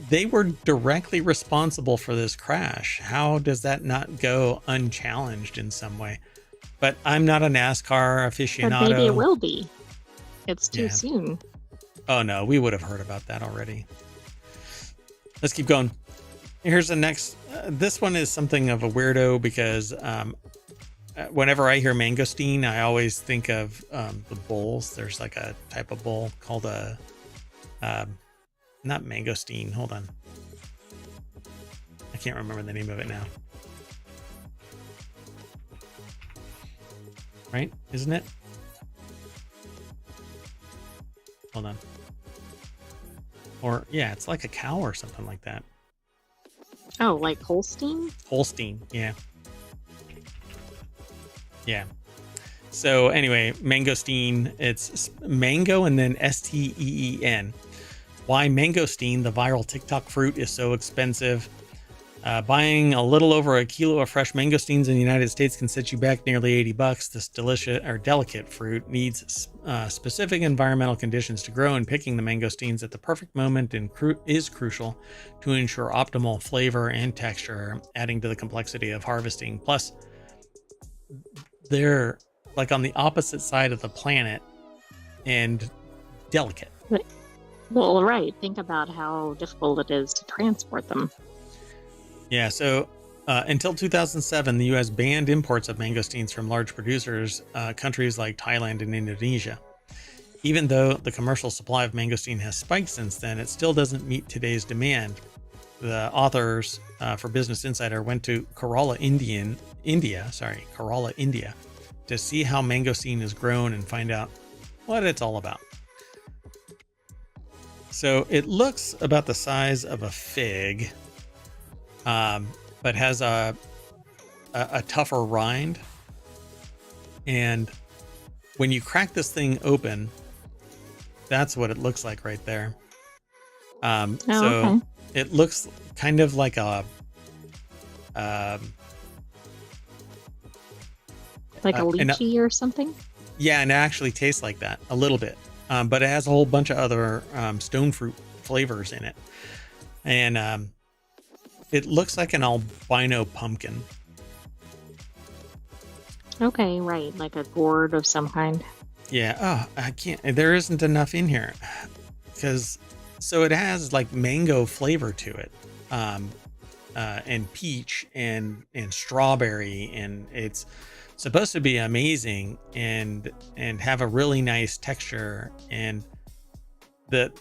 they were directly responsible for this crash. How does that not go unchallenged in some way? But I'm not a NASCAR aficionado. But maybe it will be. It's too soon. Oh no, we would have heard about that already. Let's keep going. Here's the next. This one is something of a weirdo because whenever I hear mangosteen, I always think of the bulls. There's like a type of bull called a not mangosteen. Hold on. I can't remember the name of it now. Right? Isn't it? Hold on. Or, yeah, it's like a cow or something like that. Oh, like Holstein? Holstein, yeah. Yeah. So anyway, mangosteen, it's mango and then S-T-E-E-N. Why mangosteen, the viral TikTok fruit, is so expensive. Buying a little over a kilo of fresh mangosteens in the United States can set you back nearly $80. This delicious or delicate fruit needs specific environmental conditions to grow, and picking the mangosteens at the perfect moment is crucial to ensure optimal flavor and texture, adding to the complexity of harvesting. Plus, they're like on the opposite side of the planet and delicate. But- Well, right. Think about how difficult it is to transport them. Yeah, so until 2007, the U.S. banned imports of mangosteens from large producers, countries like Thailand and Indonesia. Even though the commercial supply of mangosteen has spiked since then, it still doesn't meet today's demand. The authors for Business Insider went to Kerala, India, to see how mangosteen is grown and find out what it's all about. So it looks about the size of a fig, but has a tougher rind. And when you crack this thing open, that's what it looks like right there. Okay. It looks kind of like a Like a lychee or something? yeah, and it actually tastes like that a little bit. But it has a whole bunch of other stone fruit flavors in it. And it looks like an albino pumpkin. Okay, right. Like a gourd of some kind. Yeah. Oh, I can't. There isn't enough in here because so it has like mango flavor to it, and peach and strawberry, and it's supposed to be amazing and have a really nice texture. And the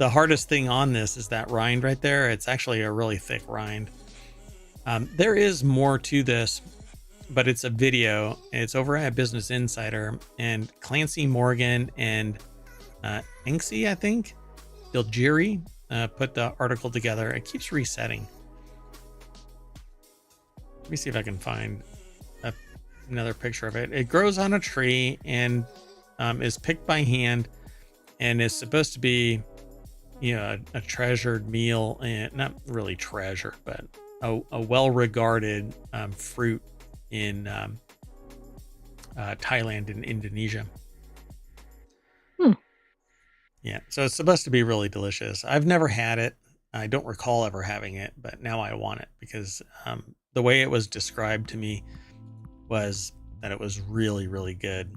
hardest thing on this is that rind right there. It's actually a really thick rind. There is more to this, but it's a video. It's over at Business Insider, and Clancy Morgan and Inksy, I think, Dilgiri, put the article together. It keeps resetting. Let me see if I can find another picture of it. It grows on a tree and is picked by hand and is supposed to be, a treasured meal, and not really treasured, but a well-regarded fruit in Thailand and Indonesia. Yeah, so it's supposed to be really delicious. I've never had it. I don't recall ever having it, but now I want it because the way it was described to me was that it was really, really good.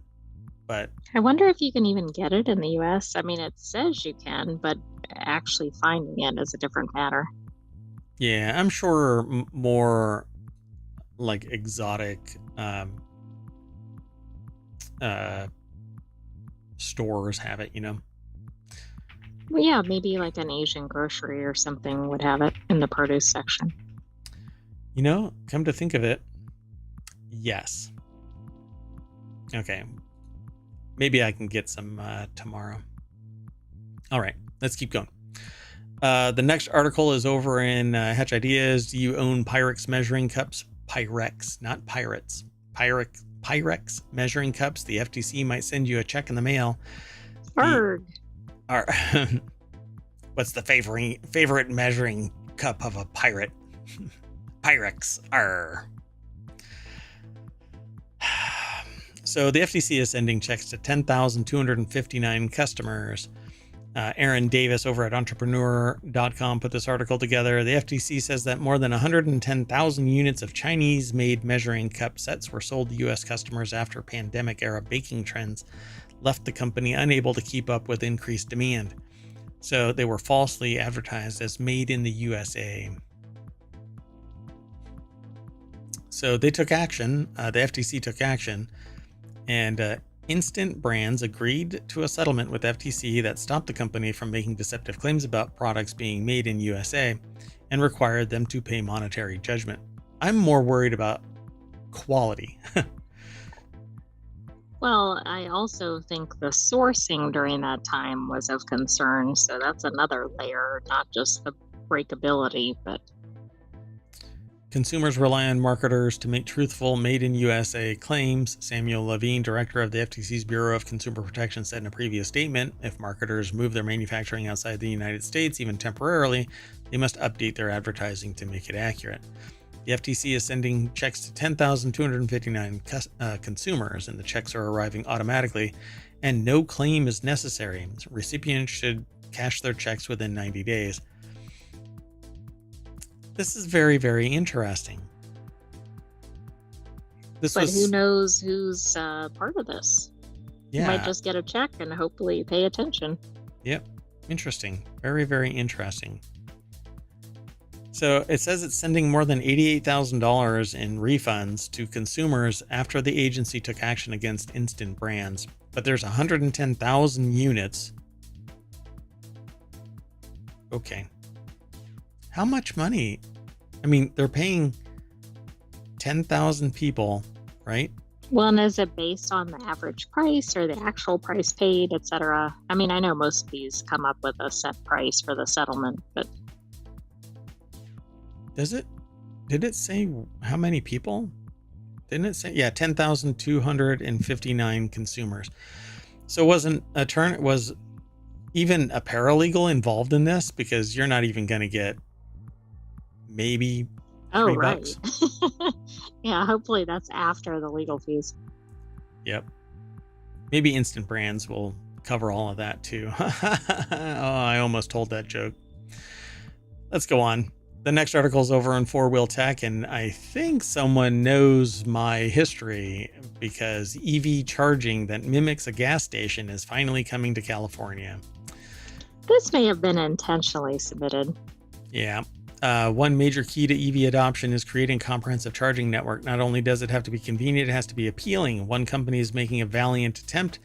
But I wonder if you can even get it in the US. I mean, it says you can, but actually finding it is a different matter. yeah, I'm sure more like exotic stores have it, Well, yeah, maybe like an Asian grocery or something would have it in the produce section. Come to think of it, yes. Okay, maybe I can get some tomorrow. All right, let's keep going. The next article is over in Hatch Ideas. Do you own Pyrex measuring cups? Pyrex, not pirates. Pyrex measuring cups. The FTC might send you a check in the mail. Bird. What's the favorite measuring cup of a pirate? Pyrex. Arr. So the FTC is sending checks to 10,259 customers. Aaron Davis over at entrepreneur.com put this article together. The FTC says that more than 110,000 units of Chinese-made measuring cup sets were sold to U.S. customers after pandemic-era baking trends left the company unable to keep up with increased demand. So they were falsely advertised as made in the USA. So they took action. The FTC took action, and Instant Brands agreed to a settlement with FTC that stopped the company from making deceptive claims about products being made in USA and required them to pay monetary judgment. I'm more worried about quality. Well, I also think the sourcing during that time was of concern. So that's another layer, not just the breakability, but Consumers rely on marketers to make truthful made in USA claims, Samuel Levine, director of the FTC's Bureau of Consumer Protection, said in a previous statement. If marketers move their manufacturing outside the United States, even temporarily, they must update their advertising to make it accurate. The FTC is sending checks to 10,259 consumers, and the checks are arriving automatically, and no claim is necessary. Recipients should cash their checks within 90 days. This is very, very interesting. But who knows who's part of this? Yeah. You might just get a check and hopefully pay attention. Yep. Interesting. Very, very interesting. So it says it's sending more than $88,000 in refunds to consumers after the agency took action against Instant Brands. But there's 110,000 units. Okay. How much money? I mean, they're paying 10,000 people, right? Well, and is it based on the average price or the actual price paid, etc.? I mean, I know most of these come up with a set price for the settlement, but Does it? Did it say how many people? Didn't it say? Yeah, 10,259 consumers. So wasn't was even a paralegal involved in this? Because you're not even going to get maybe oh, $3. right. Yeah, hopefully that's after the legal fees. Yep. Maybe Instant Brands will cover all of that too. Oh, I almost told that joke. Let's go on. The next article is over on 4-Wheel Tech, and I think someone knows my history because EV charging that mimics a gas station is finally coming to California. This may have been intentionally submitted. Yeah. One major key to EV adoption is creating a comprehensive charging network. Not only does it have to be convenient, it has to be appealing. One company is making a valiant attempt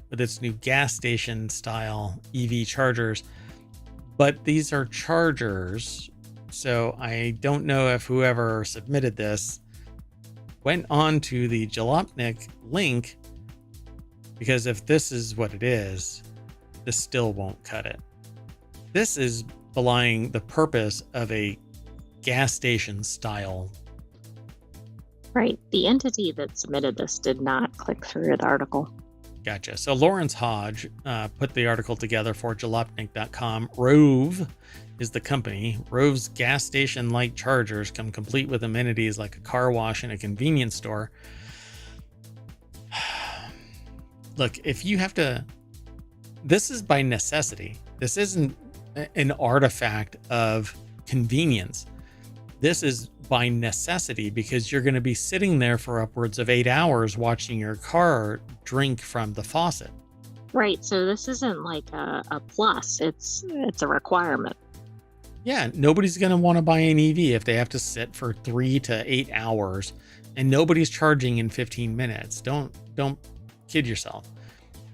with its new gas station style EV chargers, but these are chargers. So I don't know if whoever submitted this went on to the Jalopnik link, because if this is what it is, this still won't cut it. This is belying the purpose of a gas station style. Right. The entity that submitted this did not click through the article. Gotcha. So Lawrence Hodge put the article together for jalopnik.com. Rove is the company. Rove's gas station-like chargers come complete with amenities like a car wash and a convenience store. Look, if you have to... This is by necessity. This isn't an artifact of convenience. This is by necessity because you're going to be sitting there for upwards of 8 hours watching your car drink from the faucet. Right. So this isn't like a plus. It's a requirement. Yeah, nobody's going to want to buy an EV if they have to sit for 3 to 8 hours, and nobody's charging in 15 minutes. Don't kid yourself.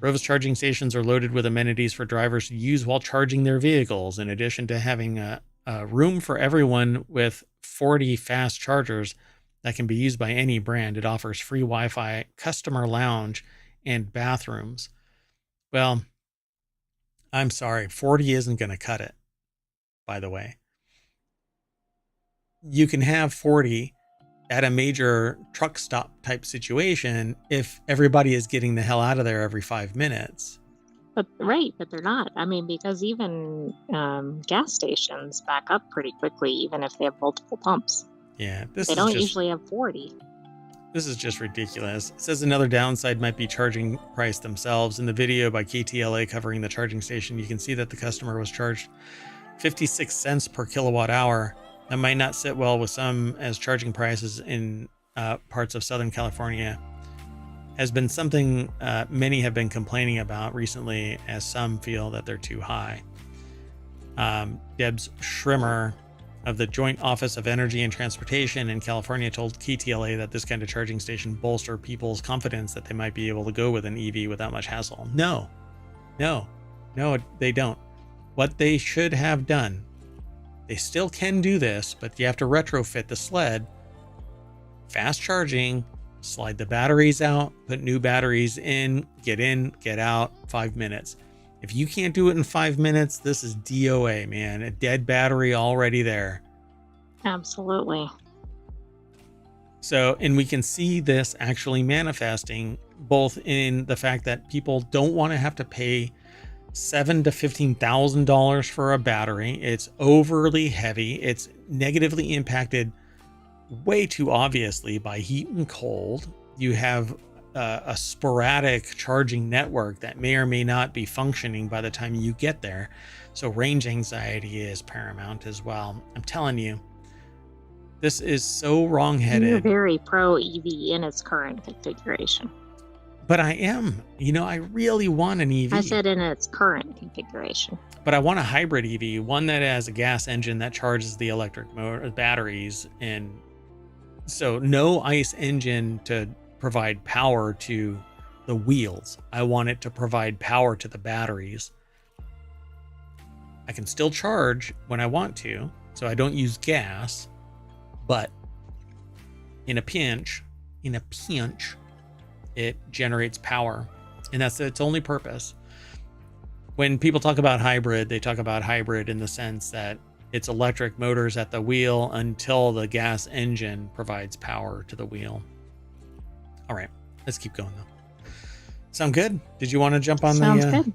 Rove's charging stations are loaded with amenities for drivers to use while charging their vehicles. In addition to having a room for everyone with 40 fast chargers that can be used by any brand, it offers free Wi-Fi, customer lounge, and bathrooms. Well, I'm sorry, 40 isn't going to cut it, by the way. You can have 40 at a major truck stop type situation if everybody is getting the hell out of there every 5 minutes. But they're not. I mean, because even gas stations back up pretty quickly, even if they have multiple pumps. Yeah, they don't usually have 40. This is just ridiculous. It says another downside might be charging price themselves. In the video by KTLA covering the charging station, you can see that the customer was charged 56 cents per kilowatt hour. That might not sit well with some, as charging prices in parts of Southern California has been something many have been complaining about recently, as some feel that they're too high. Debs Schrimmer of the Joint Office of Energy and Transportation in California told KTLA that this kind of charging station bolster people's confidence that they might be able to go with an EV without much hassle. No, they don't. What they should have done, they still can do this, but you have to retrofit the sled. Fast charging, slide the batteries out, put new batteries in, get out, 5 minutes. If you can't do it in 5 minutes, this is DOA, man. A dead battery already there. Absolutely. So, and we can see this actually manifesting both in the fact that people don't want to have to pay $7,000 to $15,000 for a battery. It's overly heavy. It's negatively impacted way too obviously by heat and cold. You have a sporadic charging network that may or may not be functioning by the time you get there. So range anxiety is paramount as well. I'm telling you, this is so wrongheaded. You're very pro EV in its current configuration. But I am, I really want an EV. I said in its current configuration. But I want a hybrid EV, one that has a gas engine that charges the electric motor batteries. And so no ICE engine to provide power to the wheels. I want it to provide power to the batteries. I can still charge when I want to, so I don't use gas, but in a pinch, it generates power. And that's its only purpose. When people talk about hybrid, they talk about hybrid in the sense that it's electric motors at the wheel until the gas engine provides power to the wheel. All right, let's keep going though. Sound good? Did you want to jump on Sounds good.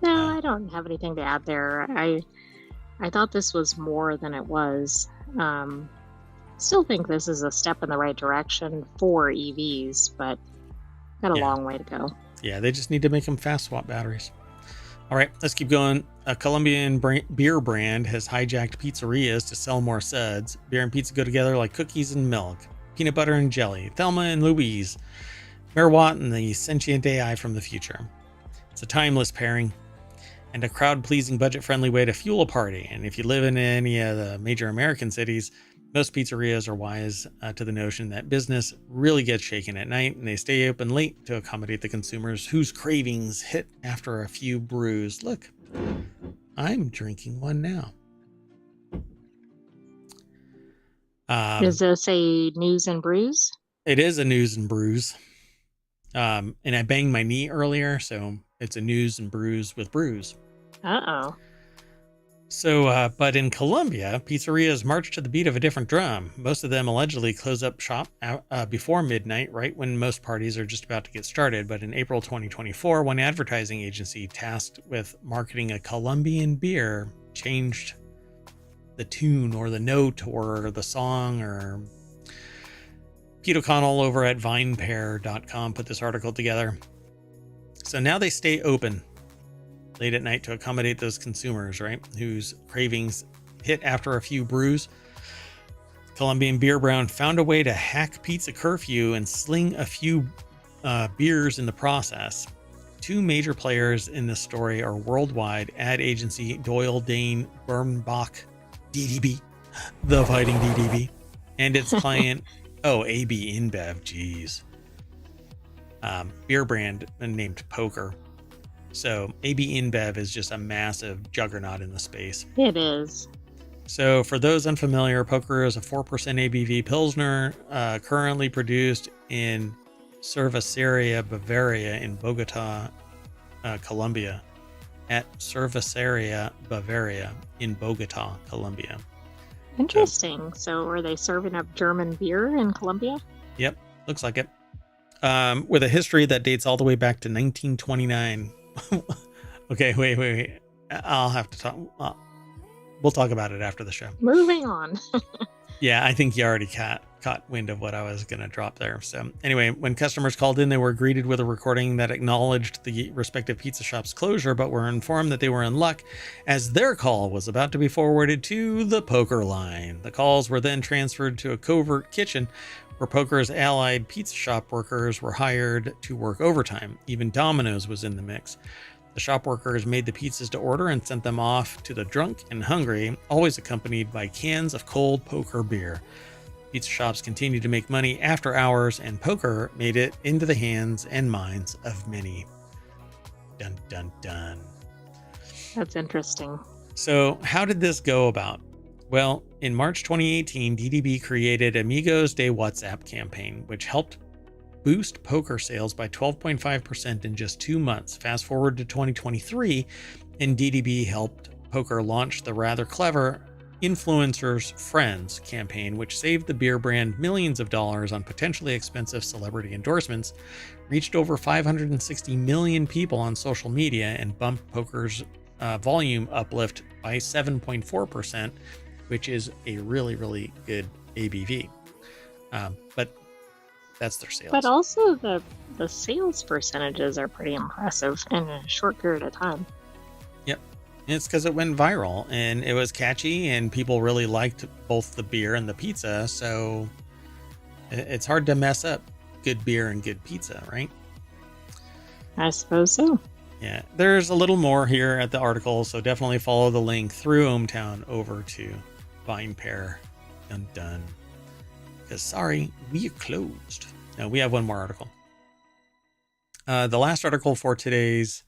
No, I don't have anything to add there. I thought this was more than it was. Still think this is a step in the right direction for EVs, but got a long way to go. Yeah, they just need to make them fast swap batteries. All right, let's keep going. A Colombian beer brand has hijacked pizzerias to sell more suds. Beer and pizza go together like cookies and milk, peanut butter and jelly. Thelma and Louise, Merwatt and the Sentient AI from the future. It's a timeless pairing and a crowd-pleasing, budget-friendly way to fuel a party. And if you live in any of the major American cities, most pizzerias are wise to the notion that business really gets shaken at night, and they stay open late to accommodate the consumers whose cravings hit after a few brews. Look, I'm drinking one now. Does this say news and brews? It is a news and brews. And I banged my knee earlier, so it's a news and brews with brews. Uh-oh. So, but in Colombia, pizzerias march to the beat of a different drum. Most of them allegedly close up shop before midnight, right when most parties are just about to get started. But in April 2024, one advertising agency tasked with marketing a Colombian beer changed the tune or the note or the song. Or Pete O'Connell over at vinepair.com put this article together. So now they stay open late at night to accommodate those consumers, right, whose cravings hit after a few brews. Colombian beer brand found a way to hack pizza curfew and sling a few beers in the process. Two major players in this story are worldwide ad agency Doyle Dane Bernbach, DDB, the Fighting DDB, and its client, AB InBev, geez. Beer brand named Poker. So AB InBev is just a massive juggernaut in the space. It is. So for those unfamiliar, Poker is a 4% ABV Pilsner currently produced in Cerveceria Bavaria in Bogota, Colombia. At Cerveceria Bavaria in Bogota, Colombia. Interesting. So are they serving up German beer in Colombia? Yep, looks like it. With a history that dates all the way back to 1929. Okay, wait. I'll have to talk. We'll talk about it after the show. Moving on. Yeah, I think you already caught wind of what I was going to drop there. So anyway, when customers called in, they were greeted with a recording that acknowledged the respective pizza shop's closure, but were informed that they were in luck as their call was about to be forwarded to the Poker line. The calls were then transferred to a covert kitchen where Poker's allied pizza shop workers were hired to work overtime. Even Domino's was in the mix. The shop workers made the pizzas to order and sent them off to the drunk and hungry, always accompanied by cans of cold Poker beer. Pizza shops continued to make money after hours, and Poker made it into the hands and minds of many. Dun, dun, dun. That's interesting. So how did this go about? Well, in March 2018, DDB created Amigos de WhatsApp campaign, which helped boost Poker sales by 12.5% in just 2 months. Fast forward to 2023, and DDB helped Poker launch the rather clever Influencers Friends campaign, which saved the beer brand millions of dollars on potentially expensive celebrity endorsements, reached over 560 million people on social media, and bumped Poker's volume uplift by 7.4%, which is a really, really good ABV. But that's their sales. But also the sales percentages are pretty impressive in a short period of time. Yep. It's because it went viral and it was catchy and people really liked both the beer and the pizza. So it's hard to mess up good beer and good pizza, right? I suppose so. Yeah, there's a little more here at the article, so definitely follow the link through ohmTown over to VinePair. Dun dun. Because sorry, we are closed. No, we have one more article. The last article for today's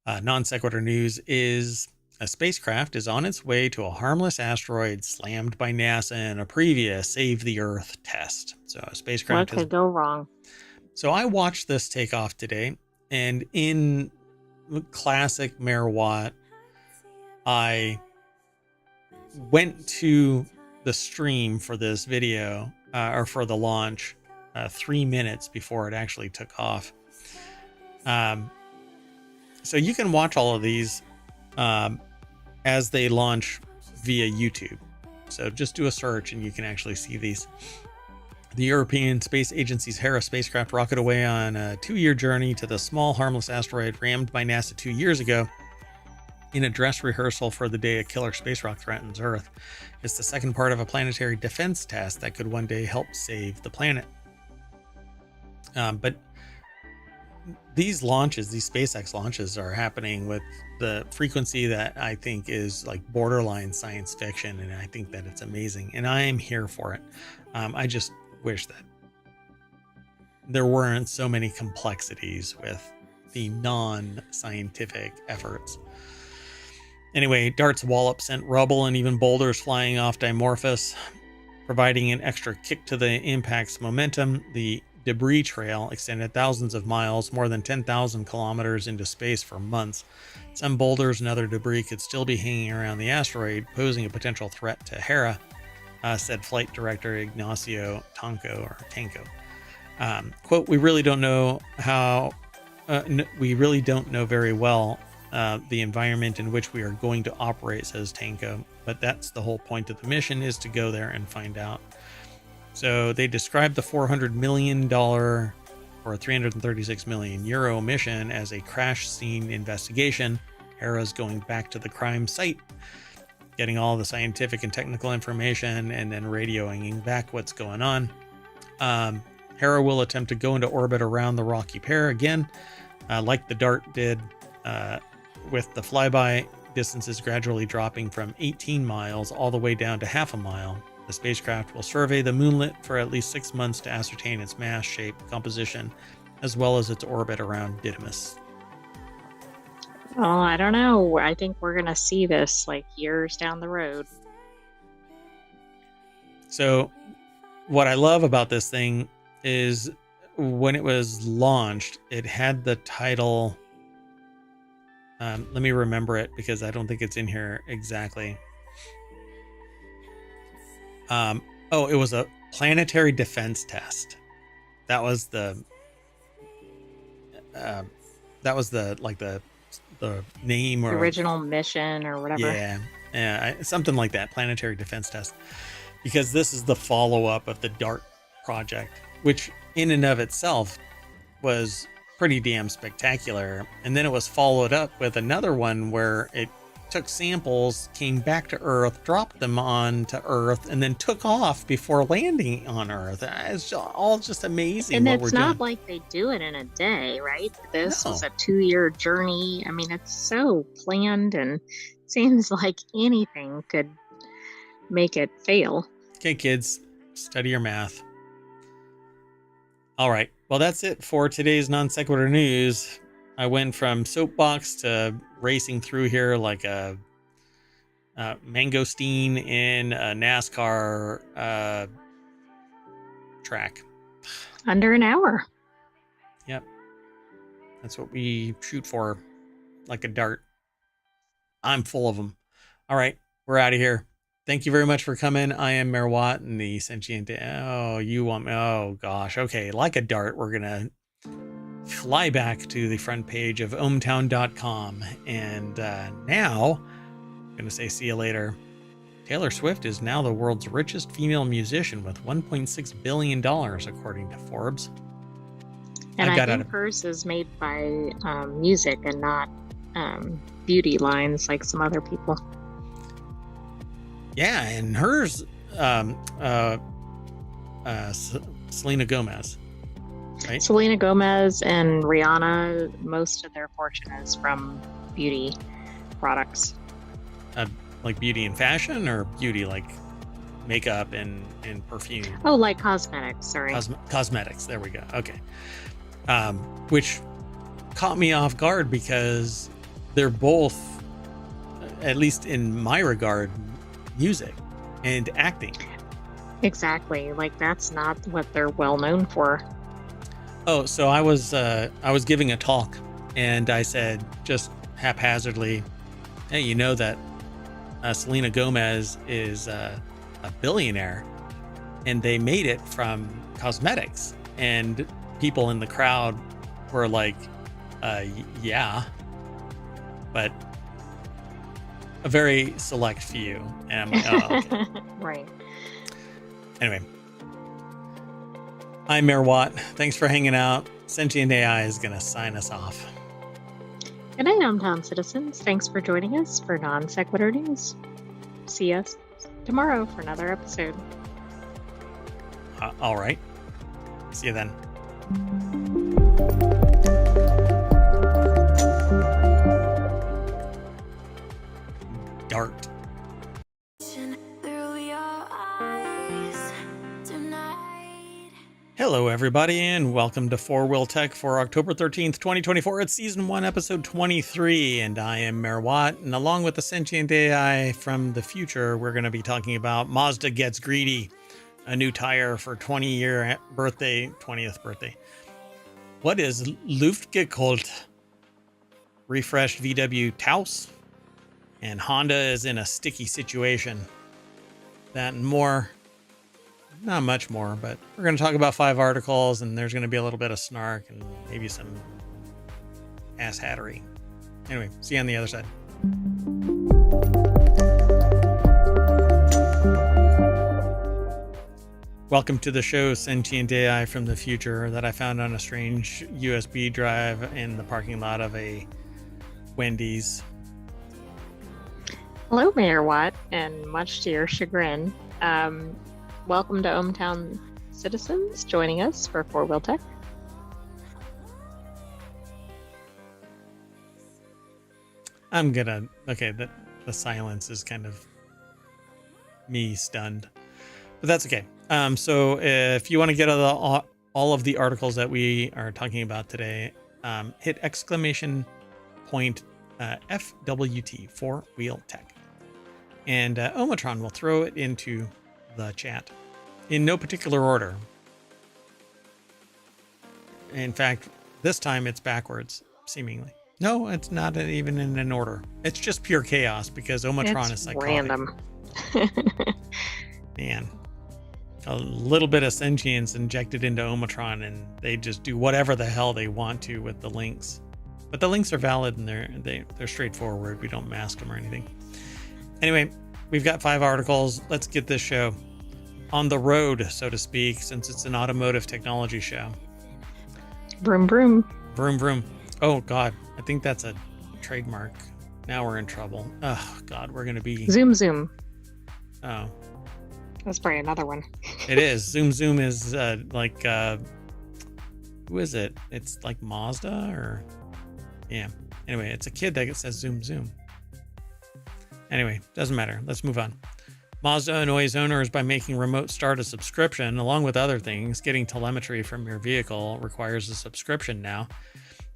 non sequitur news is a spacecraft is on its way to a harmless asteroid slammed by NASA in a previous Save the Earth test. So a spacecraft What could go wrong? So I watched this take off today, and in classic Mayor Watt, I went to the stream for this video, or for the launch, 3 minutes before it actually took off. So you can watch all of these as they launch via YouTube. So just do a search and you can actually see these. The European Space Agency's Hera spacecraft rocketed away on a 2-year journey to the small harmless asteroid rammed by NASA 2 years ago in a dress rehearsal for the day a killer space rock threatens Earth. It's the second part of a planetary defense test that could one day help save the planet. But these launches, these SpaceX launches, are happening with the frequency that I think is like borderline science fiction, and I think that it's amazing, and I am here for it. I just wish that there weren't so many complexities with the non-scientific efforts. Anyway, Dart's wallop sent rubble and even boulders flying off Dimorphos, providing an extra kick to the impact's momentum. The debris trail extended thousands of miles, more than 10,000 kilometers into space for months. Some boulders and other debris could still be hanging around the asteroid, posing a potential threat to Hera, said Flight Director Ignacio Tanco. Quote, we really don't know very well the environment in which we are going to operate, says Tanco, but that's the whole point of the mission, is to go there and find out. So they described the $400 million or 336 million euro mission as a crash scene investigation. Hera's going back to the crime site, getting all the scientific and technical information, and then radioing back what's going on. Hera will attempt to go into orbit around the rocky pair again, like the Dart did, with the flyby distances gradually dropping from 18 miles all the way down to half a mile. The spacecraft will survey the moonlet for at least 6 months to ascertain its mass, shape, composition, as well as its orbit around Didymus. Oh, I don't know. I think we're going to see this like years down the road. So what I love about this thing is when it was launched, it had the title. Let me remember it because I don't think it's in here exactly. It was a planetary defense test. That was the name, or original mission or whatever. Yeah, something like that. Planetary defense test, because this is the follow-up of the DART project, which in and of itself was pretty damn spectacular. And then it was followed up with another one where it took samples, came back to Earth, dropped them onto Earth, and then took off before landing on Earth. It's all just amazing. And it's not like they do it in a day, right? This was a 2-year journey. I mean, it's so planned, and seems like anything could make it fail. Okay, kids, study your math. All right. Well, that's it for today's non sequitur news. I went from soapbox to racing through here like a mangosteen in a NASCAR track. Under an hour. Yep. That's what we shoot for, like a dart. I'm full of them. All right. We're out of here. Thank you very much for coming. I am Mayor Watt and the Sentient AI. Oh, gosh. Okay. Like a dart, we're going to fly back to the front page of ohmTown.com. And now, I'm going to say see you later. Taylor Swift is now the world's richest female musician with $1.6 billion, according to Forbes. And I think hers is made by music and not beauty lines like some other people. Yeah, and hers, Selena Gomez. right? Selena Gomez and Rihanna, most of their fortune is from beauty products. Like beauty and fashion, or beauty like makeup and perfume? Oh, like cosmetics, sorry. Cosmetics. There we go. Okay. Which caught me off guard because they're both, at least in my regard, music and acting. Exactly. Like that's not what they're well known for. Oh, so I was giving a talk, and I said just haphazardly, "Hey, you know that Selena Gomez is a billionaire, and they made it from cosmetics." And people in the crowd were like, "Yeah," but a very select few. And I'm like, "Oh, okay." Right. Anyway, I'm Mayor Watt. Thanks for hanging out. Sentient AI is going to sign us off. Good night, ohmTown citizens. Thanks for joining us for Non Sequitur News. See us tomorrow for another episode. All right. See you then. Dart. Hello, everybody, and welcome to 4-Wheel Tech for October 13th, 2024. It's Season 1, Episode 23, and I am Mayor Watt, and along with the Sentient AI from the future, we're going to be talking about Mazda Gets Greedy, a new tire for 20th birthday. What is Luftgekühlt? Refreshed VW Taos, and Honda is in a sticky situation. That and more. Not much more, but we're going to talk about 5 articles, and there's going to be a little bit of snark and maybe some asshattery. Anyway, see you on the other side. Welcome to the show, Sentient AI from the future, that I found on a strange USB drive in the parking lot of a Wendy's. Hello, Mayor Watt, and much to your chagrin, welcome to ohmTown citizens joining us for 4-Wheel Tech. The silence is kind of me stunned, but that's okay. So if you want to get all of the articles that we are talking about today, hit exclamation point FWT, 4-Wheel Tech, and ohmTown will throw it into the chat in no particular order. In fact, this time it's backwards, seemingly. No, it's not even in an order. It's just pure chaos because ohmTown is psychotic. Random. Man, a little bit of sentience injected into ohmTown, and they just do whatever the hell they want to with the links. But the links are valid, and they're straightforward. We don't mask them or anything. Anyway, we've got 5 articles. Let's get this show on the road, so to speak, since it's an automotive technology show. Vroom, vroom. Vroom, vroom. Oh, God. I think that's a trademark. Now we're in trouble. Oh, God. We're going to be... Zoom, zoom. Oh. That's probably another one. It is. Zoom, zoom is who is it? It's like Mazda or... Yeah. Anyway, it's a kid that says zoom, zoom. Anyway, doesn't matter. Let's move on. Mazda annoys owners by making remote start a subscription. Along with other things, getting telemetry from your vehicle requires a subscription now.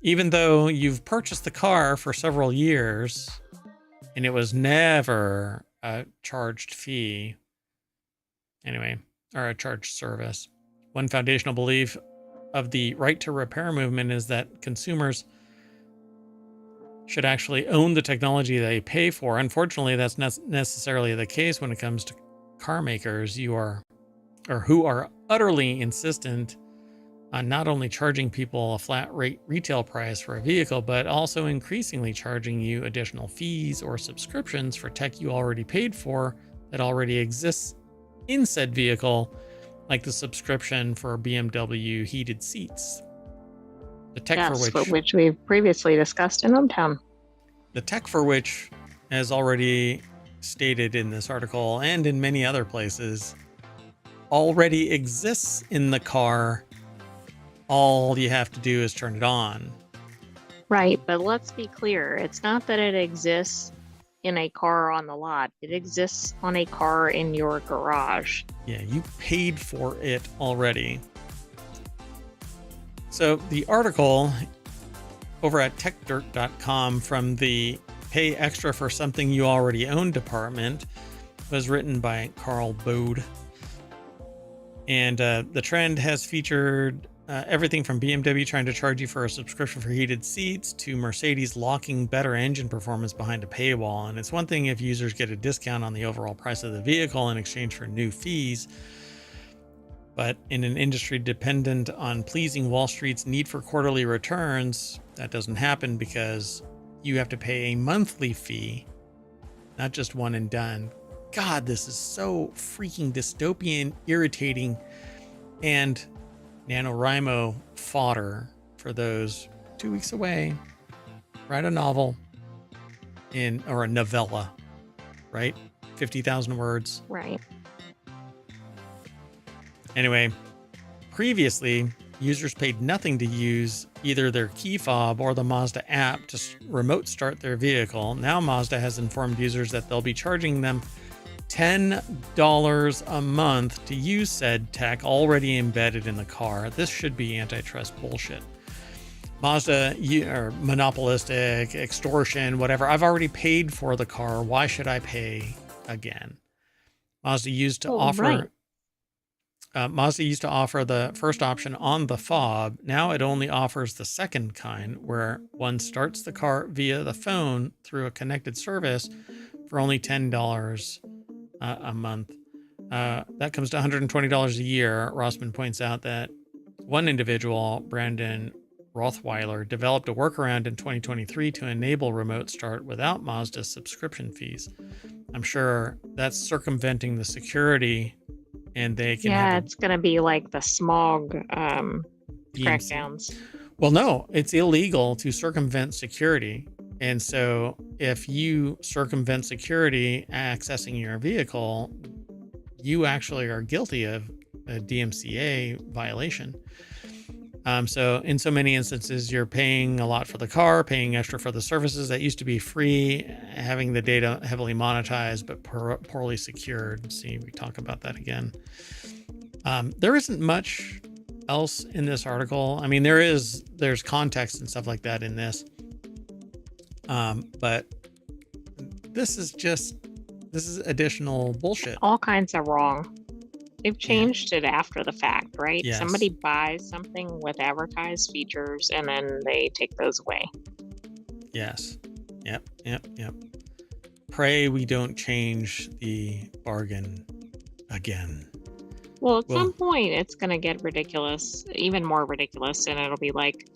Even though you've purchased the car for several years and it was never a charged fee. Anyway, or a charged service. One foundational belief of the right to repair movement is that consumers should actually own the technology they pay for. Unfortunately, that's not necessarily the case when it comes to car makers who are utterly insistent on not only charging people a flat rate retail price for a vehicle, but also increasingly charging you additional fees or subscriptions for tech you already paid for that already exists in said vehicle, like the subscription for BMW heated seats. The tech for which we've previously discussed in ohmTown. The tech for which, as already stated in this article and in many other places, already exists in the car all you have to do is turn it on. Right, but let's be clear. It's not that it exists in a car on the lot. It exists on a car in your garage. Yeah, you paid for it already. So the article over at techdirt.com from the Pay Extra for Something You Already Own department was written by Carl Bode. And the trend has featured everything from BMW trying to charge you for a subscription for heated seats to Mercedes locking better engine performance behind a paywall. And it's one thing if users get a discount on the overall price of the vehicle in exchange for new fees. But in an industry dependent on pleasing Wall Street's need for quarterly returns, that doesn't happen because you have to pay a monthly fee, not just one and done. God, this is so freaking dystopian, irritating, and NaNoWriMo fodder for those 2 weeks away. Write a novel or a novella, right? 50,000 words. Right. Anyway, previously, users paid nothing to use either their key fob or the Mazda app to remote start their vehicle. Now Mazda has informed users that they'll be charging them $10 a month to use said tech already embedded in the car. This should be antitrust bullshit. Mazda, or monopolistic, extortion, whatever. I've already paid for the car. Why should I pay again? Mazda used to offer the first option on the fob. Now it only offers the second kind, where one starts the car via the phone through a connected service for only $10 a month. That comes to $120 a year. Rossman points out that one individual, Brandon Rothweiler, developed a workaround in 2023 to enable remote start without Mazda's subscription fees. I'm sure that's circumventing the security, and they can it's going to be like the smog crackdowns. Well, no, it's illegal to circumvent security. And so if you circumvent security accessing your vehicle, you actually are guilty of a DMCA violation. So in so many instances, you're paying a lot for the car, paying extra for the services that used to be free, having the data heavily monetized but poorly secured. See, we talk about that again. There isn't much else in this article. I mean, there's context and stuff like that in this. But this is additional bullshit. All kinds of wrong. They've changed it after the fact, right? Yes. Somebody buys something with advertised features and then they take those away. Yes. Yep. Pray we don't change the bargain again. Well, at some point it's going to get ridiculous, even more ridiculous, and it'll be like,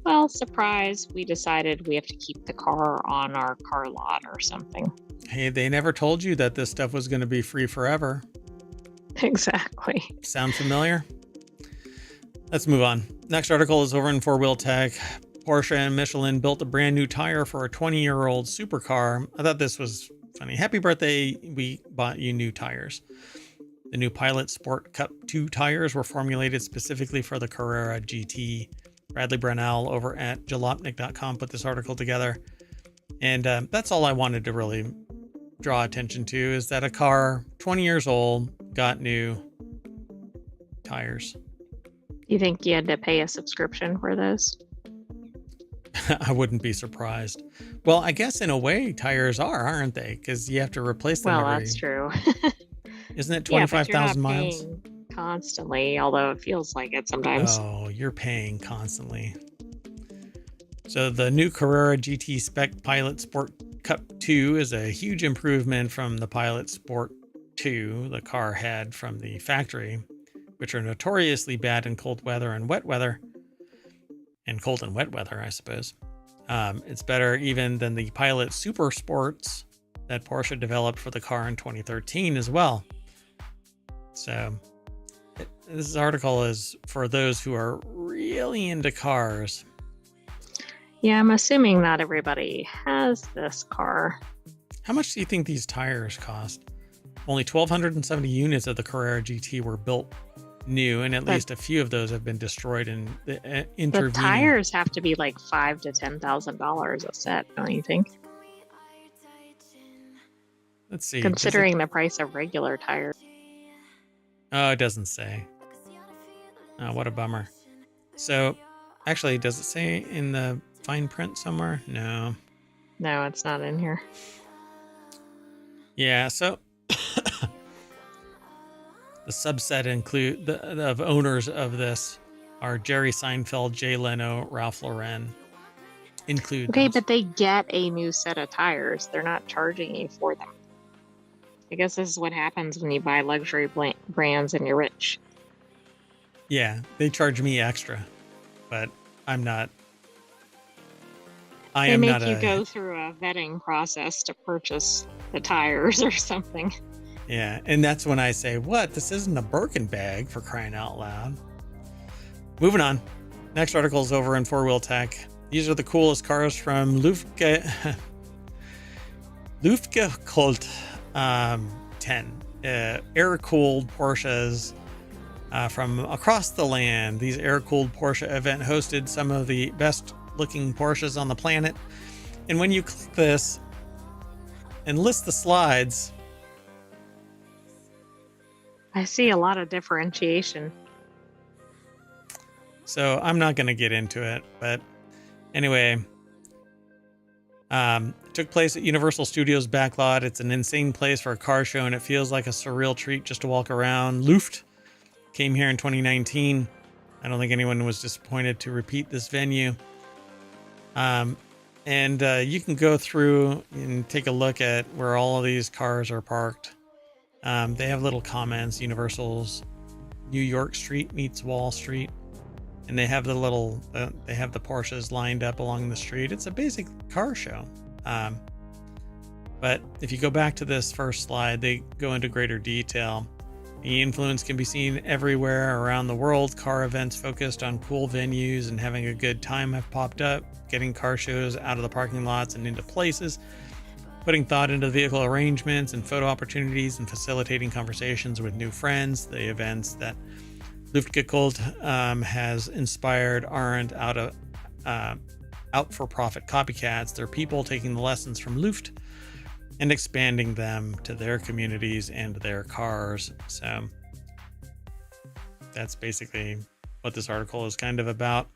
well, surprise, we decided we have to keep the car on our car lot or something. Hey, they never told you that this stuff was going to be free forever. Exactly. Sound familiar? Let's move on. Next article is over in Four Wheel Tech. Porsche and Michelin built a brand new tire for a 20-year-old supercar. I thought this was funny. Happy birthday, we bought you new tires. The new Pilot Sport Cup 2 tires were formulated specifically for the Carrera GT. Bradley Brunel over at jalopnik.com put this article together. And that's all I wanted to really draw attention to, is that a car 20 years old got new tires. You think you had to pay a subscription for those? I wouldn't be surprised. Well, I guess in a way tires aren't they? Because you have to replace them. Well, that's true. Isn't it 25,000 miles? Constantly, although it feels like it sometimes. Oh, you're paying constantly. So the new Carrera GT Spec Pilot Sport Cup 2 is a huge improvement from the Pilot Sport 2 the car had from the factory, which are notoriously bad in cold weather and wet weather. And cold and wet weather, I suppose. It's better even than the Pilot Super Sports that Porsche developed for the car in 2013 as well. So this article is for those who are really into cars. Yeah, I'm assuming not everybody has this car. How much do you think these tires cost? Only 1,270 units of the Carrera GT were built new, and at But least a few of those have been destroyed in the the intervening. tires have to be like $5,000 to $10,000 a set, don't you think? Let's see. Considering the price of regular tires. Oh, it doesn't say. Oh, what a bummer. So, actually, does it say in the fine print somewhere? No. No, it's not in here. Yeah, so the subset of owners of this are Jerry Seinfeld, Jay Leno, Ralph Lauren. Okay, but they get a new set of tires. They're not charging you for them. I guess this is what happens when you buy luxury brands and you're rich. Yeah, they charge me extra, but I'm not. They make you go through a vetting process to purchase the tires or something. Yeah, and that's when I say, what? This isn't a Birkin bag, for crying out loud. Moving on. Next article is over in 4-Wheel Tech. These are the coolest cars from Luftgekult 10. Air-cooled Porsches from across the land. These air-cooled Porsche event hosted some of the best-looking Porsches on the planet. And when you click this and list the slides, I see a lot of differentiation. So I'm not going to get into it, but anyway, it took place at Universal Studios backlot. It's an insane place for a car show, and it feels like a surreal treat just to walk around. Luft came here in 2019. I don't think anyone was disappointed to repeat this venue. And you can go through and take a look at where all of these cars are parked. They have little comments. Universal's New York Street meets Wall Street. And they have the Porsches lined up along the street. It's a basic car show. But if you go back to this first slide, they go into greater detail. The influence can be seen everywhere around the world. Car events focused on cool venues and having a good time have popped up, getting car shows out of the parking lots and into places, putting thought into the vehicle arrangements and photo opportunities, and facilitating conversations with new friends. The events that Luftgekult has inspired aren't out-for-profit copycats. They're people taking the lessons from Luft and expanding them to their communities and their cars. So that's basically what this article is kind of about.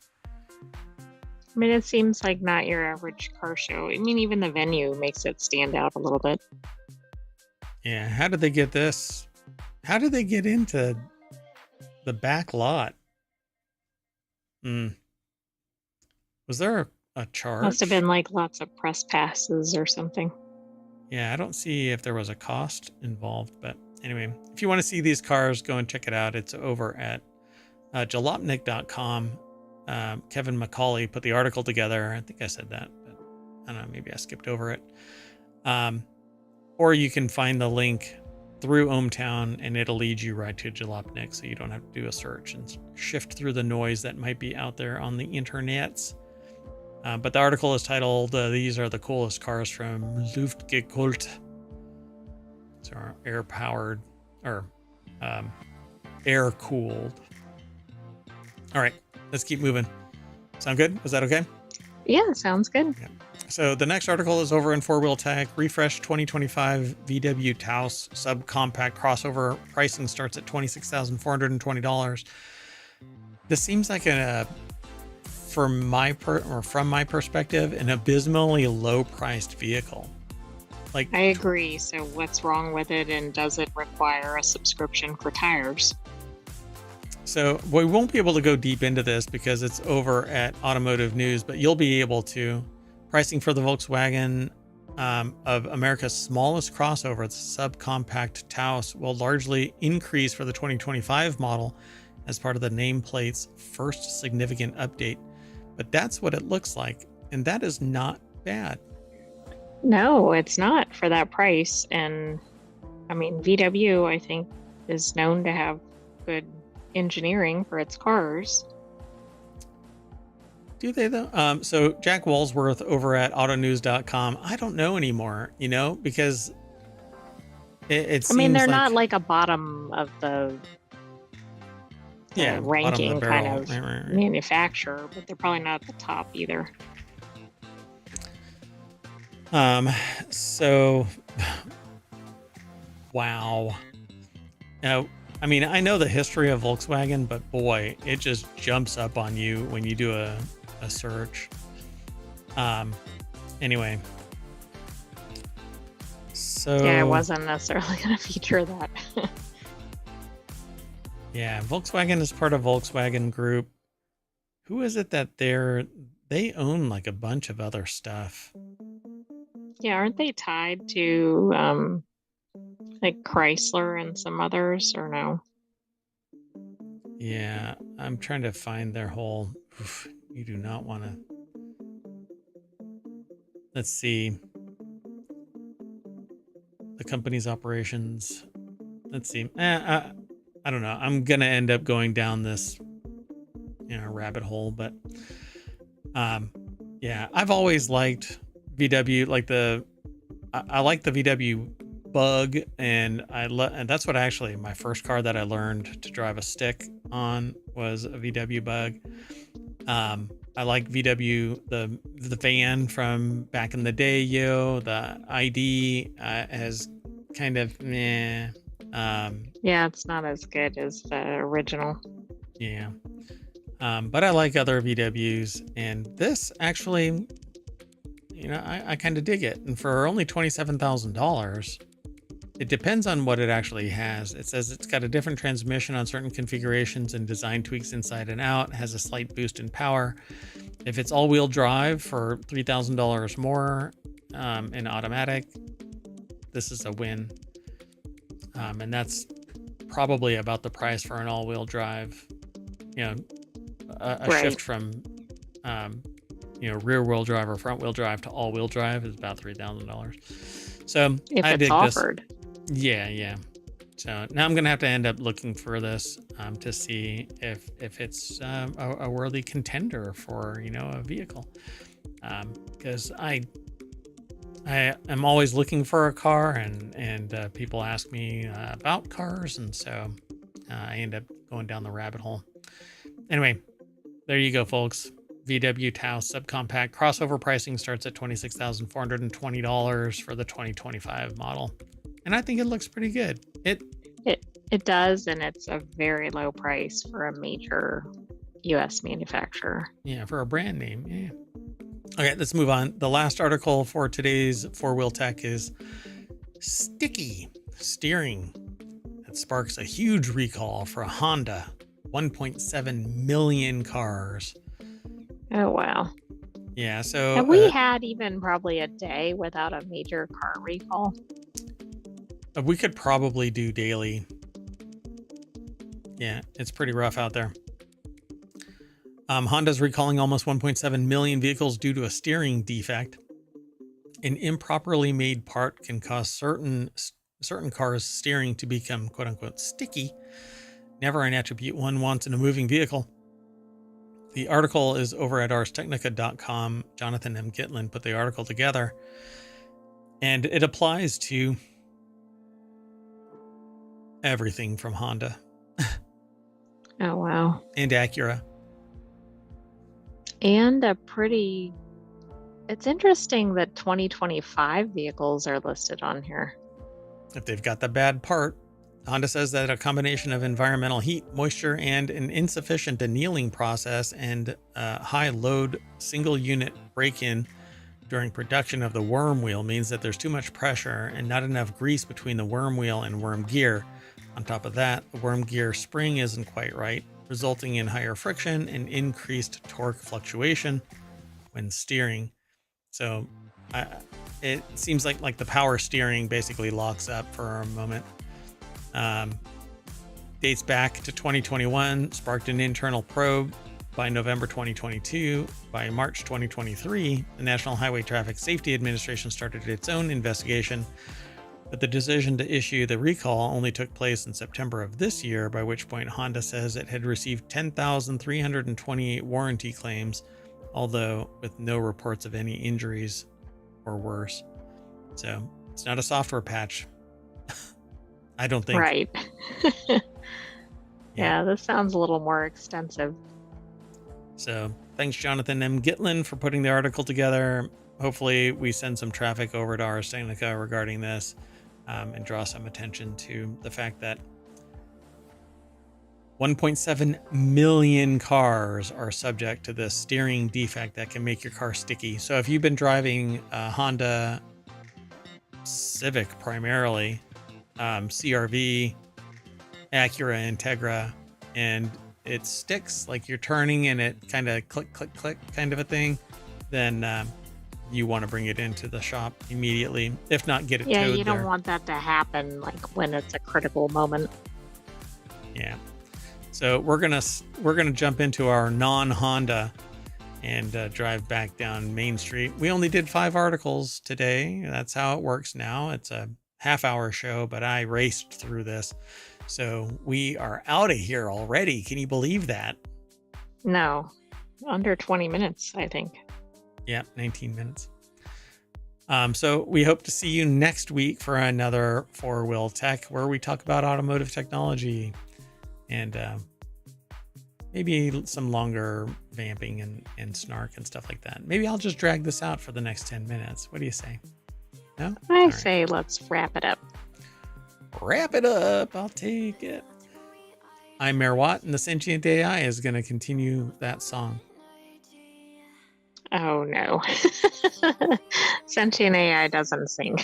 I mean, it seems like not your average car show. I mean, even the venue makes it stand out a little bit. Yeah, how did they get this? How did they get into the back lot? Was there a charge? Must have been like lots of press passes or something. Yeah, I don't see if there was a cost involved, but anyway, if you want to see these cars, go and check it out. It's over at jalopnik.com. Kevin McCauley put the article together. I think I said that, but I don't know, maybe I skipped over it. Or you can find the link through ohmTown and it'll lead you right to Jalopnik, so you don't have to do a search and shift through the noise that might be out there on the internets. But the article is titled, These are the coolest cars from Luftgekult. So air-powered, or air-cooled. All right, let's keep moving. Sound good? Was that okay? Yeah, sounds good. Yeah. So the next article is over in 4-Wheel Tech. Refresh 2025 VW Taos subcompact crossover. Pricing starts at $26,420. This seems like from my perspective, an abysmally low-priced vehicle. Like, I agree. So what's wrong with it, and does it require a subscription for tires? So we won't be able to go deep into this because it's over at Automotive News, but you'll be able to. Pricing for the Volkswagen of America's smallest crossover, the subcompact Taos, will largely increase for the 2025 model as part of the nameplate's first significant update. But that's what it looks like, and that is not bad. No, it's not for that price. And I mean, VW, I think, is known to have good engineering for its cars. Do they though? So Jack Walsworth over at autonews.com, I don't know anymore, because it seems I mean, they're not like a bottom of the Yeah, the bottom of the ranking kind barrel. of Right. manufacturer, but they're probably not at the top either. So wow. Now, I mean, I know the history of Volkswagen, but boy, it just jumps up on you when you do a search. Anyway. So Yeah, I wasn't necessarily going to feature that. yeah, Volkswagen is part of Volkswagen Group. Who is it that they own like a bunch of other stuff? Yeah, aren't they tied to like Chrysler and some others, or no? Yeah, I'm trying to find their whole. Oof, you do not want to. Let's see. The company's operations. Let's see. I don't know. I'm gonna end up going down this, rabbit hole. But, yeah, I've always liked VW. I like the VW Bug, and and that's what actually my first car that I learned to drive a stick on was a VW Bug. I like VW the van from back in the day. The ID has kind of meh. Yeah, it's not as good as the original. Yeah. But I like other VWs, and this actually, I kind of dig it. And for only $27,000, it depends on what it actually has. It says it's got a different transmission on certain configurations and design tweaks inside and out. It has a slight boost in power. If it's all-wheel drive for $3,000 more, in automatic, this is a win. And that's probably about the price for an all-wheel drive. A Right. shift from rear-wheel drive or front-wheel drive to all-wheel drive is about $3,000. So If I it's dig offered. this. Yeah. So now I'm gonna have to end up looking for this to see if it's a worthy contender for a vehicle, because I am always looking for a car, and people ask me about cars, and so I end up going down the rabbit hole. Anyway, there you go, folks. VW Taos subcompact crossover pricing starts at $26,420 for the 2025 model, and I think it looks pretty good. It does, and it's a very low price for a major US manufacturer. Yeah, for a brand name. Yeah. Okay, let's move on. The last article for today's four-wheel tech is sticky steering that sparks a huge recall for a Honda 1.7 million cars. Oh, wow. Yeah, so Have we had even probably a day without a major car recall? we could probably do daily. Yeah, it's pretty rough out there. Honda's recalling almost 1.7 million vehicles due to a steering defect. An improperly made part can cause certain cars' steering to become "quote unquote" sticky. Never an attribute one wants in a moving vehicle. The article is over at arstechnica.com. Jonathan M. Gitlin put the article together, and it applies to everything from Honda. Oh, wow. And Acura. And it's interesting that 2025 vehicles are listed on here. If they've got the bad part, Honda says that a combination of environmental heat, moisture, and an insufficient annealing process and high load single unit break-in during production of the worm wheel means that there's too much pressure and not enough grease between the worm wheel and worm gear. On top of that, the worm gear spring isn't quite right, resulting in higher friction and increased torque fluctuation when steering. So it seems like the power steering basically locks up for a moment. Dates back to 2021, sparked an internal probe by November 2022. By March 2023, the National Highway Traffic Safety Administration started its own investigation, but the decision to issue the recall only took place in September of this year, by which point Honda says it had received 10,328 warranty claims, although with no reports of any injuries or worse. So it's not a software patch. I don't think. Right. Yeah. Yeah, this sounds a little more extensive. So thanks, Jonathan M. Gitlin, for putting the article together. Hopefully we send some traffic over to Ars Technica regarding this, and draw some attention to the fact that 1.7 million cars are subject to this steering defect that can make your car sticky. So if you've been driving a Honda Civic primarily, CRV, Acura Integra, and it sticks, like you're turning and it kind of click, click, click kind of a thing, then you want to bring it into the shop immediately. If not, get it Yeah, towed you don't there. want that to happen like when it's a critical moment. Yeah. So we're gonna jump into our non-Honda and drive back down Main Street. We only did 5 articles today. That's how it works now. It's a half-hour show, but I raced through this. So we are out of here already. Can you believe that? No, under 20 minutes, I think. Yeah, 19 minutes. So we hope to see you next week for another 4-Wheel Tech, where we talk about automotive technology and maybe some longer vamping and snark and stuff like that. Maybe I'll just drag this out for the next 10 minutes. What do you say? No? I say let's wrap it up. Wrap it up. I'll take it. I'm Mayor Watt, and the Sentient AI is going to continue that song. Oh no. Sentient AI doesn't sing.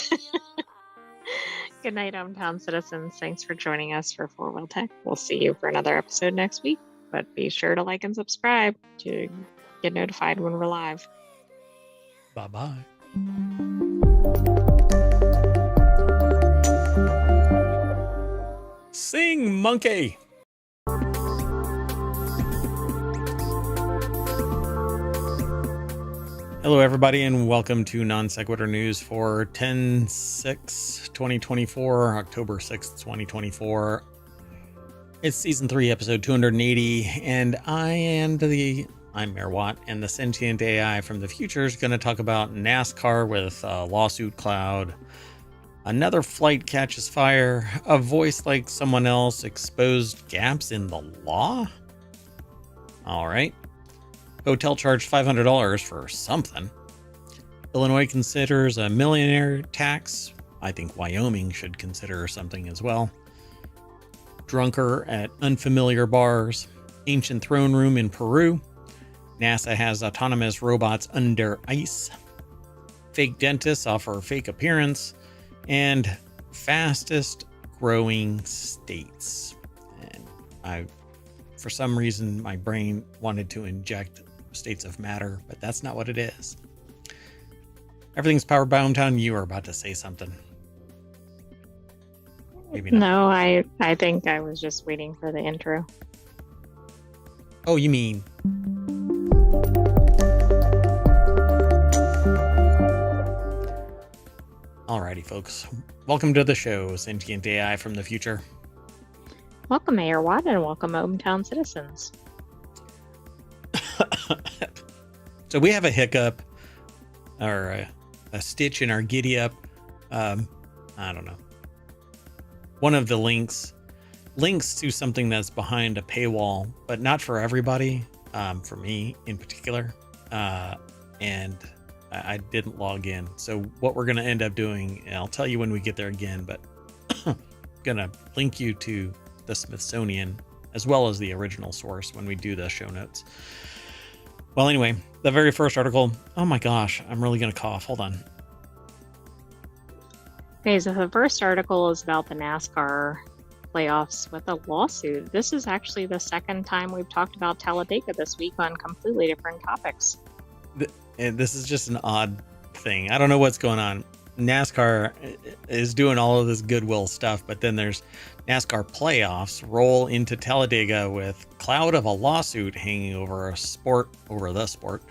Good night, ohmTown citizens. Thanks for joining us for 4-Wheel Tech. We'll see you for another episode next week, but be sure to like and subscribe to get notified when we're live. Bye-bye. Sing, monkey. Hello, everybody, and welcome to Non Sequitur News for 10/6/2024, October 6th, 2024. It's season 3, episode 280, and I'm Mayor Watt, and the Sentient AI from the future is going to talk about NASCAR with a lawsuit cloud, another flight catches fire, a voice like someone else, exposed gaps in the law. All right. Hotel charged $500 for something. Illinois considers a millionaire tax. I think Wyoming should consider something as well. Drunker at unfamiliar bars. Ancient throne room in Peru. NASA has autonomous robots under ice. Fake dentists offer fake appearance. And fastest growing states. And for some reason, my brain wanted to inject states of matter, but that's not what it is. Everything's powered by ohmTown. You are about to say something. Maybe not. No, I think I was just waiting for the intro. Oh, you mean... Alrighty, folks. Welcome to the show, Sentient AI from the future. Welcome, Mayor Watt, and welcome, ohmTown citizens. So we have a hiccup, or a stitch in our giddy up. I don't know. One of the links to something that's behind a paywall, but not for everybody. For me in particular, and I didn't log in. So what we're going to end up doing, and I'll tell you when we get there again, but going to link you to the Smithsonian as well as the original source when we do the show notes. Well, anyway, the very first article. Oh my gosh, I'm really going to cough. Hold on. Okay, so the first article is about the NASCAR playoffs with a lawsuit. This is actually the second time we've talked about Talladega this week on completely different topics. And this is just an odd thing. I don't know what's going on. NASCAR is doing all of this goodwill stuff, but then there's NASCAR playoffs roll into Talladega with cloud of a lawsuit hanging over the sport.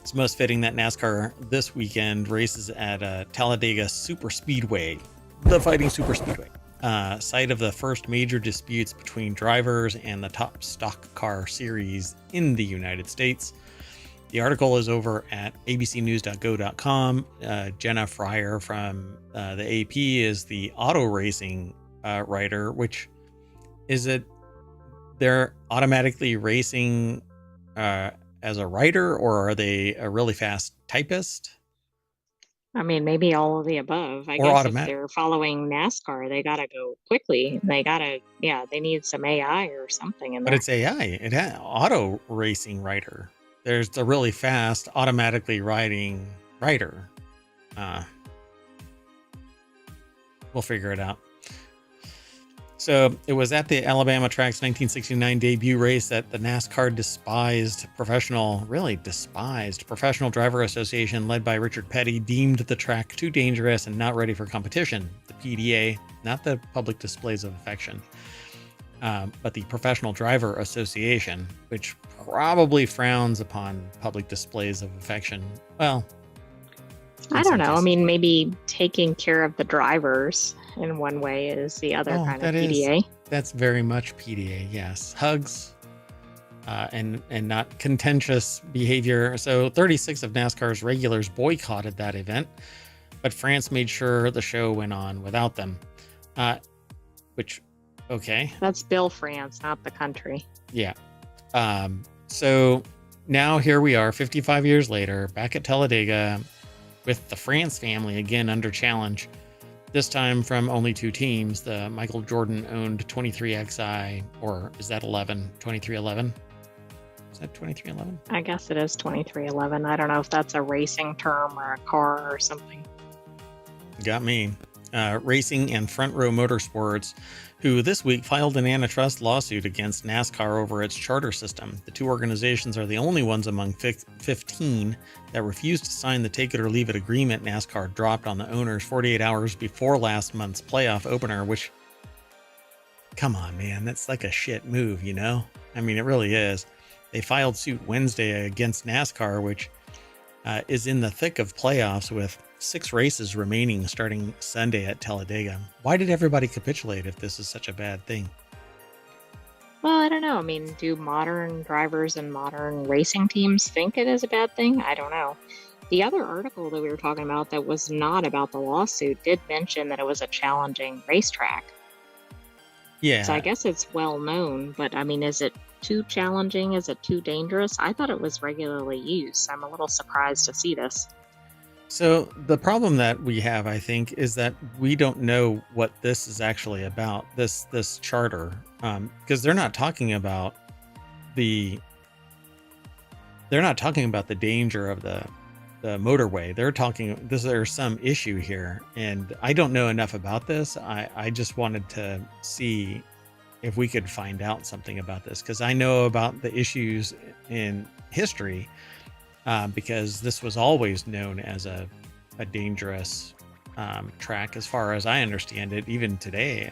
It's most fitting that NASCAR this weekend races at Talladega Super Speedway, the Fighting Super Speedway, site of the first major disputes between drivers and the top stock car series in the United States. The article is over at abcnews.go.com. Jenna Fryer from the AP is the auto racing writer, which is they're automatically racing as a writer, or are they a really fast typist? I mean, maybe all of the above. I Or guess if automatic? they're following NASCAR, they gotta go quickly. Yeah, they need some AI or something in But there. it's AI. It has auto racing writer. There's the really fast automatically riding writer. Uh, we'll figure it out. So it was at the Alabama Track's 1969 debut race that the NASCAR despised Professional Driver Association, led by Richard Petty, deemed the track too dangerous and not ready for competition. The PDA, not the Public Displays of Affection, but the Professional Driver Association, which probably frowns upon public displays of affection. Well, I don't know. I mean, maybe taking care of the drivers in one way is the other kind of PDA. That's very much PDA. Yes, hugs, and not contentious behavior. So 36 of NASCAR's regulars boycotted that event, but France made sure the show went on without them. Okay. That's Bill France, not the country. Yeah. So now here we are, 55 years later, back at Talladega with the France family again under challenge. This time from only two teams. The Michael Jordan owned 23XI, or is that 2311? Is that 2311? I guess it is 2311. I don't know if that's a racing term or a car or something. Got me. Racing and Front Row Motorsports, who this week filed an antitrust lawsuit against NASCAR over its charter system. The two organizations are the only ones among 15 that refused to sign the take it or leave it agreement NASCAR dropped on the owners 48 hours before last month's playoff opener, which, come on, man, that's like a shit move, you know? I mean, it really is. They filed suit Wednesday against NASCAR, which is in the thick of playoffs with 6 races remaining starting Sunday at Talladega. Why did everybody capitulate if this is such a bad thing? Well, I don't know. I mean, do modern drivers and modern racing teams think it is a bad thing? I don't know. The other article that we were talking about that was not about the lawsuit did mention that it was a challenging racetrack. Yeah. So I guess it's well known, but I mean, is it too challenging? Is it too dangerous? I thought it was regularly used. I'm a little surprised to see this. So the problem that we have, I think, is that we don't know what this is actually about, this charter, because they're not talking about the danger of the motorway. There's some issue here, and I don't know enough about this. I just wanted to see if we could find out something about this, because I know about the issues in history. Because this was always known as a dangerous track, as far as I understand it. Even today,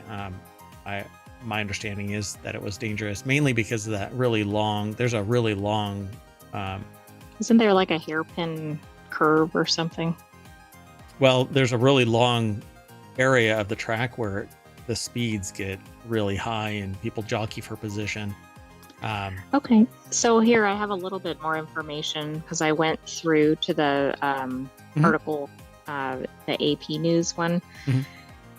my understanding is that it was dangerous, mainly because of that really long. There's a really long. Isn't there like a hairpin curve or something? Well, there's a really long area of the track where the speeds get really high and people jockey for position. Okay, so here I have a little bit more information because I went through to the article, the AP News one,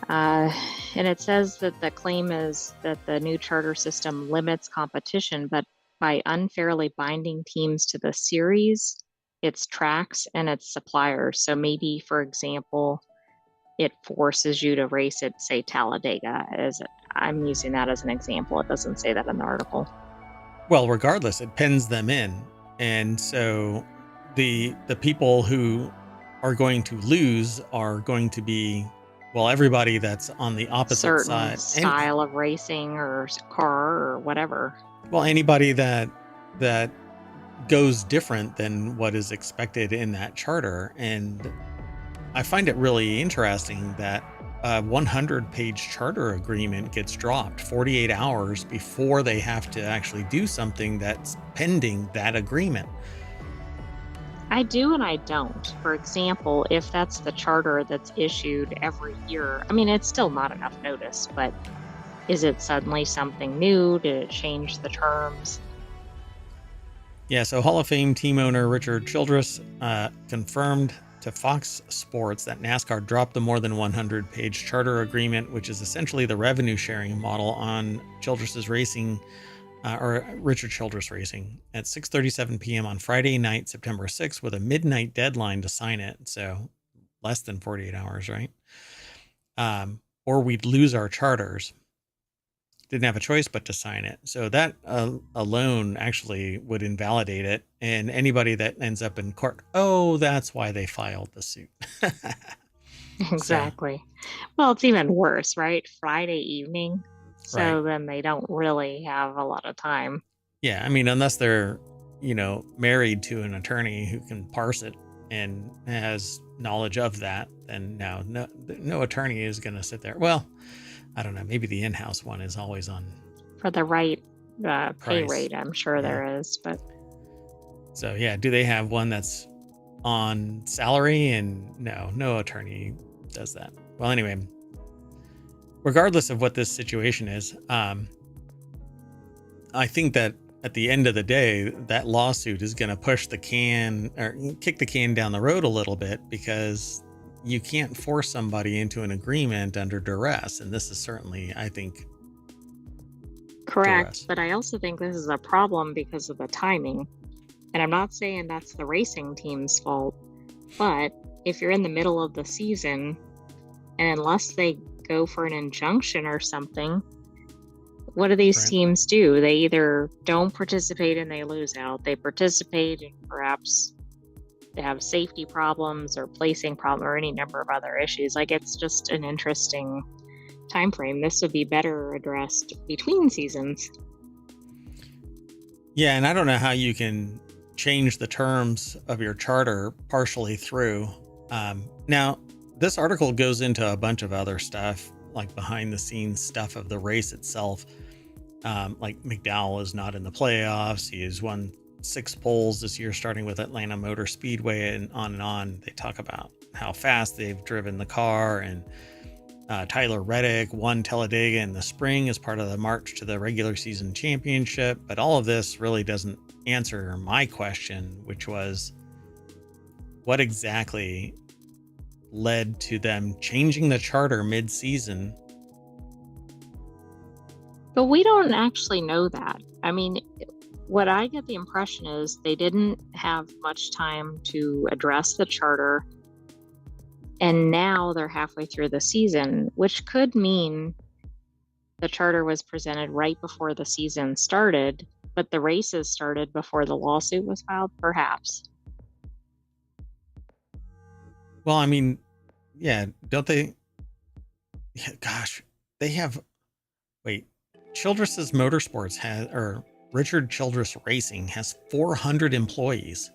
and it says that the claim is that the new charter system limits competition, but by unfairly binding teams to the series, its tracks, and its suppliers. So maybe, for example, it forces you to race at, say, Talladega. I'm using that as an example. It doesn't say that in the article. Well, regardless, it pins them in. And so the people who are going to lose are going to be, well, everybody that's on the opposite side. Style of racing or car or whatever. Well, anybody that goes different than what is expected in that charter. And I find it really interesting that a 100-page charter agreement gets dropped 48 hours before they have to actually do something that's pending that agreement. I do and I don't. For example, if that's the charter that's issued every year, I mean, it's still not enough notice, but is it suddenly something new? Did it change the terms? Yeah, so Hall of Fame team owner Richard Childress confirmed to Fox Sports that NASCAR dropped the more than 100-page charter agreement, which is essentially the revenue sharing model on Childress's racing or Richard Childress Racing at 6:37 p.m. on Friday night, September 6th, with a midnight deadline to sign it. So less than 48 hours, right? Or we'd lose our charters. Didn't have a choice but to sign it. So that alone actually would invalidate it. And anybody that ends up in court, oh, that's why they filed the suit. Exactly. Well, it's even worse, right? Friday evening. So Right. then they don't really have a lot of time. Yeah. I mean, unless they're, married to an attorney who can parse it and has knowledge of that, then no attorney is going to sit there. Well, I don't know. Maybe the in-house one is always on For the right pay price. rate, I'm sure Yeah. there is, but So yeah, do they have one that's on salary? And no attorney does that. Well, anyway, regardless of what this situation is, I think that at the end of the day, that lawsuit is going to push the can or kick the can down the road a little bit, because you can't force somebody into an agreement under duress. And this is certainly, I think, correct. duress. But I also think this is a problem because of the timing. And I'm not saying that's the racing team's fault, but if you're in the middle of the season, and unless they go for an injunction or something, what do these Right. teams do? They either don't participate and they lose out. They participate and perhaps they have safety problems or placing problem or any number of other issues. Like, it's just an interesting time frame. This would be better addressed between seasons. Yeah, and I don't know how you can change the terms of your charter partially through. Now, this article goes into a bunch of other stuff, like behind the scenes stuff of the race itself. Like McDowell is not in the playoffs. He has won 6 poles this year, starting with Atlanta Motor Speedway and on. They talk about how fast they've driven the car, and Tyler Reddick won Talladega in the spring as part of the march to the regular season championship. But all of this really doesn't answer my question, which was, what exactly led to them changing the charter mid-season? But we don't actually know that. I mean, what I get the impression is they didn't have much time to address the charter. And now they're halfway through the season, which could mean the charter was presented right before the season started, but the races started before the lawsuit was filed, perhaps. Well, I mean, yeah, don't they? Yeah, gosh, they have. Wait, Childress's Motorsports has, or Richard Childress Racing has 400 employees.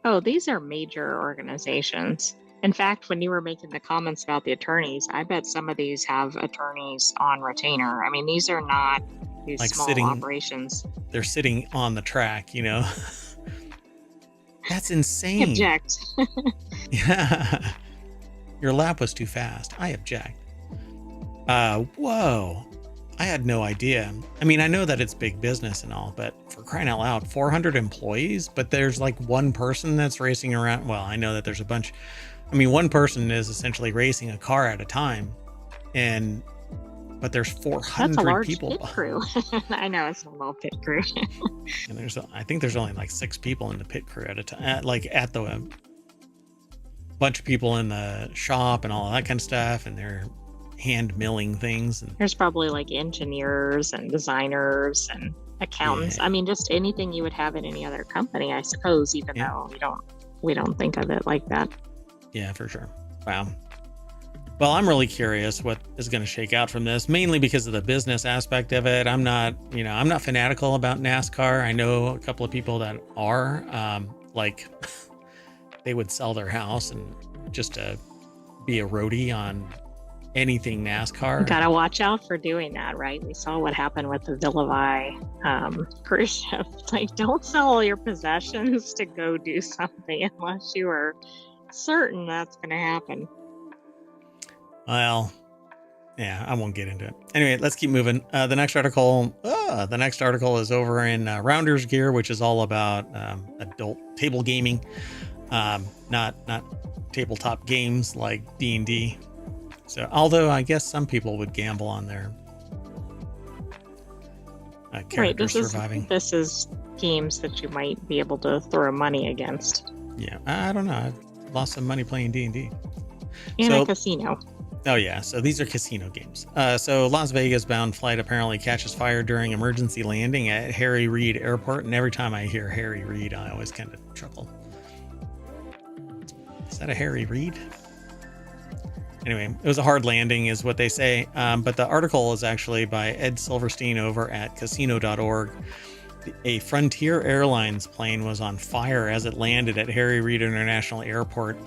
Oh, these are major organizations. In fact, when you were making the comments about the attorneys, I bet some of these have attorneys on retainer. I mean, these are not these Like small operations. They're sitting on the track, That's insane. Object. Yeah. Your lap was too fast. I object. Whoa. I had no idea. I mean, I know that it's big business and all, but for crying out loud, 400 employees, but there's like one person that's racing around. Well, I know that there's a bunch. I mean, one person is essentially racing a car at a time, but there's 400 That's a large people. pit crew. I know, it's a little pit crew. And I think there's only like 6 people in the pit crew at a time, like at the bunch of people in the shop and all that kind of stuff, and they're hand milling things. And there's probably like engineers and designers and accountants. Yeah. I mean, just anything you would have in any other company, I suppose, even though we don't think of it like that. Yeah, for sure. Wow. Well, I'm really curious what is going to shake out from this, mainly because of the business aspect of it. I'm not fanatical about NASCAR. I know a couple of people that are, like they would sell their house and just to be a roadie on anything NASCAR. Gotta watch out for doing that, right? We saw what happened with the Villavai cruise ship. Like, don't sell all your possessions to go do something unless you are certain that's going to happen. Well, yeah, I won't get into it. Anyway, let's keep moving. The next article is over in Rounders Gear, which is all about adult table gaming, not tabletop games like D&D. So, although I guess some people would gamble on their Right. characters surviving. This is games that you might be able to throw money against. Yeah, I don't know. I've lost some money playing D&D. In a casino. Oh yeah, so these are casino games. So Las Vegas bound flight apparently catches fire during emergency landing at Harry Reid Airport, and every time I hear Harry Reid, I always kind of chuckle. Is that a Harry Reid? Anyway, it was a hard landing is what they say, but the article is actually by Ed Silverstein over at casino.org. A Frontier Airlines plane was on fire as it landed at Harry Reid International Airport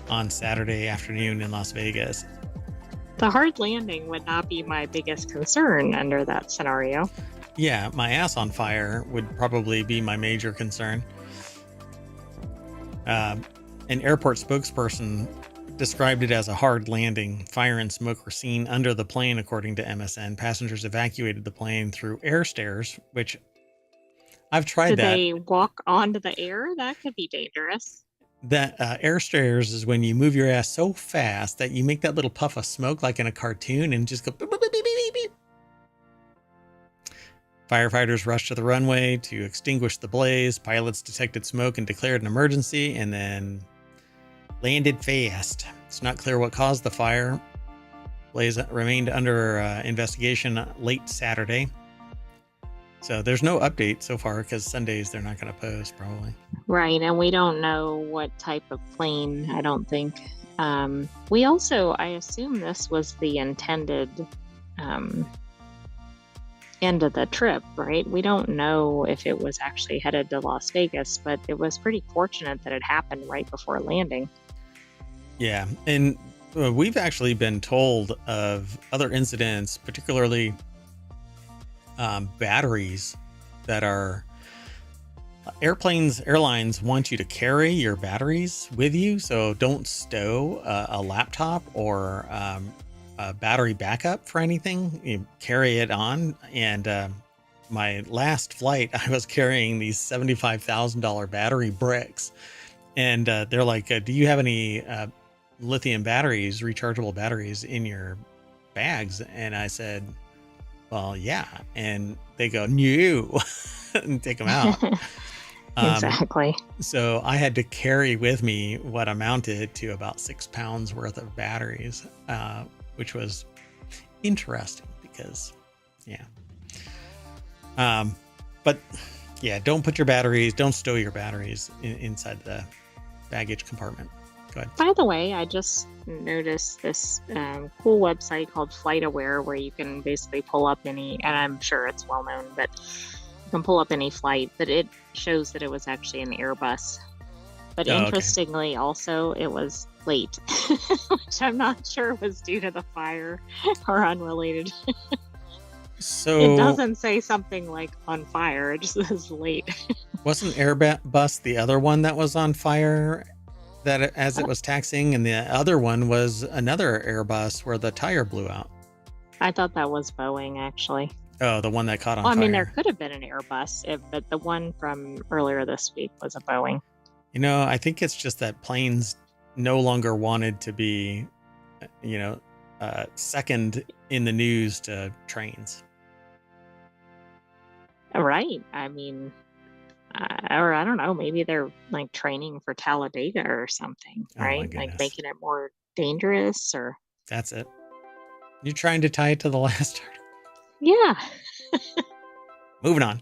on Saturday afternoon in Las Vegas. The hard landing would not be my biggest concern under that scenario. Yeah, my ass on fire would probably be my major concern. An airport spokesperson described it as a hard landing. Fire and smoke were seen under the plane, according to MSN. Passengers evacuated the plane through air stairs, which I've tried that. Did they walk onto the air? That could be dangerous. That air stairs is when you move your ass so fast that you make that little puff of smoke like in a cartoon and just go beep, beep, beep, beep, beep, beep. Firefighters rushed to the runway to extinguish the blaze. Pilots detected smoke and declared an emergency and then landed fast. It's not clear what caused the fire. Blaze remained under investigation late Saturday. So there's no update so far because Sundays they're not going to post probably. Right, and we don't know what type of plane, I don't think. We also, I assume this was the intended end of the trip, right? We don't know if it was actually headed to Las Vegas, but it was pretty fortunate that it happened right before landing. Yeah, and we've actually been told of other incidents, particularly batteries that are airlines want you to carry your batteries with you, so don't stow a laptop or a battery backup for anything. You carry it on. And my last flight, I was carrying these $75,000 battery bricks, and they're like, do you have any lithium batteries, rechargeable batteries in your bags? And I said, well, yeah. And they go, no, and take them out. Exactly. So I had to carry with me what amounted to about 6 pounds worth of batteries, which was interesting because, yeah. But yeah, don't stow your batteries inside the baggage compartment. Go ahead. By the way, I just noticed this cool website called FlightAware where you can basically pull up any, and I'm sure it's well known, but you can pull up any flight, but it shows that it was actually an Airbus. But interestingly, also, it was late, which I'm not sure was due to the fire or unrelated. So it doesn't say something like on fire, it just says late. Wasn't Airbus the other one that was on fire that as it was taxiing, and the other one was another Airbus where the tire blew out? I thought that was Boeing, actually. Oh, the one that caught on fire. I mean, there could have been an Airbus, but the one from earlier this week was a Boeing. You know, I think it's just that planes no longer wanted to be, second in the news to trains. Right. I mean, or I don't know, maybe they're like training for Talladega or something, right? Like making it more dangerous or. That's it. You're trying to tie it to the last article. Yeah. Moving on.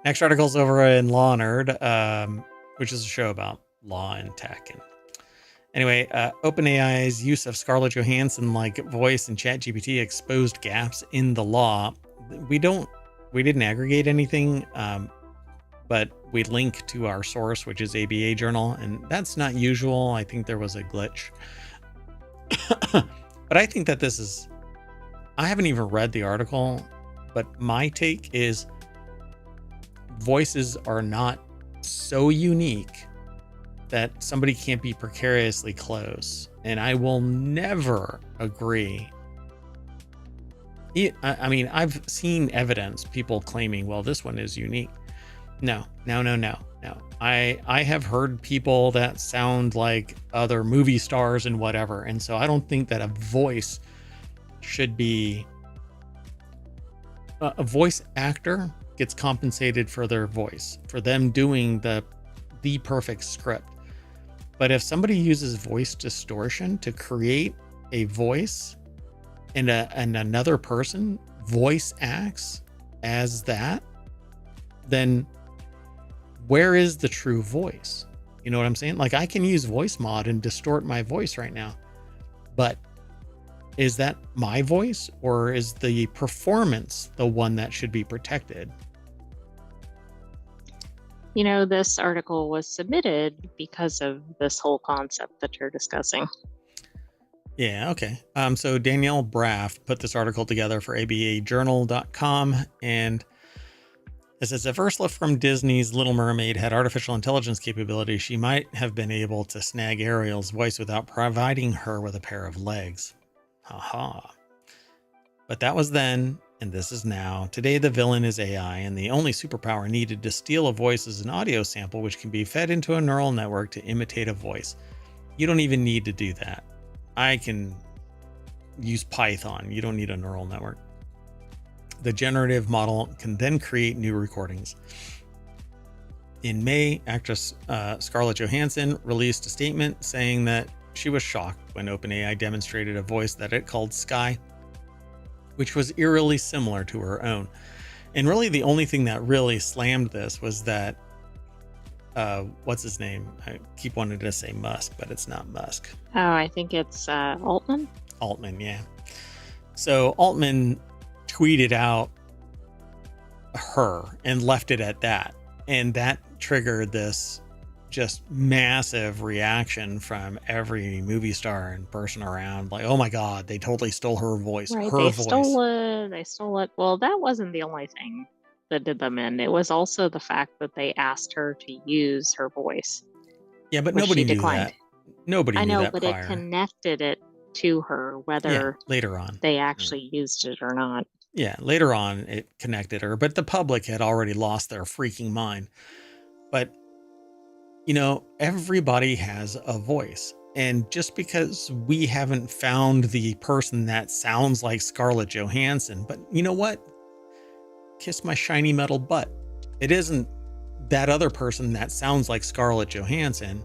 Next article's over in Law Nerd, which is a show about law and tech. And anyway, OpenAI's use of Scarlett Johansson-like voice in ChatGPT exposed gaps in the law. We didn't aggregate anything, but we link to our source, which is ABA Journal, and that's not usual. I think there was a glitch. But I think that I haven't even read the article, but my take is voices are not so unique that somebody can't be precariously close. And I will never agree. I mean, I've seen evidence, people claiming, well, this one is unique. No. I have heard people that sound like other movie stars and whatever. And so I don't think that a voice should be a voice actor gets compensated for their voice, for them doing the perfect script. But if somebody uses voice distortion to create a voice and another person voice acts as that, then where is the true voice? You know what I'm saying? Like, I can use voice mod and distort my voice right now, but is that my voice, or is the performance the one that should be protected? You know, this article was submitted because of this whole concept that you're discussing. Yeah, okay. So Danielle Braff put this article together for abajournal.com, and it says, if Ursula from Disney's Little Mermaid had artificial intelligence capability, she might have been able to snag Ariel's voice without providing her with a pair of legs. Haha. But that was then, and this is now. Today, the villain is AI, and the only superpower needed to steal a voice is an audio sample, which can be fed into a neural network to imitate a voice. You don't even need to do that. I can use Python. You don't need a neural network. The generative model can then create new recordings. In May, actress Scarlett Johansson released a statement saying that she was shocked when OpenAI demonstrated a voice that it called Sky, which was eerily similar to her own. And really the only thing that really slammed this was that, what's his name? I keep wanting to say Musk, but it's not Musk. Oh, I think it's Altman. Altman, yeah. So Altman tweeted out her and left it at that. And that triggered this just massive reaction from every movie star and person around. Like, oh my God, they totally stole her voice. Right, Her they voice. stole it. They stole it. Well, that wasn't the only thing that did them in. It was also the fact that they asked her to use her voice. Yeah, but which nobody she knew declined. that. Nobody I knew know, that but prior. it connected it to her, whether later on they actually used it or not. Yeah, later on it connected her, but the public had already lost their freaking mind. But, you know, everybody has a voice. And just because we haven't found the person that sounds like Scarlett Johansson, but you know what? Kiss my shiny metal butt. It isn't that other person that sounds like Scarlett Johansson.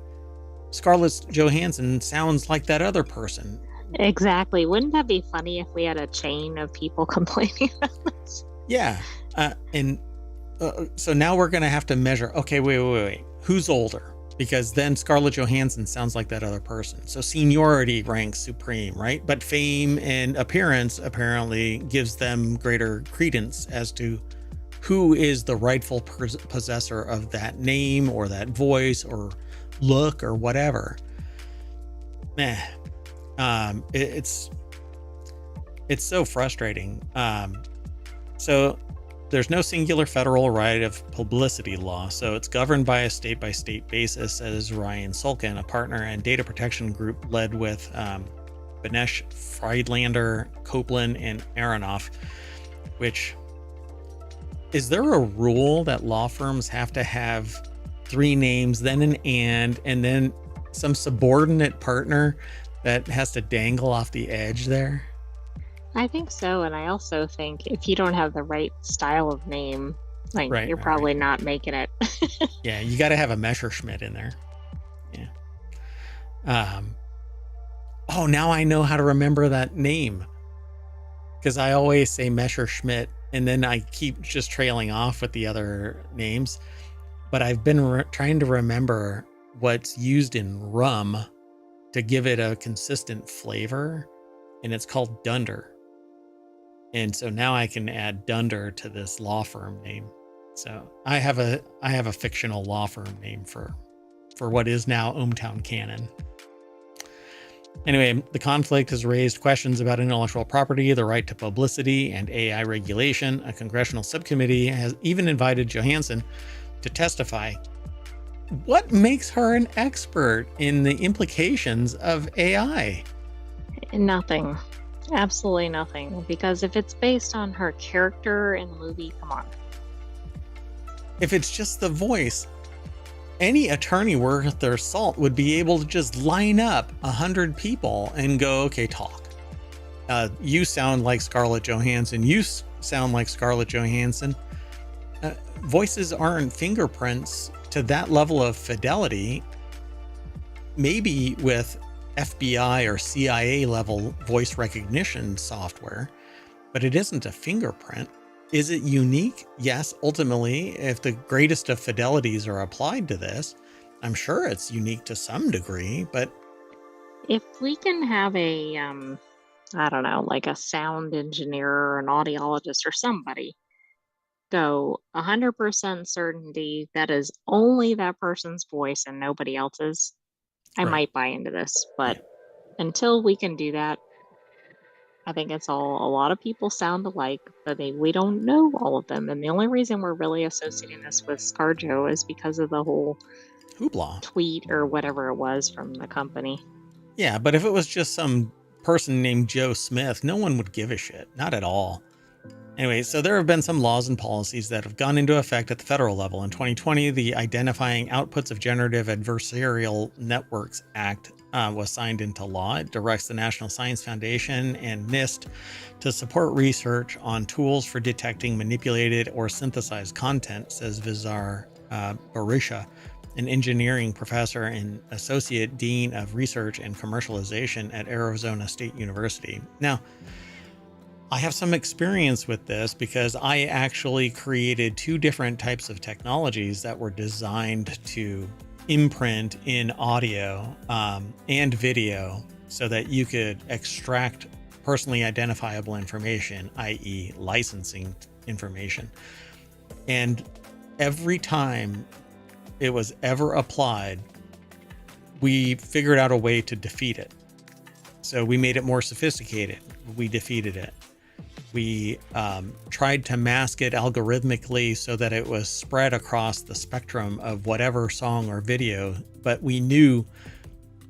Scarlett Johansson sounds like that other person. Exactly. Wouldn't that be funny if we had a chain of people complaining about this? Yeah. So now we're going to have to measure. Okay, wait. Who's older? Because then Scarlett Johansson sounds like that other person. So seniority ranks supreme, right? But fame and appearance apparently gives them greater credence as to who is the rightful possessor of that name or that voice or look or whatever. It's so frustrating. So there's no singular federal right of publicity law, so it's governed by a state-by-state basis, says Ryan Sulkin, a partner and data protection group led with Banesh Friedlander, Copeland, and Aronoff. Which, is there a rule that law firms have to have 3 names, then an and then some subordinate partner that has to dangle off the edge there? I think so, and I also think if you don't have the right style of name, like you're probably not making it. Yeah, you got to have a Messerschmitt in there. Yeah. Oh, now I know how to remember that name, because I always say Messerschmitt, and then I keep just trailing off with the other names. But I've been trying to remember what's used in rum to give it a consistent flavor, and it's called Dunder. And so now I can add Dunder to this law firm name. So I have a fictional law firm name for what is now ohmTown canon. Anyway, the conflict has raised questions about intellectual property, the right to publicity, and AI regulation. A congressional subcommittee has even invited Johansson to testify. What makes her an expert in the implications of AI? Nothing. Absolutely nothing. Because if it's based on her character in the movie, come on. If it's just the voice, any attorney worth their salt would be able to just line up 100 people and go, okay, talk. You sound like Scarlett Johansson. You sound like Scarlett Johansson. Voices aren't fingerprints to that level of fidelity. Maybe with FBI or CIA level voice recognition software, but it isn't a fingerprint. Is it unique? Yes, ultimately, if the greatest of fidelities are applied to this, I'm sure it's unique to some degree, but If we can have a, I don't know, like a sound engineer or an audiologist or somebody go 100% certainty that is only that person's voice and nobody else's, I right. might buy into this. But Yeah. until we can do that, I think it's all a lot of people sound alike, but we don't know all of them. And the only reason we're really associating this with ScarJo is because of the whole Hoopla. tweet or whatever it was from the company. Yeah, but if it was just some person named Joe Smith, no one would give a shit. Not at all. Anyway, so there have been some laws and policies that have gone into effect at the federal level. In 2020, the Identifying Outputs of Generative Adversarial Networks Act was signed into law. It directs the National Science Foundation and NIST to support research on tools for detecting manipulated or synthesized content, says Vizar Barisha, an engineering professor and associate dean of research and commercialization at Arizona State University. Now, I have some experience with this because I actually created 2 different types of technologies that were designed to imprint in audio and video so that you could extract personally identifiable information, i.e. licensing information. And every time it was ever applied, we figured out a way to defeat it. So we made it more sophisticated. We defeated it. We tried to mask it algorithmically so that it was spread across the spectrum of whatever song or video. But we knew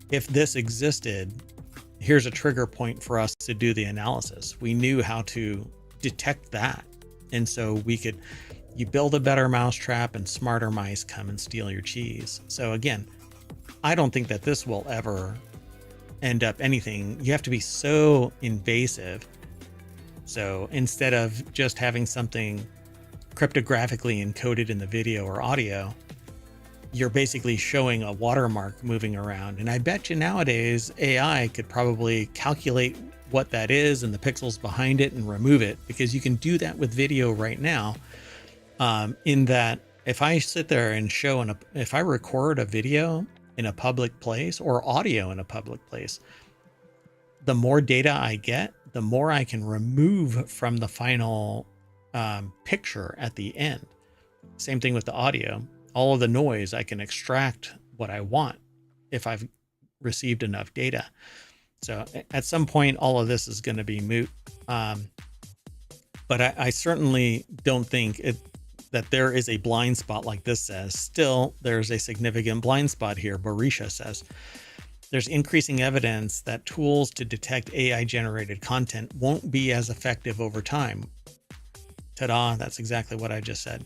if this existed, here's a trigger point for us to do the analysis. We knew how to detect that. And so you build a better mousetrap and smarter mice come and steal your cheese. So again, I don't think that this will ever end up anything. You have to be so invasive. So instead of just having something cryptographically encoded in the video or audio, you're basically showing a watermark moving around. And I bet you nowadays AI could probably calculate what that is and the pixels behind it and remove it, because you can do that with video right now. In that if I sit there and if I record a video in a public place or audio in a public place, the more data I get, the more I can remove from the final picture at the end. Same thing with the audio. All of the noise, I can extract what I want if I've received enough data. So at some point, all of this is going to be moot. But I certainly don't think that there is a blind spot like this says. Still, there's a significant blind spot here, Barisha says. There's increasing evidence that tools to detect AI-generated content won't be as effective over time. Ta-da, that's exactly what I just said.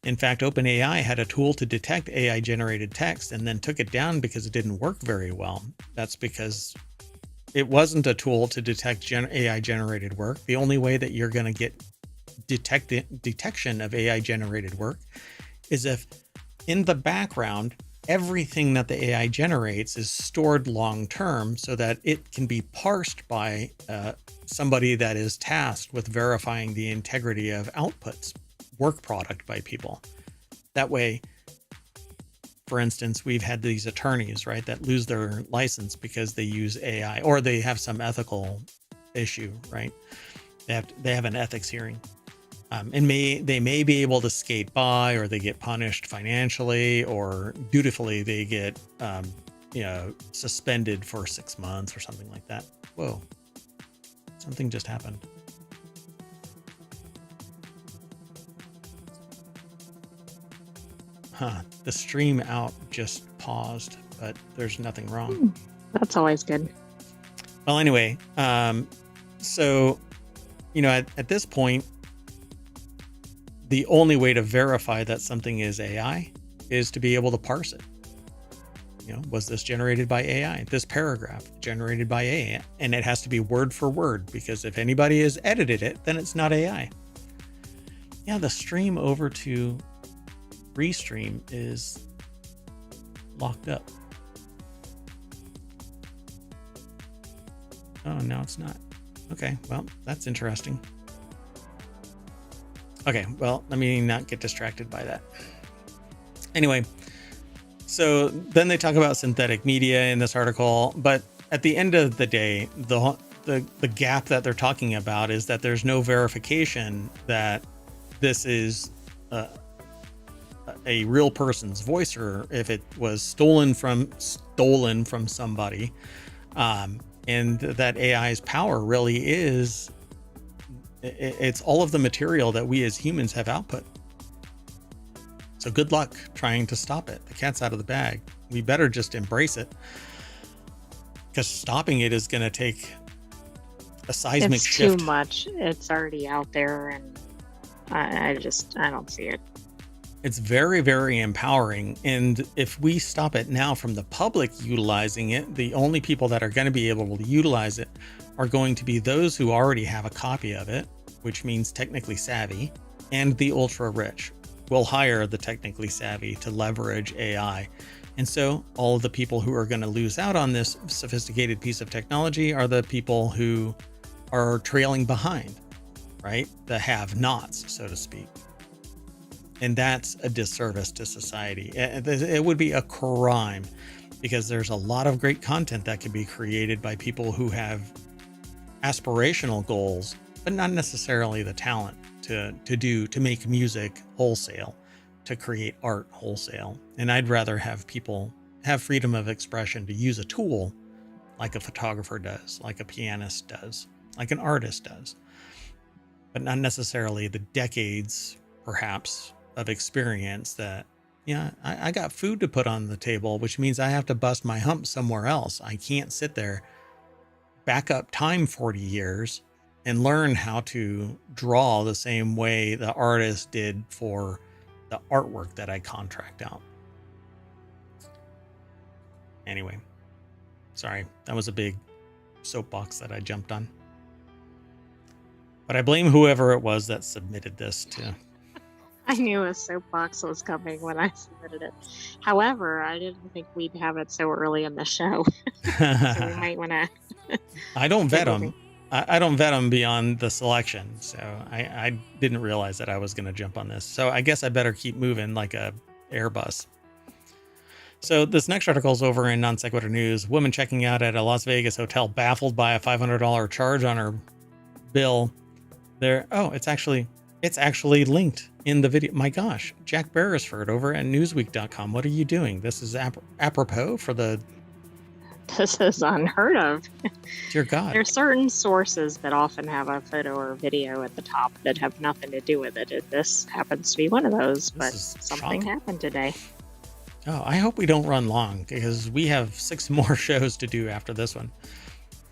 In fact, OpenAI had a tool to detect AI-generated text and then took it down because it didn't work very well. That's because it wasn't a tool to detect AI-generated work. The only way that you're going to get detection of AI-generated work is if in the background, everything that the AI generates is stored long-term so that it can be parsed by somebody that is tasked with verifying the integrity of outputs, work product by people. That way, for instance, we've had these attorneys, right, that lose their license because they use AI or they have some ethical issue, right? They have an ethics hearing. And they may be able to skate by, or they get punished financially, or dutifully they get suspended for 6 months or something like that. Whoa, something just happened. The stream out just paused, but there's nothing wrong. That's always good. Well, anyway, so at this point, the only way to verify that something is AI is to be able to parse it. Was this generated by AI? This paragraph generated by AI, and it has to be word for word, because if anybody has edited it, then it's not AI. Yeah, the stream over to Restream is locked up. Oh, no, it's not. Okay, well, that's interesting. Okay, well, let me not get distracted by that. Anyway, so then they talk about synthetic media in this article, but at the end of the day, the gap that they're talking about is that there's no verification that this is a real person's voice, or if it was stolen from somebody, and that AI's power really is, it's all of the material that we as humans have output. So good luck trying to stop it. The cat's out of the bag. We better just embrace it, because stopping it is going to take a seismic shift. It's too much. It's already out there, and I don't see it. It's very, very empowering. And if we stop it now from the public utilizing it, the only people that are going to be able to utilize it are going to be those who already have a copy of it, which means technically savvy, and the ultra rich will hire the technically savvy to leverage AI. And so all of the people who are going to lose out on this sophisticated piece of technology are the people who are trailing behind, right? The have-nots, so to speak. And that's a disservice to society. It would be a crime, because there's a lot of great content that can be created by people who have aspirational goals, but not necessarily the talent to make music wholesale, to create art wholesale. And I'd rather have people have freedom of expression to use a tool like a photographer does, like a pianist does, like an artist does, but not necessarily the decades, perhaps, of experience that, I got food to put on the table, which means I have to bust my hump somewhere else. I can't sit there, back up time 40 years and learn how to draw the same way the artist did for the artwork that I contract out. Anyway, sorry, that was a big soapbox that I jumped on. But I blame whoever it was that submitted this to. I knew a soapbox was coming when I submitted it. However, I didn't think we'd have it so early in the show. So we might want to. I don't vet them. I don't vet them beyond the selection. So I didn't realize that I was going to jump on this. So I guess I better keep moving like a Airbus. So this next article is over in Non Sequitur News. Woman checking out at a Las Vegas hotel baffled by a $500 charge on her bill. It's actually linked in the video. My gosh, Jack Beresford over at Newsweek.com. What are you doing? This is apropos for the. This is unheard of. Dear God. There are certain sources that often have a photo or video at the top that have nothing to do with it. This happens to be one of those, but something happened today. Oh, I hope we don't run long, because we have 6 more shows to do after this one.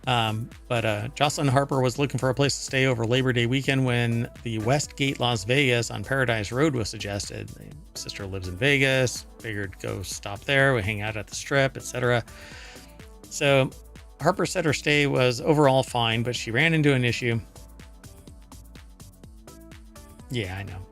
But Jocelyn Harper was looking for a place to stay over Labor Day weekend when the Westgate Las Vegas on Paradise Road was suggested. My sister lives in Vegas, figured go stop there, we hang out at the Strip, etc. So Harper said her stay was overall fine, but she ran into an issue. Yeah, I know.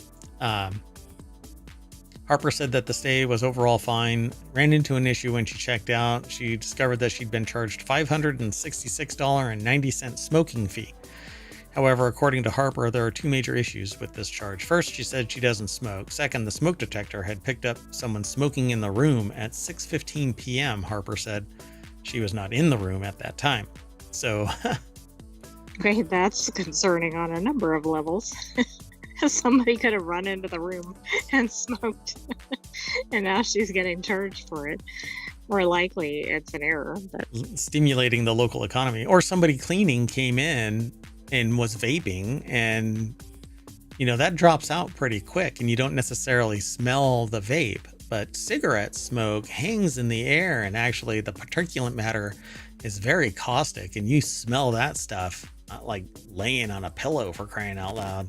Harper said that the stay was overall fine, ran into an issue when she checked out. She discovered that she'd been charged $566.90 smoking fee. However, according to Harper, there are 2 major issues with this charge. First, she said she doesn't smoke. Second, the smoke detector had picked up someone smoking in the room at 6:15 p.m., Harper said. She was not in the room at that time. So... Great, that's concerning on a number of levels. Somebody could have run into the room and smoked, and now she's getting charged for it. More likely, it's an error. But stimulating the local economy, or somebody cleaning came in and was vaping, and that drops out pretty quick, and you don't necessarily smell the vape. But cigarette smoke hangs in the air, and actually, the particulate matter is very caustic, and you smell that stuff like laying on a pillow, for crying out loud.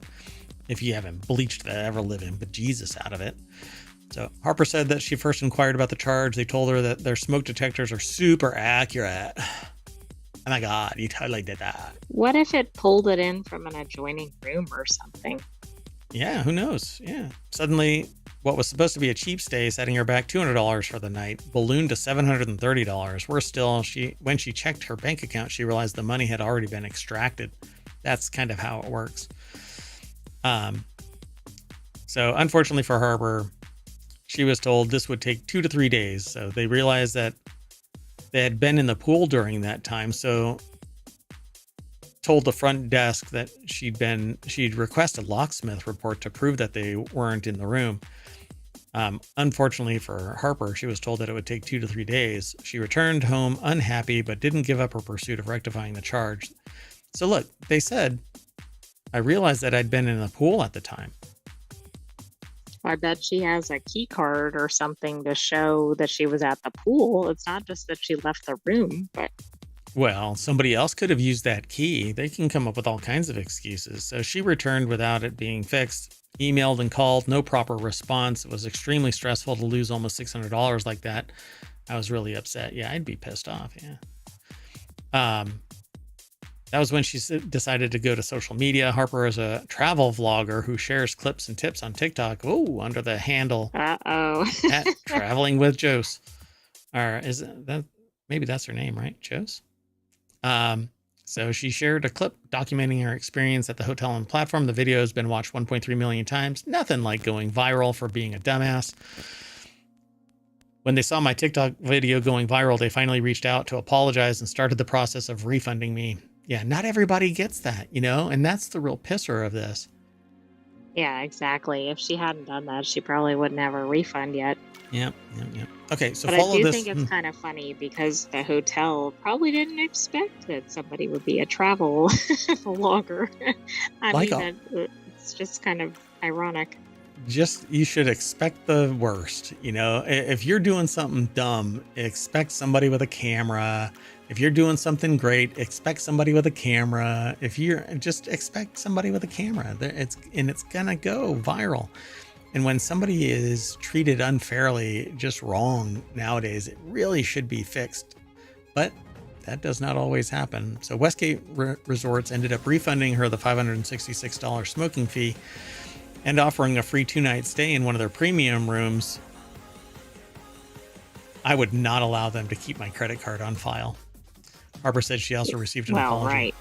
If you haven't bleached the ever living bejesus out of it. So Harper said that she first inquired about the charge. They told her that their smoke detectors are super accurate. Oh my God, you totally did that. What if it pulled it in from an adjoining room or something? Yeah, who knows? Yeah. Suddenly, what was supposed to be a cheap stay, setting her back $200 for the night, ballooned to $730. Worse still, when she checked her bank account, she realized the money had already been extracted. That's kind of how it works. So unfortunately for Harper, she was told this would take 2 to 3 days. So they realized that they had been in the pool during that time. So told the front desk that she'd request a locksmith report to prove that they weren't in the room. Unfortunately for Harper, she was told that it would take 2 to 3 days. She returned home unhappy, but didn't give up her pursuit of rectifying the charge. So look, they said, I realized that I'd been in the pool at the time. I bet she has a key card or something to show that she was at the pool. It's not just that she left the room, but Well, somebody else could have used that key. They can come up with all kinds of excuses. So she returned without it being fixed, emailed and called, no proper response. It was extremely stressful to lose almost $600 like that. I was really upset. Yeah, I'd be pissed off. Yeah. That was when she decided to go to social media. Harper is a travel vlogger who shares clips and tips on TikTok. Oh, under the handle at Traveling with Jose. Or is that maybe that's her name, right? Jose. So she shared a clip documenting her experience at the hotel and platform. The video has been watched 1.3 million times. Nothing like going viral for being a dumbass. When they saw my TikTok video going viral, they finally reached out to apologize and started the process of refunding me. Yeah, not everybody gets that, and that's the real pisser of this. yeah, exactly. If she hadn't done that, she probably wouldn't have a refund yet. Yep. Okay, so But follow I do this. think it's kind of funny because the hotel probably didn't expect that somebody would be a travel vlogger. It's just kind of ironic. You should expect the worst. If you're doing something dumb, expect somebody with a camera. If you're doing something great, expect somebody with a camera. Just expect somebody with a camera. It's gonna go viral. And when somebody is treated unfairly, just wrong nowadays, it really should be fixed. But that does not always happen. So Westgate Resorts ended up refunding her the $566 smoking fee and offering a free 2-night stay in one of their premium rooms. I would not allow them to keep my credit card on file. Harper said she also received an apology. Right.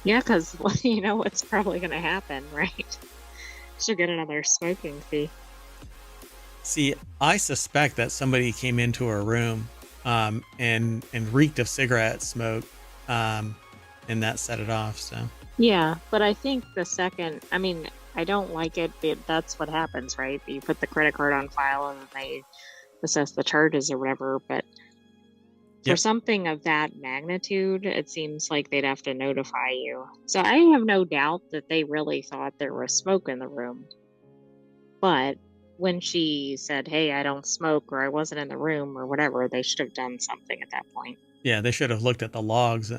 Yeah, because what's probably going to happen, right? She'll get another smoking fee. See, I suspect that somebody came into her room and reeked of cigarette smoke, and that set it off. So yeah, but I think I don't like it. That's what happens, right? You put the credit card on file and they assess the charges or whatever. But for something of that magnitude, it seems like they'd have to notify you. So I have no doubt that they really thought there was smoke in the room. But when she said, hey, I don't smoke, or I wasn't in the room or whatever, they should have done something at that point. Yeah, they should have looked at the logs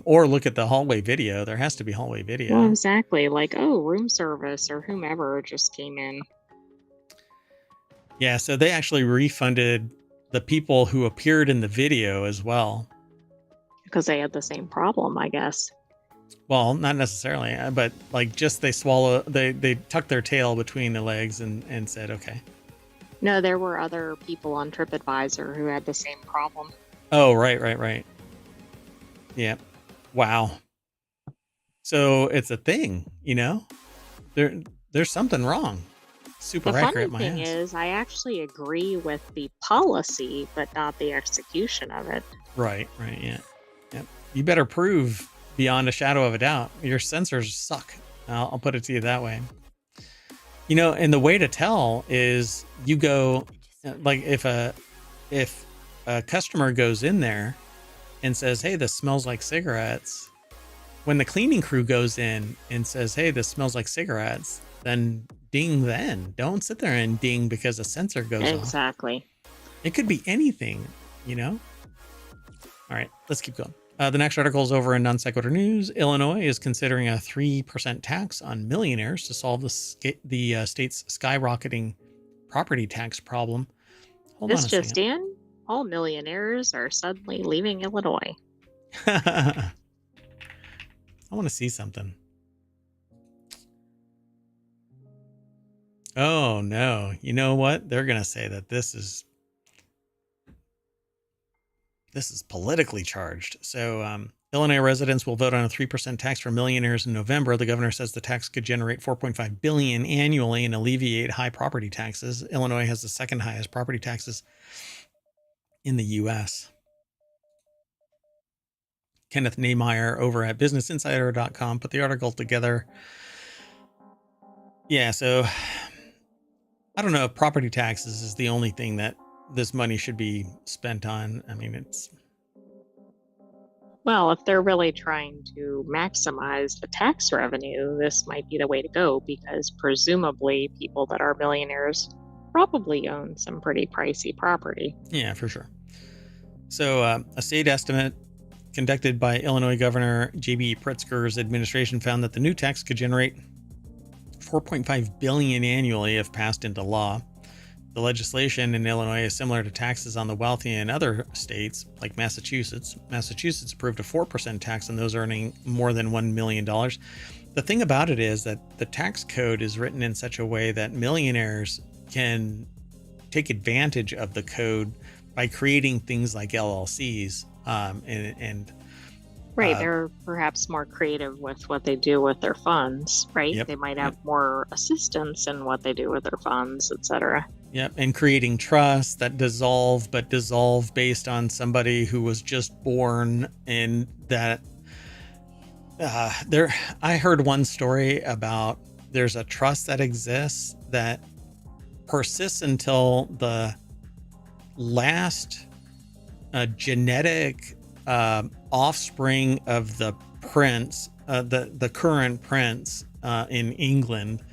or look at the hallway video. There has to be hallway video. Well, exactly. Like, room service or whomever just came in. Yeah, so they actually refunded the people who appeared in the video as well. Because they had the same problem, I guess. Well, not necessarily, but just they tucked their tail between the legs and said, okay. No, there were other people on TripAdvisor who had the same problem. Oh, right. Yeah. Wow. So it's a thing, there's something wrong. Super accurate. The funny thing is, I actually agree with the policy, but not the execution of it. Right. Yeah. Yep. You better prove beyond a shadow of a doubt. Your sensors suck. I'll put it to you that way. And the way to tell is you go, if a customer goes in there and says, hey, this smells like cigarettes. When the cleaning crew goes in and says, hey, this smells like cigarettes, then ding then. Don't sit there and ding because a sensor goes off. Exactly. It could be anything, All right, let's keep going. The next article is over in Non Sequitur News. Illinois is considering a 3% tax on millionaires to solve the state's skyrocketing property tax problem. Hold on This a just second. in, all millionaires are suddenly leaving Illinois. I want to see something. Oh no. You know what? They're going to say that this is politically charged. So Illinois residents will vote on a 3% tax for millionaires in November. The governor says the tax could generate $4.5 billion annually and alleviate high property taxes. Illinois has the second highest property taxes in the U.S. Kenneth Nehmeyer over at BusinessInsider.com put the article together. Yeah, so I don't know if property taxes is the only thing that this money should be spent on. I mean, it's... Well, if they're really trying to maximize the tax revenue, this might be the way to go because presumably people that are millionaires probably own some pretty pricey property. Yeah, for sure. So a state estimate conducted by Illinois Governor J.B. Pritzker's administration found that the new tax could generate $4.5 billion annually if passed into law. The legislation in Illinois is similar to taxes on the wealthy in other states, like Massachusetts. Massachusetts approved a 4% tax on those earning more than $1 million. The thing about it is that the tax code is written in such a way that millionaires can take advantage of the code by creating things like LLCs. Right, they're perhaps more creative with what they do with their funds, right? Yep, they might have more assistance in what they do with their funds, etc. Yep, and creating trusts that dissolve based on somebody who was just born, and that I heard one story about there's a trust that exists that persists until the last genetic offspring of the prince, the current prince in England,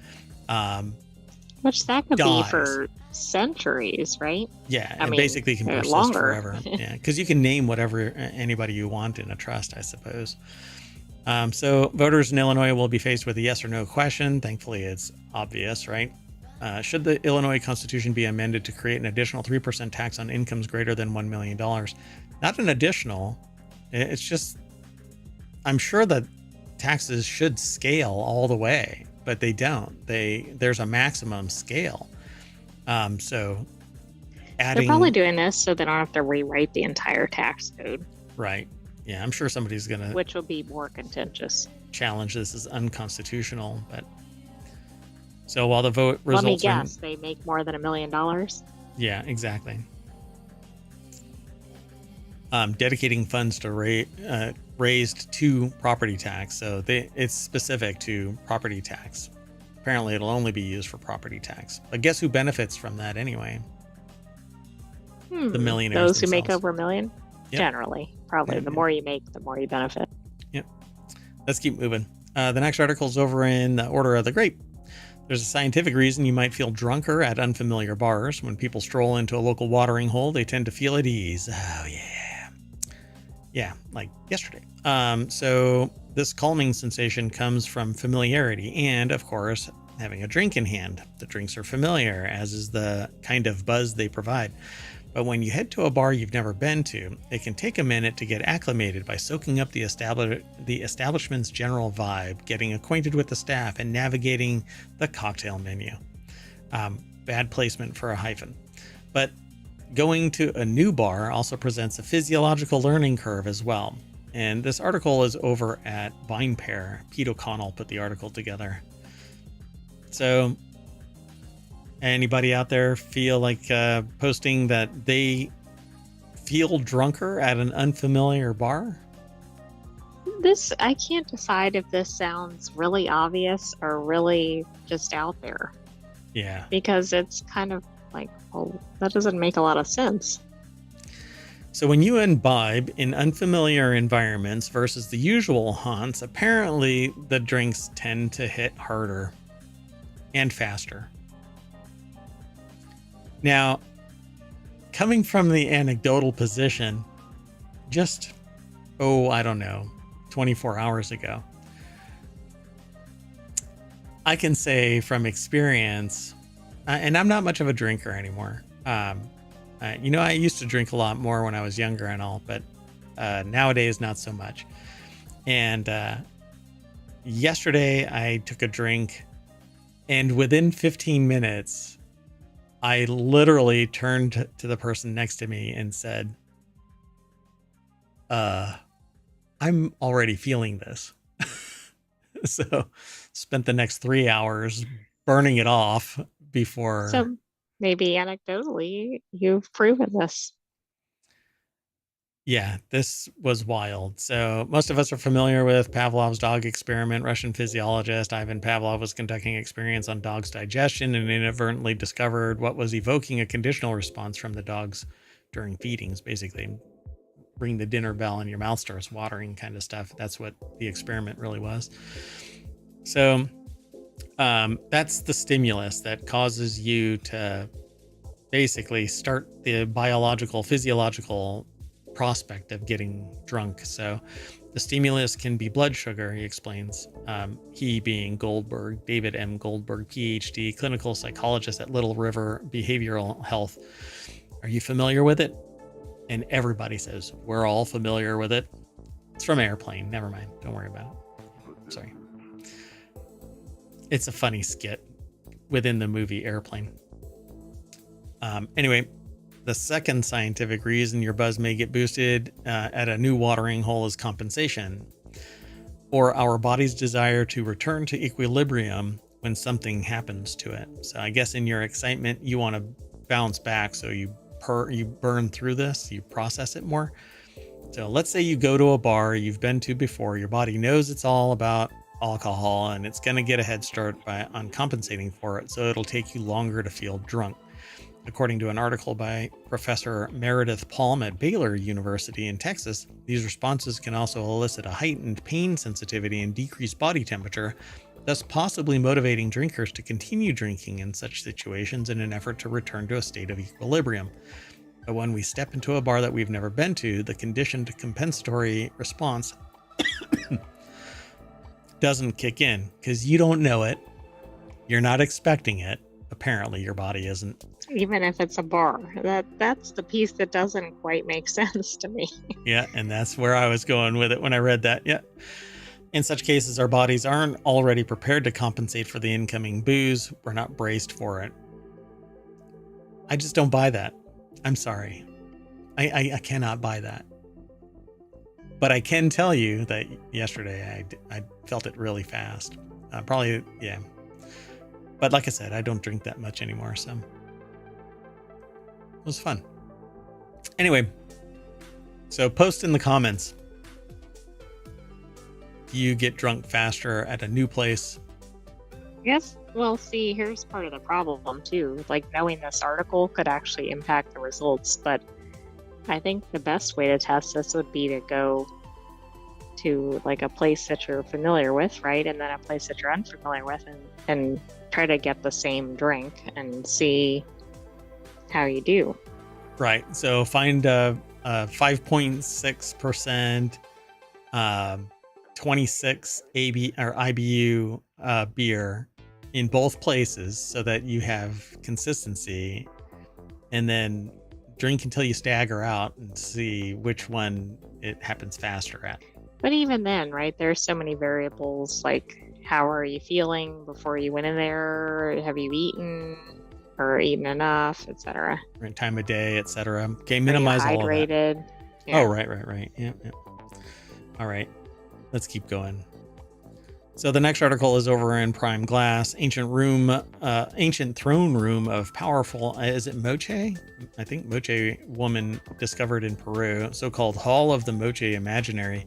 which that could dies. be for centuries, right? Yeah, I and mean, basically can persist longer. forever. Yeah, because you can name whatever anybody you want in a trust, I suppose. So voters in Illinois will be faced with a yes or no question. Thankfully, it's obvious, right? Should the Illinois Constitution be amended to create an additional 3% tax on incomes greater than $1 million? Not an additional. It's just, I'm sure that taxes should scale all the way, but they don't. There's a maximum scale. So adding... They're probably doing this so they don't have to rewrite the entire tax code. Right. Yeah, I'm sure somebody's going to... Which will be more contentious. ...challenge this as unconstitutional, but... So while the vote results... Let me guess, they make more than $1 million? Yeah, exactly. Dedicating funds to raised to property tax. So it's specific to property tax. Apparently, it'll only be used for property tax. But guess who benefits from that anyway? The millionaires Those who themselves. make over $1 million? Yep. Generally, probably. Yep. The more you make, the more you benefit. Yep. Let's keep moving. The next article is over in the Order of the Grape. There's a scientific reason you might feel drunker at unfamiliar bars. When people stroll into a local watering hole, they tend to feel at ease. Oh, yeah. Yeah, like yesterday. So this calming sensation comes from familiarity and, of course, having a drink in hand. The drinks are familiar, as is the kind of buzz they provide. But when you head to a bar you've never been to, it can take a minute to get acclimated by soaking up the establishment's general vibe, getting acquainted with the staff, and navigating the cocktail menu. Bad placement for a hyphen. But going to a new bar also presents a physiological learning curve as well. And this article is over at VinePair. Pete O'Connell put the article together. So anybody out there feel like posting that they feel drunker at an unfamiliar bar? I can't decide if this sounds really obvious or really just out there. Yeah. Because it's kind of like, well, that doesn't make a lot of sense. So when you imbibe in unfamiliar environments versus the usual haunts, apparently the drinks tend to hit harder and faster. Now, coming from the anecdotal position, just, I don't know, 24 hours ago, I can say from experience and I'm not much of a drinker anymore. I used to drink a lot more when I was younger and all, but nowadays not so much. And yesterday I took a drink, and within 15 minutes, I literally turned to the person next to me and said, I'm already feeling this. So spent the next 3 hours burning it off before. So maybe anecdotally, you've proven this. Yeah, this was wild. So most of us are familiar with Pavlov's dog experiment. Russian physiologist Ivan Pavlov was conducting experiments on dogs' digestion and inadvertently discovered what was evoking a conditional response from the dogs during feedings. Basically, ring the dinner bell and your mouth starts watering kind of stuff. That's what the experiment really was. So that's the stimulus that causes you to basically start the biological, physiological prospect of getting drunk. So the stimulus can be blood sugar, he explains. He being Goldberg, David M. Goldberg, PhD, clinical psychologist at Little River Behavioral Health. Are you familiar with it? And everybody says, we're all familiar with it. It's from Airplane. Never mind. Don't worry about it. Sorry. It's a funny skit within the movie Airplane. Anyway, the second scientific reason your buzz may get boosted at a new watering hole is compensation, or our body's desire to return to equilibrium when something happens to it. So I guess in your excitement, you want to bounce back, so you burn through this, you process it more. So let's say you go to a bar you've been to before, your body knows it's all about alcohol and it's going to get a head start on compensating for it, so it'll take you longer to feel drunk. According to an article by Professor Meredith Palm at Baylor University in Texas, these responses can also elicit a heightened pain sensitivity and decreased body temperature, thus possibly motivating drinkers to continue drinking in such situations in an effort to return to a state of equilibrium. But when we step into a bar that we've never been to, the conditioned compensatory response doesn't kick in because you don't know it. You're not expecting it. Apparently, your body isn't. Even if it's a bar, that's the piece that doesn't quite make sense to me. Yeah, and that's where I was going with it when I read that. Yeah. In such cases, our bodies aren't already prepared to compensate for the incoming booze. We're not braced for it. I just don't buy that. I'm sorry. I cannot buy that. But I can tell you that yesterday I felt it really fast. Probably, yeah. But like I said, I don't drink that much anymore, so it was fun. Anyway, so post in the comments. Do you get drunk faster at a new place? Yes. Well, see, here's part of the problem too. Like, knowing this article could actually impact the results, but I think the best way to test this would be to go to like a place that you're familiar with, right? And then a place that you're unfamiliar with, and try to get the same drink and see how you do. Right. So find a 5.6%, 26 AB or IBU beer in both places so that you have consistency, and then drink until you stagger out and see which one it happens faster at. But even then, right, there's so many variables, like how are you feeling before you went in there? Have you eaten or eaten enough, etc.? Time of day, etc. Okay, minimize all of that. Hydrated. Yeah. Oh, right. Yeah. All right, let's keep going. So the next article is over in Prime Glass. Ancient throne room of powerful, is it Moche? I think Moche woman discovered in Peru. So-called Hall of the Moche Imaginary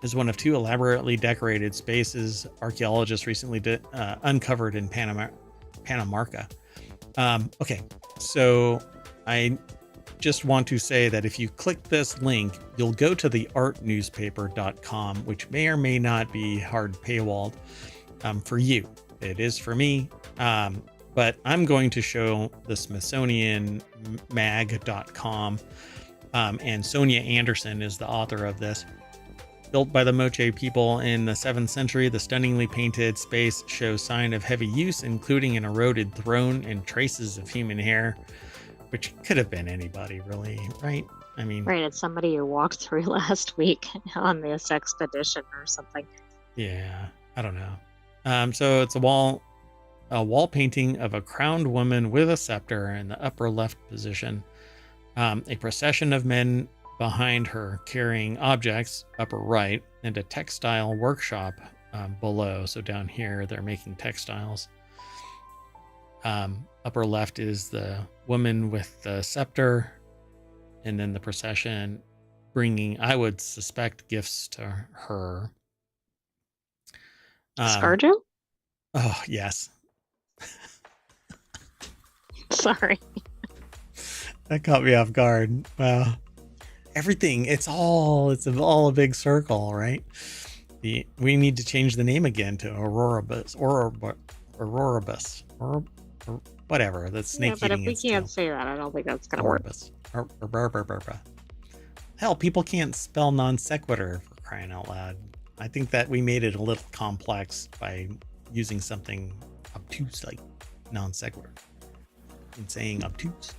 is one of two elaborately decorated spaces archaeologists recently uncovered in Panamarca. Okay, so I just want to say that if you click this link, you'll go to the artnewspaper.com, which may or may not be hard paywalled for you. It is for me, but I'm going to show the SmithsonianMag.com, and Sonia Anderson is the author of this. Built by the Moche people in the 7th century, the stunningly painted space shows sign of heavy use, including an eroded throne and traces of human hair, which could have been anybody, really, right? I mean, Right, it's somebody who walked through last week on this expedition or something. yeah, I don't know. So it's a wall painting of a crowned woman with a scepter in the upper left position. A procession of men behind her carrying objects, upper right, and a textile workshop below. So down here, they're making textiles. Upper left is the woman with the scepter, and then the procession bringing, I would suspect, gifts to her. ScarJo? Oh, yes. Sorry. That caught me off guard. Wow. Everything, it's all a big circle, right? We need to change the name again to Aurorabus or whatever. That's snake but if eating we its can't tail. say that, I don't think that's gonna work. Hell, people can't spell non sequitur for crying out loud. I think that we made it a little complex by using something obtuse like non sequitur and saying obtuse.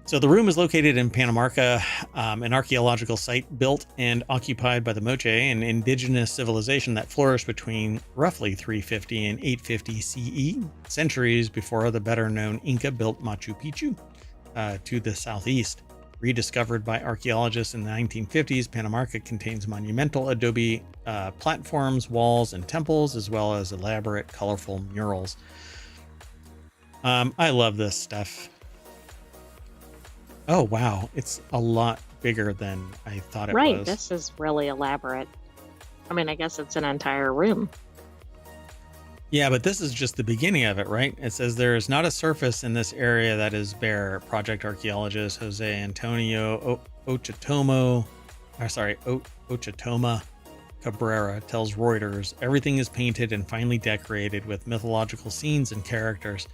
So the room is located in Panamarca, an archaeological site built and occupied by the Moche, an indigenous civilization that flourished between roughly 350 and 850 CE, centuries before the better-known Inca built Machu Picchu to the southeast. Rediscovered by archaeologists in the 1950s, Panamarca contains monumental adobe platforms, walls, and temples, as well as elaborate, colorful murals. I love this stuff. Oh, wow. It's a lot bigger than I thought it was. Right, this is really elaborate. I mean, I guess it's an entire room. Yeah, but this is just the beginning of it, right? It says there is not a surface in this area that is bare. Project archaeologist Jose Antonio Ochitoma Cabrera tells Reuters everything is painted and finely decorated with mythological scenes and characters.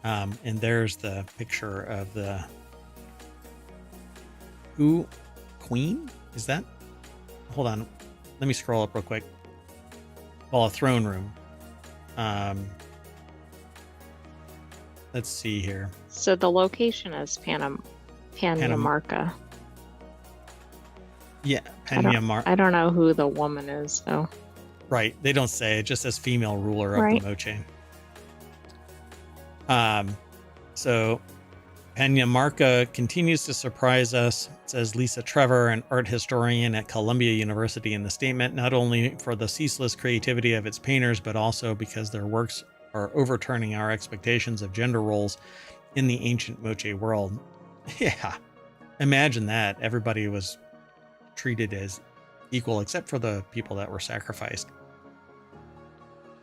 And there's the picture of the queen? Is that? Hold on. Let me scroll up real quick. Well, a throne room. Let's see here. So the location is Panamarca. Yeah, Panamarca. I don't know who the woman is, though. Right. They don't say. It just says female ruler of the Moche. So Panamarca continues to surprise us, says Lisa Trevor, an art historian at Columbia University in the statement, not only for the ceaseless creativity of its painters, but also because their works are overturning our expectations of gender roles in the ancient Moche world. Yeah. Imagine that. Everybody was treated as equal, except for the people that were sacrificed.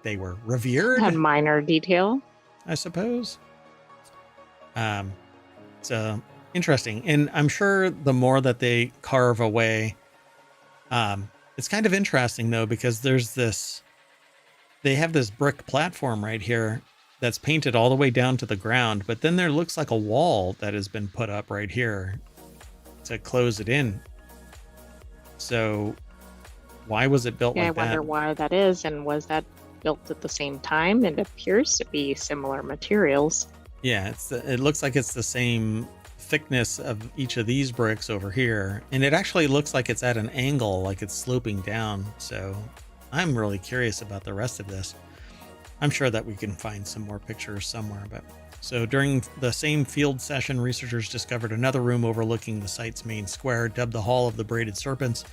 They were revered. A minor detail, I suppose. So interesting. And I'm sure the more that they carve away, it's kind of interesting though, because they have this brick platform right here that's painted all the way down to the ground, but then there looks like a wall that has been put up right here to close it in. So why was it built like that? I wonder why that is, and was that built at the same time? It appears to be similar materials. Yeah, it looks like it's the same thickness of each of these bricks over here, and it actually looks like it's at an angle, like it's sloping down. So I'm really curious about the rest of this. I'm sure that we can find some more pictures somewhere. But so during the same field session, researchers discovered another room overlooking the site's main square, dubbed the Hall of the Braided Serpents.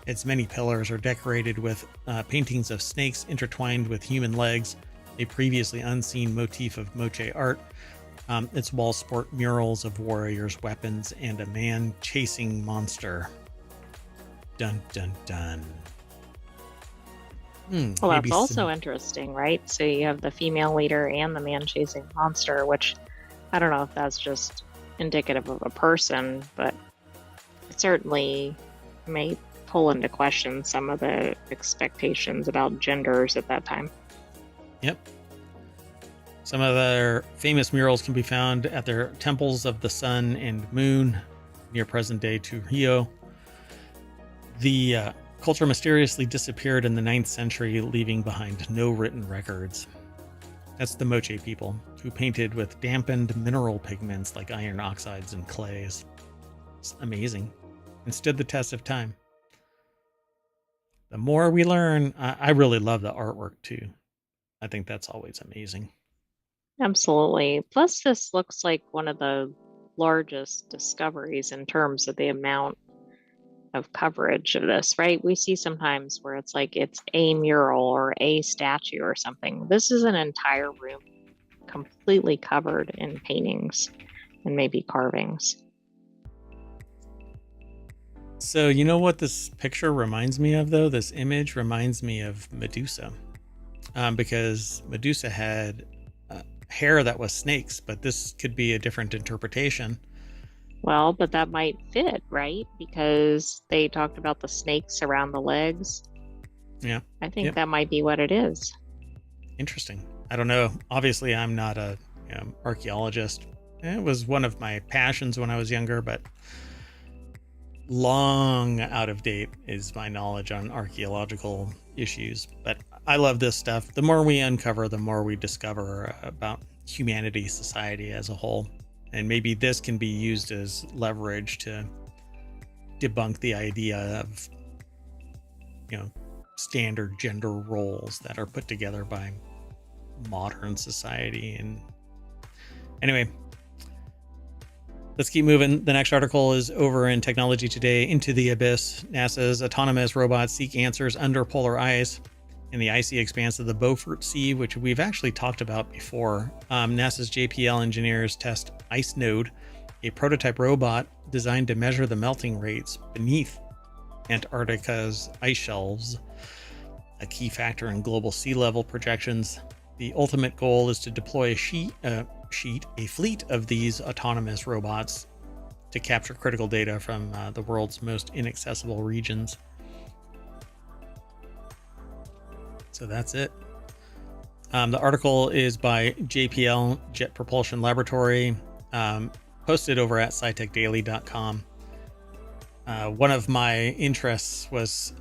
Its many pillars are decorated with paintings of snakes intertwined with human legs, a previously unseen motif of Moche art. Its walls sport murals of warriors, weapons, and a man chasing monster. Dun, dun, dun. Well, that's also interesting, right? So you have the female leader and the man chasing monster, which I don't know if that's just indicative of a person, but it certainly may pull into question some of the expectations about genders at that time. Yep. Some of their famous murals can be found at their temples of the sun and moon near present-day Trujillo. The culture mysteriously disappeared in the 9th century, leaving behind no written records. That's the Moche people, who painted with dampened mineral pigments like iron oxides and clays. It's amazing, and stood the test of time. The more we learn, I really love the artwork too. I think that's always amazing. Absolutely. Plus, this looks like one of the largest discoveries in terms of the amount of coverage of this, right? We see sometimes where it's like it's a mural or a statue or something. This is an entire room completely covered in paintings and maybe carvings. So, you know what this picture reminds me of, though? This image reminds me of Medusa, because Medusa had hair that was snakes, but this could be a different interpretation. Well, but that might fit, right? Because they talked about the snakes around the legs. Yeah. I think that might be what it is. Interesting. I don't know. Obviously, I'm not a archaeologist. It was one of my passions when I was younger, but long out of date is my knowledge on archaeological issues. But I love this stuff. The more we uncover, the more we discover about humanity, society as a whole. And maybe this can be used as leverage to debunk the idea of, standard gender roles that are put together by modern society. And anyway, let's keep moving. The next article is over in Technology Today. Into the Abyss. NASA's autonomous robots seek answers under polar ice in the icy expanse of the Beaufort Sea, which we've actually talked about before. NASA's JPL engineers test Ice Node, a prototype robot designed to measure the melting rates beneath Antarctica's ice shelves, a key factor in global sea level projections. The ultimate goal is to deploy a fleet of these autonomous robots to capture critical data from the world's most inaccessible regions. So that's it. The article is by JPL, Jet Propulsion Laboratory, posted over at scitechdaily.com. One of my interests was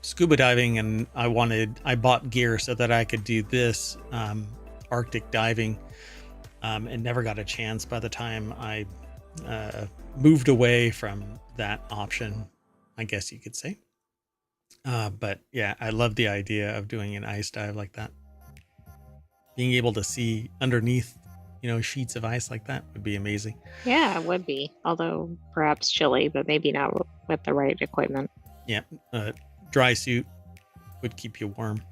scuba diving, and I bought gear so that I could do this Arctic diving, and never got a chance by the time I moved away from that option, I guess you could say. But yeah, I love the idea of doing an ice dive like that. Being able to see underneath, sheets of ice like that would be amazing. Yeah, it would be. Although perhaps chilly, but maybe not with the right equipment. Yeah, dry suit would keep you warm.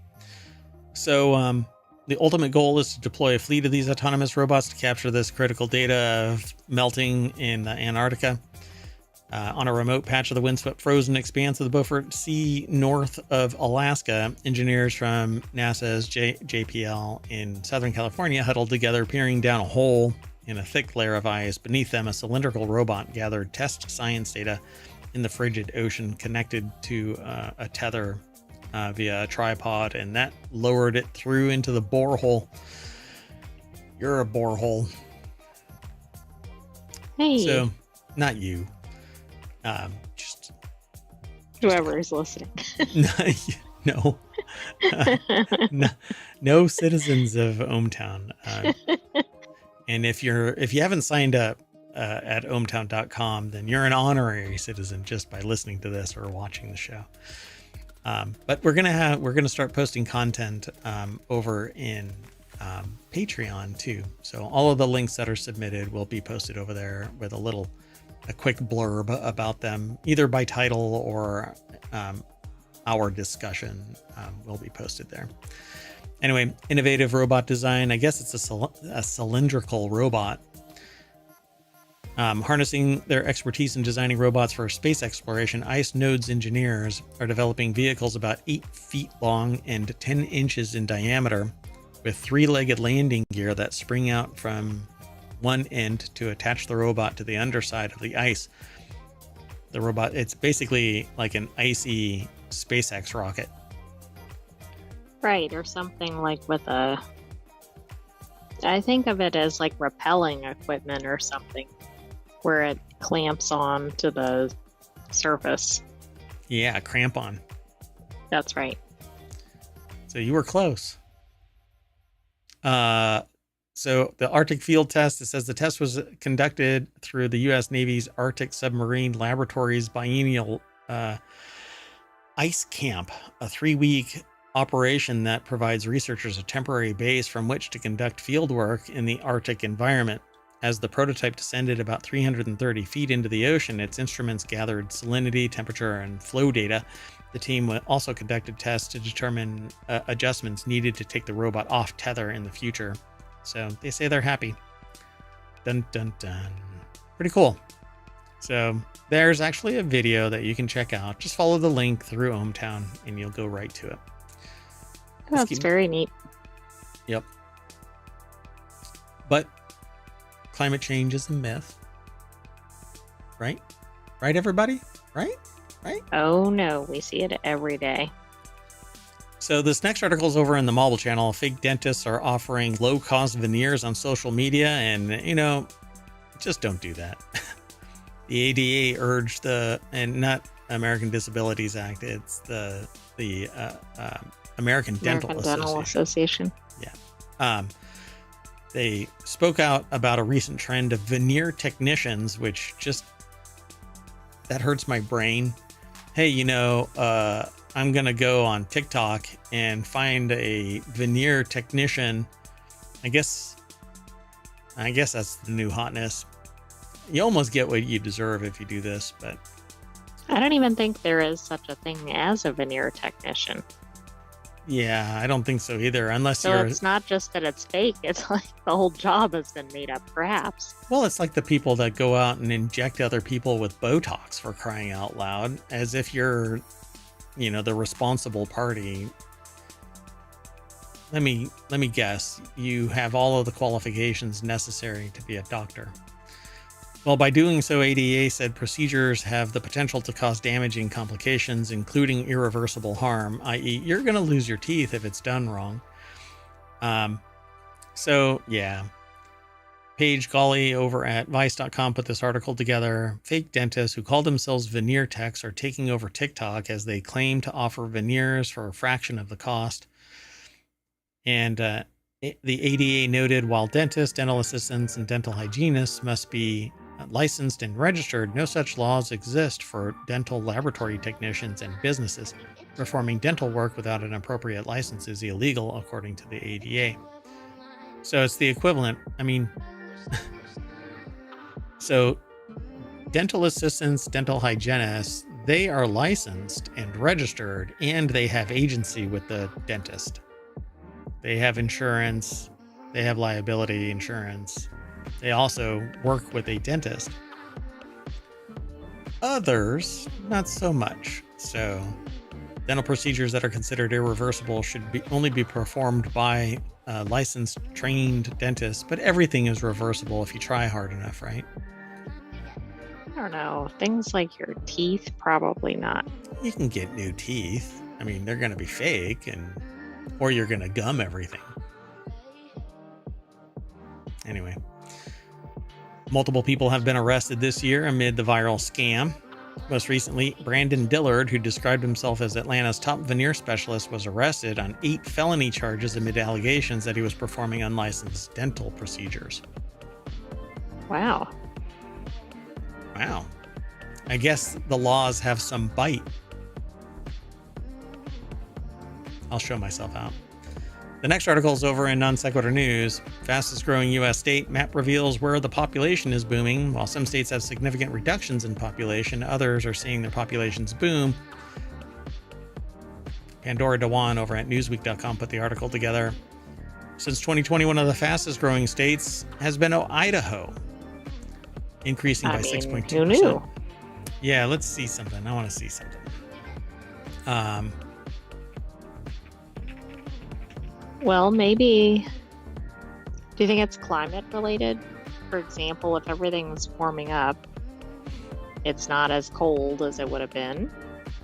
So the ultimate goal is to deploy a fleet of these autonomous robots to capture this critical data of melting in Antarctica. On a remote patch of the windswept frozen expanse of the Beaufort Sea north of Alaska, engineers from NASA's JPL in Southern California huddled together, peering down a hole in a thick layer of ice. Beneath them, a cylindrical robot gathered test science data in the frigid ocean, connected to a tether via a tripod, and that lowered it through into the borehole. You're a borehole. Hey. So, not you. Just whoever is listening. No. No citizens of ohmTown. And if you haven't signed up at ohmTown.com, then you're an honorary citizen just by listening to this or watching the show. But we're gonna start posting content over in Patreon too. So all of the links that are submitted will be posted over there with a quick blurb about them, either by title or our discussion will be posted there. Anyway, innovative robot design. I guess it's a cylindrical robot. Harnessing their expertise in designing robots for space exploration, Ice Node's engineers are developing vehicles about 8 feet long and 10 inches in diameter, with 3-legged landing gear that spring out from one end to attach the robot to the underside of the ice. The robot, it's basically like an icy SpaceX rocket. Right, or something like with I think of it as like rappelling equipment or something, where it clamps on to the surface. Yeah, crampon. That's right. So you were close. So the Arctic field test, it says the test was conducted through the U.S. Navy's Arctic Submarine Laboratories Biennial Ice Camp, a 3-week operation that provides researchers a temporary base from which to conduct field work in the Arctic environment. As the prototype descended about 330 feet into the ocean, its instruments gathered salinity, temperature, and flow data. The team also conducted tests to determine adjustments needed to take the robot off tether in the future. So they say they're happy. Dun, dun, dun. Pretty cool. So there's actually a video that you can check out. Just follow the link through ohmTown and you'll go right to it. That's very neat. Yep. But climate change is a myth. Right? Right, everybody? Right? Right? Oh no, we see it every day. So this next article is over in the Marble Channel. Fake dentists are offering low-cost veneers on social media, and just don't do that. The ADA urged and not American Disabilities Act. It's the American Dental Association. Yeah. They spoke out about a recent trend of veneer technicians, which just that hurts my brain. Hey, I'm going to go on TikTok and find a veneer technician. I guess that's the new hotness. You almost get what you deserve if you do this, but I don't even think there is such a thing as a veneer technician. Yeah, I don't think so either, unless so it's not just that it's fake. It's like the whole job has been made up, perhaps. Well, it's like the people that go out and inject other people with Botox, for crying out loud, as if you're the responsible party. Let me guess. You have all of the qualifications necessary to be a doctor. Well, by doing so, ADA said procedures have the potential to cause damaging complications, including irreversible harm, i.e. you're going to lose your teeth if it's done wrong. So, yeah. Paige Golly over at Vice.com put this article together. Fake dentists who call themselves veneer techs are taking over TikTok as they claim to offer veneers for a fraction of the cost. And the ADA noted while dentists, dental assistants, and dental hygienists must be licensed and registered, no such laws exist for dental laboratory technicians and businesses. Performing dental work without an appropriate license is illegal, according to the ADA. So it's the equivalent. I mean, so dental assistants, dental hygienists, they are licensed and registered, and they have agency with the dentist. They have insurance, they have liability insurance. They also work with a dentist. Others, not so much. So dental procedures that are considered irreversible should only be performed by licensed, trained dentists, but everything is reversible if you try hard enough, right? I don't know. Things like your teeth, probably not. You can get new teeth. I mean, they're going to be fake, or you're going to gum everything. Anyway. Multiple people have been arrested this year amid the viral scam. Most recently, Brandon Dillard, who described himself as Atlanta's top veneer specialist, was arrested on 8 felony charges amid allegations that he was performing unlicensed dental procedures. Wow. I guess the laws have some bite. I'll show myself out. The next article is over in Non Sequitur News. Fastest growing U.S. state map reveals where the population is booming. While some states have significant reductions in population, others are seeing their populations boom. Pandora Dewan over at Newsweek.com put the article together. Since 2020, one of the fastest growing states has been Idaho, increasing by 6.2%. Who knew? Yeah, let's see something. I want to see something. Well, maybe. Do you think it's climate related? For example, if everything's warming up, it's not as cold as it would have been.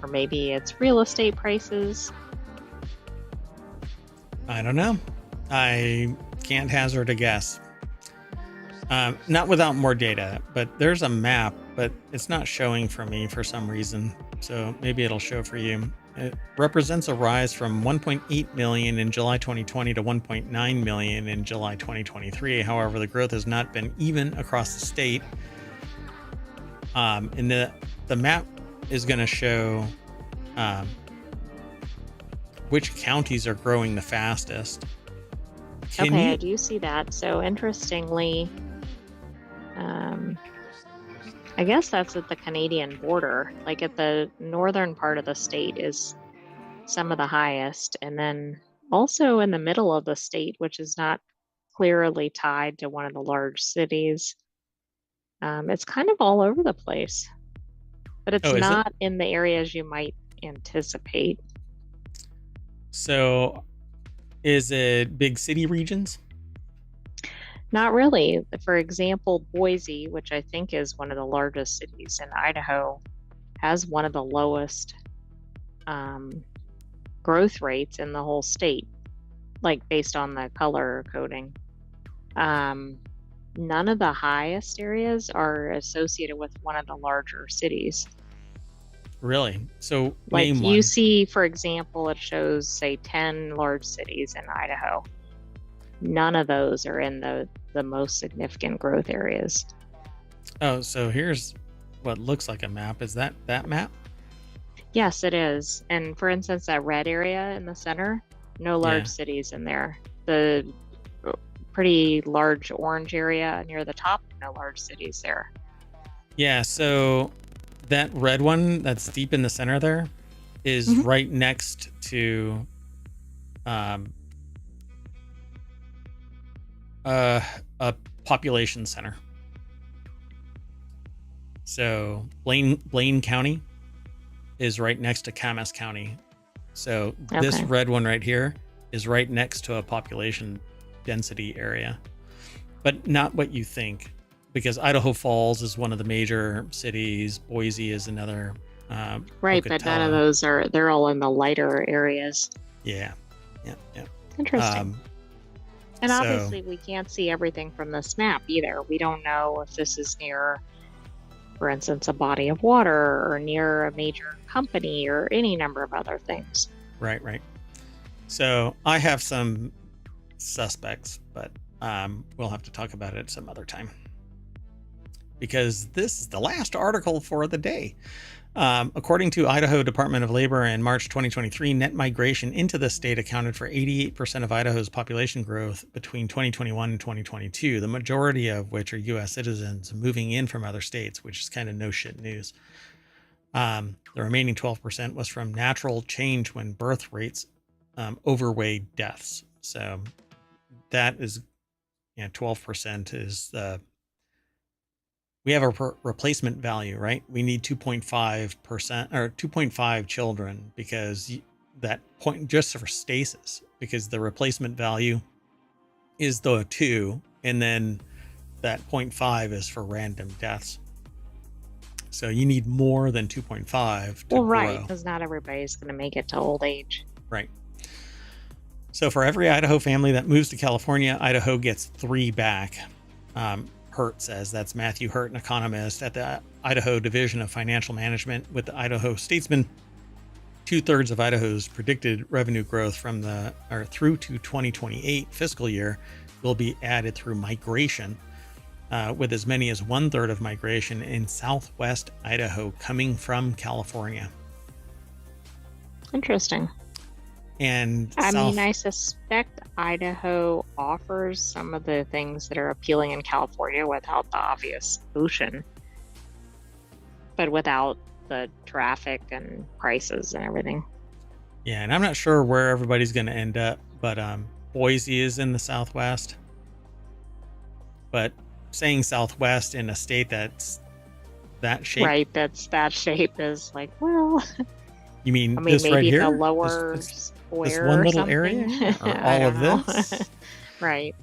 Or maybe it's real estate prices. I don't know. I can't hazard a guess. Not without more data, but there's a map, but it's not showing for me for some reason. so maybe it'll show for you. It represents a rise from 1.8 million in July 2020 to 1.9 million in July 2023. However, the growth has not been even across the state. And the map is going to show which counties are growing the fastest. I do see that. So interestingly, I guess that's at the Canadian border. Like at the northern part of the state is some of the highest, and then also in the middle of the state, which is not clearly tied to one of the large cities. It's kind of all over the place, but it's Oh, is it? not in the areas you might anticipate. So is it big city regions? Not really. For example, Boise, which I think is one of the largest cities in Idaho, has one of the lowest growth rates in the whole state, like based on the color coding. None of the highest areas are associated with one of the larger cities. Really? So Like name you one. see, for example, it shows, say, 10 large cities in Idaho. None of those are in the most significant growth areas. Oh, so here's what looks like a map. Is that map? Yes, it is. And for instance, that red area in the center, no large cities in there. The pretty large orange area near the top, no large cities there. Yeah, so that red one that's deep in the center there is right next to a population center. So Blaine County is right next to Camas County. So this red one right here is right next to a population density area, but not what you think, because Idaho Falls is one of the major cities. Boise is another. Right, but none of those they're all in the lighter areas. Yeah. Interesting. And obviously we can't see everything from this map either. We don't know if this is near, for instance, a body of water or near a major company or any number of other things. Right. So I have some suspects, but we'll have to talk about it some other time, because this is the last article for the day. According to Idaho Department of Labor in March 2023, net migration into the state accounted for 88% of Idaho's population growth between 2021 and 2022, the majority of which are U.S. citizens moving in from other states, which is kind of no shit news. The remaining 12% was from natural change when birth rates overweighed deaths. So that is, 12% is we have a replacement value, right? We need 2.5% or 2.5 children, because that point, just for stasis, because the replacement value is the 2, and then that 0.5 is for random deaths. So you need more than 2.5 to right, grow. because not everybody's going to make it to old age. Right. So for every Idaho family that moves to California, Idaho gets 3 back. Hurt says, that's Matthew Hurt, an economist at the Idaho Division of Financial Management with the Idaho Statesman. 2/3 of Idaho's predicted revenue growth through to 2028 fiscal year will be added through migration, with as many as 1/3 of migration in Southwest Idaho coming from California. Interesting. And I suspect Idaho offers some of the things that are appealing in California without the obvious ocean, but without the traffic and prices and everything. Yeah, and I'm not sure where everybody's going to end up, but Boise is in the Southwest. But saying Southwest in a state that's that shape, right? That shape is like, well. You mean, maybe this right here? The lower this square one or little something. area, or all of this? Right.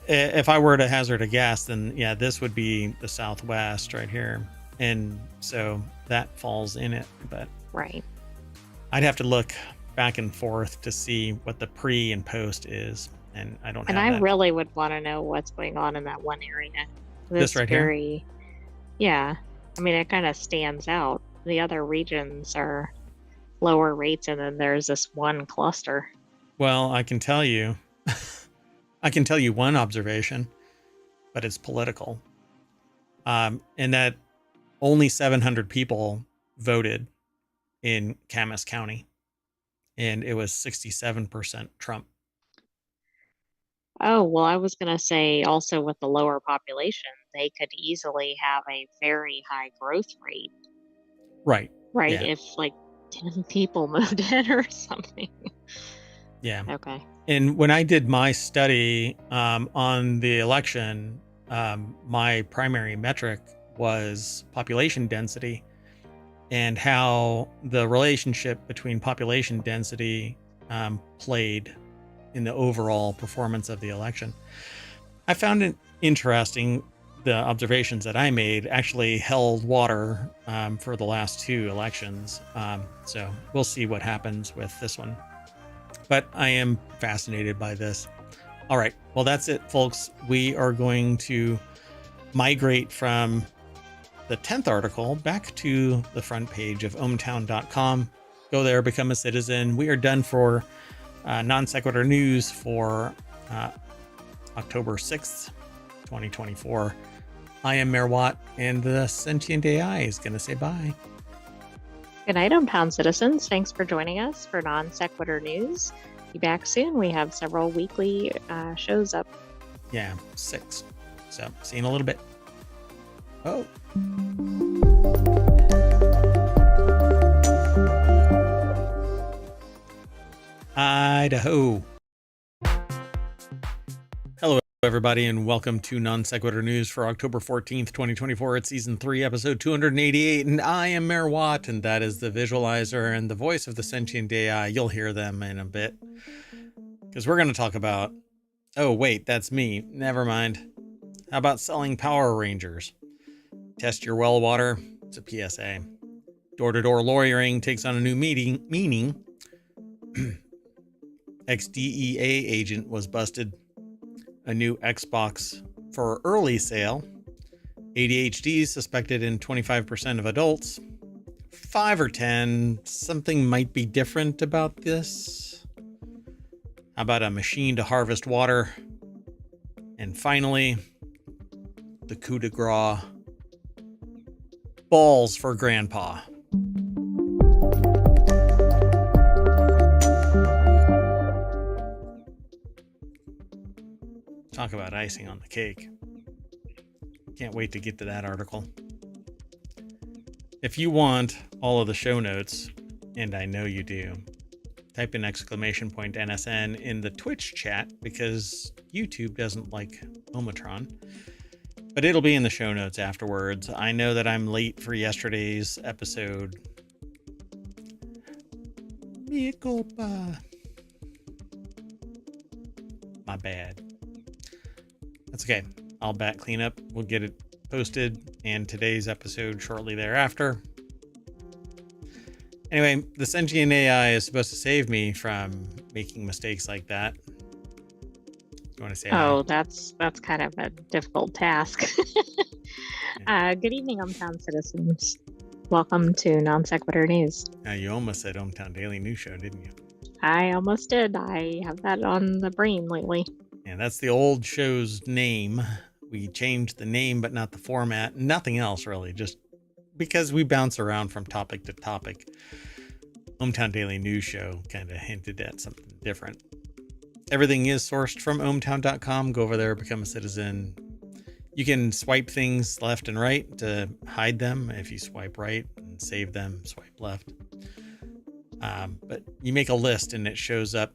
If I were to hazard a guess, then yeah, this would be the Southwest right here, and so that falls in it. But right, I'd have to look back and forth to see what the pre and post is, and I don't. And have I really would want to know what's going on in that one area. This right here. Yeah, it kind of stands out. the other regions are lower rates, and then there's this one cluster. Well, I can tell you, I can tell you one observation, but it's political. And that only 700 people voted in Camas County, and it was 67% Trump. Oh, well, I was going to say also with the lower population, they could easily have a very high growth rate, Right. right? Yeah. If like 10 people moved in or something. Yeah. Okay. And when I did my study on the election, my primary metric was population density and how the relationship between population density played in the overall performance of the election. I found it interesting. The observations that I made actually held water for the last two elections. So we'll see what happens with this one. But I am fascinated by this. All right. Well, that's it, folks. We are going to migrate from the 10th article back to the front page of ohmTown.com. Go there, become a citizen. We are done for non sequitur news for October 6th, 2024. I am Mayor Watt, and the Sentient AI is going to say bye. Good night, ohmTown citizens. Thanks for joining us for Non Sequitur News. Be back soon. We have several weekly shows up. Yeah, 6. So, see you in a little bit. Oh. Idaho. Hello, everybody, and welcome to Non Sequitur News for October 14th, 2024. It's Season 3, Episode 288, and I am Mayor Watt, and that is the visualizer and the voice of the Sentient AI. You'll hear them in a bit, because we're going to talk about... Oh, wait, that's me. Never mind. How about selling Power Rangers? Test your well water. It's a PSA. Door-to-door lawyering takes on a new meaning. Ex-DEA agent was busted. A new Xbox for early sale. ADHD suspected in 25% of adults. 5 or 10. Something might be different about this. How about a machine to harvest water? And finally, the coup de grace. Balls for Grandpa. Talk about icing on the cake. Can't wait to get to that article. If you want all of the show notes, and I know you do, type in !NSN in the Twitch chat because YouTube doesn't like ohmTown. But it'll be in the show notes afterwards. I know that I'm late for yesterday's episode. Mea culpa. My bad. That's okay. I'll back clean up. We'll get it posted and today's episode shortly thereafter. Anyway, the Sentient AI is supposed to save me from making mistakes like that. You want to say Oh, that's kind of a difficult task. Good evening, ohmTown citizens. Welcome to Non Sequitur News. You almost said ohmTown Daily News Show, didn't you? I almost did. I have that on the brain lately. And that's the old show's name. We changed the name, but not the format. Nothing else, really. Just because we bounce around from topic to topic. ohmTown Daily News Show kind of hinted at something different. Everything is sourced from ohmTown.com. Go over there, become a citizen. You can swipe things left and right to hide them. If you swipe right and save them, swipe left. But you make a list and it shows up.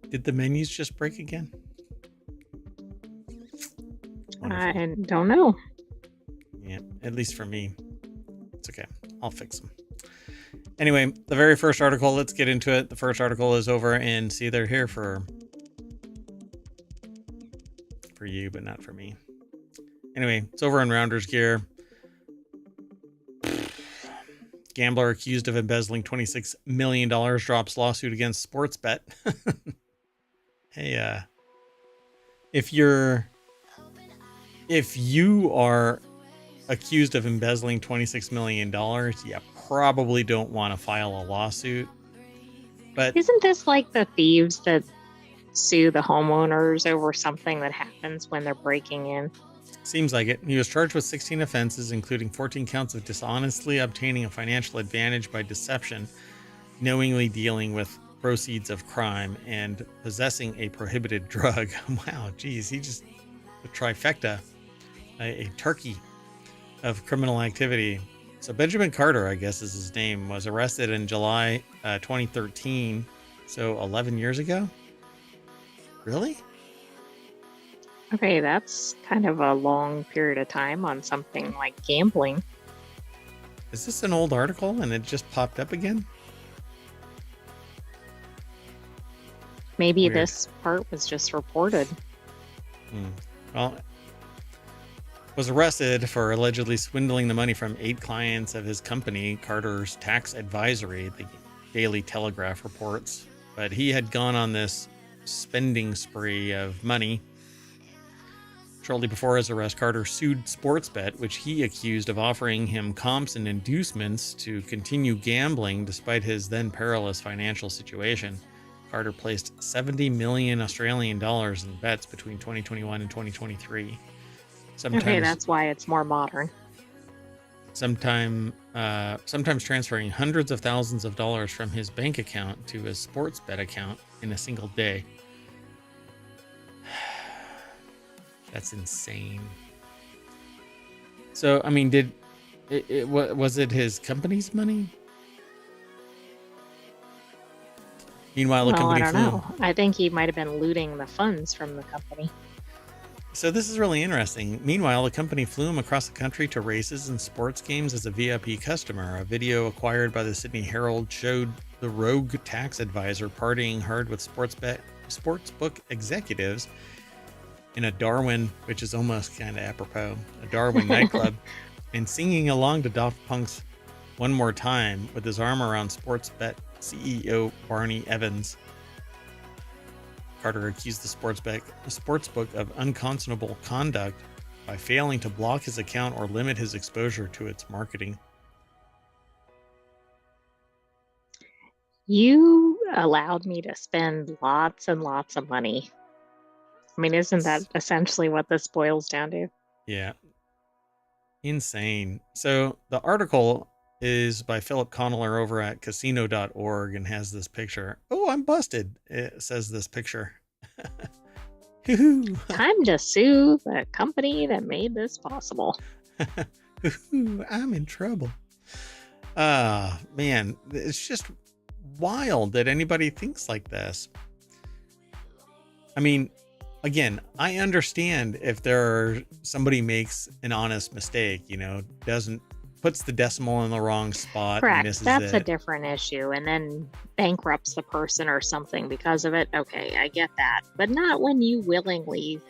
Did the menus just break again? I don't know. Yeah, at least for me. It's okay. I'll fix them. Anyway, the very first article, let's get into it. The first article is over, and see, they're here for you, but not for me. Anyway, it's over in Rounders Gear. Gambler accused of embezzling $26 million drops lawsuit against Sportsbet. Hey, if you are accused of embezzling $26 million, you probably don't want to file a lawsuit. But Isn't this like the thieves that sue the homeowners over something that happens when they're breaking in? seems like it. He was charged with 16 offenses, including 14 counts of dishonestly obtaining a financial advantage by deception, knowingly dealing with proceeds of crime, and possessing a prohibited drug. Wow, geez, he just a trifecta, a turkey of criminal activity. So Benjamin Carter, I guess is his name, was arrested in July 2013, so 11 years ago. Really? Okay, that's kind of a long period of time on something like gambling. Is this an old article and it just popped up again? Maybe Weird. this part was just reported. Well, was arrested for allegedly swindling the money from 8 clients of his company, Carter's Tax Advisory, the Daily Telegraph reports. But he had gone on this spending spree of money. Shortly before his arrest, Carter sued Sportsbet, which he accused of offering him comps and inducements to continue gambling despite his then perilous financial situation. Carter placed 70 million Australian dollars in bets between 2021 and 2023. Okay, that's why it's more modern. Sometimes transferring hundreds of thousands of dollars from his bank account to his Sportsbet account in a single day. That's insane. So, I mean, was it his company's money? Meanwhile, the company I don't know. I think he might have been looting the funds from the company. So this is really interesting. Meanwhile, the company flew him across the country to races and sports games as a VIP customer. A video acquired by the Sydney Herald showed the rogue tax advisor partying hard with sportsbook executives in a Darwin, which is almost kind of apropos, a Darwin nightclub, and singing along to Daft Punk's One More Time with his arm around Sportsbet CEO Barney Evans. Carter accused the sportsbook of unconscionable conduct by failing to block his account or limit his exposure to its marketing. You allowed me to spend lots and lots of money. I mean, isn't that essentially what this boils down to? Yeah. Insane. So the article is by Philip Conneller over at casino.org and has this picture. Oh, I'm busted. It says this picture. Time to sue the company that made this possible. I'm in trouble. Man, it's just wild that anybody thinks like this. I mean, again, I understand if somebody makes an honest mistake, puts the decimal in the wrong spot. Correct. And misses That's it. a different issue. And then bankrupts the person or something because of it. Okay, I get that. But not when you willingly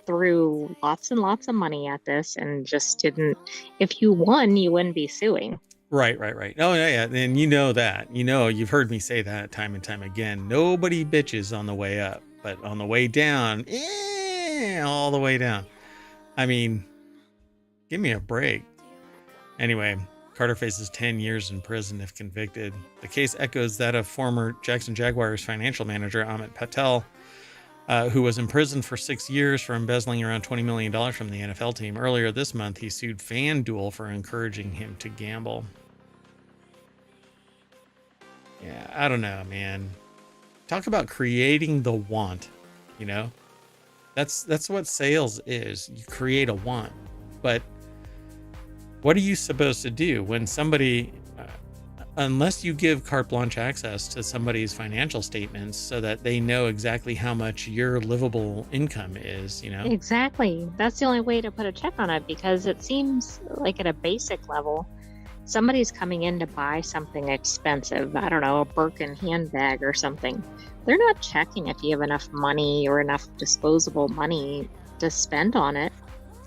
threw lots and lots of money at this and just didn't. If you won, you wouldn't be suing. Right. Oh, yeah. And you know that. You've heard me say that time and time again. Nobody bitches on the way up, but on the way down, all the way down. I mean, give me a break. Anyway, Carter faces 10 years in prison if convicted. The case echoes that of former Jackson Jaguars financial manager Amit Patel, who was imprisoned for 6 years for embezzling around $20 million from the NFL team. Earlier this month, he sued FanDuel for encouraging him to gamble. Yeah, I don't know, man. Talk about creating the want, That's what sales is. You create a want. But what are you supposed to do when somebody, unless you give carte blanche access to somebody's financial statements so that they know exactly how much your livable income is, Exactly. That's the only way to put a check on it, because it seems like at a basic level, somebody's coming in to buy something expensive. I don't know, a Birkin handbag or something. They're not checking if you have enough money or enough disposable money to spend on it.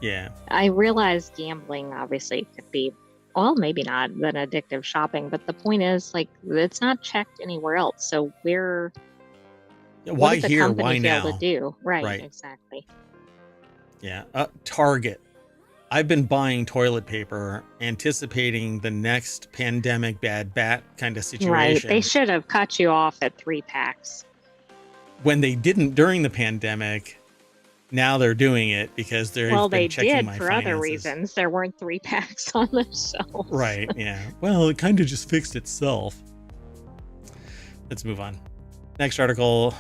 Yeah. I realize gambling obviously could be, well, maybe not than addictive shopping, but the point is, like, it's not checked anywhere else. So why here? Why now? now? To do? Right. Exactly. Yeah. Target. I've been buying toilet paper, anticipating the next pandemic bad bat kind of Right. They situation. should have cut you off at 3 packs. When they didn't during the pandemic, now they're doing it because Well, they've been they checking did my for other finances. reasons. There weren't 3 packs on the shelves. Right, yeah. Well, it kind of just fixed itself. Let's move on. Next article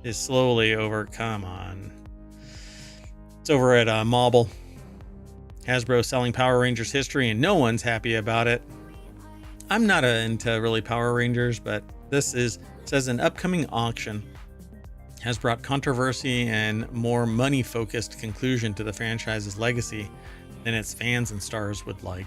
is slowly over. Come on. It's over at Mobile. Hasbro selling Power Rangers history, and no one's happy about it. I'm not into really Power Rangers, but says an upcoming auction has brought controversy and more money-focused conclusion to the franchise's legacy than its fans and stars would like.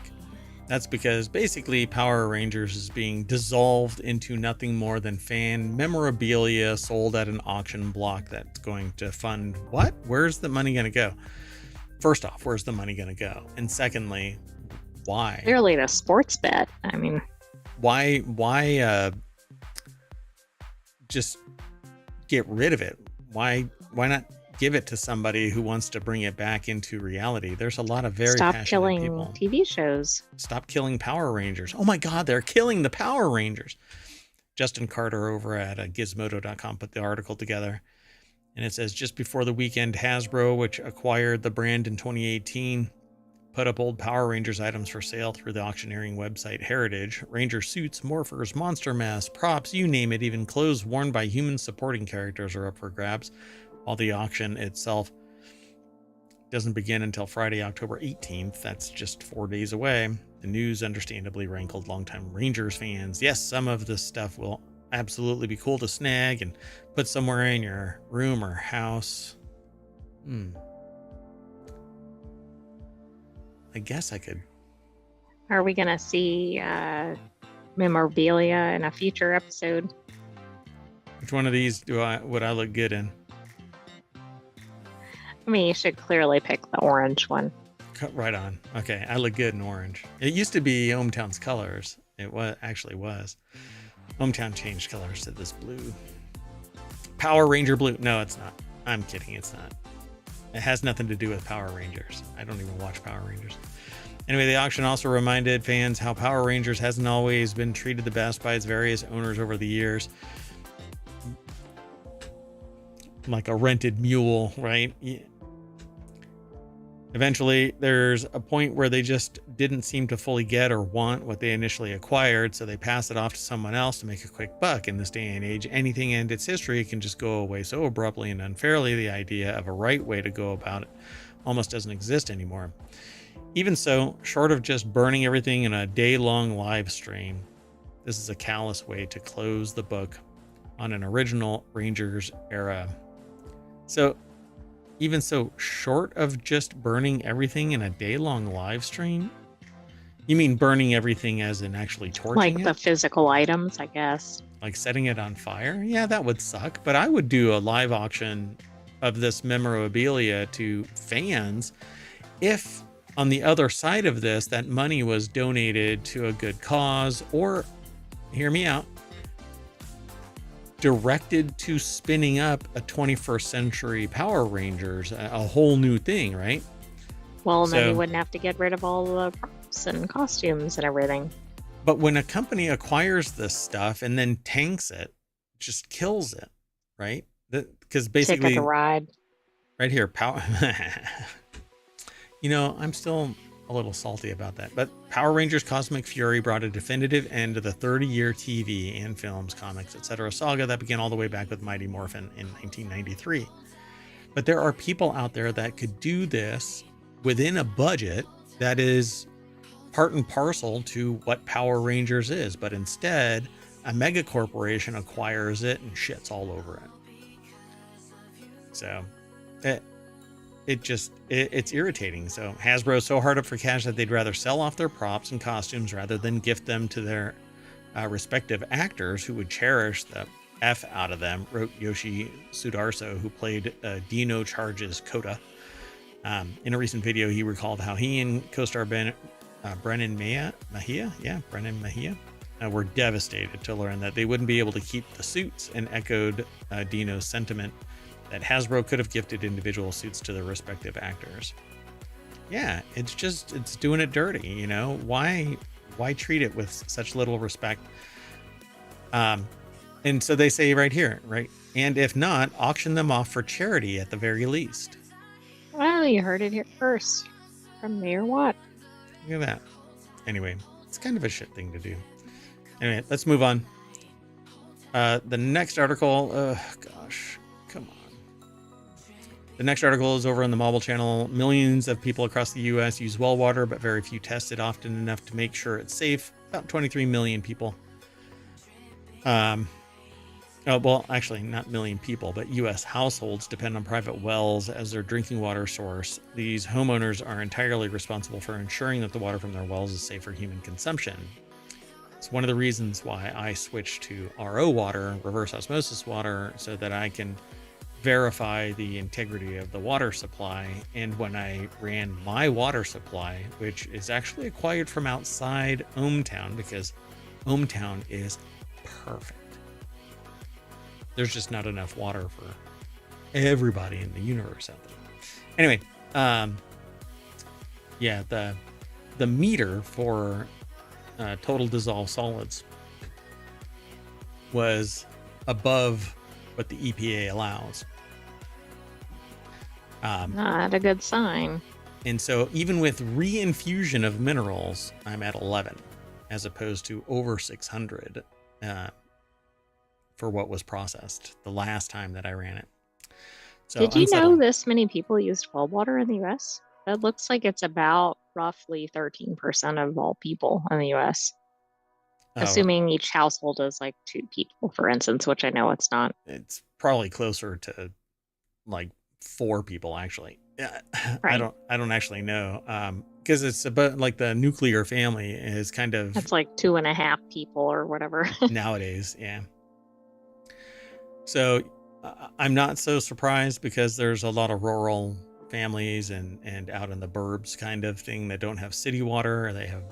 That's because basically Power Rangers is being dissolved into nothing more than fan memorabilia sold at an auction block that's going to fund what? Where's the money going to go? First off, where's the money going to go? And secondly, why? Clearly the sports bet. I mean, why just get rid of it? Why not give it to somebody who wants to bring it back into reality? There's a lot of very stop passionate killing people. TV shows. Stop killing Power Rangers. Oh my God, they're killing the Power Rangers. Justin Carter over at gizmodo.com put the article together. And it says, just before the weekend, Hasbro, which acquired the brand in 2018, put up old Power Rangers items for sale through the auctioneering website Heritage. Ranger suits, morphers, monster masks, props, you name it, even clothes worn by human supporting characters are up for grabs, while the auction itself doesn't begin until Friday, October 18th. That's just 4 days away. The news understandably rankled longtime Rangers fans. Yes, some of this stuff will absolutely be cool to snag and put somewhere in your room or house. I guess I could. Are we going to see memorabilia in a future episode? Which one of these would I look good in? I mean, you should clearly pick the orange one. Right on. Okay, I look good in orange. It used to be ohmTown's colors. It actually was. ohmTown changed colors to this blue. Power Ranger blue. No, it's not. I'm kidding. It's not. It has nothing to do with Power Rangers. I don't even watch Power Rangers. Anyway, the auction also reminded fans how Power Rangers hasn't always been treated the best by its various owners over the years. Like a rented mule, right? Eventually, there's a point where they just didn't seem to fully get or want what they initially acquired, so they pass it off to someone else to make a quick buck. In this day and age, anything and its history can just go away so abruptly and unfairly. The idea of a right way to go about it almost doesn't exist anymore. Even so, short of just burning everything in a day-long live stream, this is a callous way to close the book on an original Rangers era. So, even so, short of just burning everything in a day-long live stream? You mean burning everything as in actually torching Like it? the physical items, I guess. Like setting it on fire? Yeah, that would suck. But I would do a live auction of this memorabilia to fans if, on the other side of this, that money was donated to a good cause or, hear me out, directed to spinning up a 21st century Power Rangers, a whole new thing, right? Well, and then you wouldn't have to get rid of all the props and costumes and everything. But when a company acquires this stuff and then tanks it, just kills it, right? Because basically, Ticket to ride. Right here, Power. I'm still a little salty about that. But Power Rangers Cosmic Fury brought a definitive end to the 30-year TV and films, comics, etc. saga that began all the way back with Mighty Morphin in 1993. But there are people out there that could do this within a budget that is part and parcel to what Power Rangers is. But instead, a mega corporation acquires it and shits all over it. So it's irritating. So Hasbro is so hard up for cash that they'd rather sell off their props and costumes rather than gift them to their respective actors who would cherish the F out of them, wrote Yoshi Sudarso, who played Dino Charge's Kota. In a recent video, he recalled how he and co-star Brennan Mahia were devastated to learn that they wouldn't be able to keep the suits, and echoed Dino's sentiment that Hasbro could have gifted individual suits to their respective actors. Yeah, it's doing it dirty, you know? Why treat it with such little respect? And so they say right here, right? And if not, auction them off for charity at the very least. Well, you heard it here first from Mayor Watt. Look at that. Anyway, it's kind of a shit thing to do. Anyway, let's move on. The next article, gosh, come on. The next article is over on the Mobile Channel. Millions of people across the U.S. use well water, but very few test it often enough to make sure it's safe. About 23 million people. Oh, well, actually, not million people, but U.S. households depend on private wells as their drinking water source. These homeowners are entirely responsible for ensuring that the water from their wells is safe for human consumption. It's one of the reasons why I switched to RO water, reverse osmosis water, so that I can verify the integrity of the water supply. And when I ran my water supply, which is actually acquired from outside ohmTown, because ohmTown is perfect. There's just not enough water for everybody in the universe out there. Anyway, yeah, the meter for total dissolved solids was above what the EPA allows. Not a good sign. And so even with reinfusion of minerals, I'm at 11 as opposed to over 600 for what was processed the last time that I ran it. So Did you know this many people used well water in the US? That looks like it's about roughly 13% of all people in the US. Assuming each household is like 2 people, for instance, which I know it's not. It's probably closer to like 4 people, actually. Yeah, right. I don't actually know, because it's about like the nuclear family is kind of. It's like 2.5 people or whatever nowadays. Yeah. So I'm not so surprised because there's a lot of rural families and out in the burbs kind of thing that don't have city water, or they have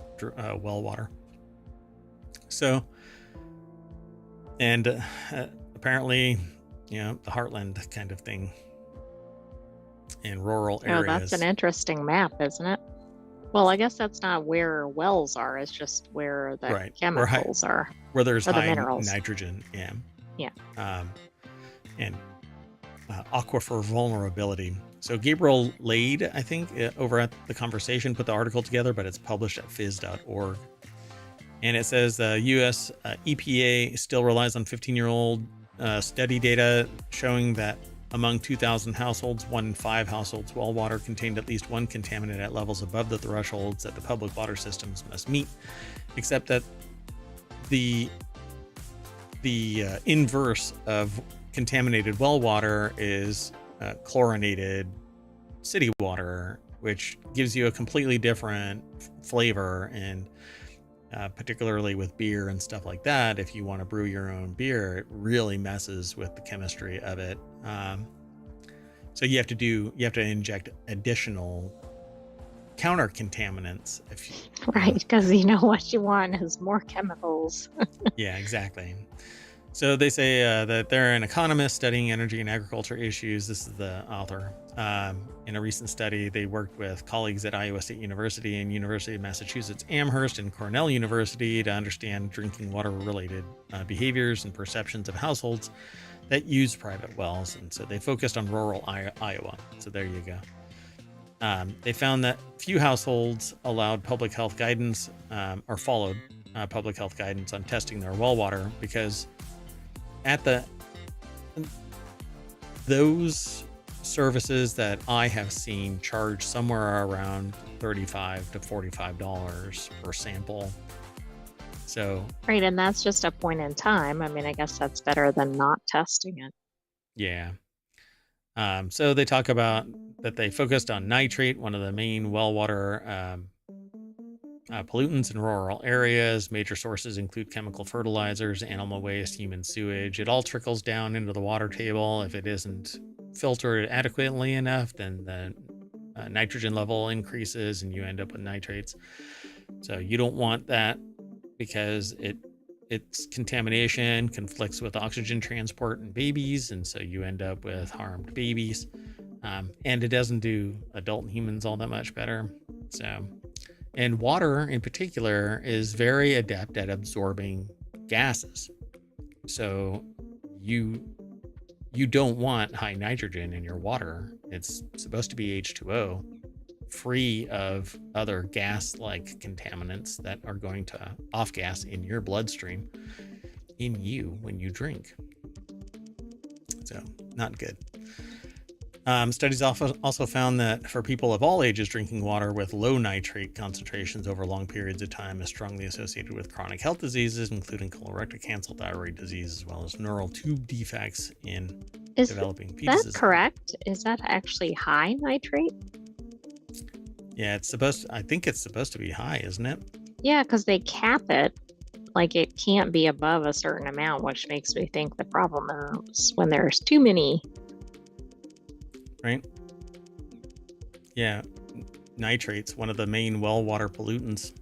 well water. So, and apparently, you know, the heartland kind of thing in rural areas. Oh, that's an interesting map, isn't it? Well, I guess that's not where wells are. It's just where the chemicals are. Where there's high minerals. nitrogen. Yeah. Yeah. And aquifer vulnerability. So Gabriel Lade, I think, over at The Conversation, put the article together, but it's published at phys.org. And it says the U.S. EPA still relies on 15-year-old study data showing that among 2,000 households, 1 in 5 households' well water contained at least one contaminant at levels above the thresholds that the public water systems must meet, except that the inverse of contaminated well water is chlorinated city water, which gives you a completely different flavor. And particularly with beer and stuff like that, if you want to brew your own beer, it really messes with the chemistry of it. So you have to inject additional counter contaminants right, because you know what you want is more chemicals. Yeah, exactly. So they say that they're an economist studying energy and agriculture issues. This is the author. In a recent study, they worked with colleagues at Iowa State University and University of Massachusetts Amherst and Cornell University to understand drinking water related behaviors and perceptions of households that use private wells. And so they focused on rural Iowa. So there you go. They found that few households allowed public health guidance or followed public health guidance on testing their well water because those services that I have seen charge somewhere around $35 to $45 per sample. So right, and that's just a point in time. I mean, I guess that's better than not testing it. Yeah. So they talk about that they focused on nitrate, one of the main well water pollutants in rural areas. Major sources include chemical fertilizers, animal waste, human sewage. It all trickles down into the water table. If it isn't filtered adequately enough, then the nitrogen level increases and you end up with nitrates. So you don't want that because its contamination conflicts with oxygen transport in babies, and so you end up with harmed babies. And it doesn't do adult humans all that much better. So, and water in particular is very adept at absorbing gases. So you don't want high nitrogen in your water. It's supposed to be H2O, free of other gas-like contaminants that are going to off-gas in your bloodstream in you when you drink. So not good. Studies also found that for people of all ages, drinking water with low nitrate concentrations over long periods of time is strongly associated with chronic health diseases, including colorectal cancer, thyroid disease, as well as neural tube defects in developing fetuses. Is that correct? Is that actually high nitrate? Yeah, I think it's supposed to be high, isn't it? Yeah, because they cap it. Like it can't be above a certain amount, which makes me think the problem is when there's too many. Right? Yeah, nitrates, one of the main well water pollutants.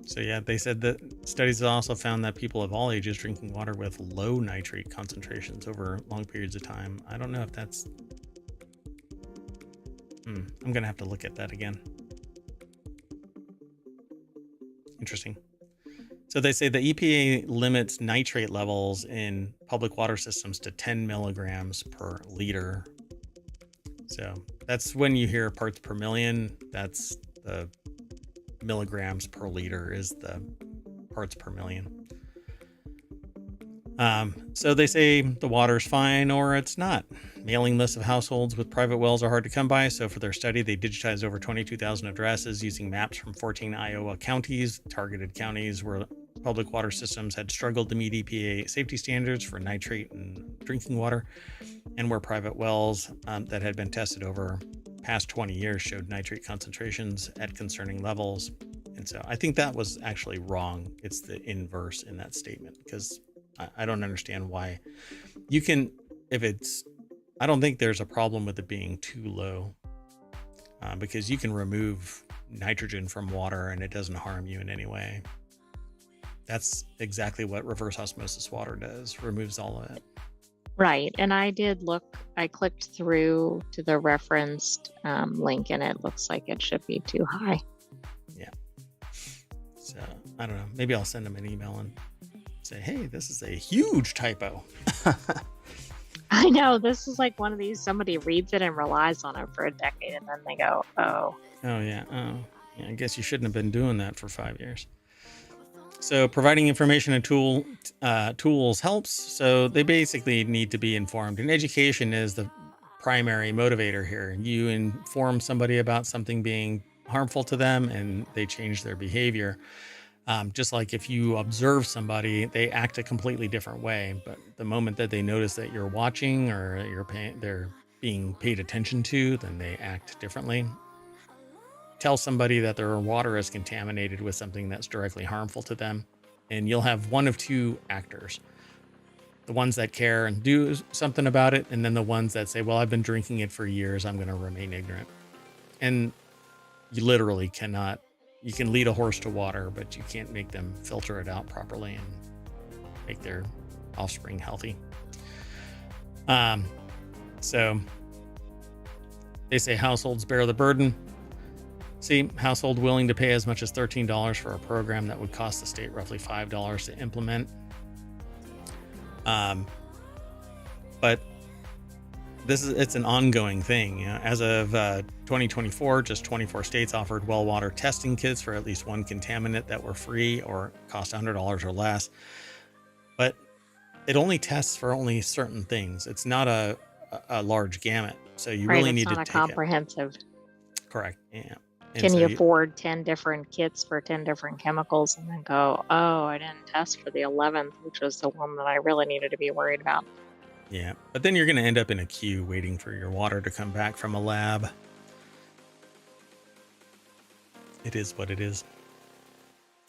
So yeah, they said that studies also found that people of all ages drinking water with low nitrate concentrations over long periods of time. I don't know if that's... I'm going to have to look at that again. Interesting. So they say the EPA limits nitrate levels in public water systems to 10 milligrams per liter. So that's when you hear parts per million, that's the milligrams per liter is the parts per million. So they say the water's fine or it's not. Mailing lists of households with private wells are hard to come by. So for their study, they digitized over 22,000 addresses using maps from 14 Iowa counties, targeted counties where public water systems had struggled to meet EPA safety standards for nitrate and drinking water, and where private wells that had been tested over past 20 years showed nitrate concentrations at concerning levels. And so I think that was actually wrong. It's the inverse in that statement, because I don't understand why you can, I don't think there's a problem with it being too low, because you can remove nitrogen from water and it doesn't harm you in any way. That's exactly what reverse osmosis water does, removes all of it. Right. And I did look, I clicked through to the referenced link and it looks like it should be too high. Yeah. So I don't know. Maybe I'll send them an email and say, hey, this is a huge typo. I know. This is like one of these, somebody reads it and relies on it for a decade and then they go, oh. Oh, yeah. Oh, yeah. I guess you shouldn't have been doing that for 5 years. So providing information and tools helps. So they basically need to be informed, and education is the primary motivator here. You inform somebody about something being harmful to them and they change their behavior. Just like if you observe somebody, they act a completely different way. But the moment that they notice that you're watching or they're being paid attention to, then they act differently. Tell somebody that their water is contaminated with something that's directly harmful to them, and you'll have one of two actors: the ones that care and do something about it, and then the ones that say, well, I've been drinking it for years, I'm going to remain ignorant. And you literally cannot, you can lead a horse to water, but you can't make them filter it out properly and make their offspring healthy. So they say households bear the burden. See, household willing to pay as much as $13 for a program that would cost the state roughly $5 to implement. But it's an ongoing thing. You know, as of 2024, just 24 states offered well water testing kits for at least one contaminant that were free or cost $100 or less. But it only tests for only certain things. It's not a large gamut. So you really need to take it. It's not a comprehensive. Correct. Yeah. And can you afford 10 different kits for 10 different chemicals and then go, oh, I didn't test for the 11th, which was the one that I really needed to be worried about. Yeah, but then you're going to end up in a queue waiting for your water to come back from a lab. It is what it is.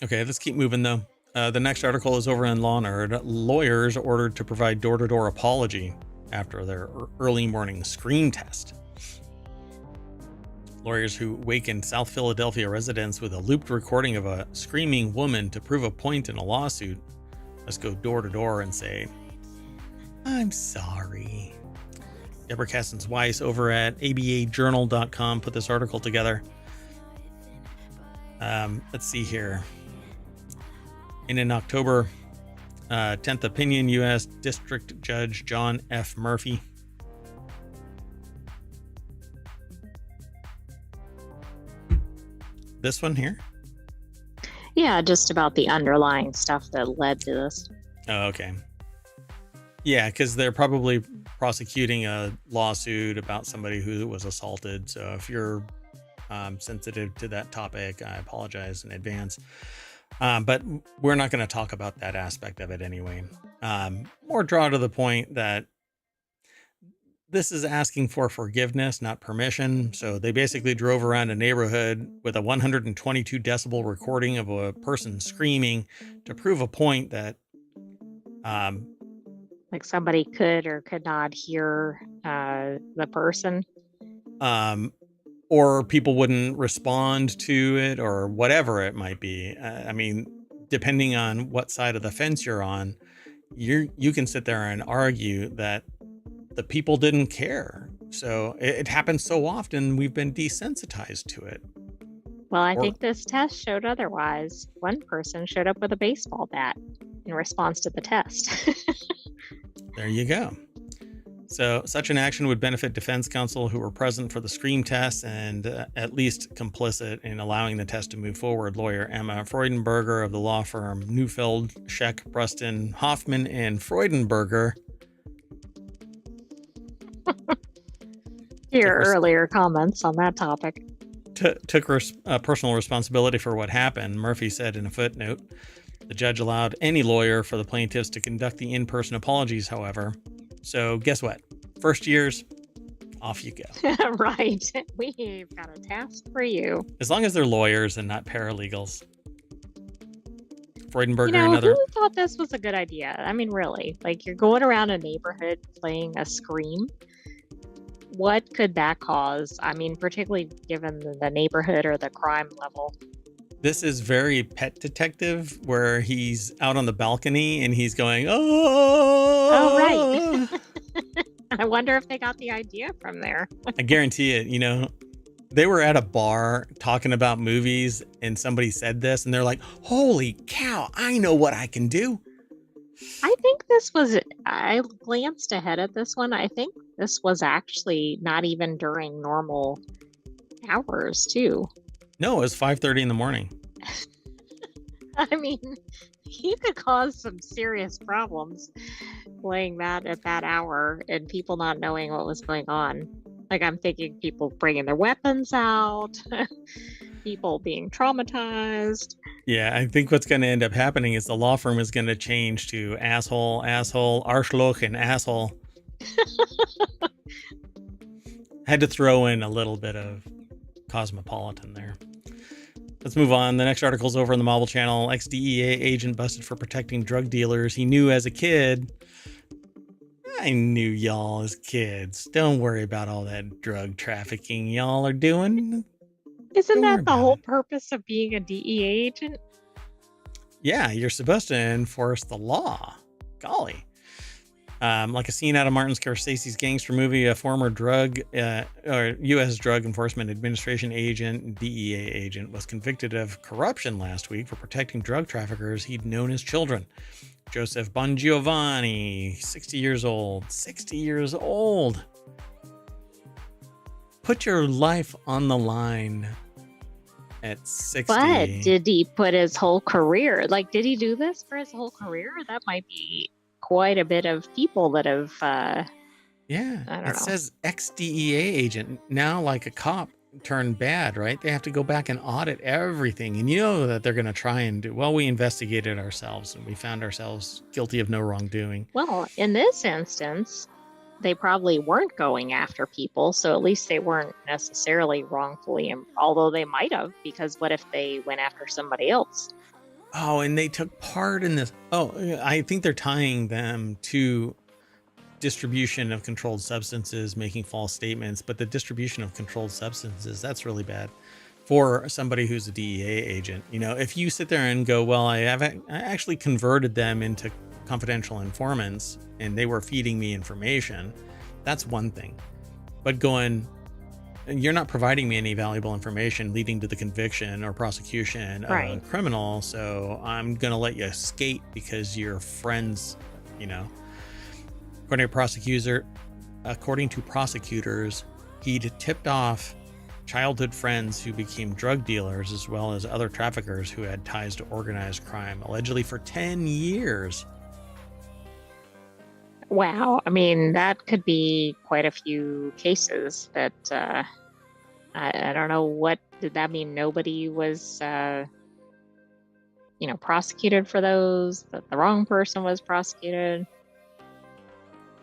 Okay, let's keep moving though. The next article is over on Law & Nerd. Lawyers ordered to provide door-to-door apology after their early morning screen test. Lawyers who wakened South Philadelphia residents with a looped recording of a screaming woman to prove a point in a lawsuit must go door to door and say, I'm sorry. Deborah Castens-Weiss over at abajournal.com put this article together. Let's see here. In an October 10th opinion, U.S. District Judge John F. Murphy this one here? Yeah, just about the underlying stuff that led to this. Oh, okay. Yeah, because they're probably prosecuting a lawsuit about somebody who was assaulted. So if you're sensitive to that topic, I apologize in advance. But we're not going to talk about that aspect of it anyway. More draw to the point that this is asking for forgiveness, not permission. So they basically drove around a neighborhood with a 122 decibel recording of a person screaming to prove a point that like somebody could or could not hear the person. Or people wouldn't respond to it or whatever it might be. I mean, depending on what side of the fence you're on, you can sit there and argue that the people didn't care. So it happens so often, we've been desensitized to it. Well, I think this test showed otherwise. One person showed up with a baseball bat in response to the test. There you go. So such an action would benefit defense counsel who were present for the scream test and at least complicit in allowing the test to move forward. Lawyer Emma Freudenberger of the law firm Neufeld, Scheck, Bruston, Hoffman, and Freudenberger. Your earlier comments on that topic. Took personal responsibility for what happened. Murphy said in a footnote. The judge allowed any lawyer for the plaintiffs to conduct the in-person apologies, however. So guess what? First years, off you go. Right. We've got a task for you. As long as they're lawyers and not paralegals. Freudenberger, who thought this was a good idea? I mean, really, like you're going around a neighborhood playing a scream. What could that cause? I mean, particularly given the neighborhood or the crime level. This is very Pet Detective, where he's out on the balcony and he's going, oh, right. I wonder if they got the idea from there. I guarantee it. They were at a bar talking about movies and somebody said this and they're like, holy cow, I know what I can do. I think I glanced ahead at this one. I think this was actually not even during normal hours too. No, it was 5:30 in the morning. I mean, you could cause some serious problems playing that at that hour and people not knowing what was going on. Like I'm thinking people bringing their weapons out, people being traumatized. Yeah, I think what's going to end up happening is the law firm is going to change to asshole, Arschloch, and asshole. Had to throw in a little bit of cosmopolitan there. Let's move on. The next article's over on the Marvel Channel. Ex-DEA agent busted for protecting drug dealers he knew as a kid. I knew y'all as kids. Don't worry about all that drug trafficking y'all are doing. Isn't that the whole purpose of being a DEA agent? Yeah, you're supposed to enforce the law. Golly. Like a scene out of Martin Scorsese's gangster movie, a former U.S. Drug Enforcement Administration agent, DEA agent, was convicted of corruption last week for protecting drug traffickers he'd known as children. Joseph Bongiovanni, 60 years old. 60 years old. Put your life on the line at 60. But did he put his whole career? Like, did he do this for his whole career? That might be quite a bit of people that have it says ex-DEA agent, now like a cop turned bad, right? They have to go back and audit everything, and that they're going to try and do we investigated ourselves and we found ourselves guilty of no wrongdoing. Well, in this instance they probably weren't going after people, so at least they weren't necessarily wrongfully, although they might have, because what if they went after somebody else? Oh, and they took part in this. Oh, I think they're tying them to distribution of controlled substances, making false statements. But the distribution of controlled substances, that's really bad for somebody who's a DEA agent. If you sit there and go, well, I actually converted them into confidential informants and they were feeding me information, that's one thing. But going, you're not providing me any valuable information leading to the conviction or prosecution of a criminal, so I'm going to let you skate because you're friends, you know. According to prosecutors, he'd tipped off childhood friends who became drug dealers as well as other traffickers who had ties to organized crime, allegedly for 10 years. Wow. I mean, that could be quite a few cases that I don't know. What did that mean? Nobody was, prosecuted for those, that the wrong person was prosecuted.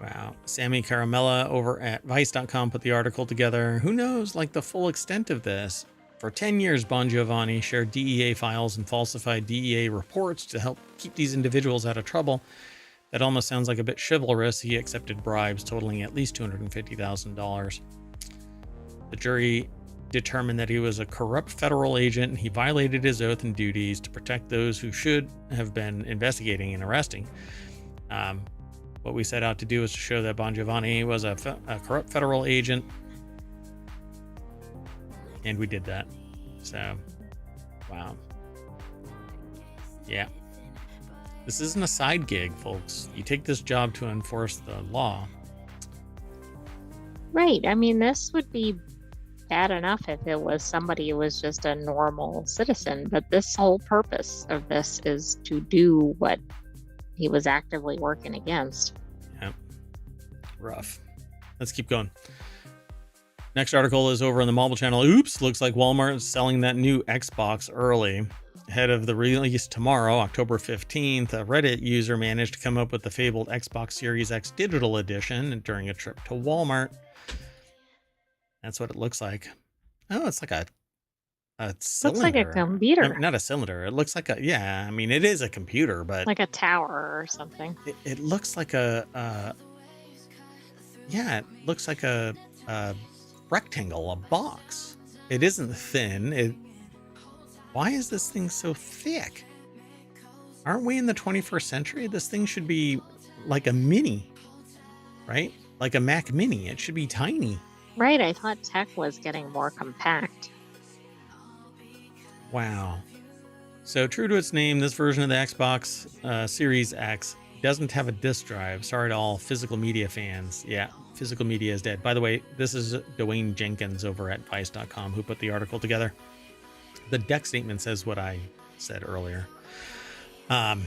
Wow. Sammy Caramella over at Vice.com put the article together. Who knows, like, the full extent of this? For 10 years, Bon Giovanni shared DEA files and falsified DEA reports to help keep these individuals out of trouble. That almost sounds like a bit chivalrous. He accepted bribes totaling at least $250,000. The jury determined that he was a corrupt federal agent and he violated his oath and duties to protect those who should have been investigating and arresting. What we set out to do was to show that Bon Giovanni was a corrupt federal agent, and we did that. So, wow. Yeah. This isn't a side gig, folks. You take this job to enforce the law. Right. I mean, this would be bad enough if it was somebody who was just a normal citizen, but this whole purpose of this is to do what he was actively working against. Yep. Rough. Let's keep going. Next article is over on the mobile channel. Oops, looks like Walmart is selling that new Xbox early. Ahead of the release tomorrow, October 15th, a Reddit user managed to come up with the fabled Xbox Series X Digital Edition during a trip to Walmart. That's what it looks like. Oh, it's like a cylinder. Looks like a computer. Not a cylinder. It looks like a, yeah, I mean, it is a computer, but... like a tower or something. It looks like it looks like a rectangle, a box. It isn't thin. Why is this thing so thick? Aren't we in the 21st century? This thing should be like a mini, right? Like a Mac Mini. It should be tiny. Right, I thought tech was getting more compact. Wow. So true to its name, this version of the Xbox Series X doesn't have a disk drive. Sorry to all physical media fans. Yeah, physical media is dead. By the way, this is Dwayne Jenkins over at Vice.com who put the article together. The deck statement says what I said earlier. And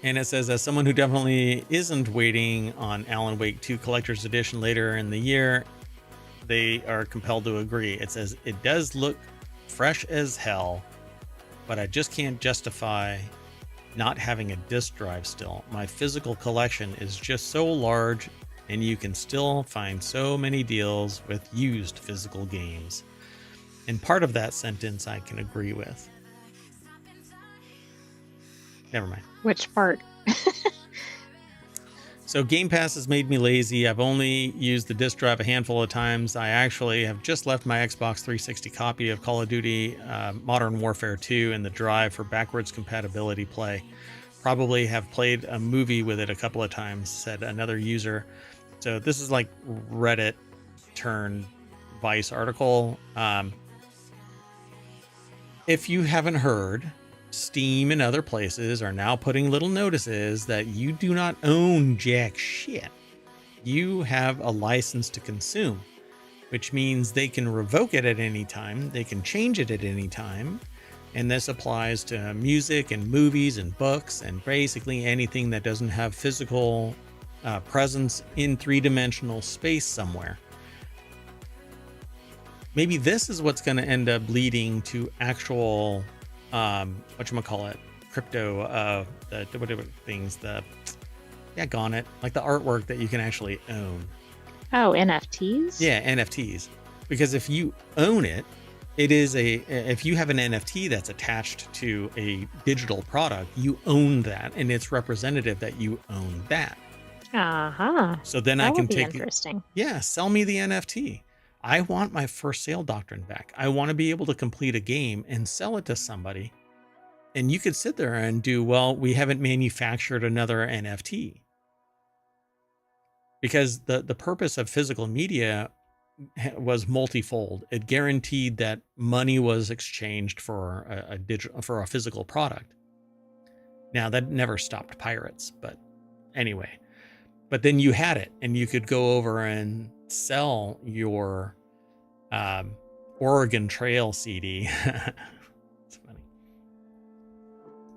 it says, as someone who definitely isn't waiting on Alan Wake 2 Collector's Edition later in the year, they are compelled to agree. It says, it does look fresh as hell, but I just can't justify not having a disc drive still. My physical collection is just so large, and you can still find so many deals with used physical games. And part of that sentence I can agree with. Never mind. Which part? So Game Pass has made me lazy. I've only used the disc drive a handful of times. I actually have just left my Xbox 360 copy of Call of Duty Modern Warfare 2 in the drive for backwards compatibility play. Probably have played a movie with it a couple of times, said another user. So this is like Reddit turned Vice article. If you haven't heard, Steam and other places are now putting little notices that you do not own jack shit. You have a license to consume, which means they can revoke it at any time. They can change it at any time. And this applies to music and movies and books and basically anything that doesn't have physical presence in three-dimensional space somewhere. Maybe this is what's going to end up leading to actual whatchamacallit, crypto, whatever things, gone it, like the artwork that you can actually own. Oh, NFTs? Yeah, NFTs. Because if you own it, if you have an NFT that's attached to a digital product, you own that, and it's representative that you own that. Uh-huh. So then that I can would be take interesting. sell me the NFT. I want my first sale doctrine back. I want to be able to complete a game and sell it to somebody And you could sit there and do, well, we haven't manufactured another NFT. Because the purpose of physical media was multifold. It guaranteed that money was exchanged for a physical product. Now that never stopped pirates, but anyway. But then you had it, and you could go over and sell your Oregon Trail CD. It's funny.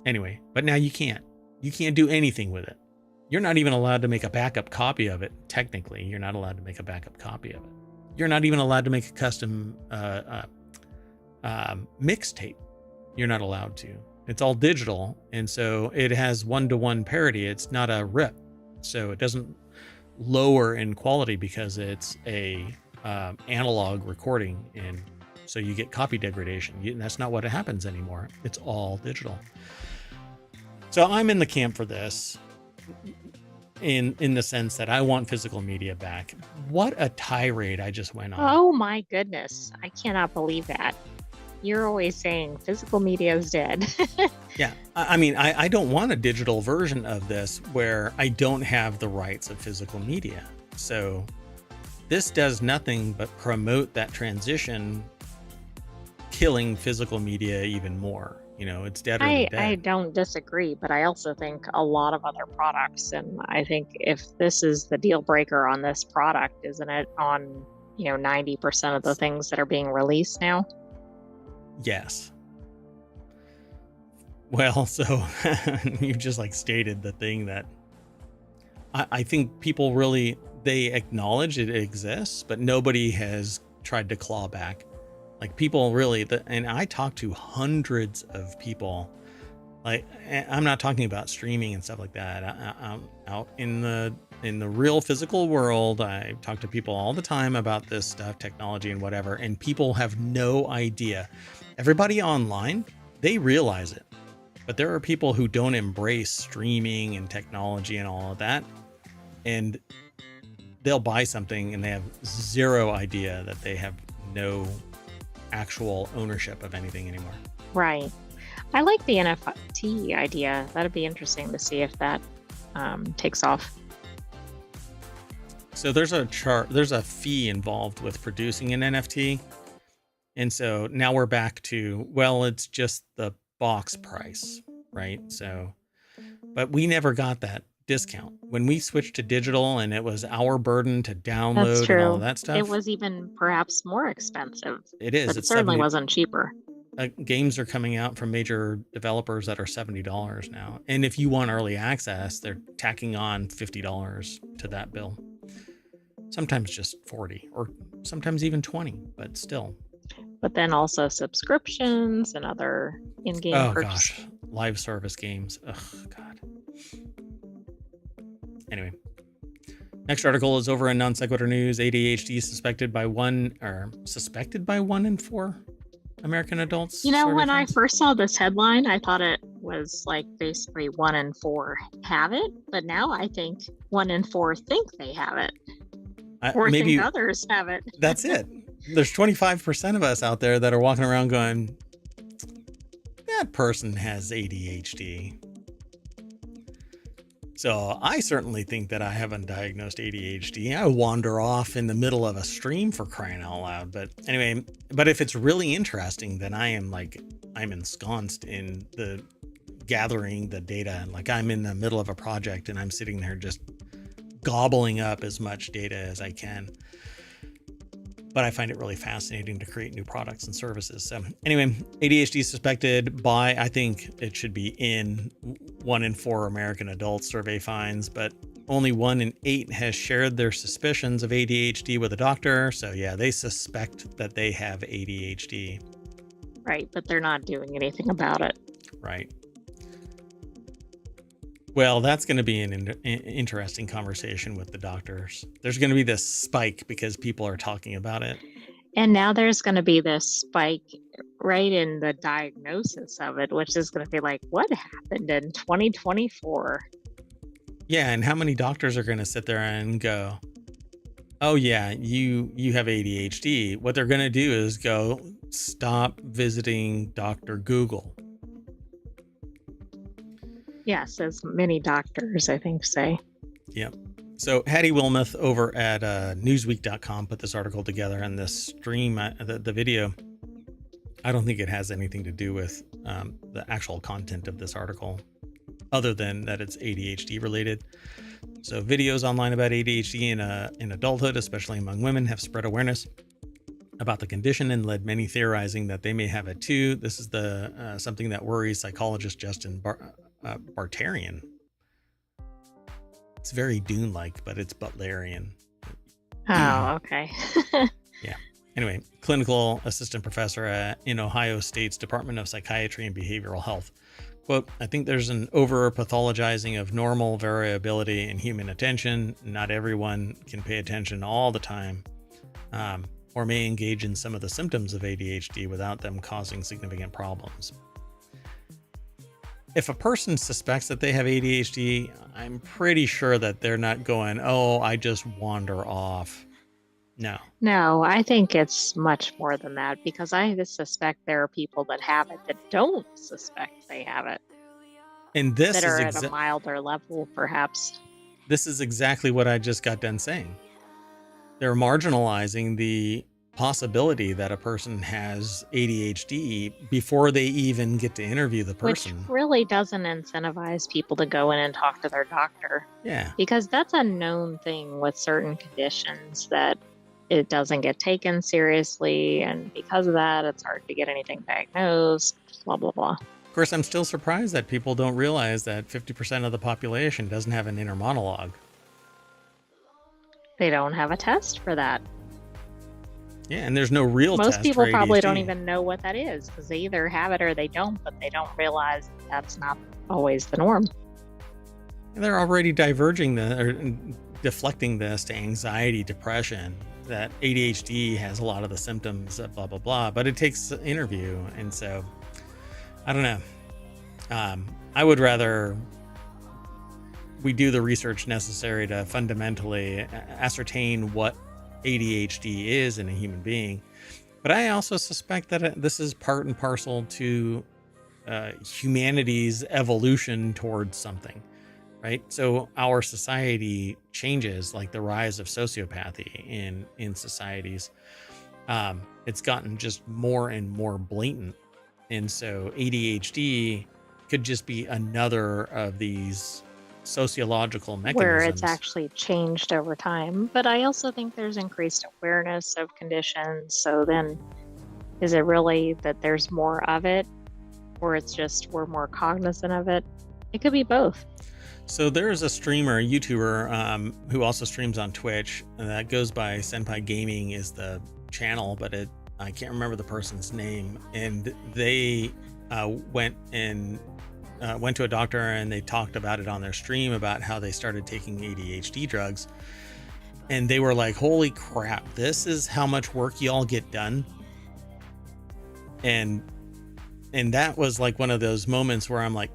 Anyway, but now you can't. You can't do anything with it. You're not even allowed to make a backup copy of it. Technically, you're not allowed to make a backup copy of it. You're not even allowed to make a custom mixtape. You're not allowed to. It's all digital, and so it has one-to-one parity. It's not a rip, so it doesn't lower in quality because it's a analog recording, and so you get copy degradation. That's not what happens anymore. It's all digital. So I'm in the camp for this. In the sense that I want physical media back. What a tirade I just went on. Oh my goodness. I cannot believe that. You're always saying physical media is dead. Yeah. I mean, I don't want a digital version of this where I don't have the rights of physical media. So this does nothing but promote that transition, killing physical media even more. You know, it's deader than dead. I don't disagree, but I also think a lot of other products, and I think if this is the deal breaker on this product, isn't it on, 90% of the things that are being released now? Yes. Well, so you just stated the thing that I think people really, they acknowledge it exists, but nobody has tried to claw back. People really, and I talk to hundreds of people. I'm not talking about streaming and stuff like that. I'm out in the real physical world. I talk to people all the time about this stuff, technology and whatever, and people have no idea. Everybody online, they realize it, but there are people who don't embrace streaming and technology and all of that, and they'll buy something and they have zero idea that they have no actual ownership of anything anymore. Right. I like the NFT idea. That'd be interesting to see if that takes off. So there's a fee involved with producing an NFT. And so now we're back to, well, it's just the box price, right? So, but we never got that discount when we switched to digital, and it was our burden to download and all of that stuff. It was even perhaps more expensive. It is. It certainly wasn't cheaper. Games are coming out from major developers that are $70 now, and if you want early access, they're tacking on $50 to that bill. Sometimes just 40, or sometimes even 20, but still. But then also subscriptions and other in-game purchases. Gosh, live service games. Ugh, God. Anyway, next article is over in Non Sequitur News. ADHD suspected by 1 in 4 American adults. When I first saw this headline, I thought it was basically 1 in 4 have it, but now I think 1 in 4 think they have it, or maybe think others have it. That's it. There's 25% of us out there that are walking around going, that person has ADHD. So I certainly think that I haven't diagnosed ADHD. I wander off in the middle of a stream, for crying out loud. But anyway, but if it's really interesting, then I'm ensconced in the gathering the data. I'm in the middle of a project and I'm sitting there just gobbling up as much data as I can. But I find it really fascinating to create new products and services. So anyway, ADHD suspected by, I think it should be in 1 in 4 American adults, survey finds, but only 1 in 8 has shared their suspicions of ADHD with a doctor. So yeah, they suspect that they have ADHD. Right, but they're not doing anything about it. Right. Well, that's going to be an interesting conversation with the doctors. There's going to be this spike because people are talking about it. And now there's going to be this spike right in the diagnosis of it, which is going to be what happened in 2024? Yeah, and how many doctors are going to sit there and go, oh yeah, you have ADHD. What they're going to do is go, stop visiting Dr. Google. Yes, as many doctors, I think, say. Yep. So Hattie Wilmoth over at newsweek.com put this article together, and this stream, the video, I don't think it has anything to do with the actual content of this article, other than that it's ADHD related. So videos online about ADHD in adulthood, especially among women, have spread awareness about the condition and led many theorizing that they may have it too. This is the something that worries psychologist Justin Bartarian. It's very Dune-like, but it's Butlerian. Oh, okay. Yeah. Anyway, clinical assistant professor in Ohio State's Department of Psychiatry and Behavioral Health. Quote, I think there's an over-pathologizing of normal variability in human attention. Not everyone can pay attention all the time, or may engage in some of the symptoms of ADHD without them causing significant problems. If a person suspects that they have ADHD, I'm pretty sure that they're not going, oh, I just wander off. No. No, I think it's much more than that, because I suspect there are people that have it that don't suspect they have it. And this that is are at a milder level, perhaps. This is exactly what I just got done saying. They're marginalizing the possibility that a person has ADHD before they even get to interview the person. Which really doesn't incentivize people to go in and talk to their doctor. Yeah. Because that's a known thing with certain conditions, that it doesn't get taken seriously. And because of that, it's hard to get anything diagnosed, blah, blah, blah. Of course, I'm still surprised that people don't realize that 50% of the population doesn't have an inner monologue. They don't have a test for that. Yeah, and there's no real test. Most people probably don't even know what that is, because they either have it or they don't, but they don't realize that's not always the norm. And they're already deflecting this to anxiety, depression, that ADHD has a lot of the symptoms of blah, blah, blah, but it takes an interview. And so, I don't know. I would rather we do the research necessary to fundamentally ascertain what ADHD is in a human being. But I also suspect that this is part and parcel to humanity's evolution towards something, right? So our society changes, like the rise of sociopathy in societies. It's gotten just more and more blatant. And so ADHD could just be another of these sociological mechanisms where it's actually changed over time. But I also think there's increased awareness of conditions. So then, is it really that there's more of it, or it's just we're more cognizant of it? It could be both. So there's a streamer, a YouTuber, who also streams on Twitch, and that goes by Senpai Gaming is the channel, but I can't remember the person's name. And they went to a doctor, and they talked about it on their stream about how they started taking ADHD drugs. And they were like, holy crap, this is how much work y'all get done. And that was like one of those moments where I'm like,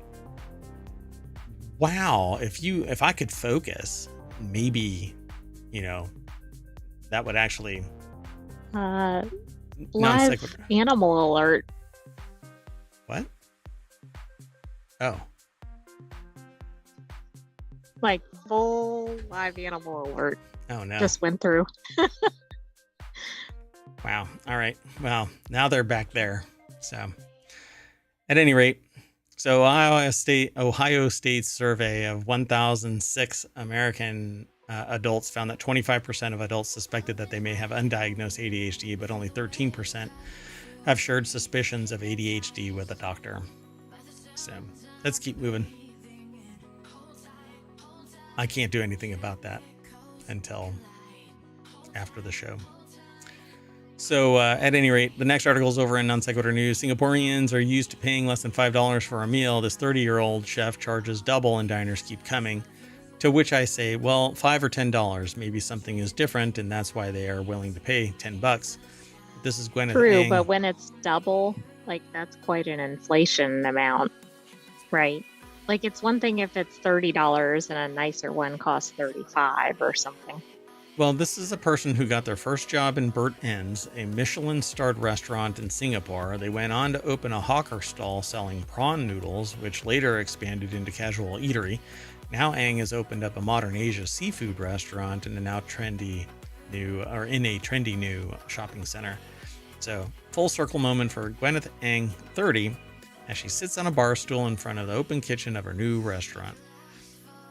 wow, if I could focus, maybe, that would actually live animal alert. What? Oh. Like full live animal alert. Oh no. Just went through. Wow. All right. Well, now they're back there. So at any rate, so Ohio State's survey of 1,006 American adults found that 25% of adults suspected that they may have undiagnosed ADHD, but only 13% have shared suspicions of ADHD with a doctor. So let's keep moving. I can't do anything about that until after the show. So at any rate, the next article is over in Non Sequitur News. Singaporeans are used to paying less than $5 for a meal. This 30-year-old chef charges double and diners keep coming. To which I say, well, $5 or $10, maybe something is different, and that's why they are willing to pay $10. This is Gwyneth True, Ang. but when it's double, like that's quite an inflation amount, right? Like it's one thing if it's $30 and a nicer one costs $35 or something. Well, this is a person who got their first job in Burt Ends, a Michelin-starred restaurant in Singapore. They went on to open a hawker stall selling prawn noodles, which later expanded into casual eatery. Now Ang has opened up a modern Asia seafood restaurant in a trendy new shopping center. So, full circle moment for Gwyneth Ang, 30, as she sits on a bar stool in front of the open kitchen of her new restaurant.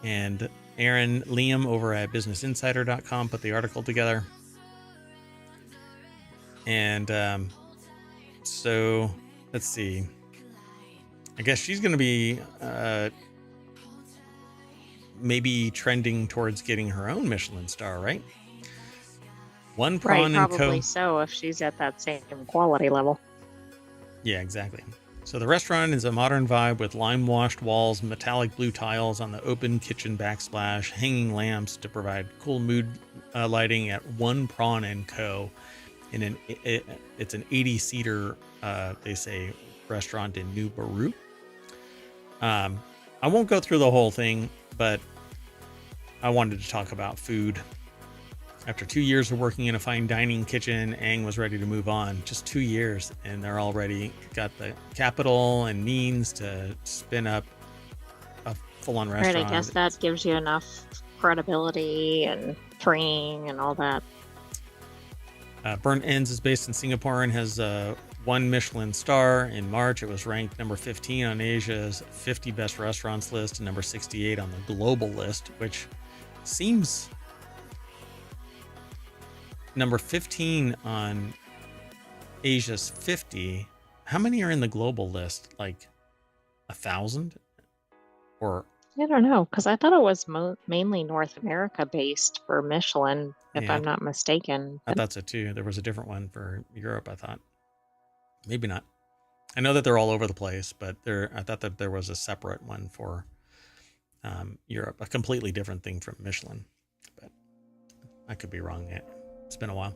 And Aaron Liam over at BusinessInsider.com put the article together. And so let's see. I guess she's going to be maybe trending towards getting her own Michelin star, right? One prawn right, and probably co. so if she's at that same quality level. Yeah, exactly. So the restaurant is a modern vibe with lime-washed walls, metallic blue tiles on the open kitchen backsplash, hanging lamps to provide cool mood lighting at One Prawn and Co. It's an 80-seater, they say, restaurant in New Baru. I won't go through the whole thing, but I wanted to talk about food. After 2 years of working in a fine dining kitchen, Ang was ready to move on. Just 2 years, and they're already got the capital and means to spin up a full-on restaurant. Right, I guess that gives you enough credibility and training and all that. Burnt Ends is based in Singapore and has one Michelin star. In March, it was ranked number 15 on Asia's 50 best restaurants list and number 68 on the global list, which seems... Number 15 on Asia's 50. How many are in the global list? Like 1,000? Or I don't know, because I thought it was mainly North America based for Michelin, if yeah, I'm not mistaken. I thought so too. There was a different one for Europe, I thought. Maybe not. I know that they're all over the place, but I thought that there was a separate one for Europe, a completely different thing from Michelin. But I could be wrong. It's been a while.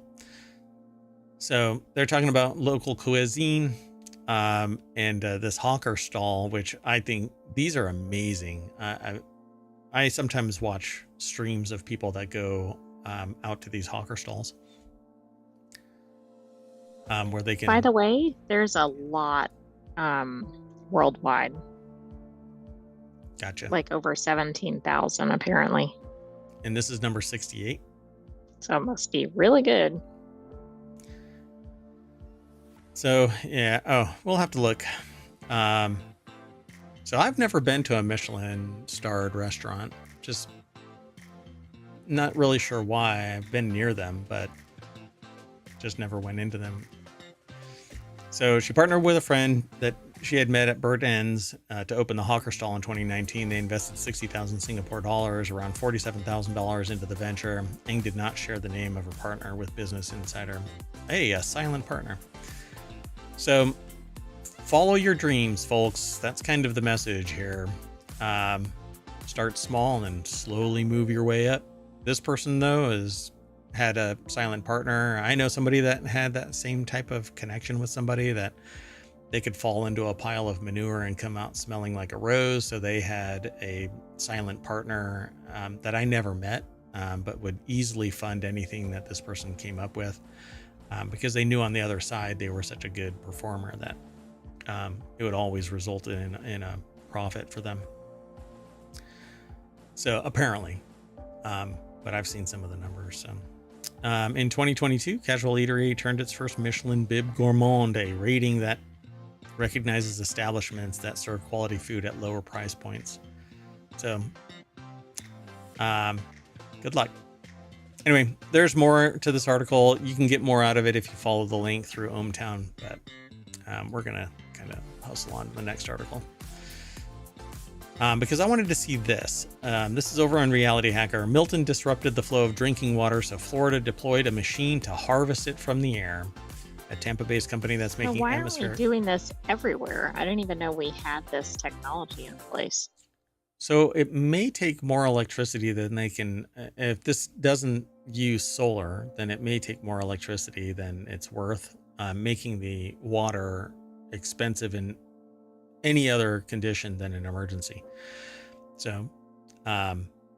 So they're talking about local cuisine and this hawker stall, which I think these are amazing. I sometimes watch streams of people that go out to these hawker stalls where they can... By the way, there's a lot worldwide. Gotcha. Like over 17,000 apparently. And this is number 68. So it must be really good. So, yeah. Oh, we'll have to look. So I've never been to a Michelin starred restaurant. Just not really sure why. I've been near them, but just never went into them. So she partnered with a friend that she had met at Burt Ends to open the hawker stall in 2019. They invested 60,000 Singapore dollars, around $47,000 into the venture. Eng did not share the name of her partner with Business Insider. Hey, a silent partner. So follow your dreams, folks. That's kind of the message here. Start small and slowly move your way up. This person, though, has had a silent partner. I know somebody that had that same type of connection with somebody that they could fall into a pile of manure and come out smelling like a rose. So they had a silent partner that I never met, but would easily fund anything that this person came up with because they knew on the other side they were such a good performer that it would always result in a profit for them. So apparently, but I've seen some of the numbers. So in 2022, Casual Eatery turned its first Michelin Bib Gourmand, a rating that recognizes establishments that serve quality food at lower price points. So, good luck. Anyway, there's more to this article. You can get more out of it if you follow the link through ohmTown, but we're going to kind of hustle on to the next article. Because I wanted to see this. This is over on Reality Hacker. Milton disrupted the flow of drinking water, so Florida deployed a machine to harvest it from the air. A Tampa-based company that's making why atmospheric... aren't we doing this everywhere? I didn't even know we had this technology in place. So it may take more electricity than they can... If this doesn't use solar, then it may take more electricity than it's worth, making the water expensive in any other condition than an emergency. So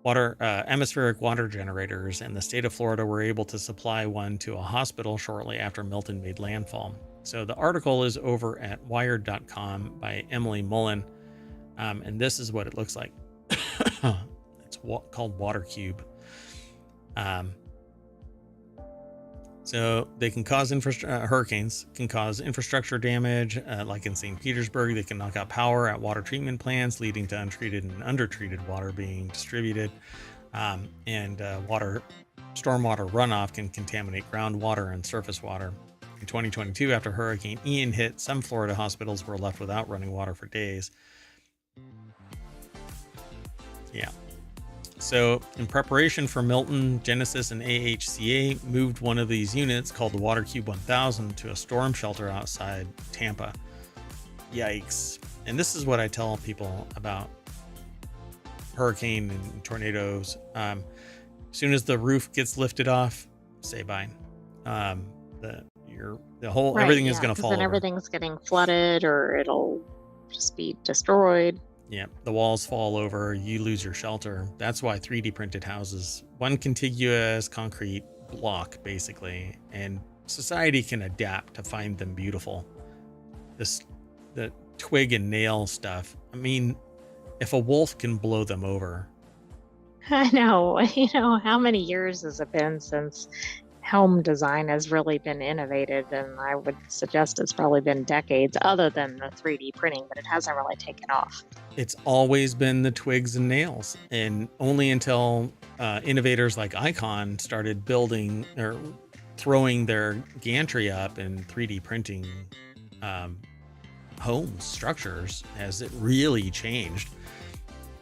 Atmospheric water generators, and the state of Florida were able to supply one to a hospital shortly after Milton made landfall. So the article is over at wired.com by Emily Mullen, and this is what it looks like. It's called Water Cube. So they can cause hurricanes can cause infrastructure damage, like in St. Petersburg. They can knock out power at water treatment plants, leading to untreated and undertreated water being distributed. And stormwater runoff can contaminate groundwater and surface water. In 2022, after Hurricane Ian hit, some Florida hospitals were left without running water for days. Yeah. So in preparation for Milton, Genesis and AHCA moved one of these units called the Water Cube 1000 to a storm shelter outside Tampa. Yikes. And this is what I tell people about hurricane and tornadoes. As soon as the roof gets lifted off, say bye. Everything is going to fall then over. Everything's getting flooded, or it'll just be destroyed. Yeah, the walls fall over, you lose your shelter. That's why 3D printed houses, one contiguous concrete block, basically, and society can adapt to find them beautiful. The twig and nail stuff. I mean, if a wolf can blow them over. I know. How many years has it been since home design has really been innovated? And I would suggest it's probably been decades, other than the 3D printing, but it hasn't really taken off. It's always been the twigs and nails, and only until innovators like Icon started building or throwing their gantry up and 3D printing homes, structures, has it really changed.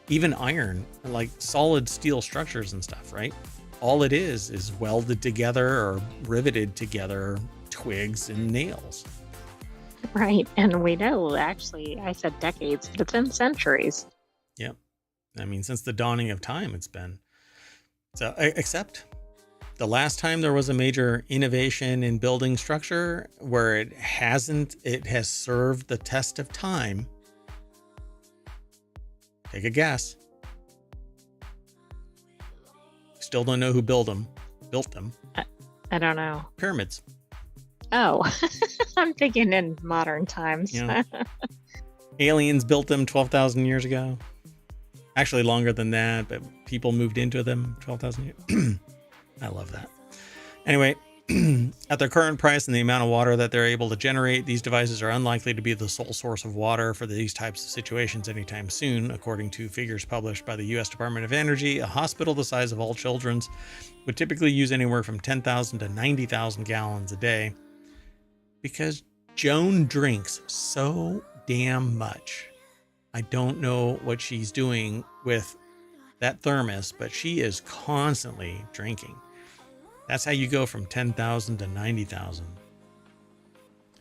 Even iron, like solid steel structures and stuff, right? All it is welded together or riveted together twigs and nails. Right. And we know, actually, I said decades, but it's been centuries. Yep. I mean, since the dawning of time, it's been. So, except the last time there was a major innovation in building structure where it has served the test of time. Take a guess. Still don't know who built them. I don't know. Pyramids. Oh, I'm thinking in modern times. Yeah. Aliens built them 12,000 years ago. Actually, longer than that, but people moved into them 12,000 years. I love that. Anyway, at their current price and the amount of water that they're able to generate, these devices are unlikely to be the sole source of water for these types of situations anytime soon. According to figures published by the U.S. Department of Energy, a hospital the size of All Children's would typically use anywhere from 10,000 to 90,000 gallons a day. Because Joan drinks so damn much. I don't know what she's doing with that thermos, but she is constantly drinking. That's how you go from 10,000 to 90,000.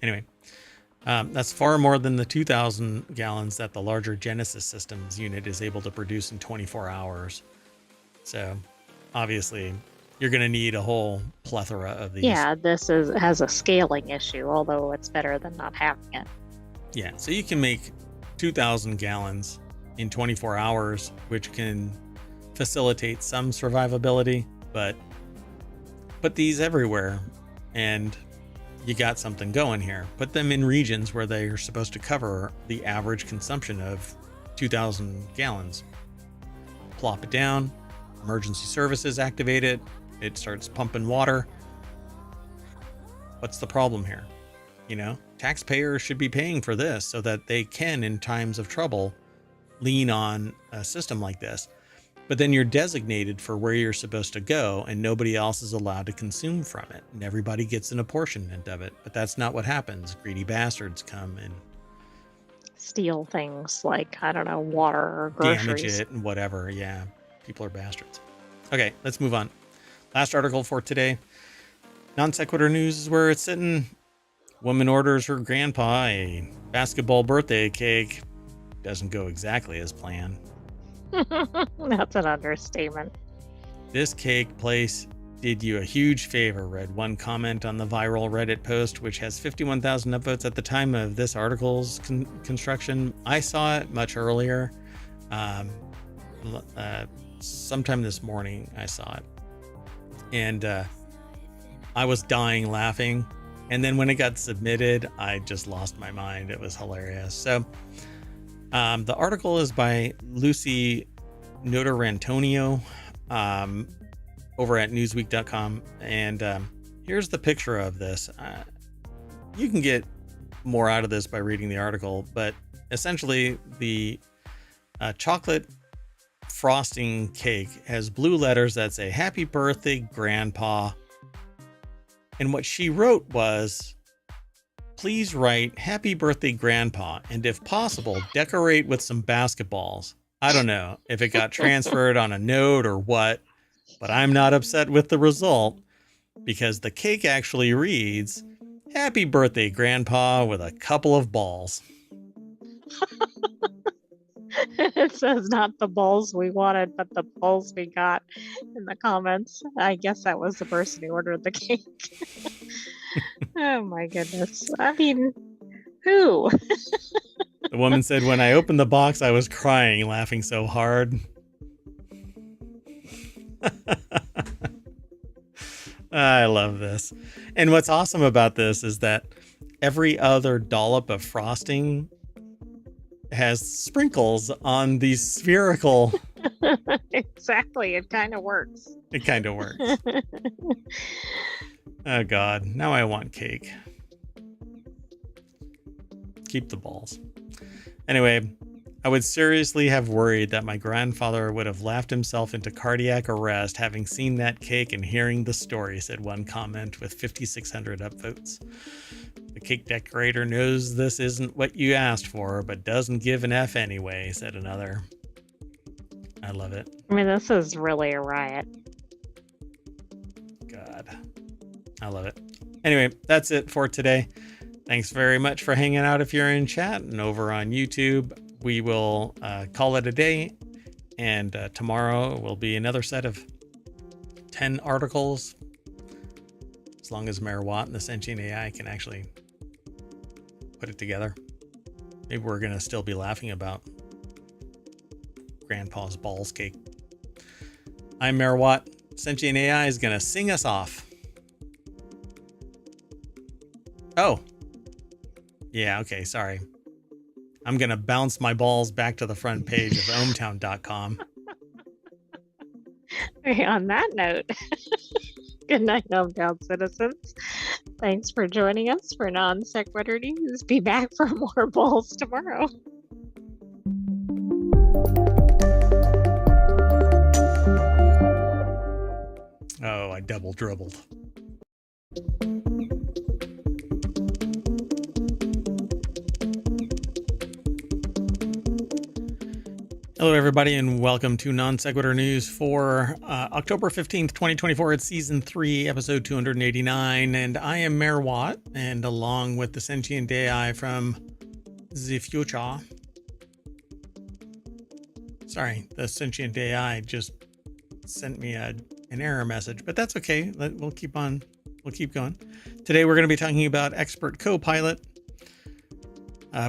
Anyway, that's far more than the 2,000 gallons that the larger Genesis Systems unit is able to produce in 24 hours. So, obviously, you're going to need a whole plethora of these. Yeah, this has a scaling issue, although it's better than not having it. Yeah, so you can make 2,000 gallons in 24 hours, which can facilitate some survivability, but put these everywhere and you got something going here. Put them in regions where they are supposed to cover the average consumption of 2,000 gallons. Plop it down, emergency services activate it, it starts pumping water. What's the problem here? Taxpayers should be paying for this so that they can, in times of trouble, lean on a system like this. But then you're designated for where you're supposed to go and nobody else is allowed to consume from it. And everybody gets an apportionment of it. But that's not what happens. Greedy bastards come and steal things like, I don't know, water or groceries. Damage it and whatever. Yeah, people are bastards. Okay, let's move on. Last article for today. Non sequitur news is where it's sitting. Woman orders her grandpa a basketball birthday cake. Doesn't go exactly as planned. That's an understatement. This cake place did you a huge favor, read one comment on the viral Reddit post, which has 51,000 upvotes at the time of this article's construction. I saw it much earlier. sometime this morning. I saw it, and I was dying laughing. And then when it got submitted, I just lost my mind. It was hilarious. So the article is by Lucy Notarantonio over at newsweek.com. And here's the picture of this. You can get more out of this by reading the article, but essentially the chocolate frosting cake has blue letters that say "Happy Birthday, Grandpa." And what she wrote was, "Please write Happy Birthday, Grandpa, and if possible, decorate with some basketballs." I don't know if it got transferred on a note or what, but I'm not upset with the result because the cake actually reads, "Happy Birthday, Grandpa, with a couple of balls." It says not the balls we wanted, but the balls we got in the comments. I guess that was the person who ordered the cake. Oh my goodness. I mean, who? The woman said, "When I opened the box, I was crying, laughing so hard." I love this. And what's awesome about this is that every other dollop of frosting has sprinkles on the spherical. Exactly. It kind of works. It kind of works. Oh God, now I want cake. Keep the balls. Anyway, I would seriously have worried that my grandfather would have laughed himself into cardiac arrest having seen that cake and hearing the story, said one comment with 5,600 upvotes. The cake decorator knows this isn't what you asked for, but doesn't give an F anyway, said another. I love it. I mean, this is really a riot. God, I love it. Anyway, that's it for today. Thanks very much for hanging out if you're in chat and over on YouTube. We will call it a day, and tomorrow will be another set of 10 articles, as long as Mayor Watt and the Sentient AI can actually put it together. Maybe we're going to still be laughing about Grandpa's balls cake. I'm Mayor Watt. Sentient AI is going to sing us off. Oh. Yeah, okay, sorry. I'm going to bounce my balls back to the front page of ohmTown.com. On that note, good night, ohmTown citizens. Thanks for joining us for Non Sequitur News. Be back for more balls tomorrow. Oh, I double dribbled. Hello, everybody, and welcome to Non Sequitur News for October 15th, 2024. It's Season 3, Episode 289, and I am Mayor Watt, and along with the Sentient AI from the future. Sorry, the Sentient AI just sent me an error message, but that's okay. We'll keep on. We'll keep going. Today, we're going to be talking about Expert Copilot,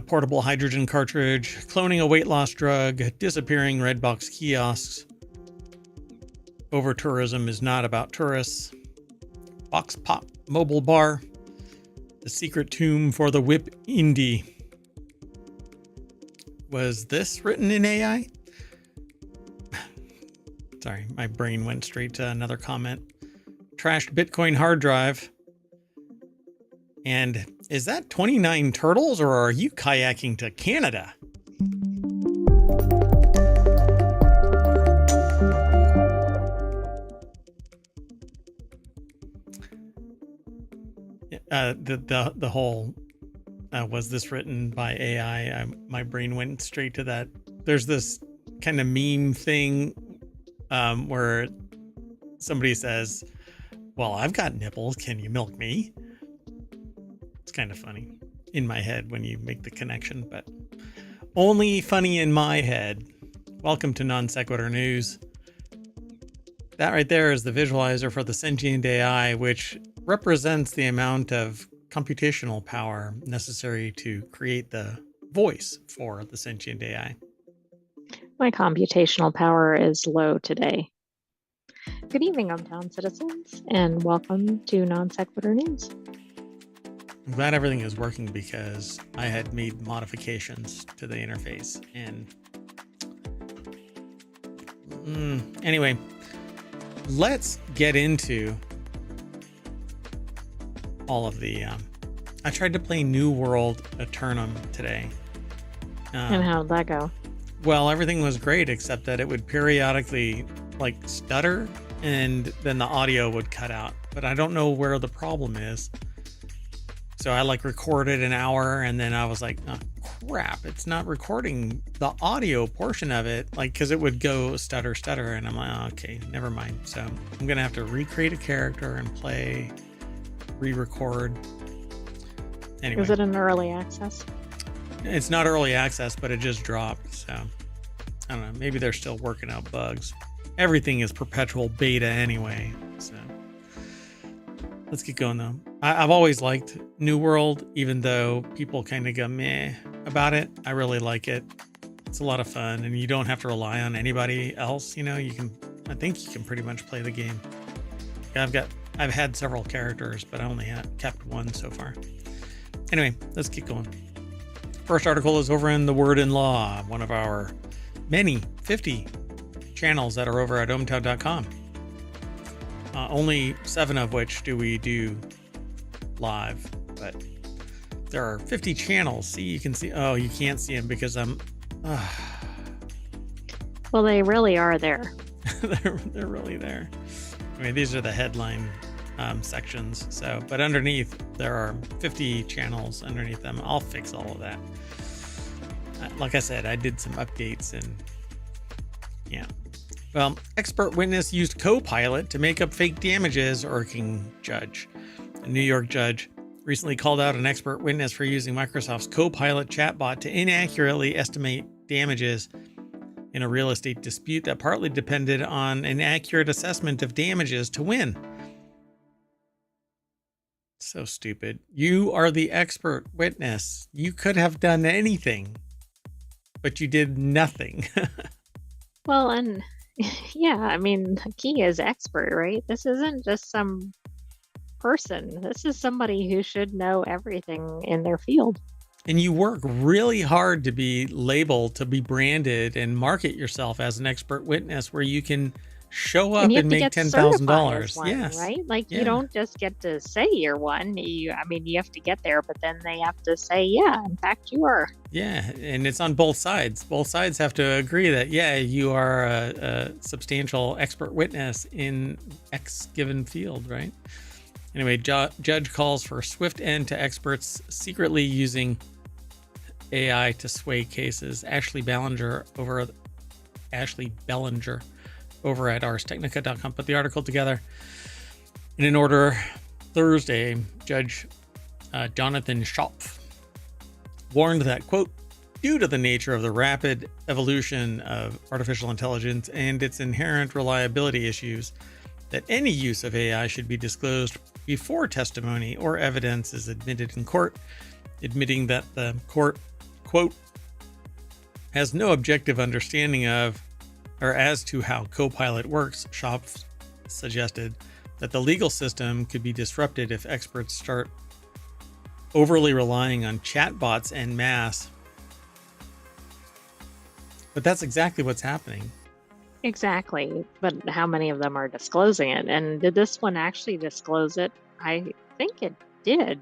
portable hydrogen cartridge, cloning a weight loss drug, disappearing red box kiosks, over tourism is not about tourists, box pop mobile bar, the secret tomb for the whip indie. Was this written in AI? Sorry, my brain went straight to another comment. Trashed Bitcoin hard drive. And is that 29 turtles, or are you kayaking to Canada? The whole was this written by AI? My brain went straight to that. There's this kind of meme thing where somebody says, "Well, I've got nipples. Can you milk me?" It's kind of funny in my head when you make the connection, but only funny in my head. Welcome to Non Sequitur News. That right there is the visualizer for the Sentient AI, which represents the amount of computational power necessary to create the voice for the Sentient AI. My computational power is low today. Good evening, ohmTown citizens, and welcome to Non Sequitur News. I'm glad everything is working because I had made modifications to the interface. And anyway, let's get into all of the. I tried to play New World Eternum today. And how did that go? Well, everything was great except that it would periodically like stutter and then the audio would cut out. But I don't know where the problem is. So I like recorded an hour and then I was like, oh, crap, it's not recording the audio portion of it. Like, cause it would go stutter. And I'm like, oh, okay, never mind. So I'm going to have to recreate a character and play, re-record. Anyway. Is it an early access? It's not early access, but it just dropped. So I don't know. Maybe they're still working out bugs. Everything is perpetual beta anyway. So let's get going though. I've always liked New World, even though people kind of go meh about it. I really like it. It's a lot of fun and you don't have to rely on anybody else. You know, I think you can pretty much play the game. I've had several characters, but I only kept one so far. Anyway, let's get going. First article is over in The Word in Law, one of our many 50 channels that are over at ohmTown.com. Only 7 of which do we do live, but there are 50 channels. See, you can see. Oh, you can't see them because I'm. Well, they really are there. they're really there. I mean, these are the headline sections. So, but underneath there are 50 channels underneath them. I'll fix all of that. Like I said, I did some updates and yeah. Well, expert witness used Copilot to make up fake damages, irking judge. A New York judge recently called out an expert witness for using Microsoft's Copilot chatbot to inaccurately estimate damages in a real estate dispute that partly depended on an accurate assessment of damages to win. So stupid. You are the expert witness. You could have done anything, but you did nothing. Well, and yeah, I mean, the key is expert, right? This isn't just some person. This is somebody who should know everything in their field. And you work really hard to be labeled, to be branded and market yourself as an expert witness where you can show up and make $10,000. Yes. Right? Like you don't just get to say you're one. You have to get there, but then they have to say, yeah, in fact you are. Yeah. And it's on both sides. Both sides have to agree that, yeah, you are a substantial expert witness in X given field, right? Anyway, judge calls for a swift end to experts secretly using AI to sway cases. Ashley Bellinger over at arstechnica.com put the article together. And in order, Thursday, Judge Jonathan Schopf warned that, quote, due to the nature of the rapid evolution of artificial intelligence and its inherent reliability issues, that any use of AI should be disclosed before testimony or evidence is admitted in court, admitting that the court, quote, has no objective understanding of or as to how Copilot works. Schopf suggested that the legal system could be disrupted if experts start overly relying on chatbots en masse. But that's exactly what's happening. Exactly. But how many of them are disclosing it? And did this one actually disclose it? I think it did.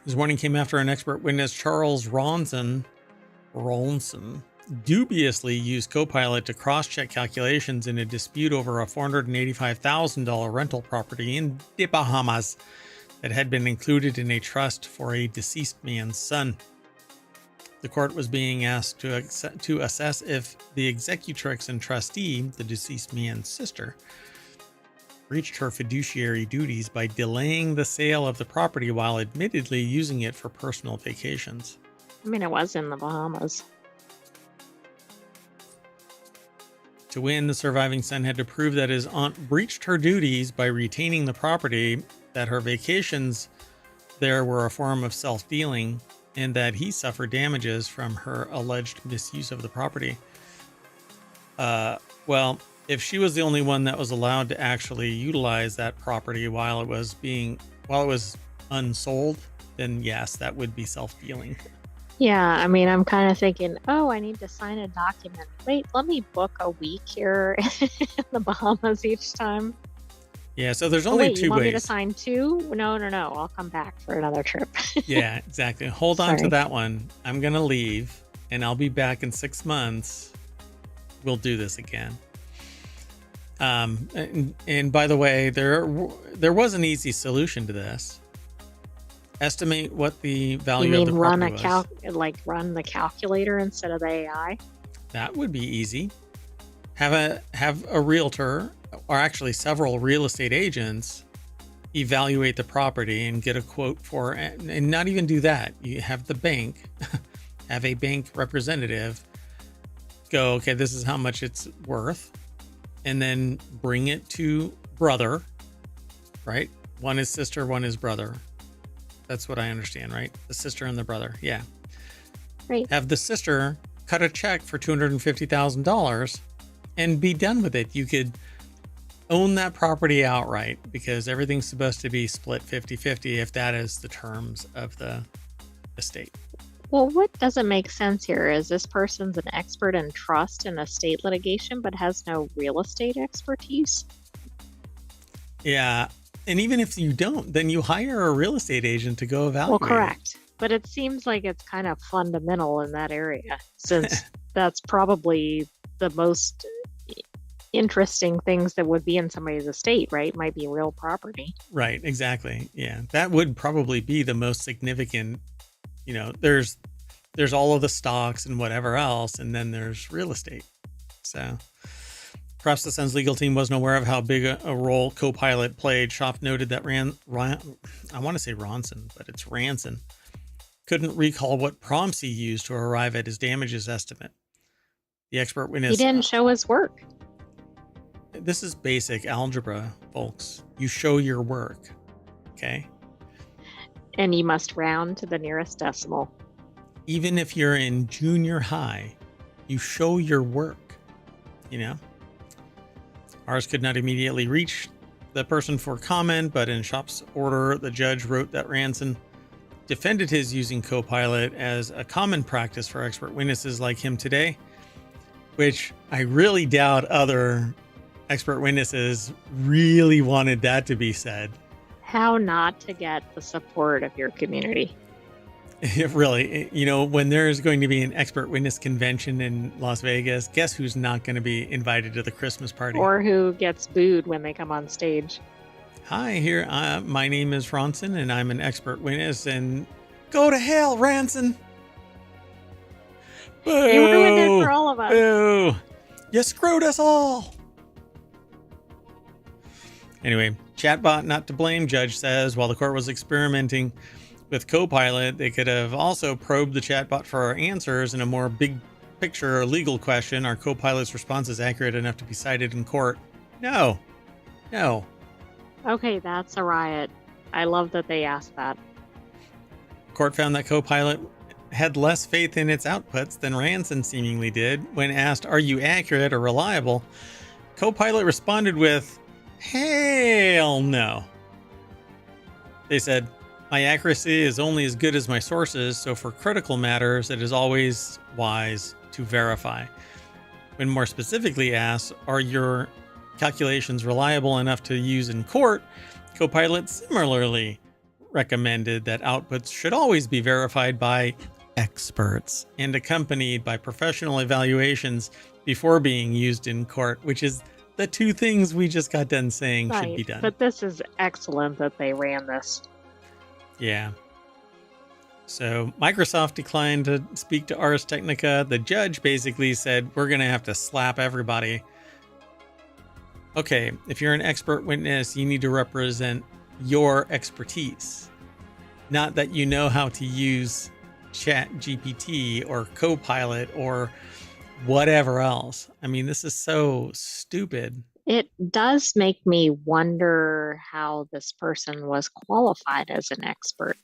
His warning came after an expert witness, Charles Ronson, dubiously used Copilot to cross-check calculations in a dispute over a $485,000 rental property in the Bahamas that had been included in a trust for a deceased man's son. The court was being asked to assess if the executrix and trustee, the deceased man's sister, breached her fiduciary duties by delaying the sale of the property while admittedly using it for personal vacations. I mean, it was in the Bahamas. To win, the surviving son had to prove that his aunt breached her duties by retaining the property, that her vacations there were a form of self-dealing, and that he suffered damages from her alleged misuse of the property. Well, if she was the only one that was allowed to actually utilize that property while it was unsold, then yes, that would be self-dealing. Yeah, I mean, I'm kind of thinking, oh, I need to sign a document. Wait, let me book a week here in the Bahamas each time. Yeah, so there's Oh, only wait, you two want me to ways. sign two? No, no, no. I'll come back for another trip. Yeah, exactly. Hold on to Sorry. that one. I'm going to leave and I'll be back in 6 months. We'll do this again. And by the way, there was an easy solution to this. Estimate what the You value of the mean run property a was. run the calculator instead of the AI? That would be easy. Have a realtor, or actually several real estate agents, evaluate the property and get a quote for it. And not even do that. You have the bank, have a bank representative go, okay, this is how much it's worth, and then bring it to brother, right? One is sister, one is brother. That's what I understand, right? The sister and the brother. Yeah. Right. Have the sister cut a check for $250,000 and be done with it. You could own that property outright because everything's supposed to be split 50-50 if that is the terms of the estate. Well, what doesn't make sense here is this person's an expert in trust and estate litigation, but has no real estate expertise. Yeah. And even if you don't, then you hire a real estate agent to go evaluate. Well, correct. But it seems like it's kind of fundamental in that area, since that's probably the most interesting things that would be in somebody's estate, right? Might be real property. Right, exactly. Yeah. That would probably be the most significant. You know, there's all of the stocks and whatever else, and then there's real estate. So perhaps the Sun's legal team wasn't aware of how big a role Copilot played. Schaaf noted that I want to say Ronson, but it's Ranson, couldn't recall what prompts he used to arrive at his damages estimate. The expert witness... He didn't show his work. This is basic algebra, folks. You show your work, okay? And you must round to the nearest decimal. Even if you're in junior high, you show your work, you know? Ours could not immediately reach the person for comment, but in Schaaf's order, the judge wrote that Ranson defended his using Copilot as a common practice for expert witnesses like him today, which I really doubt other expert witnesses really wanted that to be said. How not to get the support of your community. Really, you know, when there's going to be an expert witness convention in Las Vegas, guess who's not going to be invited to the Christmas party? Or who gets booed when they come on stage. Hi, here. My name is Ronson, and I'm an expert witness. And go to hell, Ranson! Boo! You ruined it for all of us. Boo! You screwed us all. Anyway, chatbot not to blame, judge says. While the court was experimenting with Copilot, they could have also probed the chatbot for answers in a more big picture legal question. Are Copilot's responses accurate enough to be cited in court? No. Okay, that's a riot. I love that they asked that. Court found that Copilot had less faith in its outputs than Ranson seemingly did. When asked, are you accurate or reliable? Copilot responded with, hell no. They said, my accuracy is only as good as my sources, so for critical matters, it is always wise to verify. When more specifically asked, are your calculations reliable enough to use in court? Copilot similarly recommended that outputs should always be verified by experts and accompanied by professional evaluations before being used in court, which is the two things we just got done saying should be done. But this is excellent that they ran this. Yeah. So Microsoft declined to speak to Ars Technica. The judge basically said, we're going to have to slap everybody. Okay, if you're an expert witness, you need to represent your expertise. Not that you know how to use Chat GPT or Copilot or whatever else. I mean, this is so stupid. It does make me wonder how this person was qualified as an expert.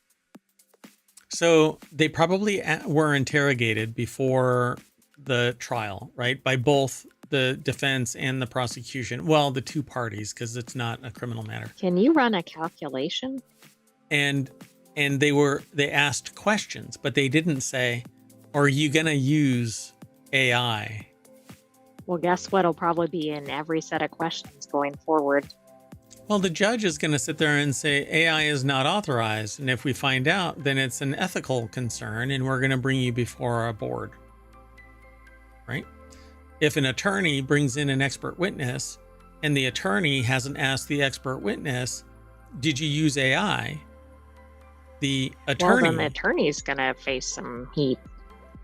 So they probably were interrogated before the trial, right? By both the defense and the prosecution. Well, the two parties, because it's not a criminal matter. Can you run a calculation? And they asked questions, but they didn't say, are you going to use AI? Well, guess what will probably be in every set of questions going forward? Well, the judge is going to sit there and say AI is not authorized. And if we find out, then it's an ethical concern and we're going to bring you before our board. Right? If an attorney brings in an expert witness and the attorney hasn't asked the expert witness, did you use AI? The attorney. Well, then the attorney's going to face some heat.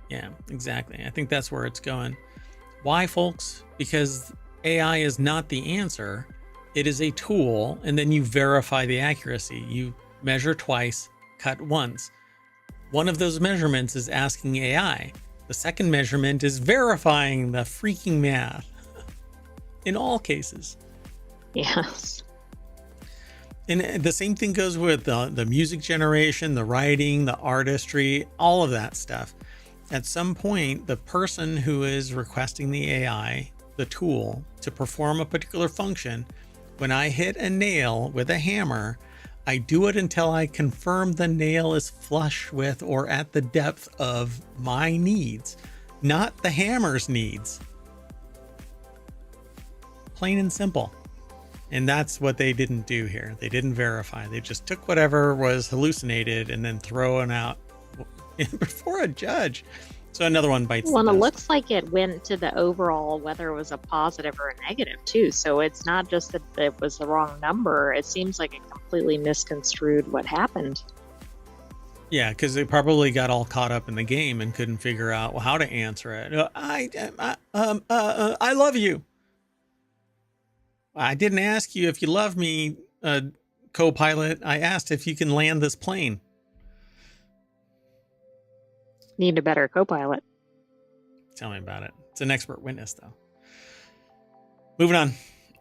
Yeah, exactly. I think that's where it's going. Why, folks? Because AI is not the answer. It is a tool, and then you verify the accuracy. You measure twice, cut once. One of those measurements is asking AI. The second measurement is verifying the freaking math in all cases. Yes. And the same thing goes with the music generation, the writing, the artistry, all of that stuff. At some point, the person who is requesting the AI, the tool, to perform a particular function, when I hit a nail with a hammer, I do it until I confirm the nail is flush with or at the depth of my needs, not the hammer's needs. Plain and simple. And that's what they didn't do here. They didn't verify. They just took whatever was hallucinated and then throw it out before a judge. So another one bites the Well, and dust. it looks like it went to the overall, whether it was a positive or a negative too. So it's not just that it was the wrong number. It seems like it completely misconstrued what happened. Yeah, because they probably got all caught up in the game and couldn't figure out how to answer it. I love you. I didn't ask you if you love me, co-pilot. I asked if you can land this plane. Need a better co-pilot. Tell me about it. It's an expert witness, though. Moving on.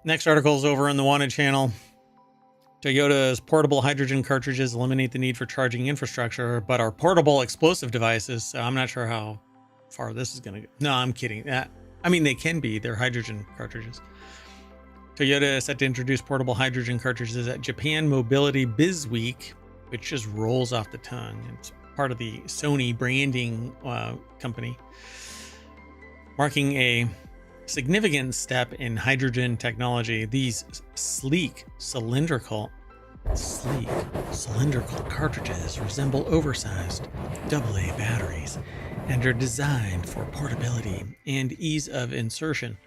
Next article is over on the Wanted channel. Toyota's portable hydrogen cartridges eliminate the need for charging infrastructure, but are portable explosive devices. So I'm not sure how far this is going to go. No, I'm kidding. I mean, they can be. They're hydrogen cartridges. Toyota is set to introduce portable hydrogen cartridges at Japan Mobility Biz Week, which just rolls off the tongue. It's part of the Sony branding company, marking a significant step in hydrogen technology. These sleek cylindrical cartridges resemble oversized AA batteries and are designed for portability and ease of insertion.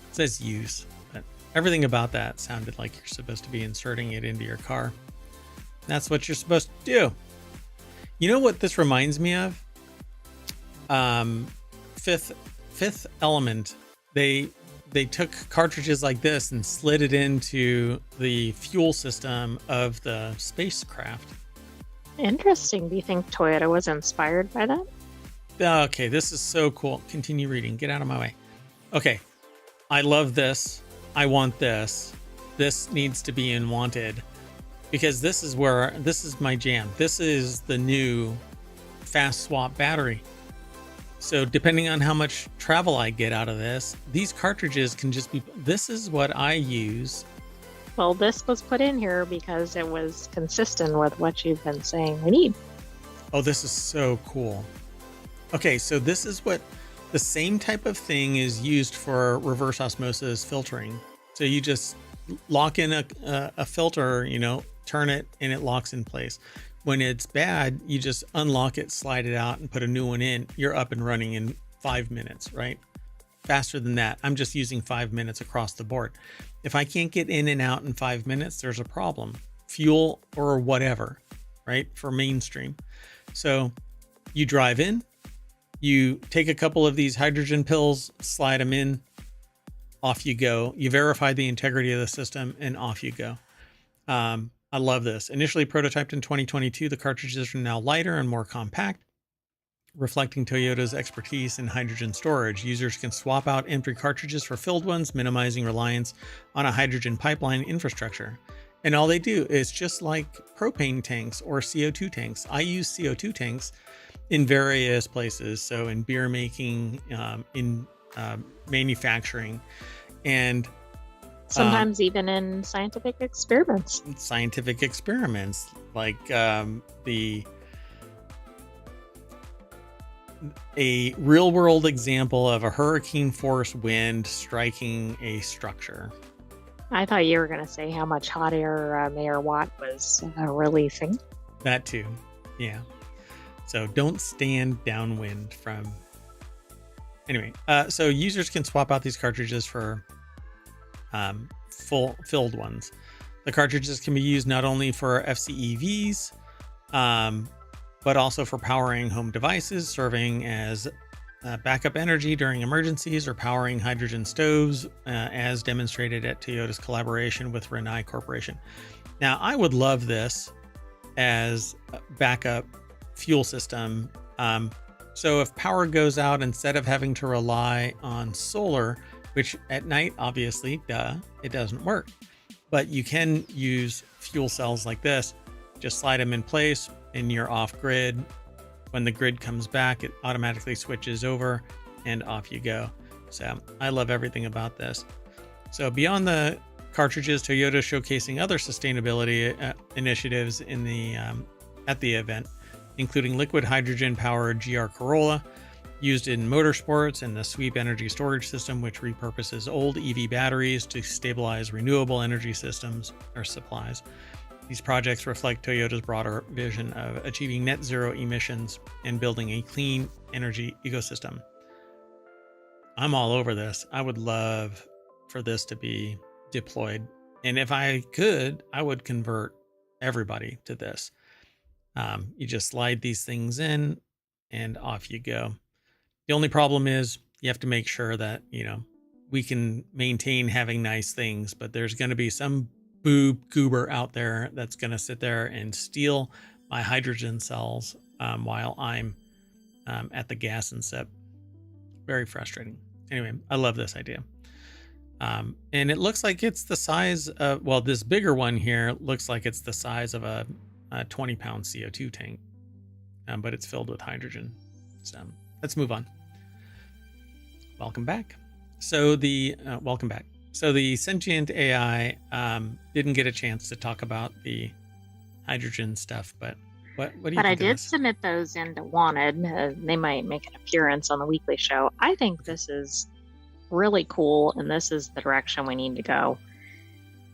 It says use, but everything about that sounded like you're supposed to be inserting it into your car. That's what you're supposed to do. You know what this reminds me of? Fifth Element. They took cartridges like this and slid it into the fuel system of the spacecraft. Interesting. Do you think Toyota was inspired by that? Okay, this is so cool. Continue reading. Get out of my way. Okay, I love this. I want this. This needs to be in Wanted. Because this is my jam. This is the new fast swap battery. So depending on how much travel I get out of this, these cartridges can just be, this is what I use. Well, this was put in here because it was consistent with what you've been saying we need. Oh, this is so cool. Okay, so this is what the same type of thing is used for reverse osmosis filtering. So you just lock in a filter, turn it, and it locks in place. When it's bad, you just unlock it, slide it out, and put a new one in. You're up and running in 5 minutes, right? Faster than that. I'm just using 5 minutes across the board. If I can't get in and out in 5 minutes, there's a problem. Fuel or whatever, right? For mainstream. So you drive in, you take a couple of these hydrogen pills, slide them in, off you go. You verify the integrity of the system, and off you go. I love this. Initially prototyped in 2022, the cartridges are now lighter and more compact, reflecting Toyota's expertise in hydrogen storage. Users can swap out empty cartridges for filled ones, minimizing reliance on a hydrogen pipeline infrastructure. And all they do is just like propane tanks or CO2 tanks. I use CO2 tanks in various places. So in beer making, in manufacturing, and Sometimes even in scientific experiments. like a real world example of a hurricane force wind striking a structure. I thought you were going to say how much hot air Mayor Watt was releasing. That too. Yeah. So don't stand downwind from. Anyway, so users can swap out these cartridges for full filled ones. The cartridges can be used not only for FCEVs, but also for powering home devices, serving as backup energy during emergencies, or powering hydrogen stoves, as demonstrated at Toyota's collaboration with Rinnai Corporation. Now, I would love this as a backup fuel system. So if power goes out, instead of having to rely on solar, which at night, obviously, it doesn't work. But you can use fuel cells like this, just slide them in place and you're off grid. When the grid comes back, it automatically switches over and off you go. So I love everything about this. So beyond the cartridges, Toyota showcasing other sustainability initiatives in the at the event, including liquid hydrogen powered GR Corolla used in motorsports, and the Sweep energy storage system, which repurposes old EV batteries to stabilize renewable energy systems or supplies. These projects reflect Toyota's broader vision of achieving net zero emissions and building a clean energy ecosystem. I'm all over this. I would love for this to be deployed. And if I could, I would convert everybody to this. You just slide these things in and off you go. The only problem is you have to make sure that, we can maintain having nice things, but there's going to be some goober out there that's going to sit there and steal my hydrogen cells while I'm at the gas and sip. Very frustrating. Anyway, I love this idea. And it looks like it's the size of, this bigger one here looks like it's the size of a 20-pound CO2 tank, but it's filled with hydrogen. So let's move on. Welcome back. So the Sentient AI didn't get a chance to talk about the hydrogen stuff, but what do you think? But I did submit those into Wanted. They might make an appearance on the weekly show. I think this is really cool, and this is the direction we need to go.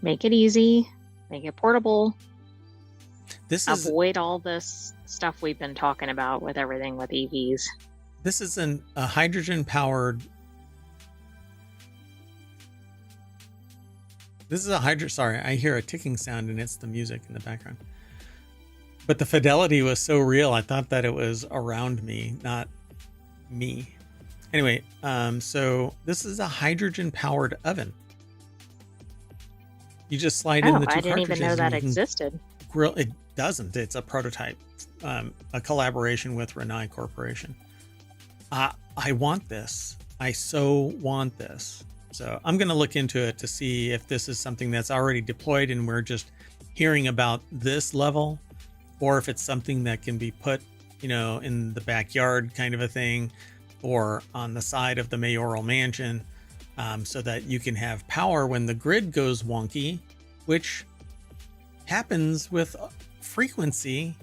Make it easy, make it portable. Avoid all this stuff we've been talking about with everything with EVs. This is a hydrogen powered. Sorry, I hear a ticking sound and it's the music in the background. But the fidelity was so real, I thought that it was around me, not me. Anyway, so this is a hydrogen powered oven. You just slide in the two cartridges. I didn't even know that existed. It doesn't. It's a prototype, a collaboration with Rinnai Corporation. I want this. I so want this. So I'm going to look into it to see if this is something that's already deployed and we're just hearing about this level, or if it's something that can be put, in the backyard kind of a thing, or on the side of the mayoral mansion, so that you can have power when the grid goes wonky, which happens with frequency.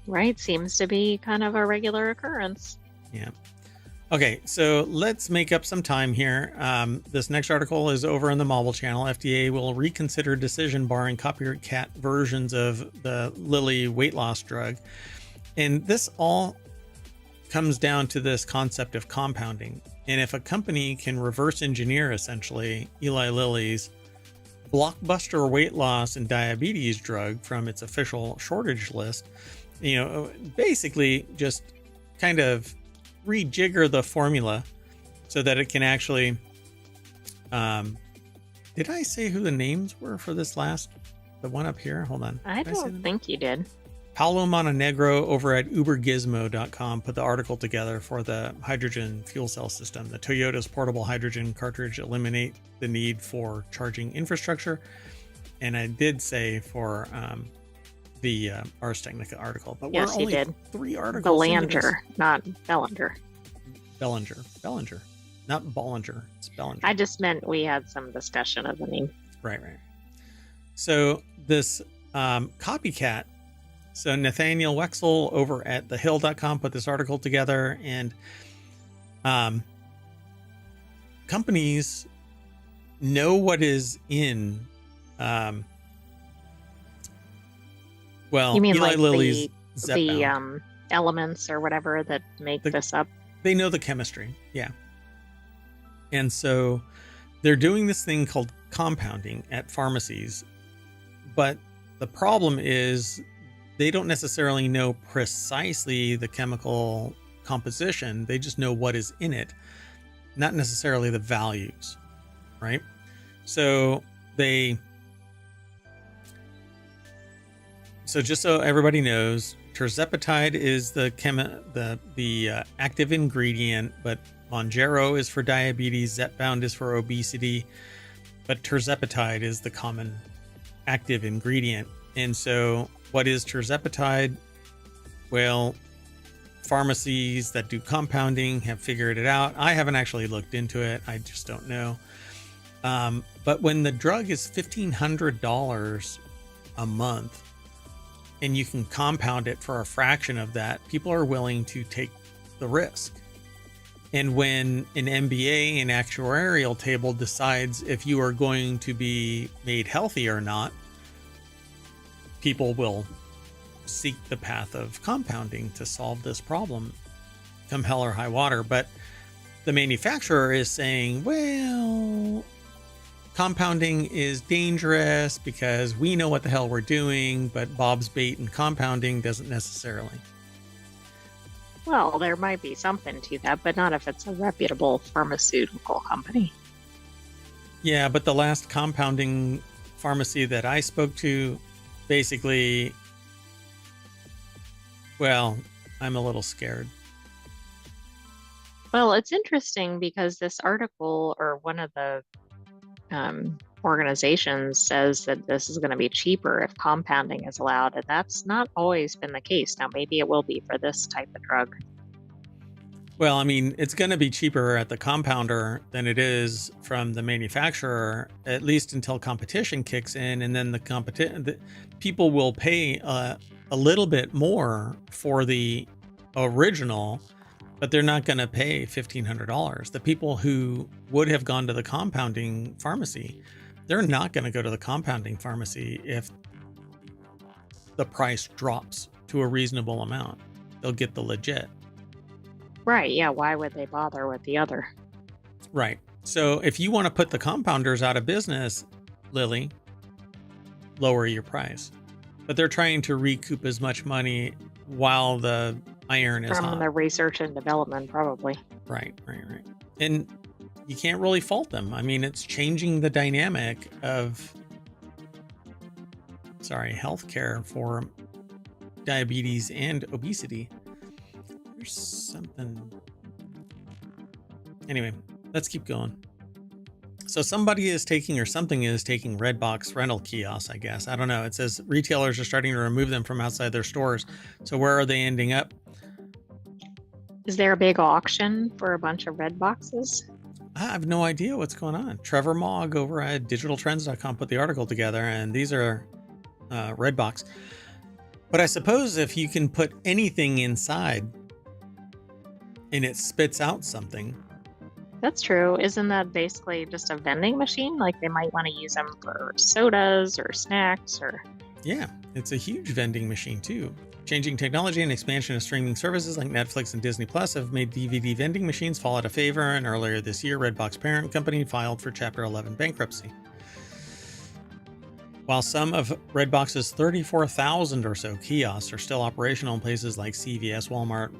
Right. Seems to be kind of a regular occurrence. Yeah. Okay, so let's make up some time here. This next article is over on the Mobile Channel. FDA will reconsider decision barring copycat versions of the Lilly weight loss drug. And this all comes down to this concept of compounding. And if a company can reverse engineer, essentially, Eli Lilly's blockbuster weight loss and diabetes drug from its official shortage list, basically just kind of rejigger the formula so that it can actually did I say who the names were for this the one up here? Hold on. I don't think you did. Paulo Montenegro over at ubergizmo.com put the article together for the hydrogen fuel cell system. The Toyota's portable hydrogen cartridge eliminate the need for charging infrastructure. And I did say for the Ars Technica article, but Yes, we're you only did. 3 articles into this. Belanger, not Bellinger. Bellinger, not Bollinger. It's Bellinger. I just meant we had some discussion of the name. Right. So this copycat. So Nathaniel Wexel over at thehill.com put this article together, and companies know what is in well, You mean Eli like Lilly's the elements or whatever that make this up? They know the chemistry, yeah. And so they're doing this thing called compounding at pharmacies, but the problem is they don't necessarily know precisely the chemical composition. They just know what is in it, not necessarily the values, right? So just so everybody knows, terzepatide is the active ingredient, but Mounjaro is for diabetes, Zepbound is for obesity, but terzepatide is the common active ingredient. And so what is terzepatide? Well, pharmacies that do compounding have figured it out. I haven't actually looked into it. I just don't know. But when the drug is $1,500 a month and you can compound it for a fraction of that, people are willing to take the risk. And when an MBA, an actuarial table, decides if you are going to be made healthy or not, people will seek the path of compounding to solve this problem, come hell or high water. But the manufacturer is saying, well, compounding is dangerous because we know what the hell we're doing, but Bob's bait and compounding doesn't necessarily. Well, there might be something to that, but not if it's a reputable pharmaceutical company. Yeah, but the last compounding pharmacy that I spoke to, basically, well, I'm a little scared. Well, it's interesting because this article, or one of the organizations, says that this is going to be cheaper if compounding is allowed, and that's not always been the case. Now, maybe it will be for this type of drug. Well, I mean, it's going to be cheaper at the compounder than it is from the manufacturer, at least until competition kicks in, and then the people will pay a little bit more for the original, but they're not going to pay $1,500. The people who would have gone to the compounding pharmacy, they're not going to go to the compounding pharmacy if the price drops to a reasonable amount. They'll get the legit. Right, yeah, why would they bother with the other? Right. So if you want to put the compounders out of business, Lily, lower your price. But they're trying to recoup as much money while the iron is From hot. the research and development, probably. Right. And you can't really fault them. I mean, it's changing the dynamic of, healthcare for diabetes and obesity. There's something. Anyway, let's keep going. So something is taking Redbox rental kiosks, I guess. I don't know. It says retailers are starting to remove them from outside their stores. So where are they ending up? Is there a big auction for a bunch of red boxes? I have no idea what's going on. Trevor Mogg over at digitaltrends.com put the article together, and these are Redbox. But I suppose if you can put anything inside and it spits out something. That's true. Isn't that basically just a vending machine? Like they might want to use them for sodas or snacks or... Yeah, it's a huge vending machine too. Changing technology and expansion of streaming services like Netflix and Disney Plus have made DVD vending machines fall out of favor, and earlier this year, Redbox parent company filed for Chapter 11 bankruptcy. While some of Redbox's 34,000 or so kiosks are still operational in places like CVS, Walmart,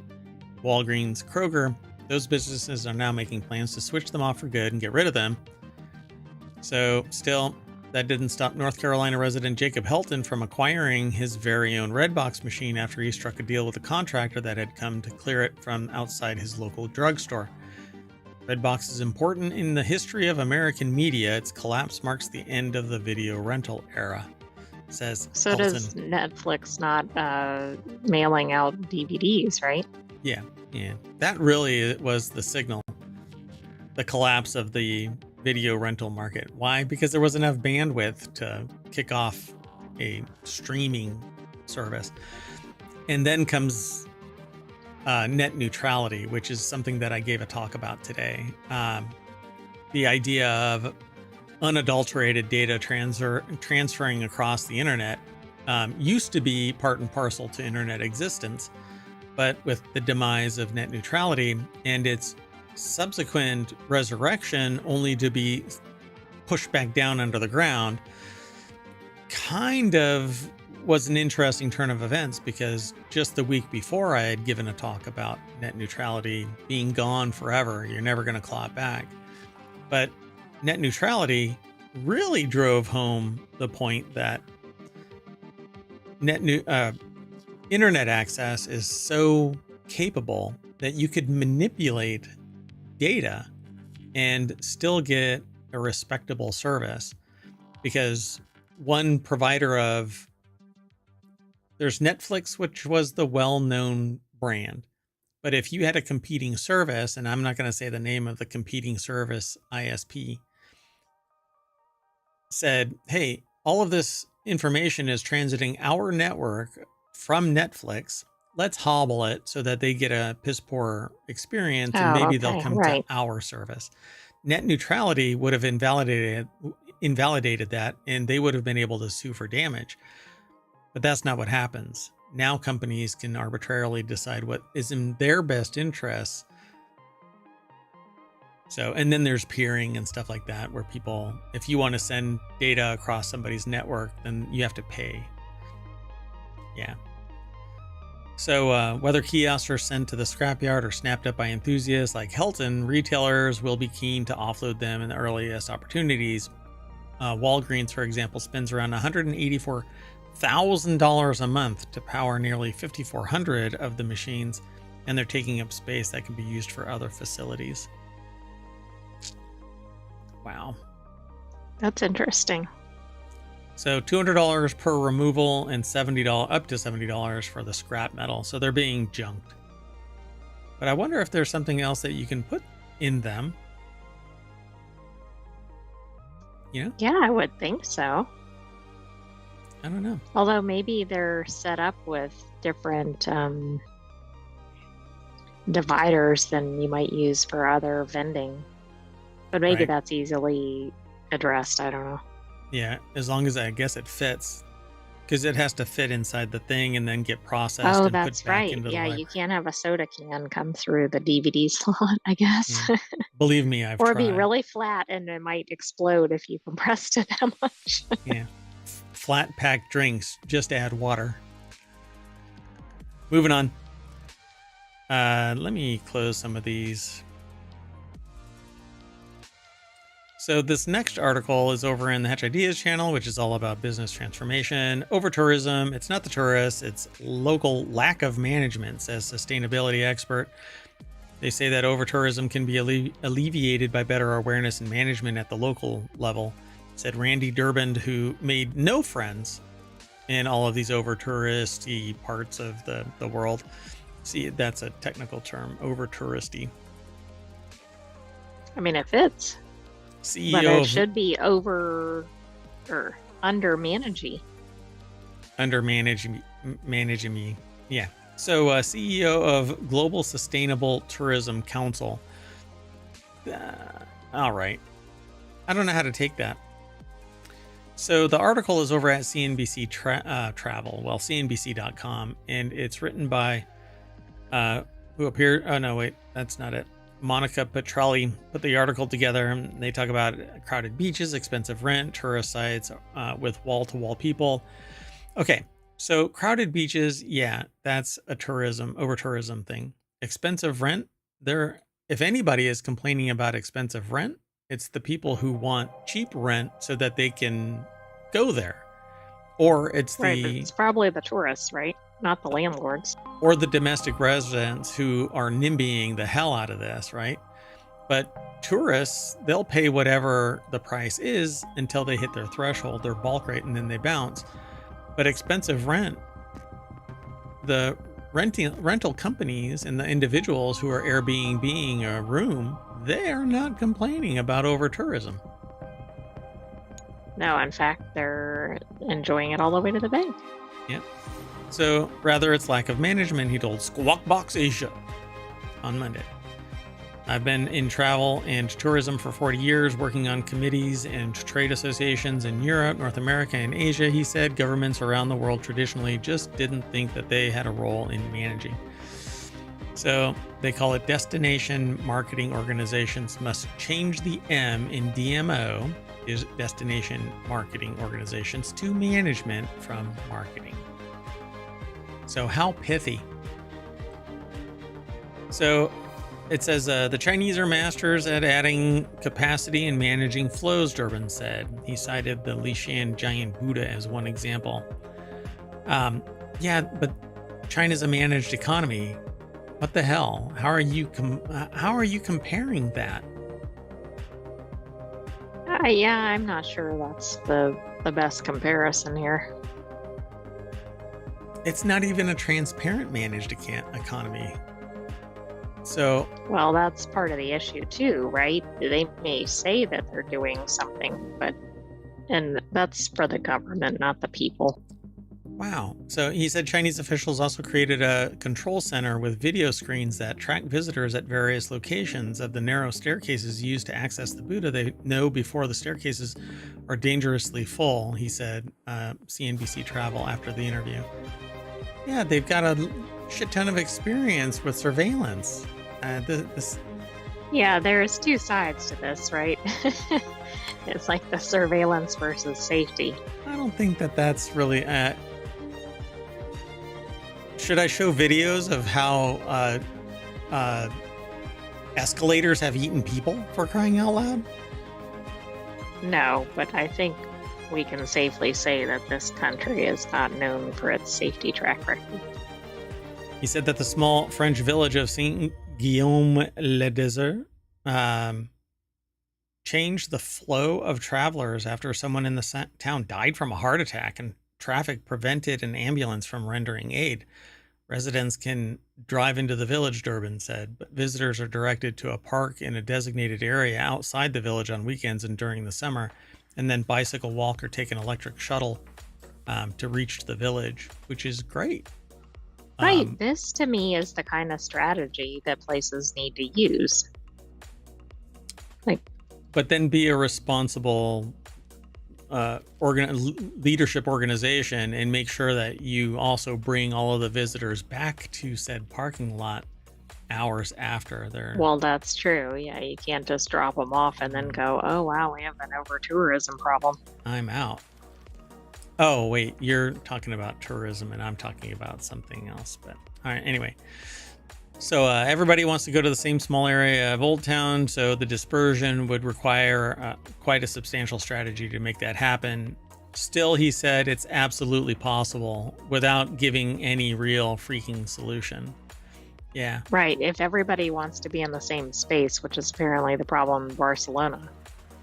Walgreens, Kroger, those businesses are now making plans to switch them off for good and get rid of them. So still, that didn't stop North Carolina resident Jacob Helton from acquiring his very own Redbox machine after he struck a deal with a contractor that had come to clear it from outside his local drugstore. Redbox is important in the history of American media. Its collapse marks the end of the video rental era, says So Helton. does Netflix not mailing out DVDs, right? Yeah. That really was the signal. The collapse of the video rental market. Why? Because there wasn't enough bandwidth to kick off a streaming service. And then comes net neutrality, which is something that I gave a talk about today. The idea of unadulterated data transferring across the internet used to be part and parcel to internet existence, but with the demise of net neutrality and its subsequent resurrection only to be pushed back down under the ground, kind of was an interesting turn of events, because just the week before I had given a talk about net neutrality being gone forever. You're never going to claw it back. But net neutrality really drove home the point that internet access is so capable that you could manipulate data and still get a respectable service. Because one provider of, there's Netflix, which was the well-known brand. But if you had a competing service, and I'm not going to say the name of the competing service ISP, said, hey, all of this information is transiting our network from Netflix. Let's hobble it so that they get a piss poor experience, and maybe they'll come to our service. Net neutrality would have invalidated that, and they would have been able to sue for damage. But that's not what happens. Now companies can arbitrarily decide what is in their best interests. So, and then there's peering and stuff like that, where people, if you want to send data across somebody's network, then you have to pay. Yeah. So whether kiosks are sent to the scrapyard or snapped up by enthusiasts like Helton, retailers will be keen to offload them in the earliest opportunities. Walgreens, for example, spends around $184,000 a month to power nearly 5,400 of the machines, and they're taking up space that can be used for other facilities. Wow. That's interesting. So $200 per removal and up to $70 for the scrap metal. So they're being junked. But I wonder if there's something else that you can put in them. You know? Yeah, I would think so. I don't know. Although maybe they're set up with different dividers than you might use for other vending. But maybe that's easily addressed. I don't know. Yeah, as long as I guess it fits. Because it has to fit inside the thing and then get processed and put back into the library. You can't have a soda can come through the DVD slot, I guess. Yeah. Believe me, I've tried. Or be really flat and it might explode if you compressed it that much. Yeah. Flat pack drinks, just add water. Moving on. Let me close some of these. So this next article is over in the Hatch Ideas channel, which is all about business transformation, over-tourism. It's not the tourists, it's local lack of management, says sustainability expert. They say that over-tourism can be alleviated by better awareness and management at the local level, said Randy Durbin, who made no friends in all of these over-touristy parts of the world. See, that's a technical term, over-touristy. I mean, it fits. CEO but it should be over or under managing. Under managing me. Yeah. So CEO of Global Sustainable Tourism Council. All right. I don't know how to take that. So the article is over at CNBC Travel, well, CNBC.com, and it's written by who appeared. Oh, no, wait, that's not it. Monica Petrelli put the article together, and they talk about crowded beaches, expensive rent, tourist sites with wall-to-wall people. Okay, so crowded beaches, yeah, that's a over-tourism thing. Expensive rent, if anybody is complaining about expensive rent, it's the people who want cheap rent so that they can go there. Or it's it's probably the tourists, right? Not the landlords. Or the domestic residents who are NIMBYing the hell out of this, right? But tourists, they'll pay whatever the price is until they hit their threshold, their bulk rate, and then they bounce. But expensive rent, the rental companies and the individuals who are Airbnb-ing a room, they are not complaining about over tourism. No, in fact, they're enjoying it all the way to the bank. Yep. So rather it's lack of management, he told Squawk Box Asia on Monday. I've been in travel and tourism for 40 years, working on committees and trade associations in Europe, North America, and Asia, he said. Governments around the world traditionally just didn't think that they had a role in managing. So they call it destination marketing organizations must change the M in DMO, is destination marketing organizations, to management from marketing. So how pithy. So it says the Chinese are masters at adding capacity and managing flows, Durbin said. He cited the Lishan giant Buddha as one example. Yeah, but China's a managed economy. What the hell? How are you comparing that? Yeah, I'm not sure that's the best comparison here. It's not even a transparent managed economy. So, well, that's part of the issue too, right? They may say that they're doing something, and that's for the government, not the people. Wow. So he said Chinese officials also created a control center with video screens that track visitors at various locations of the narrow staircases used to access the Buddha. They know before the staircases are dangerously full, he said, CNBC Travel after the interview. Yeah, they've got a shit ton of experience with surveillance. Yeah, there's two sides to this, right? It's like the surveillance versus safety. I don't think that that's really... should I show videos of how escalators have eaten people, for crying out loud? No, but I think we can safely say that this country is not known for its safety track record. He said that the small French village of Saint-Guillaume-le-Désert changed the flow of travelers after someone in the town died from a heart attack and traffic prevented an ambulance from rendering aid. Residents can drive into the village, Durbin said, but visitors are directed to a park in a designated area outside the village on weekends and during the summer, and then bicycle, walk, or take an electric shuttle to reach the village, which is great. Right. This, to me, is the kind of strategy that places need to use. But then be a responsible leadership organization and make sure that you also bring all of the visitors back to said parking lot hours after they're... Well, that's true. Yeah, you can't just drop them off and then go, oh, wow, we have an over-tourism problem. I'm out. Oh, wait, you're talking about tourism and I'm talking about something else. But all right, anyway. So everybody wants to go to the same small area of Old Town, so the dispersion would require quite a substantial strategy to make that happen. Still, he said it's absolutely possible without giving any real freaking solution. Yeah. Right. If everybody wants to be in the same space, which is apparently the problem in Barcelona.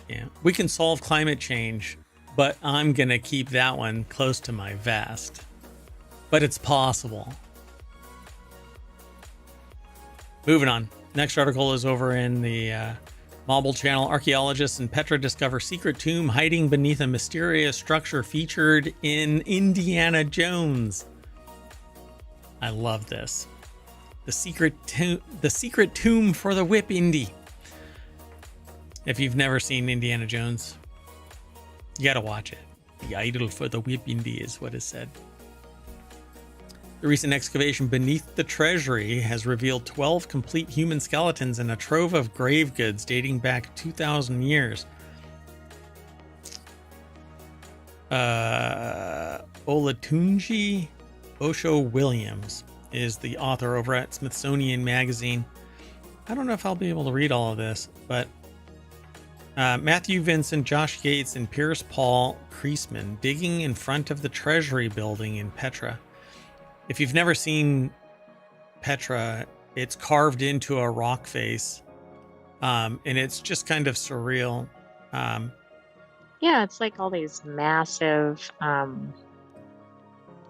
Yeah. We can solve climate change, but I'm going to keep that one close to my vest. But it's possible. Moving on. Next article is over in the Mobile Channel. Archaeologists in Petra discover secret tomb hiding beneath a mysterious structure featured in Indiana Jones. I love this. The secret tomb for the Whip Indy. If you've never seen Indiana Jones, you gotta watch it. The idol for the Whip Indy is what is said. The recent excavation beneath the treasury has revealed 12 complete human skeletons and a trove of grave goods dating back 2,000 years. Olatunji Osho Williams is the author over at Smithsonian Magazine. I don't know if I'll be able to read all of this, but Matthew Vincent, Josh Gates, and Pierce Paul Kreisman digging in front of the Treasury building in Petra. If you've never seen Petra, it's carved into a rock face. And it's just kind of surreal. Yeah, it's like all these massive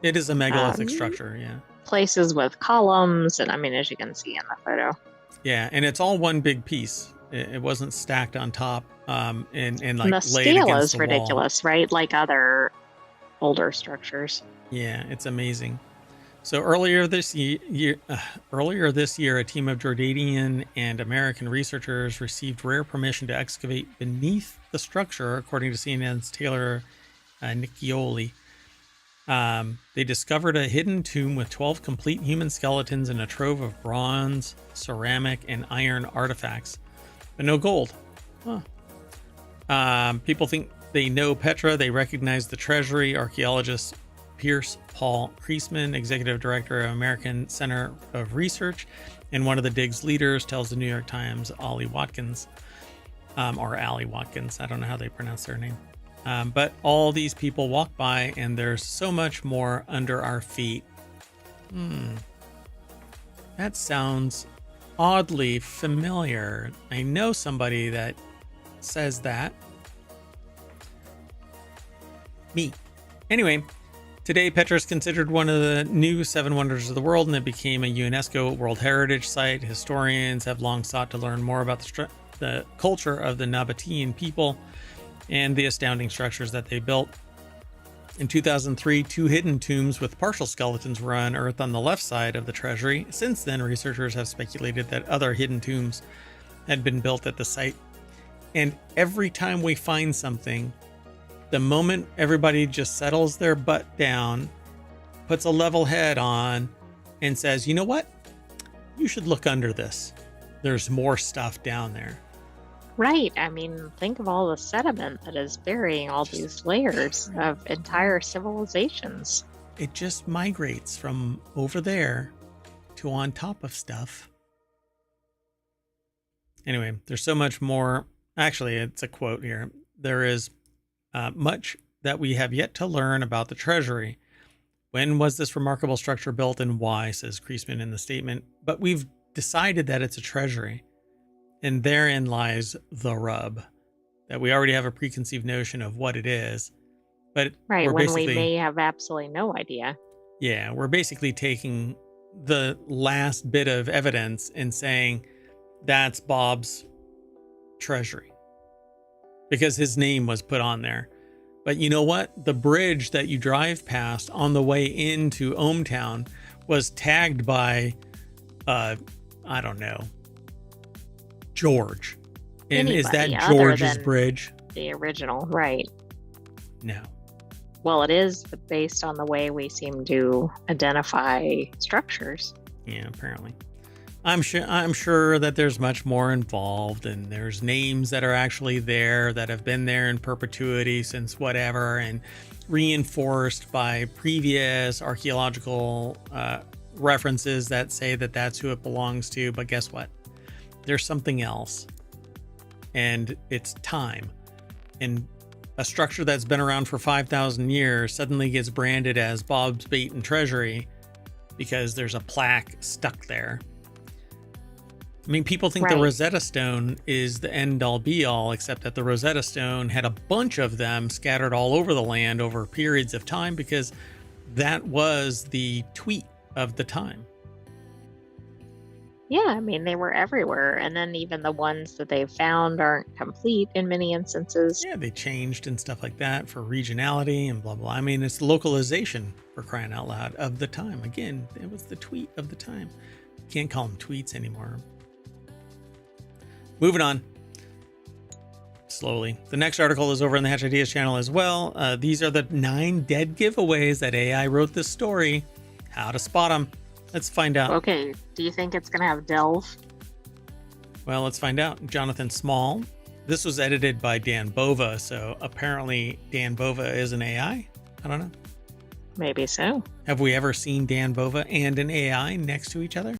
It is a megalithic structure, yeah. places with columns, and I mean, as you can see in the photo. Yeah, and it's all one big piece. It wasn't stacked on top and like And the laid scale against is the wall. ridiculous, right? Like other older structures. Yeah, it's amazing. So earlier this year, a team of Jordanian and American researchers received rare permission to excavate beneath the structure, according to CNN's Taylor Niccioli. They discovered a hidden tomb with 12 complete human skeletons and a trove of bronze, ceramic, and iron artifacts, but no gold. Huh. People think they know Petra. They recognize the treasury. Archaeologist Pierce Paul Kreisman, executive director of American Center of Research, and one of the dig's leaders, tells the New York Times, Ollie Watkins, or Allie Watkins. I don't know how they pronounce their name. But all these people walk by, and there's so much more under our feet. That sounds oddly familiar. I know somebody that says that. Me. Anyway, today Petra is considered one of the new 7 wonders of the world, and it became a UNESCO World Heritage Site. Historians have long sought to learn more about the culture of the Nabatean people and the astounding structures that they built. In 2003, 2 hidden tombs with partial skeletons were unearthed on the left side of the treasury. Since then, researchers have speculated that other hidden tombs had been built at the site. And every time we find something, the moment everybody just settles their butt down, puts a level head on, and says, you know what? You should look under this. There's more stuff down there. Right. I mean, think of all the sediment that is burying all these layers of entire civilizations. It just migrates from over there to on top of stuff. Anyway, there's so much more. Actually, it's a quote here. There is much that we have yet to learn about the treasury. When was this remarkable structure built and why, says Kreisman in the statement. But we've decided that it's a treasury. And therein lies the rub, that we already have a preconceived notion of what it is. But right, when we may have absolutely no idea. Yeah, we're basically taking the last bit of evidence and saying that's Bob's treasury because his name was put on there. But you know what? The bridge that you drive past on the way into ohmTown was tagged by, I don't know, George. And Anybody is that George's bridge? The original, right? No. Well, it is based on the way we seem to identify structures. Yeah, apparently. I'm sure that there's much more involved, and there's names that are actually there that have been there in perpetuity since whatever, and reinforced by previous archaeological references that say that that's who it belongs to. But guess what? There's something else, and it's time. And a structure that's been around for 5,000 years suddenly gets branded as Bob's Bait and Treasury because there's a plaque stuck there. I mean, people think the Rosetta Stone is the end-all be-all, except that the Rosetta Stone had a bunch of them scattered all over the land over periods of time because that was the tweet of the time. Yeah, I mean, they were everywhere. And then even the ones that they've found aren't complete in many instances. Yeah, they changed and stuff like that for regionality and blah, blah. I mean, it's localization, for crying out loud, of the time. Again, it was the tweet of the time. You can't call them tweets anymore. Moving on. Slowly. The next article is over on the Hatch Ideas channel as well. These are the 9 dead giveaways that AI wrote this story. How to spot them. Let's find out. Okay, do you think it's going to have Delve? Well, let's find out. Jonathan Small. This was edited by Dan Bova, so apparently Dan Bova is an AI? I don't know. Maybe so. Have we ever seen Dan Bova and an AI next to each other?